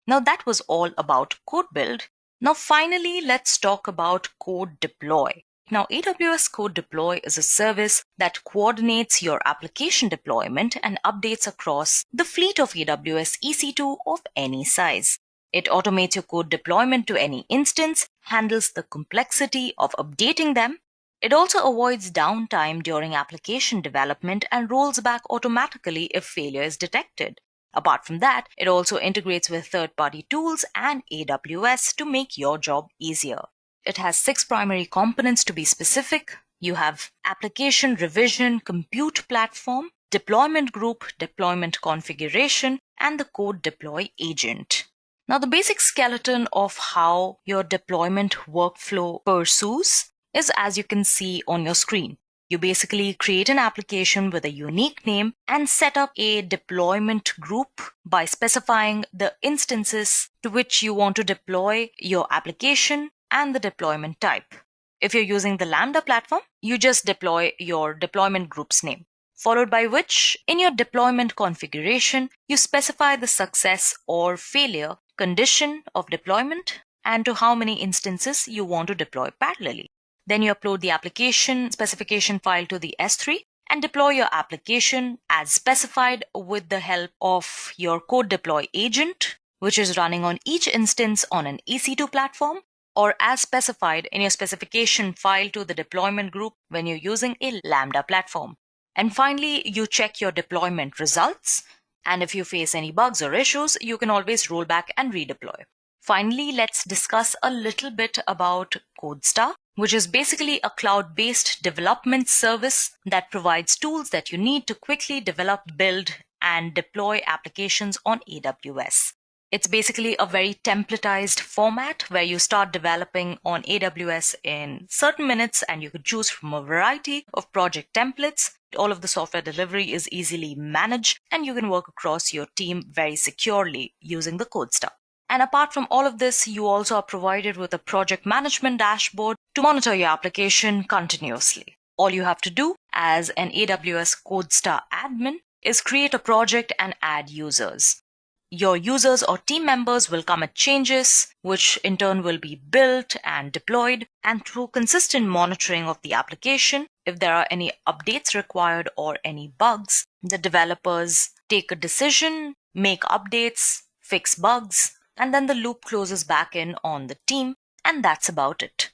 S4: Now that was all about code build. Now finally, let's talk about code deploy. Now, AWS Code Deploy is a service that coordinates your application deployment and updates across the fleet of AWS EC2 of any size. It automates your code deployment to any instance, handles the complexity of updating them. It also avoids downtime during application development and rolls back automatically if failure is detected. Apart from that, it also integrates with third-party tools and AWS to make your job easier. It has 6 primary components to be specific. You have application revision, compute platform, deployment group, deployment configuration, and the code deploy agent. Now, the basic skeleton of how your deployment workflow pursues is as you can see on your screen. You basically create an application with a unique name and set up a deployment group by specifying the instances to which you want to deploy your application and the deployment type. If you're using the Lambda platform, you just deploy your deployment group's name, followed by which in your deployment configuration, you specify the success or failure condition of deployment and to how many instances you want to deploy parallelly. Then you upload the application specification file to the S3 and deploy your application as specified with the help of your code deploy agent, which is running on each instance on an EC2 platform, or as specified in your specification file to the deployment group when you're using a Lambda platform. And finally, you check your deployment results. And if you face any bugs or issues, you can always roll back and redeploy. Finally, let's discuss a little bit about CodeStar, which is basically a cloud-based development service that provides tools that you need to quickly develop, build, and deploy applications on AWS. It's basically a very templatized format where you start developing on AWS in certain minutes and you could choose from a variety of project templates. All of the software delivery is easily managed and you can work across your team very securely using the CodeStar. And apart from all of this, you also are provided with a project management dashboard to monitor your application continuously. All you have to do as an AWS CodeStar admin is create a project and add users. Your users or team members will commit changes, which in turn will be built and deployed. And through consistent monitoring of the application, if there are any updates required or any bugs, the developers take a decision, make updates, fix bugs, and then the loop closes back in on the team, and that's about it.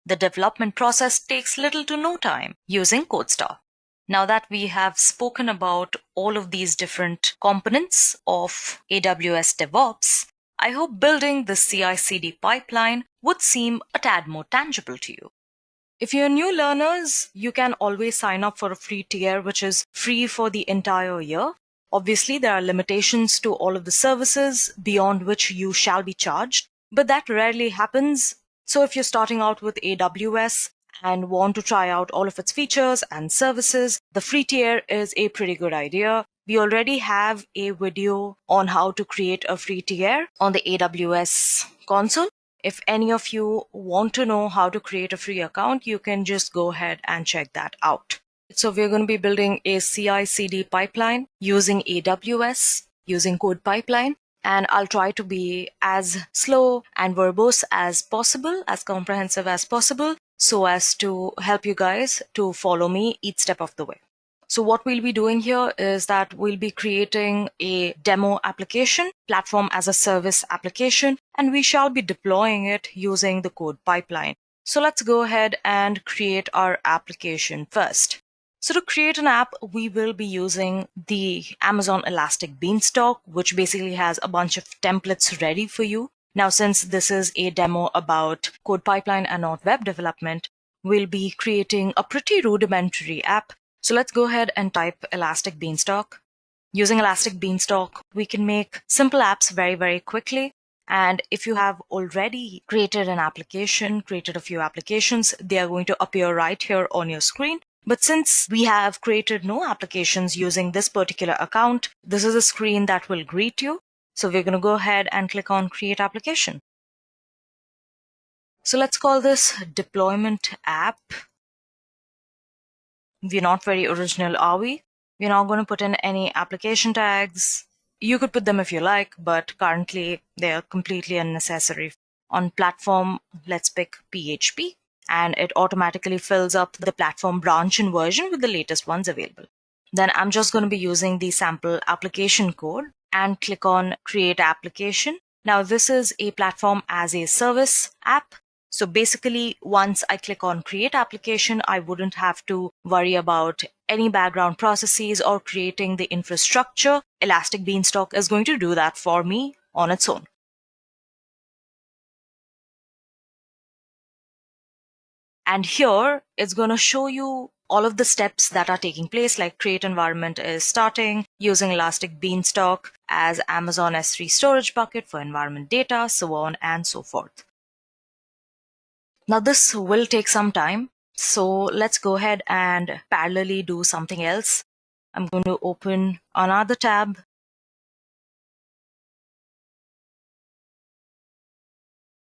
S4: The development process takes little to no time using CodeStar. Now that we have spoken about all of these different components of AWS DevOps, I hope building the CI/CD pipeline would seem a tad more tangible to you. If you're new learners, you can always sign up for a free tier, which is free for the entire year. Obviously, there are limitations to all of the services beyond which you shall be charged, but that rarely happens. So if you're starting out with AWS and want to try out all of its features and services, the free tier is a pretty good idea. We already have a video on how to create a free tier on the AWS console. If any of you want to know how to create a free account, you can just go ahead and check that out. So we're going to be building a CI/CD pipeline using AWS, using Code Pipeline. And I'll try to be as slow and verbose as possible, as comprehensive as possible, so as to help you guys to follow me each step of the way. So what we'll be doing here is that we'll be creating a demo application, platform as a service application, and we shall be deploying it using the Code Pipeline. So let's go ahead and create our application first. So to create an app, we will be using the Amazon Elastic Beanstalk, which basically has a bunch of templates ready for you. Now, since this is a demo about Code Pipeline and not web development, we'll be creating a pretty rudimentary app. So let's go ahead and type Elastic Beanstalk. Using Elastic Beanstalk, we can make simple apps very, very quickly. And if you have already created an application, created a few applications, they are going to appear right here on your screen. But since we have created no applications using this particular account, this is a screen that will greet you. So we're going to go ahead and click on Create Application. So let's call this Deployment App. We're not very original, are we? We're not going to put in any application tags. You could put them if you like, but currently they are completely unnecessary. On platform, let's pick PHP, and it automatically fills up the platform branch and version with the latest ones available. Then I'm just going to be using the sample application code and click on Create Application. Now this is a platform as a service app. So basically, once I click on Create Application, I wouldn't have to worry about any background processes or creating the infrastructure. Elastic Beanstalk is going to do that for me on its own. And here it's going to show you all of the steps that are taking place, like create environment is starting, using Elastic Beanstalk as Amazon S3 storage bucket for environment data, so on and so forth. Now this will take some time, so let's go ahead and parallelly do something else. I'm going to open another tab.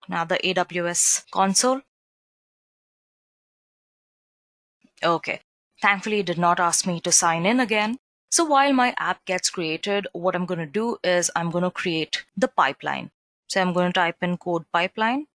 S4: Now the AWS console. Okay, thankfully it did not ask me to sign in again. So while my app gets created, what I'm going to do is I'm going to create the pipeline. So I'm going to type in code pipeline.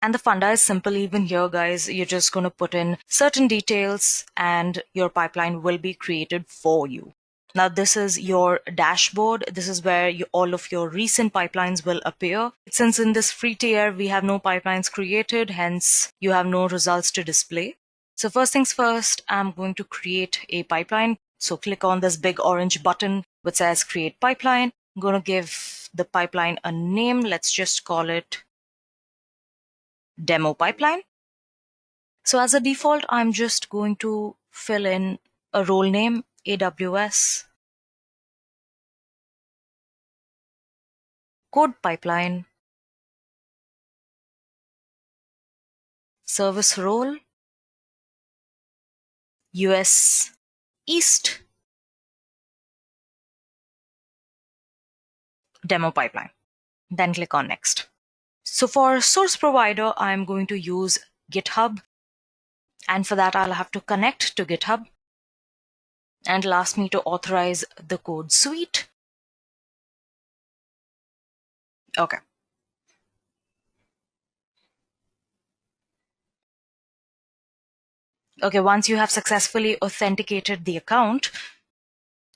S4: And the funda is simple even here, guys. You're just going to put in certain details and your pipeline will be created for you. Now this is your dashboard. This is where all of your recent pipelines will appear. Since in this free tier, we have no pipelines created, hence you have no results to display. So first things first, I'm going to create a pipeline. So click on this big orange button which says create pipeline. I'm going to give the pipeline a name. Let's just call it demo pipeline. So as a default, I'm just going to fill in a role name, AWS code pipeline, service role, US East, demo pipeline. Then click on next. So for source provider, I'm going to use GitHub. And for that, I'll have to connect to GitHub. And it'll ask me to authorize the code suite. Okay. Okay, once you have successfully authenticated the account,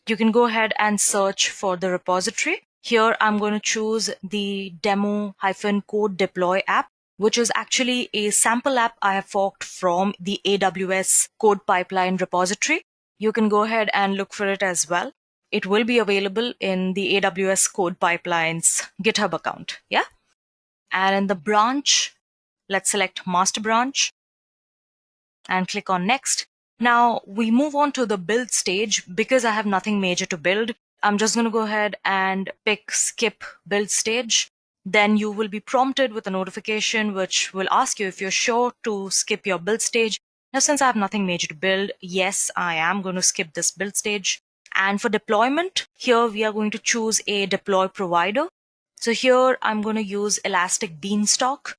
S4: you can go ahead and search for the repository. Here, I'm going to choose the demo-code deploy app, which is actually a sample app I have forked from the AWS code pipeline repository. You can go ahead and look for it as well. It will be available in the AWS code pipeline's GitHub account. Yeah. And in the branch, let's select master branch and click on next. Now we move on to the build stage. Because I have nothing major to build, I'm just going to go ahead and pick skip build stage. Then you will be prompted with a notification which will ask you if you're sure to skip your build stage. Now, since I have nothing major to build, yes, I am going to skip this build stage. And for deployment, here we are going to choose a deploy provider. So here I'm going to use Elastic Beanstalk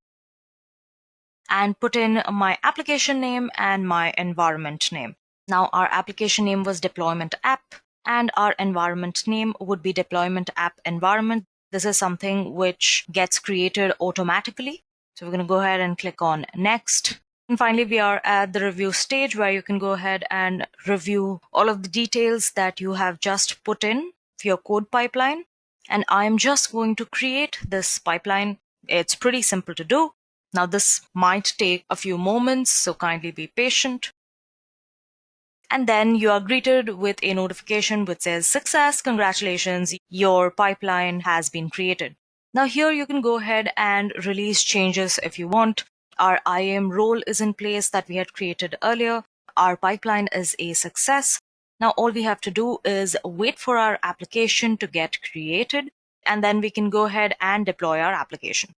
S4: and put in my application name and my environment name. Now our application name was deployment app and our environment name would be deployment app environment. This is something which gets created automatically. So we're going to go ahead and click on next. And finally, we are at the review stage where you can go ahead and review all of the details that you have just put in for your code pipeline. And I'm just going to create this pipeline. It's pretty simple to do. Now this might take a few moments, so kindly be patient. And then you are greeted with a notification which says success, congratulations, your pipeline has been created. Now here you can go ahead and release changes if you want. Our IAM role is in place that we had created earlier. Our pipeline is a success. Now all we have to do is wait for our application to get created, and then we can go ahead and deploy our application.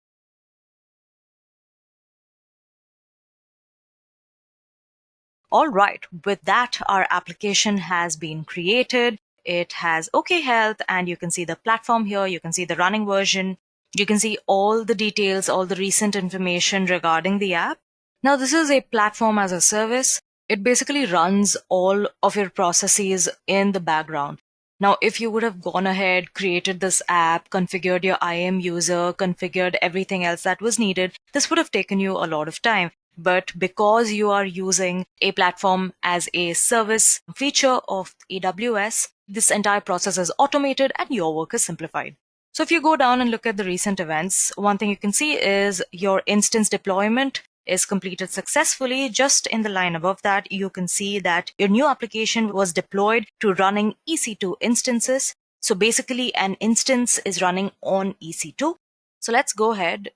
S4: All right, with that, our application has been created. It has OK health, and you can see the platform here. You can see the running version. You can see all the details, all the recent information regarding the app. Now, this is a platform as a service. It basically runs all of your processes in the background. Now, if you would have gone ahead, created this app, configured your IAM user, configured everything else that was needed, this would have taken you a lot of time. But because you are using a platform as a service feature of AWS, this entire process is automated and your work is simplified. So if you go down and look at the recent events, one thing you can see is your instance deployment is completed successfully. Just in the line above that, you can see that your new application was deployed to running EC2 instances. So basically an instance is running on EC2. So let's go ahead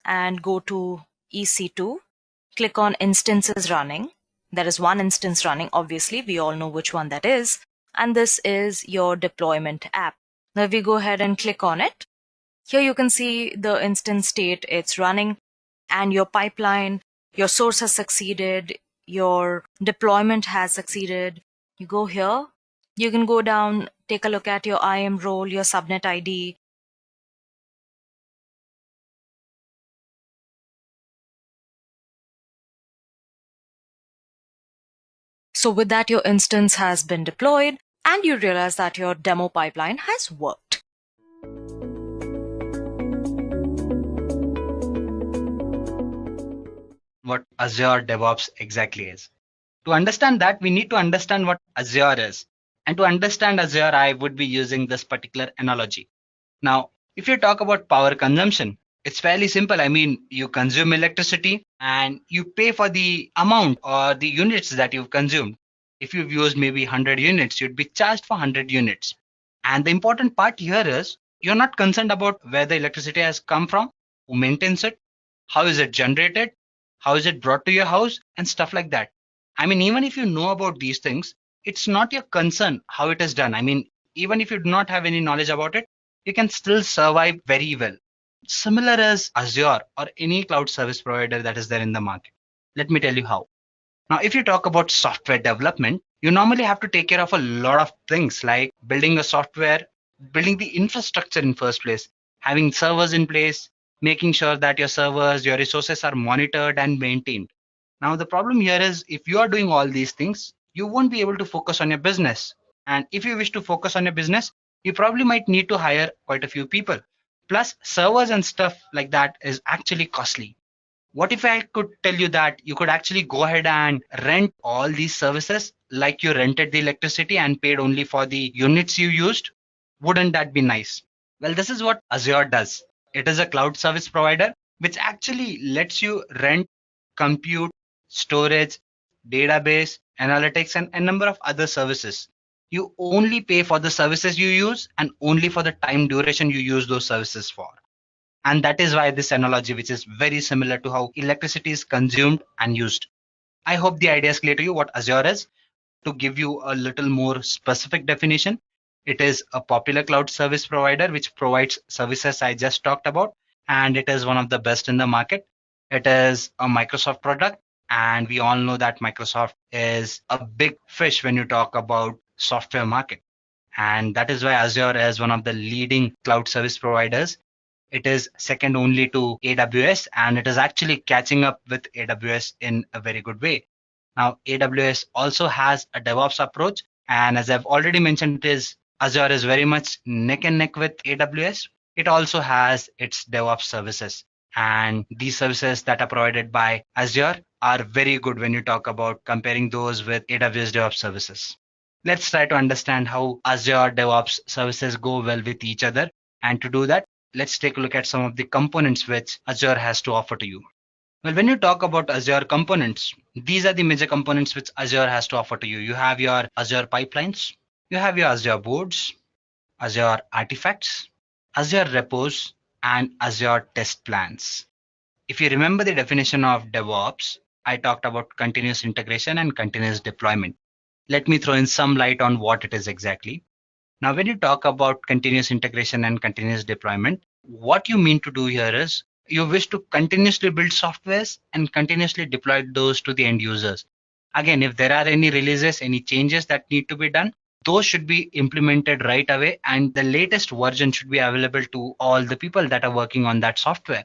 S4: and go to EC2, click on instances running. There is one instance running, obviously, we all know which one that is. And this is your deployment app. Now if we go ahead and click on it, here you can see the instance state it's running and your pipeline, your source has succeeded, your deployment has succeeded. You go here, you can go down, take a look at your IAM role, your subnet ID. So with that, your instance has been deployed and you realize that your demo pipeline has worked.
S13: What Azure DevOps exactly is. To understand that, we need to understand what Azure is. And to understand Azure, I would be using this particular analogy. Now, if you talk about power consumption, it's fairly simple. I mean, you consume electricity and you pay for the amount or the units that you've consumed. If you've used maybe 100 units, you'd be charged for 100 units. And the important part here is you're not concerned about where the electricity has come from, who maintains it, how is it generated, how is it brought to your house, and stuff like that. I mean, even if you know about these things, it's not your concern how it is done. I mean, even if you do not have any knowledge about it, you can still survive very well. Similar as Azure or any cloud service provider that is there in the market. Let me tell you how. Now, if you talk about software development, you normally have to take care of a lot of things like building a software, building the infrastructure in first place, having servers in place, making sure that your servers, your resources are monitored and maintained. Now, the problem here is if you are doing all these things, you won't be able to focus on your business. And if you wish to focus on your business, you probably might need to hire quite a few people. Plus, servers and stuff like that is actually costly. What if I could tell you that you could actually go ahead and rent all these services like you rented the electricity and paid only for the units you used? Wouldn't that be nice? Well, this is what Azure does. It is a cloud service provider which actually lets you rent, compute, storage, database, analytics, and a number of other services. You only pay for the services you use and only for the time duration you use those services for. And that is why this analogy, which is very similar to how electricity is consumed and used. I hope the idea is clear to you what Azure is. To give you a little more specific definition, it is a popular cloud service provider which provides services I just talked about, and it is one of the best in the market. It is a Microsoft product, and we all know that Microsoft is a big fish when you talk about software market. And that is why Azure is one of the leading cloud service providers. It is second only to AWS, and it is actually catching up with AWS in a very good way. Now, AWS also has a DevOps approach, and as I've already mentioned, Azure is very much neck and neck with AWS. It also has its DevOps services, and these services that are provided by Azure are very good when you talk about comparing those with AWS DevOps services. Let's try to understand how Azure DevOps services go well with each other, and to do that, let's take a look at some of the components which Azure has to offer to you. Well, when you talk about Azure components, these are the major components which Azure has to offer to you. You have your Azure pipelines, you have your Azure boards, Azure artifacts, Azure repos, and Azure test plans. If you remember the definition of DevOps, I talked about continuous integration and continuous deployment. Let me throw in some light on what it is exactly. Now, when you talk about continuous integration and continuous deployment, what you mean to do here is you wish to continuously build softwares and continuously deploy those to the end users. Again, if there are any releases, any changes that need to be done, those should be implemented right away, and the latest version should be available to all the people that are working on that software.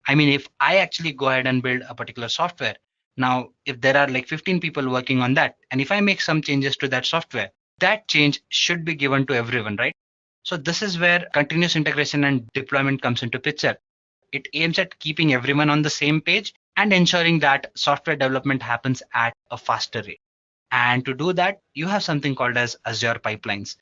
S13: I mean, if I actually go ahead and build a particular software, now if there are like 15 people working on that, and if I make some changes to that software, that change should be given to everyone, right? So this is where continuous integration and deployment comes into picture. It aims at keeping everyone on the same page and ensuring that software development happens at a faster rate. And to do that, you have something called as Azure pipelines.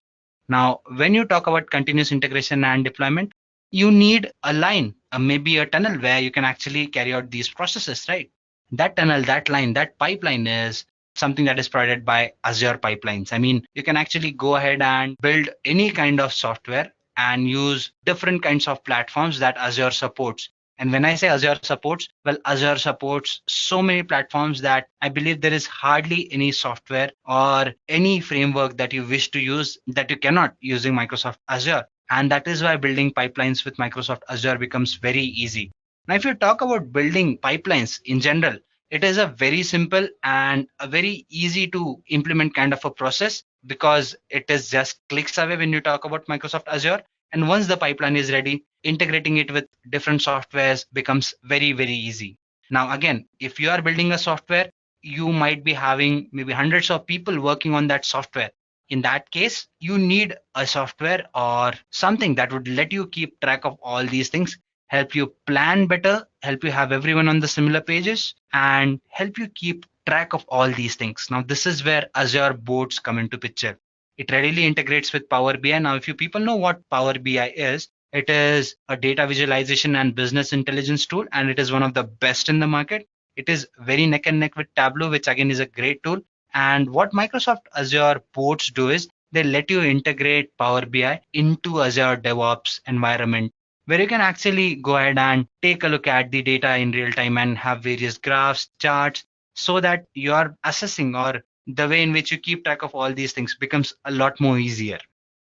S13: Now, when you talk about continuous integration and deployment, you need a line, maybe a tunnel where you can actually carry out these processes, right? That tunnel, that line, that pipeline is something that is provided by Azure pipelines. I mean, you can actually go ahead and build any kind of software and use different kinds of platforms that Azure supports. And when I say Azure supports, well, Azure supports so many platforms that I believe there is hardly any software or any framework that you wish to use that you cannot using Microsoft Azure. And that is why building pipelines with Microsoft Azure becomes very easy. Now, if you talk about building pipelines in general, it is a very simple and a very easy to implement kind of a process because it is just clicks away when you talk about Microsoft Azure. And once the pipeline is ready, integrating it with different softwares becomes very, very easy. Now, again, if you are building a software, you might be having maybe hundreds of people working on that software. In that case, you need a software or something that would let you keep track of all these things, help you plan better, help you have everyone on the similar pages, and help you keep track of all these things. Now, this is where Azure boards come into picture. It readily integrates with Power BI. Now, if you people know what Power BI is, it is a data visualization and business intelligence tool, and it is one of the best in the market. It is very neck and neck with Tableau, which again is a great tool. And what Microsoft Azure boards do is they let you integrate Power BI into Azure DevOps environment, where you can actually go ahead and take a look at the data in real time and have various graphs, charts, so that you are assessing or the way in which you keep track of all these things becomes a lot more easier.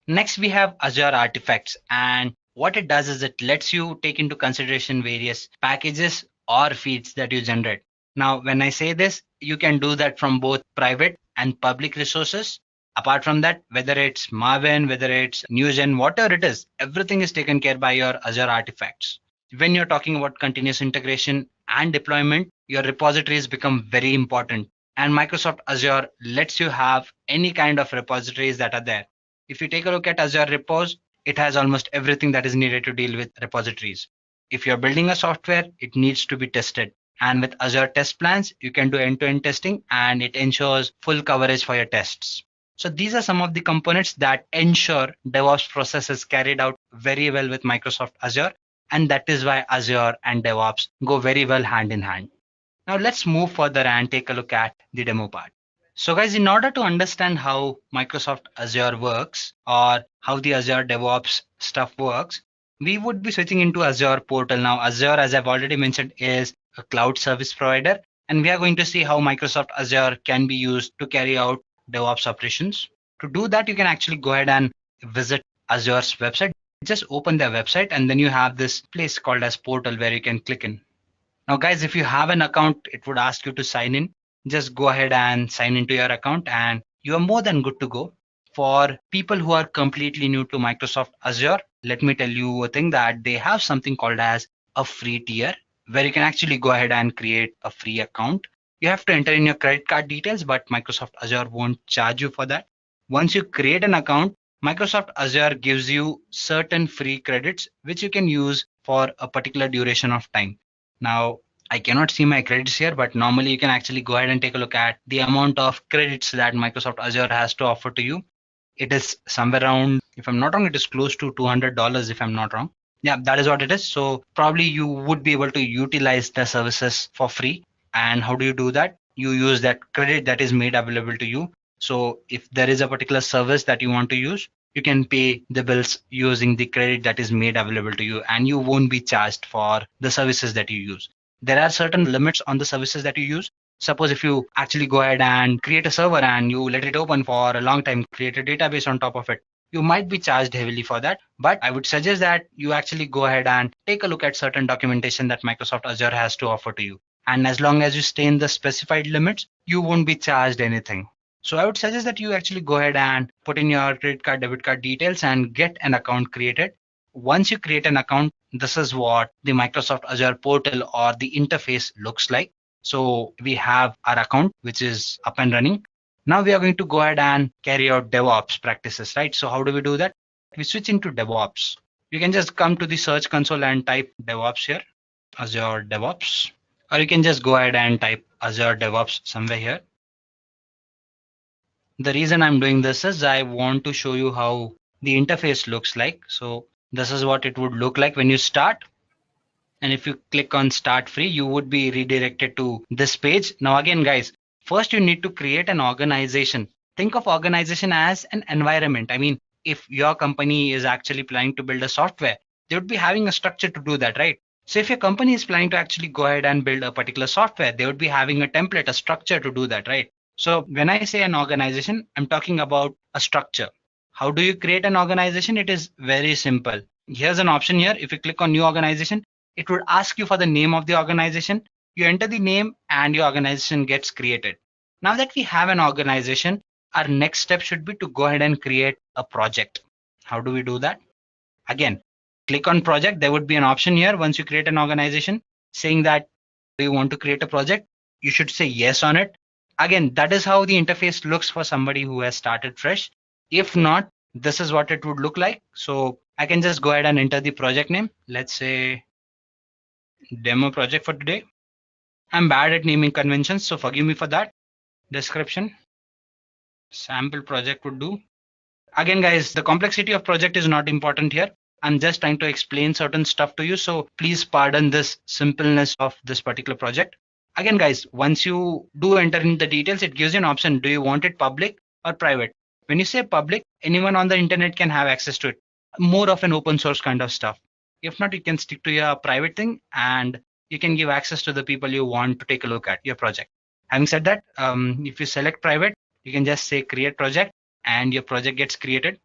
S13: Next, we have Azure Artifacts, and what it does is it lets you take into consideration various packages or feeds that you generate. Now, when I say this, you can do that from both private and public resources. Apart from that, whether it's Maven, whether it's NewGen, whatever it is, everything is taken care by your Azure Artifacts. When you're talking about continuous integration and deployment, your repositories become very important. And Microsoft Azure lets you have any kind of repositories that are there. If you take a look at Azure Repos, it has almost everything that is needed to deal with repositories. If you're building a software, it needs to be tested. And with Azure Test Plans, you can do end-to-end testing and it ensures full coverage for your tests. So these are some of the components that ensure DevOps process is carried out very well with Microsoft Azure. And that is why Azure and DevOps go very well hand in hand. Now let's move further and take a look at the demo part. So guys, in order to understand how Microsoft Azure works or how the Azure DevOps stuff works, we would be switching into Azure portal. Now Azure, as I've already mentioned, is a cloud service provider. And we are going to see how Microsoft Azure can be used to carry out DevOps operations. To do that, you can actually go ahead and visit Azure's website. Just open their website and then you have this place called as portal where you can click in. Now guys, if you have an account, it would ask you to sign in. Just go ahead and sign into your account and you are more than good to go. For people who are completely new to Microsoft Azure, let me tell you a thing that they have something called as a free tier where you can actually go ahead and create a free account. You have to enter in your credit card details, but Microsoft Azure won't charge you for that. Once you create an account, Microsoft Azure gives you certain free credits, which you can use for a particular duration of time. Now, I cannot see my credits here, but normally you can actually go ahead and take a look at the amount of credits that Microsoft Azure has to offer to you. It is somewhere around, if I'm not wrong, it is close to $200 if I'm not wrong. Yeah, that is what it is. So probably you would be able to utilize the services for free. And how do you do that? You use that credit that is made available to you. So if there is a particular service that you want to use, you can pay the bills using the credit that is made available to you, and you won't be charged for the services that you use. There are certain limits on the services that you use. Suppose if you actually go ahead and create a server and you let it open for a long time, create a database on top of it, you might be charged heavily for that. But I would suggest that you actually go ahead and take a look at certain documentation that Microsoft Azure has to offer to you. And as long as you stay in the specified limits, you won't be charged anything. So I would suggest that you actually go ahead and put in your credit card, debit card details and get an account created. Once you create an account, this is what the Microsoft Azure portal or the interface looks like. So we have our account, which is up and running. Now we are going to go ahead and carry out DevOps practices, right? So how do we do that? We switch into DevOps. You can just come to the search console and type DevOps here, Azure DevOps, or you can just go ahead and type Azure DevOps somewhere here. The reason I'm doing this is I want to show you how the interface looks like. So this is what it would look like when you start. And if you click on start free, you would be redirected to this page. Now again, guys, first you need to create an organization. Think of organization as an environment. I mean, if your company is actually planning to build a software, they would be having a structure to do that, right? So if your company is planning to actually go ahead and build a particular software, they would be having a template, a structure to do that, right? So when I say an organization, I'm talking about a structure. How do you create an organization? It is very simple. Here's an option here. If you click on new organization, it would ask you for the name of the organization. You enter the name and your organization gets created. Now that we have an organization, our next step should be to go ahead and create a project. How do we do that? Again, click on project. There would be an option here once you create an organization saying that do you want to create a project? You should say yes on it. Again, that is how the interface looks for somebody who has started fresh. If not, this is what it would look like. So I can just go ahead and enter the project name. Let's say demo project for today. I'm bad at naming conventions, so forgive me for that. Description, sample project would do. Again, guys, the complexity of project is not important here. I'm just trying to explain certain stuff to you. So please pardon this simpleness of this particular project. Again, guys, once you do enter in the details, it gives you an option. Do you want it public or private? When you say public, anyone on the internet can have access to it. More of an open source kind of stuff. If not, you can stick to your private thing and you can give access to the people you want to take a look at your project. Having said that, if you select private, you can just say create project and your project gets created.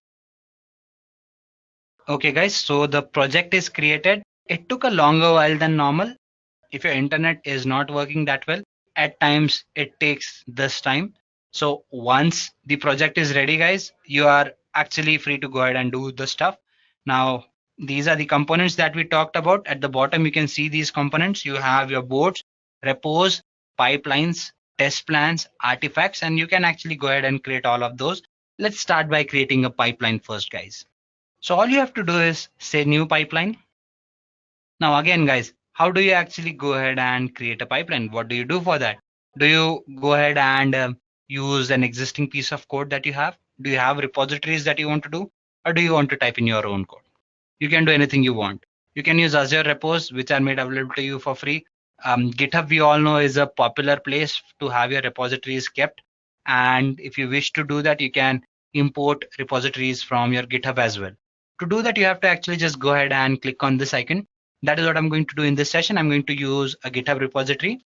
S13: Okay, guys, so the project is created. It took a longer while than normal. If your internet is not working that well, at times it takes this time. So once the project is ready, guys, you are actually free to go ahead and do the stuff. Now, these are the components that we talked about. At the bottom, you can see these components. You have your boards, repos, pipelines, test plans, artifacts, and you can actually go ahead and create all of those. Let's start by creating a pipeline first, guys. So all you have to do is say new pipeline. Now again, guys, how do you actually go ahead and create a pipeline? What do you do for that? Do you go ahead and use an existing piece of code that you have? Do you have repositories that you want to do? Or do you want to type in your own code? You can do anything you want. You can use Azure repos, which are made available to you for free. GitHub, we all know, is a popular place to have your repositories kept. And if you wish to do that, you can import repositories from your GitHub as well. To do that, you have to actually just go ahead and click on this icon. That is what I'm going to do in this session. I'm going to use a GitHub repository.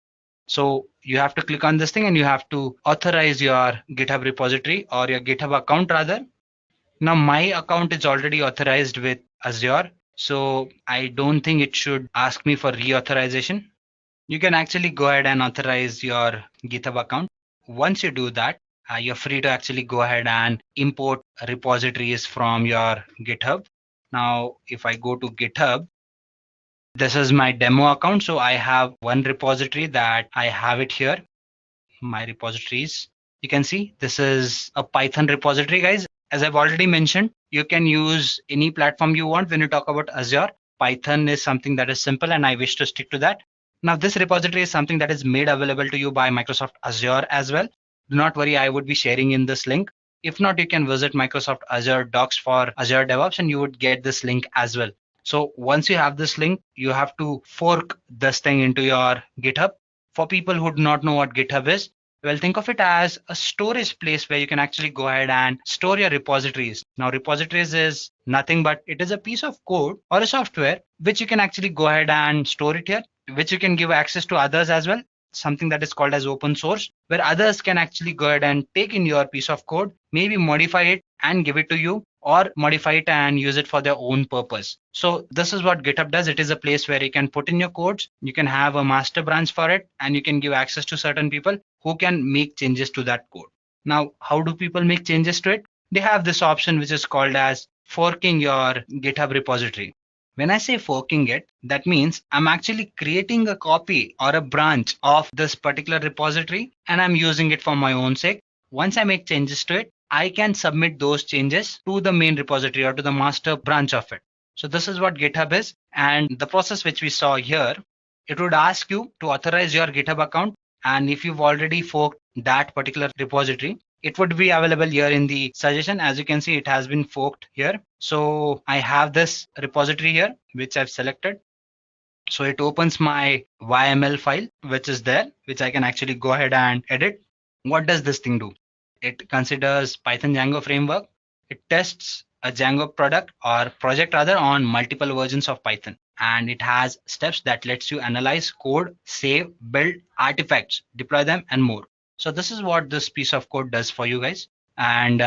S13: So you have to click on this thing and you have to authorize your GitHub repository or your GitHub account rather. Now my account is already authorized with Azure, so I don't think it should ask me for reauthorization. You can actually go ahead and authorize your GitHub account. Once you do that, you're free to actually go ahead and import repositories from your GitHub. Now, if I go to GitHub, this is my demo account. So I have one repository that I have it here. My repositories. You can see this is a Python repository, guys. As I've already mentioned, you can use any platform you want when you talk about Azure. Python is something that is simple and I wish to stick to that. Now, this repository is something that is made available to you by Microsoft Azure as well. Do not worry, I would be sharing in this link. If not, you can visit Microsoft Azure Docs for Azure DevOps and you would get this link as well. So once you have this link, you have to fork this thing into your GitHub. For people who do not know what GitHub is, well, think of it as a storage place where you can actually go ahead and store your repositories. Now, repositories is nothing but it is a piece of code or a software which you can actually go ahead and store it here, which you can give access to others as well. Something that is called as open source, where others can actually go ahead and take in your piece of code, maybe modify it and give it to you, or modify it and use it for their own purpose. So this is what GitHub does. It is a place where you can put in your codes, you can have a master branch for it, and you can give access to certain people who can make changes to that code. Now, how do people make changes to it? They have this option which is called as forking your GitHub repository. When I say forking it, that means I'm actually creating a copy or a branch of this particular repository and I'm using it for my own sake. Once I make changes to it, I can submit those changes to the main repository or to the master branch of it. So this is what GitHub is. And the process which we saw here, it would ask you to authorize your GitHub account. And if you've already forked that particular repository, it would be available here in the suggestion. As you can see, it has been forked here. So I have this repository here, which I've selected. So it opens my YML file, which is there, which I can actually go ahead and edit. What does this thing do? It considers Python Django framework. It tests a Django product or project rather on multiple versions of Python. And it has steps that lets you analyze code, save, build artifacts, deploy them, and more. So this is what this piece of code does for you guys. And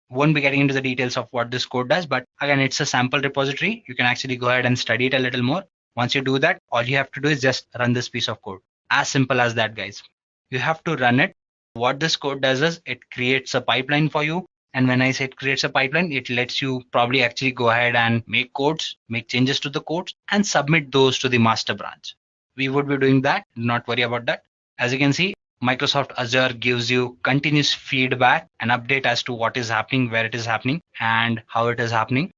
S13: won't be getting into the details of what this code does, but again, it's a sample repository. You can actually go ahead and study it a little more. Once you do that, all you have to do is just run this piece of code. As simple as that, guys. You have to run it. What this code does is it creates a pipeline for you. And when I say it creates a pipeline, it lets you probably actually go ahead and make codes, make changes to the codes, and submit those to the master branch. We would be doing that. Do not worry about that. As you can see, Microsoft Azure gives you continuous feedback and update as to what is happening, where it is happening, and how it is happening.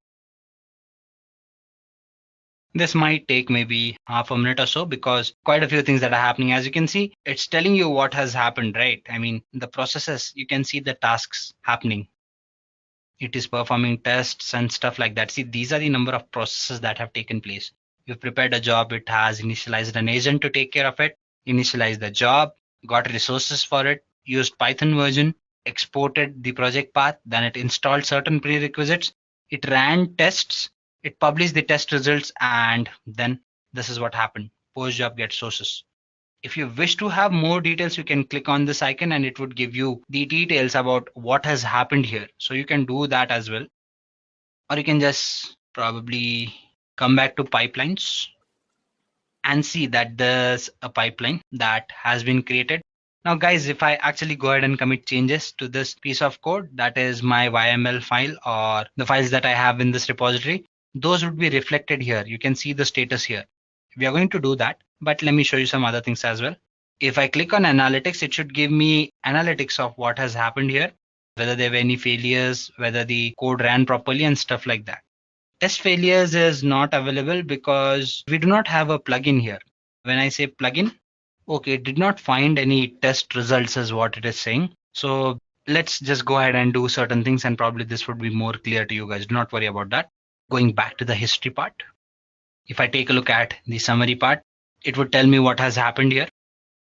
S13: This might take maybe half a minute or so because quite a few things that are happening. As you can see, it's telling you what has happened, right? I mean, the processes, you can see the tasks happening. It is performing tests and stuff like that. See, these are the number of processes that have taken place. You've prepared a job. It has initialized an agent to take care of it, initialized the job, got resources for it, used Python version, exported the project path, then it installed certain prerequisites, it ran tests, it published the test results, and then this is what happened. Post job get sources. If you wish to have more details, you can click on this icon and it would give you the details about what has happened here. So you can do that as well. Or you can just probably come back to pipelines and see that there's a pipeline that has been created. Now guys, if I actually go ahead and commit changes to this piece of code, that is my YML file or the files that I have in this repository, those would be reflected here. You can see the status here. We are going to do that, but let me show you some other things as well. If I click on analytics, it should give me analytics of what has happened here, whether there were any failures, whether the code ran properly and stuff like that. Test failures is not available because we do not have a plugin here. When I say plugin, okay, it did not find any test results is what it is saying. So let's just go ahead and do certain things and probably this would be more clear to you guys. Do not worry about that. Going back to the history part. If I take a look at the summary part, it would tell me what has happened here.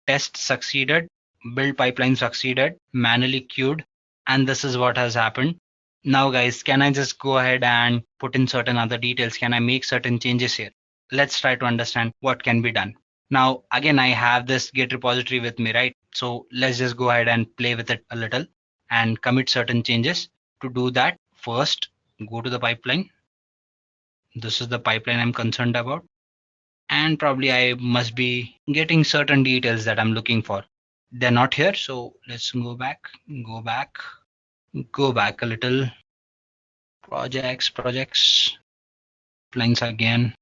S13: Test succeeded, build pipeline succeeded, manually queued, and this is what has happened. Now guys, can I just go ahead and put in certain other details? Can I make certain changes here? Let's try to understand what can be done. Now, again, I have this Git repository with me, right? So let's just go ahead and play with it a little and commit certain changes. To do that, first, go to the pipeline. This is the pipeline I'm concerned about. And probably I must be getting certain details that I'm looking for. They're not here. So let's go back a little. Projects, pipelines again.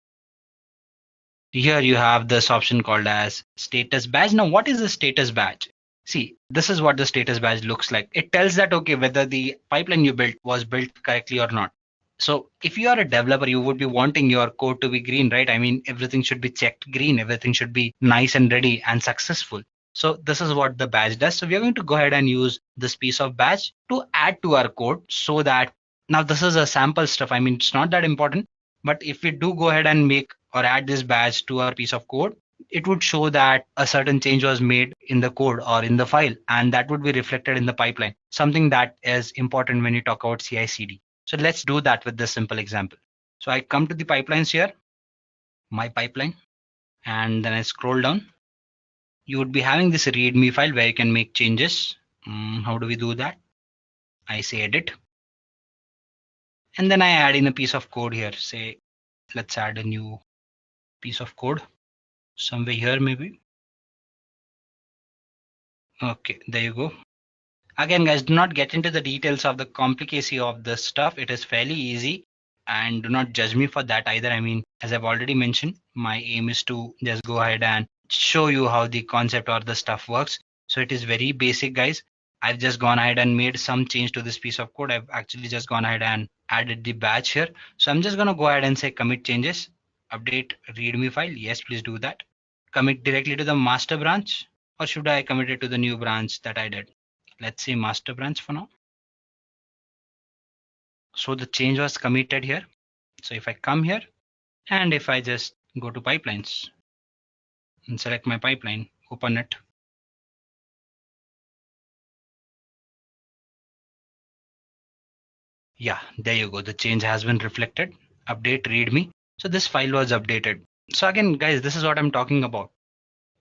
S13: Here you have this option called as status badge. Now, what is the status badge? See, this is what the status badge looks like. It tells that, okay, whether the pipeline you built was built correctly or not. So if you are a developer, you would be wanting your code to be green, right? I mean, everything should be checked green. Everything should be nice and ready and successful. So this is what the badge does. So we are going to go ahead and use this piece of badge to add to our code so that now this is a sample stuff. I mean, it's not that important, but if we do go ahead and make or add this badge to our piece of code, it would show that a certain change was made in the code or in the file, and that would be reflected in the pipeline, something that is important when you talk about CI/CD. So let's do that with this simple example. So I come to the pipelines here, my pipeline, and then I scroll down. You would be having this README file where you can make changes. How do we do that? I say edit. And then I add in a piece of code here. Say, let's add a new piece of code somewhere here maybe. Okay, there you go. Again, guys, do not get into the details of the complicacy of this stuff. It is fairly easy. and do not judge me for that either. I mean, as I've already mentioned, my aim is to just go ahead and show you how the concept or the stuff works. So it is very basic, guys. I've just gone ahead and made some change to this piece of code. I've actually just gone ahead and added the batch here. So I'm just going to go ahead and say commit changes, update readme file. Yes, please do that. Commit directly to the master branch, or should I commit it to the new branch that I did? Let's say master branch for now. So the change was committed here. So if I come here and if I just go to pipelines and select my pipeline, open it. Yeah, there you go. The change has been reflected. Update readme. So this file was updated. So again, guys, this is what I'm talking about.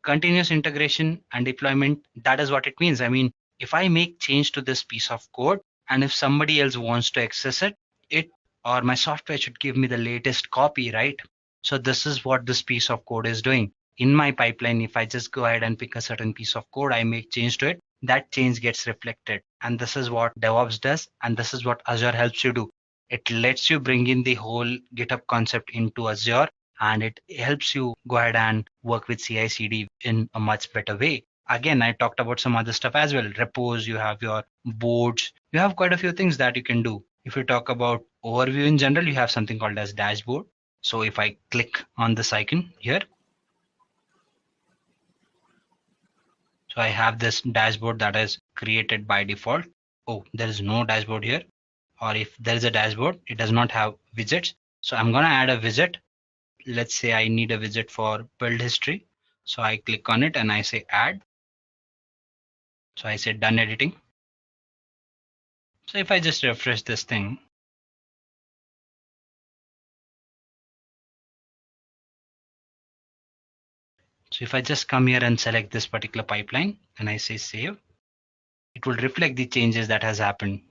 S13: Continuous integration and deployment. That is what it means. I mean, if I make change to this piece of code, and if somebody else wants to access it, it or my software should give me the latest copy, right? So this is what this piece of code is doing. In my pipeline, if I just go ahead and pick a certain piece of code, I make change to it, that change gets reflected. And this is what DevOps does. And this is what Azure helps you do. It lets you bring in the whole GitHub concept into Azure, and it helps you go ahead and work with CI/CD in a much better way. Again, I talked about some other stuff as well. Repos, you have your boards, you have quite a few things that you can do. If you talk about overview in general, you have something called as dashboard. So if I click on this icon here, so I have this dashboard that is created by default. Oh, there is no dashboard here. Or if there is a dashboard, it does not have widgets. So I'm going to add a widget. Let's say I need a widget for build history. So I click on it and I say add. So I say done editing. So if I just refresh this thing, so if I just come here and select this particular pipeline and I say save, it will reflect the changes that has happened,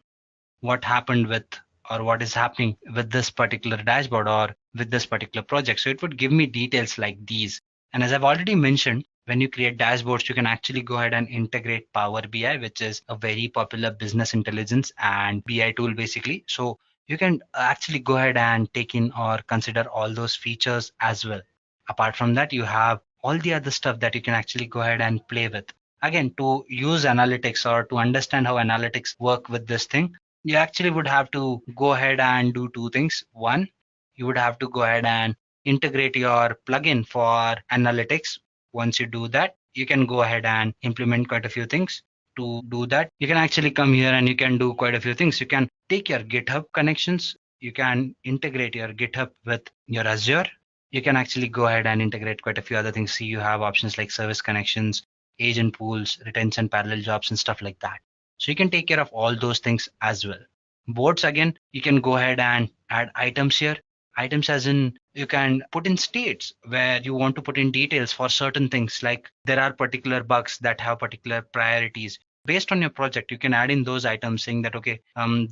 S13: what happened with or what is happening with this particular dashboard or with this particular project. So it would give me details like these. And as I've already mentioned, when you create dashboards, you can actually go ahead and integrate Power BI, which is a very popular business intelligence and BI tool basically. So you can actually go ahead and take in or consider all those features as well. Apart from that, you have all the other stuff that you can actually go ahead and play with. Again, to use analytics or to understand how analytics work with this thing, you actually would have to go ahead and do two things. One, you would have to go ahead and integrate your plugin for analytics. Once you do that, you can go ahead and implement quite a few things. To do that, you can actually come here and you can do quite a few things. You can take your GitHub connections. You can integrate your GitHub with your Azure. You can actually go ahead and integrate quite a few other things. See, you have options like service connections, agent pools, retention, parallel jobs, and stuff like that. So you can take care of all those things as well. Boards, again, you can go ahead and add items here. Items as in you can put in states where you want to put in details for certain things, like there are particular bugs that have particular priorities. Based on your project, you can add in those items saying that, okay,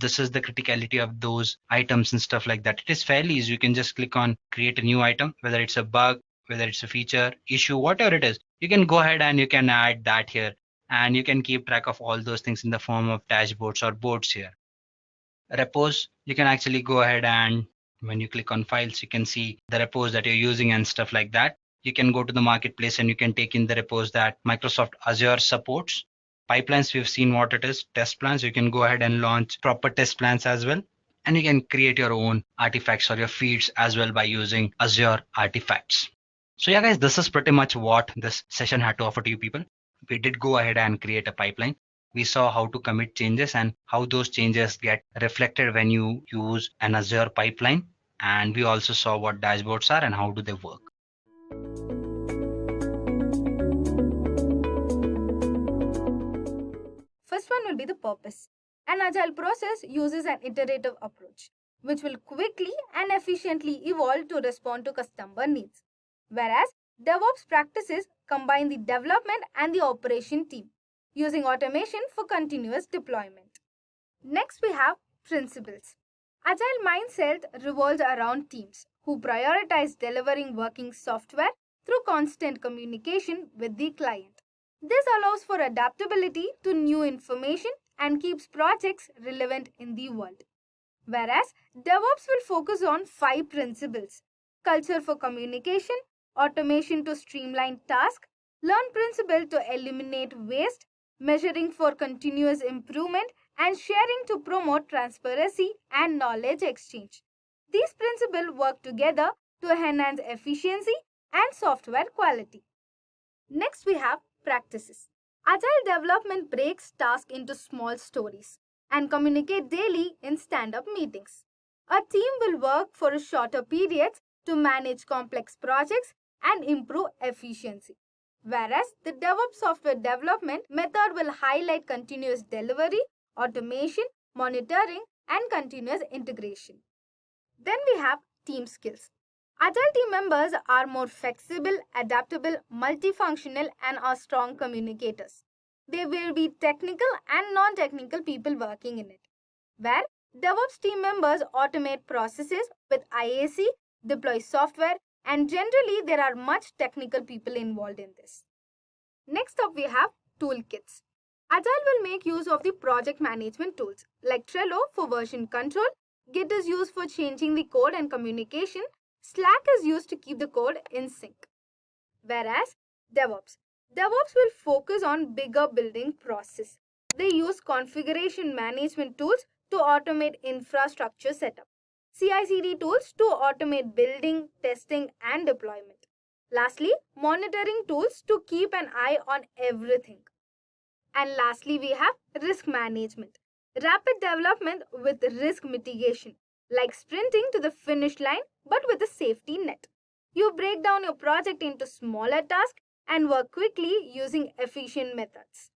S13: this is the criticality of those items and stuff like that. It is fairly easy. You can just click on create a new item, whether it's a bug, whether it's a feature, issue, whatever it is. You can go ahead and you can add that here. And you can keep track of all those things in the form of dashboards or boards here. Repos, you can actually go ahead and when you click on files, you can see the repos that you're using and stuff like that. You can go to the marketplace and you can take in the repos that Microsoft Azure supports. Pipelines, we've seen what it is. Test plans, you can go ahead and launch proper test plans as well. And you can create your own artifacts or your feeds as well by using Azure artifacts. So yeah, guys, this is pretty much what this session had to offer to you people. We did go ahead and create a pipeline. We saw how to commit changes and how those changes get reflected when you use an Azure pipeline. And we also saw what dashboards are and how do they work.
S1: First one will be the purpose. An agile process uses an iterative approach, which will quickly and efficiently evolve to respond to customer needs. Whereas DevOps practices combine the development and the operation team, using automation for continuous deployment. Next, we have principles. Agile mindset revolves around teams who prioritize delivering working software through constant communication with the client. This allows for adaptability to new information and keeps projects relevant in the world.
S14: Whereas DevOps will focus on 5 principles: culture for communication, automation to streamline tasks, learn principle to eliminate waste, measuring for continuous improvement, and sharing to promote transparency and knowledge exchange. These principles work together to enhance efficiency and software quality. Next, we have practices. Agile development breaks tasks into small stories and communicate daily in stand-up meetings. A team will work for shorter periods to manage complex projects and improve efficiency. Whereas the DevOps software development method will highlight continuous delivery, automation, monitoring, and continuous integration. Then we have team skills. Agile team members are more flexible, adaptable, multifunctional, and are strong communicators. There will be technical and non-technical people working in it. Where DevOps team members automate processes with IAC, deploy software, and generally there are much technical people involved in this. Next up we have toolkits. Agile will make use of the project management tools like Trello for version control, Git is used for changing the code and communication, Slack is used to keep the code in sync. Whereas DevOps will focus on bigger building process. They use configuration management tools to automate infrastructure setup, CI/CD tools to automate building, testing, and deployment. Lastly, monitoring tools to keep an eye on everything. And lastly, we have risk management. Rapid development with risk mitigation, like sprinting to the finish line but with a safety net. You break down your project into smaller tasks and work quickly using efficient methods.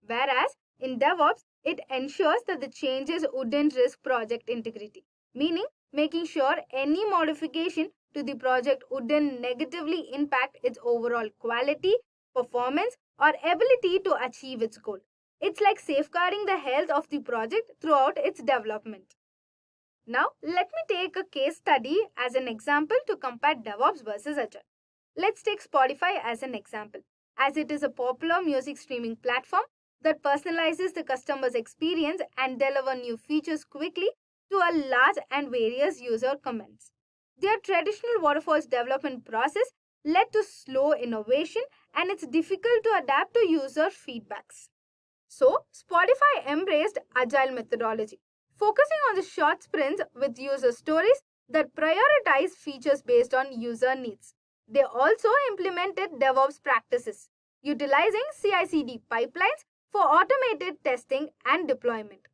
S14: Whereas in DevOps, it ensures that the changes wouldn't risk project integrity, meaning making sure any modification to the project wouldn't negatively impact its overall quality, performance, or ability to achieve its goal. It's like safeguarding the health of the project throughout its development. Now, let me take a case study as an example to compare DevOps versus Agile. Let's take Spotify as an example, as it is a popular music streaming platform that personalizes the customer's experience and delivers new features quickly to a large and various user comments. Their traditional waterfalls development process led to slow innovation, and it's difficult to adapt to user feedbacks. So, Spotify embraced Agile methodology, focusing on the short sprints with user stories that prioritize features based on user needs. They also implemented DevOps practices, utilizing CI/CD pipelines for automated testing and deployment.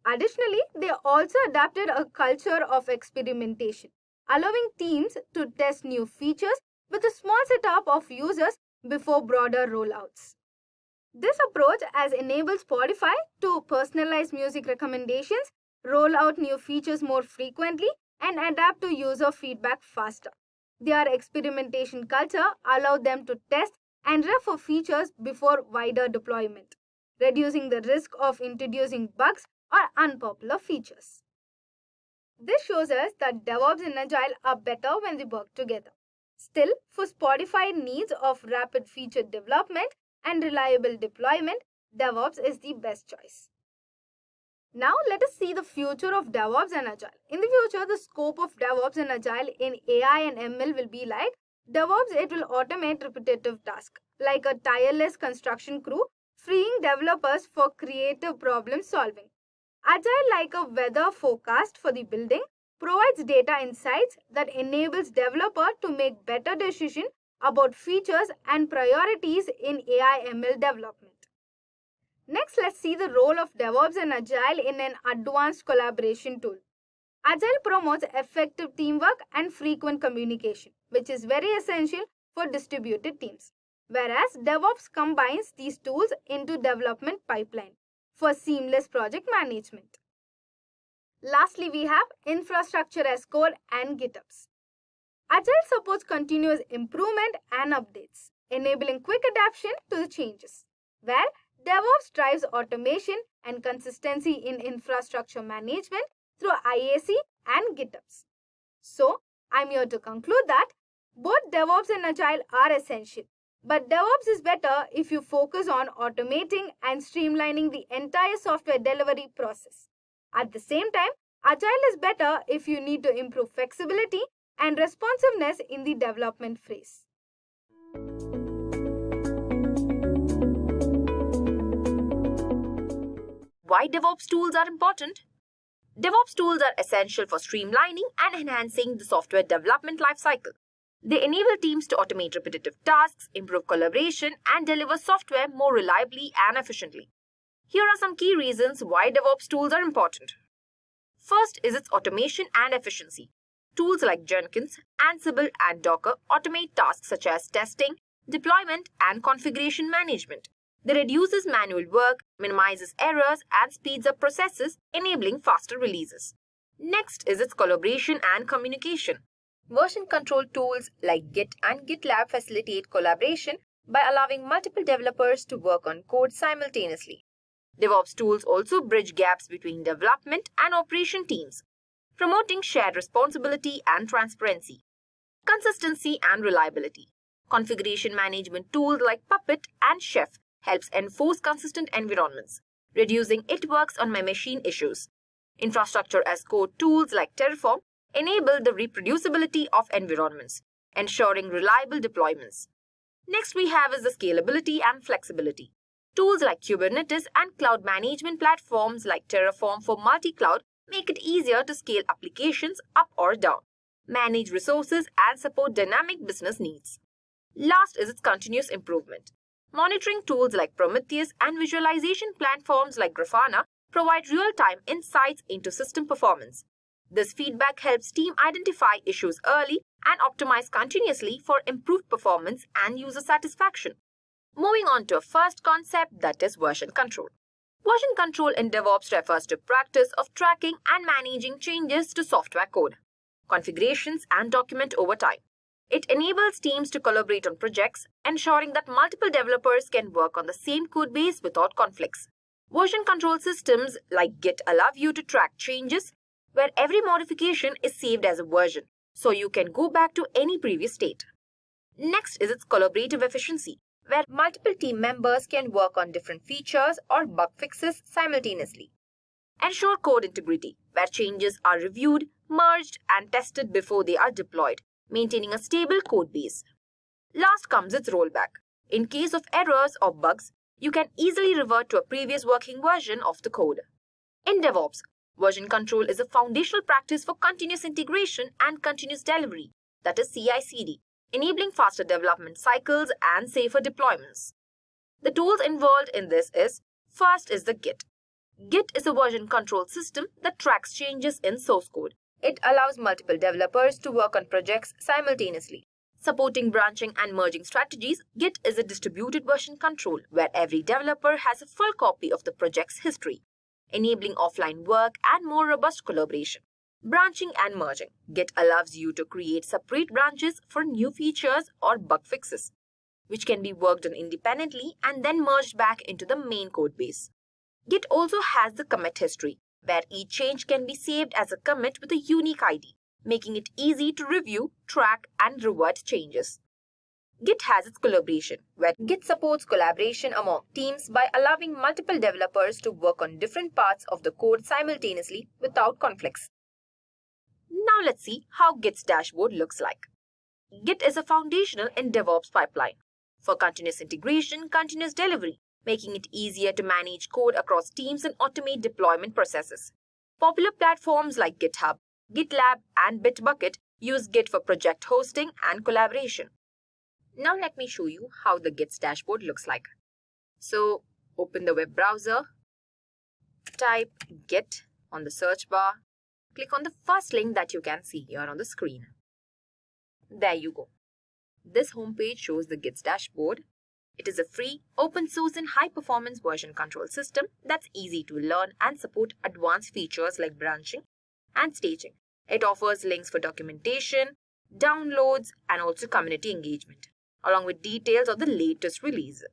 S14: Additionally, they also adapted a culture of experimentation, allowing teams to test new features with a small setup of users before broader rollouts. This approach has enabled Spotify to personalize music recommendations, roll out new features more frequently, and adapt to user feedback faster. Their experimentation culture allowed them to test and refer features before wider deployment, reducing the risk of introducing bugs or unpopular features. This shows us that DevOps and Agile are better when they work together. Still, for Spotify needs of rapid feature development and reliable deployment, DevOps is the best choice. Now let us see the future of DevOps and Agile. In the future, the scope of DevOps and Agile in AI and ML will be like DevOps, it will automate repetitive tasks like a tireless construction crew, freeing developers for creative problem solving. Agile, like a weather forecast for the building, provides data insights that enables developer to make better decisions about features and priorities in AI ML development. Next, let's see the role of DevOps and Agile in an advanced collaboration tool. Agile promotes effective teamwork and frequent communication, which is very essential for distributed teams. Whereas DevOps combines these tools into development pipeline for seamless project management. Lastly, we have infrastructure as code and GitHubs. Agile supports continuous improvement and updates, enabling quick adaptation to the changes, where DevOps drives automation and consistency in infrastructure management through IAC and GitHubs. So, I'm here to conclude that both DevOps and Agile are essential, but DevOps is better if you focus on automating and streamlining the entire software delivery process. At the same time, Agile is better if you need to improve flexibility and responsiveness in the development phase.
S12: Why DevOps tools are important? DevOps tools are essential for streamlining and enhancing the software development lifecycle. They enable teams to automate repetitive tasks, improve collaboration, and deliver software more reliably and efficiently. Here are some key reasons why DevOps tools are important. First is its automation and efficiency. Tools like Jenkins, Ansible, and Docker automate tasks such as testing, deployment, and configuration management. They reduces manual work, minimizes errors, and speeds up processes, enabling faster releases. Next is its collaboration and communication. Version control tools like Git and GitLab facilitate collaboration by allowing multiple developers to work on code simultaneously. DevOps tools also bridge gaps between development and operation teams, promoting shared responsibility and transparency. Consistency and reliability. Configuration management tools like Puppet and Chef helps enforce consistent environments, reducing "it works on my machine" issues. Infrastructure as code tools like Terraform enable the reproducibility of environments, ensuring reliable deployments. Next we have is the scalability and flexibility. Tools like Kubernetes and cloud management platforms like Terraform for multi-cloud make it easier to scale applications up or down, manage resources, and support dynamic business needs. Last is its continuous improvement. Monitoring tools like Prometheus and visualization platforms like Grafana provide real-time insights into system performance. This feedback helps teams identify issues early and optimize continuously for improved performance and user satisfaction. Moving on to a first concept, that is version control. Version control in DevOps refers to practice of tracking and managing changes to software code, configurations, and document over time. It enables teams to collaborate on projects, ensuring that multiple developers can work on the same code base without conflicts. Version control systems like Git allow you to track changes where every modification is saved as a version, so you can go back to any previous state. Next is its collaborative efficiency, where multiple team members can work on different features or bug fixes simultaneously. Ensure code integrity, where changes are reviewed, merged, and tested before they are deployed, maintaining a stable code base. Last comes its rollback. In case of errors or bugs, you can easily revert to a previous working version of the code. In DevOps, version control is a foundational practice for continuous integration and continuous delivery, that is CI/CD, enabling faster development cycles and safer deployments. The tools involved in this is, first is the Git. Git is a version control system that tracks changes in source code. It allows multiple developers to work on projects simultaneously. Supporting branching and merging strategies, Git is a distributed version control where every developer has a full copy of the project's history, enabling offline work and more robust collaboration. Branching and merging. Git allows you to create separate branches for new features or bug fixes, which can be worked on independently and then merged back into the main code base. Git also has the commit history, where each change can be saved as a commit with a unique ID, making it easy to review, track, and revert changes. Git has its collaboration, where Git supports collaboration among teams by allowing multiple developers to work on different parts of the code simultaneously without conflicts. Now let's see how Git's dashboard looks like. Git is a foundational in DevOps pipeline for continuous integration, continuous delivery, making it easier to manage code across teams and automate deployment processes. Popular platforms like GitHub, GitLab, and Bitbucket use Git for project hosting and collaboration. Now let me show you how the Git's dashboard looks like. So open the web browser, type Git on the search bar, click on the first link that you can see here on the screen. There you go. This homepage shows the Git's dashboard. It is a free, open source and high performance version control system that's easy to learn and support advanced features like branching and staging. It offers links for documentation, downloads, and also community engagement, along with details of the latest release.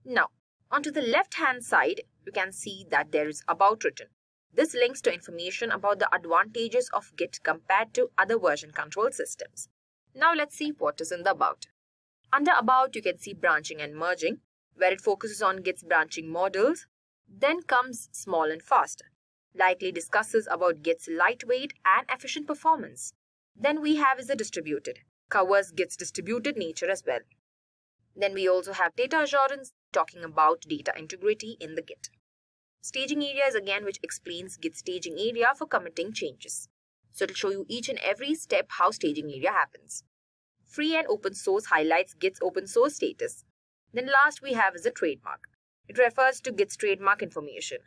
S12: Now, onto the left-hand side, you can see that there is About written. This links to information about the advantages of Git compared to other version control systems. Now let's see what is in the About. Under About, you can see branching and merging, where it focuses on Git's branching models. Then comes Small and Fast. likely discusses about Git's lightweight and efficient performance. Then we have is the distributed, covers Git's distributed nature as well. Then we also have data assurance, talking about data integrity in the Git. Staging area is again which explains Git's staging area for committing changes. So it will show you each and every step how staging area happens. Free and open source highlights Git's open source status. Then last we have is a trademark. It refers to Git's trademark information.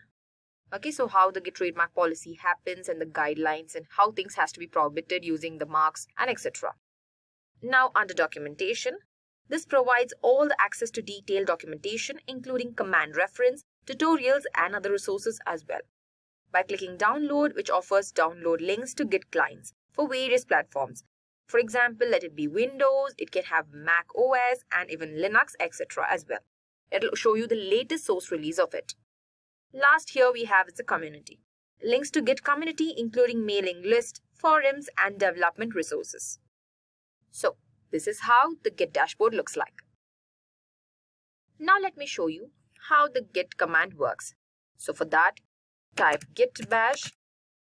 S12: Okay, so how the Git trademark policy happens and the guidelines and how things has to be prohibited using the marks and etc. Now under documentation, this provides all the access to detailed documentation including command reference, tutorials and other resources as well. By clicking download, which offers download links to Git clients for various platforms. For example, let it be Windows, it can have Mac OS and even Linux etc. as well. It will show you the latest source release of it. Last here we have is the community. Links to Git community including mailing list, forums and development resources. So this is how the Git dashboard looks like. Now let me show you how the Git command works. So for that, type git bash.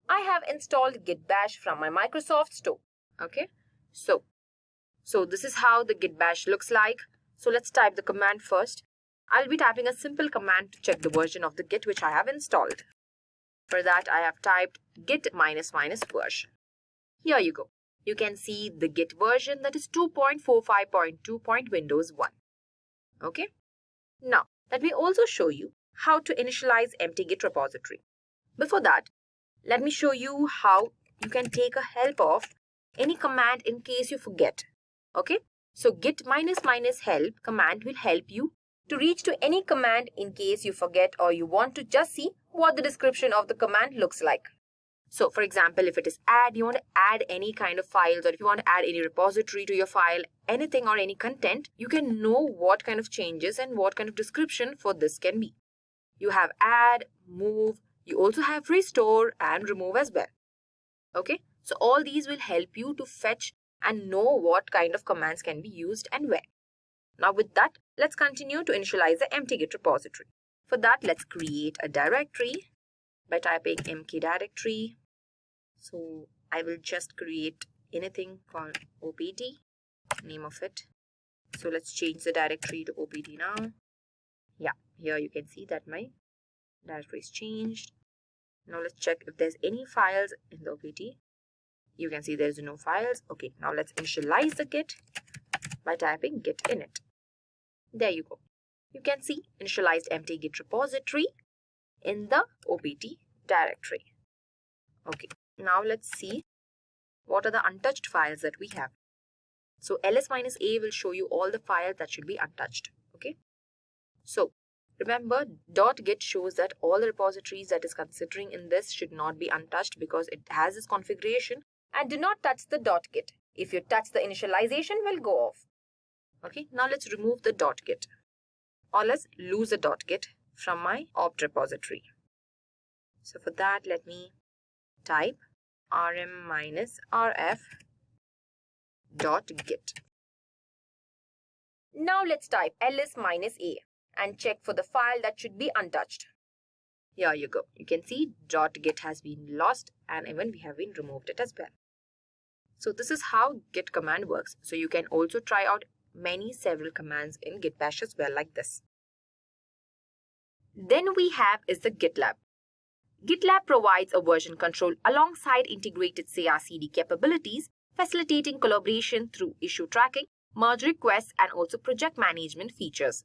S12: I have installed git bash from my Microsoft store. Okay, so this is how the git bash looks like. So let's type the command first. I'll be typing a simple command to check the version of the Git which I have installed. For that, I have typed git --version. Here you go. You can see the Git version that is 2.45.2.Windows 1. Okay. Now, let me also show you how to initialize empty Git repository. Before that, let me show you how you can take a help of any command in case you forget. Okay. So git --help command will help you to reach to any command in case you forget or you want to just see what the description of the command looks like. So for example, if it is add, you want to add any kind of files, or if you want to add any repository to your file, anything or any content, you can know what kind of changes and what kind of description for this can be. You have add, move, you also have restore and remove as well. Okay, so all these will help you to fetch and know what kind of commands can be used and where. Now with that, let's continue to initialize the empty Git repository. For that, let's create a directory by typing mkdirectory. So I will just create anything called opt, name of it. So let's change the directory to opt now. Yeah, here you can see that my directory is changed. Now let's check if there's any files in the opt. You can see there's no files. Okay, now let's initialize the Git by typing git init. There you go. You can see initialized empty Git repository in the opt directory. Okay, now let's see what are the untouched files that we have. So ls-a will show you all the files that should be untouched. Okay, so remember .git shows that all the repositories that is considering in this should not be untouched because it has this configuration, and do not touch the .git. If you touch the initialization, will go off. Okay, now let's remove the .git, or let's lose the .git from my opt repository. So for that, let me type rm-rf.git. Now let's type ls-a and check for the file that should be untouched. Here you go. You can see .git has been lost and even we have been removed it as well. So this is how git command works. So you can also try out several commands in git bash as well like this. Then we have is the GitLab. GitLab provides a version control alongside integrated CI/CD capabilities, facilitating collaboration through issue tracking, merge requests, and also project management features.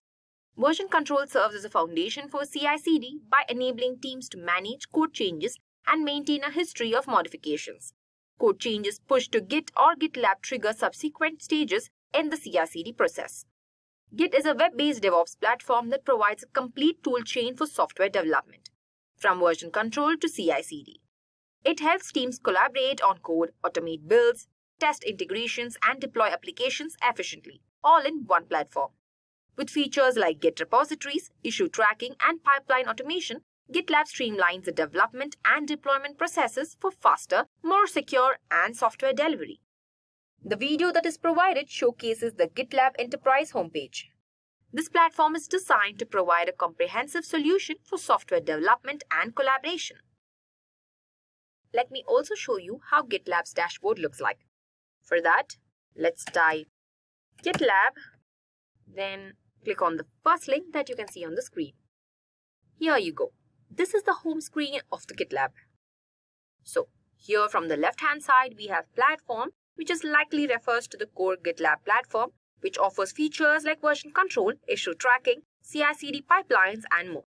S12: Version control serves as a foundation for CI/CD by enabling teams to manage code changes and maintain a history of modifications. Code changes pushed to Git or GitLab trigger subsequent stages in the CI/CD process. Git is a web-based DevOps platform that provides a complete tool chain for software development, from version control to CI/CD. It helps teams collaborate on code, automate builds, test integrations, and deploy applications efficiently, all in one platform. With features like Git repositories, issue tracking, and pipeline automation, GitLab streamlines the development and deployment processes for faster, more secure, and software delivery. The video that is provided showcases the GitLab Enterprise homepage. This platform is designed to provide a comprehensive solution for software development and collaboration. Let me also show you how GitLab's dashboard looks like. For that, let's type GitLab, then click on the first link that you can see on the screen. Here you go. This is the home screen of the GitLab. So, here from the left-hand side, we have platform, which is likely refers to the core GitLab platform, which offers features like version control, issue tracking, CI/CD pipelines, and more.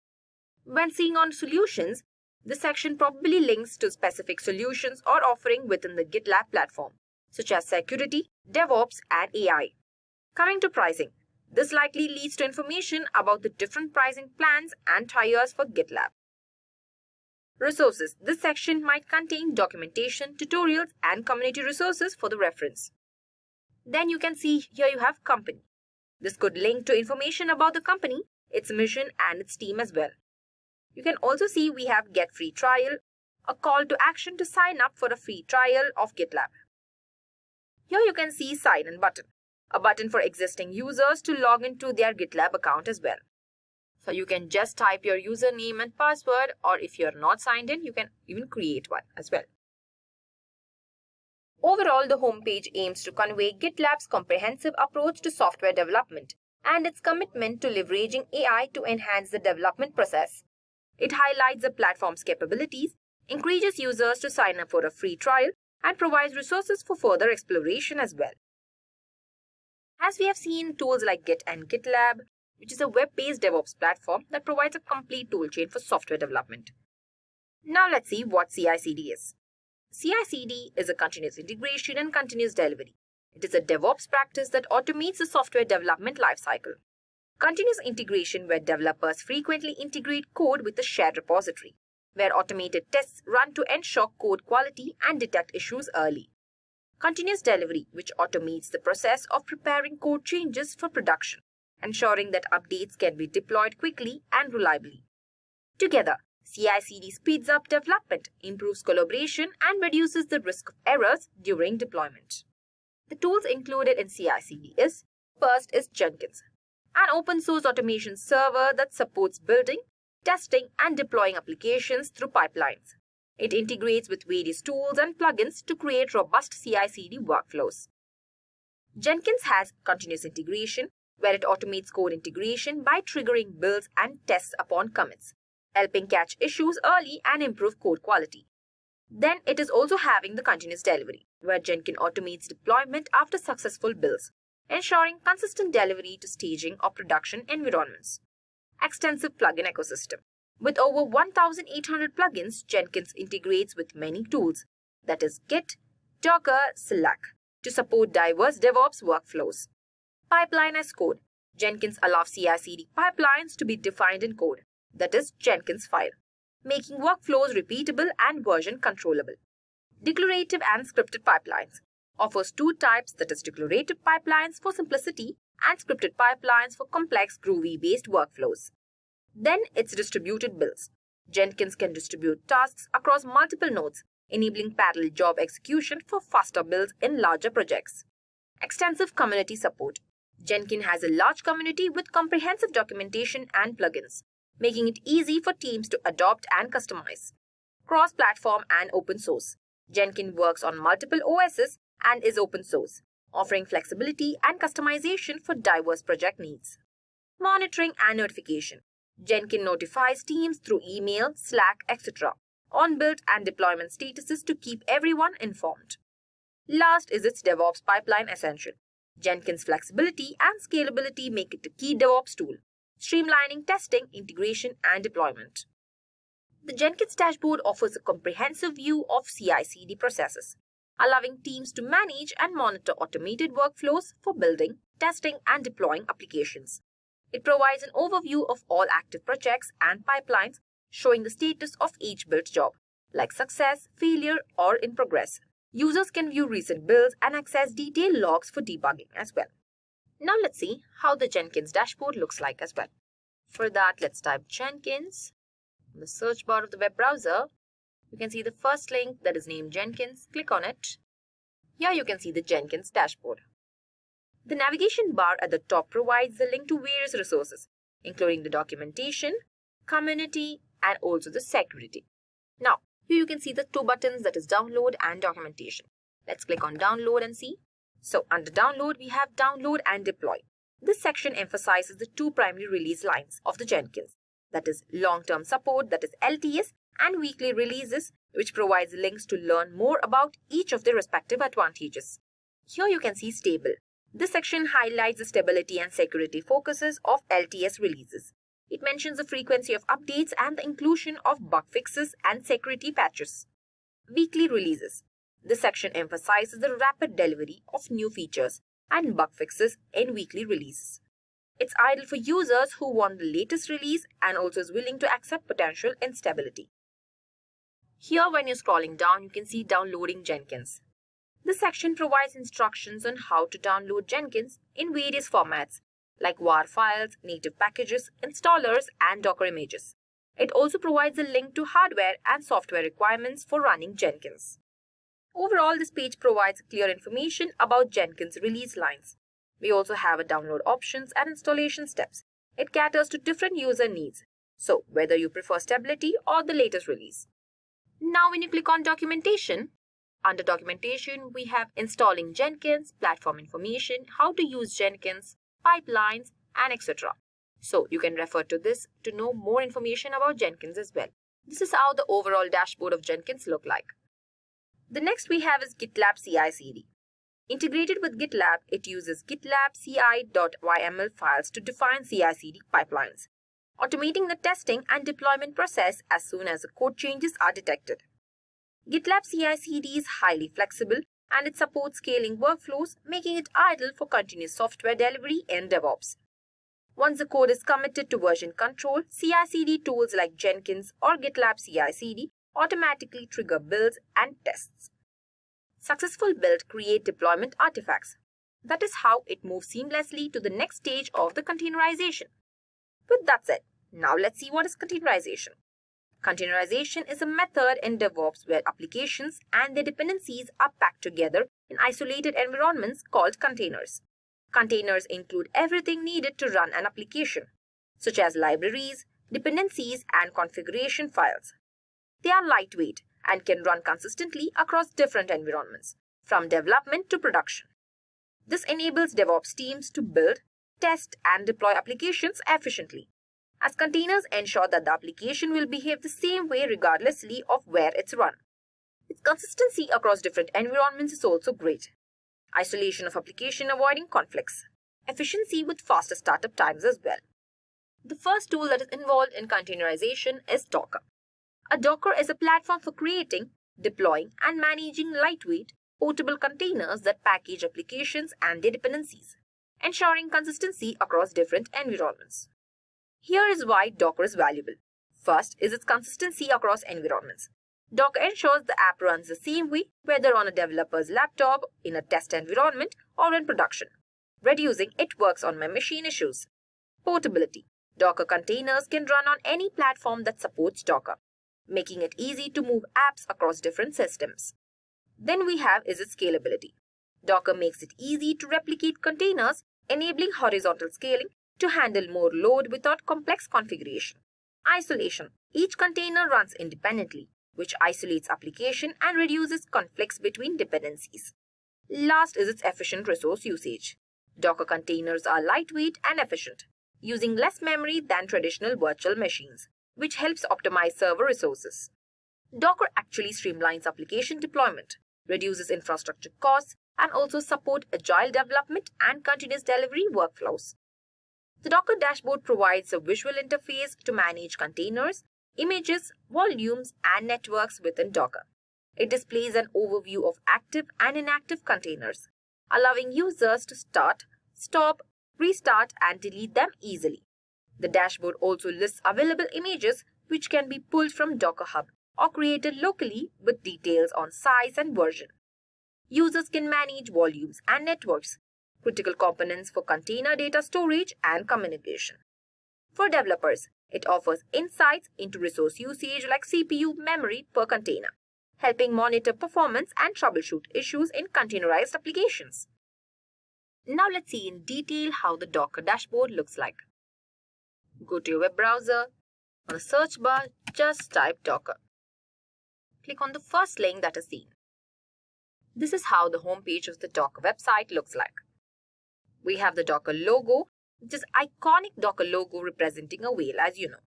S12: When seeing on solutions, this section probably links to specific solutions or offering within the GitLab platform, such as security, DevOps, and AI. Coming to pricing, this likely leads to information about the different pricing plans and tiers for GitLab. Resources. This section might contain documentation, tutorials, and community resources for the reference. Then you can see here you have company. This could link to information about the company, its mission, and its team as well. You can also see we have Get Free Trial, a call to action to sign up for a free trial of GitLab. Here you can see Sign In button, a button for existing users to log into their GitLab account as well. So you can just type your username and password, or if you're not signed in, you can even create one as well. Overall, the homepage aims to convey GitLab's comprehensive approach to software development and its commitment to leveraging AI to enhance the development process. It highlights the platform's capabilities, encourages users to sign up for a free trial, and provides resources for further exploration as well. As we have seen, tools like Git and GitLab, which is a web-based DevOps platform that provides a complete toolchain for software development. Now let's see what CI/CD is. CI/CD is a continuous integration and continuous delivery. It is a DevOps practice that automates the software development lifecycle. Continuous integration, where developers frequently integrate code with a shared repository, where automated tests run to ensure code quality and detect issues early. Continuous delivery, which automates the process of preparing code changes for production, ensuring that updates can be deployed quickly and reliably. Together, CI/CD speeds up development, improves collaboration, and reduces the risk of errors during deployment. The tools included in CI/CD first is Jenkins, an open source automation server that supports building, testing, and deploying applications through pipelines. It integrates with various tools and plugins to create robust CI/CD workflows. Jenkins has continuous integration, where it automates code integration by triggering builds and tests upon commits, helping catch issues early and improve code quality. Then it is also having the continuous delivery, where Jenkins automates deployment after successful builds, ensuring consistent delivery to staging or production environments. Extensive plugin ecosystem. With over 1,800 plugins, Jenkins integrates with many tools, that is Git, Docker, Slack, to support diverse DevOps workflows. Pipeline as code. Jenkins allows CI/CD pipelines to be defined in code, that is Jenkins file, making workflows repeatable and version controllable. Declarative and scripted pipelines. Offers two types, that is declarative pipelines for simplicity and scripted pipelines for complex Groovy-based workflows. Then it's distributed builds. Jenkins can distribute tasks across multiple nodes, enabling parallel job execution for faster builds in larger projects. Extensive community support. Jenkins has a large community with comprehensive documentation and plugins, making it easy for teams to adopt and customize. Cross-platform and open source. Jenkins works on multiple OSs and is open source, offering flexibility and customization for diverse project needs. Monitoring and notification. Jenkins notifies teams through email, Slack, etc. on build and deployment statuses to keep everyone informed. Last is its DevOps pipeline essential. Jenkins' flexibility and scalability make it a key DevOps tool, streamlining testing, integration, and deployment. The Jenkins dashboard offers a comprehensive view of CI/CD processes, allowing teams to manage and monitor automated workflows for building, testing, and deploying applications. It provides an overview of all active projects and pipelines, showing the status of each build job, like success, failure, or in progress. Users can view recent builds and access detailed logs for debugging as well. Now let's see how the Jenkins dashboard looks like as well. For that, let's type Jenkins in the search bar of the web browser. You can see the first link that is named Jenkins. Click on it. Here you can see the Jenkins dashboard. The navigation bar at the top provides the link to various resources, including the documentation, community, and also the security. Now, Here you can see the two buttons, that is download and documentation. Let's click on download and see. So under download, we have download and deploy. This section emphasizes the two primary release lines of the Jenkins, that is long-term support, that is LTS, and weekly releases, which provides links to learn more about each of their respective advantages. Here you can see stable. This section highlights the stability and security focuses of LTS releases. It mentions the frequency of updates and the inclusion of bug fixes and security patches. Weekly releases. This section emphasizes the rapid delivery of new features and bug fixes in weekly releases. It's ideal for users who want the latest release and also is willing to accept potential instability. Here, when you're scrolling down, you can see downloading Jenkins. This section provides instructions on how to download Jenkins in various formats like WAR files, native packages, installers, and Docker images. It also provides a link to hardware and software requirements for running Jenkins. Overall, this page provides clear information about Jenkins release lines. We also have a download options and installation steps. It caters to different user needs, so whether you prefer stability or the latest release. Now when you click on documentation, under documentation we have installing Jenkins, platform information, how to use Jenkins, pipelines, and etc. So you can refer to this to know more information about Jenkins as well. This is how the overall dashboard of Jenkins look like. The next we have is GitLab CI/CD. Integrated with GitLab, it uses GitLab ci.yml files to define CI/CD pipelines, automating the testing and deployment process as soon as the code changes are detected. GitLab CI/CD is highly flexible and it supports scaling workflows, making it ideal for continuous software delivery in DevOps. Once the code is committed to version control, CI/CD tools like Jenkins or GitLab CI/CD automatically trigger builds and tests. Successful build create deployment artifacts. That is how it moves seamlessly to the next stage of the containerization. With that said, now let's see what is containerization. Containerization is a method in DevOps where applications and their dependencies are packed together in isolated environments called containers. Containers include everything needed to run an application, such as libraries, dependencies, and configuration files. They are lightweight and can run consistently across different environments, from development to production. This enables DevOps teams to build, test, and deploy applications efficiently, as containers ensure that the application will behave the same way regardlessly of where it's run. Its consistency across different environments is also great. Isolation of application avoiding conflicts. Efficiency with faster startup times as well. The first tool that is involved in containerization is Docker. A Docker is a platform for creating, deploying, and managing lightweight, portable containers that package applications and their dependencies, ensuring consistency across different environments. Here is why Docker is valuable. First is its consistency across environments. Docker ensures the app runs the same way whether on a developer's laptop, in a test environment, or in production, reducing "it works on my machine" issues. Portability. Docker containers can run on any platform that supports Docker, making it easy to move apps across different systems. Then we have is its scalability. Docker makes it easy to replicate containers, enabling horizontal scaling to handle more load without complex configuration. Isolation. Each container runs independently, which isolates application and reduces conflicts between dependencies. Last is its efficient resource usage. Docker containers are lightweight and efficient, using less memory than traditional virtual machines, which helps optimize server resources. Docker actually streamlines application deployment, reduces infrastructure costs, and also support agile development and continuous delivery workflows. The Docker dashboard provides a visual interface to manage containers, images, volumes, and networks within Docker. It displays an overview of active and inactive containers, allowing users to start, stop, restart, and delete them easily. The dashboard also lists available images which can be pulled from Docker Hub or created locally with details on size and version. Users can manage volumes and networks, critical components for container data storage and communication. For developers, it offers insights into resource usage like CPU memory per container, helping monitor performance and troubleshoot issues in containerized applications. Now let's see in detail how the Docker dashboard looks like. Go to your web browser. On the search bar, just type Docker. click on the first link that is seen. This is how the homepage of the Docker website looks like. We have the Docker logo, which is iconic Docker logo representing a whale, as you know.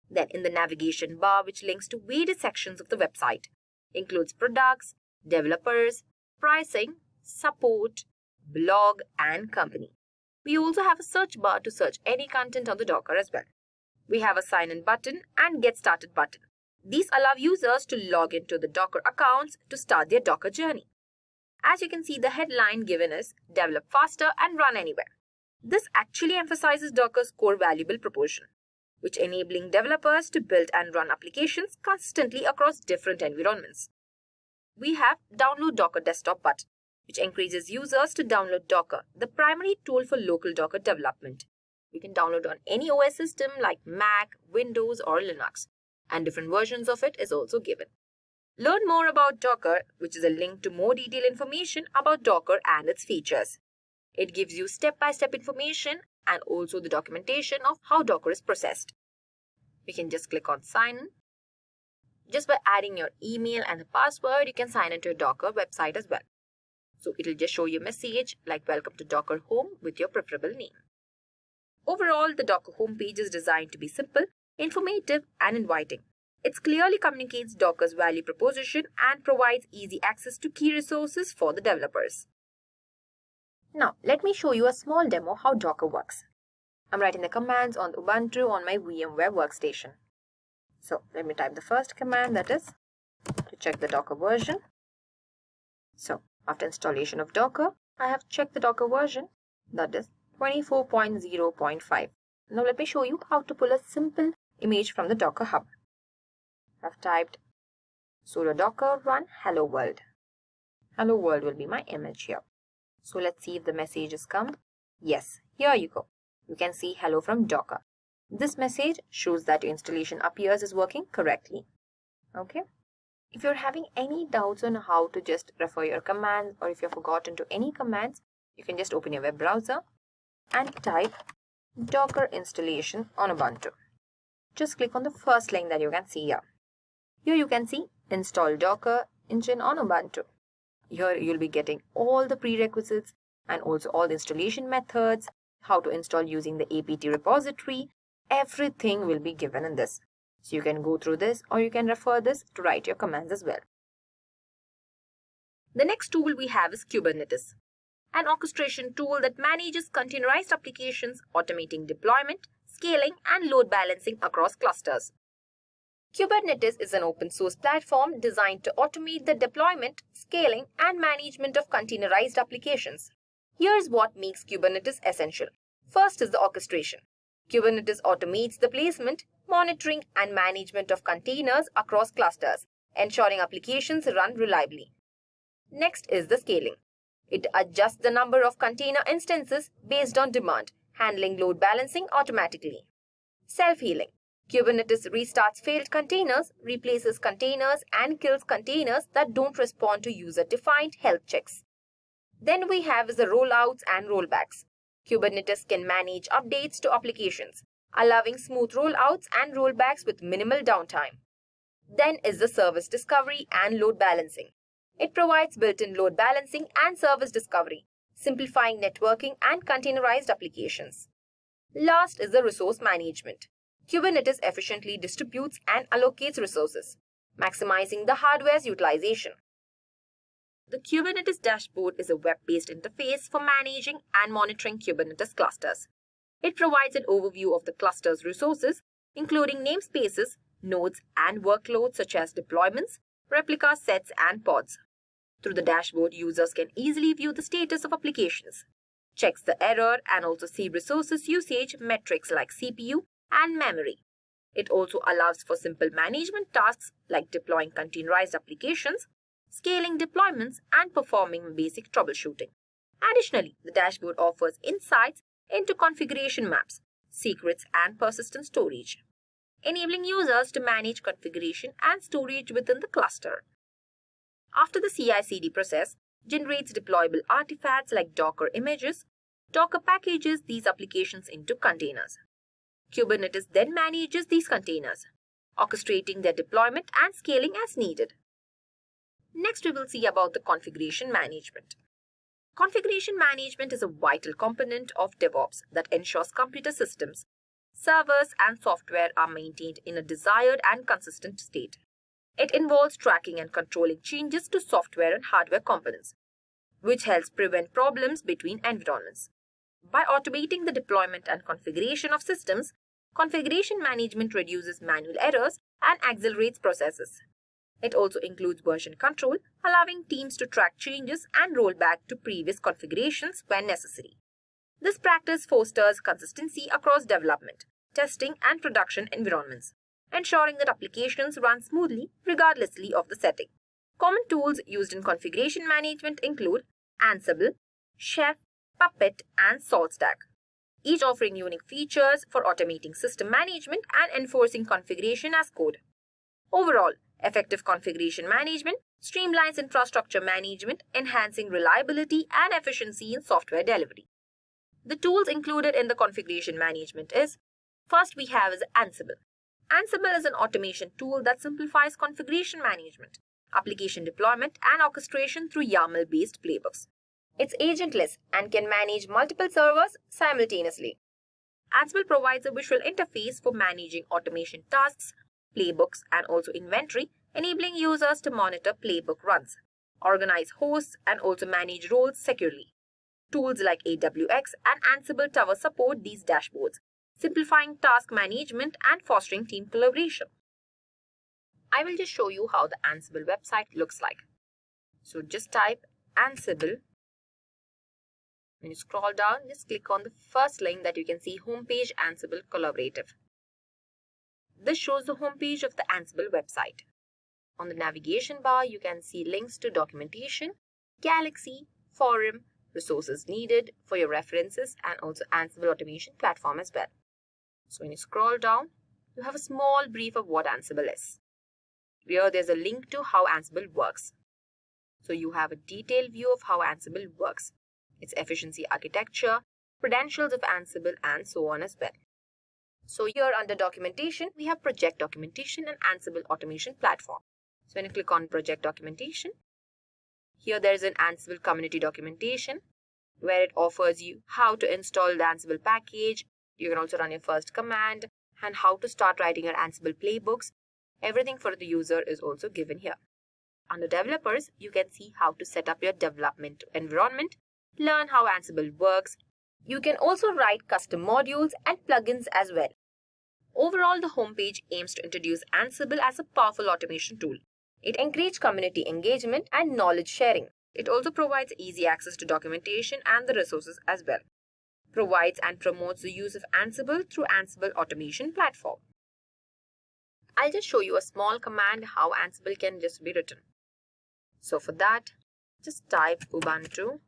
S12: Then in the navigation bar, which links to various sections of the website, includes products, developers, pricing, support, blog, and company. We also have a search bar to search any content on the Docker as well. We have a sign in button and get started button. These allow users to log into the Docker accounts to start their Docker journey. As you can see, the headline given is develop faster and run anywhere. This actually emphasizes Docker's core valuable proposition, which enabling developers to build and run applications consistently across different environments. We have download Docker desktop button, which encourages users to download Docker, the primary tool for local Docker development. You can download on any OS system like Mac, Windows, or Linux, and different versions of it is also given. Learn more about Docker, which is a link to more detailed information about Docker and its features. It gives you step-by-step information and also the documentation of how Docker is processed. We can just click on sign in. Just by adding your email and a password, you can sign into your Docker website as well. So it'll just show you a message like welcome to Docker Home with your preferable name. Overall, the Docker homepage is designed to be simple, informative, and inviting. It clearly communicates Docker's value proposition and provides easy access to key resources for the developers. Now, let me show you a small demo how Docker works. I'm writing the commands on Ubuntu on my VMware workstation. So, let me type the first command, that is to check the Docker version. So, after installation of Docker, I have checked the Docker version, that is 24.0.5. Now, let me show you how to pull a simple image from the Docker Hub. I've typed sudo docker run hello world. Hello world will be my image here. So let's see if the message has come. Yes, here you go. You can see hello from Docker. This message shows that your installation appears is working correctly. Okay. If you're having any doubts on how to just refer your commands, or if you've forgotten to any commands, you can just open your web browser and type Docker installation on Ubuntu. Just click on the first link that you can see here. Here you can see install Docker engine on Ubuntu. Here you'll be getting all the prerequisites and also all the installation methods, how to install using the apt repository. Everything will be given in this. So you can go through this or you can refer this to write your commands as well. The next tool we have is Kubernetes, an orchestration tool that manages containerized applications, automating deployment, scaling, and load balancing across clusters. Kubernetes is an open source platform designed to automate the deployment, scaling, and management of containerized applications. Here's what makes Kubernetes essential. First is the orchestration. Kubernetes automates the placement, monitoring, and management of containers across clusters, ensuring applications run reliably. Next is the scaling. It adjusts the number of container instances based on demand, handling load balancing automatically. Self-healing. Kubernetes restarts failed containers, replaces containers, and kills containers that don't respond to user-defined health checks. Then we have the rollouts and rollbacks. Kubernetes can manage updates to applications, allowing smooth rollouts and rollbacks with minimal downtime. Then is the service discovery and load balancing. It provides built-in load balancing and service discovery, simplifying networking and containerized applications. Last is the resource management. Kubernetes efficiently distributes and allocates resources, maximizing the hardware's utilization. The Kubernetes dashboard is a web-based interface for managing and monitoring Kubernetes clusters. It provides an overview of the cluster's resources, including namespaces, nodes, and workloads such as deployments, replica sets, and pods. Through the dashboard, users can easily view the status of applications, checks the error, and also see resources usage metrics like CPU and memory. It also allows for simple management tasks like deploying containerized applications, scaling deployments, and performing basic troubleshooting. Additionally, the dashboard offers insights into configuration maps, secrets, and persistent storage, enabling users to manage configuration and storage within the cluster. After the CI/CD process generates deployable artifacts like Docker images, Docker packages these applications into containers. Kubernetes then manages these containers, orchestrating their deployment and scaling as needed. Next, we will see about the configuration management. Configuration management is a vital component of DevOps that ensures computer systems, servers, and software are maintained in a desired and consistent state. It involves tracking and controlling changes to software and hardware components, which helps prevent problems between environments. By automating the deployment and configuration of systems, configuration management reduces manual errors and accelerates processes. It also includes version control, allowing teams to track changes and roll back to previous configurations when necessary. This practice fosters consistency across development, testing, and production environments, ensuring that applications run smoothly regardlessly of the setting. Common tools used in configuration management include Ansible, Chef, Puppet, and SaltStack, each offering unique features for automating system management and enforcing configuration as code. Overall, effective configuration management streamlines infrastructure management, enhancing reliability and efficiency in software delivery. The tools included in the configuration management is, first we have is Ansible. Ansible is an automation tool that simplifies configuration management, application deployment, and orchestration through YAML-based playbooks. It's agentless and can manage multiple servers simultaneously. Ansible provides a visual interface for managing automation tasks, playbooks, and also inventory, enabling users to monitor playbook runs, organize hosts, and also manage roles securely. Tools like AWX and Ansible Tower support these dashboards, simplifying task management and fostering team collaboration. I will just show you how the Ansible website looks like. So just type Ansible. When you scroll down, just click on the first link that you can see Homepage Ansible Collaborative. This shows the homepage of the Ansible website. On the navigation bar, you can see links to documentation, Galaxy, forum, resources needed for your references, and also Ansible automation platform as well. So when you scroll down, you have a small brief of what Ansible is. Here there's a link to how Ansible works. So you have a detailed view of how Ansible works, its efficiency architecture, credentials of Ansible, and so on as well. So here under documentation, we have project documentation and Ansible automation platform. So when you click on project documentation, here there is an Ansible community documentation where it offers you how to install the Ansible package. You can also run your first command and how to start writing your Ansible playbooks. Everything for the user is also given here. Under developers, you can see how to set up your development environment, learn how Ansible works. You can also write custom modules and plugins as well. Overall, the homepage aims to introduce Ansible as a powerful automation tool. It encourages community engagement and knowledge sharing. It also provides easy access to documentation and the resources as well. Provides and promotes the use of Ansible through Ansible automation platform. I'll just show you a small command how Ansible can just be written. So for that, just type Ubuntu.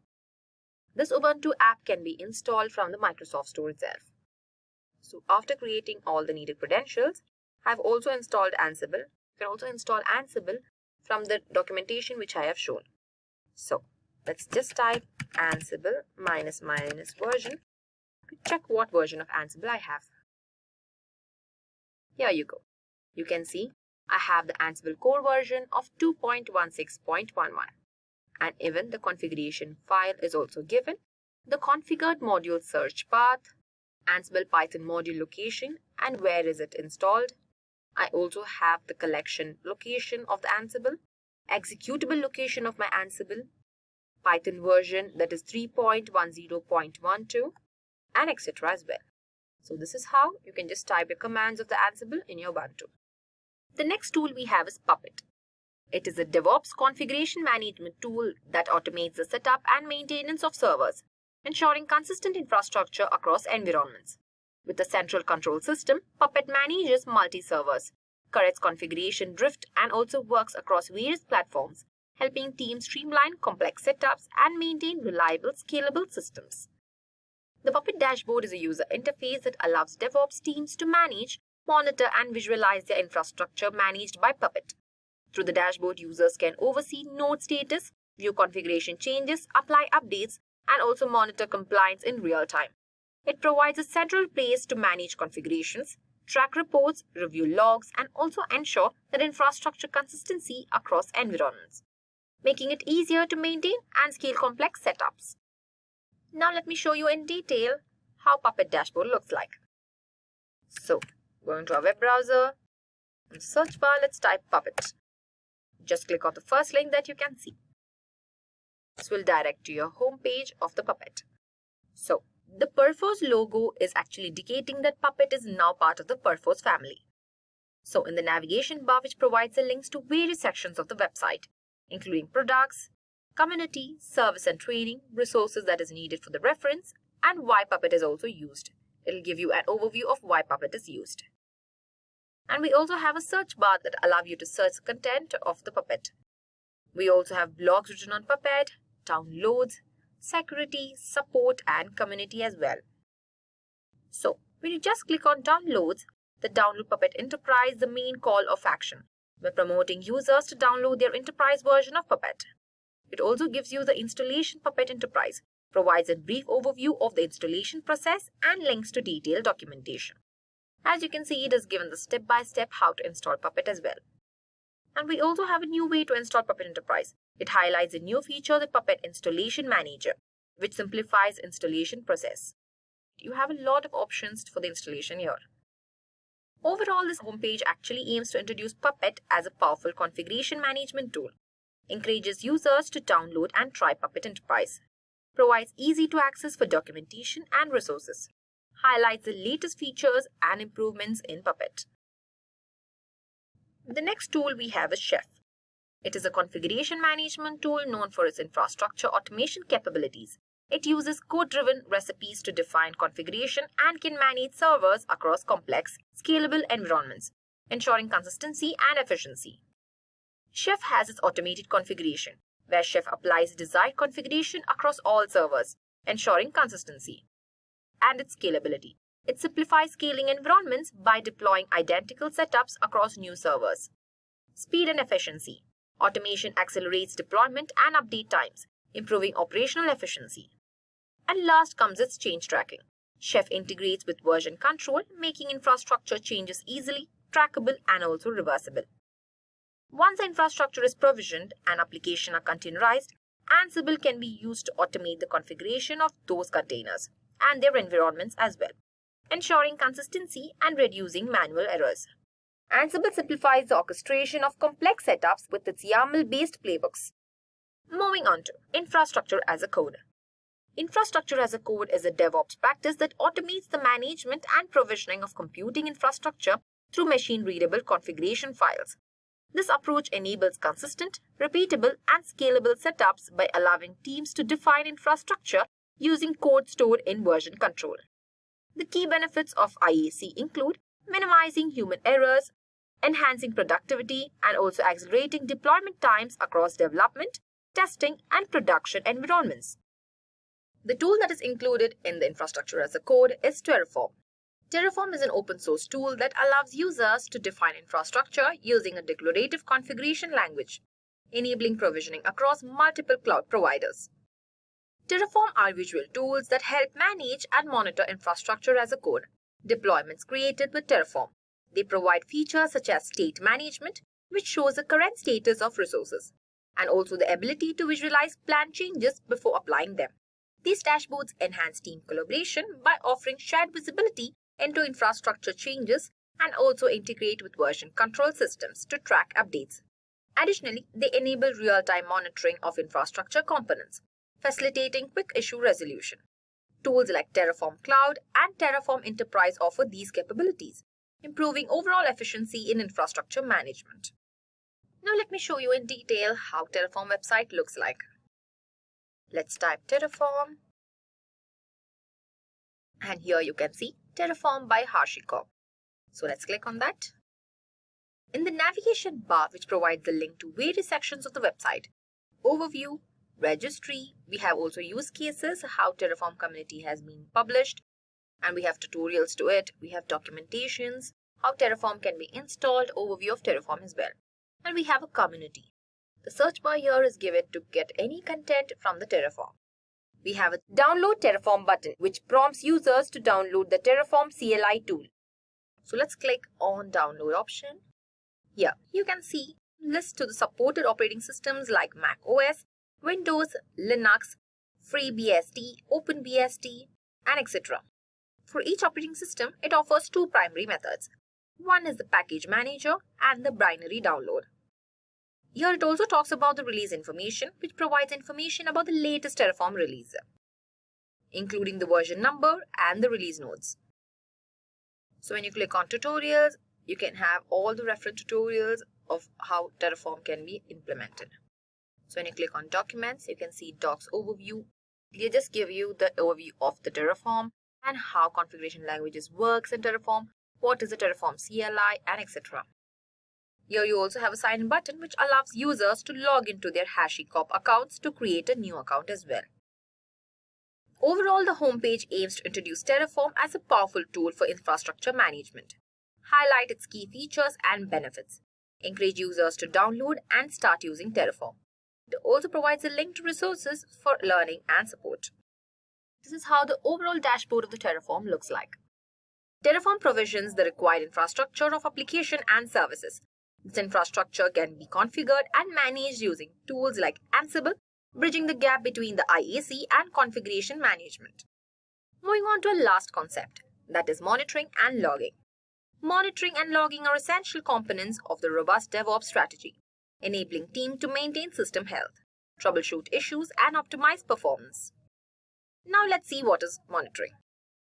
S12: This Ubuntu app can be installed from the Microsoft Store itself. So after creating all the needed credentials, I've also installed Ansible. You can also install Ansible from the documentation which I have shown. So let's just type Ansible -- version to check what version of Ansible I have. Here you go. You can see I have the Ansible core version of 2.16.11. And even the configuration file is also given, the configured module search path, Ansible Python module location, and where is it installed. I also have the collection location of the Ansible, executable location of my Ansible, Python version that is 3.10.12, and etc. as well. So this is how you can just type your commands of the Ansible in your Ubuntu. The next tool we have is Puppet. It is a DevOps configuration management tool that automates the setup and maintenance of servers, ensuring consistent infrastructure across environments. With a central control system, Puppet manages multi-servers, corrects configuration drift, and also works across various platforms, helping teams streamline complex setups and maintain reliable, scalable systems. The Puppet dashboard is a user interface that allows DevOps teams to manage, monitor, and visualize their infrastructure managed by Puppet. Through the dashboard, users can oversee node status, view configuration changes, apply updates, and also monitor compliance in real time. It provides a central place to manage configurations, track reports, review logs, and also ensure that infrastructure consistency across environments. making it easier to maintain and scale complex setups. Now let me show you in detail how Puppet dashboard looks like. So, going to our web browser, in the search bar, let's type Puppet. Just click on the first link that you can see. This will direct to your home page of the Puppet. So, the Perforce logo is actually indicating that Puppet is now part of the Perforce family. So, in the navigation bar, which provides the links to various sections of the website, including products, community, service and training, resources that is needed for the reference, and why Puppet is also used. It will give you an overview of why Puppet is used. And we also have a search bar that allows you to search the content of the Puppet. We also have blogs written on Puppet, downloads, security, support, and community as well. So, when you just click on downloads, the Download Puppet Enterprise, the main call of action. We're promoting users to download their enterprise version of Puppet. It also gives you the installation Puppet Enterprise, provides a brief overview of the installation process and links to detailed documentation. As you can see, it is given the step-by-step how to install Puppet as well. And we also have a new way to install Puppet Enterprise. It highlights a new feature, the Puppet Installation Manager, which simplifies installation process. You have a lot of options for the installation here. Overall, this homepage actually aims to introduce Puppet as a powerful configuration management tool, encourages users to download and try Puppet Enterprise, provides easy to access for documentation and resources, highlights the latest features and improvements in Puppet. The next tool we have is Chef. It is a configuration management tool known for its infrastructure automation capabilities. It uses code-driven recipes to define configuration and can manage servers across complex, scalable environments, ensuring consistency and efficiency. Chef has its automated configuration, where Chef applies desired configuration across all servers, ensuring consistency. And its scalability. It simplifies scaling environments by deploying identical setups across new servers. Speed and efficiency. Automation accelerates deployment and update times, improving operational efficiency. And last comes its change tracking. Chef integrates with version control, making infrastructure changes easily, trackable, and also reversible. Once the infrastructure is provisioned and applications are containerized, Ansible can be used to automate the configuration of those containers and their environments as well, ensuring consistency and reducing manual errors. Ansible simplifies the orchestration of complex setups with its YAML-based playbooks. Moving on to Infrastructure as a Code. Infrastructure as a Code is a DevOps practice that automates the management and provisioning of computing infrastructure through machine-readable configuration files. This approach enables consistent, repeatable, and scalable setups by allowing teams to define infrastructure using code stored in version control. The key benefits of IAC include minimizing human errors, enhancing productivity, and also accelerating deployment times across development, testing, and production environments. The tool that is included in the Infrastructure as a Code is Terraform. Terraform is an open source tool that allows users to define infrastructure using a declarative configuration language, enabling provisioning across multiple cloud providers. Terraform are visual tools that help manage and monitor infrastructure as a code. Deployments created with Terraform. They provide features such as state management, which shows the current status of resources, and also the ability to visualize planned changes before applying them. These dashboards enhance team collaboration by offering shared visibility into infrastructure changes and also integrate with version control systems to track updates. Additionally, they enable real-time monitoring of infrastructure components, facilitating quick issue resolution. Tools like Terraform Cloud and Terraform Enterprise offer these capabilities, improving overall efficiency in infrastructure management. Now let me show you in detail how Terraform website looks like. Let's type Terraform. And here you can see Terraform by HashiCorp. So let's click on that. In the navigation bar, which provides the link to various sections of the website, overview, registry, we have also use cases, how Terraform community has been published, and we have tutorials to it. We have documentations, how Terraform can be installed, overview of Terraform as well. And we have a community. The search bar here is given to get any content from the Terraform. We have a download Terraform button, which prompts users to download the Terraform CLI tool. So let's click on download option. Here you can see lists to the supported operating systems like Mac OS, Windows, Linux, FreeBSD, OpenBSD, and etc. For each operating system, it offers two primary methods. One is the package manager and the binary download. Here it also talks about the release information, which provides information about the latest Terraform release, including the version number and the release notes. So when you click on tutorials, you can have all the reference tutorials of how Terraform can be implemented. So when you click on documents, you can see docs overview. They just give you the overview of the Terraform and how configuration languages works in Terraform, what is the Terraform CLI, and etc. Here you also have a sign in button which allows users to log into their HashiCorp accounts to create a new account as well. Overall, the homepage aims to introduce Terraform as a powerful tool for infrastructure management, highlight its key features and benefits, encourage users to download and start using Terraform. It also provides a link to resources for learning and support. This is how the overall dashboard of the Terraform looks like. Terraform provisions the required infrastructure of application and services. This infrastructure can be configured and managed using tools like Ansible, bridging the gap between the IAC and configuration management. Moving on to a last concept, that is monitoring and logging. Monitoring and logging are essential components of the robust DevOps strategy, enabling teams to maintain system health, troubleshoot issues, and optimize performance. Now let's see what is monitoring.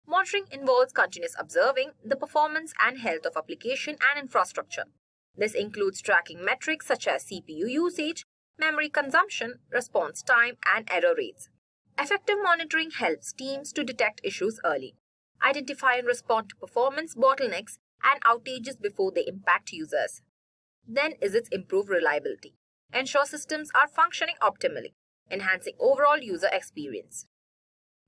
S12: Monitoring involves continuous observing the performance and health of application and infrastructure. This includes tracking metrics such as CPU usage, memory consumption, response time, and error rates. Effective monitoring helps teams to detect issues early, identify and respond to performance bottlenecks and outages before they impact users. Then is its improved reliability. Ensure systems are functioning optimally, enhancing overall user experience.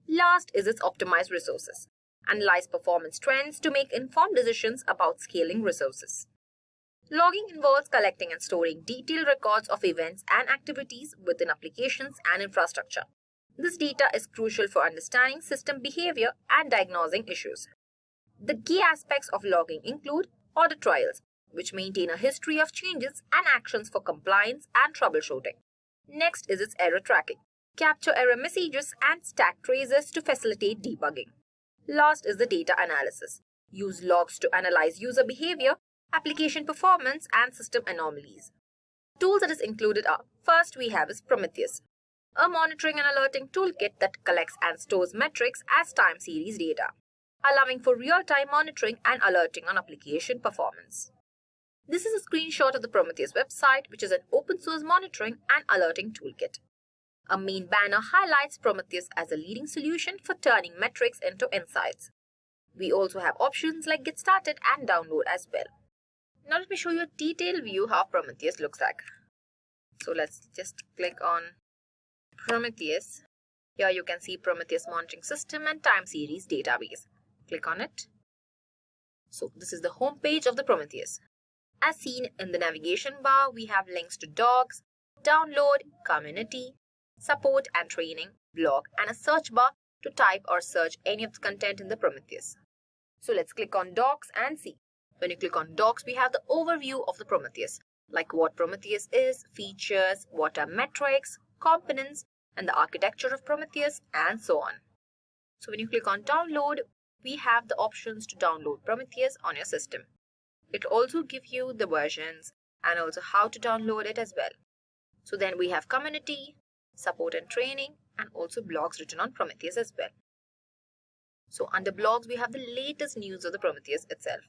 S12: Last is its optimized resources. Analyze performance trends to make informed decisions about scaling resources. Logging involves collecting and storing detailed records of events and activities within applications and infrastructure. This data is crucial for understanding system behavior and diagnosing issues. The key aspects of logging include audit trails, which maintain a history of changes and actions for compliance and troubleshooting. Next is its error tracking. Capture error messages and stack traces to facilitate debugging. Last is the data analysis. Use logs to analyze user behavior, application performance, and system anomalies. Tools that is included are, first we have is Prometheus, a monitoring and alerting toolkit that collects and stores metrics as time series data, allowing for real-time monitoring and alerting on application performance. This is a screenshot of the Prometheus website, which is an open source monitoring and alerting toolkit. A main banner highlights Prometheus as a leading solution for turning metrics into insights. We also have options like Get Started and Download as well. Now let me show you a detailed view how Prometheus looks like. So let's just click on Prometheus. Here you can see Prometheus monitoring system and time series database. Click on it. So this is the home page of the Prometheus. As seen in the navigation bar, we have links to docs, download, community, support and training, blog, and a search bar to type or search any of the content in the Prometheus. So let's click on docs and see. When you click on docs, we have the overview of the Prometheus, like what Prometheus is, features, what are metrics, components, and the architecture of Prometheus, and so on. So when you click on download, we have the options to download Prometheus on your system. It also gives you the versions and also how to download it as well. So then we have community, support and training, and also blogs written on Prometheus as well. So under blogs, we have the latest news of the Prometheus itself.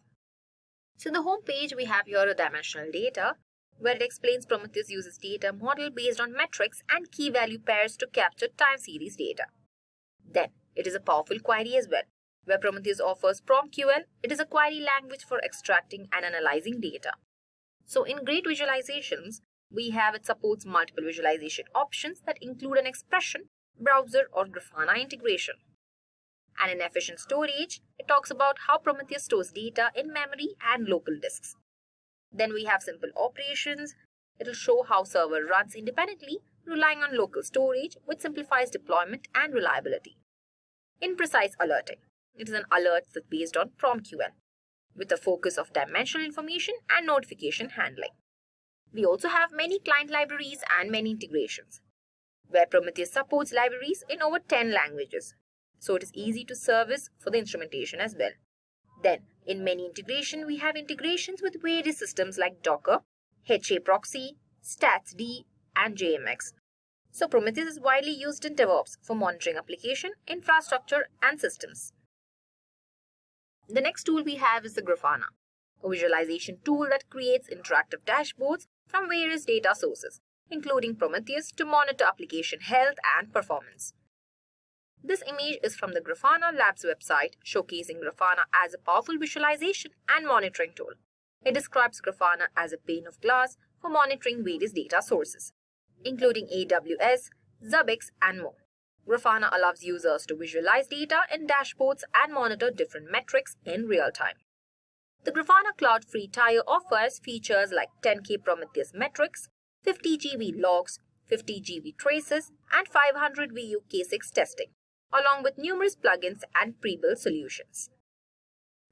S12: So in the home page, we have here a dimensional data where it explains Prometheus uses data model based on metrics and key value pairs to capture time series data. Then it is a powerful query as well, where Prometheus offers PromQL. It is a query language for extracting and analyzing data. So in great visualizations, we have it supports multiple visualization options that include an expression, browser, or Grafana integration. And in efficient storage, it talks about how Prometheus stores data in memory and local disks. Then we have simple operations. It will show how server runs independently, relying on local storage, which simplifies deployment and reliability. In precise alerting, it is an alert that's based on PromQL, with a focus of dimensional information and notification handling. We also have many client libraries and many integrations, where Prometheus supports libraries in over 10 languages, so it is easy to service for the instrumentation as well. Then, in many integration, we have integrations with various systems like Docker, HA Proxy, StatsD, and JMX. So Prometheus is widely used in DevOps for monitoring application, infrastructure, and systems. The next tool we have is the Grafana, a visualization tool that creates interactive dashboards from various data sources, including Prometheus, to monitor application health and performance. This image is from the Grafana Labs website, showcasing Grafana as a powerful visualization and monitoring tool. It describes Grafana as a pane of glass for monitoring various data sources, including AWS, Zabbix, and more. Grafana allows users to visualize data in dashboards and monitor different metrics in real time. The Grafana Cloud Free tier offers features like 10K Prometheus metrics, 50 GB logs, 50 GB traces, and 500 VU K6 testing, along with numerous plugins and pre-built solutions.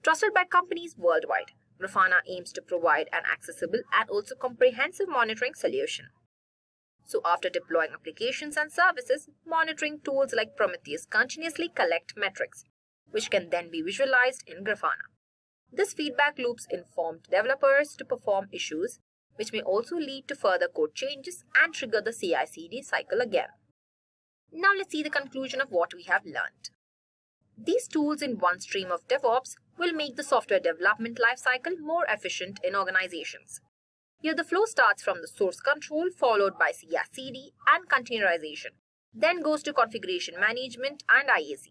S12: Trusted by companies worldwide, Grafana aims to provide an accessible and also comprehensive monitoring solution. So after deploying applications and services, monitoring tools like Prometheus continuously collect metrics, which can then be visualized in Grafana. This feedback loops informed developers to perform issues, which may also lead to further code changes and trigger the CI/CD cycle again. Now let's see the conclusion of what we have learned. These tools in one stream of DevOps will make the software development lifecycle more efficient in organizations. Here the flow starts from the source control, followed by CI/CD and containerization, then goes to configuration management and IAC,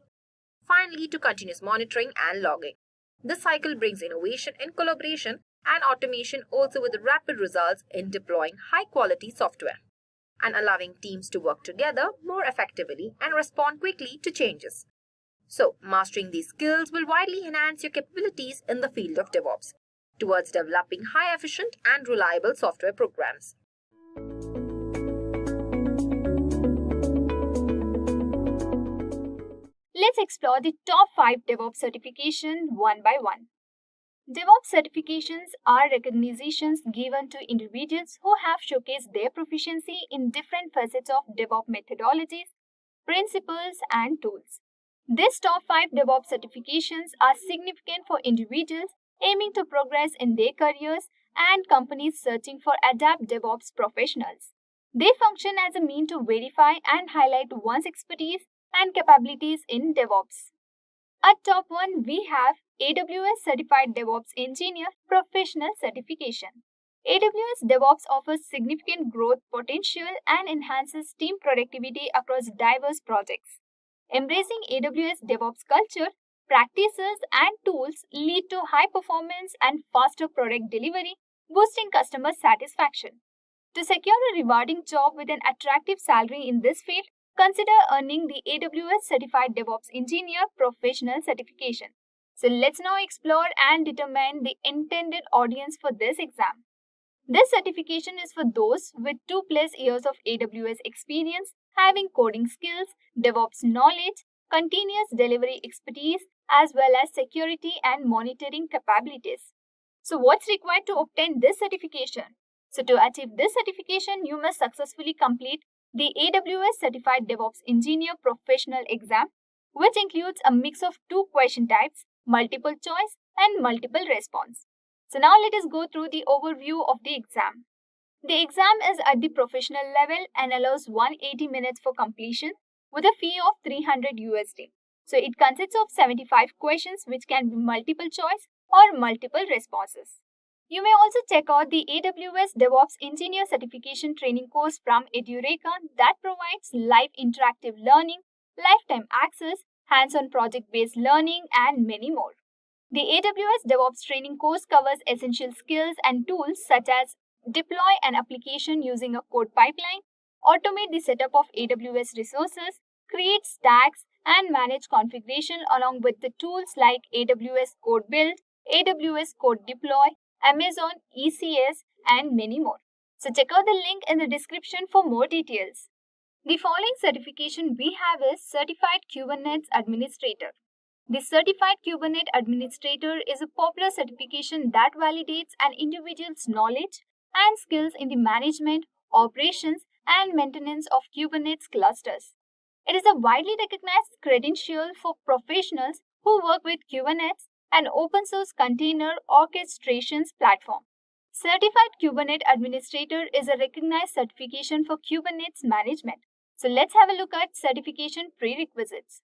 S12: finally to continuous monitoring and logging. This cycle brings innovation in collaboration and automation, also with rapid results in deploying high-quality software and allowing teams to work together more effectively and respond quickly to changes. So, mastering these skills will widely enhance your capabilities in the field of DevOps towards developing high-efficient and reliable software programs.
S1: Let's explore the top 5 DevOps certifications one by one. DevOps certifications are recognitions given to individuals who have showcased their proficiency in different facets of DevOps methodologies, principles, and tools. These top 5 DevOps certifications are significant for individuals aiming to progress in their careers and companies searching for adept DevOps professionals. They function as a means to verify and highlight one's expertise and capabilities in DevOps. At top 1, we have AWS Certified DevOps Engineer Professional Certification. AWS DevOps offers significant growth potential and enhances team productivity across diverse projects. Embracing AWS DevOps culture, practices, and tools lead to high performance and faster product delivery, boosting customer satisfaction. To secure a rewarding job with an attractive salary in this field, consider earning the AWS Certified DevOps Engineer Professional Certification. So let's now explore and determine the intended audience for this exam. This certification is for those with 2+ years of AWS experience, having coding skills, DevOps knowledge, continuous delivery expertise, as well as security and monitoring capabilities. So what's required to obtain this certification? So to achieve this certification, you must successfully complete the AWS Certified DevOps Engineer Professional exam, which includes a mix of 2 question types, multiple choice and multiple response. So now let us go through the overview of the exam. The exam is at the professional level and allows 180 minutes for completion with a fee of $300 USD. So it consists of 75 questions which can be multiple choice or multiple responses. You may also check out the AWS DevOps Engineer Certification Training course from Edureka that provides live interactive learning, lifetime access, hands-on project-based learning, and many more. The AWS DevOps training course covers essential skills and tools such as deploy an application using a code pipeline, automate the setup of AWS resources, create stacks, and manage configuration along with the tools like AWS Code Build, AWS Code Deploy, Amazon ECS, and many more. So check out the link in the description for more details. The following certification we have is Certified Kubernetes Administrator. The Certified Kubernetes Administrator is a popular certification that validates an individual's knowledge, and skills in the management, operations, and maintenance of Kubernetes clusters. It is a widely recognized credential for professionals who work with Kubernetes, an open source container orchestrations platform. Certified Kubernetes Administrator is a recognized certification for Kubernetes management. So let's have a look at certification prerequisites.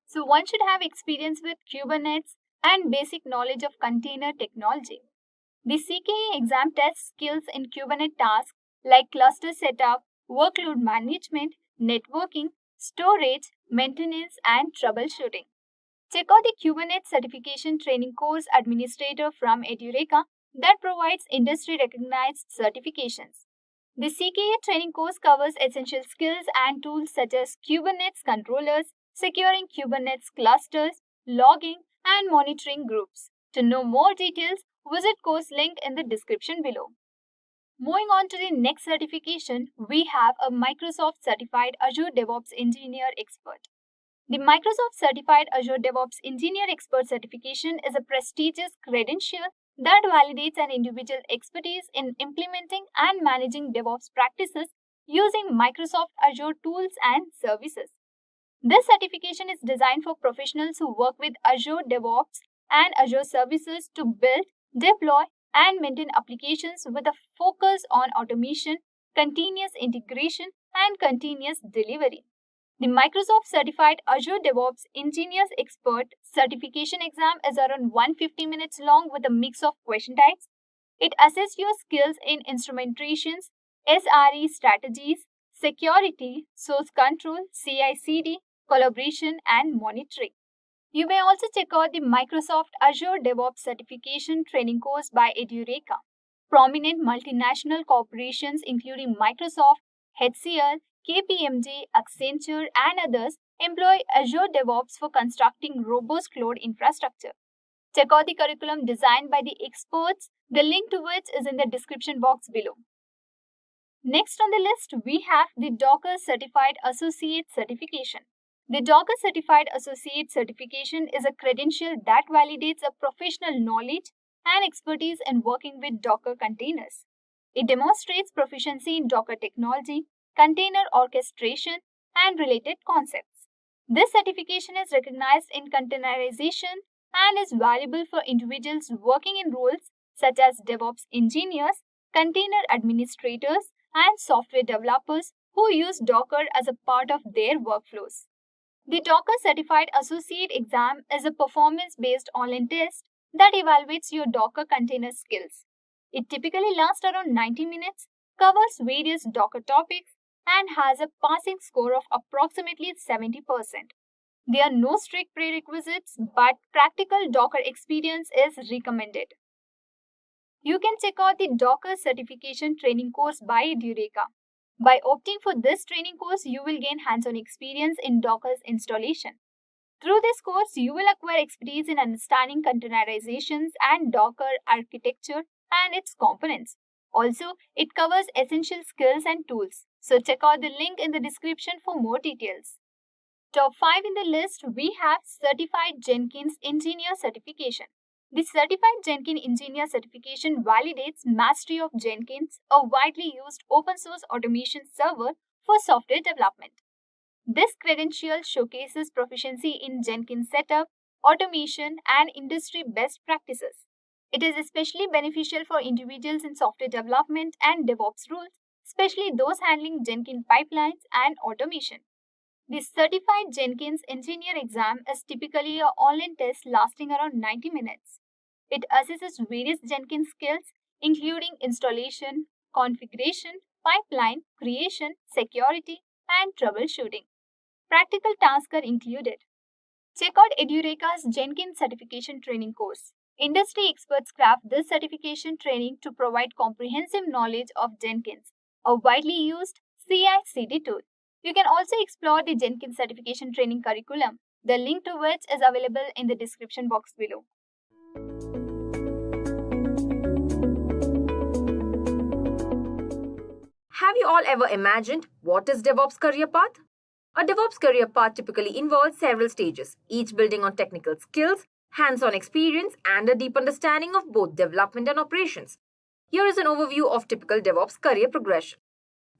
S1: So one should have experience with Kubernetes and basic knowledge of container technology. The CKA exam tests skills in Kubernetes tasks like cluster setup, workload management, networking, storage, maintenance, and troubleshooting. Check out the Kubernetes Certification Training Course Administrator from Edureka that provides industry-recognized certifications. The CKA training course covers essential skills and tools such as Kubernetes controllers, securing Kubernetes clusters, logging, and monitoring groups. To know more details, visit course link in the description below. Moving on to the next certification, we have a Microsoft Certified Azure DevOps Engineer Expert. The Microsoft Certified Azure DevOps Engineer Expert certification is a prestigious credential that validates an individual's expertise in implementing and managing DevOps practices using Microsoft Azure tools and services. This certification is designed for professionals who work with Azure DevOps and Azure services to build, deploy, and maintain applications with a focus on automation, continuous integration, and continuous delivery. The Microsoft Certified Azure DevOps Engineers Expert certification exam is around 150 minutes long with a mix of question types. It assesses your skills in instrumentations, SRE strategies, security, source control, CI/CD, collaboration, and monitoring. You may also check out the Microsoft Azure DevOps Certification Training Course by Edureka. Prominent multinational corporations including Microsoft, HCL, KPMG, Accenture, and others employ Azure DevOps for constructing robust cloud infrastructure. Check out the curriculum designed by the experts, the link to which is in the description box below. Next on the list, we have the Docker Certified Associate Certification. The Docker Certified Associate Certification is a credential that validates a professional knowledge and expertise in working with Docker containers. It demonstrates proficiency in Docker technology, container orchestration, and related concepts. This certification is recognized in containerization and is valuable for individuals working in roles such as DevOps engineers, container administrators, and software developers who use Docker as a part of their workflows. The Docker Certified Associate exam is a performance-based online test that evaluates your Docker container skills. It typically lasts around 90 minutes, covers various Docker topics, and has a passing score of approximately 70%. There are no strict prerequisites, but practical Docker experience is recommended. You can check out the Docker Certification Training Course by Edureka. By opting for this training course, you will gain hands-on experience in Docker's installation. Through this course, you will acquire expertise in understanding containerizations and Docker architecture and its components. Also, it covers essential skills and tools. So check out the link in the description for more details. Top 5 in the list, we have Certified Jenkins Engineer Certification. The Certified Jenkins Engineer Certification validates mastery of Jenkins, a widely used open source automation server for software development. This credential showcases proficiency in Jenkins setup, automation, and industry best practices. It is especially beneficial for individuals in software development and DevOps roles, especially those handling Jenkins pipelines and automation. The Certified Jenkins Engineer exam is typically an online test lasting around 90 minutes. It assesses various Jenkins skills, including installation, configuration, pipeline, creation, security, and troubleshooting. Practical tasks are included. Check out Edureka's Jenkins Certification Training Course. Industry experts craft this certification training to provide comprehensive knowledge of Jenkins, a widely used CI/CD tool. You can also explore the Jenkins certification training curriculum, the link to which is available in the description box below.
S12: Have you all ever imagined what is DevOps career path? A DevOps career path typically involves several stages, each building on technical skills, hands-on experience, and a deep understanding of both development and operations. Here is an overview of typical DevOps career progression.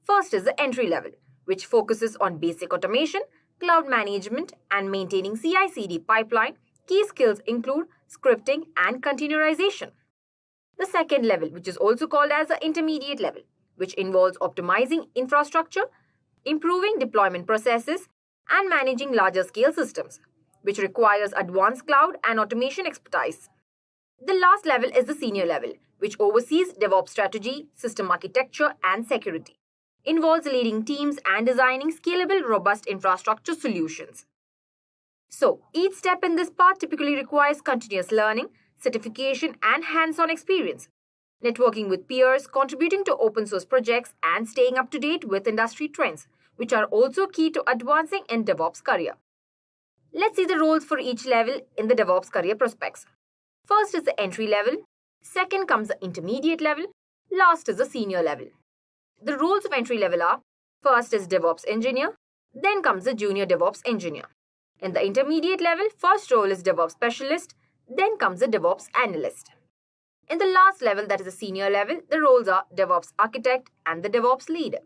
S12: First is the entry level, which focuses on basic automation, cloud management, and maintaining CI/CD pipeline. Key skills include scripting and containerization. The second level, which is also called as the intermediate level, which involves optimizing infrastructure, improving deployment processes, and managing larger scale systems, which requires advanced cloud and automation expertise. The last level is the senior level, which oversees DevOps strategy, system architecture, and security. Involves leading teams and designing scalable, robust infrastructure solutions. So, each step in this path typically requires continuous learning, certification, and hands-on experience, networking with peers, contributing to open source projects, and staying up to date with industry trends, which are also key to advancing in DevOps career. Let's see the roles for each level in the DevOps career prospects. First is the entry level, second comes the intermediate level, last is the senior level. The roles of entry level are, first is DevOps engineer, then comes the junior DevOps engineer. In the intermediate level, first role is DevOps specialist, then comes the DevOps analyst. In the last level, that is the senior level, the roles are DevOps architect and the DevOps lead.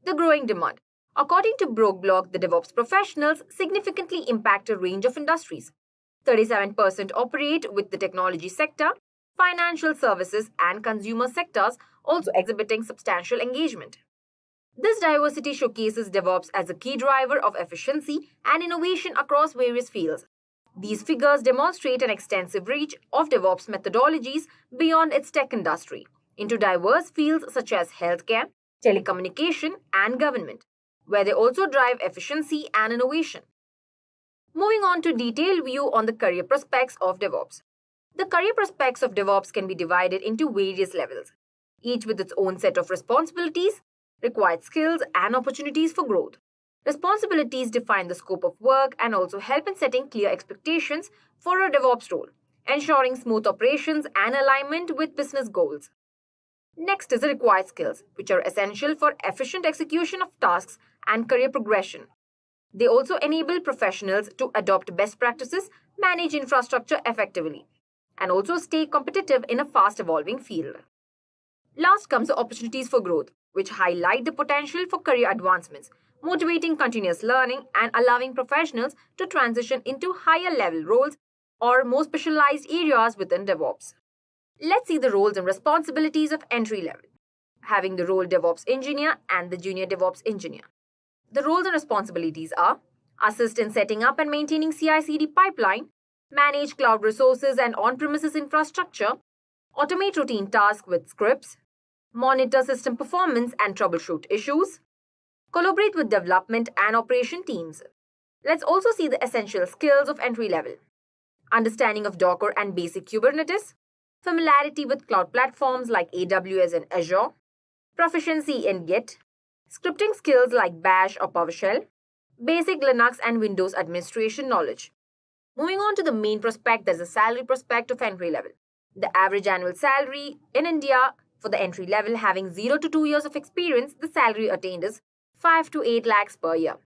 S12: The growing demand. According to Blog, the DevOps professionals significantly impact a range of industries. 37% operate with the technology sector, financial services, and consumer sectors, also exhibiting substantial engagement. This diversity showcases DevOps as a key driver of efficiency and innovation across various fields. These figures demonstrate an extensive reach of DevOps methodologies beyond its tech industry into diverse fields such as healthcare, telecommunication, and government, where they also drive efficiency and innovation. Moving on to detailed view on the career prospects of DevOps. The career prospects of DevOps can be divided into various levels, each with its own set of responsibilities, required skills, and opportunities for growth. Responsibilities define the scope of work and also help in setting clear expectations for a DevOps role, ensuring smooth operations and alignment with business goals. Next is the required skills, which are essential for efficient execution of tasks and career progression. They also enable professionals to adopt best practices, manage infrastructure effectively, and also stay competitive in a fast-evolving field. Last comes the opportunities for growth, which highlight the potential for career advancements, motivating continuous learning and allowing professionals to transition into higher-level roles or more specialized areas within DevOps. Let's see the roles and responsibilities of entry level, having the role DevOps engineer and the junior DevOps engineer. The roles and responsibilities are assist in setting up and maintaining CI/CD pipeline, manage cloud resources and on-premises infrastructure, automate routine tasks with scripts, monitor system performance and troubleshoot issues, collaborate with development and operation teams. Let's also see the essential skills of entry level. Understanding of Docker and basic Kubernetes, familiarity with cloud platforms like AWS and Azure, proficiency in Git, scripting skills like Bash or PowerShell, basic Linux and Windows administration knowledge. Moving on to the main prospect, there's a salary prospect of entry level. The average annual salary in India for the entry level having 0 to 2 years of experience, the salary attained is 5 to 8 lakhs per year.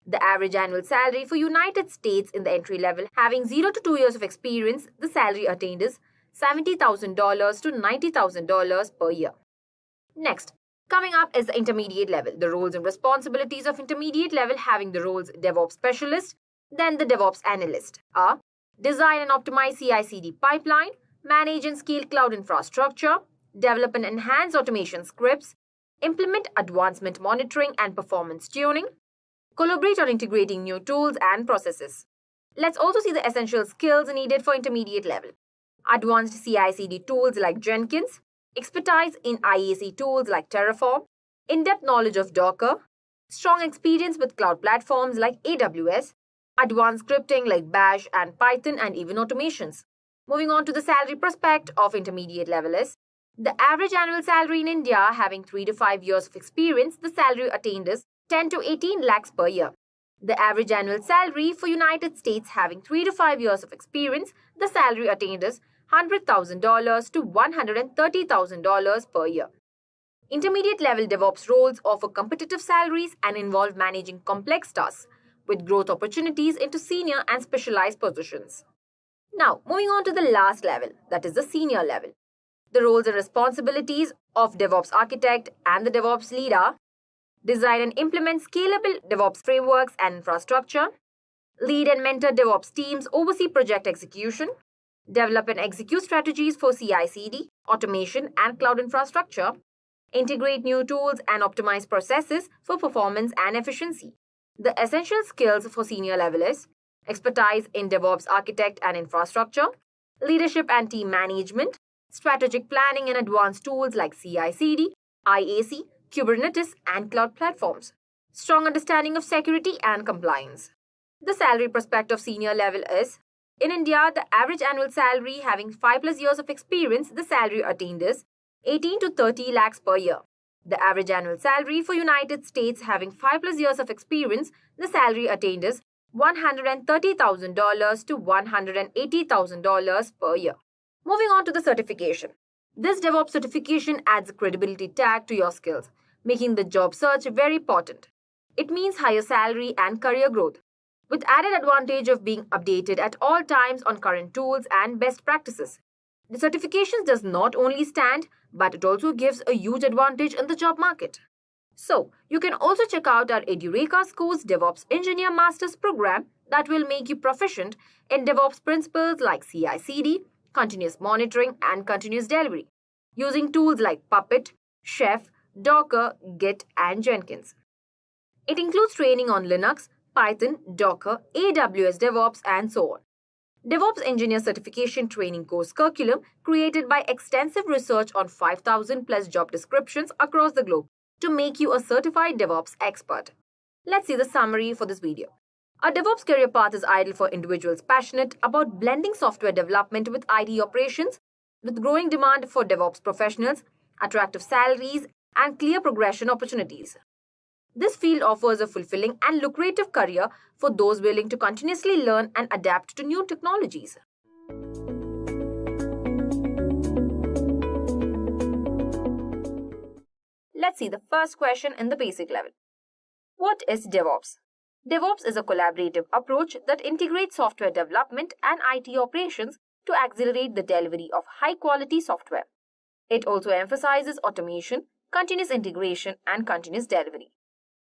S12: The average annual salary for United States in the entry level having 0 to 2 years of experience, the salary attained is $70,000 to $90,000 per year. Next, coming up is the intermediate level. The roles and responsibilities of intermediate level having the roles DevOps specialist, then the DevOps analyst are design and optimize CI/CD pipeline, manage and scale cloud infrastructure, develop and enhance automation scripts, implement advancement monitoring and performance tuning, collaborate on integrating new tools and processes. Let's also see the essential skills needed for intermediate level. Advanced CI/CD tools like Jenkins, expertise in IAC tools like Terraform, in-depth knowledge of Docker, strong experience with cloud platforms like AWS, advanced scripting like Bash and Python and even automations. Moving on to the salary prospect of intermediate level is the average annual salary in India having 3 to 5 years of experience, the salary attained is 10 to 18 lakhs per year. The average annual salary for United States having 3 to 5 years of experience, the salary attained is $100,000 to $130,000 per year. Intermediate level DevOps roles offer competitive salaries and involve managing complex tasks with growth opportunities into senior and specialized positions. Now, moving on to the last level, that is the senior level. The roles and responsibilities of DevOps architect and the DevOps lead are: design and implement scalable DevOps frameworks and infrastructure, lead and mentor DevOps teams, oversee project execution, develop and execute strategies for CI/CD, automation, and cloud infrastructure, integrate new tools and optimize processes for performance and efficiency. The essential skills for senior level is expertise in DevOps architect and infrastructure, leadership and team management, strategic planning and advanced tools like CI/CD, IAC, Kubernetes, and cloud platforms, strong understanding of security and compliance. The salary prospect of senior level is: in India, the average annual salary having 5+ years of experience, the salary attained is 18 to 30 lakhs per year. The average annual salary for United States having 5+ years of experience, the salary attained is $130,000 to $180,000 per year. Moving on to the certification. This DevOps certification adds a credibility tag to your skills, making the job search very important. It means higher salary and career growth, with added advantage of being updated at all times on current tools and best practices. The certification does not only stand, but it also gives a huge advantage in the job market. So, you can also check out our Edureka course DevOps Engineer Masters program that will make you proficient in DevOps principles like CI/CD, continuous monitoring, and continuous delivery, using tools like Puppet, Chef, Docker, Git, and Jenkins. It includes training on Linux, Python, Docker, AWS DevOps, and so on. DevOps Engineer Certification Training Course Curriculum created by extensive research on 5,000+ job descriptions across the globe to make you a certified DevOps expert. Let's see the summary for this video. A DevOps career path is ideal for individuals passionate about blending software development with IT operations, with growing demand for DevOps professionals, attractive salaries, and clear progression opportunities. This field offers a fulfilling and lucrative career for those willing to continuously learn and adapt to new technologies. Let's see the first question in the basic level. What is DevOps? DevOps is a collaborative approach that integrates software development and IT operations to accelerate the delivery of high-quality software. It also emphasizes automation, continuous integration, and continuous delivery,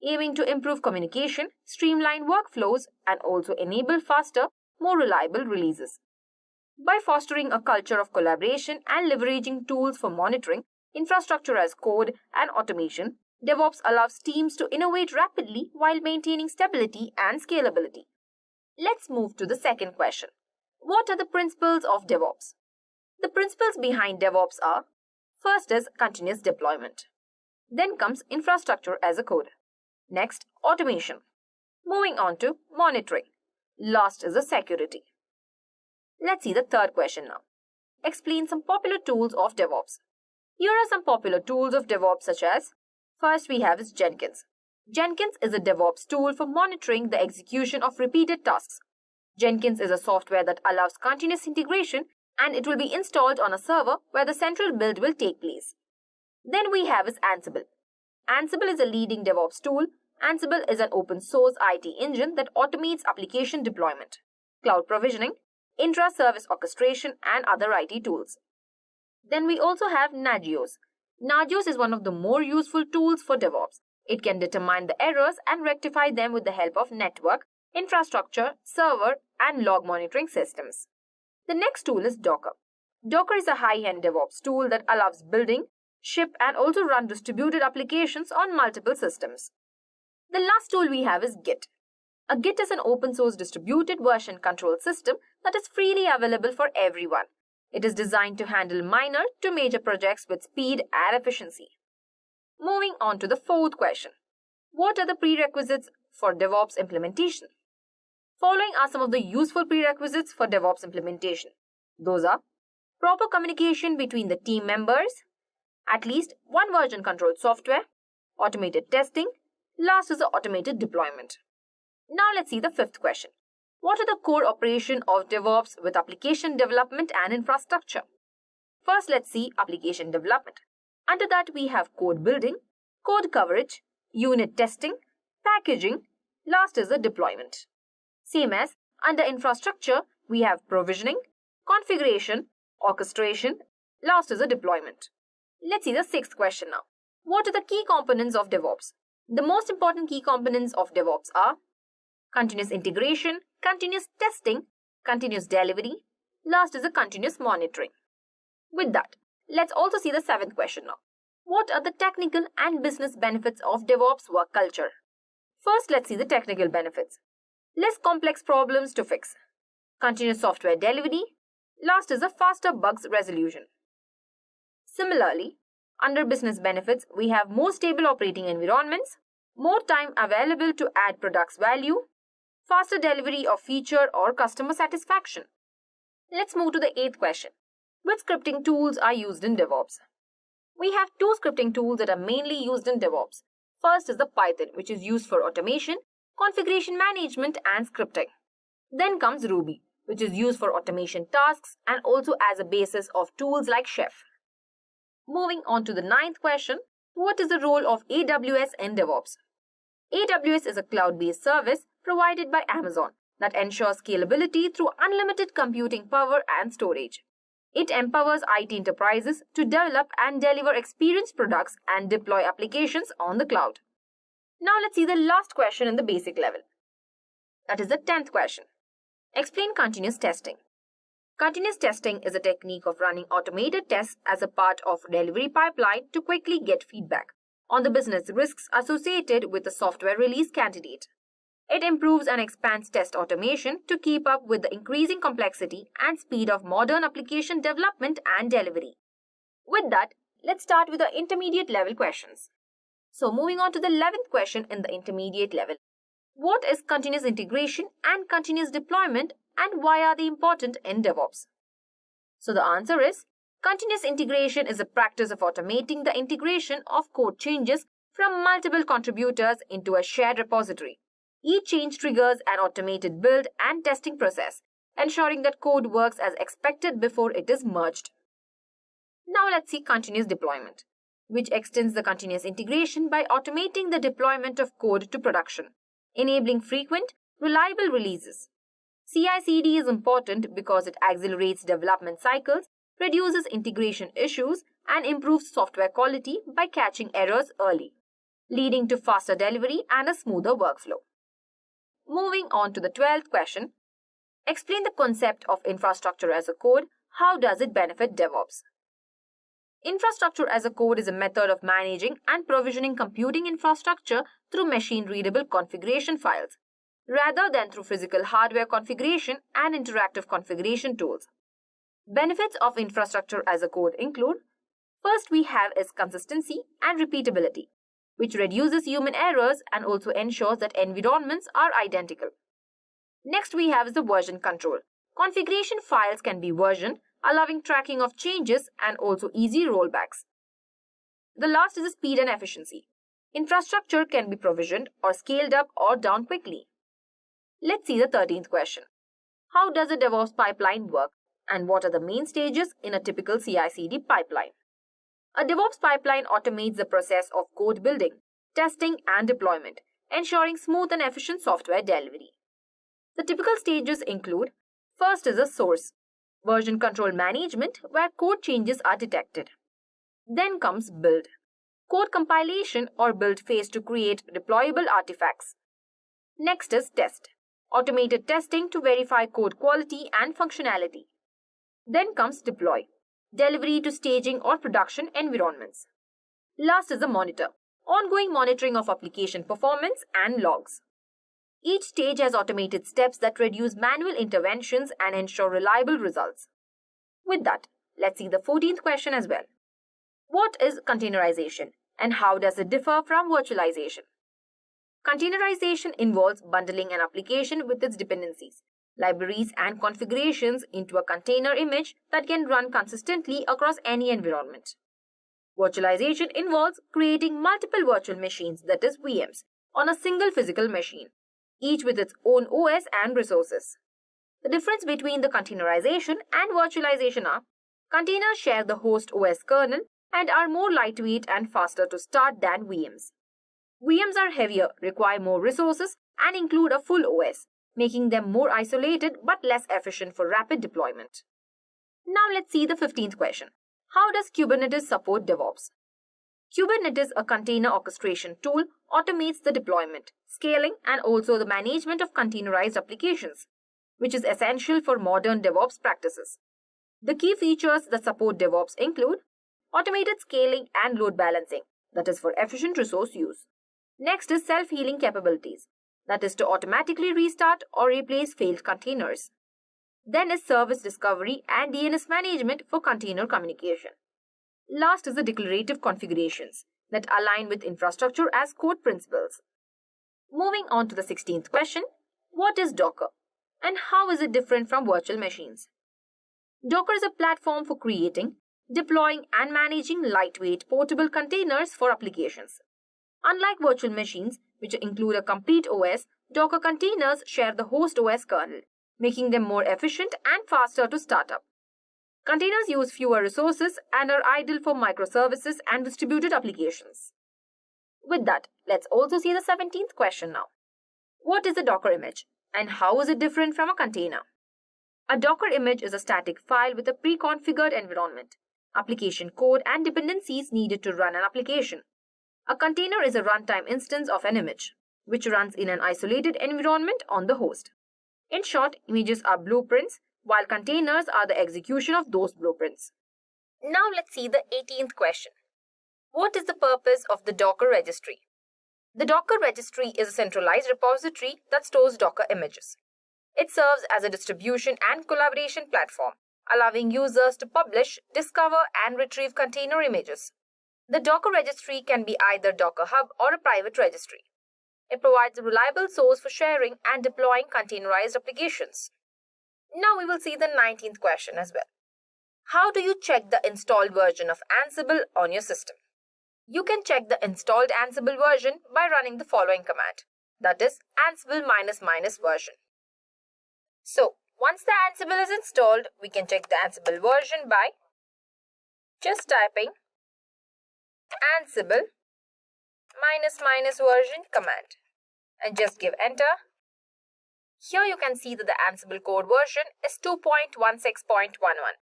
S12: aiming to improve communication, streamline workflows, and also enable faster, more reliable releases. By fostering a culture of collaboration and leveraging tools for monitoring, infrastructure as code, and automation, DevOps allows teams to innovate rapidly while maintaining stability and scalability. Let's move to the second question. What are the principles of DevOps? The principles behind DevOps are: first is continuous deployment. Then comes infrastructure as a code. Next, automation. Moving on to monitoring. Last is the security. Let's see the third question now. Explain some popular tools of DevOps. Here are some popular tools of DevOps such as: first we have is Jenkins. Jenkins is a DevOps tool for monitoring the execution of repeated tasks. Jenkins is a software that allows continuous integration, and it will be installed on a server where the central build will take place. Then we have is Ansible. Ansible is a leading DevOps tool. Ansible is an open source IT engine that automates application deployment, cloud provisioning, intra-service orchestration, and other IT tools. Then we also have Nagios. Nagios is one of the more useful tools for DevOps. It can determine the errors and rectify them with the help of network, infrastructure, server, and log monitoring systems. The next tool is Docker. Docker is a high-end DevOps tool that allows building, ship, and also run distributed applications on multiple systems. The last tool we have is Git. A Git is an open source distributed version control system that is freely available for everyone. It is designed to handle minor to major projects with speed and efficiency. Moving on to the fourth question. What are the prerequisites for DevOps implementation? Following are some of the useful prerequisites for DevOps implementation. Those are: proper communication between the team members, at least one version controlled software, automated testing, last is the automated deployment. Now let's see the fifth question. What are the core operations of DevOps with application development and infrastructure? First, let's see application development. Under that, we have code building, code coverage, unit testing, packaging, last is the deployment. Same as under infrastructure, we have provisioning, configuration, orchestration, Last is the deployment. Let's see the sixth question now. What are the key components of DevOps? The most important key components of DevOps are continuous integration, continuous testing, continuous delivery. Last is the continuous monitoring. With that, let's also see the seventh question now. What are the technical and business benefits of DevOps work culture? First, let's see the technical benefits. Less complex problems to fix. Continuous software delivery. Last is a faster bugs resolution. Similarly, under business benefits, we have more stable operating environments, more time available to add products value, faster delivery of feature or customer satisfaction. Let's move to the eighth question. Which scripting tools are used in DevOps? We have two scripting tools that are mainly used in DevOps. First is the Python, which is used for automation, configuration management, and scripting. Then comes Ruby, which is used for automation tasks and also as a basis of tools like Chef. Moving on to the ninth question, what is the role of AWS in DevOps? AWS is a cloud-based service provided by Amazon that ensures scalability through unlimited computing power and storage. It empowers IT enterprises to develop and deliver experienced products and deploy applications on the cloud. Now let's see the last question in the basic level. That is the 10th question. Explain continuous testing. Continuous testing is a technique of running automated tests as a part of delivery pipeline to quickly get feedback on the business risks associated with the software release candidate. It improves and expands test automation to keep up with the increasing complexity and speed of modern application development and delivery. With that, let's start with the intermediate level questions. So moving on to the 11th question in the intermediate level. What is continuous integration and continuous deployment, and why are they important in DevOps? So the answer is, continuous integration is a practice of automating the integration of code changes from multiple contributors into a shared repository. Each change triggers an automated build and testing process, ensuring that code works as expected before it is merged. Now let's see continuous deployment, which extends the continuous integration by automating the deployment of code to production, enabling frequent, reliable releases. CI/CD is important because it accelerates development cycles, reduces integration issues, and improves software quality by catching errors early, leading to faster delivery and a smoother workflow. Moving on to the 12th question. Explain the concept of infrastructure as a code. How does it benefit DevOps? Infrastructure as a code is a method of managing and provisioning computing infrastructure through machine-readable configuration files, rather than through physical hardware configuration and interactive configuration tools. Benefits of infrastructure as a code include, first we have is consistency and repeatability, which reduces human errors and also ensures that environments are identical. Next we have is the version control. Configuration files can be versioned, allowing tracking of changes and also easy rollbacks. The last is the speed and efficiency. Infrastructure can be provisioned or scaled up or down quickly. Let's see the 13th question. How does a DevOps pipeline work, and what are the main stages in a typical CI/CD pipeline? A DevOps pipeline automates the process of code building, testing, and deployment, ensuring smooth and efficient software delivery. The typical stages include, first is the source, version control management, where code changes are detected. Then comes build, code compilation or build phase to create deployable artifacts. Next is test, automated testing to verify code quality and functionality. Then comes deploy, delivery to staging or production environments. Last is the monitor, ongoing monitoring of application performance and logs. Each stage has automated steps that reduce manual interventions and ensure reliable results. With that, let's see the 14th question as well. What is containerization and how does it differ from virtualization? Containerization involves bundling an application with its dependencies, libraries, and configurations into a container image that can run consistently across any environment. Virtualization involves creating multiple virtual machines, that is VMs, on a single physical machine, each with its own OS and resources. The difference between the containerization and virtualization are, containers share the host OS kernel and are more lightweight and faster to start than VMs. VMs are heavier, require more resources, and include a full OS, making them more isolated but less efficient for rapid deployment. Now let's see the 15th question. How does Kubernetes support DevOps? Kubernetes, a container orchestration tool, automates the deployment, scaling, and also the management of containerized applications, which is essential for modern DevOps practices. The key features that support DevOps include automated scaling and load balancing, that is for efficient resource use. Next is self-healing capabilities, that is to automatically restart or replace failed containers. Then is service discovery and DNS management for container communication. Last is the declarative configurations that align with infrastructure as code principles. Moving on to the 16th question, what is Docker and how is it different from virtual machines? Docker is a platform for creating, deploying and managing lightweight portable containers for applications. Unlike virtual machines, which include a complete OS, Docker containers share the host OS kernel, making them more efficient and faster to start up. Containers use fewer resources and are ideal for microservices and distributed applications. With that, let's also see the 17th question now. What is a Docker image and how is it different from a container? A Docker image is a static file with a pre-configured environment, application code and dependencies needed to run an application. A container is a runtime instance of an image, which runs in an isolated environment on the host. In short, images are blueprints, while containers are the execution of those blueprints. Now let's see the 18th question. What is the purpose of the Docker registry? The Docker registry is a centralized repository that stores Docker images. It serves as a distribution and collaboration platform, allowing users to publish, discover, and retrieve container images. The Docker registry can be either Docker Hub or a private registry. It provides a reliable source for sharing and deploying containerized applications. Now we will see the 19th question as well. How do you check the installed version of Ansible on your system? You can check the installed Ansible version by running the following command, that is Ansible ---- version. So, once the Ansible is installed, we can check the Ansible version by just typing Ansible ---- version command and just give enter. Here you can see that the Ansible code version is 2.16.11.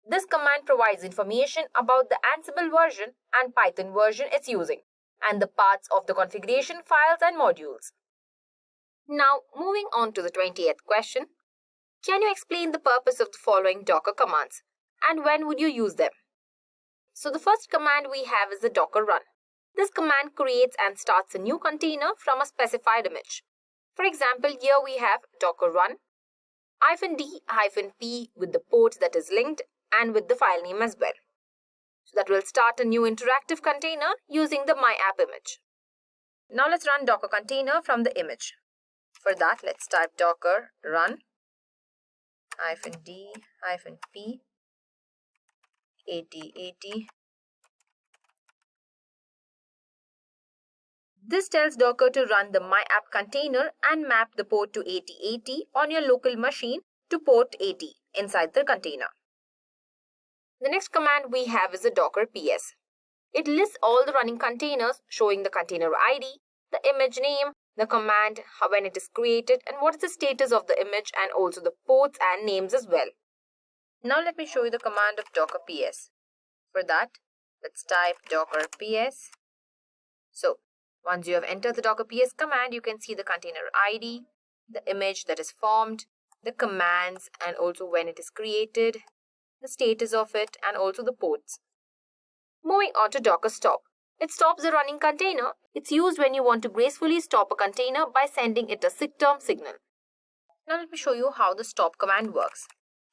S12: This command provides information about the Ansible version and Python version it's using, and the paths of the configuration files and modules. Now, moving on to the 20th question. Can you explain the purpose of the following Docker commands, and when would you use them? So the first command we have is the Docker run. This command creates and starts a new container from a specified image. For example, here we have Docker run -d-p with the port that is linked and with the file name as well. So that will start a new interactive container using the my app image. Now let's run Docker container from the image. For that, let's type Docker run -d-p 8080. This tells Docker to run the my app container and map the port to 8080 on your local machine to port 80 inside the container. The next command we have is the Docker ps. It lists all the running containers showing the container ID, the image name, the command, when it is created, and what is the status of the image, and also the ports and names as well. Now let me show you the command of Docker ps. For that, let's type Docker ps. So, once you have entered the Docker ps command, you can see the container ID, the image that is formed, the commands, and also when it is created, the status of it, and also the ports. Moving on to Docker stop. It stops the running container. It's used when you want to gracefully stop a container by sending it a SIGTERM signal. Now let me show you how the stop command works.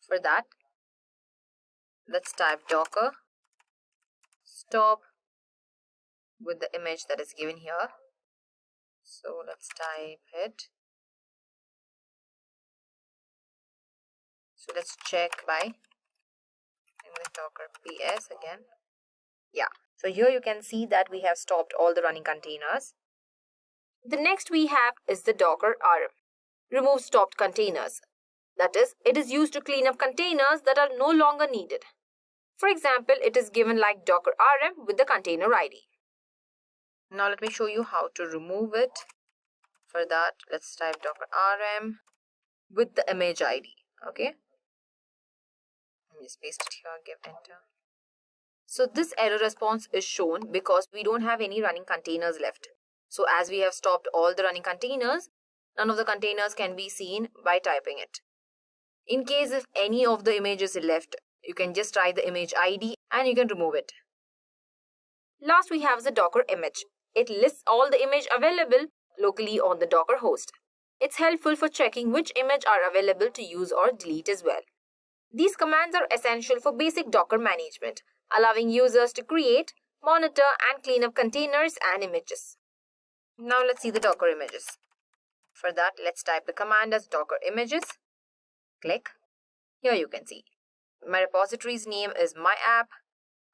S12: For that, let's type Docker stop with the image that is given here. So let's type it. So let's check by in the Docker ps again. Yeah, so here you can see that we have stopped all the running containers. The next we have is the Docker rm. Remove stopped containers. That is, it is used to clean up containers that are no longer needed. For example, it is given like Docker rm with the container ID. Now let me show you how to remove it. For that, let's type Docker rm with the image ID. Okay. Let me just paste it here, give enter. So this error response is shown because we don't have any running containers left. So as we have stopped all the running containers, none of the containers can be seen by typing it. In case if any of the image is left, you can just write the image ID and you can remove it. Last we have the Docker image. It lists all the image available locally on the Docker host. It's helpful for checking which image are available to use or delete as well. These commands are essential for basic Docker management, allowing users to create, monitor and clean up containers and images. Now let's see the Docker images. For that, let's type the command as Docker images. Click. Here you can see my repository's name is my app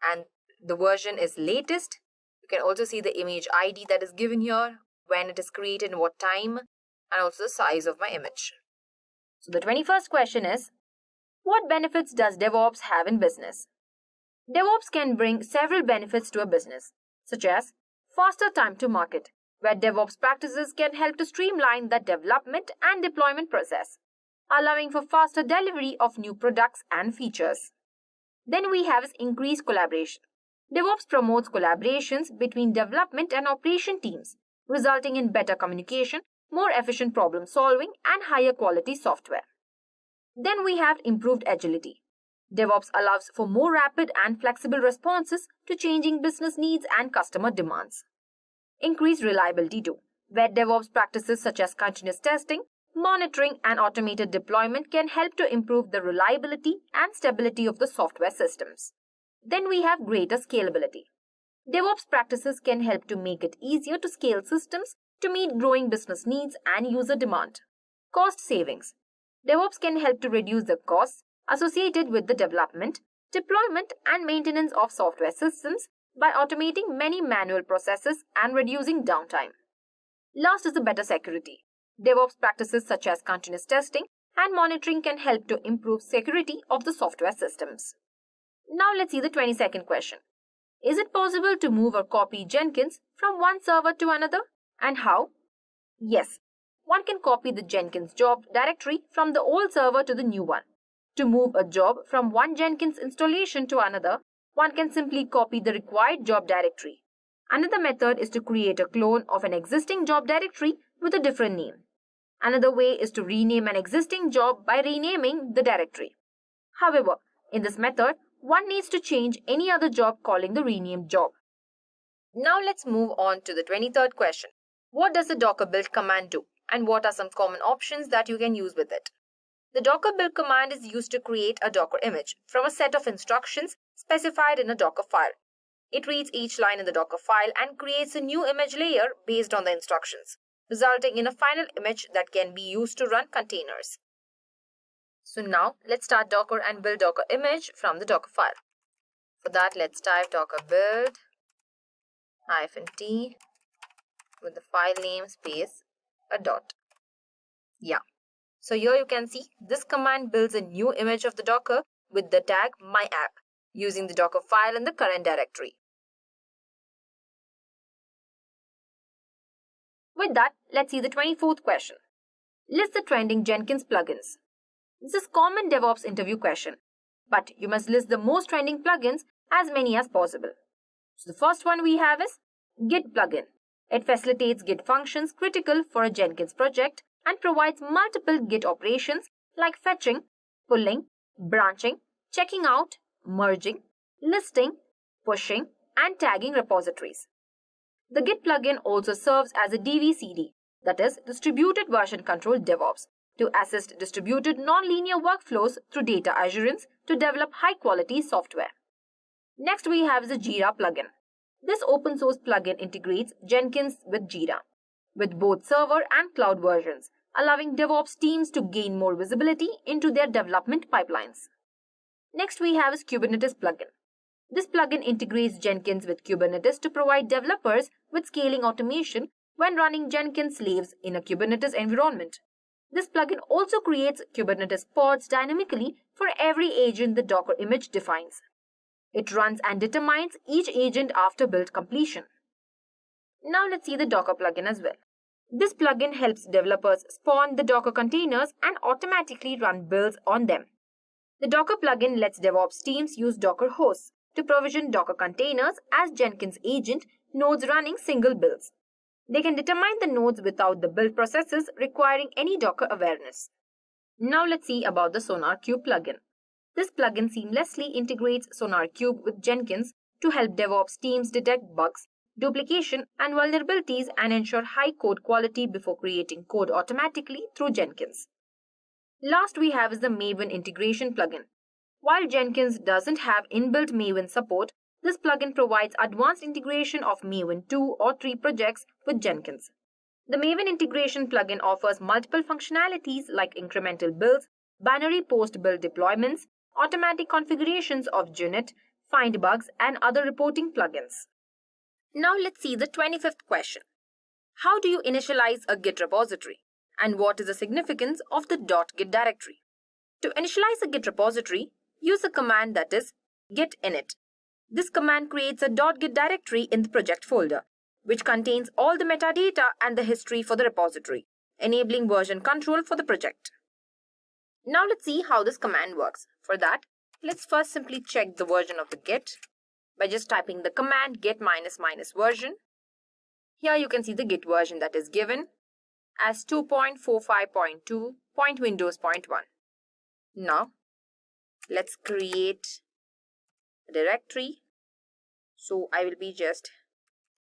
S12: and the version is latest. You can also see the image ID that is given here, when it is created, what time, and also the size of my image. So the 21st question is, what benefits does DevOps have in business? DevOps can bring several benefits to a business, such as faster time to market, where DevOps practices can help to streamline the development and deployment process, allowing for faster delivery of new products and features. Then we have increased collaboration. DevOps promotes collaborations between development and operation teams, resulting in better communication, more efficient problem solving, and higher quality software. Then we have improved agility. DevOps allows for more rapid and flexible responses to changing business needs and customer demands. Increased reliability too, where DevOps practices such as continuous testing, monitoring, and automated deployment can help to improve the reliability and stability of the software systems. Then we have greater scalability. DevOps practices can help to make it easier to scale systems to meet growing business needs and user demand. Cost savings. DevOps can help to reduce the costs associated with the development, deployment, and maintenance of software systems by automating many manual processes and reducing downtime. Last is the better security. DevOps practices such as continuous testing and monitoring can help to improve security of the software systems. Now let's see the 22nd question. Is it possible to move or copy Jenkins from one server to another? And how? Yes, one can copy the Jenkins job directory from the old server to the new one. To move a job from one Jenkins installation to another, one can simply copy the required job directory. Another method is to create a clone of an existing job directory with a different name. Another way is to rename an existing job by renaming the directory. However, in this method, one needs to change any other job calling the renamed job. Now let's move on to the 23rd question. What does the Docker build command do, and what are some common options that you can use with it? The Docker build command is used to create a Docker image from a set of instructions specified in a Docker file. It reads each line in the Docker file and creates a new image layer based on the instructions, resulting in a final image that can be used to run containers. So now let's start Docker and build Docker image from the Docker file. For that, let's type docker build -t with the file name space a dot. Yeah. So here you can see this command builds a new image of the Docker with the tag my app using the Docker file in the current directory. With that, let's see the 24th question. List the trending Jenkins plugins. This is a common DevOps interview question, but you must list the most trending plugins, as many as possible. So the first one we have is Git plugin. It facilitates Git functions critical for a Jenkins project and provides multiple Git operations like fetching, pulling, branching, checking out, merging, listing, pushing, and tagging repositories. The Git plugin also serves as a DVCD, that is, Distributed Version Control DevOps, to assist distributed nonlinear workflows through data assurance to develop high-quality software. Next, we have the Jira plugin. This open-source plugin integrates Jenkins with Jira, with both server and cloud versions, allowing DevOps teams to gain more visibility into their development pipelines. Next, we have is Kubernetes plugin. This plugin integrates Jenkins with Kubernetes to provide developers with scaling automation when running Jenkins slaves in a Kubernetes environment. This plugin also creates Kubernetes pods dynamically for every agent the Docker image defines. It runs and determines each agent after build completion. Now let's see the Docker plugin as well. This plugin helps developers spawn the Docker containers and automatically run builds on them. The Docker plugin lets DevOps teams use Docker hosts to provision Docker containers as Jenkins agent nodes running single builds. They can determine the nodes without the build processes requiring any Docker awareness. Now let's see about the SonarQube plugin. This plugin seamlessly integrates SonarQube with Jenkins to help DevOps teams detect bugs, duplication, and vulnerabilities and ensure high code quality before creating code automatically through Jenkins. Last we have is the Maven integration plugin. While Jenkins doesn't have inbuilt Maven support, this plugin provides advanced integration of Maven 2 or 3 projects with Jenkins. The Maven integration plugin offers multiple functionalities like incremental builds, binary post-build deployments, automatic configurations of JUnit, find bugs, and other reporting plugins. Now let's see the 25th question. How do you initialize a Git repository? And what is the significance of the .git directory? To initialize a Git repository, use a command that is git init. This command creates a .git directory in the project folder, which contains all the metadata and the history for the repository, enabling version control for the project. Now let's see how this command works. For that, let's first simply check the version of the Git by just typing the command git ---- version. Here you can see the Git version that is given as 2.45.2.windows.1. Now, let's create a directory. So I will be just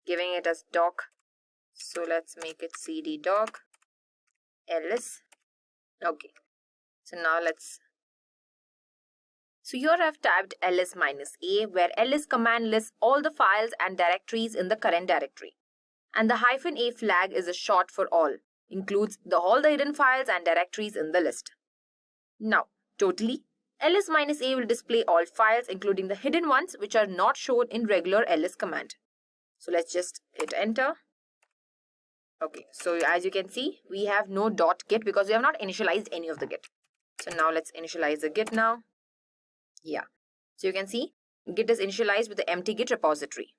S12: giving it as doc. So let's make it cd doc ls. Okay. So now So here I've typed ls-a, where ls command lists all the files and directories in the current directory. And the -a flag is a short for all, includes all the hidden files and directories in the list. Now, totally, ls-a will display all files, including the hidden ones which are not shown in regular ls command. So let's just hit enter. Okay, so as you can see, we have no .git because we have not initialized any of the Git. So now let's initialize the Git now. Yeah, so you can see Git is initialized with the empty Git repository.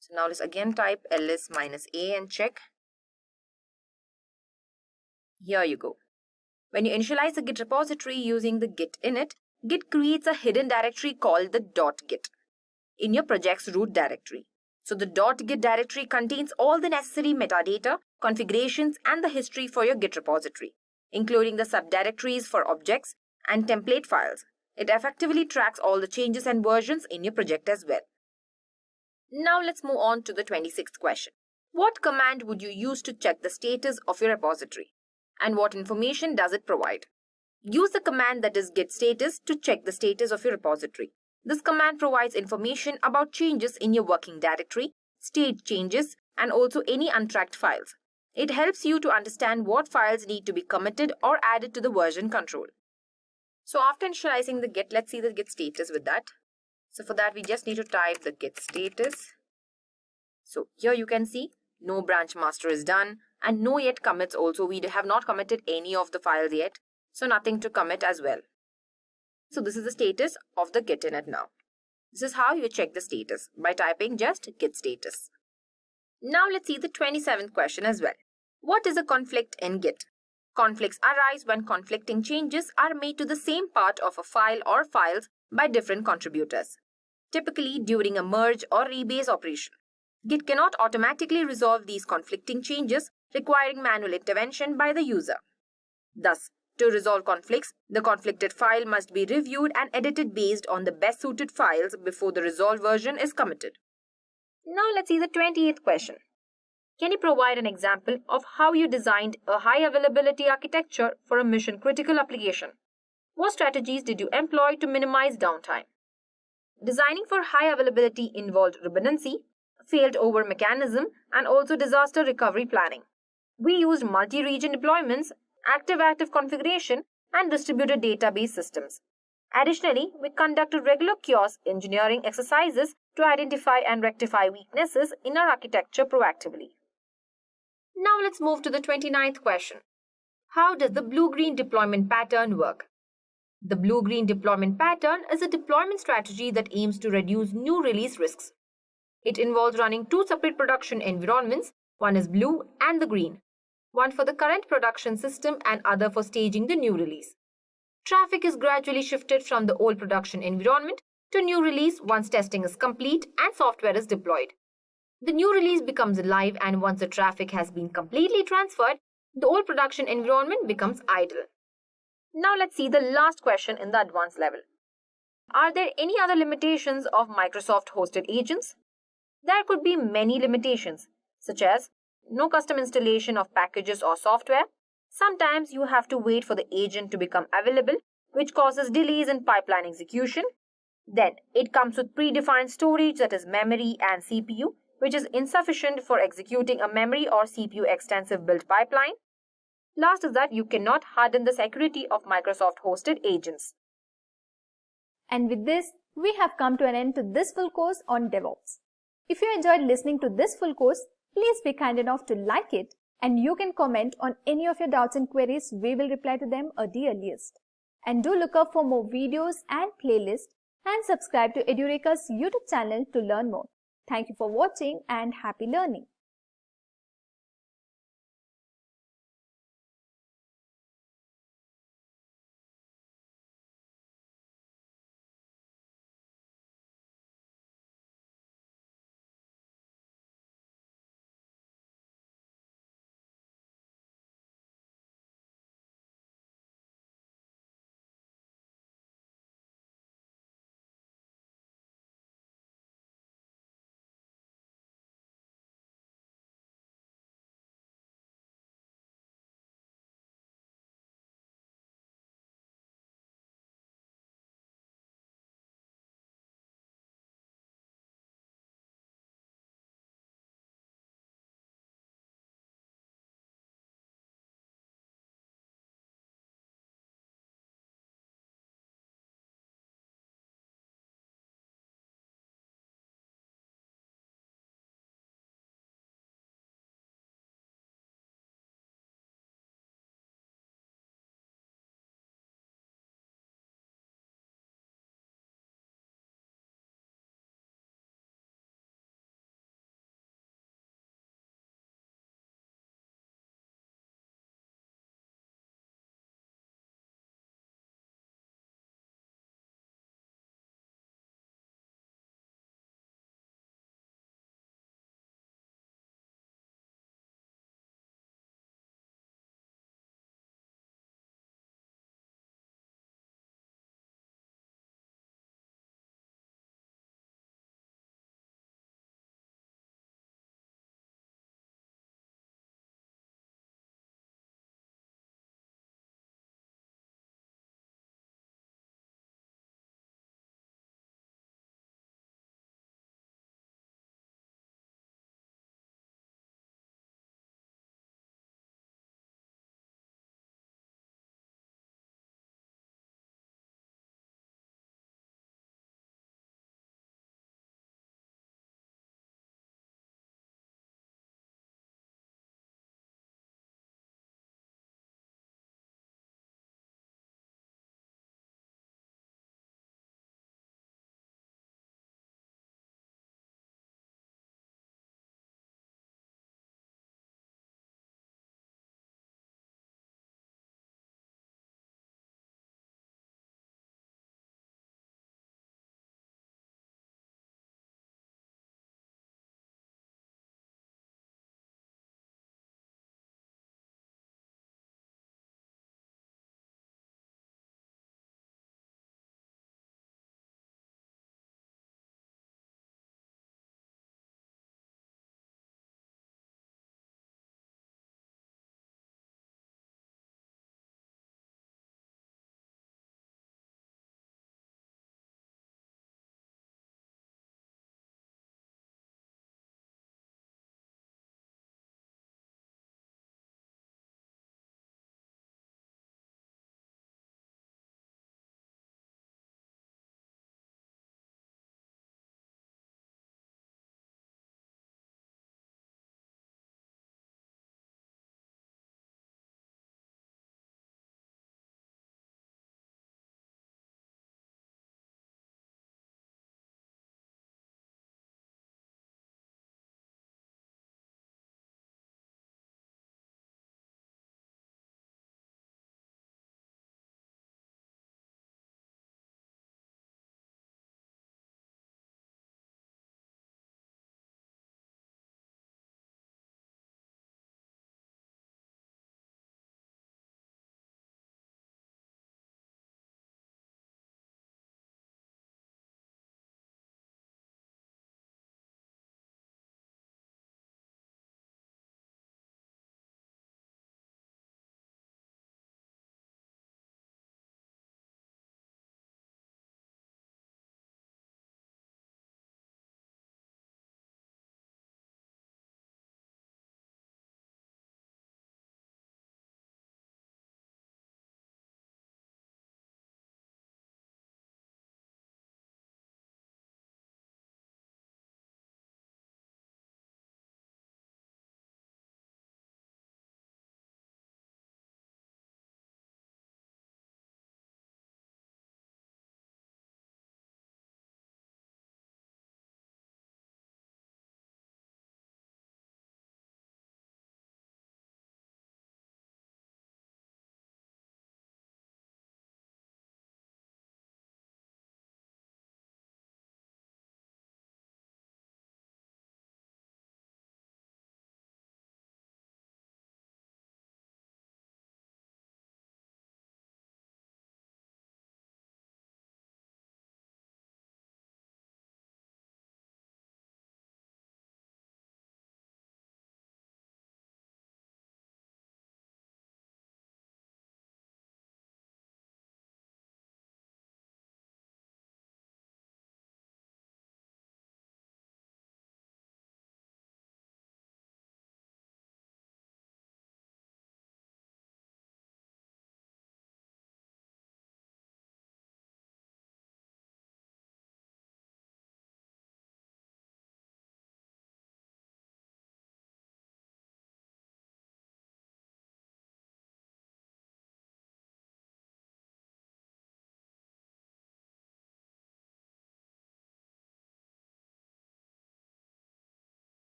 S12: So now let's again type ls-a and check. Here you go. When you initialize the Git repository using the git init, Git creates a hidden directory called the .git in your project's root directory. So the .git directory contains all the necessary metadata, configurations, and the history for your Git repository, including the subdirectories for objects and template files. It effectively tracks all the changes and versions in your project as well. Now let's move on to the 26th question. What command would you use to check the status of your repository? And what information does it provide? Use the command that is git status to check the status of your repository. This command provides information about changes in your working directory, state changes, and also any untracked files. It helps you to understand what files need to be committed or added to the version control. So after initializing the Git, let's see the Git status with that. So for that, we just need to type the Git status. So here you can see no branch master is done and no yet commits also. We have not committed any of the files yet. So nothing to commit as well. So this is the status of the Git init now. This is how you check the status by typing just Git status. Now let's see the 27th question as well. What is a conflict in Git? Conflicts arise when conflicting changes are made to the same part of a file or files by different contributors, typically during a merge or rebase operation. Git cannot automatically resolve these conflicting changes, requiring manual intervention by the user. Thus, to resolve conflicts, the conflicted file must be reviewed and edited based on the best suited files before the resolved version is committed. Now let's see the 28th question. Can you provide an example of how you designed a high availability architecture for a mission critical application? What strategies did you employ to minimize downtime? Designing for high availability involved redundancy, failed-over mechanism, and also disaster recovery planning. We used multi-region deployments, active-active configuration, and distributed database systems. Additionally, we conducted regular chaos engineering exercises to identify and rectify weaknesses in our architecture proactively. Now let's move to the 29th question. How does the blue-green deployment pattern work? The blue-green deployment pattern is a deployment strategy that aims to reduce new release risks. It involves running two separate production environments, one is blue and the green, one for the current production system and other for staging the new release. Traffic is gradually shifted from the old production environment to new release once testing is complete and software is deployed. The new release becomes live, and once the traffic has been completely transferred, the old production environment becomes idle. Now let's see the last question in the advanced level. Are there any other limitations of Microsoft hosted agents? There could be many limitations, such as no custom installation of packages or software. Sometimes you have to wait for the agent to become available, which causes delays in pipeline execution. Then it comes with predefined storage, that is memory and CPU, which is insufficient for executing a memory or CPU extensive build pipeline. Last is that you cannot harden the security of Microsoft hosted agents.
S1: And with this, we have come to an end to this full course on DevOps. If you enjoyed listening to this full course, please be kind enough to like it, and you can comment on any of your doubts and queries. We will reply to them at the earliest. And do look up for more videos and playlists, and subscribe to Edureka's YouTube channel to learn more. Thank you for watching and happy learning.